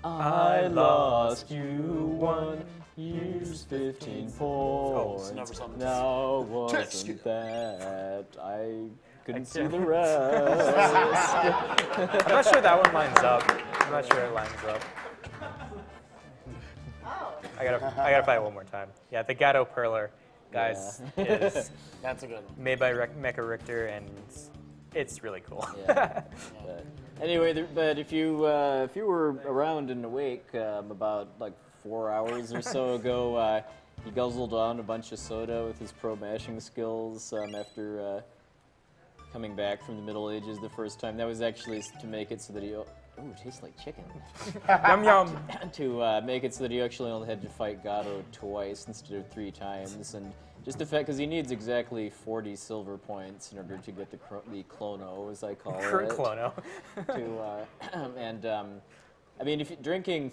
I lost you 1 years 15 points. never saw this. Now wasn't that I couldn't see the rest. I'm not sure that one lines up. I'm not sure it lines up. I gotta find it one more time. Yeah, the Gatto Perler, guys, is That's a good one. made by Mecha Richter, and it's really cool. Yeah. Anyway, but if you were around and awake about like 4 hours or so ago, he guzzled on a bunch of soda with his pro mashing skills after coming back from the Middle Ages the first time. That was actually to make it so that he. Ooh, it tastes like chicken. Yum yum. To make it so that he actually only had to fight Gatto twice instead of 3 times, and just the fact because he needs exactly 40 silver points in order to get the Chrono, as I call it. Chrono. I mean, if doing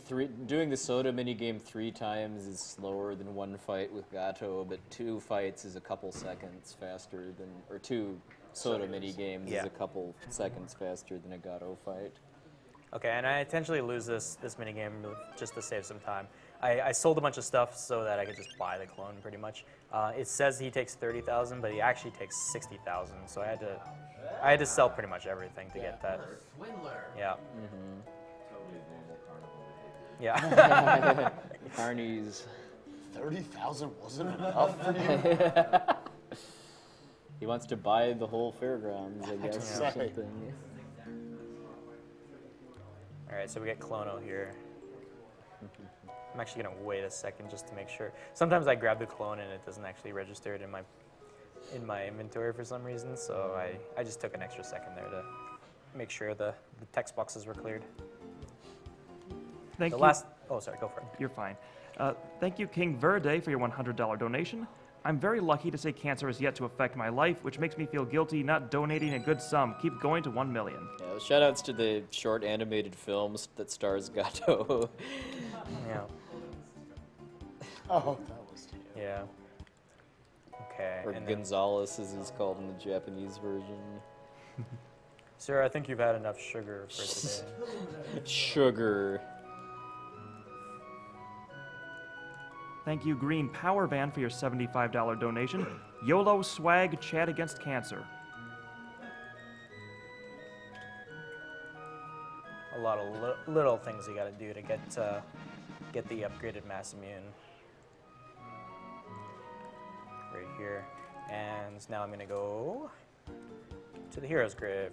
the soda minigame 3 times is slower than 1 fight with Gatto, but 2 fights is a couple seconds faster than, or 2 soda minigames is a couple seconds faster than a Gatto fight. Okay, and I intentionally lose this minigame just to save some time. I sold a bunch of stuff so that I could just buy the clone, pretty much. It says he takes 30,000, but he actually takes 60,000. So I had to sell pretty much everything to get that. Swindler. Yeah. Mm-hmm. Yeah. Carnies. 30,000 wasn't enough for you? He wants to buy the whole fairgrounds, I guess, or something. All right, so we get Chrono here. I'm actually gonna wait a second just to make sure. Sometimes I grab the clone and it doesn't actually register it in my inventory for some reason, so I just took an extra second there to make sure the text boxes were cleared. Thank you. Oh, sorry, go for it. You're fine. Thank you, King Verde, for your $100 donation. I'm very lucky to say cancer has yet to affect my life, which makes me feel guilty not donating a good sum. Keep going to 1 million. Yeah, shoutouts to the short animated films that stars Gatto. Yeah. Oh, that was cute. Yeah. Okay. Or Gonzalez, as he's called in the Japanese version. Sir, I think you've had enough sugar for today. Sugar. Thank you, Green Power Van, for your $75 donation. YOLO swag, chat against cancer. A lot of little things you got to do to get the upgraded mass immune. Right here. And now I'm going to go to the Hero's Grave.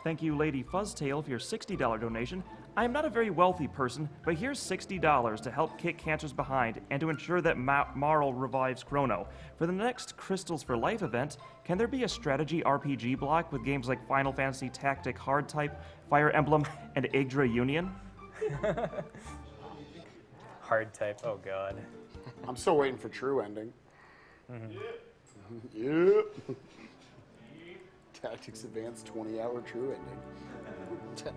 Thank you, Lady Fuzztail, for your $60 donation. I am not a very wealthy person, but here's $60 to help kick cancers behind and to ensure that Marl revives Chrono. For the next Crystals for Life event, can there be a strategy RPG block with games like Final Fantasy Tactic Hard Type, Fire Emblem, and Agdq Union? Hard Type, oh god. I'm still waiting for True Ending. Mm-hmm. Yep. Tactics Advanced 20-hour True Ending.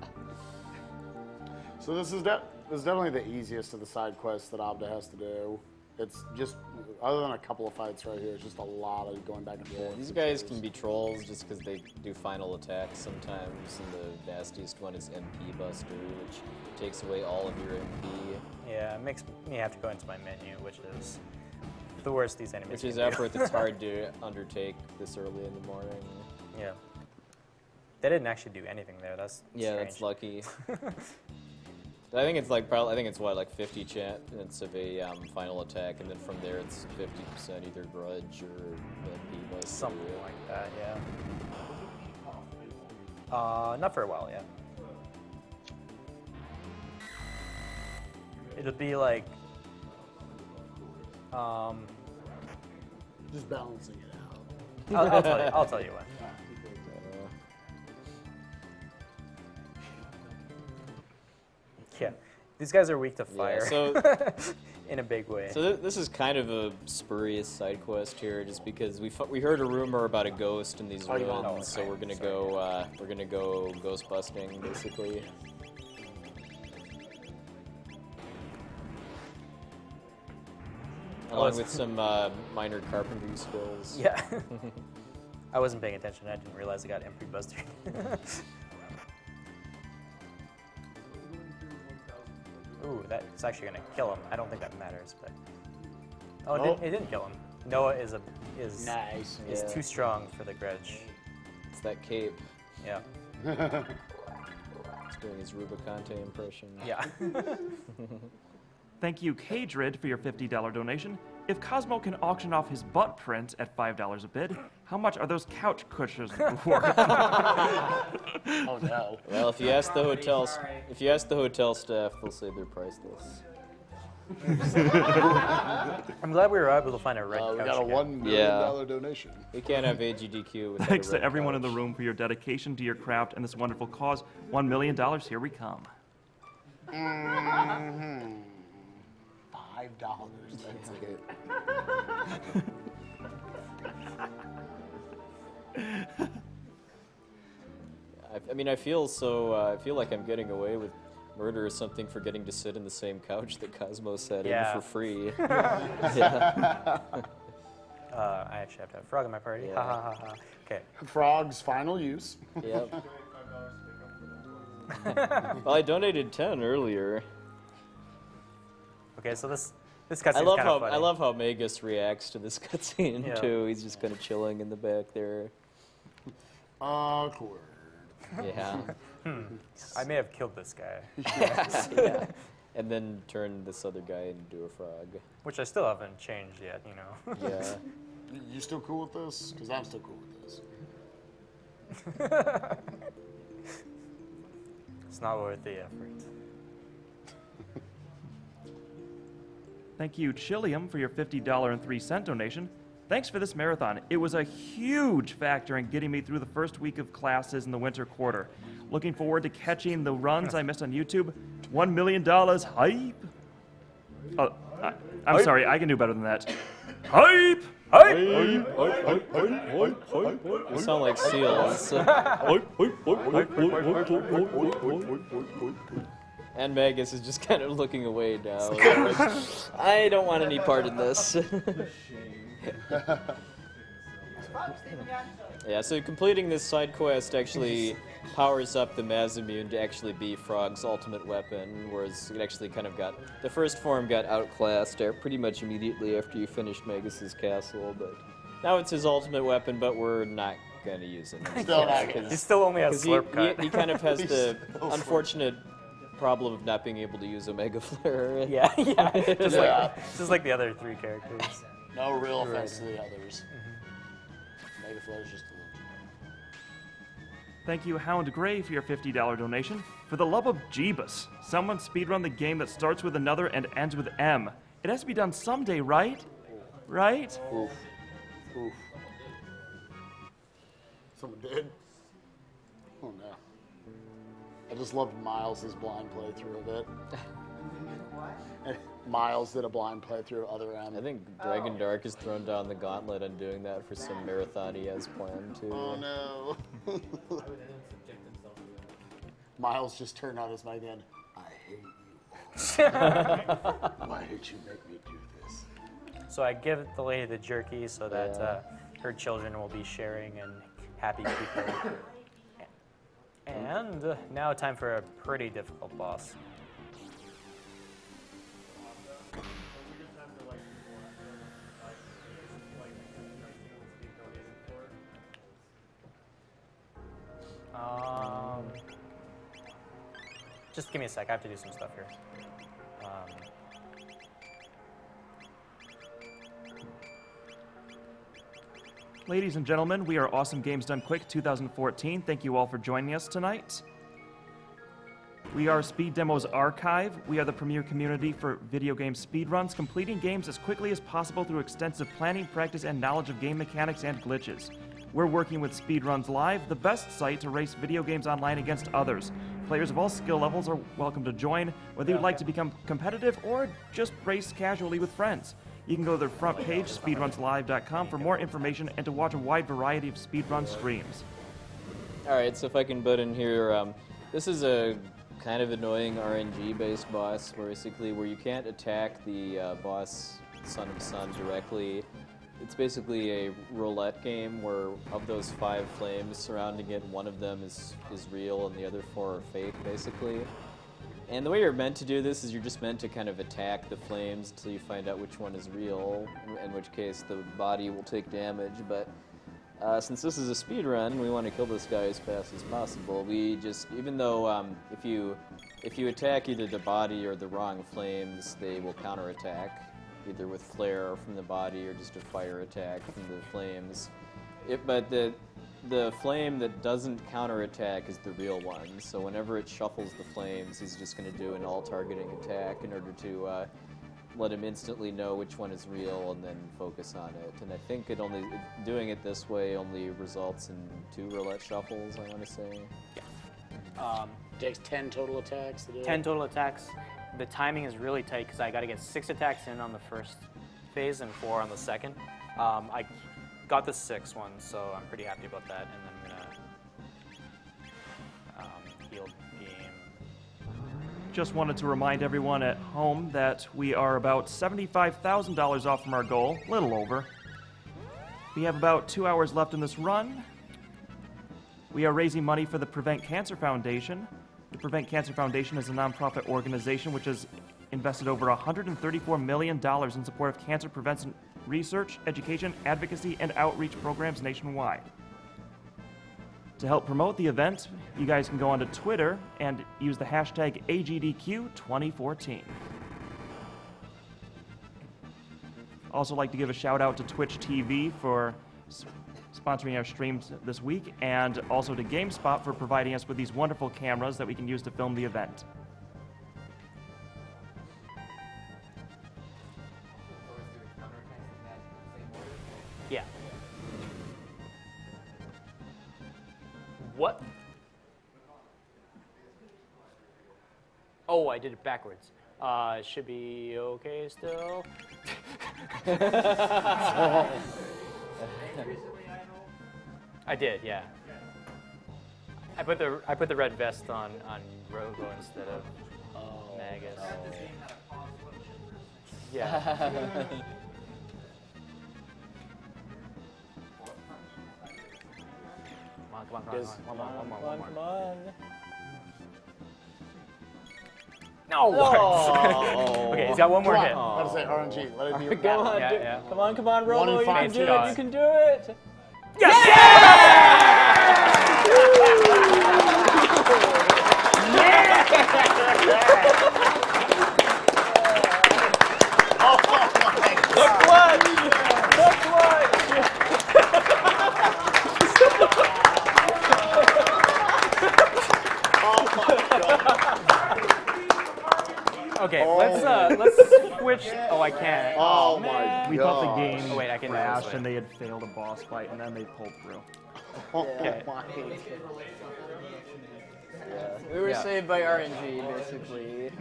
So this is definitely the easiest of the side quests that Obda has to do. It's just, other than a couple of fights right here, it's just a lot of going back and forth. These guys can be trolls just because they do final attacks sometimes, and the nastiest one is MP Buster, which takes away all of your MP. Yeah, it makes me have to go into my menu, which is the worst these enemies Which is can effort do. that's hard to undertake this early in the morning. Yeah. They didn't actually do anything there. That's strange. That's lucky. I think it's like I think it's what, like 50 chance of a final attack, and then from there it's 50% either grudge or MP Buster. Something like that, yeah. Not for a while, yeah. It'll be like, just balancing it out. I'll tell you when. Yeah, these guys are weak to fire. Yeah, so in a big way. So this is kind of a spurious side quest here, just because we heard a rumor about a ghost in these ruins, so we're gonna go ghost busting basically. Along with some minor carpentry skills. Yeah. I wasn't paying attention. I didn't realize I got MP Buster. Ooh, that's actually gonna kill him. I don't think that matters, but it didn't kill him. Noah is nice. Is too strong for the grudge. It's that cape. Yeah. He's doing his Rubicante impression. Yeah. Thank you, Kadrid, for your $50 donation. If Cosmo can auction off his butt print at $5 a bid, how much are those couch cushions worth? Oh no. Well, if you ask the hotel staff, they'll say they're priceless. I'm glad we were able to find a red couch. We got a $1 million donation. We can't have Agdq without Thanks a to red everyone couch. in the room for your dedication to your craft and this wonderful cause. $1 million, here we come. $5. That's it. I mean, I feel like I'm getting away with murder or something for getting to sit in the same couch that Cosmo sat in for free. Yeah. I actually have to have a frog in my party. Ha ha ha ha. Okay. Frog's final use. Yep. Well, I donated 10 earlier. Okay, so this cutscene is kind of funny. I love how Magus reacts to this cutscene too. He's just kind of chilling in the back there. Awkward. Yeah. I may have killed this guy. Yeah. And then turn this other guy into a frog. Which I still haven't changed yet, you know. Yeah. You still cool with this? Because I'm still cool with this. It's not worth the effort. Thank you, Chilium, for your $50.03 donation. Thanks for this marathon. It was a huge factor in getting me through the first week of classes in the winter quarter. Looking forward to catching the runs I missed on YouTube. $1 million hype. Oh, I'm sorry, I can do better than that. Hype! Hype! You sound like seals. And Magus is just kind of looking away now. I don't want any part in this. Yeah, so completing this side quest actually powers up the Mazimune to actually be Frog's ultimate weapon, whereas it actually kind of the first form got outclassed pretty much immediately after you finished Magus's castle, but now it's his ultimate weapon, but we're not going to use him. He still only has Slurp Cut. He kind of has the unfortunate problem of not being able to use Omega Flare. Yeah. Just like the other three characters. No real offense to the others. Mega Flare is just a little. Thank you, Hound Gray, for your $50 donation. For the love of Jeebus, someone speedrun the game that starts with another and ends with M. It has to be done someday, right? Right? Oof. Oof. Someone did? Oh no. I just loved Miles' blind playthrough of it. And Miles did a blind playthrough of Other M. I think Dragon Dark has thrown down the gauntlet on doing that for some marathon he has planned too. Oh no. Miles just turned on his mic and I hate you. Why did you make me do this? So I give the lady the jerky so that her children will be sharing and happy people. And now time for a pretty difficult boss. Just give me a sec. I have to do some stuff here. Ladies and gentlemen, we are Awesome Games Done Quick 2014. Thank you all for joining us tonight. We are Speed Demos Archive. We are the premier community for video game speedruns, completing games as quickly as possible through extensive planning, practice, and knowledge of game mechanics and glitches. We're working with Speedruns Live, the best site to race video games online against others. Players of all skill levels are welcome to join, whether you'd like to become competitive or just race casually with friends. You can go to their front page, speedrunslive.com, for more information and to watch a wide variety of speedrun streams. Alright, so if I can butt in here, this is a kind of annoying RNG-based boss, where you can't attack the boss Son of Sun directly. It's basically a roulette game where of those 5 flames surrounding it, one of them is real and the other 4 are fake, basically. And the way you're meant to do this is you're just meant to kind of attack the flames until you find out which one is real, in which case the body will take damage. But since this is a speed run, we want to kill this guy as fast as possible. We just, even though if you attack either the body or the wrong flames, they will counterattack, either with flare from the body or just a fire attack from the flames. But the flame that doesn't counterattack is the real one. So whenever it shuffles the flames, he's just going to do an all-targeting attack in order to let him instantly know which one is real and then focus on it. And I think doing it this way only results in 2 roulette shuffles, I want to say. Yeah. Takes 10 total attacks to do 10 total attacks. The timing is really tight because I got to get 6 attacks in on the first phase and 4 on the second. I got the 6th one, so I'm pretty happy about that. And then I'm gonna heal game. Just wanted to remind everyone at home that we are about $75,000 off from our goal, a little over. We have about 2 hours left in this run. We are raising money for the Prevent Cancer Foundation. The Prevent Cancer Foundation is a nonprofit organization which has invested over $134 million in support of cancer prevention research, education, advocacy, and outreach programs nationwide. To help promote the event, you guys can go onto Twitter and use the hashtag AGDQ2014. Also like to give a shout out to Twitch TV for sponsoring our streams this week, and also to GameSpot for providing us with these wonderful cameras that we can use to film the event. Yeah. What? Oh, I did it backwards. Should be okay still. I did, yeah. I put the red vest on Robo instead of Magus. Yeah. Come on. No! Oh. Okay, he's got one more hit. Let's say RNG. Let it be. Come on, yeah. Come on, Robo, you can do it. God. You can do it. Okay, let's switch. Oh, I can't. Oh my god. We thought the game Oh, wait, I can crashed and they had failed a boss fight, and then they pulled through. Okay. We were saved by RNG, basically.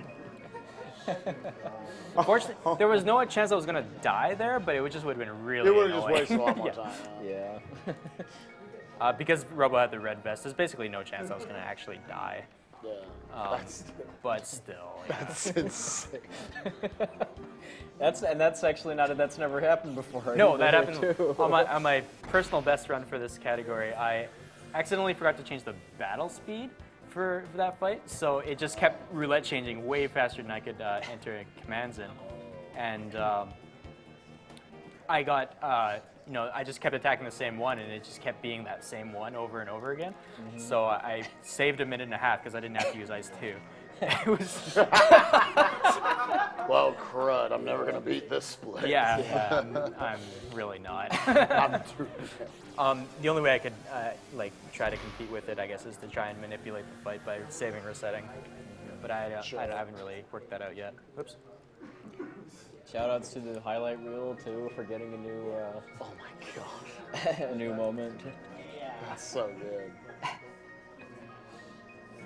Unfortunately, there was no chance I was gonna die there, but it just would have been really It would have annoying. just wasted a lot more Yeah. time. Yeah. Because Robo had the red vest, there's basically no chance I was gonna actually die. Yeah. But still. Yeah. That's insane. That's actually that's never happened before. No, that happened too. on my personal best run for this category. I accidentally forgot to change the battle speed for that fight, so it just kept roulette changing way faster than I could enter commands in, and I got I just kept attacking the same one, and it just kept being that same one over and over again. Mm-hmm. So I saved a minute and a half because I didn't have to use Ice 2. It was well, crud! I'm never gonna beat this split. Yeah, I'm really not. The only way I could try to compete with it, I guess, is to try and manipulate the fight by saving resetting. But I haven't really worked that out yet. Oops. Shoutouts to the highlight reel too for getting a new. Oh my god! A new moment. Yeah. That's so good.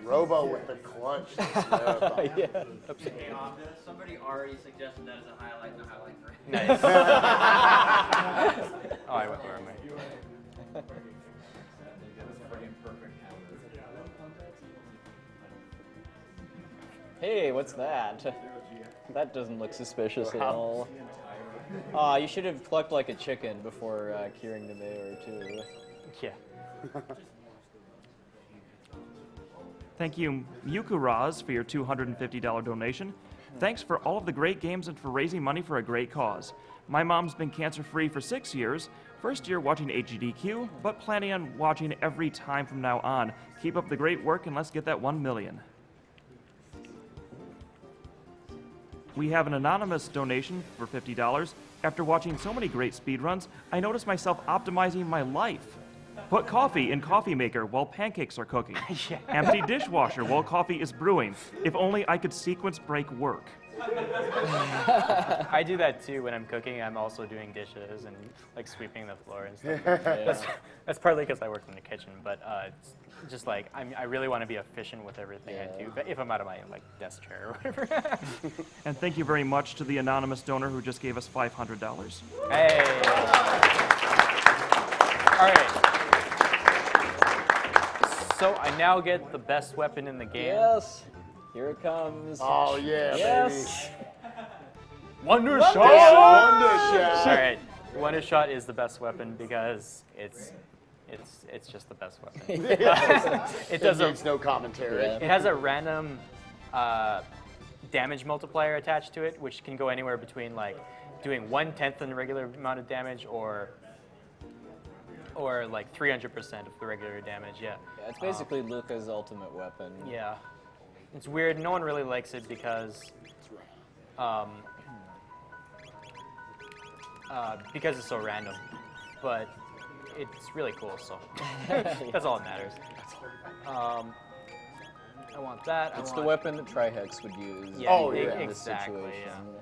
Robo with the clutch. Yeah. Hey, somebody already suggested that as a highlight in the highlight for him. Nice. Oh, I went the wrong way. Hey, what's that? That doesn't look suspicious at all. You should have clucked like a chicken before curing the mayor, too. Yeah. Thank you, Yukuraz, for your $250 donation. Thanks for all of the great games and for raising money for a great cause. My mom's been cancer-free for 6 years. First year watching Agdq, but planning on watching every time from now on. Keep up the great work and let's get that 1 million. We have an anonymous donation for $50. After watching so many great speedruns, I noticed myself optimizing my life. Put coffee in coffee maker while pancakes are cooking. Yeah. Empty dishwasher while coffee is brewing. If only I could sequence break work. I do that too when I'm cooking. I'm also doing dishes and like sweeping the floor and stuff. That's partly because I work in the kitchen, but it's just like I really want to be efficient with everything I do. But if I'm out of my like desk chair or whatever. And thank you very much to the anonymous donor who just gave us $500. Hey. All right. So I now get the best weapon in the game. Yes. Here it comes. Oh, yeah, yes. baby. Wonder Wonder shot. shot. All right. Wonder shot is the best weapon because it's just the best weapon. It needs no commentary. It has a random damage multiplier attached to it, which can go anywhere between like doing 1/10 the regular amount of damage or like 300% of the regular damage. Yeah. It's basically Luca's ultimate weapon. Yeah. It's weird. No one really likes it because it's so random. But it's really cool, so that's all that matters. I want that. It's the weapon that Trihex would use. Yeah, in this exactly. situation.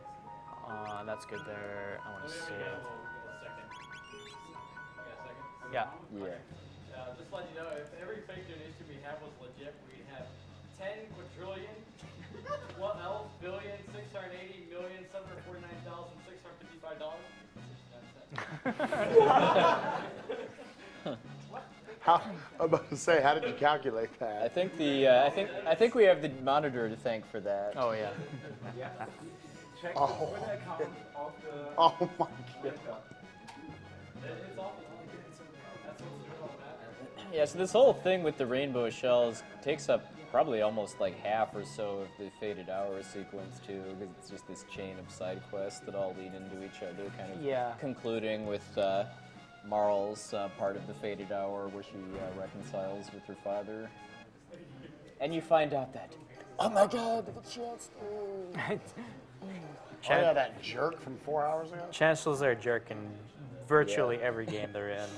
Yeah. That's good there. I want to see it. Yeah. Yeah. Just to let you know, if every fake donation we have was legit, we'd have 10 quadrillion, 12 billion, 680 million, $749,655. How, I'm about to say, how did you calculate that? I think I think we have the monitor to thank for that. Oh yeah. Check Oh. where that comes off the. Oh my god. It's awful. That's what's doing all that. Yeah, so this whole thing with the rainbow shells takes up probably almost like half or so of the Faded Hour sequence too, because it's just this chain of side quests that all lead into each other, kind of concluding with Marl's part of the Faded Hour where she reconciles with her father. And you find out that, oh my god, the Chancellor! Oh yeah, that jerk from 4 hours ago? Chancellors are a jerk in virtually every game they're in.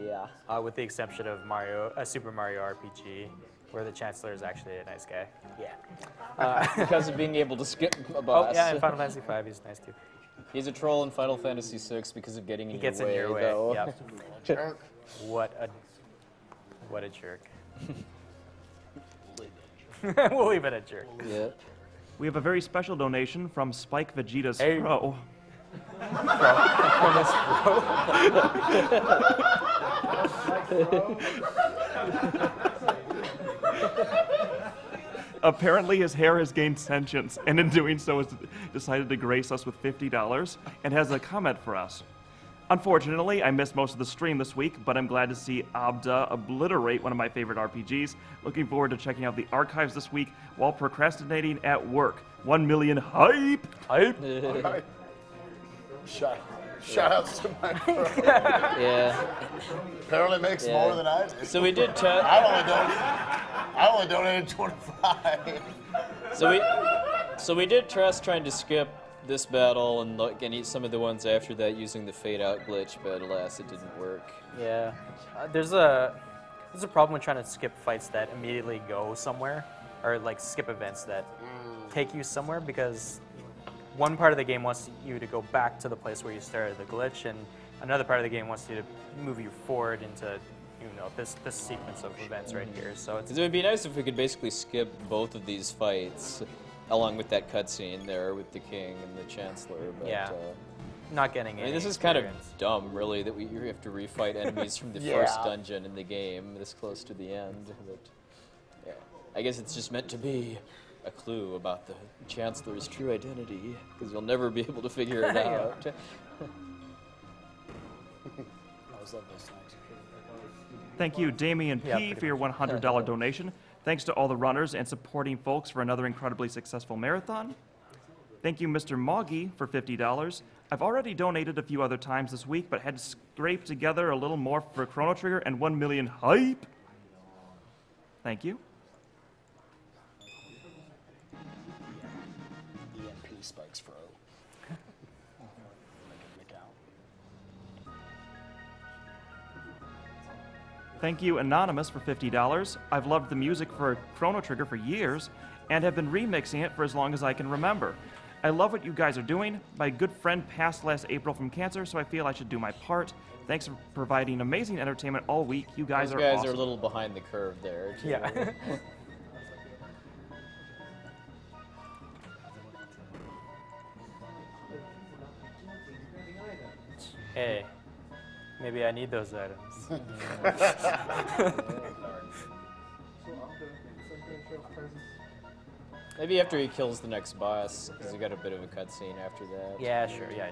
Yeah. With the exception of Super Mario RPG, where the Chancellor is actually a nice guy. Yeah. Because of being able to skip a boss. Oh, yeah, in Final Fantasy V, he's nice too. He's a troll in Final Fantasy VI because of getting in your way. He gets in your way, though. yep. Jerk. What a jerk. We'll leave it at jerk. Yep. We have a very special donation from Spike Vegeta's Fro. From his Apparently his hair has gained sentience, and in doing so has decided to grace us with $50 and has a comment for us. Unfortunately, I missed most of the stream this week, but I'm glad to see Obdajr obliterate one of my favorite RPGs. Looking forward to checking out the archives this week while procrastinating at work. 1 million hype! Hype! Shout outs to my bro. Yeah. Apparently makes more than I do. So we did I only donated 25. So we did trying to skip this battle and look and some of the ones after that using the fade out glitch, but alas, it didn't work. Yeah. There's a problem with trying to skip fights that immediately go somewhere, or like skip events that take you somewhere, because one part of the game wants you to go back to the place where you started the glitch, and another part of the game wants you to move you forward into, this sequence of events right here. So it would be nice if we could basically skip both of these fights, along with that cutscene there with the king and the chancellor. But, yeah. Not getting I mean, this is kind of dumb, really, that you have to refight enemies from the first dungeon in the game this close to the end. But yeah, I guess it's just meant to be a clue about the Chancellor's true identity, because you'll never be able to figure it out. I always love those times. Thank you, Damian P., for your $100 donation. Thanks to all the runners and supporting folks for another incredibly successful marathon. Thank you, Mr. Moggy, for $50. I've already donated a few other times this week, but had to scrape together a little more for Chrono Trigger and 1 million hype. Thank you. EMP spikes fro. Thank you, Anonymous, for $50. I've loved the music for Chrono Trigger for years and have been remixing it for as long as I can remember. I love what you guys are doing. My good friend passed last April from cancer, so I feel I should do my part. Thanks for providing amazing entertainment all week. You guys Those are guys awesome. are a little behind the curve there, too. Yeah. Hey, maybe I need those items. Maybe after he kills the next boss, because you got a bit of a cutscene after that. Yeah, sure, yeah.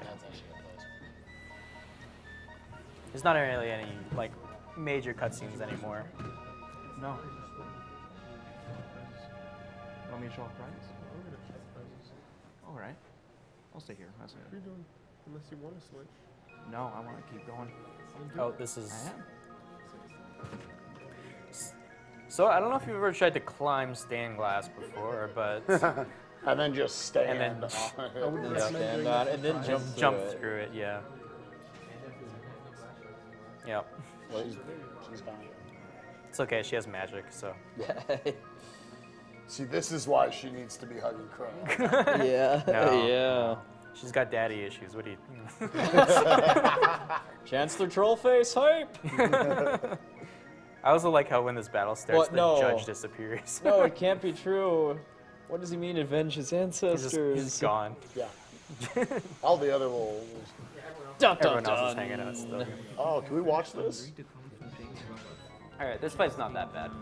There's not really any, like, major cutscenes anymore. No. Want me to show off prizes? All right. I'll stay here. That's it. What are you doing? Unless you want to switch. No, I want to keep going. Oh, this is... So, I don't know if you've ever tried to climb stained glass before, but... And then just stand and then, on it. I wouldn't stand on it and then jump through through it, yeah. Yep. Well, she's fine. It's okay, she has magic, so... See, this is why she needs to be hugging Chrono. Yeah, No. yeah. She's got daddy issues, what do you... Chancellor Trollface, hype! I also like how when this battle starts, the judge disappears. No, it can't be true. What does he mean, avenge his ancestors? He's just gone. Yeah. All the other little... Everyone else is hanging out still. Oh, can we watch this? Alright, this fight's not that bad.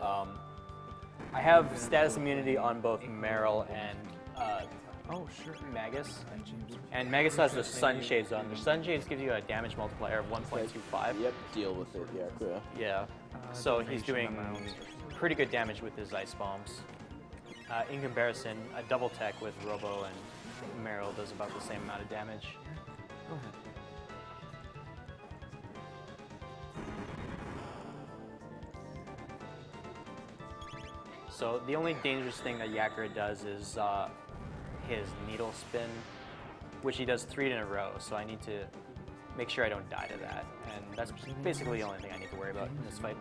I have status immunity on both Meryl and Magus. And Magus has the Sunshades on. The Sunshades give you a damage multiplier of 1.25. Yep, deal with it, yeah. Yeah. So he's doing pretty good damage with his Ice Bombs. In comparison, a double tech with Robo and Meryl does about the same amount of damage. Go ahead. So the only dangerous thing that Yakura does is his needle spin, which he does 3 in a row. So I need to make sure I don't die to that. And that's basically the only thing I need to worry about in this fight.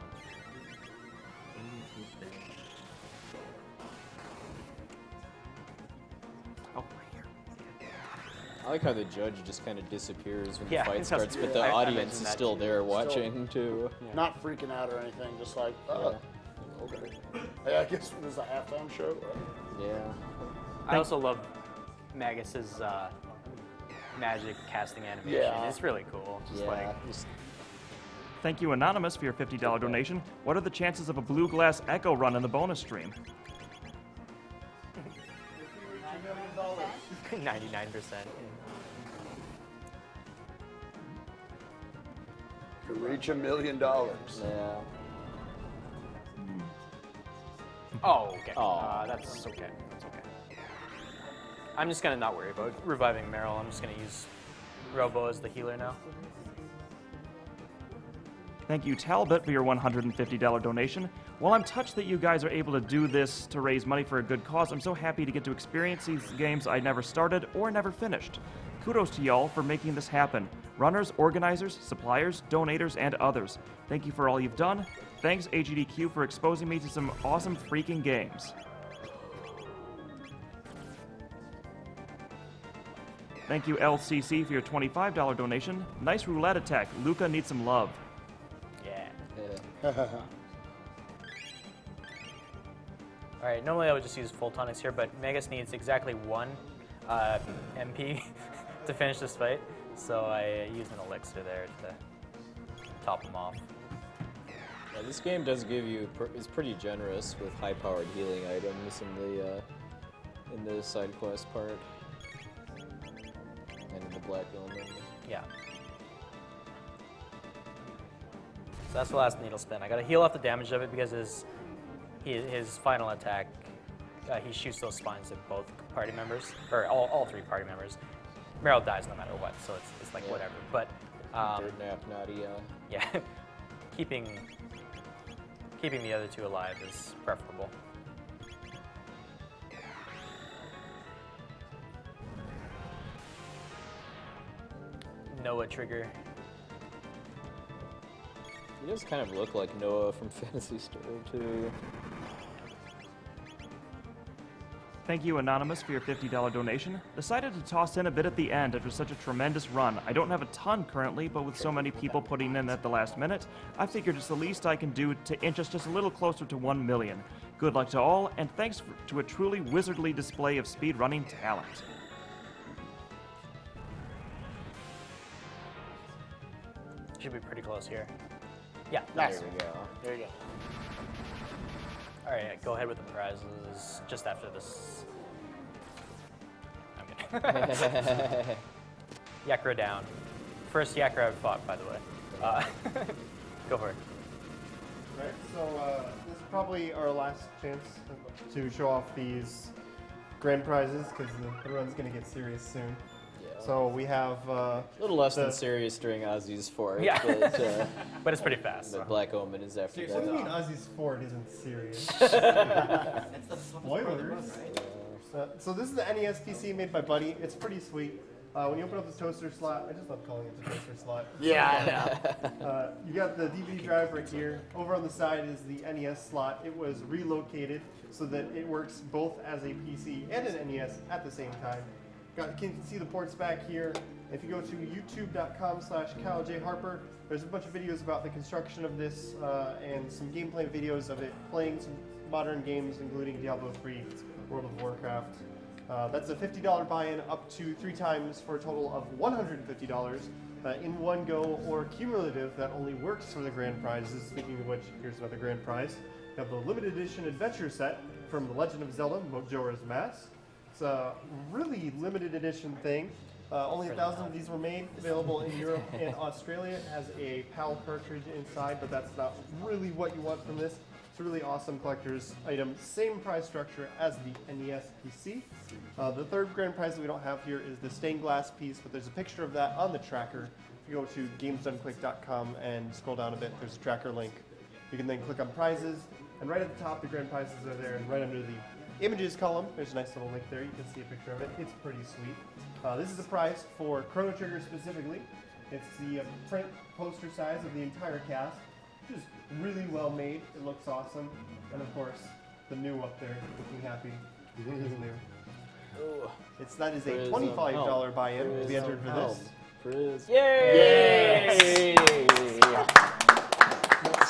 Oh, right here. I like how the judge just kind of disappears when Yeah, the fight starts, but the audience is still there watching, too. Not freaking out or anything, just like, okay. Hey, I guess this is a halftime show, right? Yeah. I also love Magus's magic casting animation. Yeah. It's really cool. Just like Thank you, Anonymous, for your $50 donation. What are the chances of a Blue Glass Echo run in the bonus stream? 99%. Could reach $1 million. Yeah. Oh, okay. That's okay. That's okay. I'm just gonna not worry about reviving Meryl. I'm just gonna use Robo as the healer now. Thank you, Talbot, for your $150 donation. While I'm touched that you guys are able to do this to raise money for a good cause, I'm so happy to get to experience these games I never started or never finished. Kudos to y'all for making this happen. Runners, organizers, suppliers, donators, and others. Thank you for all you've done. Thanks, Agdq, for exposing me to some awesome freaking games. Thank you, LCC, for your $25 donation. Nice roulette attack. Luca needs some love. Yeah. Alright, normally I would just use full tonics here, but Magus needs exactly 1 MP to finish this fight, so I used an elixir there to top him off. Yeah, this game does give you is pretty generous with high-powered healing items in the side quest part, and the Black Omen. Yeah. So that's the last needle spin. I gotta heal off the damage of it because his final attack, he shoots those spines at both party members, or all three party members. Meryl dies no matter what, so it's like whatever. But yeah, keeping the other two alive is preferable. Noah Trigger. He does kind of look like Noah from Phantasy Star too. Thank you, Anonymous, for your $50 donation. Decided to toss in a bit at the end after such a tremendous run. I don't have a ton currently, but with so many people putting in at the last minute, I figured it's the least I can do to inch us just a little closer to 1 million. Good luck to all, and thanks to a truly wizardly display of speedrunning talent. Should be pretty close here. Yeah, Nice. there we go. There you go. All right, go ahead with the prizes just after this. I'm good. Yakra down. First Yakra I've fought, by the way. Go for it. Right, so this is probably our last chance to show off these grand prizes because the run's going to get serious soon. Yeah. So we have a little less than serious during Ozzy's Fort. Yeah, but, but it's pretty fast. The Black Omen is after that. What do you mean Ozzy's Fort isn't serious? Spoilers. So this is the NES PC made by Buddy. It's pretty sweet. When you open up this toaster slot, I just love calling it the toaster slot. Yeah, you got the DVD drive right here. Over on the side is the NES slot. It was relocated so that it works both as a PC and an NES at the same time. You can see the ports back here. If you go to youtube.com/KyleJHarper, there's a bunch of videos about the construction of this and some gameplay videos of it playing some modern games, including Diablo 3, World of Warcraft. That's a $50 buy-in up to 3 times for a total of $150 in one go or cumulative. That only works for the grand prizes. Speaking of which, here's another grand prize. You have the limited edition adventure set from The Legend of Zelda, Majora's Mask. It's a really limited edition thing. Only 1,000 of these were made, available in Europe and Australia. It has a PAL cartridge inside, but that's not really what you want from this. It's a really awesome collector's item. Same price structure as the NES PC. The third grand prize that we don't have here is the stained glass piece, but there's a picture of that on the tracker. If you go to gamesdonequick.com and scroll down a bit, there's a tracker link. You can then click on prizes, and right at the top, the grand prizes are there, and right under the images column, there's a nice little link there. You can see a picture of it. It's pretty sweet. This is a prize for Chrono Trigger specifically. It's the print poster size of the entire cast, which is really well made. It looks awesome. And of course, the new up there, looking happy. It is new. That is a $25 buy-in to be entered for this. Yay!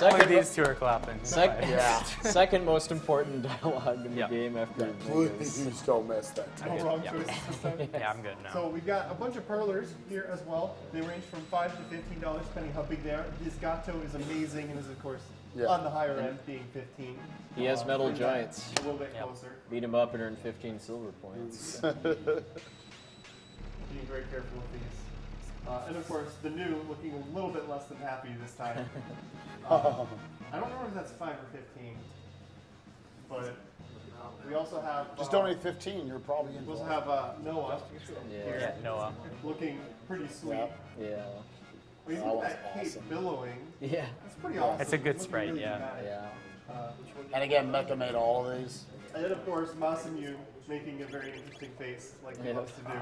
Only these two are clapping. Second most important dialogue in the game after. Please don't miss that. No wrong choices this time? Yeah, I'm good now. So we've got a bunch of perlers here as well. They range from $5 to $15 depending how big they are. This Gato is amazing and is of course on the higher end, being 15. He has metal giants. A little bit closer. Beat him up and earn 15 silver points. Being very careful with these. And of course, the new, looking a little bit less than happy this time. I don't remember if that's 5 or 15, but we also have... Just donate 15, you're probably in. We also have Noah here. Noah. Looking pretty sweet. Yeah. We have that cape billowing. Yeah. It's pretty awesome. It's a good sprite, yeah. And again, Mecha made all of these. And then of course, Masamu making a very interesting face, like he loves to do.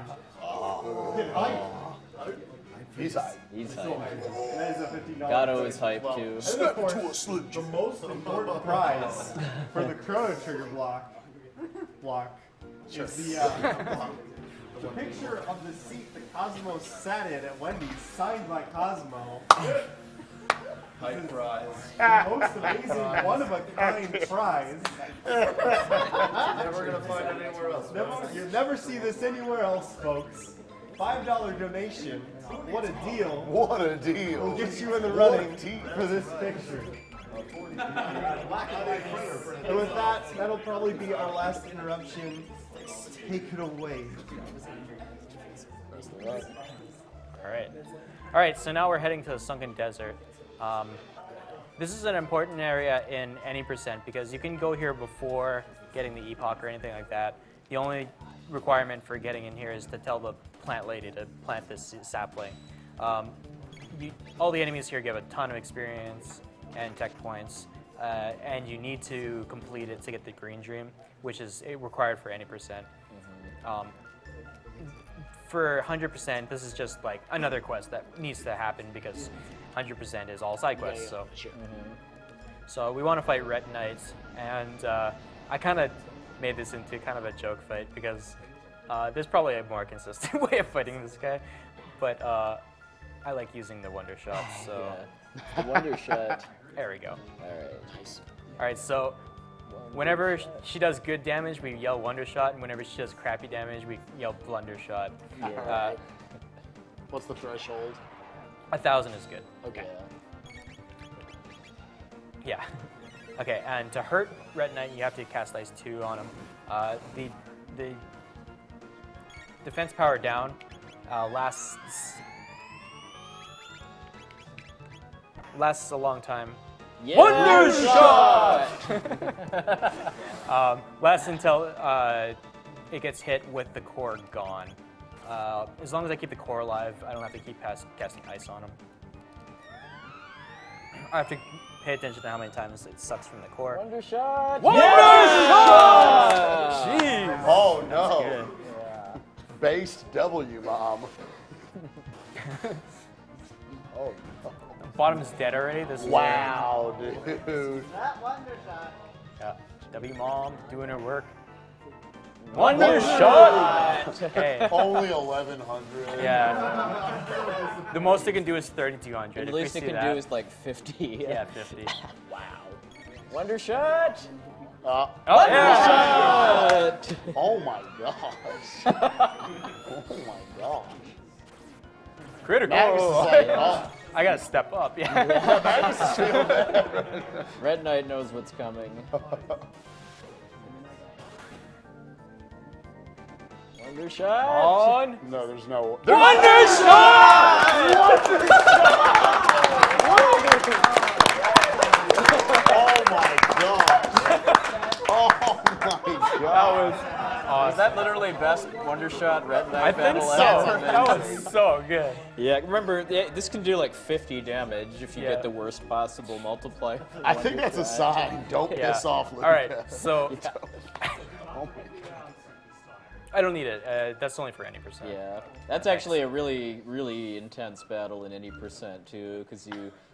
He's hype. He's hype. And that is a $50 Gato is hype too. And then of course, the most important prize for the Chrono Trigger block is the picture of the seat that Cosmo sat in at Wendy's, signed by Cosmo. Hype prize. The most amazing, one-of-a-kind prize. Never gonna find it anywhere else. You'll never see this anywhere else, folks. $5 donation. What a deal. What a deal. We'll get you in the running for this picture. And with that, that'll probably be our last interruption. Take it away. All right, so now we're heading to the Sunken Desert. This is an important area in any percent because you can go here before getting the epoch or anything like that. The only requirement for getting in here is to tell the plant lady to plant this sapling. All the enemies here give a ton of experience and tech points, and you need to complete it to get the green dream, which is required for any percent. For 100%, this is just like another quest that needs to happen because 100% is all side quests. So we want to fight Ret Knights, and I kind of made this into kind of a joke fight because there's probably a more consistent way of fighting this guy, but I like using the Wonder Shot. So the Wonder Shot. There we go. All right. Nice. All right. So whenever she does good damage, we yell Wonder Shot, and whenever she does crappy damage, we yell Blunder Shot. What's the threshold? 1,000 is good. Okay. Yeah. Okay, and to hurt Red Knight, you have to cast Ice 2 on him. The defense power down lasts a long time. Yeah. Wonder Shot! Lasts until it gets hit with the core gone. As long as I keep the core alive, I don't have to keep casting ice on him. I have to pay attention to how many times it sucks from the core. Wonder Shot! Wonder Shot! Jeez! Oh no! Yeah. Based W, Mom. Oh no. Bottom's dead already. This is wow, dude. That Wonder Shot. Yeah. W Mom doing her work. Wonder Shot! Okay. Only 1,100. Yeah. The most it can do is 3,200. The least it can do is like 50. Yeah, 50. Wow. Wonder Shot! Oh, Wonder yeah. Shot! Oh my gosh. Oh my gosh. Critical. I gotta step up. Yeah. Red Knight knows what's coming. Wonder Shot! On! No, there's no. Wonder Shot! Wonder Shot! Oh my god! Oh my god! That was Was that literally best Wonder Shot Red Knight I think battle so. ever? That was so good. Yeah, remember, this can do like 50 damage if you get the worst possible multiplier. I think that's a sign. Don't piss off, Luca. All right, so Oh my god. I don't need it. That's only for any percent. Yeah, that's actually a really, really intense battle in any percent too, because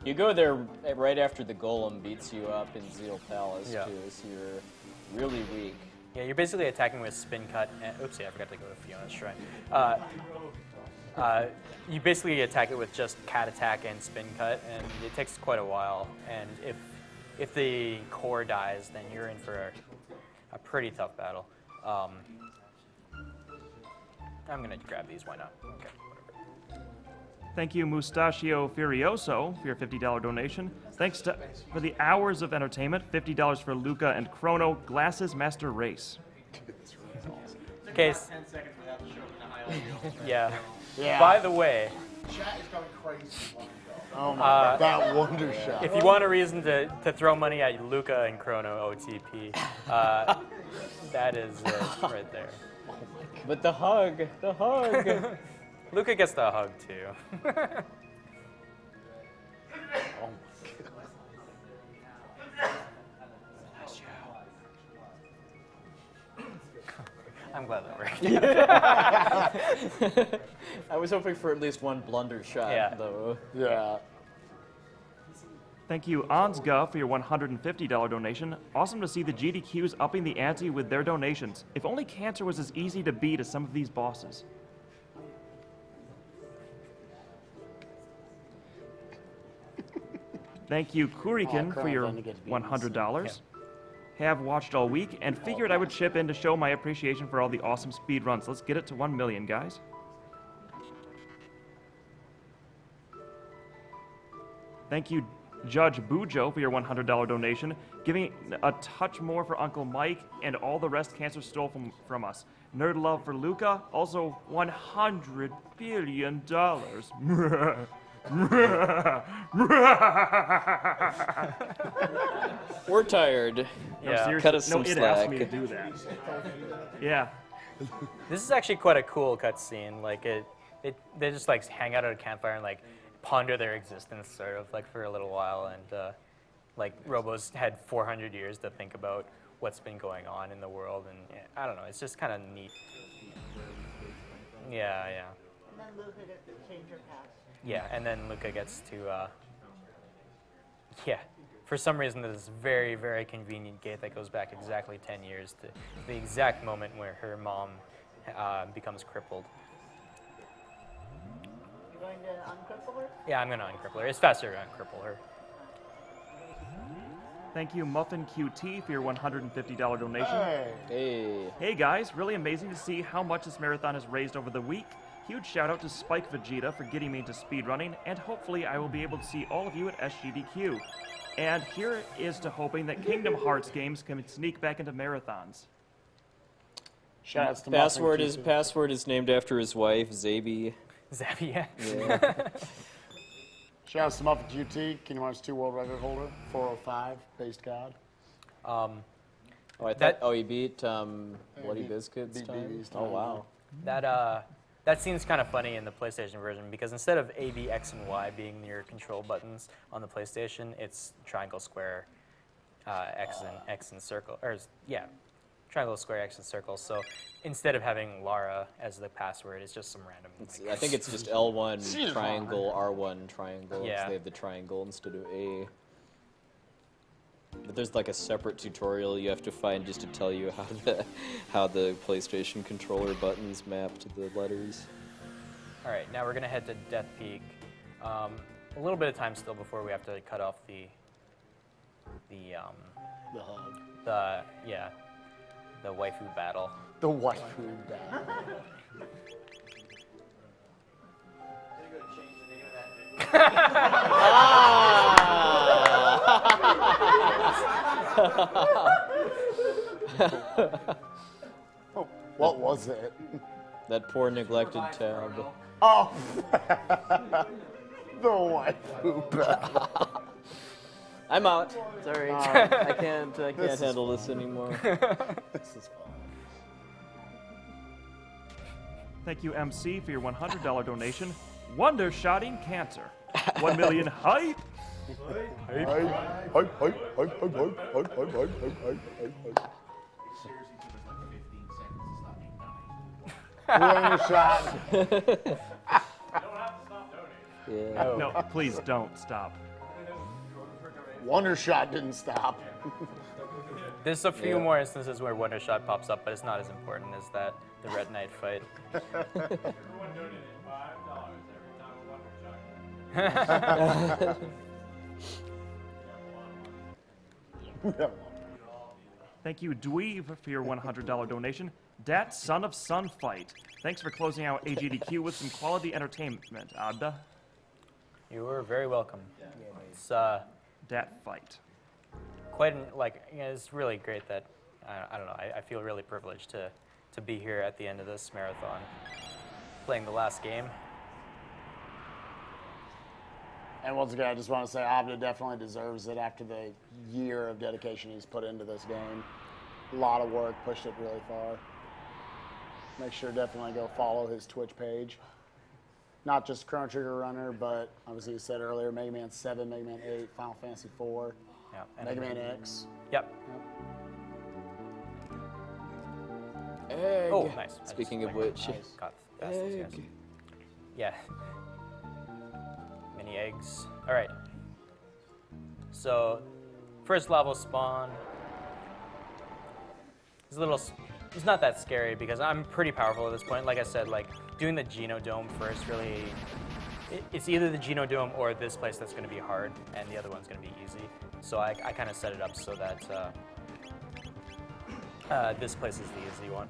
you go there right after the golem beats you up in Zeal Palace too, so you're really weak. Yeah, you're basically attacking with Spin Cut. And, oopsie, I forgot to go to Fiona's Shrine. You basically attack it with just Cat Attack and Spin Cut, and it takes quite a while. And if the core dies, then you're in for a pretty tough battle. I'm gonna grab these. Why not? Okay. Thank you, Mustachio Furioso, for your $50 donation. Thanks for the hours of entertainment. $50 for Luca and Chrono Glasses Master Race. Okay. 10 seconds without the show in the highlight reel. Yeah. Yeah. By the way. Chat is going crazy. Oh my god, that Wonder Shot. If you want a reason to throw money at Luca and Chrono OTP, that is it right there. But the hug. Luca gets the hug too. Oh my god. I'm glad that worked. I was hoping for at least one Blunder Shot, though. Yeah. Thank you, Ansga, for your $150 donation. Awesome to see the GDQs upping the ante with their donations. If only Cancer was as easy to beat as some of these bosses. Thank you, Kurikan, for your $100. Have watched all week and figured I would chip in to show my appreciation for all the awesome speedruns. Let's get it to 1 million, guys. Thank you, Judge Bujo for your $100 donation, giving a touch more for Uncle Mike, and all the rest cancer stole from us. Nerd love for Luca, also $100 billion. We're tired. No, Cut us some it slack. asked me to do that. Yeah. This is actually quite a cool cutscene. Like they just like hang out at a campfire and like ponder their existence, sort of like for a little while, and like Robo's had 400 years to think about what's been going on in the world, and I don't know, it's just kind of neat. Yeah, yeah. And then Luca gets to change her past. Yeah, and then Luca gets to, yeah, for some reason there's this very, very convenient gate that goes back exactly 10 years to the exact moment where her mom becomes crippled. You're going to uncripple her? Yeah, I'm going to uncripple her. It's faster to uncripple her. Thank you, Muffin QT, for your $150 donation. Hey. Hey guys, really amazing to see how much this marathon has raised over the week. Huge shout out to Spike Vegeta for getting me into speedrunning, and hopefully I will be able to see all of you at SGDQ. And here is to hoping that Kingdom Hearts games can sneak back into marathons. Password is named after his wife, Zabi. Zabi, yeah. Shouts to Muffin QT, Kingdom Hearts 2 world record holder, 405, based card. He beat Bloody Biscuits time? Oh, wow. That seems kind of funny in the PlayStation version because instead of A, B, X, and Y being your control buttons on the PlayStation, it's triangle, square, X and circle, or yeah, triangle, square, X, and circle. So instead of having Lara as the password, it's just some random. I think it's just L1 triangle, R1 triangle. Yeah. They have the triangle instead of A. But there's like a separate tutorial you have to find just to tell you how the PlayStation controller buttons map to the letters. All right, now we're gonna head to Death Peak. A little bit of time still before we have to cut off the waifu battle. The waifu battle. Oh, what was it? That poor neglected tab. Oh, the waifu battle. I'm out. Sorry, I can't handle this anymore. This is fun. Thank you, MC, for your $100 donation. Wonder-shotting cancer. 1 million hype. One shot. Yeah. No, please don't stop. Wonder Shot didn't stop. There's a few more instances where Wonder Shot pops up, but it's not as important as that the Red Knight fight. Everyone donated $5 every time a Wonder Shot. Thank you, Dweeb, for your $100 donation. Dat Son of Sun Fight. Thanks for closing out AGDQ with some quality entertainment, Adda. You are very welcome. It's Dat Fight. It's really great that I don't know. I feel really privileged to be here at the end of this marathon, playing the last game. And once again, I just want to say Obda definitely deserves it after the year of dedication he's put into this game. A lot of work, pushed it really far. Make sure to definitely go follow his Twitch page. Not just Chrono Trigger Runner, but obviously you said earlier, Mega Man 7, Mega Man 8, Final Fantasy 4, Mega Man X. Yep. Egg. Oh, nice. Speaking of which, got past those guys. Yeah. Mini eggs. All right. So, first level spawn. It's not that scary because I'm pretty powerful at this point. Like I said, doing the Genodome first really, it's either the Genodome or this place that's going to be hard, and the other one's going to be easy. So I kind of set it up so that this place is the easy one.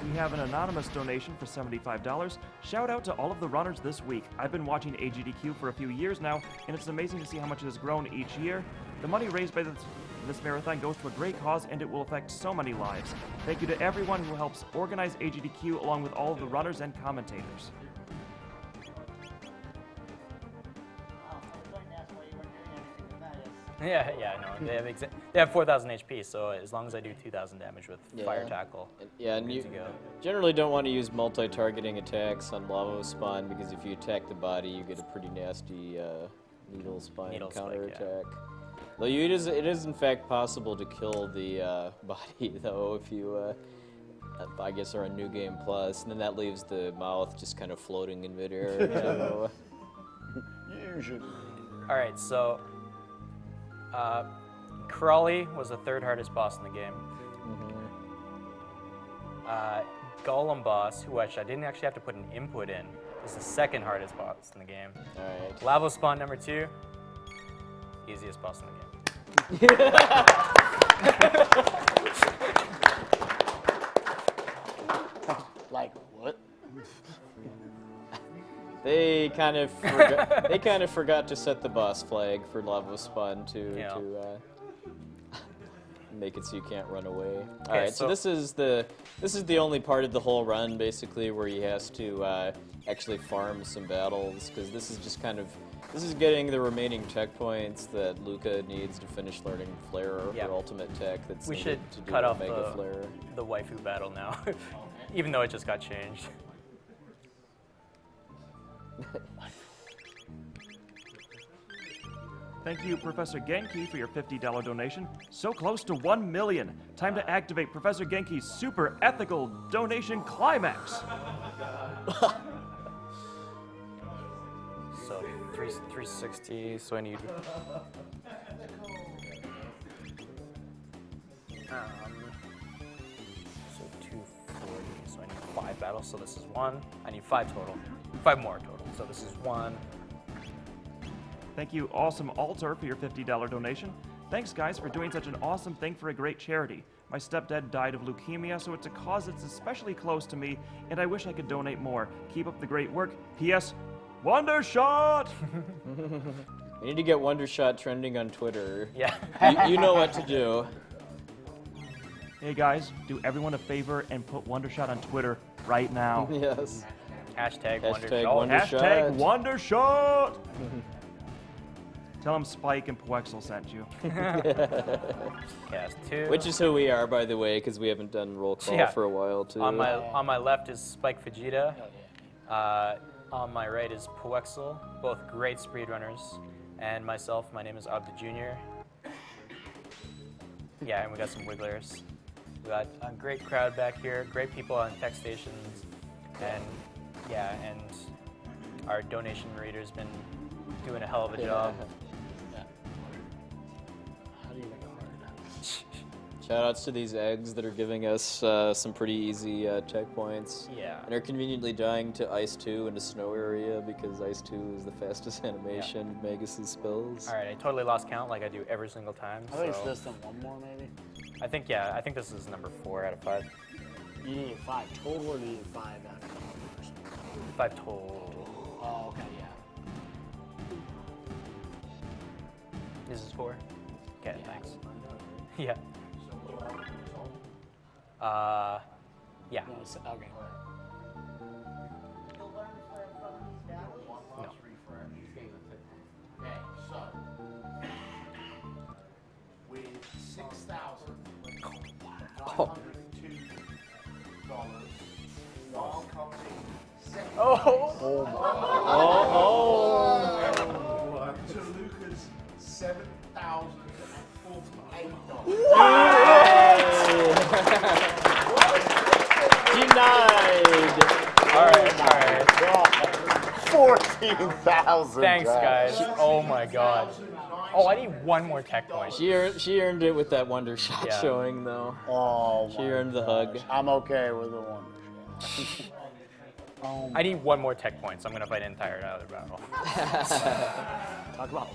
We have an anonymous donation for $75. Shout out to all of the runners this week. I've been watching AGDQ for a few years now, and it's amazing to see how much it has grown each year. The money raised by this marathon goes to a great cause, and it will affect so many lives. Thank you to everyone who helps organize AGDQ, along with all of the runners and commentators. Yeah, no. They have 4,000 HP, so as long as I do 2,000 damage with fire tackle, and you generally don't want to use multi-targeting attacks on lava spawn because if you attack the body, you get a pretty nasty needle spine counterattack. Though it is in fact possible to kill the body though if you I guess are on New Game Plus, and then that leaves the mouth just kind of floating in midair. So. Usually. All right, so. Crawley was the 3rd hardest boss in the game. Golem boss, which I didn't actually have to put an input in, is the 2nd hardest boss in the game. Alright. Lava spawn number 2, easiest boss in the game. Like what? They kind of forgot to set the boss flag for lava spawn to make it so you can't run away. All right, so this is the only part of the whole run basically where he has to actually farm some battles, because this is just this is getting the remaining tech points that Luca needs to finish learning Flare, her ultimate tech. That's we should to do cut off Mega Flare. the waifu battle now, even though it just got changed. Thank you, Professor Genki, for your $50 donation. So close to 1 million. Time to activate Professor Genki's super ethical donation climax. So 360. So I need. So 240. So I need 5 battles. So this is 1. I need 5 total. 5 more total. So this is 1. Thank you, Awesome Altar, for your $50 donation. Thanks, guys, for doing such an awesome thing for a great charity. My stepdad died of leukemia, so it's a cause that's especially close to me, and I wish I could donate more. Keep up the great work. P.S. Wondershot! We need to get Wondershot trending on Twitter. Yeah. You know what to do. Hey, guys, do everyone a favor and put Wondershot on Twitter right now. Yes. Hashtag Wondershot. Hashtag Wondershot! Tell them Spike and Poexel sent you. Cast 2. Which is who we are, by the way, because we haven't done roll call for a while, too. On my left is Spike Vegeta. On my right is Poexel, both great speedrunners. And myself, my name is Obdajr. Yeah, and we got some wigglers. We got a great crowd back here, great people on tech stations, and yeah, and our donation reader's been doing a hell of a job. Shoutouts to these eggs that are giving us some pretty easy tech points. Yeah. And are conveniently dying to Ice 2 in the snow area because Ice 2 is the fastest animation of Magus' spells. All right, I totally lost count like I do every single time. I think it's this and one more, maybe? I think this is number 4 out of 5. You need 5 total, or do you need 5 out of 5 total. Oh, okay, yeah. This is 4? Okay, thanks. Yeah. Yeah. Okay. No. Okay, so with $6,902, Dom comes in second. To Luca's $7,048. Denied. All right. 14,000. Thanks, guys. Oh my God. Oh, I need one more tech point. She earned it with that Wondershot showing, though. Oh, she earned the hug. I'm okay with the Wondershot. I need one more tech point, so I'm gonna fight an entire other battle. Talk about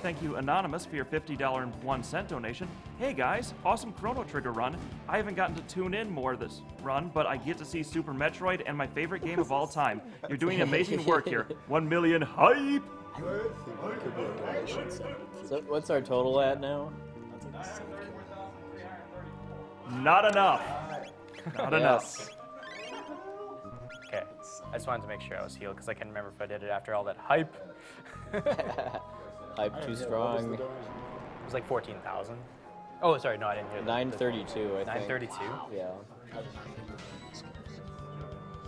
Thank you, Anonymous, for your $50.01 donation. Hey guys, awesome Chrono Trigger run. I haven't gotten to tune in more this run, but I get to see Super Metroid and my favorite game of all time. You're doing amazing work here. 1 million hype! So what's our total at now? Not enough. Not enough. Okay, I just wanted to make sure I was healed because I can't remember if I did it after all that hype. Hype too strong. It was like 14,000. Oh, sorry, no, I didn't hear that. 932, I think. 932? Yeah.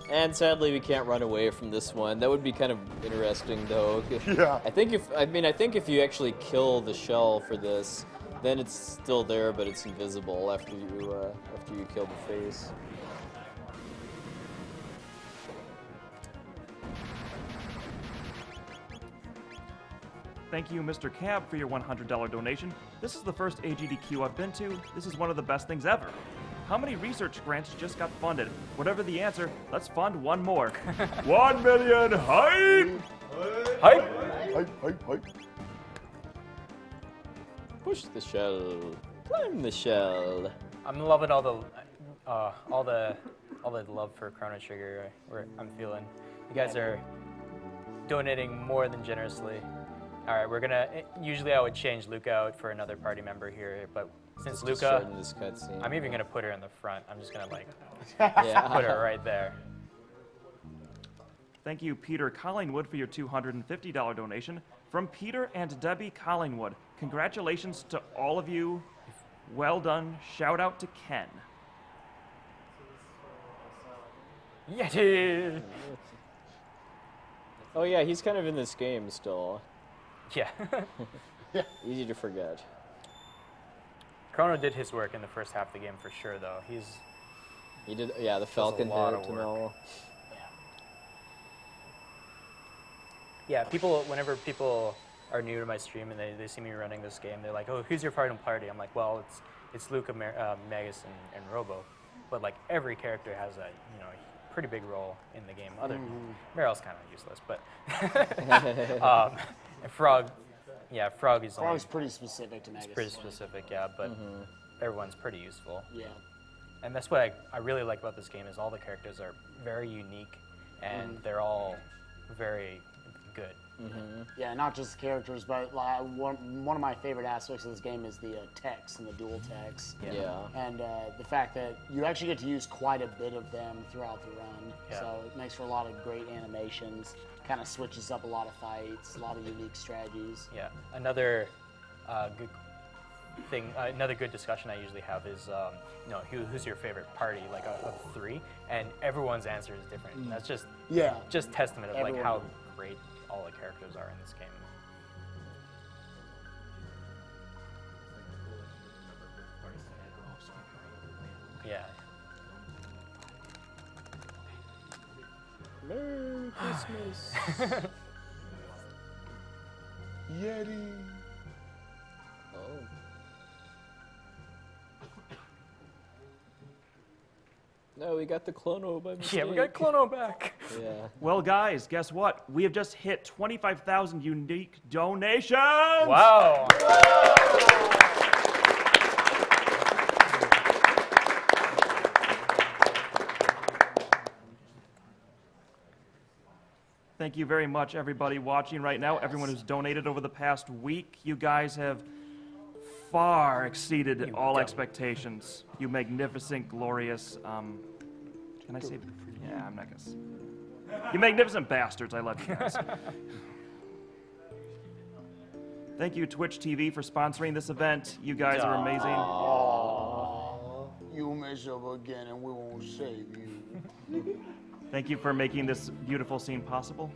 And sadly, we can't run away from this one. That would be kind of interesting, though. Yeah. I think if you actually kill the shell for this, then it's still there, but it's invisible after you kill the face. Thank you, Mr. Cab, for your $100 donation. This is the first AGDQ I've been to. This is one of the best things ever. How many research grants just got funded? Whatever the answer, let's fund one more. 1 million hype! Hype! Hype. Push the shell. Climb the shell. I'm loving all the love for Chrono Trigger I'm feeling. You guys are donating more than generously. All right, we're gonna. Usually, I would change Luca out for another party member here, but since Luca, this cutscene, I'm even gonna put her in the front. I'm just gonna like Yeah. put her right there. Thank you, Peter Collingwood, for your $250 donation. From Peter and Debbie Collingwood, congratulations to all of you. Well done. Shout out to Ken. Yeti! Oh yeah, he's kind of in this game still. Yeah. Easy to forget. Chrono did his work in the first half of the game for sure, though. He did, yeah, the Falcon hit and all. Yeah, whenever people are new to my stream and they see me running this game, they're like, oh, who's your party? I'm like, well, it's Luca, Magus, and Robo. But like every character has a pretty big role in the game. Meryl's kind of useless, but and Frog, yeah, Frog's pretty specific to Magus. It's pretty specific, yeah, but everyone's pretty useful. Yeah. And that's what I really like about this game is all the characters are very unique and they're all very good. Yeah, not just characters, but like, one of my favorite aspects of this game is the text and the dual text. Yeah. And the fact that you actually get to use quite a bit of them throughout the run. Yeah. So it makes for a lot of great animations, kind of switches up a lot of fights, a lot of unique strategies. Yeah. Another good thing, another good discussion I usually have is, who's your favorite party, like of 3, and everyone's answer is different. And that's just testament of like how great all the characters are in this game. Yeah. Merry Christmas. Yeti. Oh. No, we got the Chrono by mistake. Yeah, we got Chrono back. Yeah. Well, guys, guess what? We have just hit 25,000 unique donations! Wow! Thank you very much, everybody watching right now, everyone who's donated over the past week. You guys have far exceeded all expectations. You magnificent, glorious, can I say? Yeah, I'm not gonna. You magnificent bastards, I love you guys. Thank you, Twitch TV, for sponsoring this event. You guys are amazing. Aww. You mess up again and we won't save you. Thank you for making this beautiful scene possible.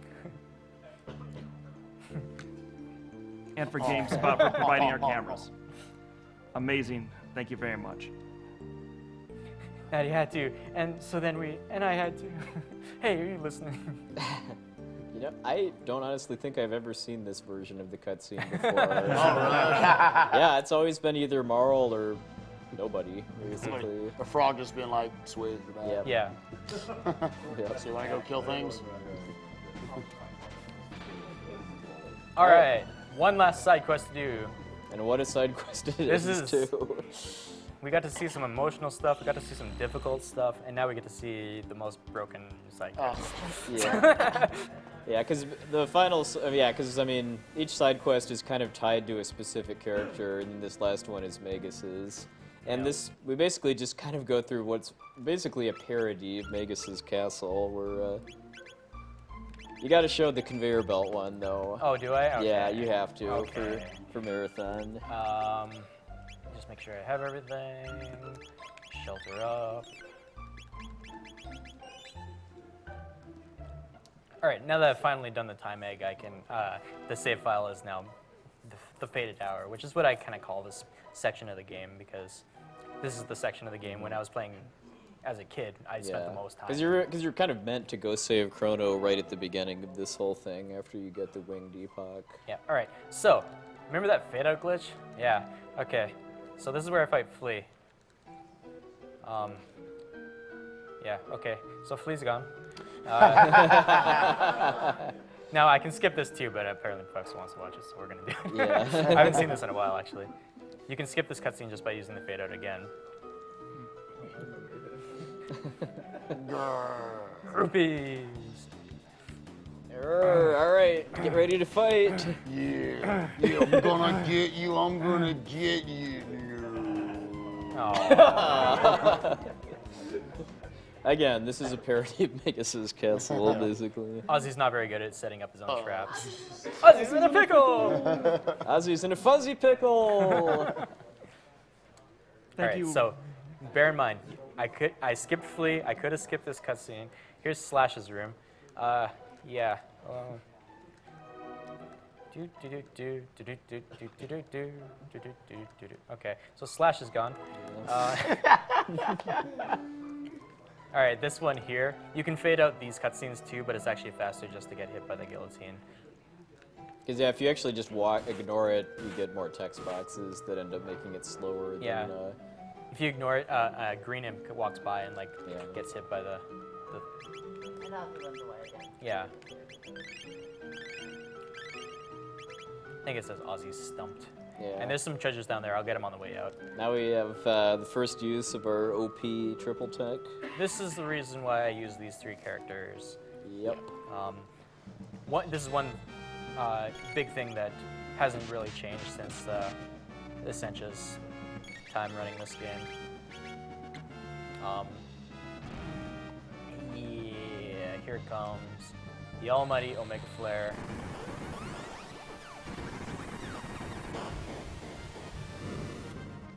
And for GameSpot for providing our cameras. Amazing. Thank you very much. Maddie had to, and so then I had to. Hey, are you listening? You know, I don't honestly think I've ever seen this version of the cutscene before. Yeah, it's always been either Marl or nobody, basically. A frog just being like, sweet. Yep. Yeah. Yeah. So you want to go kill things? All right. one last side quest to do. And what a side quest it is, too. We got to see some emotional stuff, we got to see some difficult stuff, and now we get to see the most broken side quest. Yeah. Yeah, because the finals, because, I mean, each side quest is kind of tied to a specific character, and this last one is Magus's. And we basically just kind of go through what's basically a parody of Magus's castle, where you got to show the conveyor belt one, though. Oh, do I? Okay. Yeah, you have to for Marathon. Just make sure I have everything. Shelter up. All right, now that I've finally done the time egg, I can. The save file is now the Faded Hour, which is what I kind of call this section of the game, because this is the section of the game when I was playing as a kid. I spent the most time. Because you're kind of meant to go save Chrono right at the beginning of this whole thing after you get the winged epoch. Yeah. All right. So, remember that fade out glitch? Yeah. Okay. So this is where I fight Flea. Yeah. Okay. So Flea's gone. Now I can skip this too, but apparently Puffs wants to watch it, so we're gonna do it. Yeah. I haven't seen this in a while, actually. You can skip this cutscene just by using the fade out again. Groupies. All right, get ready to fight. Yeah, I'm gonna get you. I'm gonna get you. Oh. Again, this is a parody of Magus's castle, basically. Ozzy's not very good at setting up his own traps. Ozzy's in a pickle! Ozzy's in a fuzzy pickle! Thank you. So, bear in mind, I skipped Flea, I could have skipped this cutscene. Here's Slash's room. Yeah. Okay, so Slash is gone. All right, this one here, you can fade out these cutscenes too, but it's actually faster just to get hit by the guillotine. Because if you actually just ignore it, you get more text boxes that end up making it slower. Yeah. Than, if you ignore it, Green Imp walks by and gets hit by the. And now he runs away again. Yeah. I think it says Ozzy's stumped. Yeah. And there's some treasures down there. I'll get them on the way out. Now we have the first use of our OP triple tech. This is the reason why I use these three characters. Yep. This is one big thing that hasn't really changed since Essentia's time running this game. Yeah, here it comes. The almighty Omega Flare.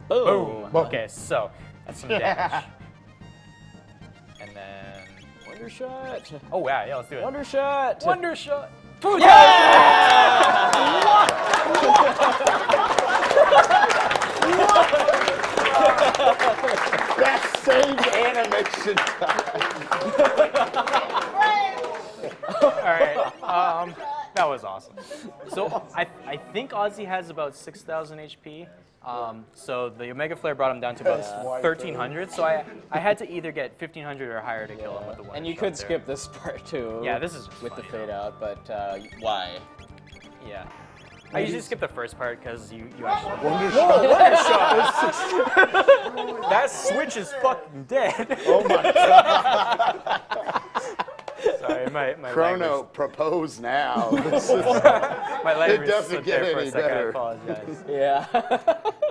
Boom! Okay, so that's some damage. And then Wonder Shot. Oh yeah, let's do it. Wonder Shot. Wonder Shot. That same animation All right, that was awesome. So I think Ozzy has about 6,000 HP. So the Omega Flare brought him down to about 1,300. So I had to either get 1,500 or higher to kill him with the one. And you could skip this part too. Yeah, this is with the fade out, but why? Yeah. I usually skip the first part because you actually. Wonder Shot! That switch is fucking dead. Oh my god. Sorry, my Chrono, leg propose now. my leg it was doesn't slipped get there for any a second. better. I apologize. Yeah.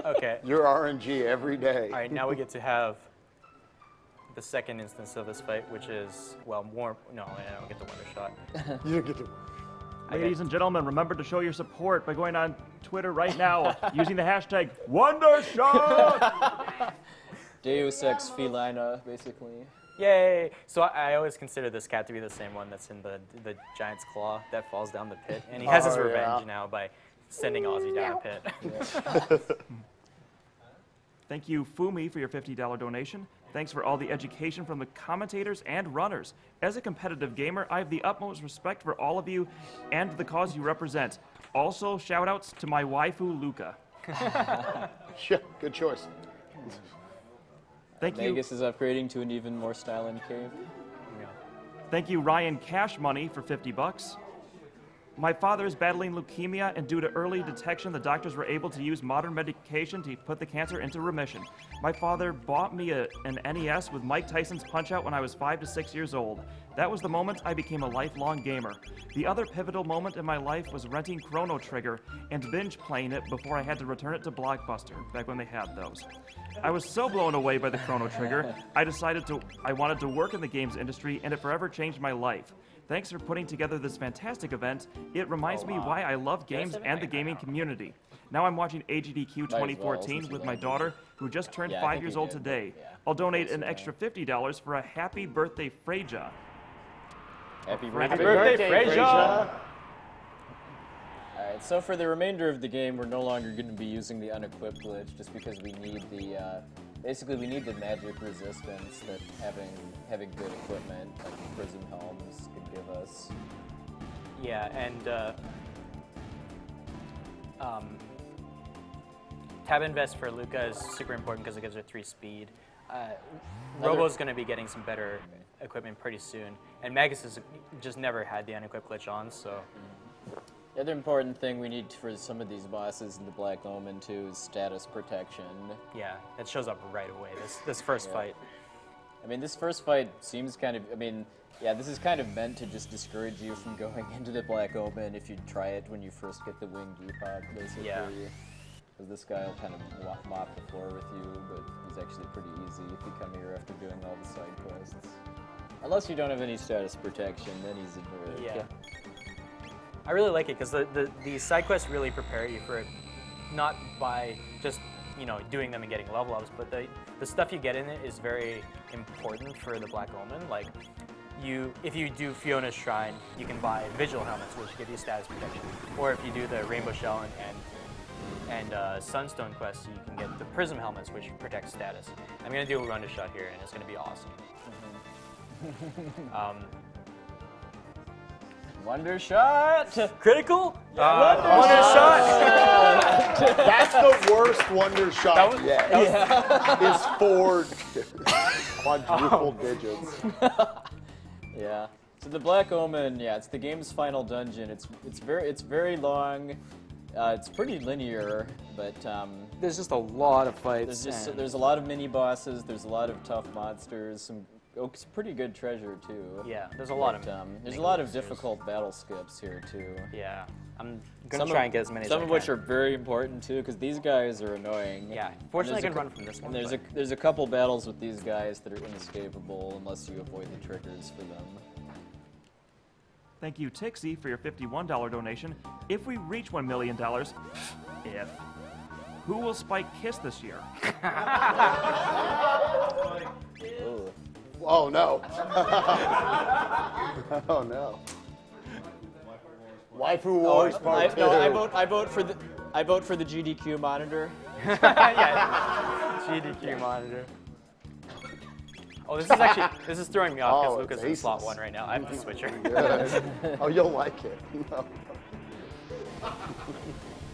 Okay. You're RNG every day. All right, now we get to have the second instance of this fight, which is, well, more. No, I don't get the Wonder Shot. You don't get to. Ladies and gentlemen, remember to show your support by going on Twitter right now using the hashtag WonderShot! Deus Ex Felina, basically. Yay! So I always consider this cat to be the same one that's in the giant's claw that falls down the pit, and he has his revenge now by sending Ozzy down a pit. Thank you, Fumi, for your $50 donation. Thanks for all the education from the commentators and runners. As a competitive gamer, I have the utmost respect for all of you and the cause you represent. Also, shout-outs to my waifu, Luca. Good choice. Thank you. Magus is upgrading to an even more styling cape. Thank you, Ryan Cash Money, for $50. My father is battling leukemia, and due to early detection, the doctors were able to use modern medication to put the cancer into remission. My father bought me an NES with Mike Tyson's Punch-Out when I was 5 to 6 years old. That was the moment I became a lifelong gamer. The other pivotal moment in my life was renting Chrono Trigger and binge playing it before I had to return it to Blockbuster, back when they had those. I was so blown away by the Chrono Trigger, I wanted to work in the games industry, and it forever changed my life. Thanks for putting together this fantastic event. It reminds me why I love games and the gaming community. Now I'm watching Agdq 2014 with my daughter, who just turned 5 years old today. I'll donate an extra $50 for a happy birthday, Freja. Happy birthday, Freja! Alright, so for the remainder of the game, we're no longer going to be using the unequipped glitch, just because we need the, basically we need the magic resistance that having good equipment, like the prism helms, could give us. Yeah, and tab invest for Luca is super important because it gives her 3 speed. Robo's going to be getting some better equipment pretty soon, and Magus has just never had the unequipped glitch on, so. The other important thing we need for some of these bosses in the Black Omen too is status protection. Yeah, it shows up right away, this first fight. I mean, this first fight seems kind of, I mean, yeah, this is kind of meant to just discourage you from going into the Black Omen if you try it when you first get the winged Depop, basically. Yeah. Because this guy will kind of mop the floor with you, but he's actually pretty easy if you come here after doing all the side quests. Unless you don't have any status protection, then he's a nerd. Yeah. I really like it because the side quests really prepare you for it, not by just doing them and getting level ups, but the stuff you get in it is very important for the Black Omen. Like, if you do Fiona's Shrine, you can buy Vigil helmets, which give you status protection. Or if you do the Rainbow Shell and Sunstone quests, you can get the Prism helmets, which protect status. I'm gonna do a run to shot here, and it's gonna be awesome. Wonder shot! Critical? Wonder shot! That's the worst wonder shot yet. Is 4 quadruple digits. Yeah. So the Black Omen, yeah, it's the game's final dungeon. It's very long. It's pretty linear, but there's just a lot of fights. There's a lot of mini bosses. There's a lot of tough monsters. Some pretty good treasure too. Yeah, there's a lot of there's a lot of difficult battle skips here too. Yeah, I'm gonna try and get as many as I can. Some of which are very important too, because these guys are annoying. Yeah, fortunately I can run from this one. And there's a couple battles with these guys that are inescapable unless you avoid the triggers for them. Thank you, Tixie, for your $51 donation. If we reach $1 million, who will Spike kiss this year? Oh no. Oh no. Waifu Wars Part 2. No, I vote for the GDQ monitor. Yeah, GDQ monitor. Oh, this is throwing me off because Lucas is in slot 1 right now. I have to switch her. Oh, you'll like it. No.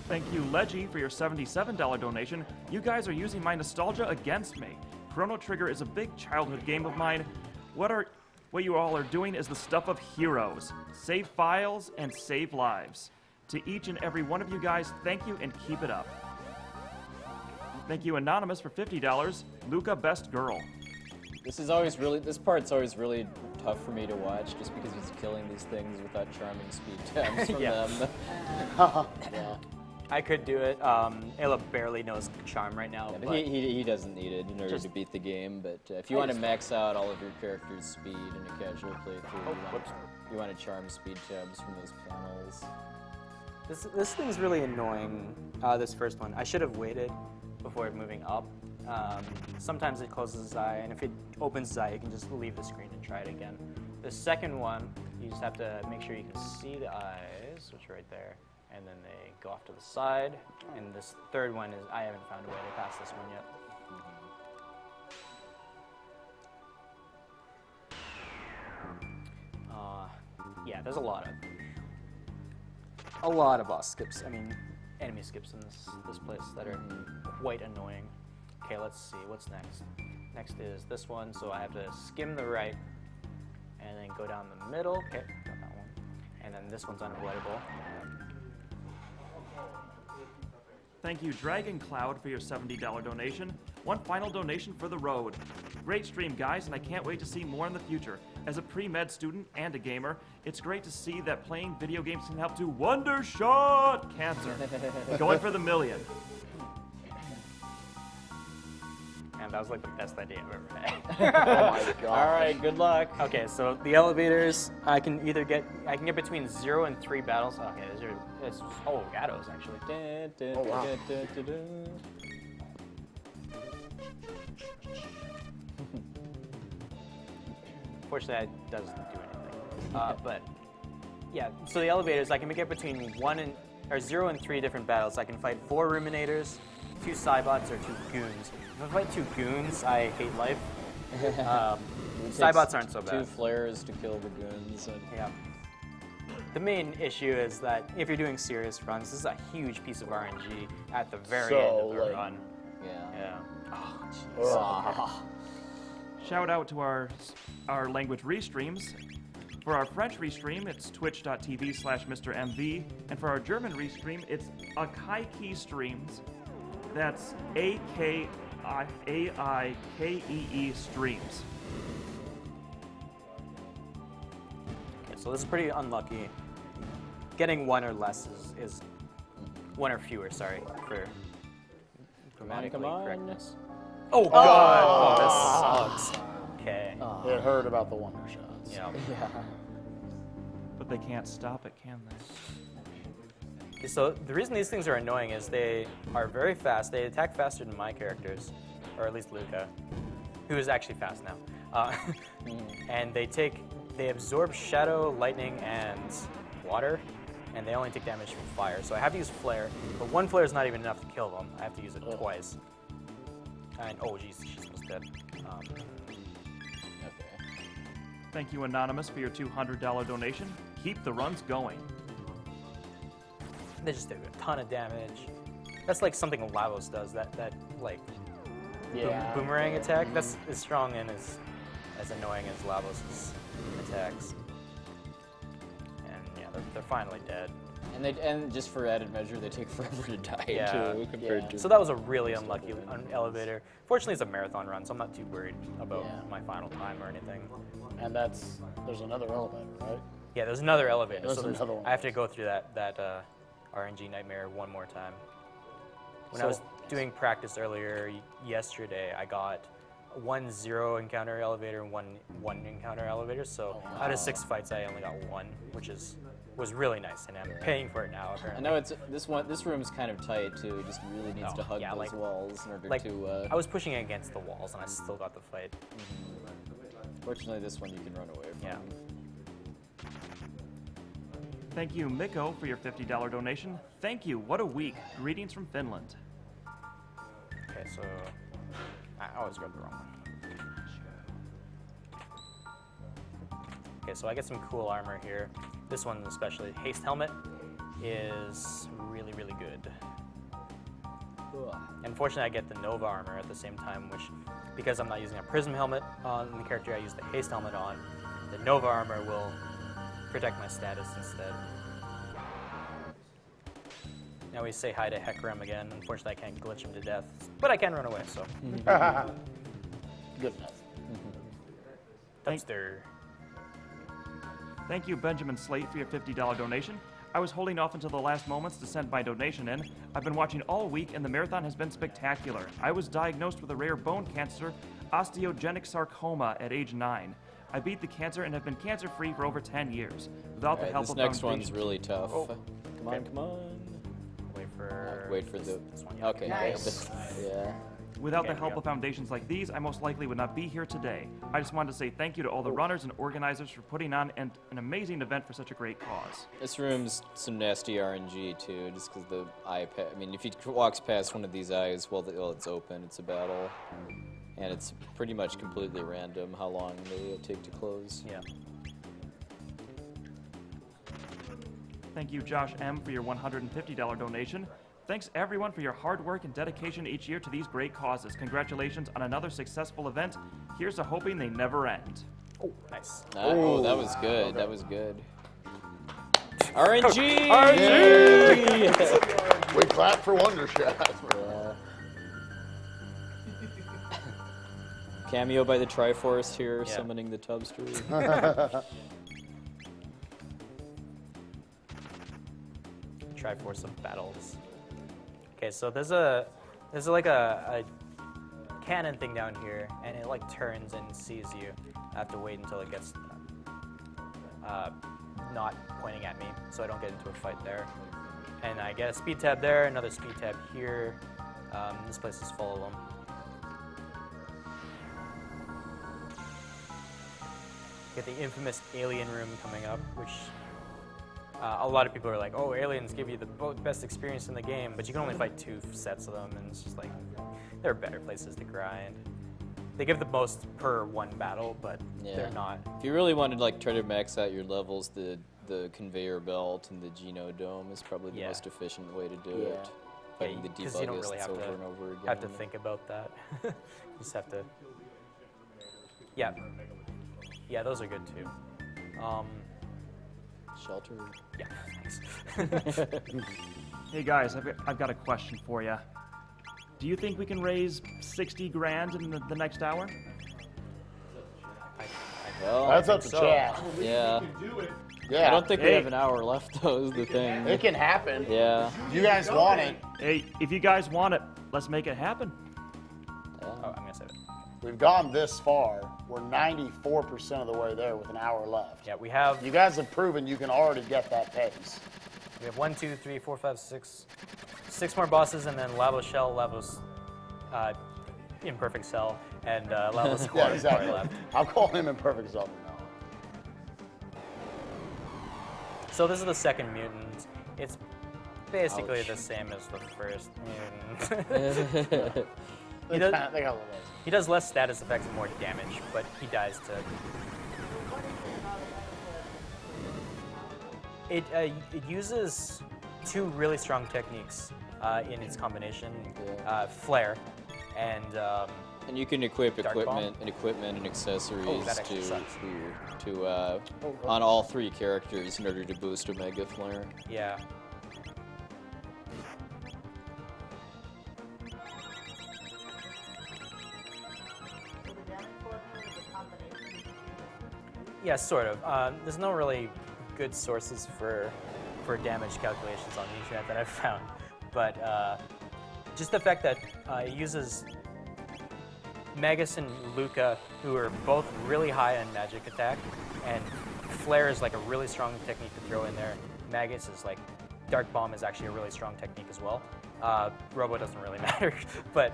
Thank you, Leggy, for your $77 donation. You guys are using my nostalgia against me. Chrono Trigger is a big childhood game of mine. What you all are doing is the stuff of heroes. Save files and save lives. To each and every one of you guys, thank you and keep it up. Thank you, Anonymous, for $50. Luca, best girl. This part's always really tough for me to watch, just because he's killing these things without charming speed tabs from them. Yeah. I could do it. Ayla barely knows Charm right now. Yeah, but he doesn't need it in order to beat the game, but if you want to max out all of your character's speed in a casual playthrough, you want to charm speed tabs from those panels. This thing's really annoying, this first one. I should have waited before moving up. Sometimes it closes its eye, and if it opens its eye, you can just leave the screen and try it again. The second one, you just have to make sure you can see the eyes, which are right there, and then they go off to the side. And this third one is, I haven't found a way to pass this one yet. Yeah, there's a lot of boss skips. I mean, enemy skips in this place that are quite annoying. Okay, let's see, what's next? Next is this one, so I have to skim the right, and then go down the middle. Okay, got that one. And then this one's unavoidable. Thank you, Dragon Cloud, for your $70 donation. One final donation for the road. Great stream, guys, and I can't wait to see more in the future. As a pre-med student and a gamer, it's great to see that playing video games can help to wonder-shot cancer. Going for the million. And that was like the best idea I've ever had. Oh my god. All right, good luck. Okay, so the elevators, I can get between 0 and 3 battles. Okay, it's gatos actually. Oh wow. Fortunately, that doesn't do anything. But yeah, so the elevators, I can get between 0 and 3 different battles. I can fight 4 Ruminators, 2 Cybots, or 2 Goons. If I fight 2 Goons, I hate life. Cybots aren't so bad. 2 flares to kill the Goons. And yeah. The main issue is that if you're doing serious runs, this is a huge piece of RNG at the very end of the run. Yeah. Oh, jeez. Shout out to our language restreams. For our French restream, it's twitch.tv/MrMV. And for our German restream, it's Agdq streams. That's AKEE streams. Okay, so this is pretty unlucky. Getting 1 or less is 1 or fewer, sorry, for grammatically correctness. Oh god! Oh, this sucks. Okay. It hurt about the wonder shots. Yeah. But they can't stop it, can they? Okay, so the reason these things are annoying is they are very fast. They attack faster than my characters, or at least Luca, who is actually fast now. And they absorb shadow, lightning, and water, and they only take damage from fire. So I have to use flare, but 1 flare is not even enough to kill them. I have to use it twice. And oh jeez, she's almost dead. Thank you, Anonymous, for your $200 donation. Keep the runs going. They just do a ton of damage. That's like something Lavos does. That like boomerang attack. That's as strong and as annoying as Lavos' attacks. And yeah, they're finally dead. And just for added measure, they take forever to die too, compared to. So that was a really unlucky elevator. Fortunately, it's a marathon run, so I'm not too worried about my final time or anything. And there's another elevator, right? Yeah, there's another elevator. There's so another one. I have to go through that RNG nightmare 1 more time. When I was doing practice earlier yesterday, I got 1 0 encounter elevator and 1 encounter elevator. So out of 6 fights, I only got 1, which was really nice, and I'm paying for it now. Apparently. I know this room's kind of tight too. It just really needs to hug those walls in order to. I was pushing against the walls, and I still got the fight. Fortunately, this one you can run away from. Yeah. Thank you, Mikko, for your $50 donation. Thank you. What a week. Greetings from Finland. Okay, so I always grabbed the wrong one. Okay, so I get some cool armor here. This one especially, Haste Helmet, is really, really good. Unfortunately, I get the Nova armor at the same time, which, because I'm not using a Prism helmet on the character I use the Haste Helmet on, the Nova armor will protect my status instead. Now we say hi to Hecarim again. Unfortunately, I can't glitch him to death, but I can run away, so. Good enough. Dumpster. Thank you, Benjamin Slate, for your $50 donation. I was holding off until the last moments to send my donation in. I've been watching all week, and the marathon has been spectacular. I was diagnosed with a rare bone cancer, osteogenic sarcoma, at age 9. I beat the cancer and have been cancer-free for over 10 years. Without the help this of next one's really tough. Oh. Come on, come on. Wait for this one. Okay. Nice. Yeah. Without the help of foundations like these, I most likely would not be here today. I just wanted to say thank you to all the runners and organizers for putting on an amazing event for such a great cause. This room's some nasty RNG too, just because the eye. I mean, if he walks past one of these eyes while it's open, it's a battle, and it's pretty much completely random how long they take to close. Yeah. Thank you, Josh M., for your $150 donation. Thanks, everyone, for your hard work and dedication each year to these great causes. Congratulations on another successful event. Here's to hoping they never end. Oh, nice. Oh, that was good. Okay. That was good. RNG! RNG! We clap for Wondershot. Cameo by the Triforce here, summoning the Tubster. Triforce of battles. Okay, so there's like a cannon thing down here, and it like turns and sees you. I have to wait until it gets not pointing at me, so I don't get into a fight there. And I get a speed tab there, another speed tab here. This place is full of them. Get the infamous alien room coming up, which a lot of people are like, oh, aliens give you the best experience in the game, but you can only fight 2 sets of them, and it's just like, there are better places to grind. They give the most per 1 battle, but they're not. If you really wanted to like try to max out your levels, the conveyor belt and the Geno Dome is probably the most efficient way to do it. Fighting the Because you don't really over and over again. have to think about that. You just have to. Yeah. Yeah, those are good too. Shelter. Yeah, thanks. Hey guys, I've got a question for you. Do you think we can raise 60 grand in the next hour? Well, that's up to chat. Yeah. Yeah. I don't think we have an hour left, though, is the thing. It can happen. Yeah. You guys want it. Hey, if you guys want it, let's make it happen. Oh, I'm gonna save it. We've gone this far. We're 94% of the way there with an hour left. Yeah, we have. You guys have proven you can already get that pace. We have 1, 2, 3, 4, 5, 6 more bosses, and then Lavo Shell, Lavo's Imperfect Cell, and Lavo's Squad Yeah, exactly. left. I'll call him Imperfect Cell from now on. So this is the second mutant. It's basically the same as the first mutant. He does less status effects and more damage, but he dies to. It uses 2 really strong techniques in its combination, flare and you can equip Dark equipment and accessories on all 3 characters in order to boost Omega Flare. Yeah. Yeah, sort of. There's no really good sources for damage calculations on the internet that I've found, but just the fact that it uses Magus and Luca, who are both really high on magic attack, and Flare is like a really strong technique to throw in there. Magus is like, Dark Bomb is actually a really strong technique as well. Robo doesn't really matter, but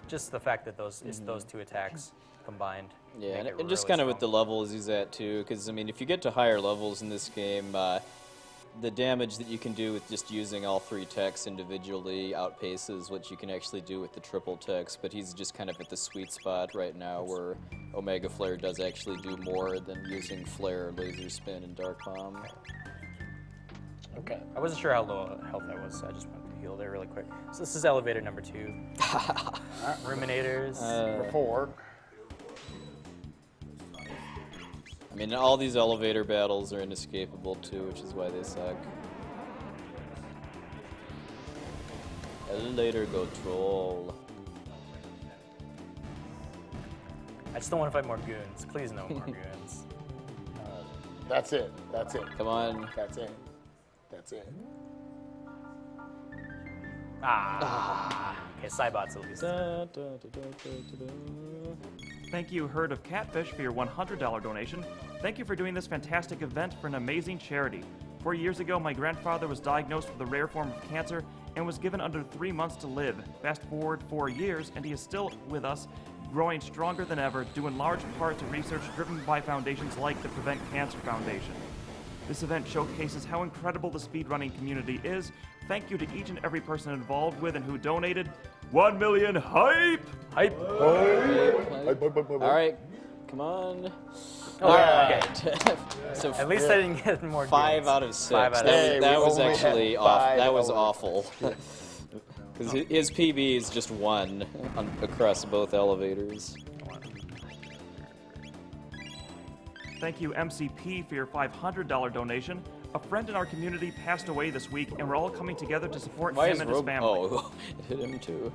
just the fact that those 2 attacks combined. Yeah, and really just kind of with the levels he's at too, because I mean, if you get to higher levels in this game, the damage that you can do with just using all 3 techs individually outpaces what you can actually do with the triple techs, but he's just kind of at the sweet spot right now where Omega Flare does actually do more than using Flare, Laser Spin, and Dark Bomb. Okay. I wasn't sure how low health I was, so I just wanted to heal there really quick. So this is elevator number 2. Ruminators. Number 4. I mean, all these elevator battles are inescapable too, which is why they suck. Elevator go troll. I just don't want to fight more goons. Please no more goons. That's it. That's it. Come on. That's it. That's it. Okay, Cybots at least. Thank you, Herd of Catfish, for your $100 donation. Thank you for doing this fantastic event for an amazing charity. 4 years ago, my grandfather was diagnosed with a rare form of cancer and was given under 3 months to live. Fast forward 4 years, and he is still with us, growing stronger than ever, due in large part to research driven by foundations like the Prevent Cancer Foundation. This event showcases how incredible the speedrunning community is. Thank you to each and every person involved with and who donated. 1 million hype! Hype! All right, come on. Oh, all yeah, right. okay. So At least I didn't get more 5 goons. out of 6. 5 out of That was only actually had awful. 5 That was over. awful. Because his PB is just 1 across both elevators. Thank you, MCP, for your $500 donation. A friend in our community passed away this week, and we're all coming together to support Why him is and his family. Oh, it hit him too.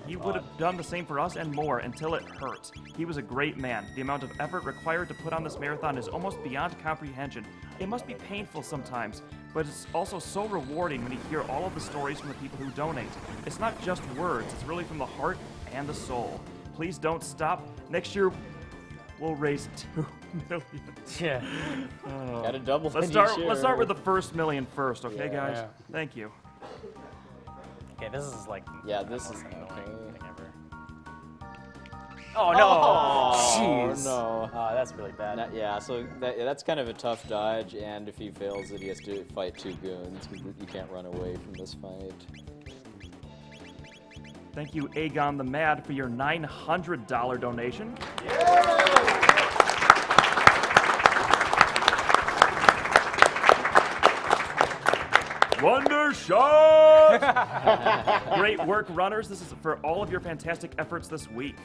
He would have done the same for us and more until it hurt. He was a great man. The amount of effort required to put on this marathon is almost beyond comprehension. It must be painful sometimes, but it's also so rewarding when you hear all of the stories from the people who donate. It's not just words, it's really from the heart and the soul. Please don't stop. Next year, we'll raise $2 million. Yeah. Gotta double Let's start with the first million first, okay, guys? Yeah. Thank you. Okay, this is like... Yeah, this is annoying thing ever. Oh no! Jeez. Oh, no. That's really bad. Yeah, so that's kind of a tough dodge, and if he fails it, he has to fight 2 goons, because you can't run away from this fight. Thank you, Aegon the Mad, for your $900 donation. Wonder Shot! Great work, runners. This is for all of your fantastic efforts this week.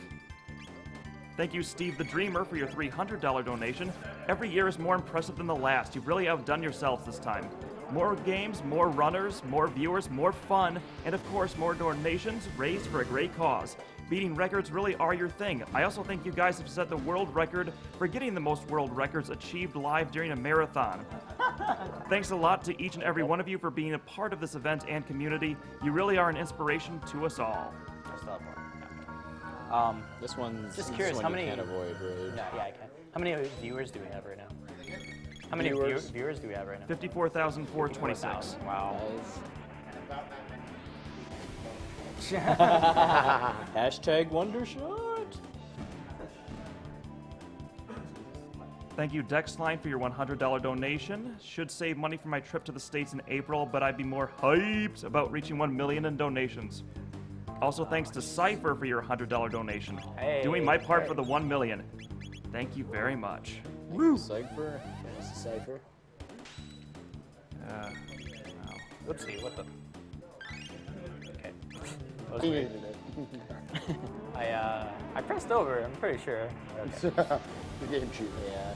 Thank you, Steve the Dreamer, for your $300 donation. Every year is more impressive than the last. You've really outdone yourselves this time. More games, more runners, more viewers, more fun, and of course, more donations raised for a great cause. Beating records really are your thing. I also think you guys have set the world record for getting the most world records achieved live during a marathon. Thanks a lot to each and every one of you for being a part of this event and community. You really are an inspiration to us all. This one's just curious, this how one many? You can't avoid, right? Yeah, I can. How many viewers do we have right now? How many viewers do we have right now? 54,426. Wow. Hashtag Wondershot. Thank you, Dexline, for your $100 donation. Should save money for my trip to the States in April, but I'd be more hyped about reaching 1 million in donations. Also, thanks to Cypher for your $100 donation. Doing my part for the 1 million. Thank you very much. Woo! Cypher. Yes, Cypher. Wow. Oopsie, what the? Okay. That was weird. I pressed over, I'm pretty sure. Okay. The game cheat. Yeah.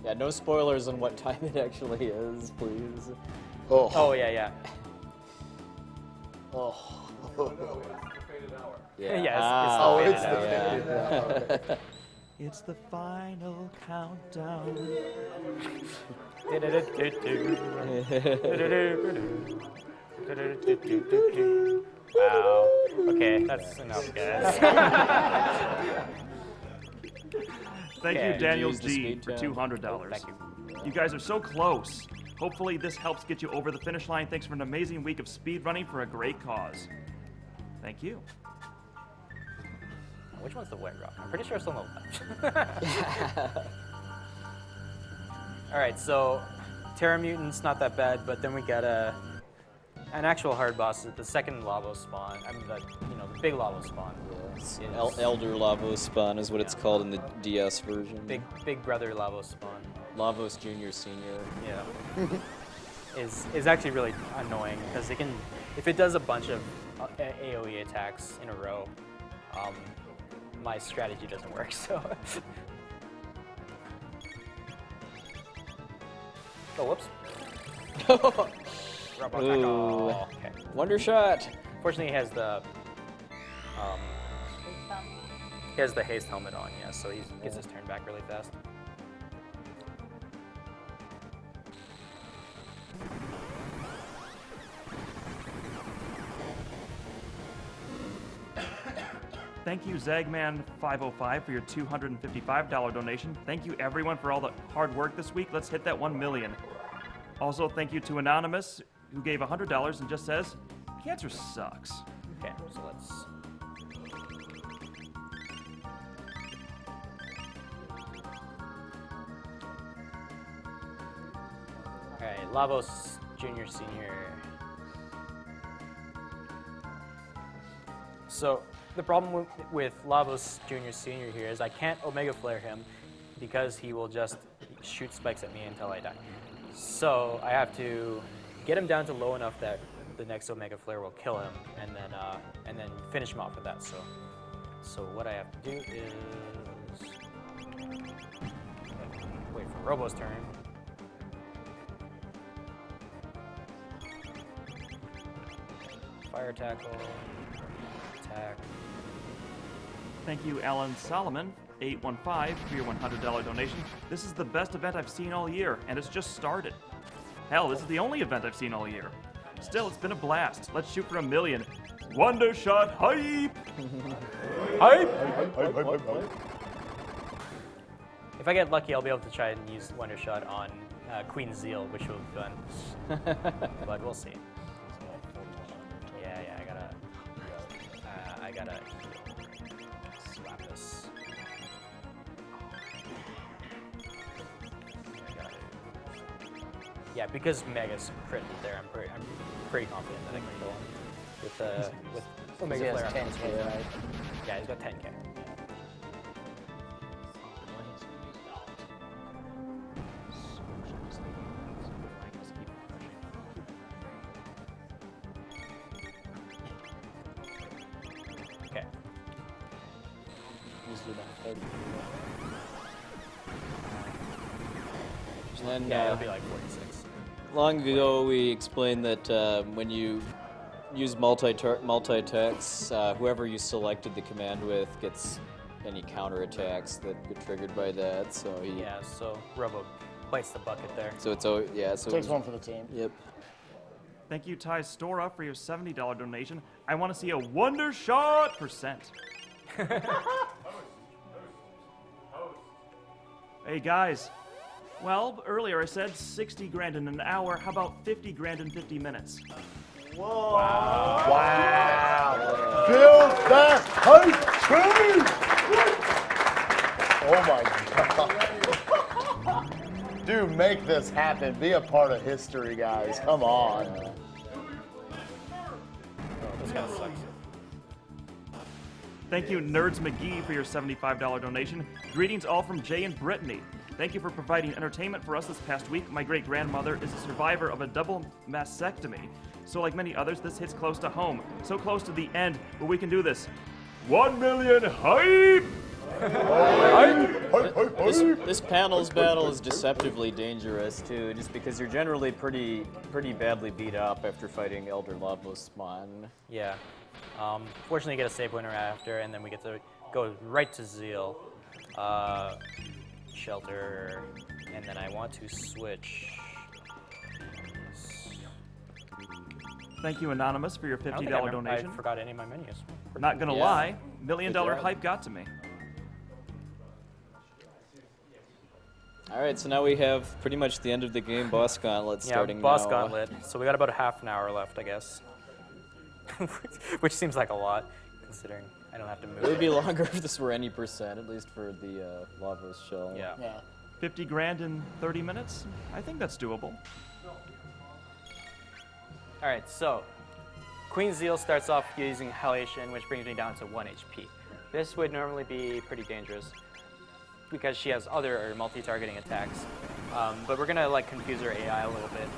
Yeah, no spoilers on what time it actually is, please. Oh. Oh, yeah. Oh. Yeah. Yes, it's the faded hour. It's the final countdown. Wow. Okay, that's enough, guys. Thank you, Daniel Use the G, speed for tab. $200. Thank you. You guys are so close. Hopefully this helps get you over the finish line. Thanks for an amazing week of speed running for a great cause. Thank you. Which one's the wet rock? I'm pretty sure it's on the left. Alright, so Terra Mutant's not that bad, but then we got an actual hard boss, the second Lavo spawn. I mean, the big Lavo spawn. Yes. Elder Lavos spawn is what it's called in the DS version. Big brother Lavo spawn. Lavos Junior Senior. Yeah. is actually really annoying because it can, if it does a bunch of AoE attacks in a row, my strategy doesn't work. So. Oh, whoops. Ooh. Okay. Wondershot. Fortunately, he has the haste helmet on, yeah, so he gets his turn back really fast. Thank you, Zagman505, for your $255 donation. Thank you, everyone, for all the hard work this week. Let's hit that 1 million. Also, thank you to Anonymous, who gave $100 and just says, cancer sucks. Okay, so let's... Alright, Lavos Junior Senior. So, the problem with Lavos Junior Senior here is I can't Omega Flare him because he will just shoot spikes at me until I die. So I have to get him down to low enough that the next Omega Flare will kill him, and then finish him off with that. So what I have to do is Robo's turn. Fire tackle. Attack. Thank you, Alan Solomon, 815, for your $100 donation. This is the best event I've seen all year, and it's just started. Hell, this is the only event I've seen all year. Still, it's been a blast. Let's shoot for $1 million. Wonder Shot hype! Hype! If I get lucky, I'll be able to try and use Wonder Shot on Queen Zeal, which will be fun. But we'll see. Yeah, I gotta slap this. Yeah, because Mega's critted there, I'm pretty confident that I can kill him with Omega Flare. 10K, right? Yeah, he's got 10K. Okay. Usually about 30. And then, yeah, it'll be like 46. Long ago, we explained that when you use multi-attacks, whoever you selected the command with gets any counterattacks that get triggered by that. So yeah, so Robo bites the bucket there. So it's so takes one for the team. Yep. Thank you, Ty Stora, for your $70 donation. I want to see a Wonder Shot %. Hey guys. Well, earlier I said 60 grand in an hour. How about 50 grand in 50 minutes? Whoa! Wow! Build that hype train! Oh my god! Dude, make this happen. Be a part of history, guys. Come on. This guy sucks. Thank you, Nerds McGee, for your $75 donation. Greetings all from Jay and Brittany. Thank you for providing entertainment for us this past week. My great-grandmother is a survivor of a double mastectomy. So like many others, this hits close to home. So close to the end, but we can do this. 1 million hype! This panel's battle is deceptively dangerous too, just because you're generally pretty badly beat up after fighting Elder Lavosman. Yeah. Fortunately, you get a save winner after, and then we get to go right to Zeal. Shelter, and then I want to switch. Thank you, Anonymous, for your $50 donation. I forgot any of my menus. Not gonna lie, $1 million hype got to me. All right, so now we have pretty much the end of the game, Boss Gauntlet starting now. Yeah, Boss Gauntlet. So we got about a half an hour left, I guess. Which seems like a lot, considering I don't have to move. It would be longer if this were any %, at least for the Lavos shell. Yeah. 50 grand in 30 minutes? I think that's doable. All right, so Queen Zeal starts off using Halation, which brings me down to 1 HP. This would normally be pretty dangerous because she has other multi-targeting attacks, but we're gonna like confuse her AI a little bit.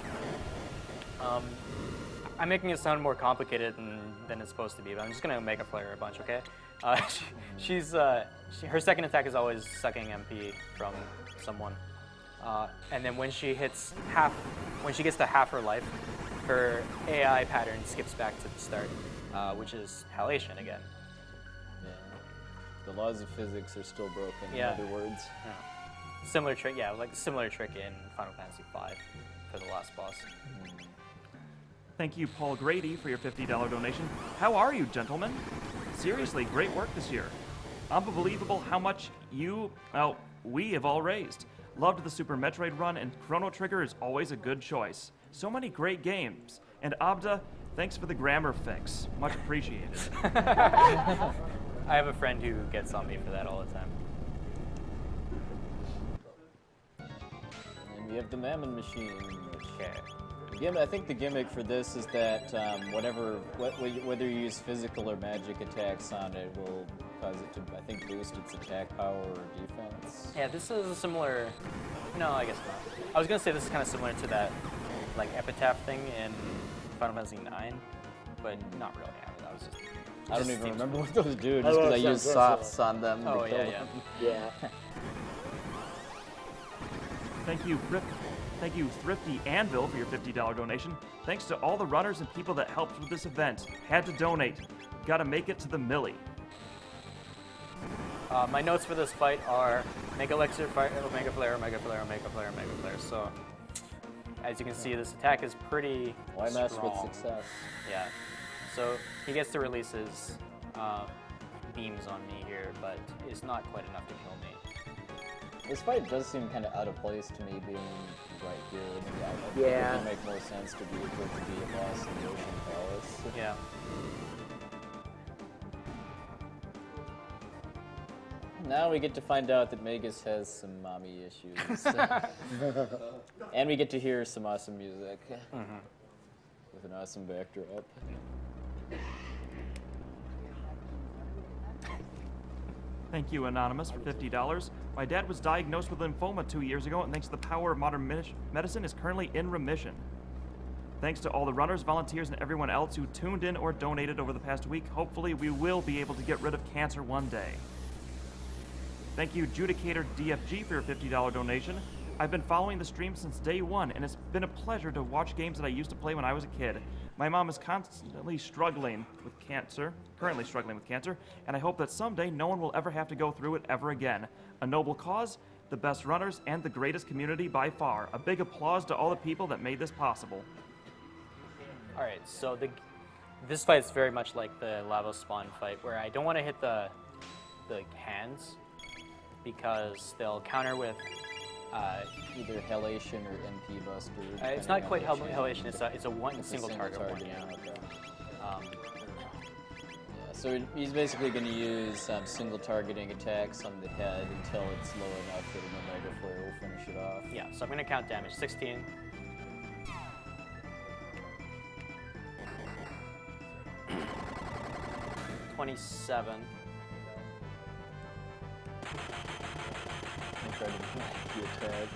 I'm making it sound more complicated than it's supposed to be, but I'm just gonna make a flare a bunch, okay? Her second attack is always sucking MP from someone, and then when she gets to half her life, her AI pattern skips back to the start, which is Halation again. Yeah. The laws of physics are still broken, in other words. Yeah. Similar trick, similar trick in Final Fantasy V for the last boss. Thank you, Paul Grady, for your $50 donation. How are you, gentlemen? Seriously, great work this year. Unbelievable how much we have all raised. Loved the Super Metroid run, and Chrono Trigger is always a good choice. So many great games. And Obda, thanks for the grammar fix. Much appreciated. I have a friend who gets on me for that all the time. And we have the Mammon Machine. I think the gimmick for this is that whether you use physical or magic attacks on it will cause it to, I think, boost its attack power or defense. Yeah, this is a similar. No, I guess not. I was gonna say this is kind of similar to that, like epitaph thing in Final Fantasy IX, but not really. That was just. I don't even remember what those do, just because I used softs on them. Oh yeah. Yeah. Thank you, Thrifty Anvil, for your $50 donation. Thanks to all the runners and people that helped with this event. Had to donate. Gotta make it to the milli. My notes for this fight are Mega Elixir, Omega Flare, Omega Flare, Omega Flare, Omega Flare. So, as you can see, this attack is pretty Why strong. mess with success? Yeah. So, he gets to release his beams on me here, but it's not quite enough to kill me. This fight does seem kind of out of place to me, being right here. Yeah. It would make more sense to be a boss in the Ocean Palace. Yeah. Now we get to find out that Magus has some mommy issues. And we get to hear some awesome music. With an awesome backdrop. Thank you, Anonymous, for $50. My dad was diagnosed with lymphoma 2 years ago, and thanks to the power of modern medicine, is currently in remission. Thanks to all the runners, volunteers, and everyone else who tuned in or donated over the past week, hopefully we will be able to get rid of cancer one day. Thank you, Judicator DFG, for your $50 donation. I've been following the stream since day one, and it's been a pleasure to watch games that I used to play when I was a kid. My mom is currently struggling with cancer, and I hope that someday no one will ever have to go through it ever again. A noble cause, the best runners, and the greatest community by far. A big applause to all the people that made this possible. All right, so this fight is very much like the Lava Spawn fight, where I don't want to hit the hands because they'll counter with either Hellation or MP Buster. It's not quite Hellation. It's a single target one. Yeah. So he's basically going to use single targeting attacks on the head until it's low enough that an Omega Flare will finish it off. Yeah. So I'm going to count damage. 16. 27.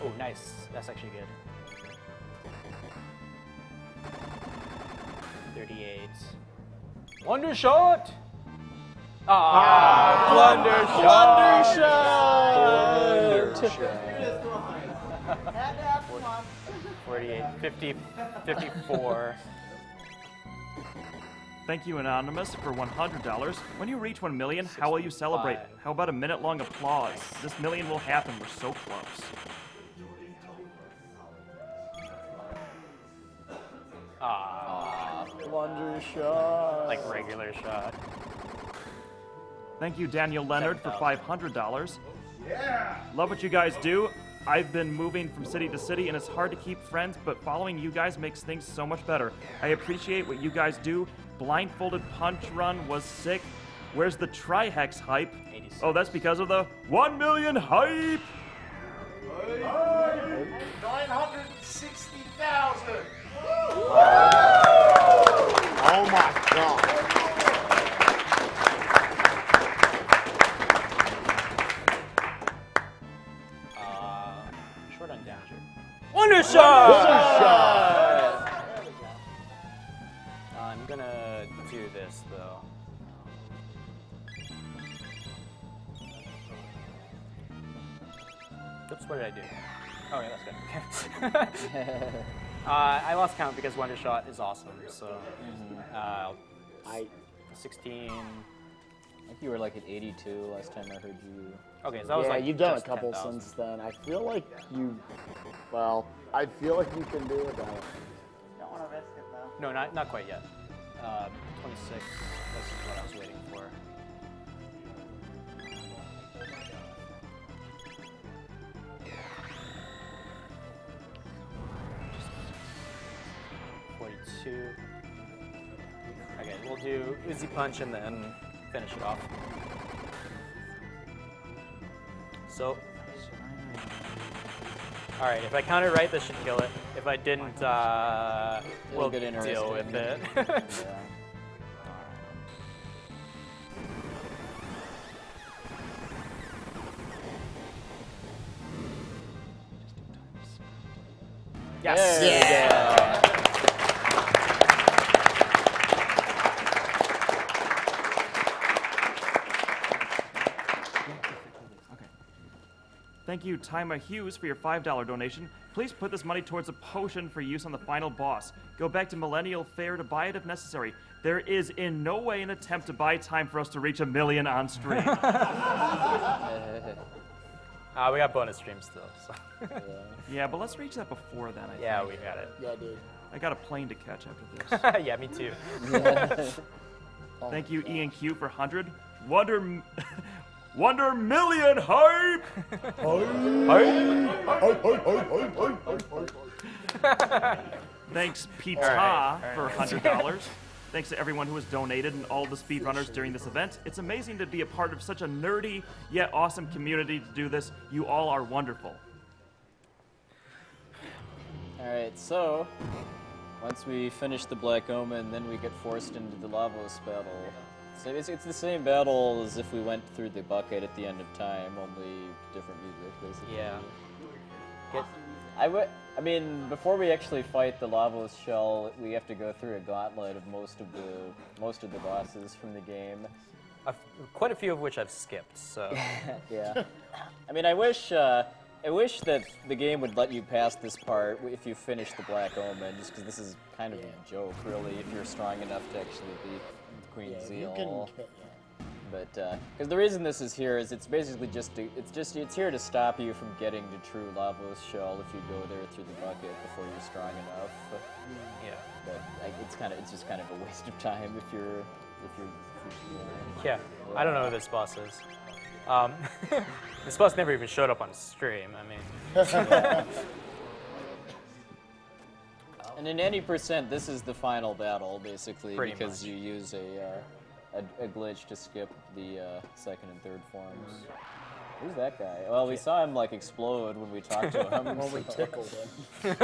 Oh, nice. That's actually good. 38. Wonder shot! Blunder shot! 48, 50, 54. Thank you, Anonymous, for $100. When you reach 1 million, how will you celebrate? How about a minute-long applause? This million will happen. We're so close. Blunder shot. Like regular shot. Thank you, Daniel Leonard, for $500. Yeah! Love what you guys do. I've been moving from city to city, and it's hard to keep friends, but following you guys makes things so much better. I appreciate what you guys do. Blindfolded Punch Run was sick. Where's the Trihex hype? 86. Oh, that's because of the 1 million hype! 960,000! Oh my god. Short on damage. Wonder shot! Wonder shot! I'm gonna do this though. Oops, what did I do? Oh yeah, that's good. I lost count because Wonder Shot is awesome. So, 16. I think you were like at 82 last time I heard you. Okay, so that was yeah, like you've done a just couple 10,000. since then. I feel like you, well, I feel like you can do it though. Don't want to risk it though. No, not quite yet. 26. This is what I was waiting for. Okay, we'll do Uzi Punch and then finish it off. So, all right, if I count it right, this should kill it. If I didn't, we'll deal with it. Yes. Yeah. Thank you, Tima Hughes, for your $5 donation. Please put this money towards a potion for use on the final boss. Go back to Millennial Fair to buy it if necessary. There is in no way an attempt to buy time for us to reach 1 million on stream. We got bonus streams still. So. Yeah, but let's reach that before then, I think. Yeah, we got it. Yeah, dude. I got a plane to catch after this. Yeah, me too. Thank you, Ian Q, for 100. Wonder Million hype! Thanks, Pita, for $100. Thanks to everyone who has donated and all the speedrunners during this event. It's amazing to be a part of such a nerdy yet awesome community to do this. You all are wonderful. Alright, so once we finish the Black Omen, then we get forced into the Lavos battle. So it's the same battle as if we went through the bucket at the end of time, only different music, basically. Yeah. I mean, before we actually fight the Lavos shell, we have to go through a gauntlet of most of the bosses from the game. Quite a few of which I've skipped. So. Yeah. I mean, I wish that the game would let you pass this part if you finish the Black Omen, just because this is kind of a joke, really, if you're strong enough to actually beat Queen Zeal. But because the reason this is here is it's basically it's here to stop you from getting to true Lavos shell if you go there through the bucket before you're strong enough. Yeah. But it's just kind of a waste of time if you're Yeah. I don't know who this boss is. This boss never even showed up on stream. I mean. And in any percent, this is the final battle, basically, Pretty because much. you use a glitch to skip the second and third forms. Who's that guy? Well, we saw him like explode when we talked to him. Well, we tickled him.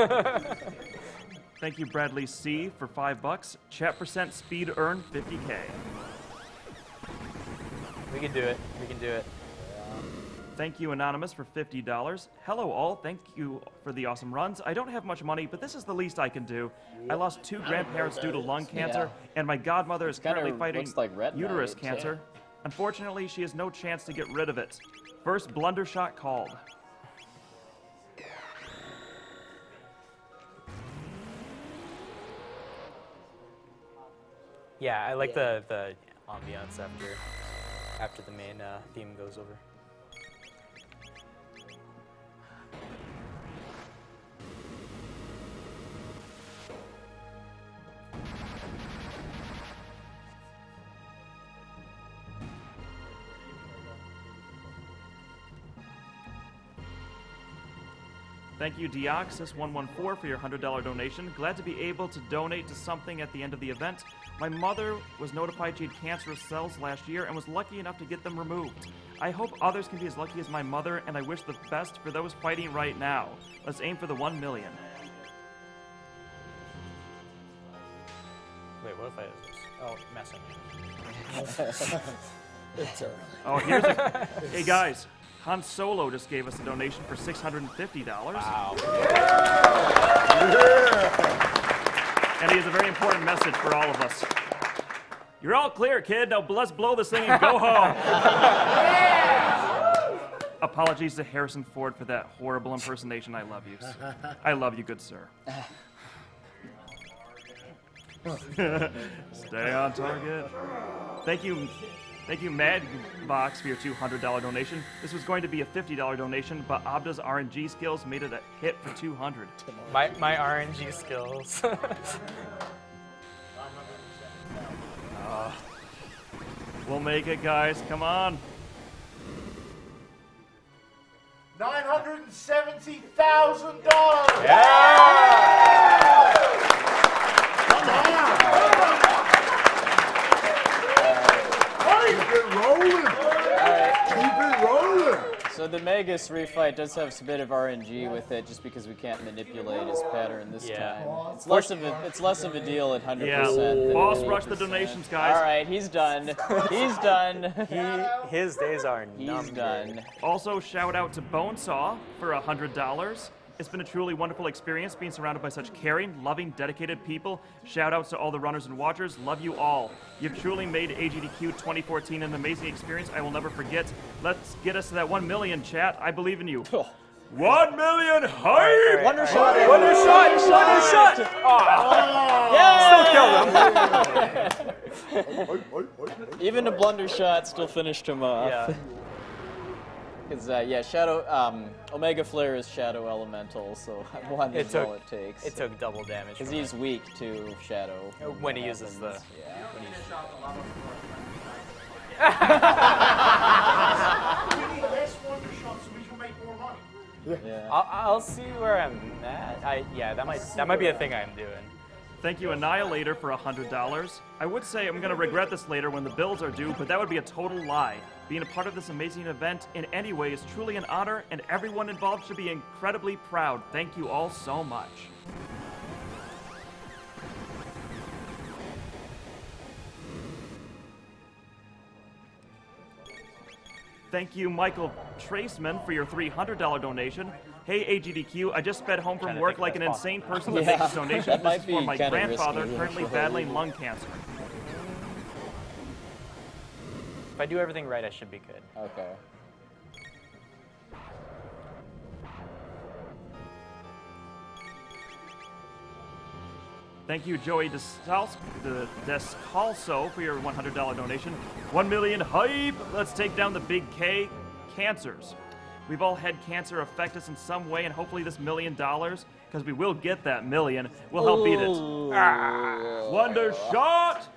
Thank you, Bradley C, for $5. Chat percent speed earn 50K. We can do it. We can do it. Thank you, Anonymous, for $50. Hello, all. Thank you for the awesome runs. I don't have much money, but this is the least I can do. I lost 2 grandparents due to lung cancer, and my godmother is currently fighting uterus cancer. Unfortunately, she has no chance to get rid of it. First blunder shot called. Yeah, I like the ambiance after the main theme goes over. Thank you, Deoxys114, for your $100 donation. Glad to be able to donate to something at the end of the event. My mother was notified she had cancerous cells last year and was lucky enough to get them removed. I hope others can be as lucky as my mother, and I wish the best for those fighting right now. Let's aim for the 1 million. Wait, what if I use this? Oh, messing. It's early. Oh, here's a... Hey, guys. Han Solo just gave us a donation for $650. Wow. Yeah. And he has a very important message for all of us. You're all clear, kid. Now let's blow this thing and go home. Apologies to Harrison Ford for that horrible impersonation. I love you. I love you, good sir. Stay on target. Thank you, Madbox, for your $200 donation. This was going to be a $50 donation, but Obda's RNG skills made it a hit for $200. My RNG skills. We'll make it, guys. Come on. $970,000. Keep it rolling. Keep it rolling. So the Magus refight does have a bit of RNG with it, just because we can't manipulate his pattern this time. It's less of a deal at 100%. Yeah. Boss rush the donations, guys. All right, he's done. He's done. His days are numbered. He's done. Also, shout out to Bonesaw for $100. It's been a truly wonderful experience being surrounded by such caring, loving, dedicated people. Shout outs to all the runners and watchers. Love you all. You've truly made Agdq 2014 an amazing experience I will never forget. Let's get us to that 1 million, chat. I believe in you. 1 million hype! Wonder shot! Wonder shot! Wonder shot! Yeah! Even a blunder shot still finished him off. Yeah. Because, yeah, Shadow, Omega Flare is Shadow Elemental, so one is all it takes. It took double damage. Because he's weak to Shadow. When he uses the... Yeah. We need less wonder shots so we can make more money. Yeah. I'll see where I'm at. That might be a thing I'm doing. Thank you, Annihilator, for $100. I would say I'm going to regret this later when the bills are due, but that would be a total lie. Being a part of this amazing event in any way is truly an honor, and everyone involved should be incredibly proud. Thank you all so much. Thank you, Michael Traceman, for your $300 donation. Hey, Agdq, I just sped home from work like an insane person to make this donation. That This is might for be my kinda grandfather, risky, currently actually. battling lung cancer. If I do everything right, I should be good. Okay. Thank you, Joey Descalso, for your $100 donation. 1 million hype! Let's take down the big K, cancers. We've all had cancer affect us in some way, and hopefully this $1 million, because we will get that million, will help beat it. Wonder shot!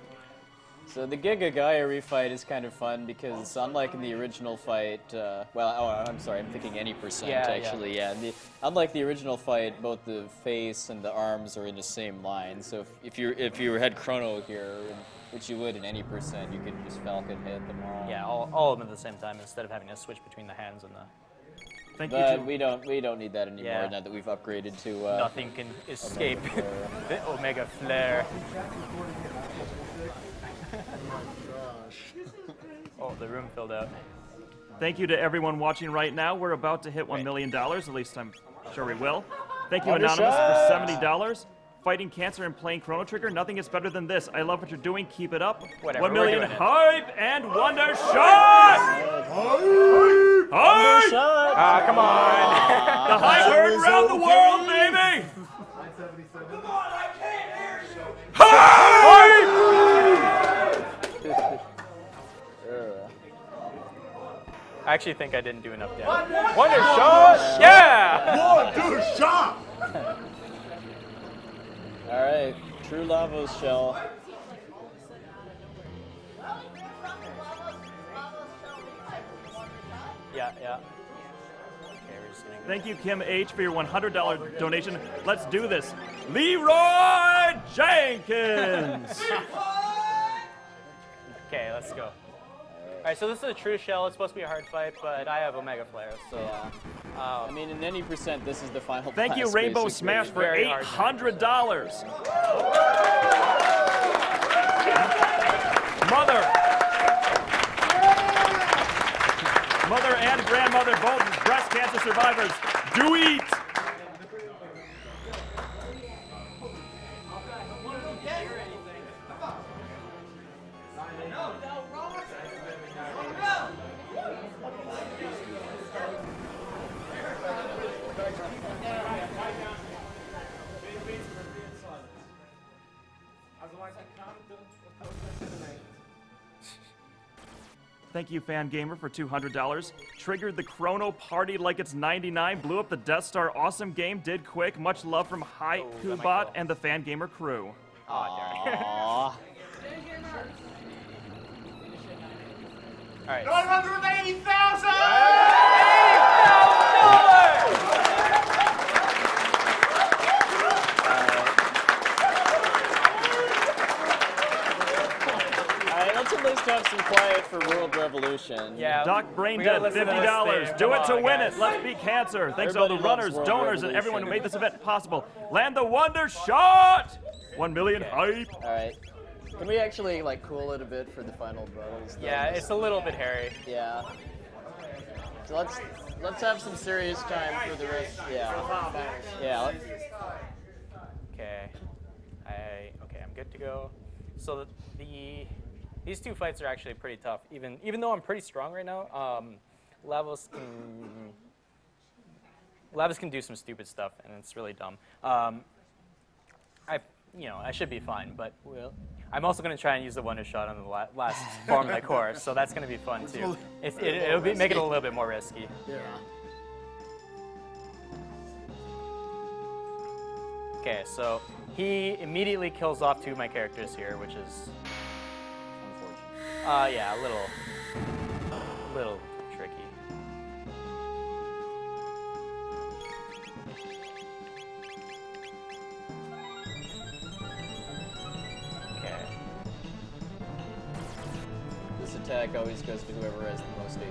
So the Giga Gaia refight is kind of fun because unlike in the original fight, I'm sorry, I'm thinking any percent actually. Yeah. Unlike the original fight, both the face and the arms are in the same line. So if you had Chrono here, which you would in any percent, you could just Falcon hit them all. Yeah, all of them at the same time instead of having to switch between the hands and the. But we don't need that anymore now that we've upgraded to. Nothing can escape the Omega Flare. Oh, the room filled out. Thank you to everyone watching right now. We're about to hit $1 million, at least I'm sure we will. Thank you, Anonymous, for $70. Fighting cancer and playing Chrono Trigger, nothing is better than this. I love what you're doing, keep it up. Whatever, 1 million hype and Wonder Shot! Hype! Wonder Shot! Ah, come on! The hype heard around the world, baby! Come on, I can't hear you! Hype! I actually think I didn't do enough damage. Wonder shot! Yeah! Wonder shot! All right, True Lava's shell. Yeah. Thank you, Kim H, for your $100 donation. Let's do this. Leroy Jenkins! Okay, let's go. Alright, so this is a true shell. It's supposed to be a hard fight, but I have Omega Flare, so... I mean, in any percent, this is the final Thank you, class, Rainbow basically. Smash, for $800. Mother and grandmother, both breast cancer survivors, do eat! Thank you, Fan Gamer, for $200. Triggered the Chrono Party like it's 99. Blew up the Death Star. Awesome game. Did quick. Much love from HaiKuBot and the Fan Gamer crew. Aw, Alright. Let's at least have some quiet for World Revolution. Yeah. Doc Braindead, $50. Do it to win it. Let's beat cancer. Thanks to all the runners, donors, and everyone who made this event possible. Land the Wonder Shot! 1 million hype. All right. Can we actually cool it a bit for the final battles? Yeah, it's a little bit hairy. Yeah. So let's have some serious time for the rest. Yeah. Yeah. Okay. Okay, I'm good to go. So these two fights are actually pretty tough. Even though I'm pretty strong right now, Lavos can do some stupid stuff, and it's really dumb. I should be fine, but I'm also going to try and use the Wonder Shot on the last form of my core, so that's going to be fun too. It'll make it a little bit more risky. Yeah. Okay, so he immediately kills off two of my characters here, which is unfortunate. Yeah, a little tricky. This attack always goes to whoever has the most HP,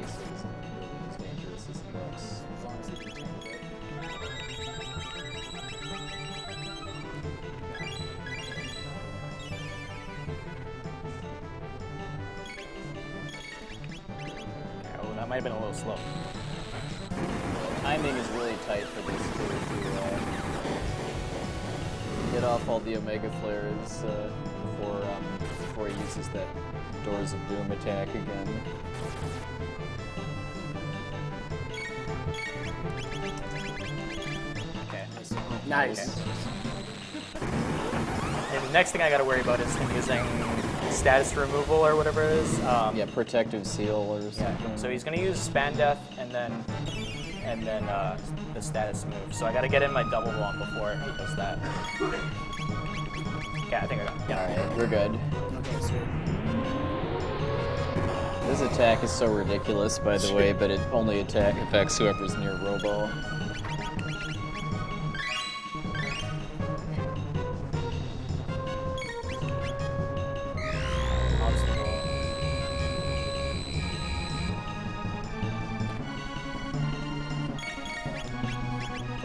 so it's not really as dangerous as it looks, as long as he can tank it. Oh, that might have been a little slow. Timing is really tight for this too, to get off all the Omega Flares before he uses that Doors of Doom attack again. Okay. Nice. Okay. And the next thing I got to worry about is him using status removal or whatever it is. Yeah, Protective Seal or something. Yeah. So he's going to use Span Death and then the status move. So I got to get in my double one before he does that. Okay, I think I got it. Yeah. Alright, we're good. Okay, so This attack is so ridiculous, by the way, but it only affects whoever's near Robo.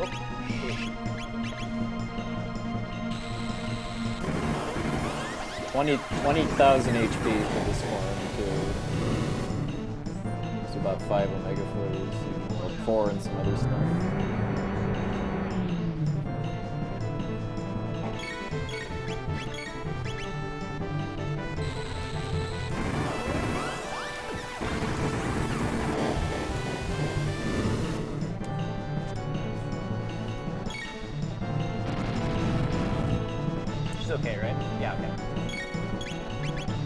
Oh. 20,000 HP for this one, too. It's about 5 Omega Flares, or 4 and some other stuff. She's okay, right? Yeah, okay.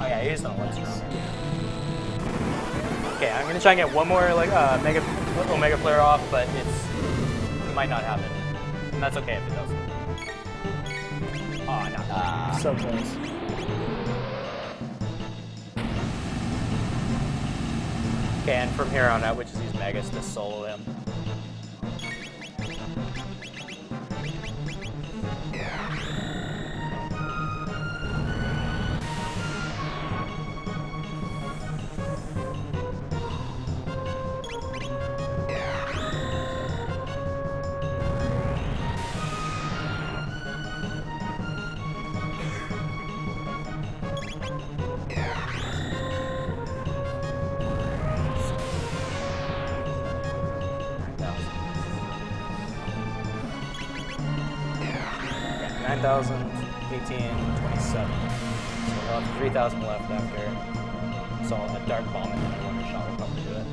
Oh yeah, he's not one stronger. Okay, I'm gonna try and get one more Omega Flare off, but it might not happen. And that's okay if it doesn't. Oh, no. So close. Okay, and from here on out, we just use Megas to solo him. Yeah. 9,000, 18, 27. So we'll have 3,000 left after. So a Dark Bomb and then a Wonder Shot will probably do it.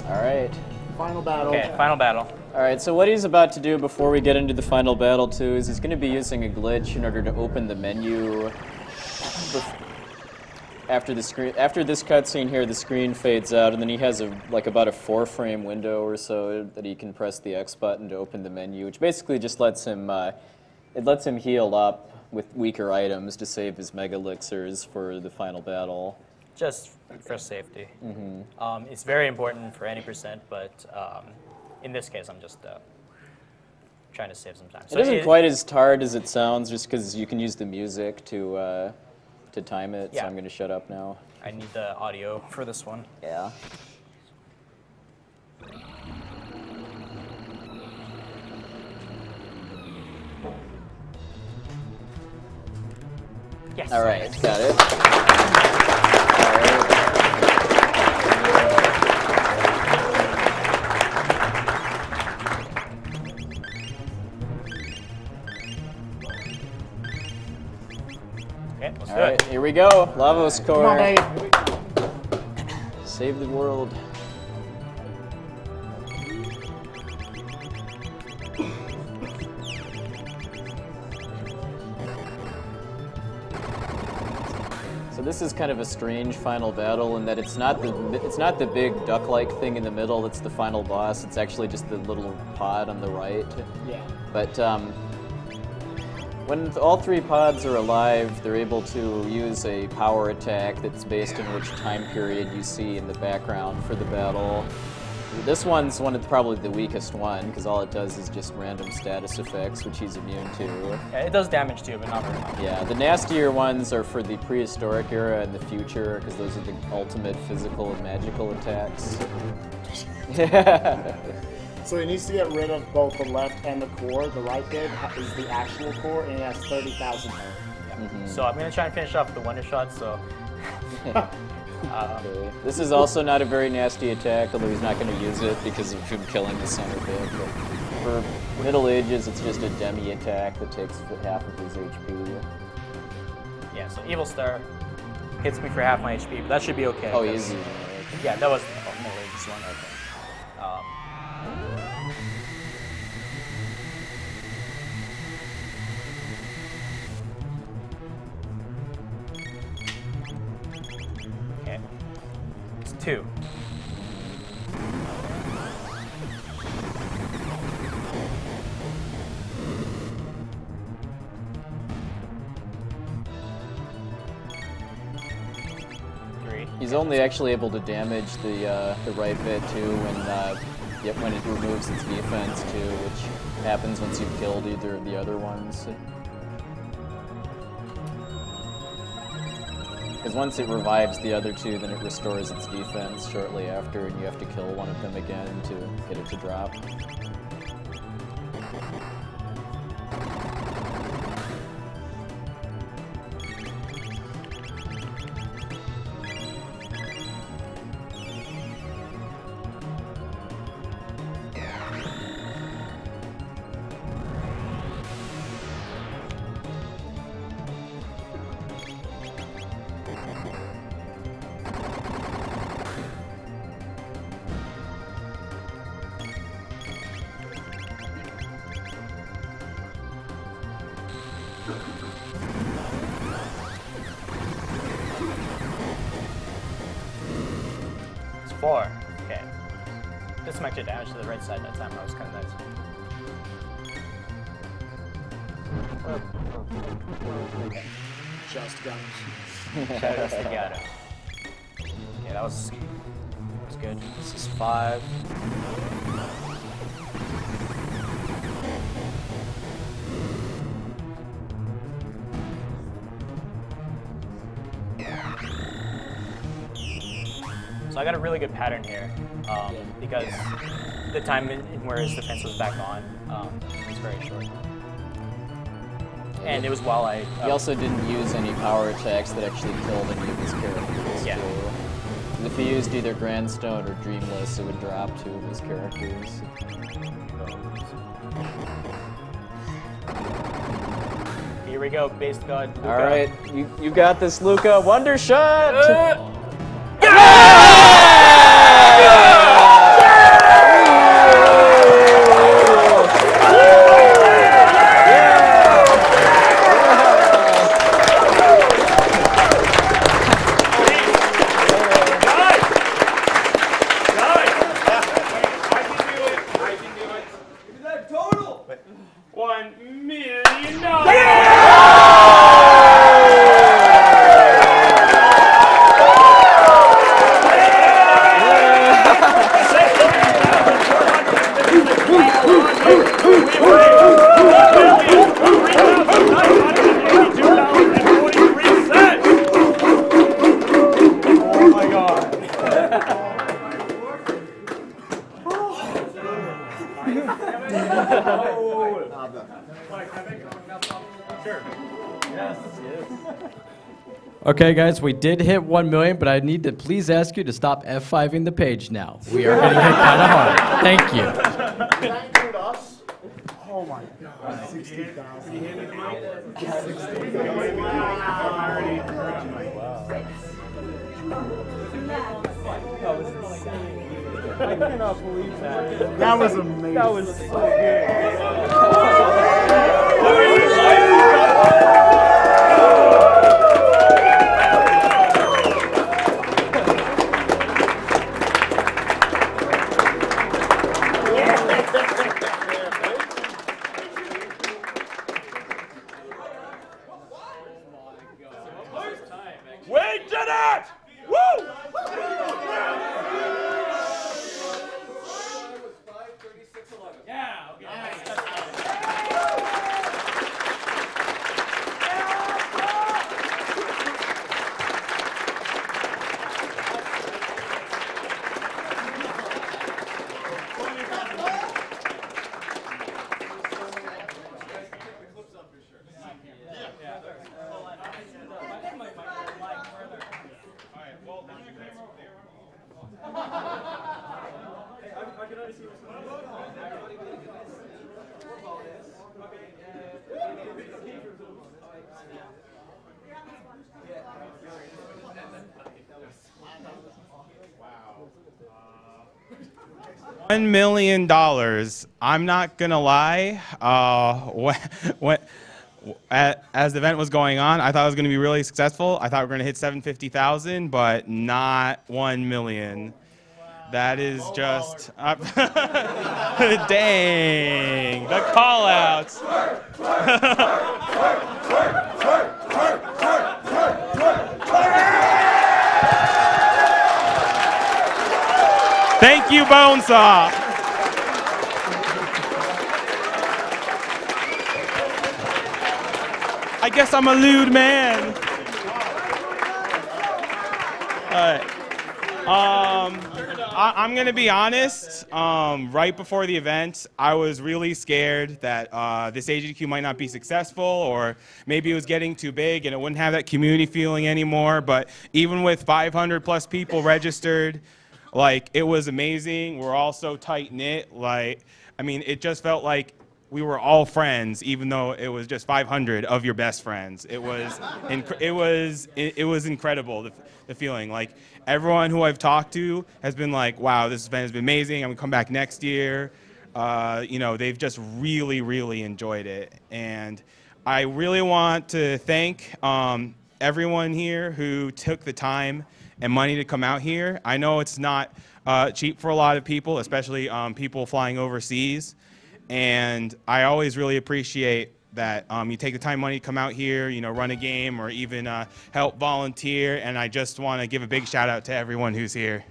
Alright. Final battle. Okay, final battle. Alright, so what he's about to do before we get into the final battle too is he's going to be using a glitch in order to open the menu. After this cutscene here, the screen fades out, and then he has about a 4-frame window or so that he can press the X button to open the menu, which basically just lets him heal up with weaker items to save his Mega Elixirs for the final battle. Just for safety. Mm-hmm. It's very important for any percent, but in this case, I'm just trying to save some time. So it isn't quite as hard as it sounds, just because you can use the music to time it, Yeah. so I'm going to shut up now. I need the audio for this one. Yeah. Yes. All right, got it. All right. Okay, let's All do right, it. here we go. Lavos core. Come on, baby. Save the world. So this is kind of a strange final battle in that it's not the big duck-like thing in the middle that's the final boss. It's actually just the little pod on the right. Yeah. But when all three pods are alive, they're able to use a power attack that's based on which time period you see in the background for the battle. This one's probably the weakest one, because all it does is just random status effects, which he's immune to. Yeah, it does damage too, but not very much. Yeah, the nastier ones are for the prehistoric era and the future, because those are the ultimate physical and magical attacks. So he needs to get rid of both the left and the core. The right bit is the actual core, and it has 30,000 health. Yeah. So I'm going to try and finish off with the Wonder Shot, so... Okay. This is also not a very nasty attack, although he's not going to use it because of him killing the center bit. But for Middle Ages, it's just a demi attack that takes half of his HP. Yeah, so Evil Star hits me for half my HP, but that should be okay. Oh, easy. Yeah, that was the Middle Ages one. Okay. Okay. It's 2. He's only actually able to damage the right bit too when it removes its defense too, which happens once you've killed either of the other ones. Because once it revives the other two, then it restores its defense shortly after, and you have to kill one of them again to get it to drop. It's 4. Okay. Did some extra damage to the right side that time. That was kind of nice. Okay. Just got him. Just got him. Okay, that was good. This is 5. So I got a really good pattern here because the time in where his defense was back on was very short. And it was while I... He also didn't use any power attacks that actually killed any of his characters. Yeah. Too. And if he used either Grandstone or Dreamless, it would drop 2 of his characters. Here we go, Base God Luca. All right, you got this, Luca. Wonder Shot! Okay, guys, we did hit 1 million, but I need to please ask you to stop F5ing the page now. We are getting hit kind of hard. Thank you. Thank us. Oh my God. 60,000. cannot believe that. That was amazing. That was so good. We did it! Woo! Yeah, okay. $1 million. I'm not gonna lie. As the event was going on, I thought it was gonna be really successful. I thought we were gonna hit 750,000, but not 1 million. That is just dang the call outs. Thank you, Bonesaw. I guess I'm a lewd man. All right. I'm gonna be honest. Right before the event, I was really scared that this Agdq might not be successful, or maybe it was getting too big and it wouldn't have that community feeling anymore. But even with 500 plus people registered, like, it was amazing. We're all so tight knit. Like, I mean, it just felt like we were all friends, even though it was just 500 of your best friends. It was incredible, the feeling. Like, everyone who I've talked to has been like, wow, this event has been amazing. I'm gonna come back next year. You know, they've just really, really enjoyed it. And I really want to thank everyone here who took the time and money to come out here. I know it's not cheap for a lot of people, especially people flying overseas. And I always really appreciate that you take the time, money to come out here, you know, run a game, or even help volunteer. And I just want to give a big shout out to everyone who's here.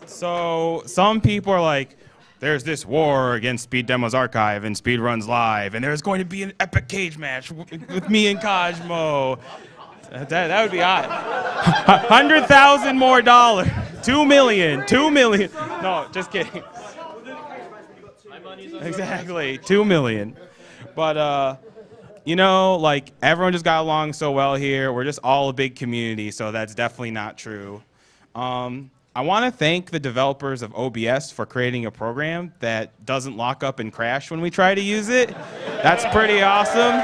So some people are like, there's this war against Speed Demos Archive and Speed Runs Live, and there's going to be an epic cage match with me and Cosmo. That would be odd. 100,000 more dollars. 2 million. 2 million. No, just kidding. Exactly. 2 million. But, you know, like, everyone just got along so well here. We're just all a big community, so that's definitely not true. I want to thank the developers of OBS for creating a program that doesn't lock up and crash when we try to use it. That's pretty awesome.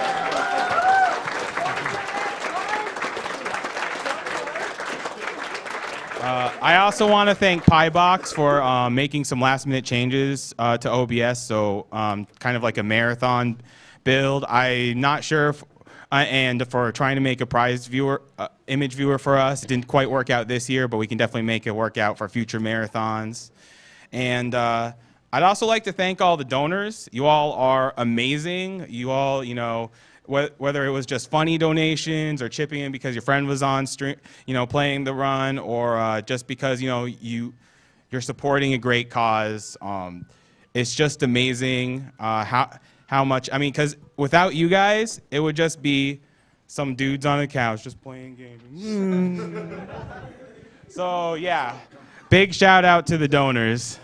I also want to thank Piebox for making some last-minute changes to OBS, so kind of like a marathon build. I'm not sure if and for trying to make a prize viewer, image viewer for us. It didn't quite work out this year, but we can definitely make it work out for future marathons. And I'd also like to thank all the donors. You all are amazing. You all, you know, whether it was just funny donations or chipping in because your friend was on stream, you know, playing the run, or just because, you know, you're supporting a great cause. It's just amazing how much, I mean, because without you guys, it would just be some dudes on a couch just playing games. So, yeah, big shout out to the donors.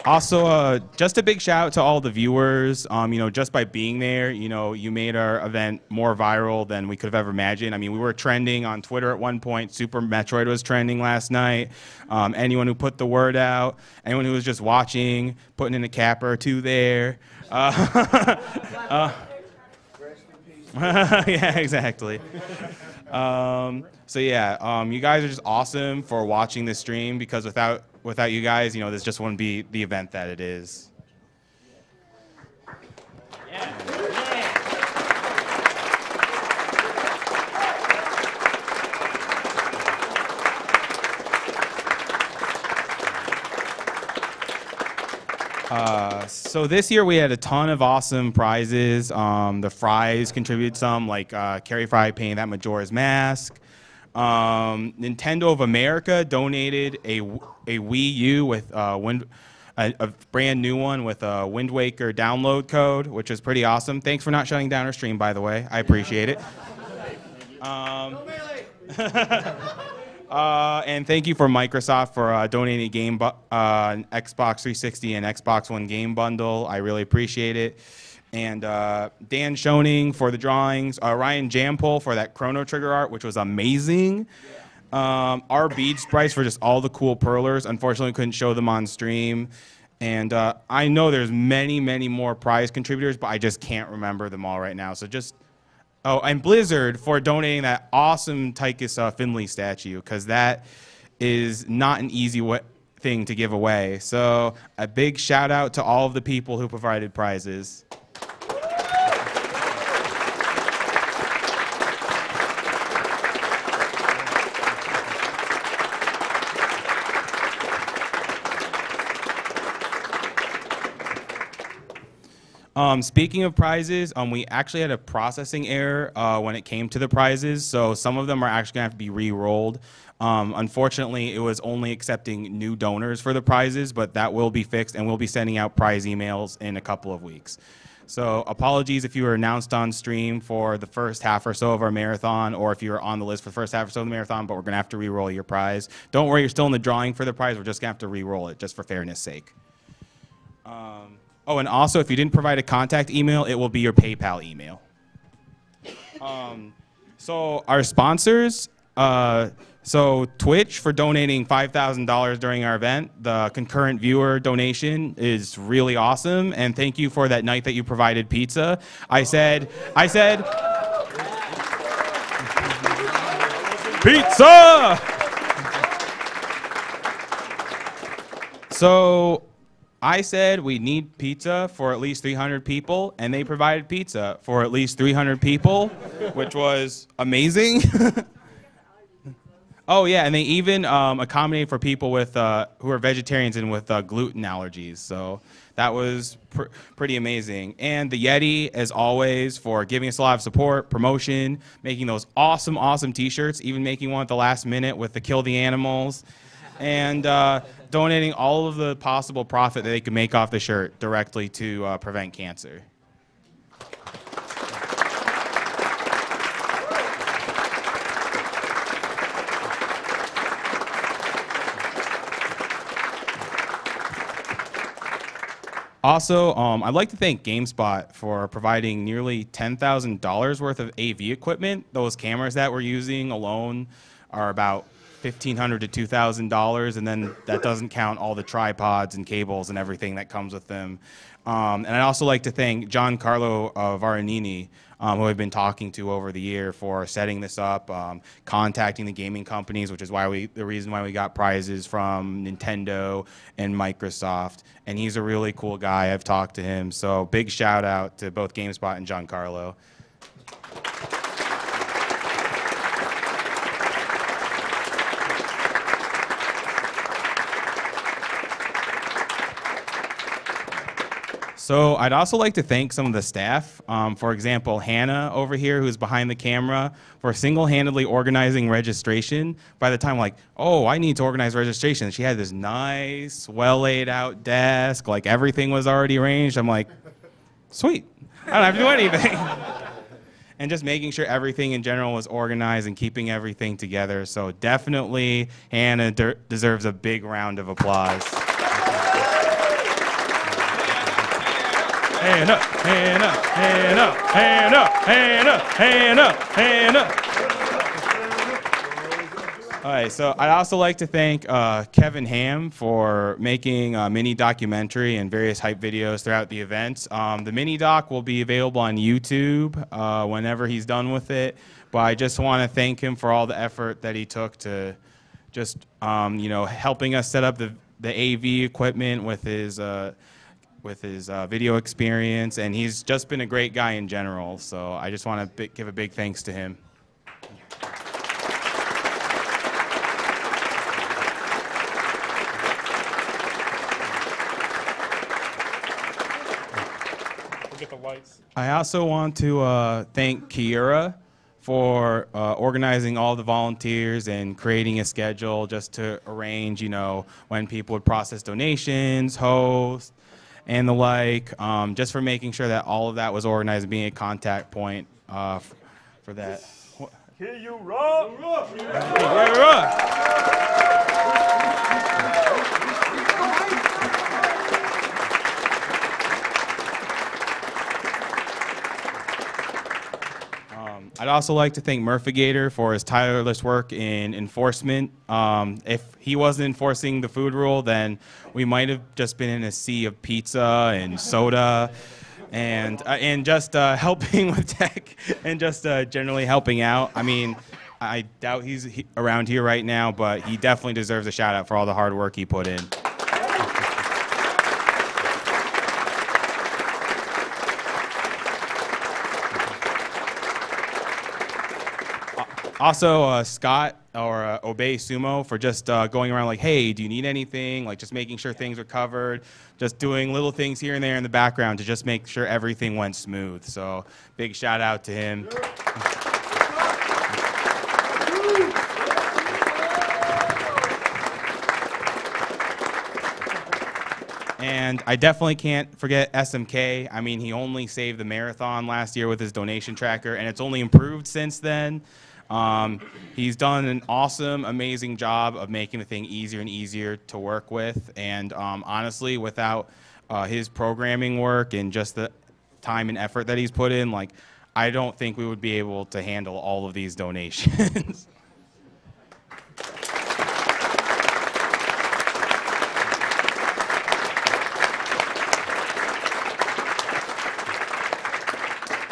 Also, just a big shout out to all the viewers. Just by being there, you made our event more viral than we could have ever imagined. I mean, we were trending on Twitter at one point. Super Metroid was trending last night. Anyone who put the word out, anyone who was just watching, putting in a capper or two there. Yeah, exactly. So yeah, you guys are just awesome for watching this stream, because without you guys, this just wouldn't be the event that it is. So this year we had a ton of awesome prizes. The Fries contributed some, like Carrie Fry painting that Majora's Mask. Nintendo of America donated a Wii U with a brand new one with a Wind Waker download code, which is pretty awesome. Thanks for not shutting down our stream, by the way. I appreciate it. And thank you for Microsoft for donating a game, Xbox 360 and Xbox One game bundle. I really appreciate it. And Dan Schoening for the drawings. Ryan Jampol for that Chrono Trigger art, which was amazing. Our Bead Sprites for just all the cool perlers. Unfortunately, couldn't show them on stream. And I know there's many, many more prize contributors, but I just can't remember them all right now. So just... Oh, and Blizzard for donating that awesome Tychus Finley statue, because that is not an easy thing to give away. So a big shout out to all of the people who provided prizes. Speaking of prizes, we actually had a processing error when it came to the prizes, so some of them are actually going to have to be re-rolled. Unfortunately, it was only accepting new donors for the prizes, but that will be fixed, and we'll be sending out prize emails in a couple of weeks. So apologies if you were announced on stream for the first half or so of our marathon, or if you were on the list for the first half or so of the marathon, but we're going to have to re-roll your prize. Don't worry, you're still in the drawing for the prize. We're just going to have to re-roll it, just for fairness sake. Oh, and also, if you didn't provide a contact email, it will be your PayPal email. So our sponsors, so Twitch for donating $5,000 during our event. The concurrent viewer donation is really awesome, and thank you for that night that you provided pizza. I said, pizza! So I said we need pizza for at least 300 people, and they provided pizza for at least 300 people, which was amazing. Oh yeah, and they even accommodated for people with who are vegetarians and with gluten allergies. So that was pretty amazing. And the Yeti, as always, for giving us a lot of support, promotion, making those awesome, awesome T-shirts, even making one at the last minute with the Kill the Animals, and donating all of the possible profit that they could make off the shirt directly to prevent cancer. Also, I'd like to thank GameSpot for providing nearly $10,000 worth of AV equipment. Those cameras that we're using alone are about $1,500 to $2,000, and then that doesn't count all the tripods and cables and everything that comes with them. And I'd also like to thank Giancarlo Varanini, who I've been talking to over the year, for setting this up, contacting the gaming companies, which is why the reason why we got prizes from Nintendo and Microsoft. And he's a really cool guy. I've talked to him. So big shout out to both GameSpot and Giancarlo. So I'd also like to thank some of the staff. For example, Hannah over here, who's behind the camera, for single-handedly organizing registration. By the time, like, oh, I need to organize registration, she had this nice, well-laid-out desk. Like, everything was already arranged. I'm like, sweet. I don't have to do anything. And just making sure everything in general was organized and keeping everything together. So definitely, Hannah deserves a big round of applause. hand up, hand up, hand up, hand up, hand up, hand up, hand up. All right, so I'd also like to thank Kevin Ham for making a mini documentary and various hype videos throughout the events. The mini doc will be available on YouTube whenever he's done with it, but I just want to thank him for all the effort that he took to just, you know, helping us set up the AV equipment with his video experience, and he's just been a great guy in general, so I just want to give a big thanks to him. Get the lights. I also want to thank Kiera for organizing all the volunteers and creating a schedule just to arrange, you know, when people would process donations, host, and the like, just for making sure that all of that was organized and being a contact point for that. Here you rock! Here you rock! I'd also like to thank Murphigator for his tireless work in enforcement. If he wasn't enforcing the food rule, then we might have just been in a sea of pizza and soda, and just helping with tech and just generally helping out. I mean, I doubt he's around here right now, but he definitely deserves a shout out for all the hard work he put in. Also, Scott or Obey Sumo for just going around like, hey, do you need anything? Like just making sure things are covered, just doing little things here and there in the background to just make sure everything went smooth. So big shout out to him. And I definitely can't forget SMK. I mean, he only saved the marathon last year with his donation tracker, and it's only improved since then. He's done an awesome, amazing job of making the thing easier and easier to work with. And honestly, without his programming work and just the time and effort that he's put in, like, I don't think we would be able to handle all of these donations.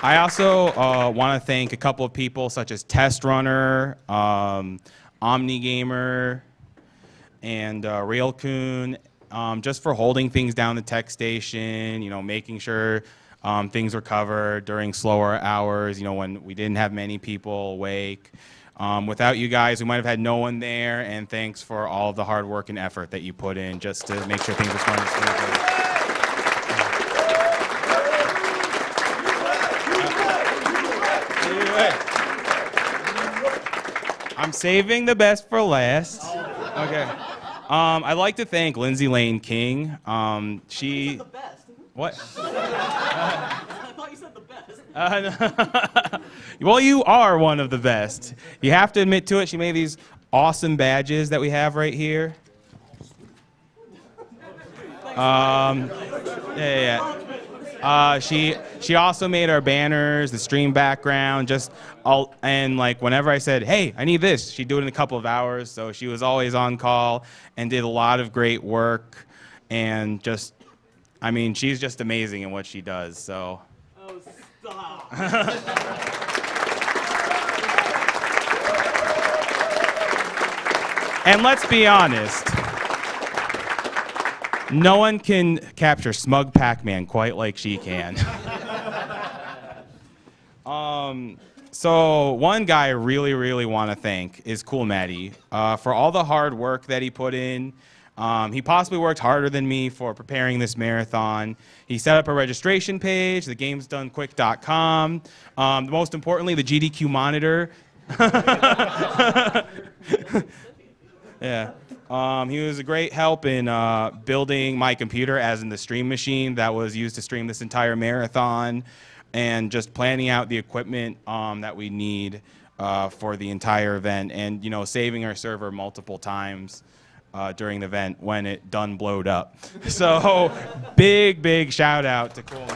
I also want to thank a couple of people such as Test Runner, OmniGamer, and Railcoon, just for holding things down the tech station, you know, making sure things were covered during slower hours, you know, when we didn't have many people awake. Without you guys, we might have had no one there, and thanks for all of the hard work and effort that you put in just to make sure things were running smoothly. I'm saving the best for last. Okay. I'd like to thank Lindsay Lane King. She. What? I thought you said the best. Well, you are one of the best. You have to admit to it. She made these awesome badges that we have right here. She also made our banners, the stream background, and like whenever I said, hey, I need this, she'd do it in a couple of hours. So she was always on call and did a lot of great work, and just, I mean, she's just amazing in what she does. So. Oh, stop. And let's be honest. No one can capture Smug Pac-Man quite like she can. So one guy I really, really want to thank is Cool Matty for all the hard work that he put in. He possibly worked harder than me for preparing this marathon. He set up a registration page, thegamesdonequick.com. Most importantly, the GDQ monitor. Yeah. He was a great help in building my computer, as in the stream machine that was used to stream this entire marathon, and just planning out the equipment that we need for the entire event, and you know, saving our server multiple times during the event when it done blowed up. So big shout out to Cool.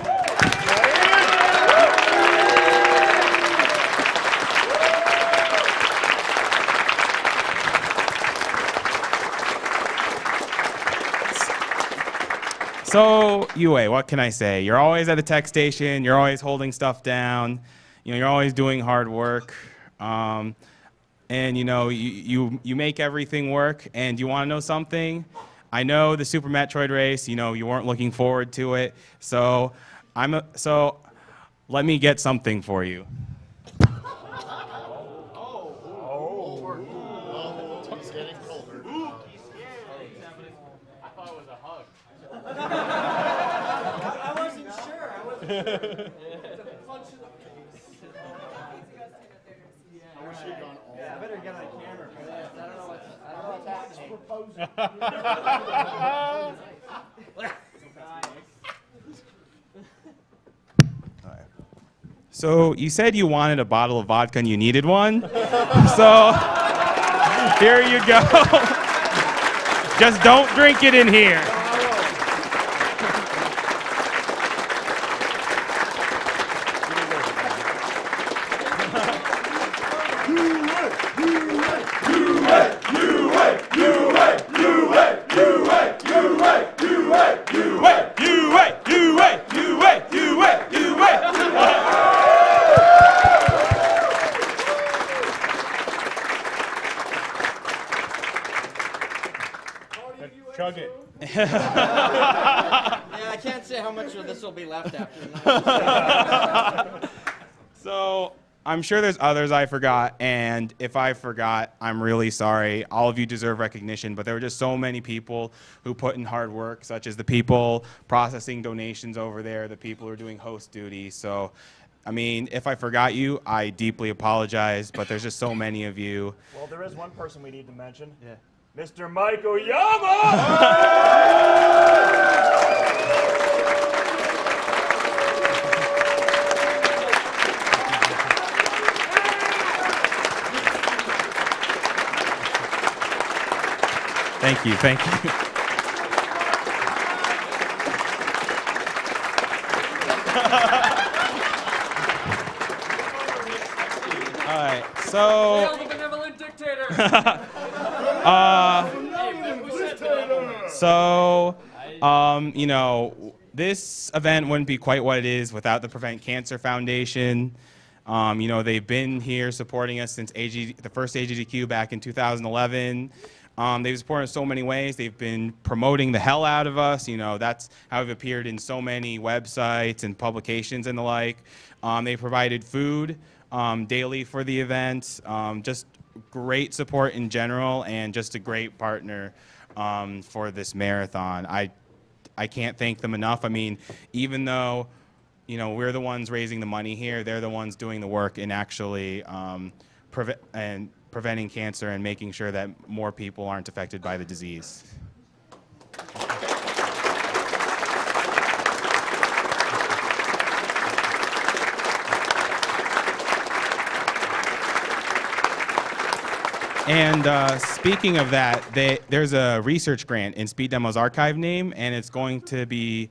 So, Yue, what can I say? You're always at the tech station. You're always holding stuff down. You know, you're always doing hard work. And, you know, you make everything work. And you want to know something? I know the Super Metroid race, you know, you weren't looking forward to it. So, let me get something for you. It's getting colder. I thought it was a hug. I wasn't sure. I wasn't sure. It's a punch in the face. I wish you'd gone all. Yeah, I better get on camera for this. I don't know what's happening. So you said you wanted a bottle of vodka and you needed one. So here you go. Just don't drink it in here. Chug it. Yeah, I can't say how much of this will be left after tonight. So I'm sure there's others I forgot, and if I forgot, I'm really sorry. All of you deserve recognition, but there were just so many people who put in hard work, such as the people processing donations over there, the people who are doing host duty. So, I mean, if I forgot you, I deeply apologize, but there's just so many of you. Well, there is one person we need to mention. Yeah. Mr. Mike Oyama! Thank you, thank you. All right, so. Hail the benevolent dictator! You know, this event wouldn't be quite what it is without the Prevent Cancer Foundation. You know, they've been here supporting us since the first AGDQ back in 2011. They've supported us so many ways. They've been promoting the hell out of us. You know, that's how we've appeared in so many websites and publications and the like. They provided food daily for the event. Just great support in general, and just a great partner for this marathon. I can't thank them enough. I mean, even though, you know, we're the ones raising the money here, they're the ones doing the work in actually preventing cancer and making sure that more people aren't affected by the disease. And speaking of that, there's a research grant in Speed Demo's archive name, and it's going to be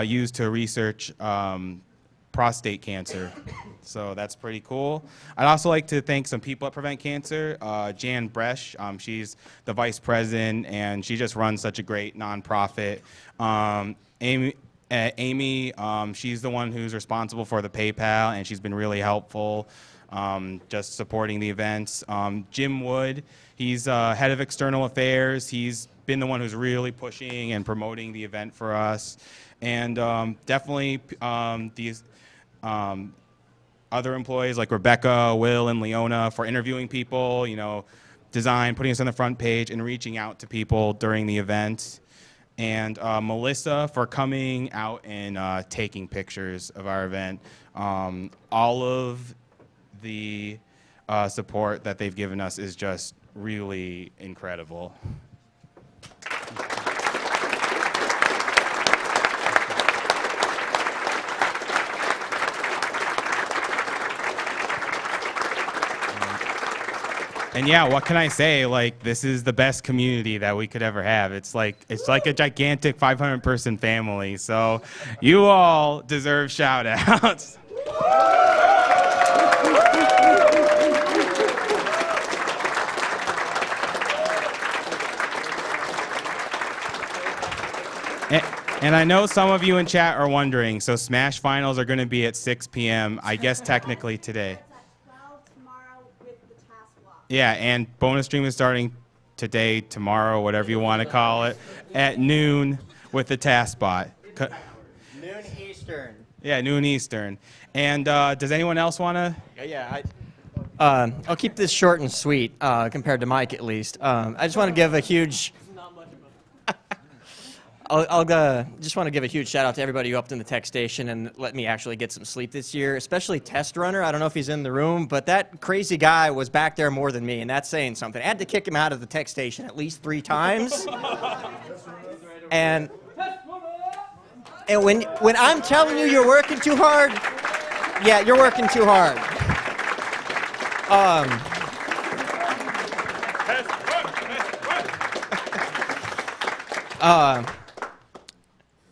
used to research prostate cancer. So that's pretty cool. I'd also like to thank some people at Prevent Cancer. Jan Bresch, she's the vice president, and she just runs such a great nonprofit. Amy, she's the one who's responsible for the PayPal, and she's been really helpful. Just supporting the events. Jim Wood, he's head of external affairs. He's been the one who's really pushing and promoting the event for us. And definitely these other employees like Rebecca, Will, and Leona for interviewing people, you know, putting us on the front page and reaching out to people during the event. And Melissa for coming out and taking pictures of our event. All of the support that they've given us is just really incredible. And yeah, what can I say? Like, this is the best community that we could ever have. It's like a gigantic 500-person family. So you all deserve shout outs. And I know some of you in chat are wondering, so Smash Finals are going to be at 6 p.m., I guess technically today. Yeah, and bonus stream is starting today, tomorrow, whatever you want to call it, at noon with the task bot. Noon Eastern. Yeah, noon Eastern. And does anyone else want to? Yeah, I'll keep this short and sweet compared to Mike, at least. I just want to give a huge... I'll just want to give a huge shout out to everybody who upped in the tech station and let me actually get some sleep this year, especially Test Runner. I don't know if he's in the room, but that crazy guy was back there more than me, and that's saying something. I had to kick him out of the tech station at least 3 times. And when I'm telling you you're working too hard, yeah, you're working too hard.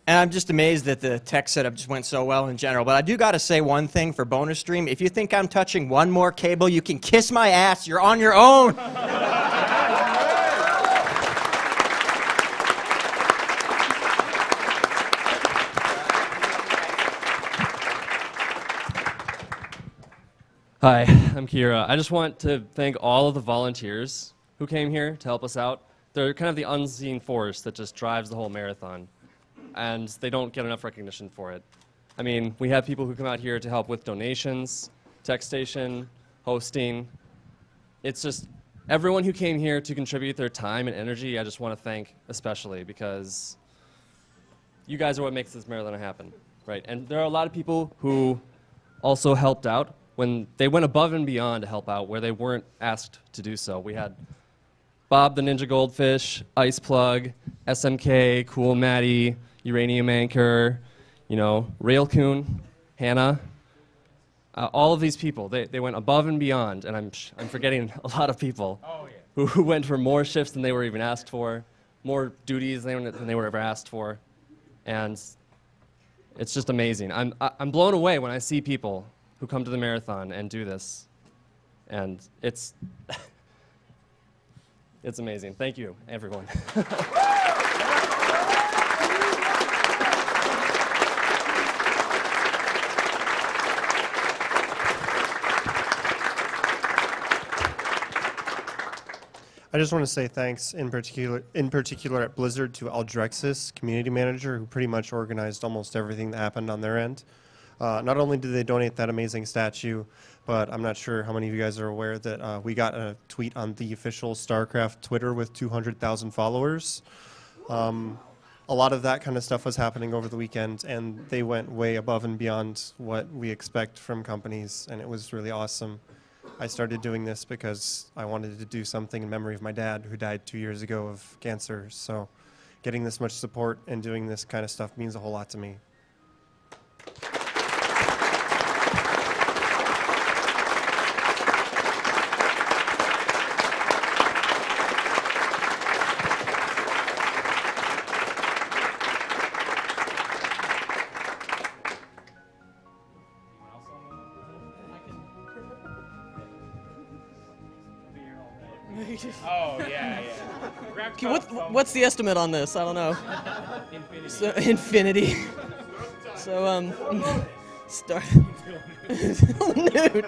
And I'm just amazed that the tech setup just went so well in general. But I do got to say one thing for bonus stream. If you think I'm touching one more cable, you can kiss my ass. You're on your own. Hi, I'm Kira. I just want to thank all of the volunteers who came here to help us out. They're kind of the unseen force that just drives the whole marathon, and they don't get enough recognition for it. I mean, we have people who come out here to help with donations, tech station, hosting. It's just everyone who came here to contribute their time and energy, I just want to thank especially, because you guys are what makes this marathon happen, right? And there are a lot of people who also helped out when they went above and beyond to help out where they weren't asked to do so. We had Bob the Ninja Goldfish, Ice Plug, SMK, Cool Maddie, Uranium Anchor, you know, Railcoon, Hannah. All of these people, they went above and beyond, and I'm forgetting a lot of people who went for more shifts than they were even asked for, more duties than they were ever asked for, and it's just amazing. I'm blown away when I see people who come to the marathon and do this, and it's it's amazing. Thank you, everyone. I just want to say thanks in particular at Blizzard to Aldrexis, community manager, who pretty much organized almost everything that happened on their end. Not only did they donate that amazing statue, but I'm not sure how many of you guys are aware that we got a tweet on the official StarCraft Twitter with 200,000 followers. A lot of that kind of stuff was happening over the weekend, and they went way above and beyond what we expect from companies, and it was really awesome. I started doing this because I wanted to do something in memory of my dad, who died 2 years ago of cancer. So getting this much support and doing this kind of stuff means a whole lot to me. Oh, yeah, yeah. Okay, what's the estimate on this? I don't know. Infinity. So, infinity. So, start. Dude,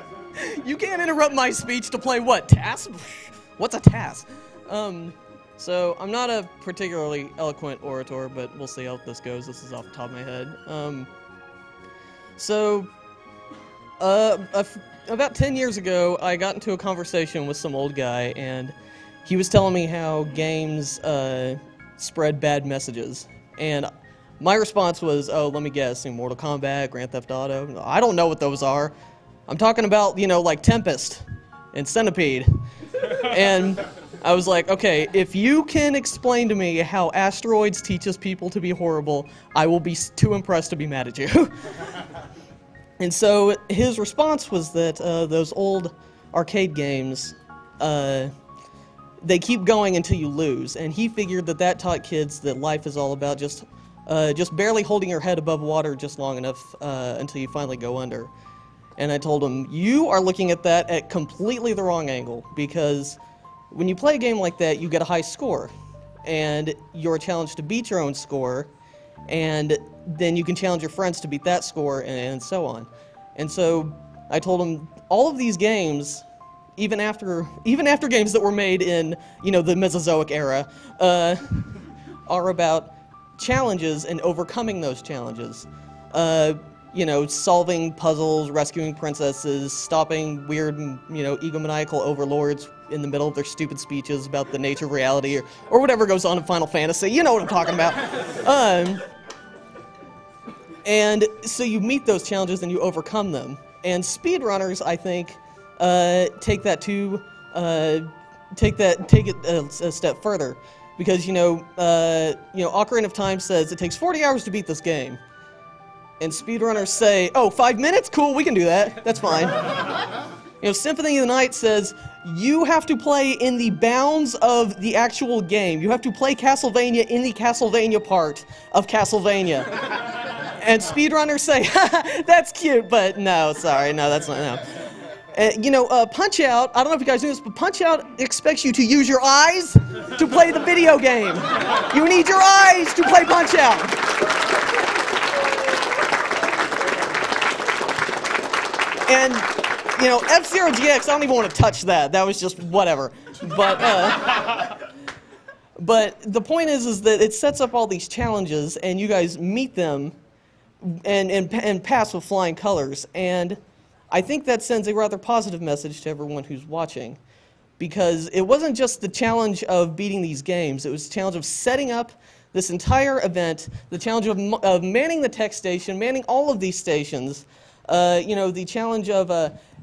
you can't interrupt my speech to play what? TAS? What's a TAS? So, I'm not a particularly eloquent orator, but we'll see how this goes. This is off the top of my head. About 10 years ago, I got into a conversation with some old guy, and he was telling me how games spread bad messages. And my response was, oh, let me guess, Mortal Kombat, Grand Theft Auto. I don't know what those are. I'm talking about, you know, like Tempest and Centipede. And I was like, okay, if you can explain to me how asteroids teaches people to be horrible, I will be too impressed to be mad at you. And so his response was that those old arcade games they keep going until you lose. And he figured that that taught kids that life is all about just barely holding your head above water just long enough until you finally go under. And I told him, you are looking at that at completely the wrong angle, because when you play a game like that, you get a high score, and you're challenged to beat your own score, and then you can challenge your friends to beat that score, and so on. And so I told him, all of these games, even after games that were made in, you know, the Mesozoic era, are about challenges and overcoming those challenges. You know, solving puzzles, rescuing princesses, stopping weird, you know, egomaniacal overlords in the middle of their stupid speeches about the nature of reality, or whatever goes on in Final Fantasy. You know what I'm talking about. And so you meet those challenges and you overcome them. And speedrunners, I think, take it a step further, because you know, Ocarina of Time says it takes 40 hours to beat this game. And speedrunners say, oh, 5 minutes? Cool, we can do that. That's fine. You know, Symphony of the Night says you have to play in the bounds of the actual game. You have to play Castlevania in the Castlevania part of Castlevania. And speedrunners say, that's cute, but no, sorry, no, that's not, no. You know, Punch-Out, I don't know if you guys knew this, but Punch-Out expects you to use your eyes to play the video game. You need your eyes to play Punch-Out. And, you know, F-Zero GX, I don't even want to touch that. That was just whatever. But the point is that it sets up all these challenges, and you guys meet them and pass with flying colors. And I think that sends a rather positive message to everyone who's watching, because it wasn't just the challenge of beating these games. It was the challenge of setting up this entire event, the challenge of manning the tech station, manning all of these stations. You know, the challenge of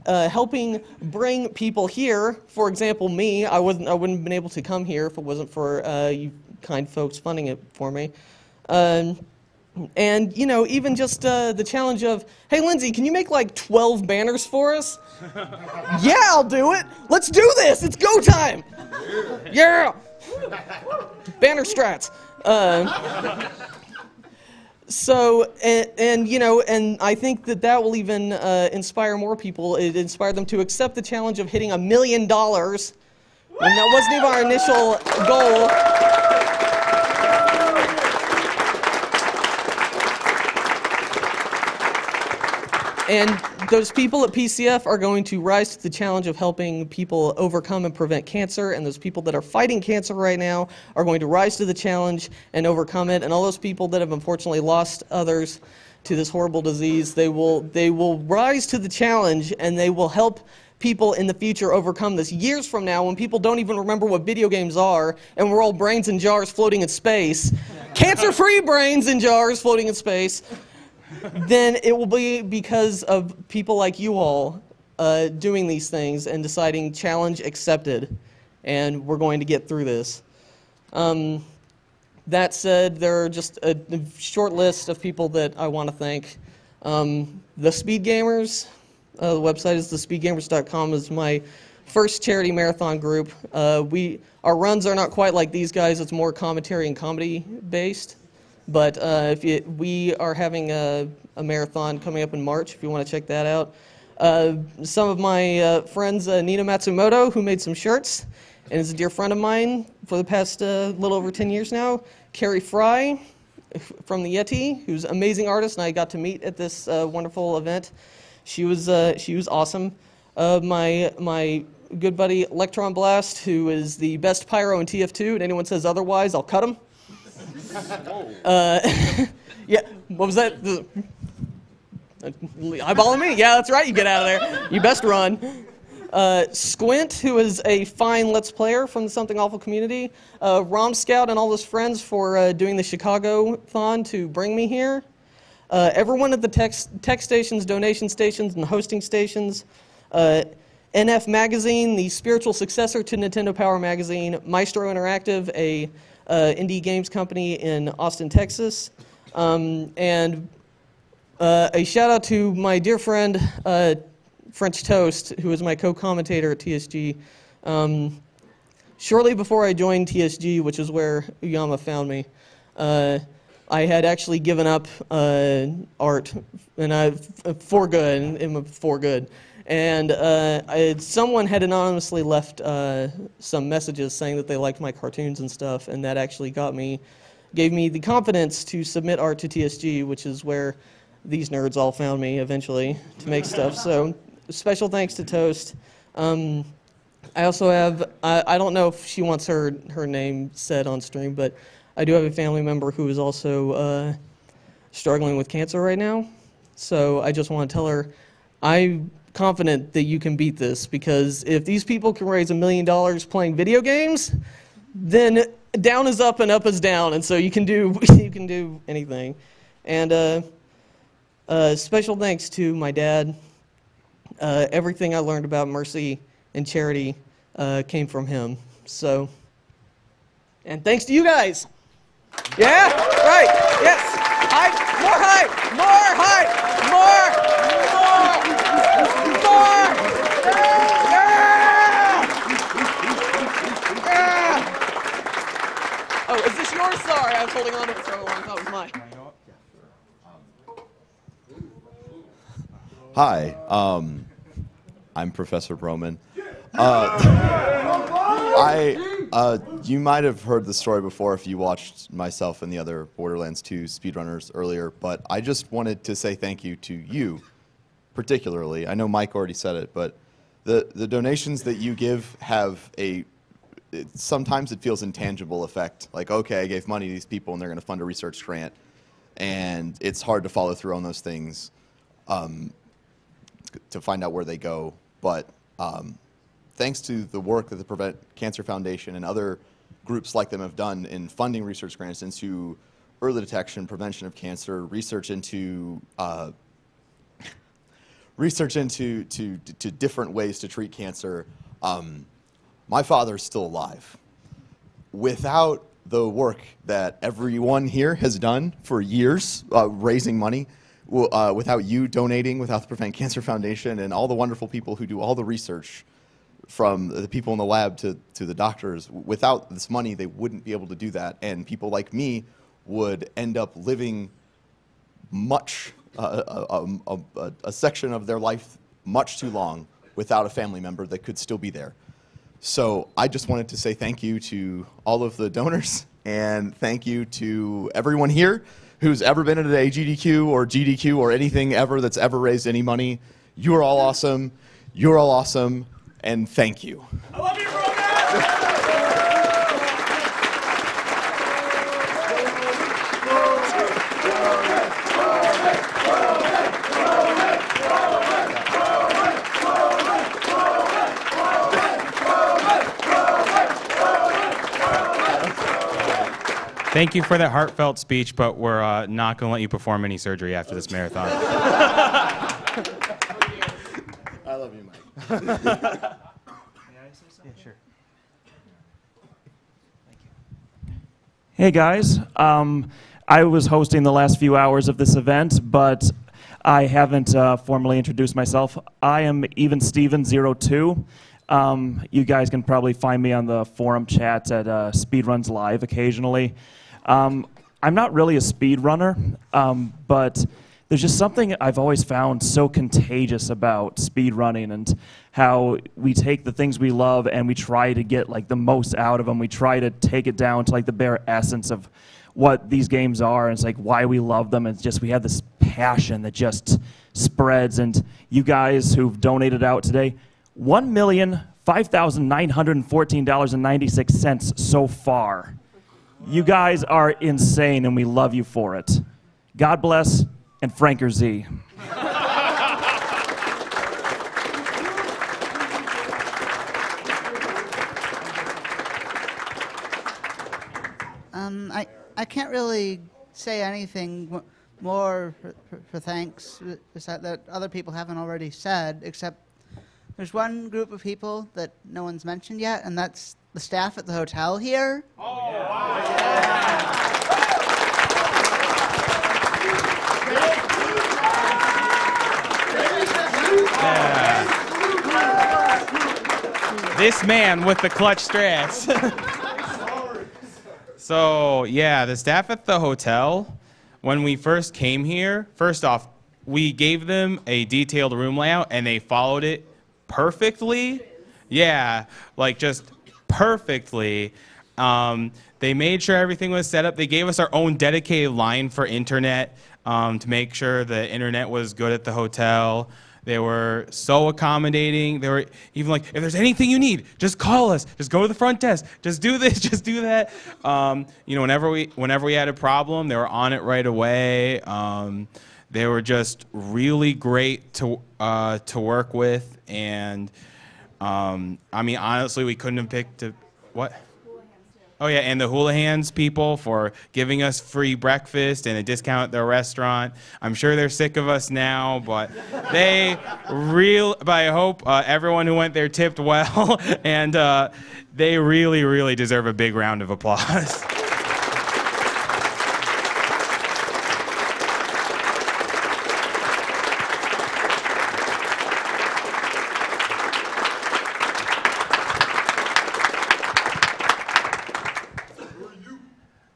helping bring people here. For example, me, I wouldn't have been able to come here if it wasn't for you kind folks funding it for me. And, you know, even just the challenge of, hey, Lindsay, can you make like 12 banners for us? Yeah, I'll do it. Let's do this. It's go time. Yeah. Banner strats. So, and you know, and I think that will even inspire more people. It inspired them to accept the challenge of hitting $1 million. And that wasn't even our initial goal. And those people at PCF are going to rise to the challenge of helping people overcome and prevent cancer, and those people that are fighting cancer right now are going to rise to the challenge and overcome it, and all those people that have unfortunately lost others to this horrible disease, they will rise to the challenge, and they will help people in the future overcome this. Years from now, when people don't even remember what video games are, and we're all brains in jars floating in space, cancer-free brains in jars floating in space, then it will be because of people like you all doing these things and deciding challenge accepted, and we're going to get through this. That said, there are just a short list of people that I want to thank. The Speed Gamers, the website is thespeedgamers.com, is my first charity marathon group. Our runs are not quite like these guys, it's more commentary and comedy based. But we are having a marathon coming up in March, if you want to check that out. Some of my friends, Nina Matsumoto, who made some shirts, and is a dear friend of mine for the past little over 10 years now. Carrie Fry from the Yeti, who's an amazing artist, and I got to meet at this wonderful event. She was awesome. My good buddy Electron Blast, who is the best pyro in TF2, and anyone says otherwise, I'll cut him. Yeah, what was that? Eyeballing me? Yeah, that's right, you get out of there. You best run. Squint, who is a fine Let's Player from the Something Awful community. Rom Scout and all his friends for doing the Chicago-thon to bring me here. Everyone at the tech stations, donation stations, and hosting stations. NF Magazine, the spiritual successor to Nintendo Power Magazine. Maestro Interactive, a indie games company in Austin, Texas. And a shout out to my dear friend French Toast, who is my co-commentator at TSG, Shortly before I joined TSG, which is where Uyama found me, I had actually given up art, and for good. And someone had anonymously left some messages saying that they liked my cartoons and stuff, and that actually gave me the confidence to submit art to TSG, which is where these nerds all found me eventually to make stuff. So special thanks to Toast. I also have, I don't know if she wants her name said on stream, but I do have a family member who is also struggling with cancer right now. So I just want to tell her, I'm confident that you can beat this, because if these people can raise $1 million playing video games, then down is up and up is down, and so you can do anything. And special thanks to my dad. Everything I learned about mercy and charity came from him. So, and thanks to you guys. Yeah, right. Yes. Hype. More hype. More hype. More. Yeah. Oh, is this yours? Sorry, I was holding on to it for so long. I thought it was mine. Hi, I'm Professor Broman. You might have heard the story before if you watched myself and the other Borderlands 2 speedrunners earlier, but I just wanted to say thank you to you, particularly. I know Mike already said it, but the donations that you give have sometimes it feels intangible effect. Like, okay, I gave money to these people and they're going to fund a research grant, and it's hard to follow through on those things. To find out where they go, but thanks to the work that the Prevent Cancer Foundation and other groups like them have done in funding research grants into early detection, prevention of cancer, research into different ways to treat cancer, my father's still alive. Without the work that everyone here has done for years, raising money, without you donating, without the Prevent Cancer Foundation and all the wonderful people who do all the research, from the people in the lab to the doctors, without this money, they wouldn't be able to do that. And people like me would end up living a section of their life much too long without a family member that could still be there. So I just wanted to say thank you to all of the donors, and thank you to everyone here who's ever been at an Agdq or GDQ or anything ever that's ever raised any money. You're all awesome. You're all awesome. And thank you. I love you, Thank you for that heartfelt speech, but we're not going to let you perform any surgery after this marathon. I love you, Mike. May I say something? Yeah, sure. Thank you. Hey, guys. I was hosting the last few hours of this event, but I haven't formally introduced myself. I am EvenSteven02. You guys can probably find me on the forum chats at Speedruns Live occasionally. I'm not really a speedrunner, but there's just something I've always found so contagious about speedrunning, and how we take the things we love and we try to get like the most out of them. We try to take it down to like the bare essence of what these games are, and it's like why we love them. It's just we have this passion that just spreads, and you guys who've donated out today, $1,005,914.96 so far. You guys are insane, and we love you for it. God bless, and Franker Z. I can't really say anything more for thanks that other people haven't already said, except there's one group of people that no one's mentioned yet, and that's the staff at the hotel here. Oh, wow. this man with the clutch strats. So yeah, the staff at the hotel, when we first came here, first off, we gave them a detailed room layout and they followed it perfectly. Yeah, like just perfectly. They made sure everything was set up. They gave us our own dedicated line for internet to make sure the internet was good at the hotel. They were so accommodating. They were even like, if there's anything you need, just call us. Just go to the front desk. Just do this. Just do that. You know, whenever we had a problem, they were on it right away. They were just really great to work with, and I mean, honestly, we couldn't have picked what. Oh yeah, and the Houlihan's people for giving us free breakfast and a discount at their restaurant. I'm sure they're sick of us now, but but I hope everyone who went there tipped well, and they really, really deserve a big round of applause.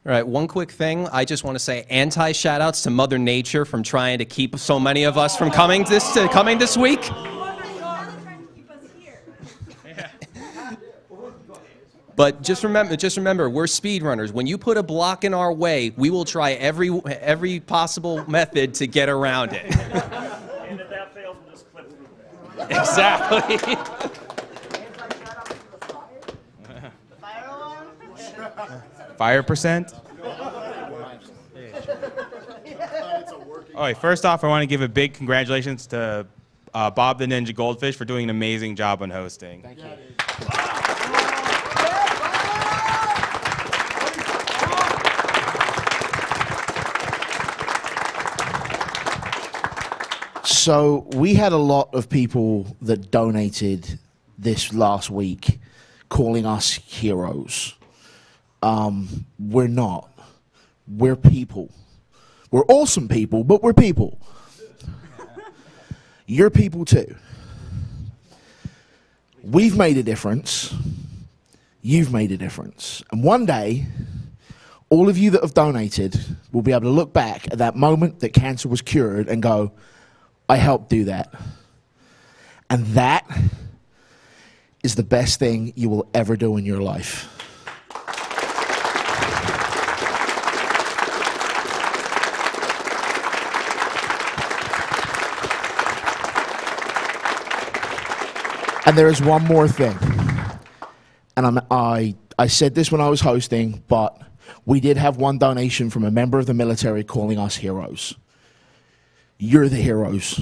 All right, one quick thing. I just want to say anti-shout-outs to Mother Nature from trying to keep so many of us from coming this week. But just remember, we're speedrunners. When you put a block in our way, we will try every possible method to get around it. And if that fails, we'll just clip through that. Exactly. Fire percent? All right, first off, I want to give a big congratulations to Bob the Ninja Goldfish for doing an amazing job on hosting. Thank you. So we had a lot of people that donated this last week calling us heroes. We're not. We're people. We're awesome people, but we're people. You're people too. We've made a difference. You've made a difference. And one day, all of you that have donated will be able to look back at that moment that cancer was cured and go, I helped do that. And that is the best thing you will ever do in your life. And there is one more thing, and I said this when I was hosting, but we did have one donation from a member of the military calling us heroes. You're the heroes.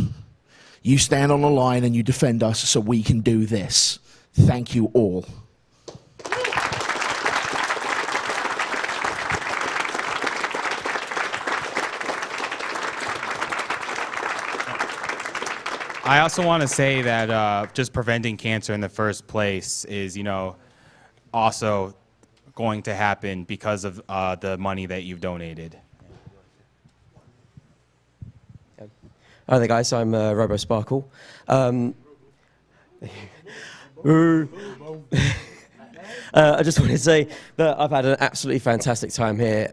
You stand on the line and you defend us so we can do this. Thank you all. I also want to say that just preventing cancer in the first place is, you know, also going to happen because of the money that you've donated. Hi there, guys. I'm Robo Sparkle. I just want to say that I've had an absolutely fantastic time here.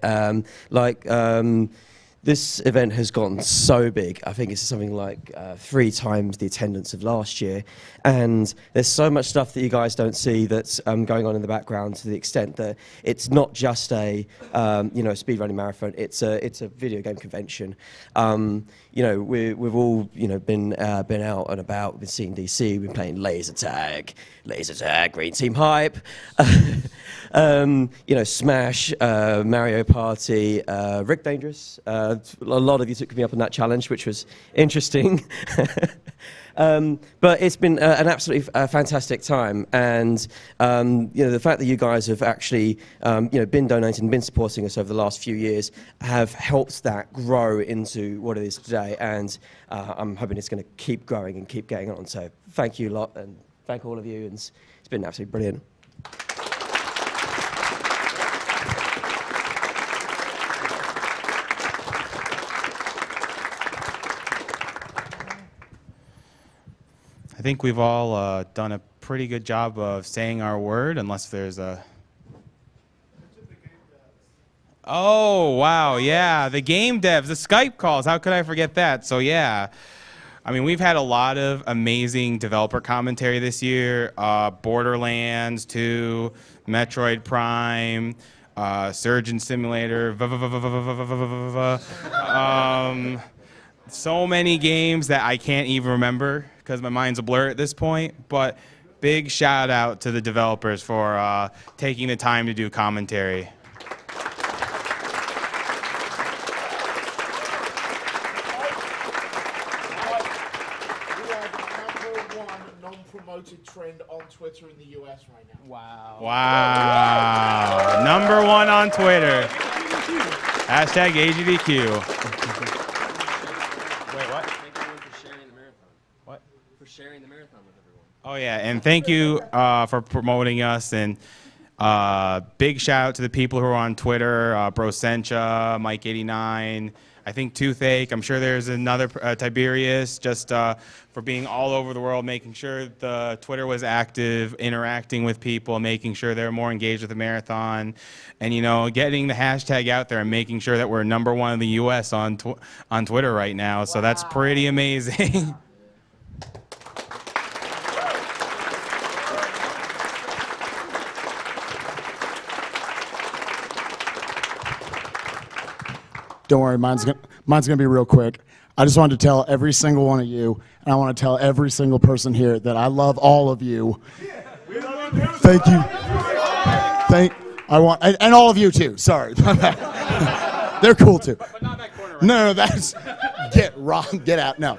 This event has gotten so big. I think it's something like 3 times the attendance of last year. And there's so much stuff that you guys don't see that's going on in the background, to the extent that it's not just a speedrunning marathon. It's a video game convention. You know, we've all been out and about. We've been seeing DC. We've been playing laser tag, Green Team Hype. Smash, Mario Party, Rick Dangerous. A lot of you took me up on that challenge, which was interesting. But it's been an absolutely fantastic time, and the fact that you guys have actually been donating, been supporting us over the last few years, have helped that grow into what it is today. And I'm hoping it's going to keep growing and keep getting on. So thank you a lot, and thank all of you, and it's been absolutely brilliant. I think we've all done a pretty good job of saying our word, unless there's a... Oh, wow, yeah, the game devs, the Skype calls, how could I forget that? So yeah, I mean, we've had a lot of amazing developer commentary this year. Borderlands 2, Metroid Prime, Surgeon Simulator, so many games that I can't even remember because my mind's a blur at this point, but big shout out to the developers for taking the time to do commentary. Non-promoted trend on Twitter in the US right now. Wow. Wow. Number 1 on Twitter. Hashtag Agdq. Wait, what? Thank everyone for sharing the marathon. What? For sharing the marathon with everyone. Oh, yeah. And thank you for promoting us. And big shout out to the people who are on Twitter, Brosencha, Mike89. I think Toothache. I'm sure there's another Tiberius, just for being all over the world, making sure the Twitter was active, interacting with people, making sure they're more engaged with the marathon, and you know, getting the hashtag out there and making sure that we're number 1 in the U.S. on Twitter right now. So that's pretty amazing. Don't worry, mine's gonna be real quick. I just wanted to tell every single one of you, and I want to tell every single person here that I love all of you. Thank you. And all of you too. Sorry, they're cool too. But not that corner. Right? No, that's get out. No.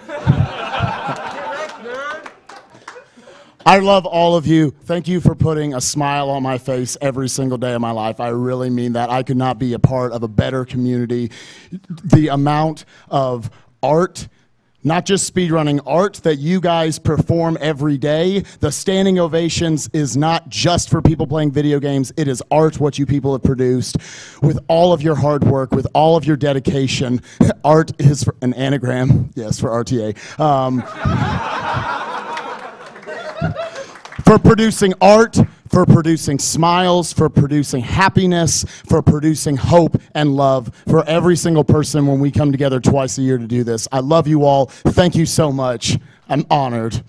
I love all of you. Thank you for putting a smile on my face every single day of my life. I really mean that. I could not be a part of a better community. The amount of art, not just speedrunning, art that you guys perform every day. The standing ovations is not just for people playing video games. It is art, what you people have produced. With all of your hard work, with all of your dedication, art is for an anagram, yes, for RTA. For producing art, for producing smiles, for producing happiness, for producing hope and love for every single person when we come together twice a year to do this. I love you all. Thank you so much. I'm honored.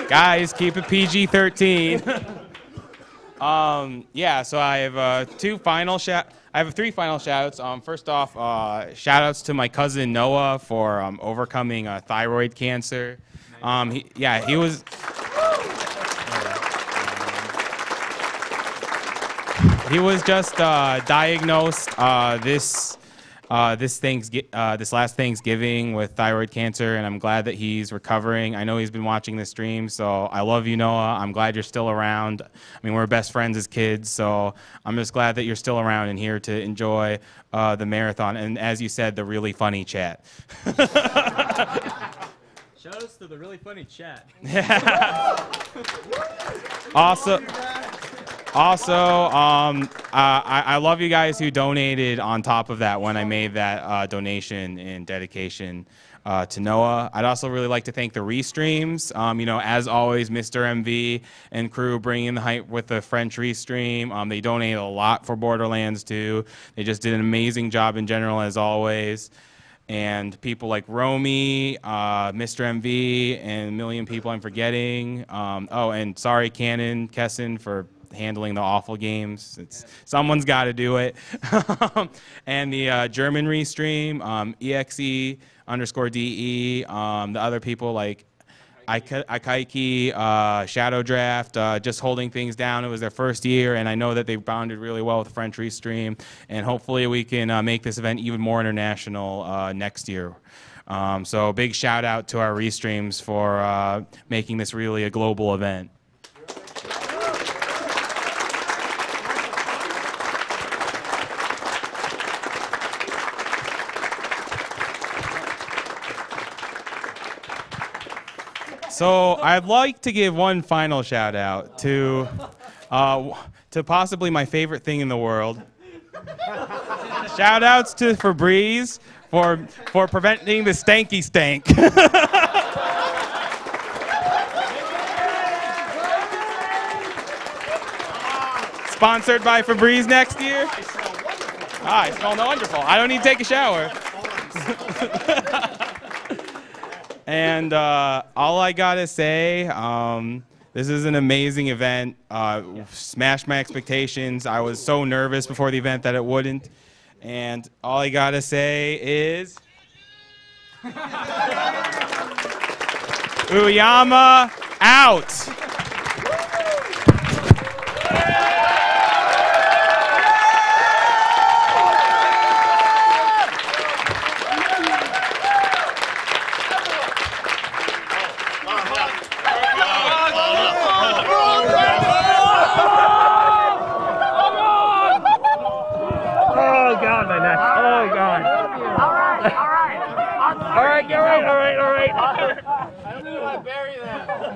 Guys, keep it PG-13. Yeah, so I have three final shout-outs. First off, shout-outs to my cousin Noah for overcoming thyroid cancer. He was just diagnosed this last Thanksgiving with thyroid cancer, and I'm glad that he's recovering. I know he's been watching this stream, so I love you, Noah. I'm glad you're still around. I mean, we're best friends as kids, so I'm just glad that you're still around and here to enjoy the marathon. And as you said, the really funny chat. Shoutouts to the really funny chat. Also, I love you guys who donated on top of that when I made that donation in dedication to Noah. I'd also really like to thank the restreams. You know, as always, Mr. MV and crew bringing the hype with the French restream. They donated a lot for Borderlands 2. They just did an amazing job in general, as always. And people like Romy, Mr. MV, and a million people I'm forgetting. Oh, and sorry, Kessin, for handling the awful games. Someone's got to do it. And the German restream, EXE_DE, the other people like Agdq, Shadow Draft, just holding things down. It was their first year, and I know that they bonded really well with the French restream, and hopefully we can make this event even more international next year. So big shout out to our restreams for making this really a global event. So I'd like to give one final shout out to possibly my favorite thing in the world. Shout outs to Febreze for preventing the stanky stank. Sponsored by Febreze next year. I smell wonderful. I don't need to take a shower. And all I gotta say, this is an amazing event. Smashed my expectations. I was so nervous before the event that it wouldn't. And all I gotta say is, Uyama out.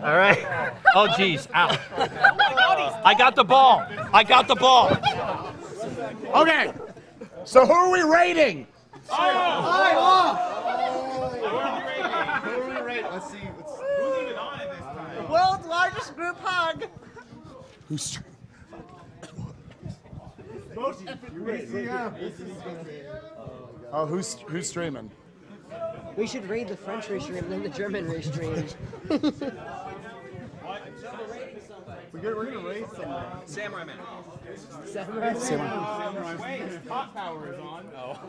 All right. Oh, geez. Ow. I got the ball. I got the ball. Okay. So who are we rating? Let's see. Who's even on it this time? World's largest group hug. Who's? Oh, who's streaming? We should raid the French restream and then the German restream. We're gonna raid somebody. Samurai Man. Samurai Man. Wait, Hot Power is on. Oh.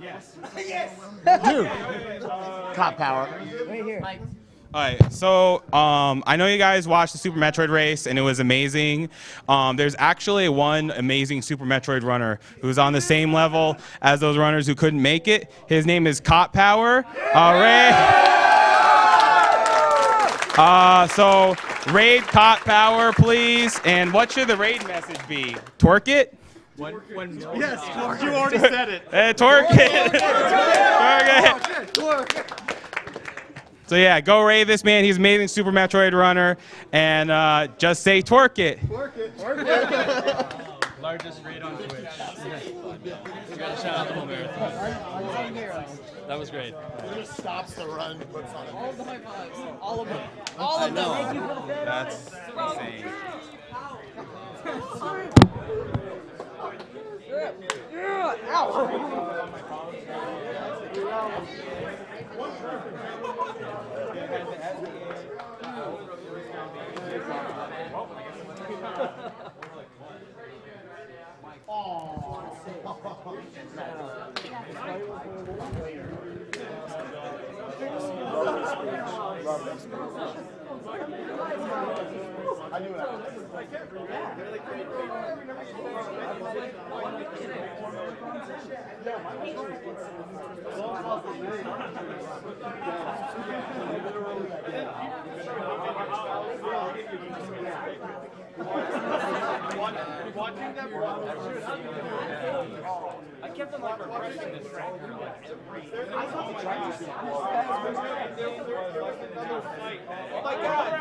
Yes. Yes. Dude. Cop Power. Right here. All right, so I know you guys watched the Super Metroid race, and it was amazing. There's actually one amazing Super Metroid runner who's on the same level as those runners who couldn't make it. His name is Cop Power. So raid Cop Power, please. And what should the raid message be? Twerk it? Yes, you already said it. Twerk it. Twerk it. So yeah, go raid this man. He's an amazing Super Metroid runner, and just say twerk it. Twerk it. Twerk it. Largest raid on Twitch. You gotta shout out the whole marathon. That was great. He just stops the run and puts on All the high fives. All of them. All of them. Thank you for the That's insane. Yeah. Ow. I knew that. I kept on like refreshing the tracker like every. Oh my god!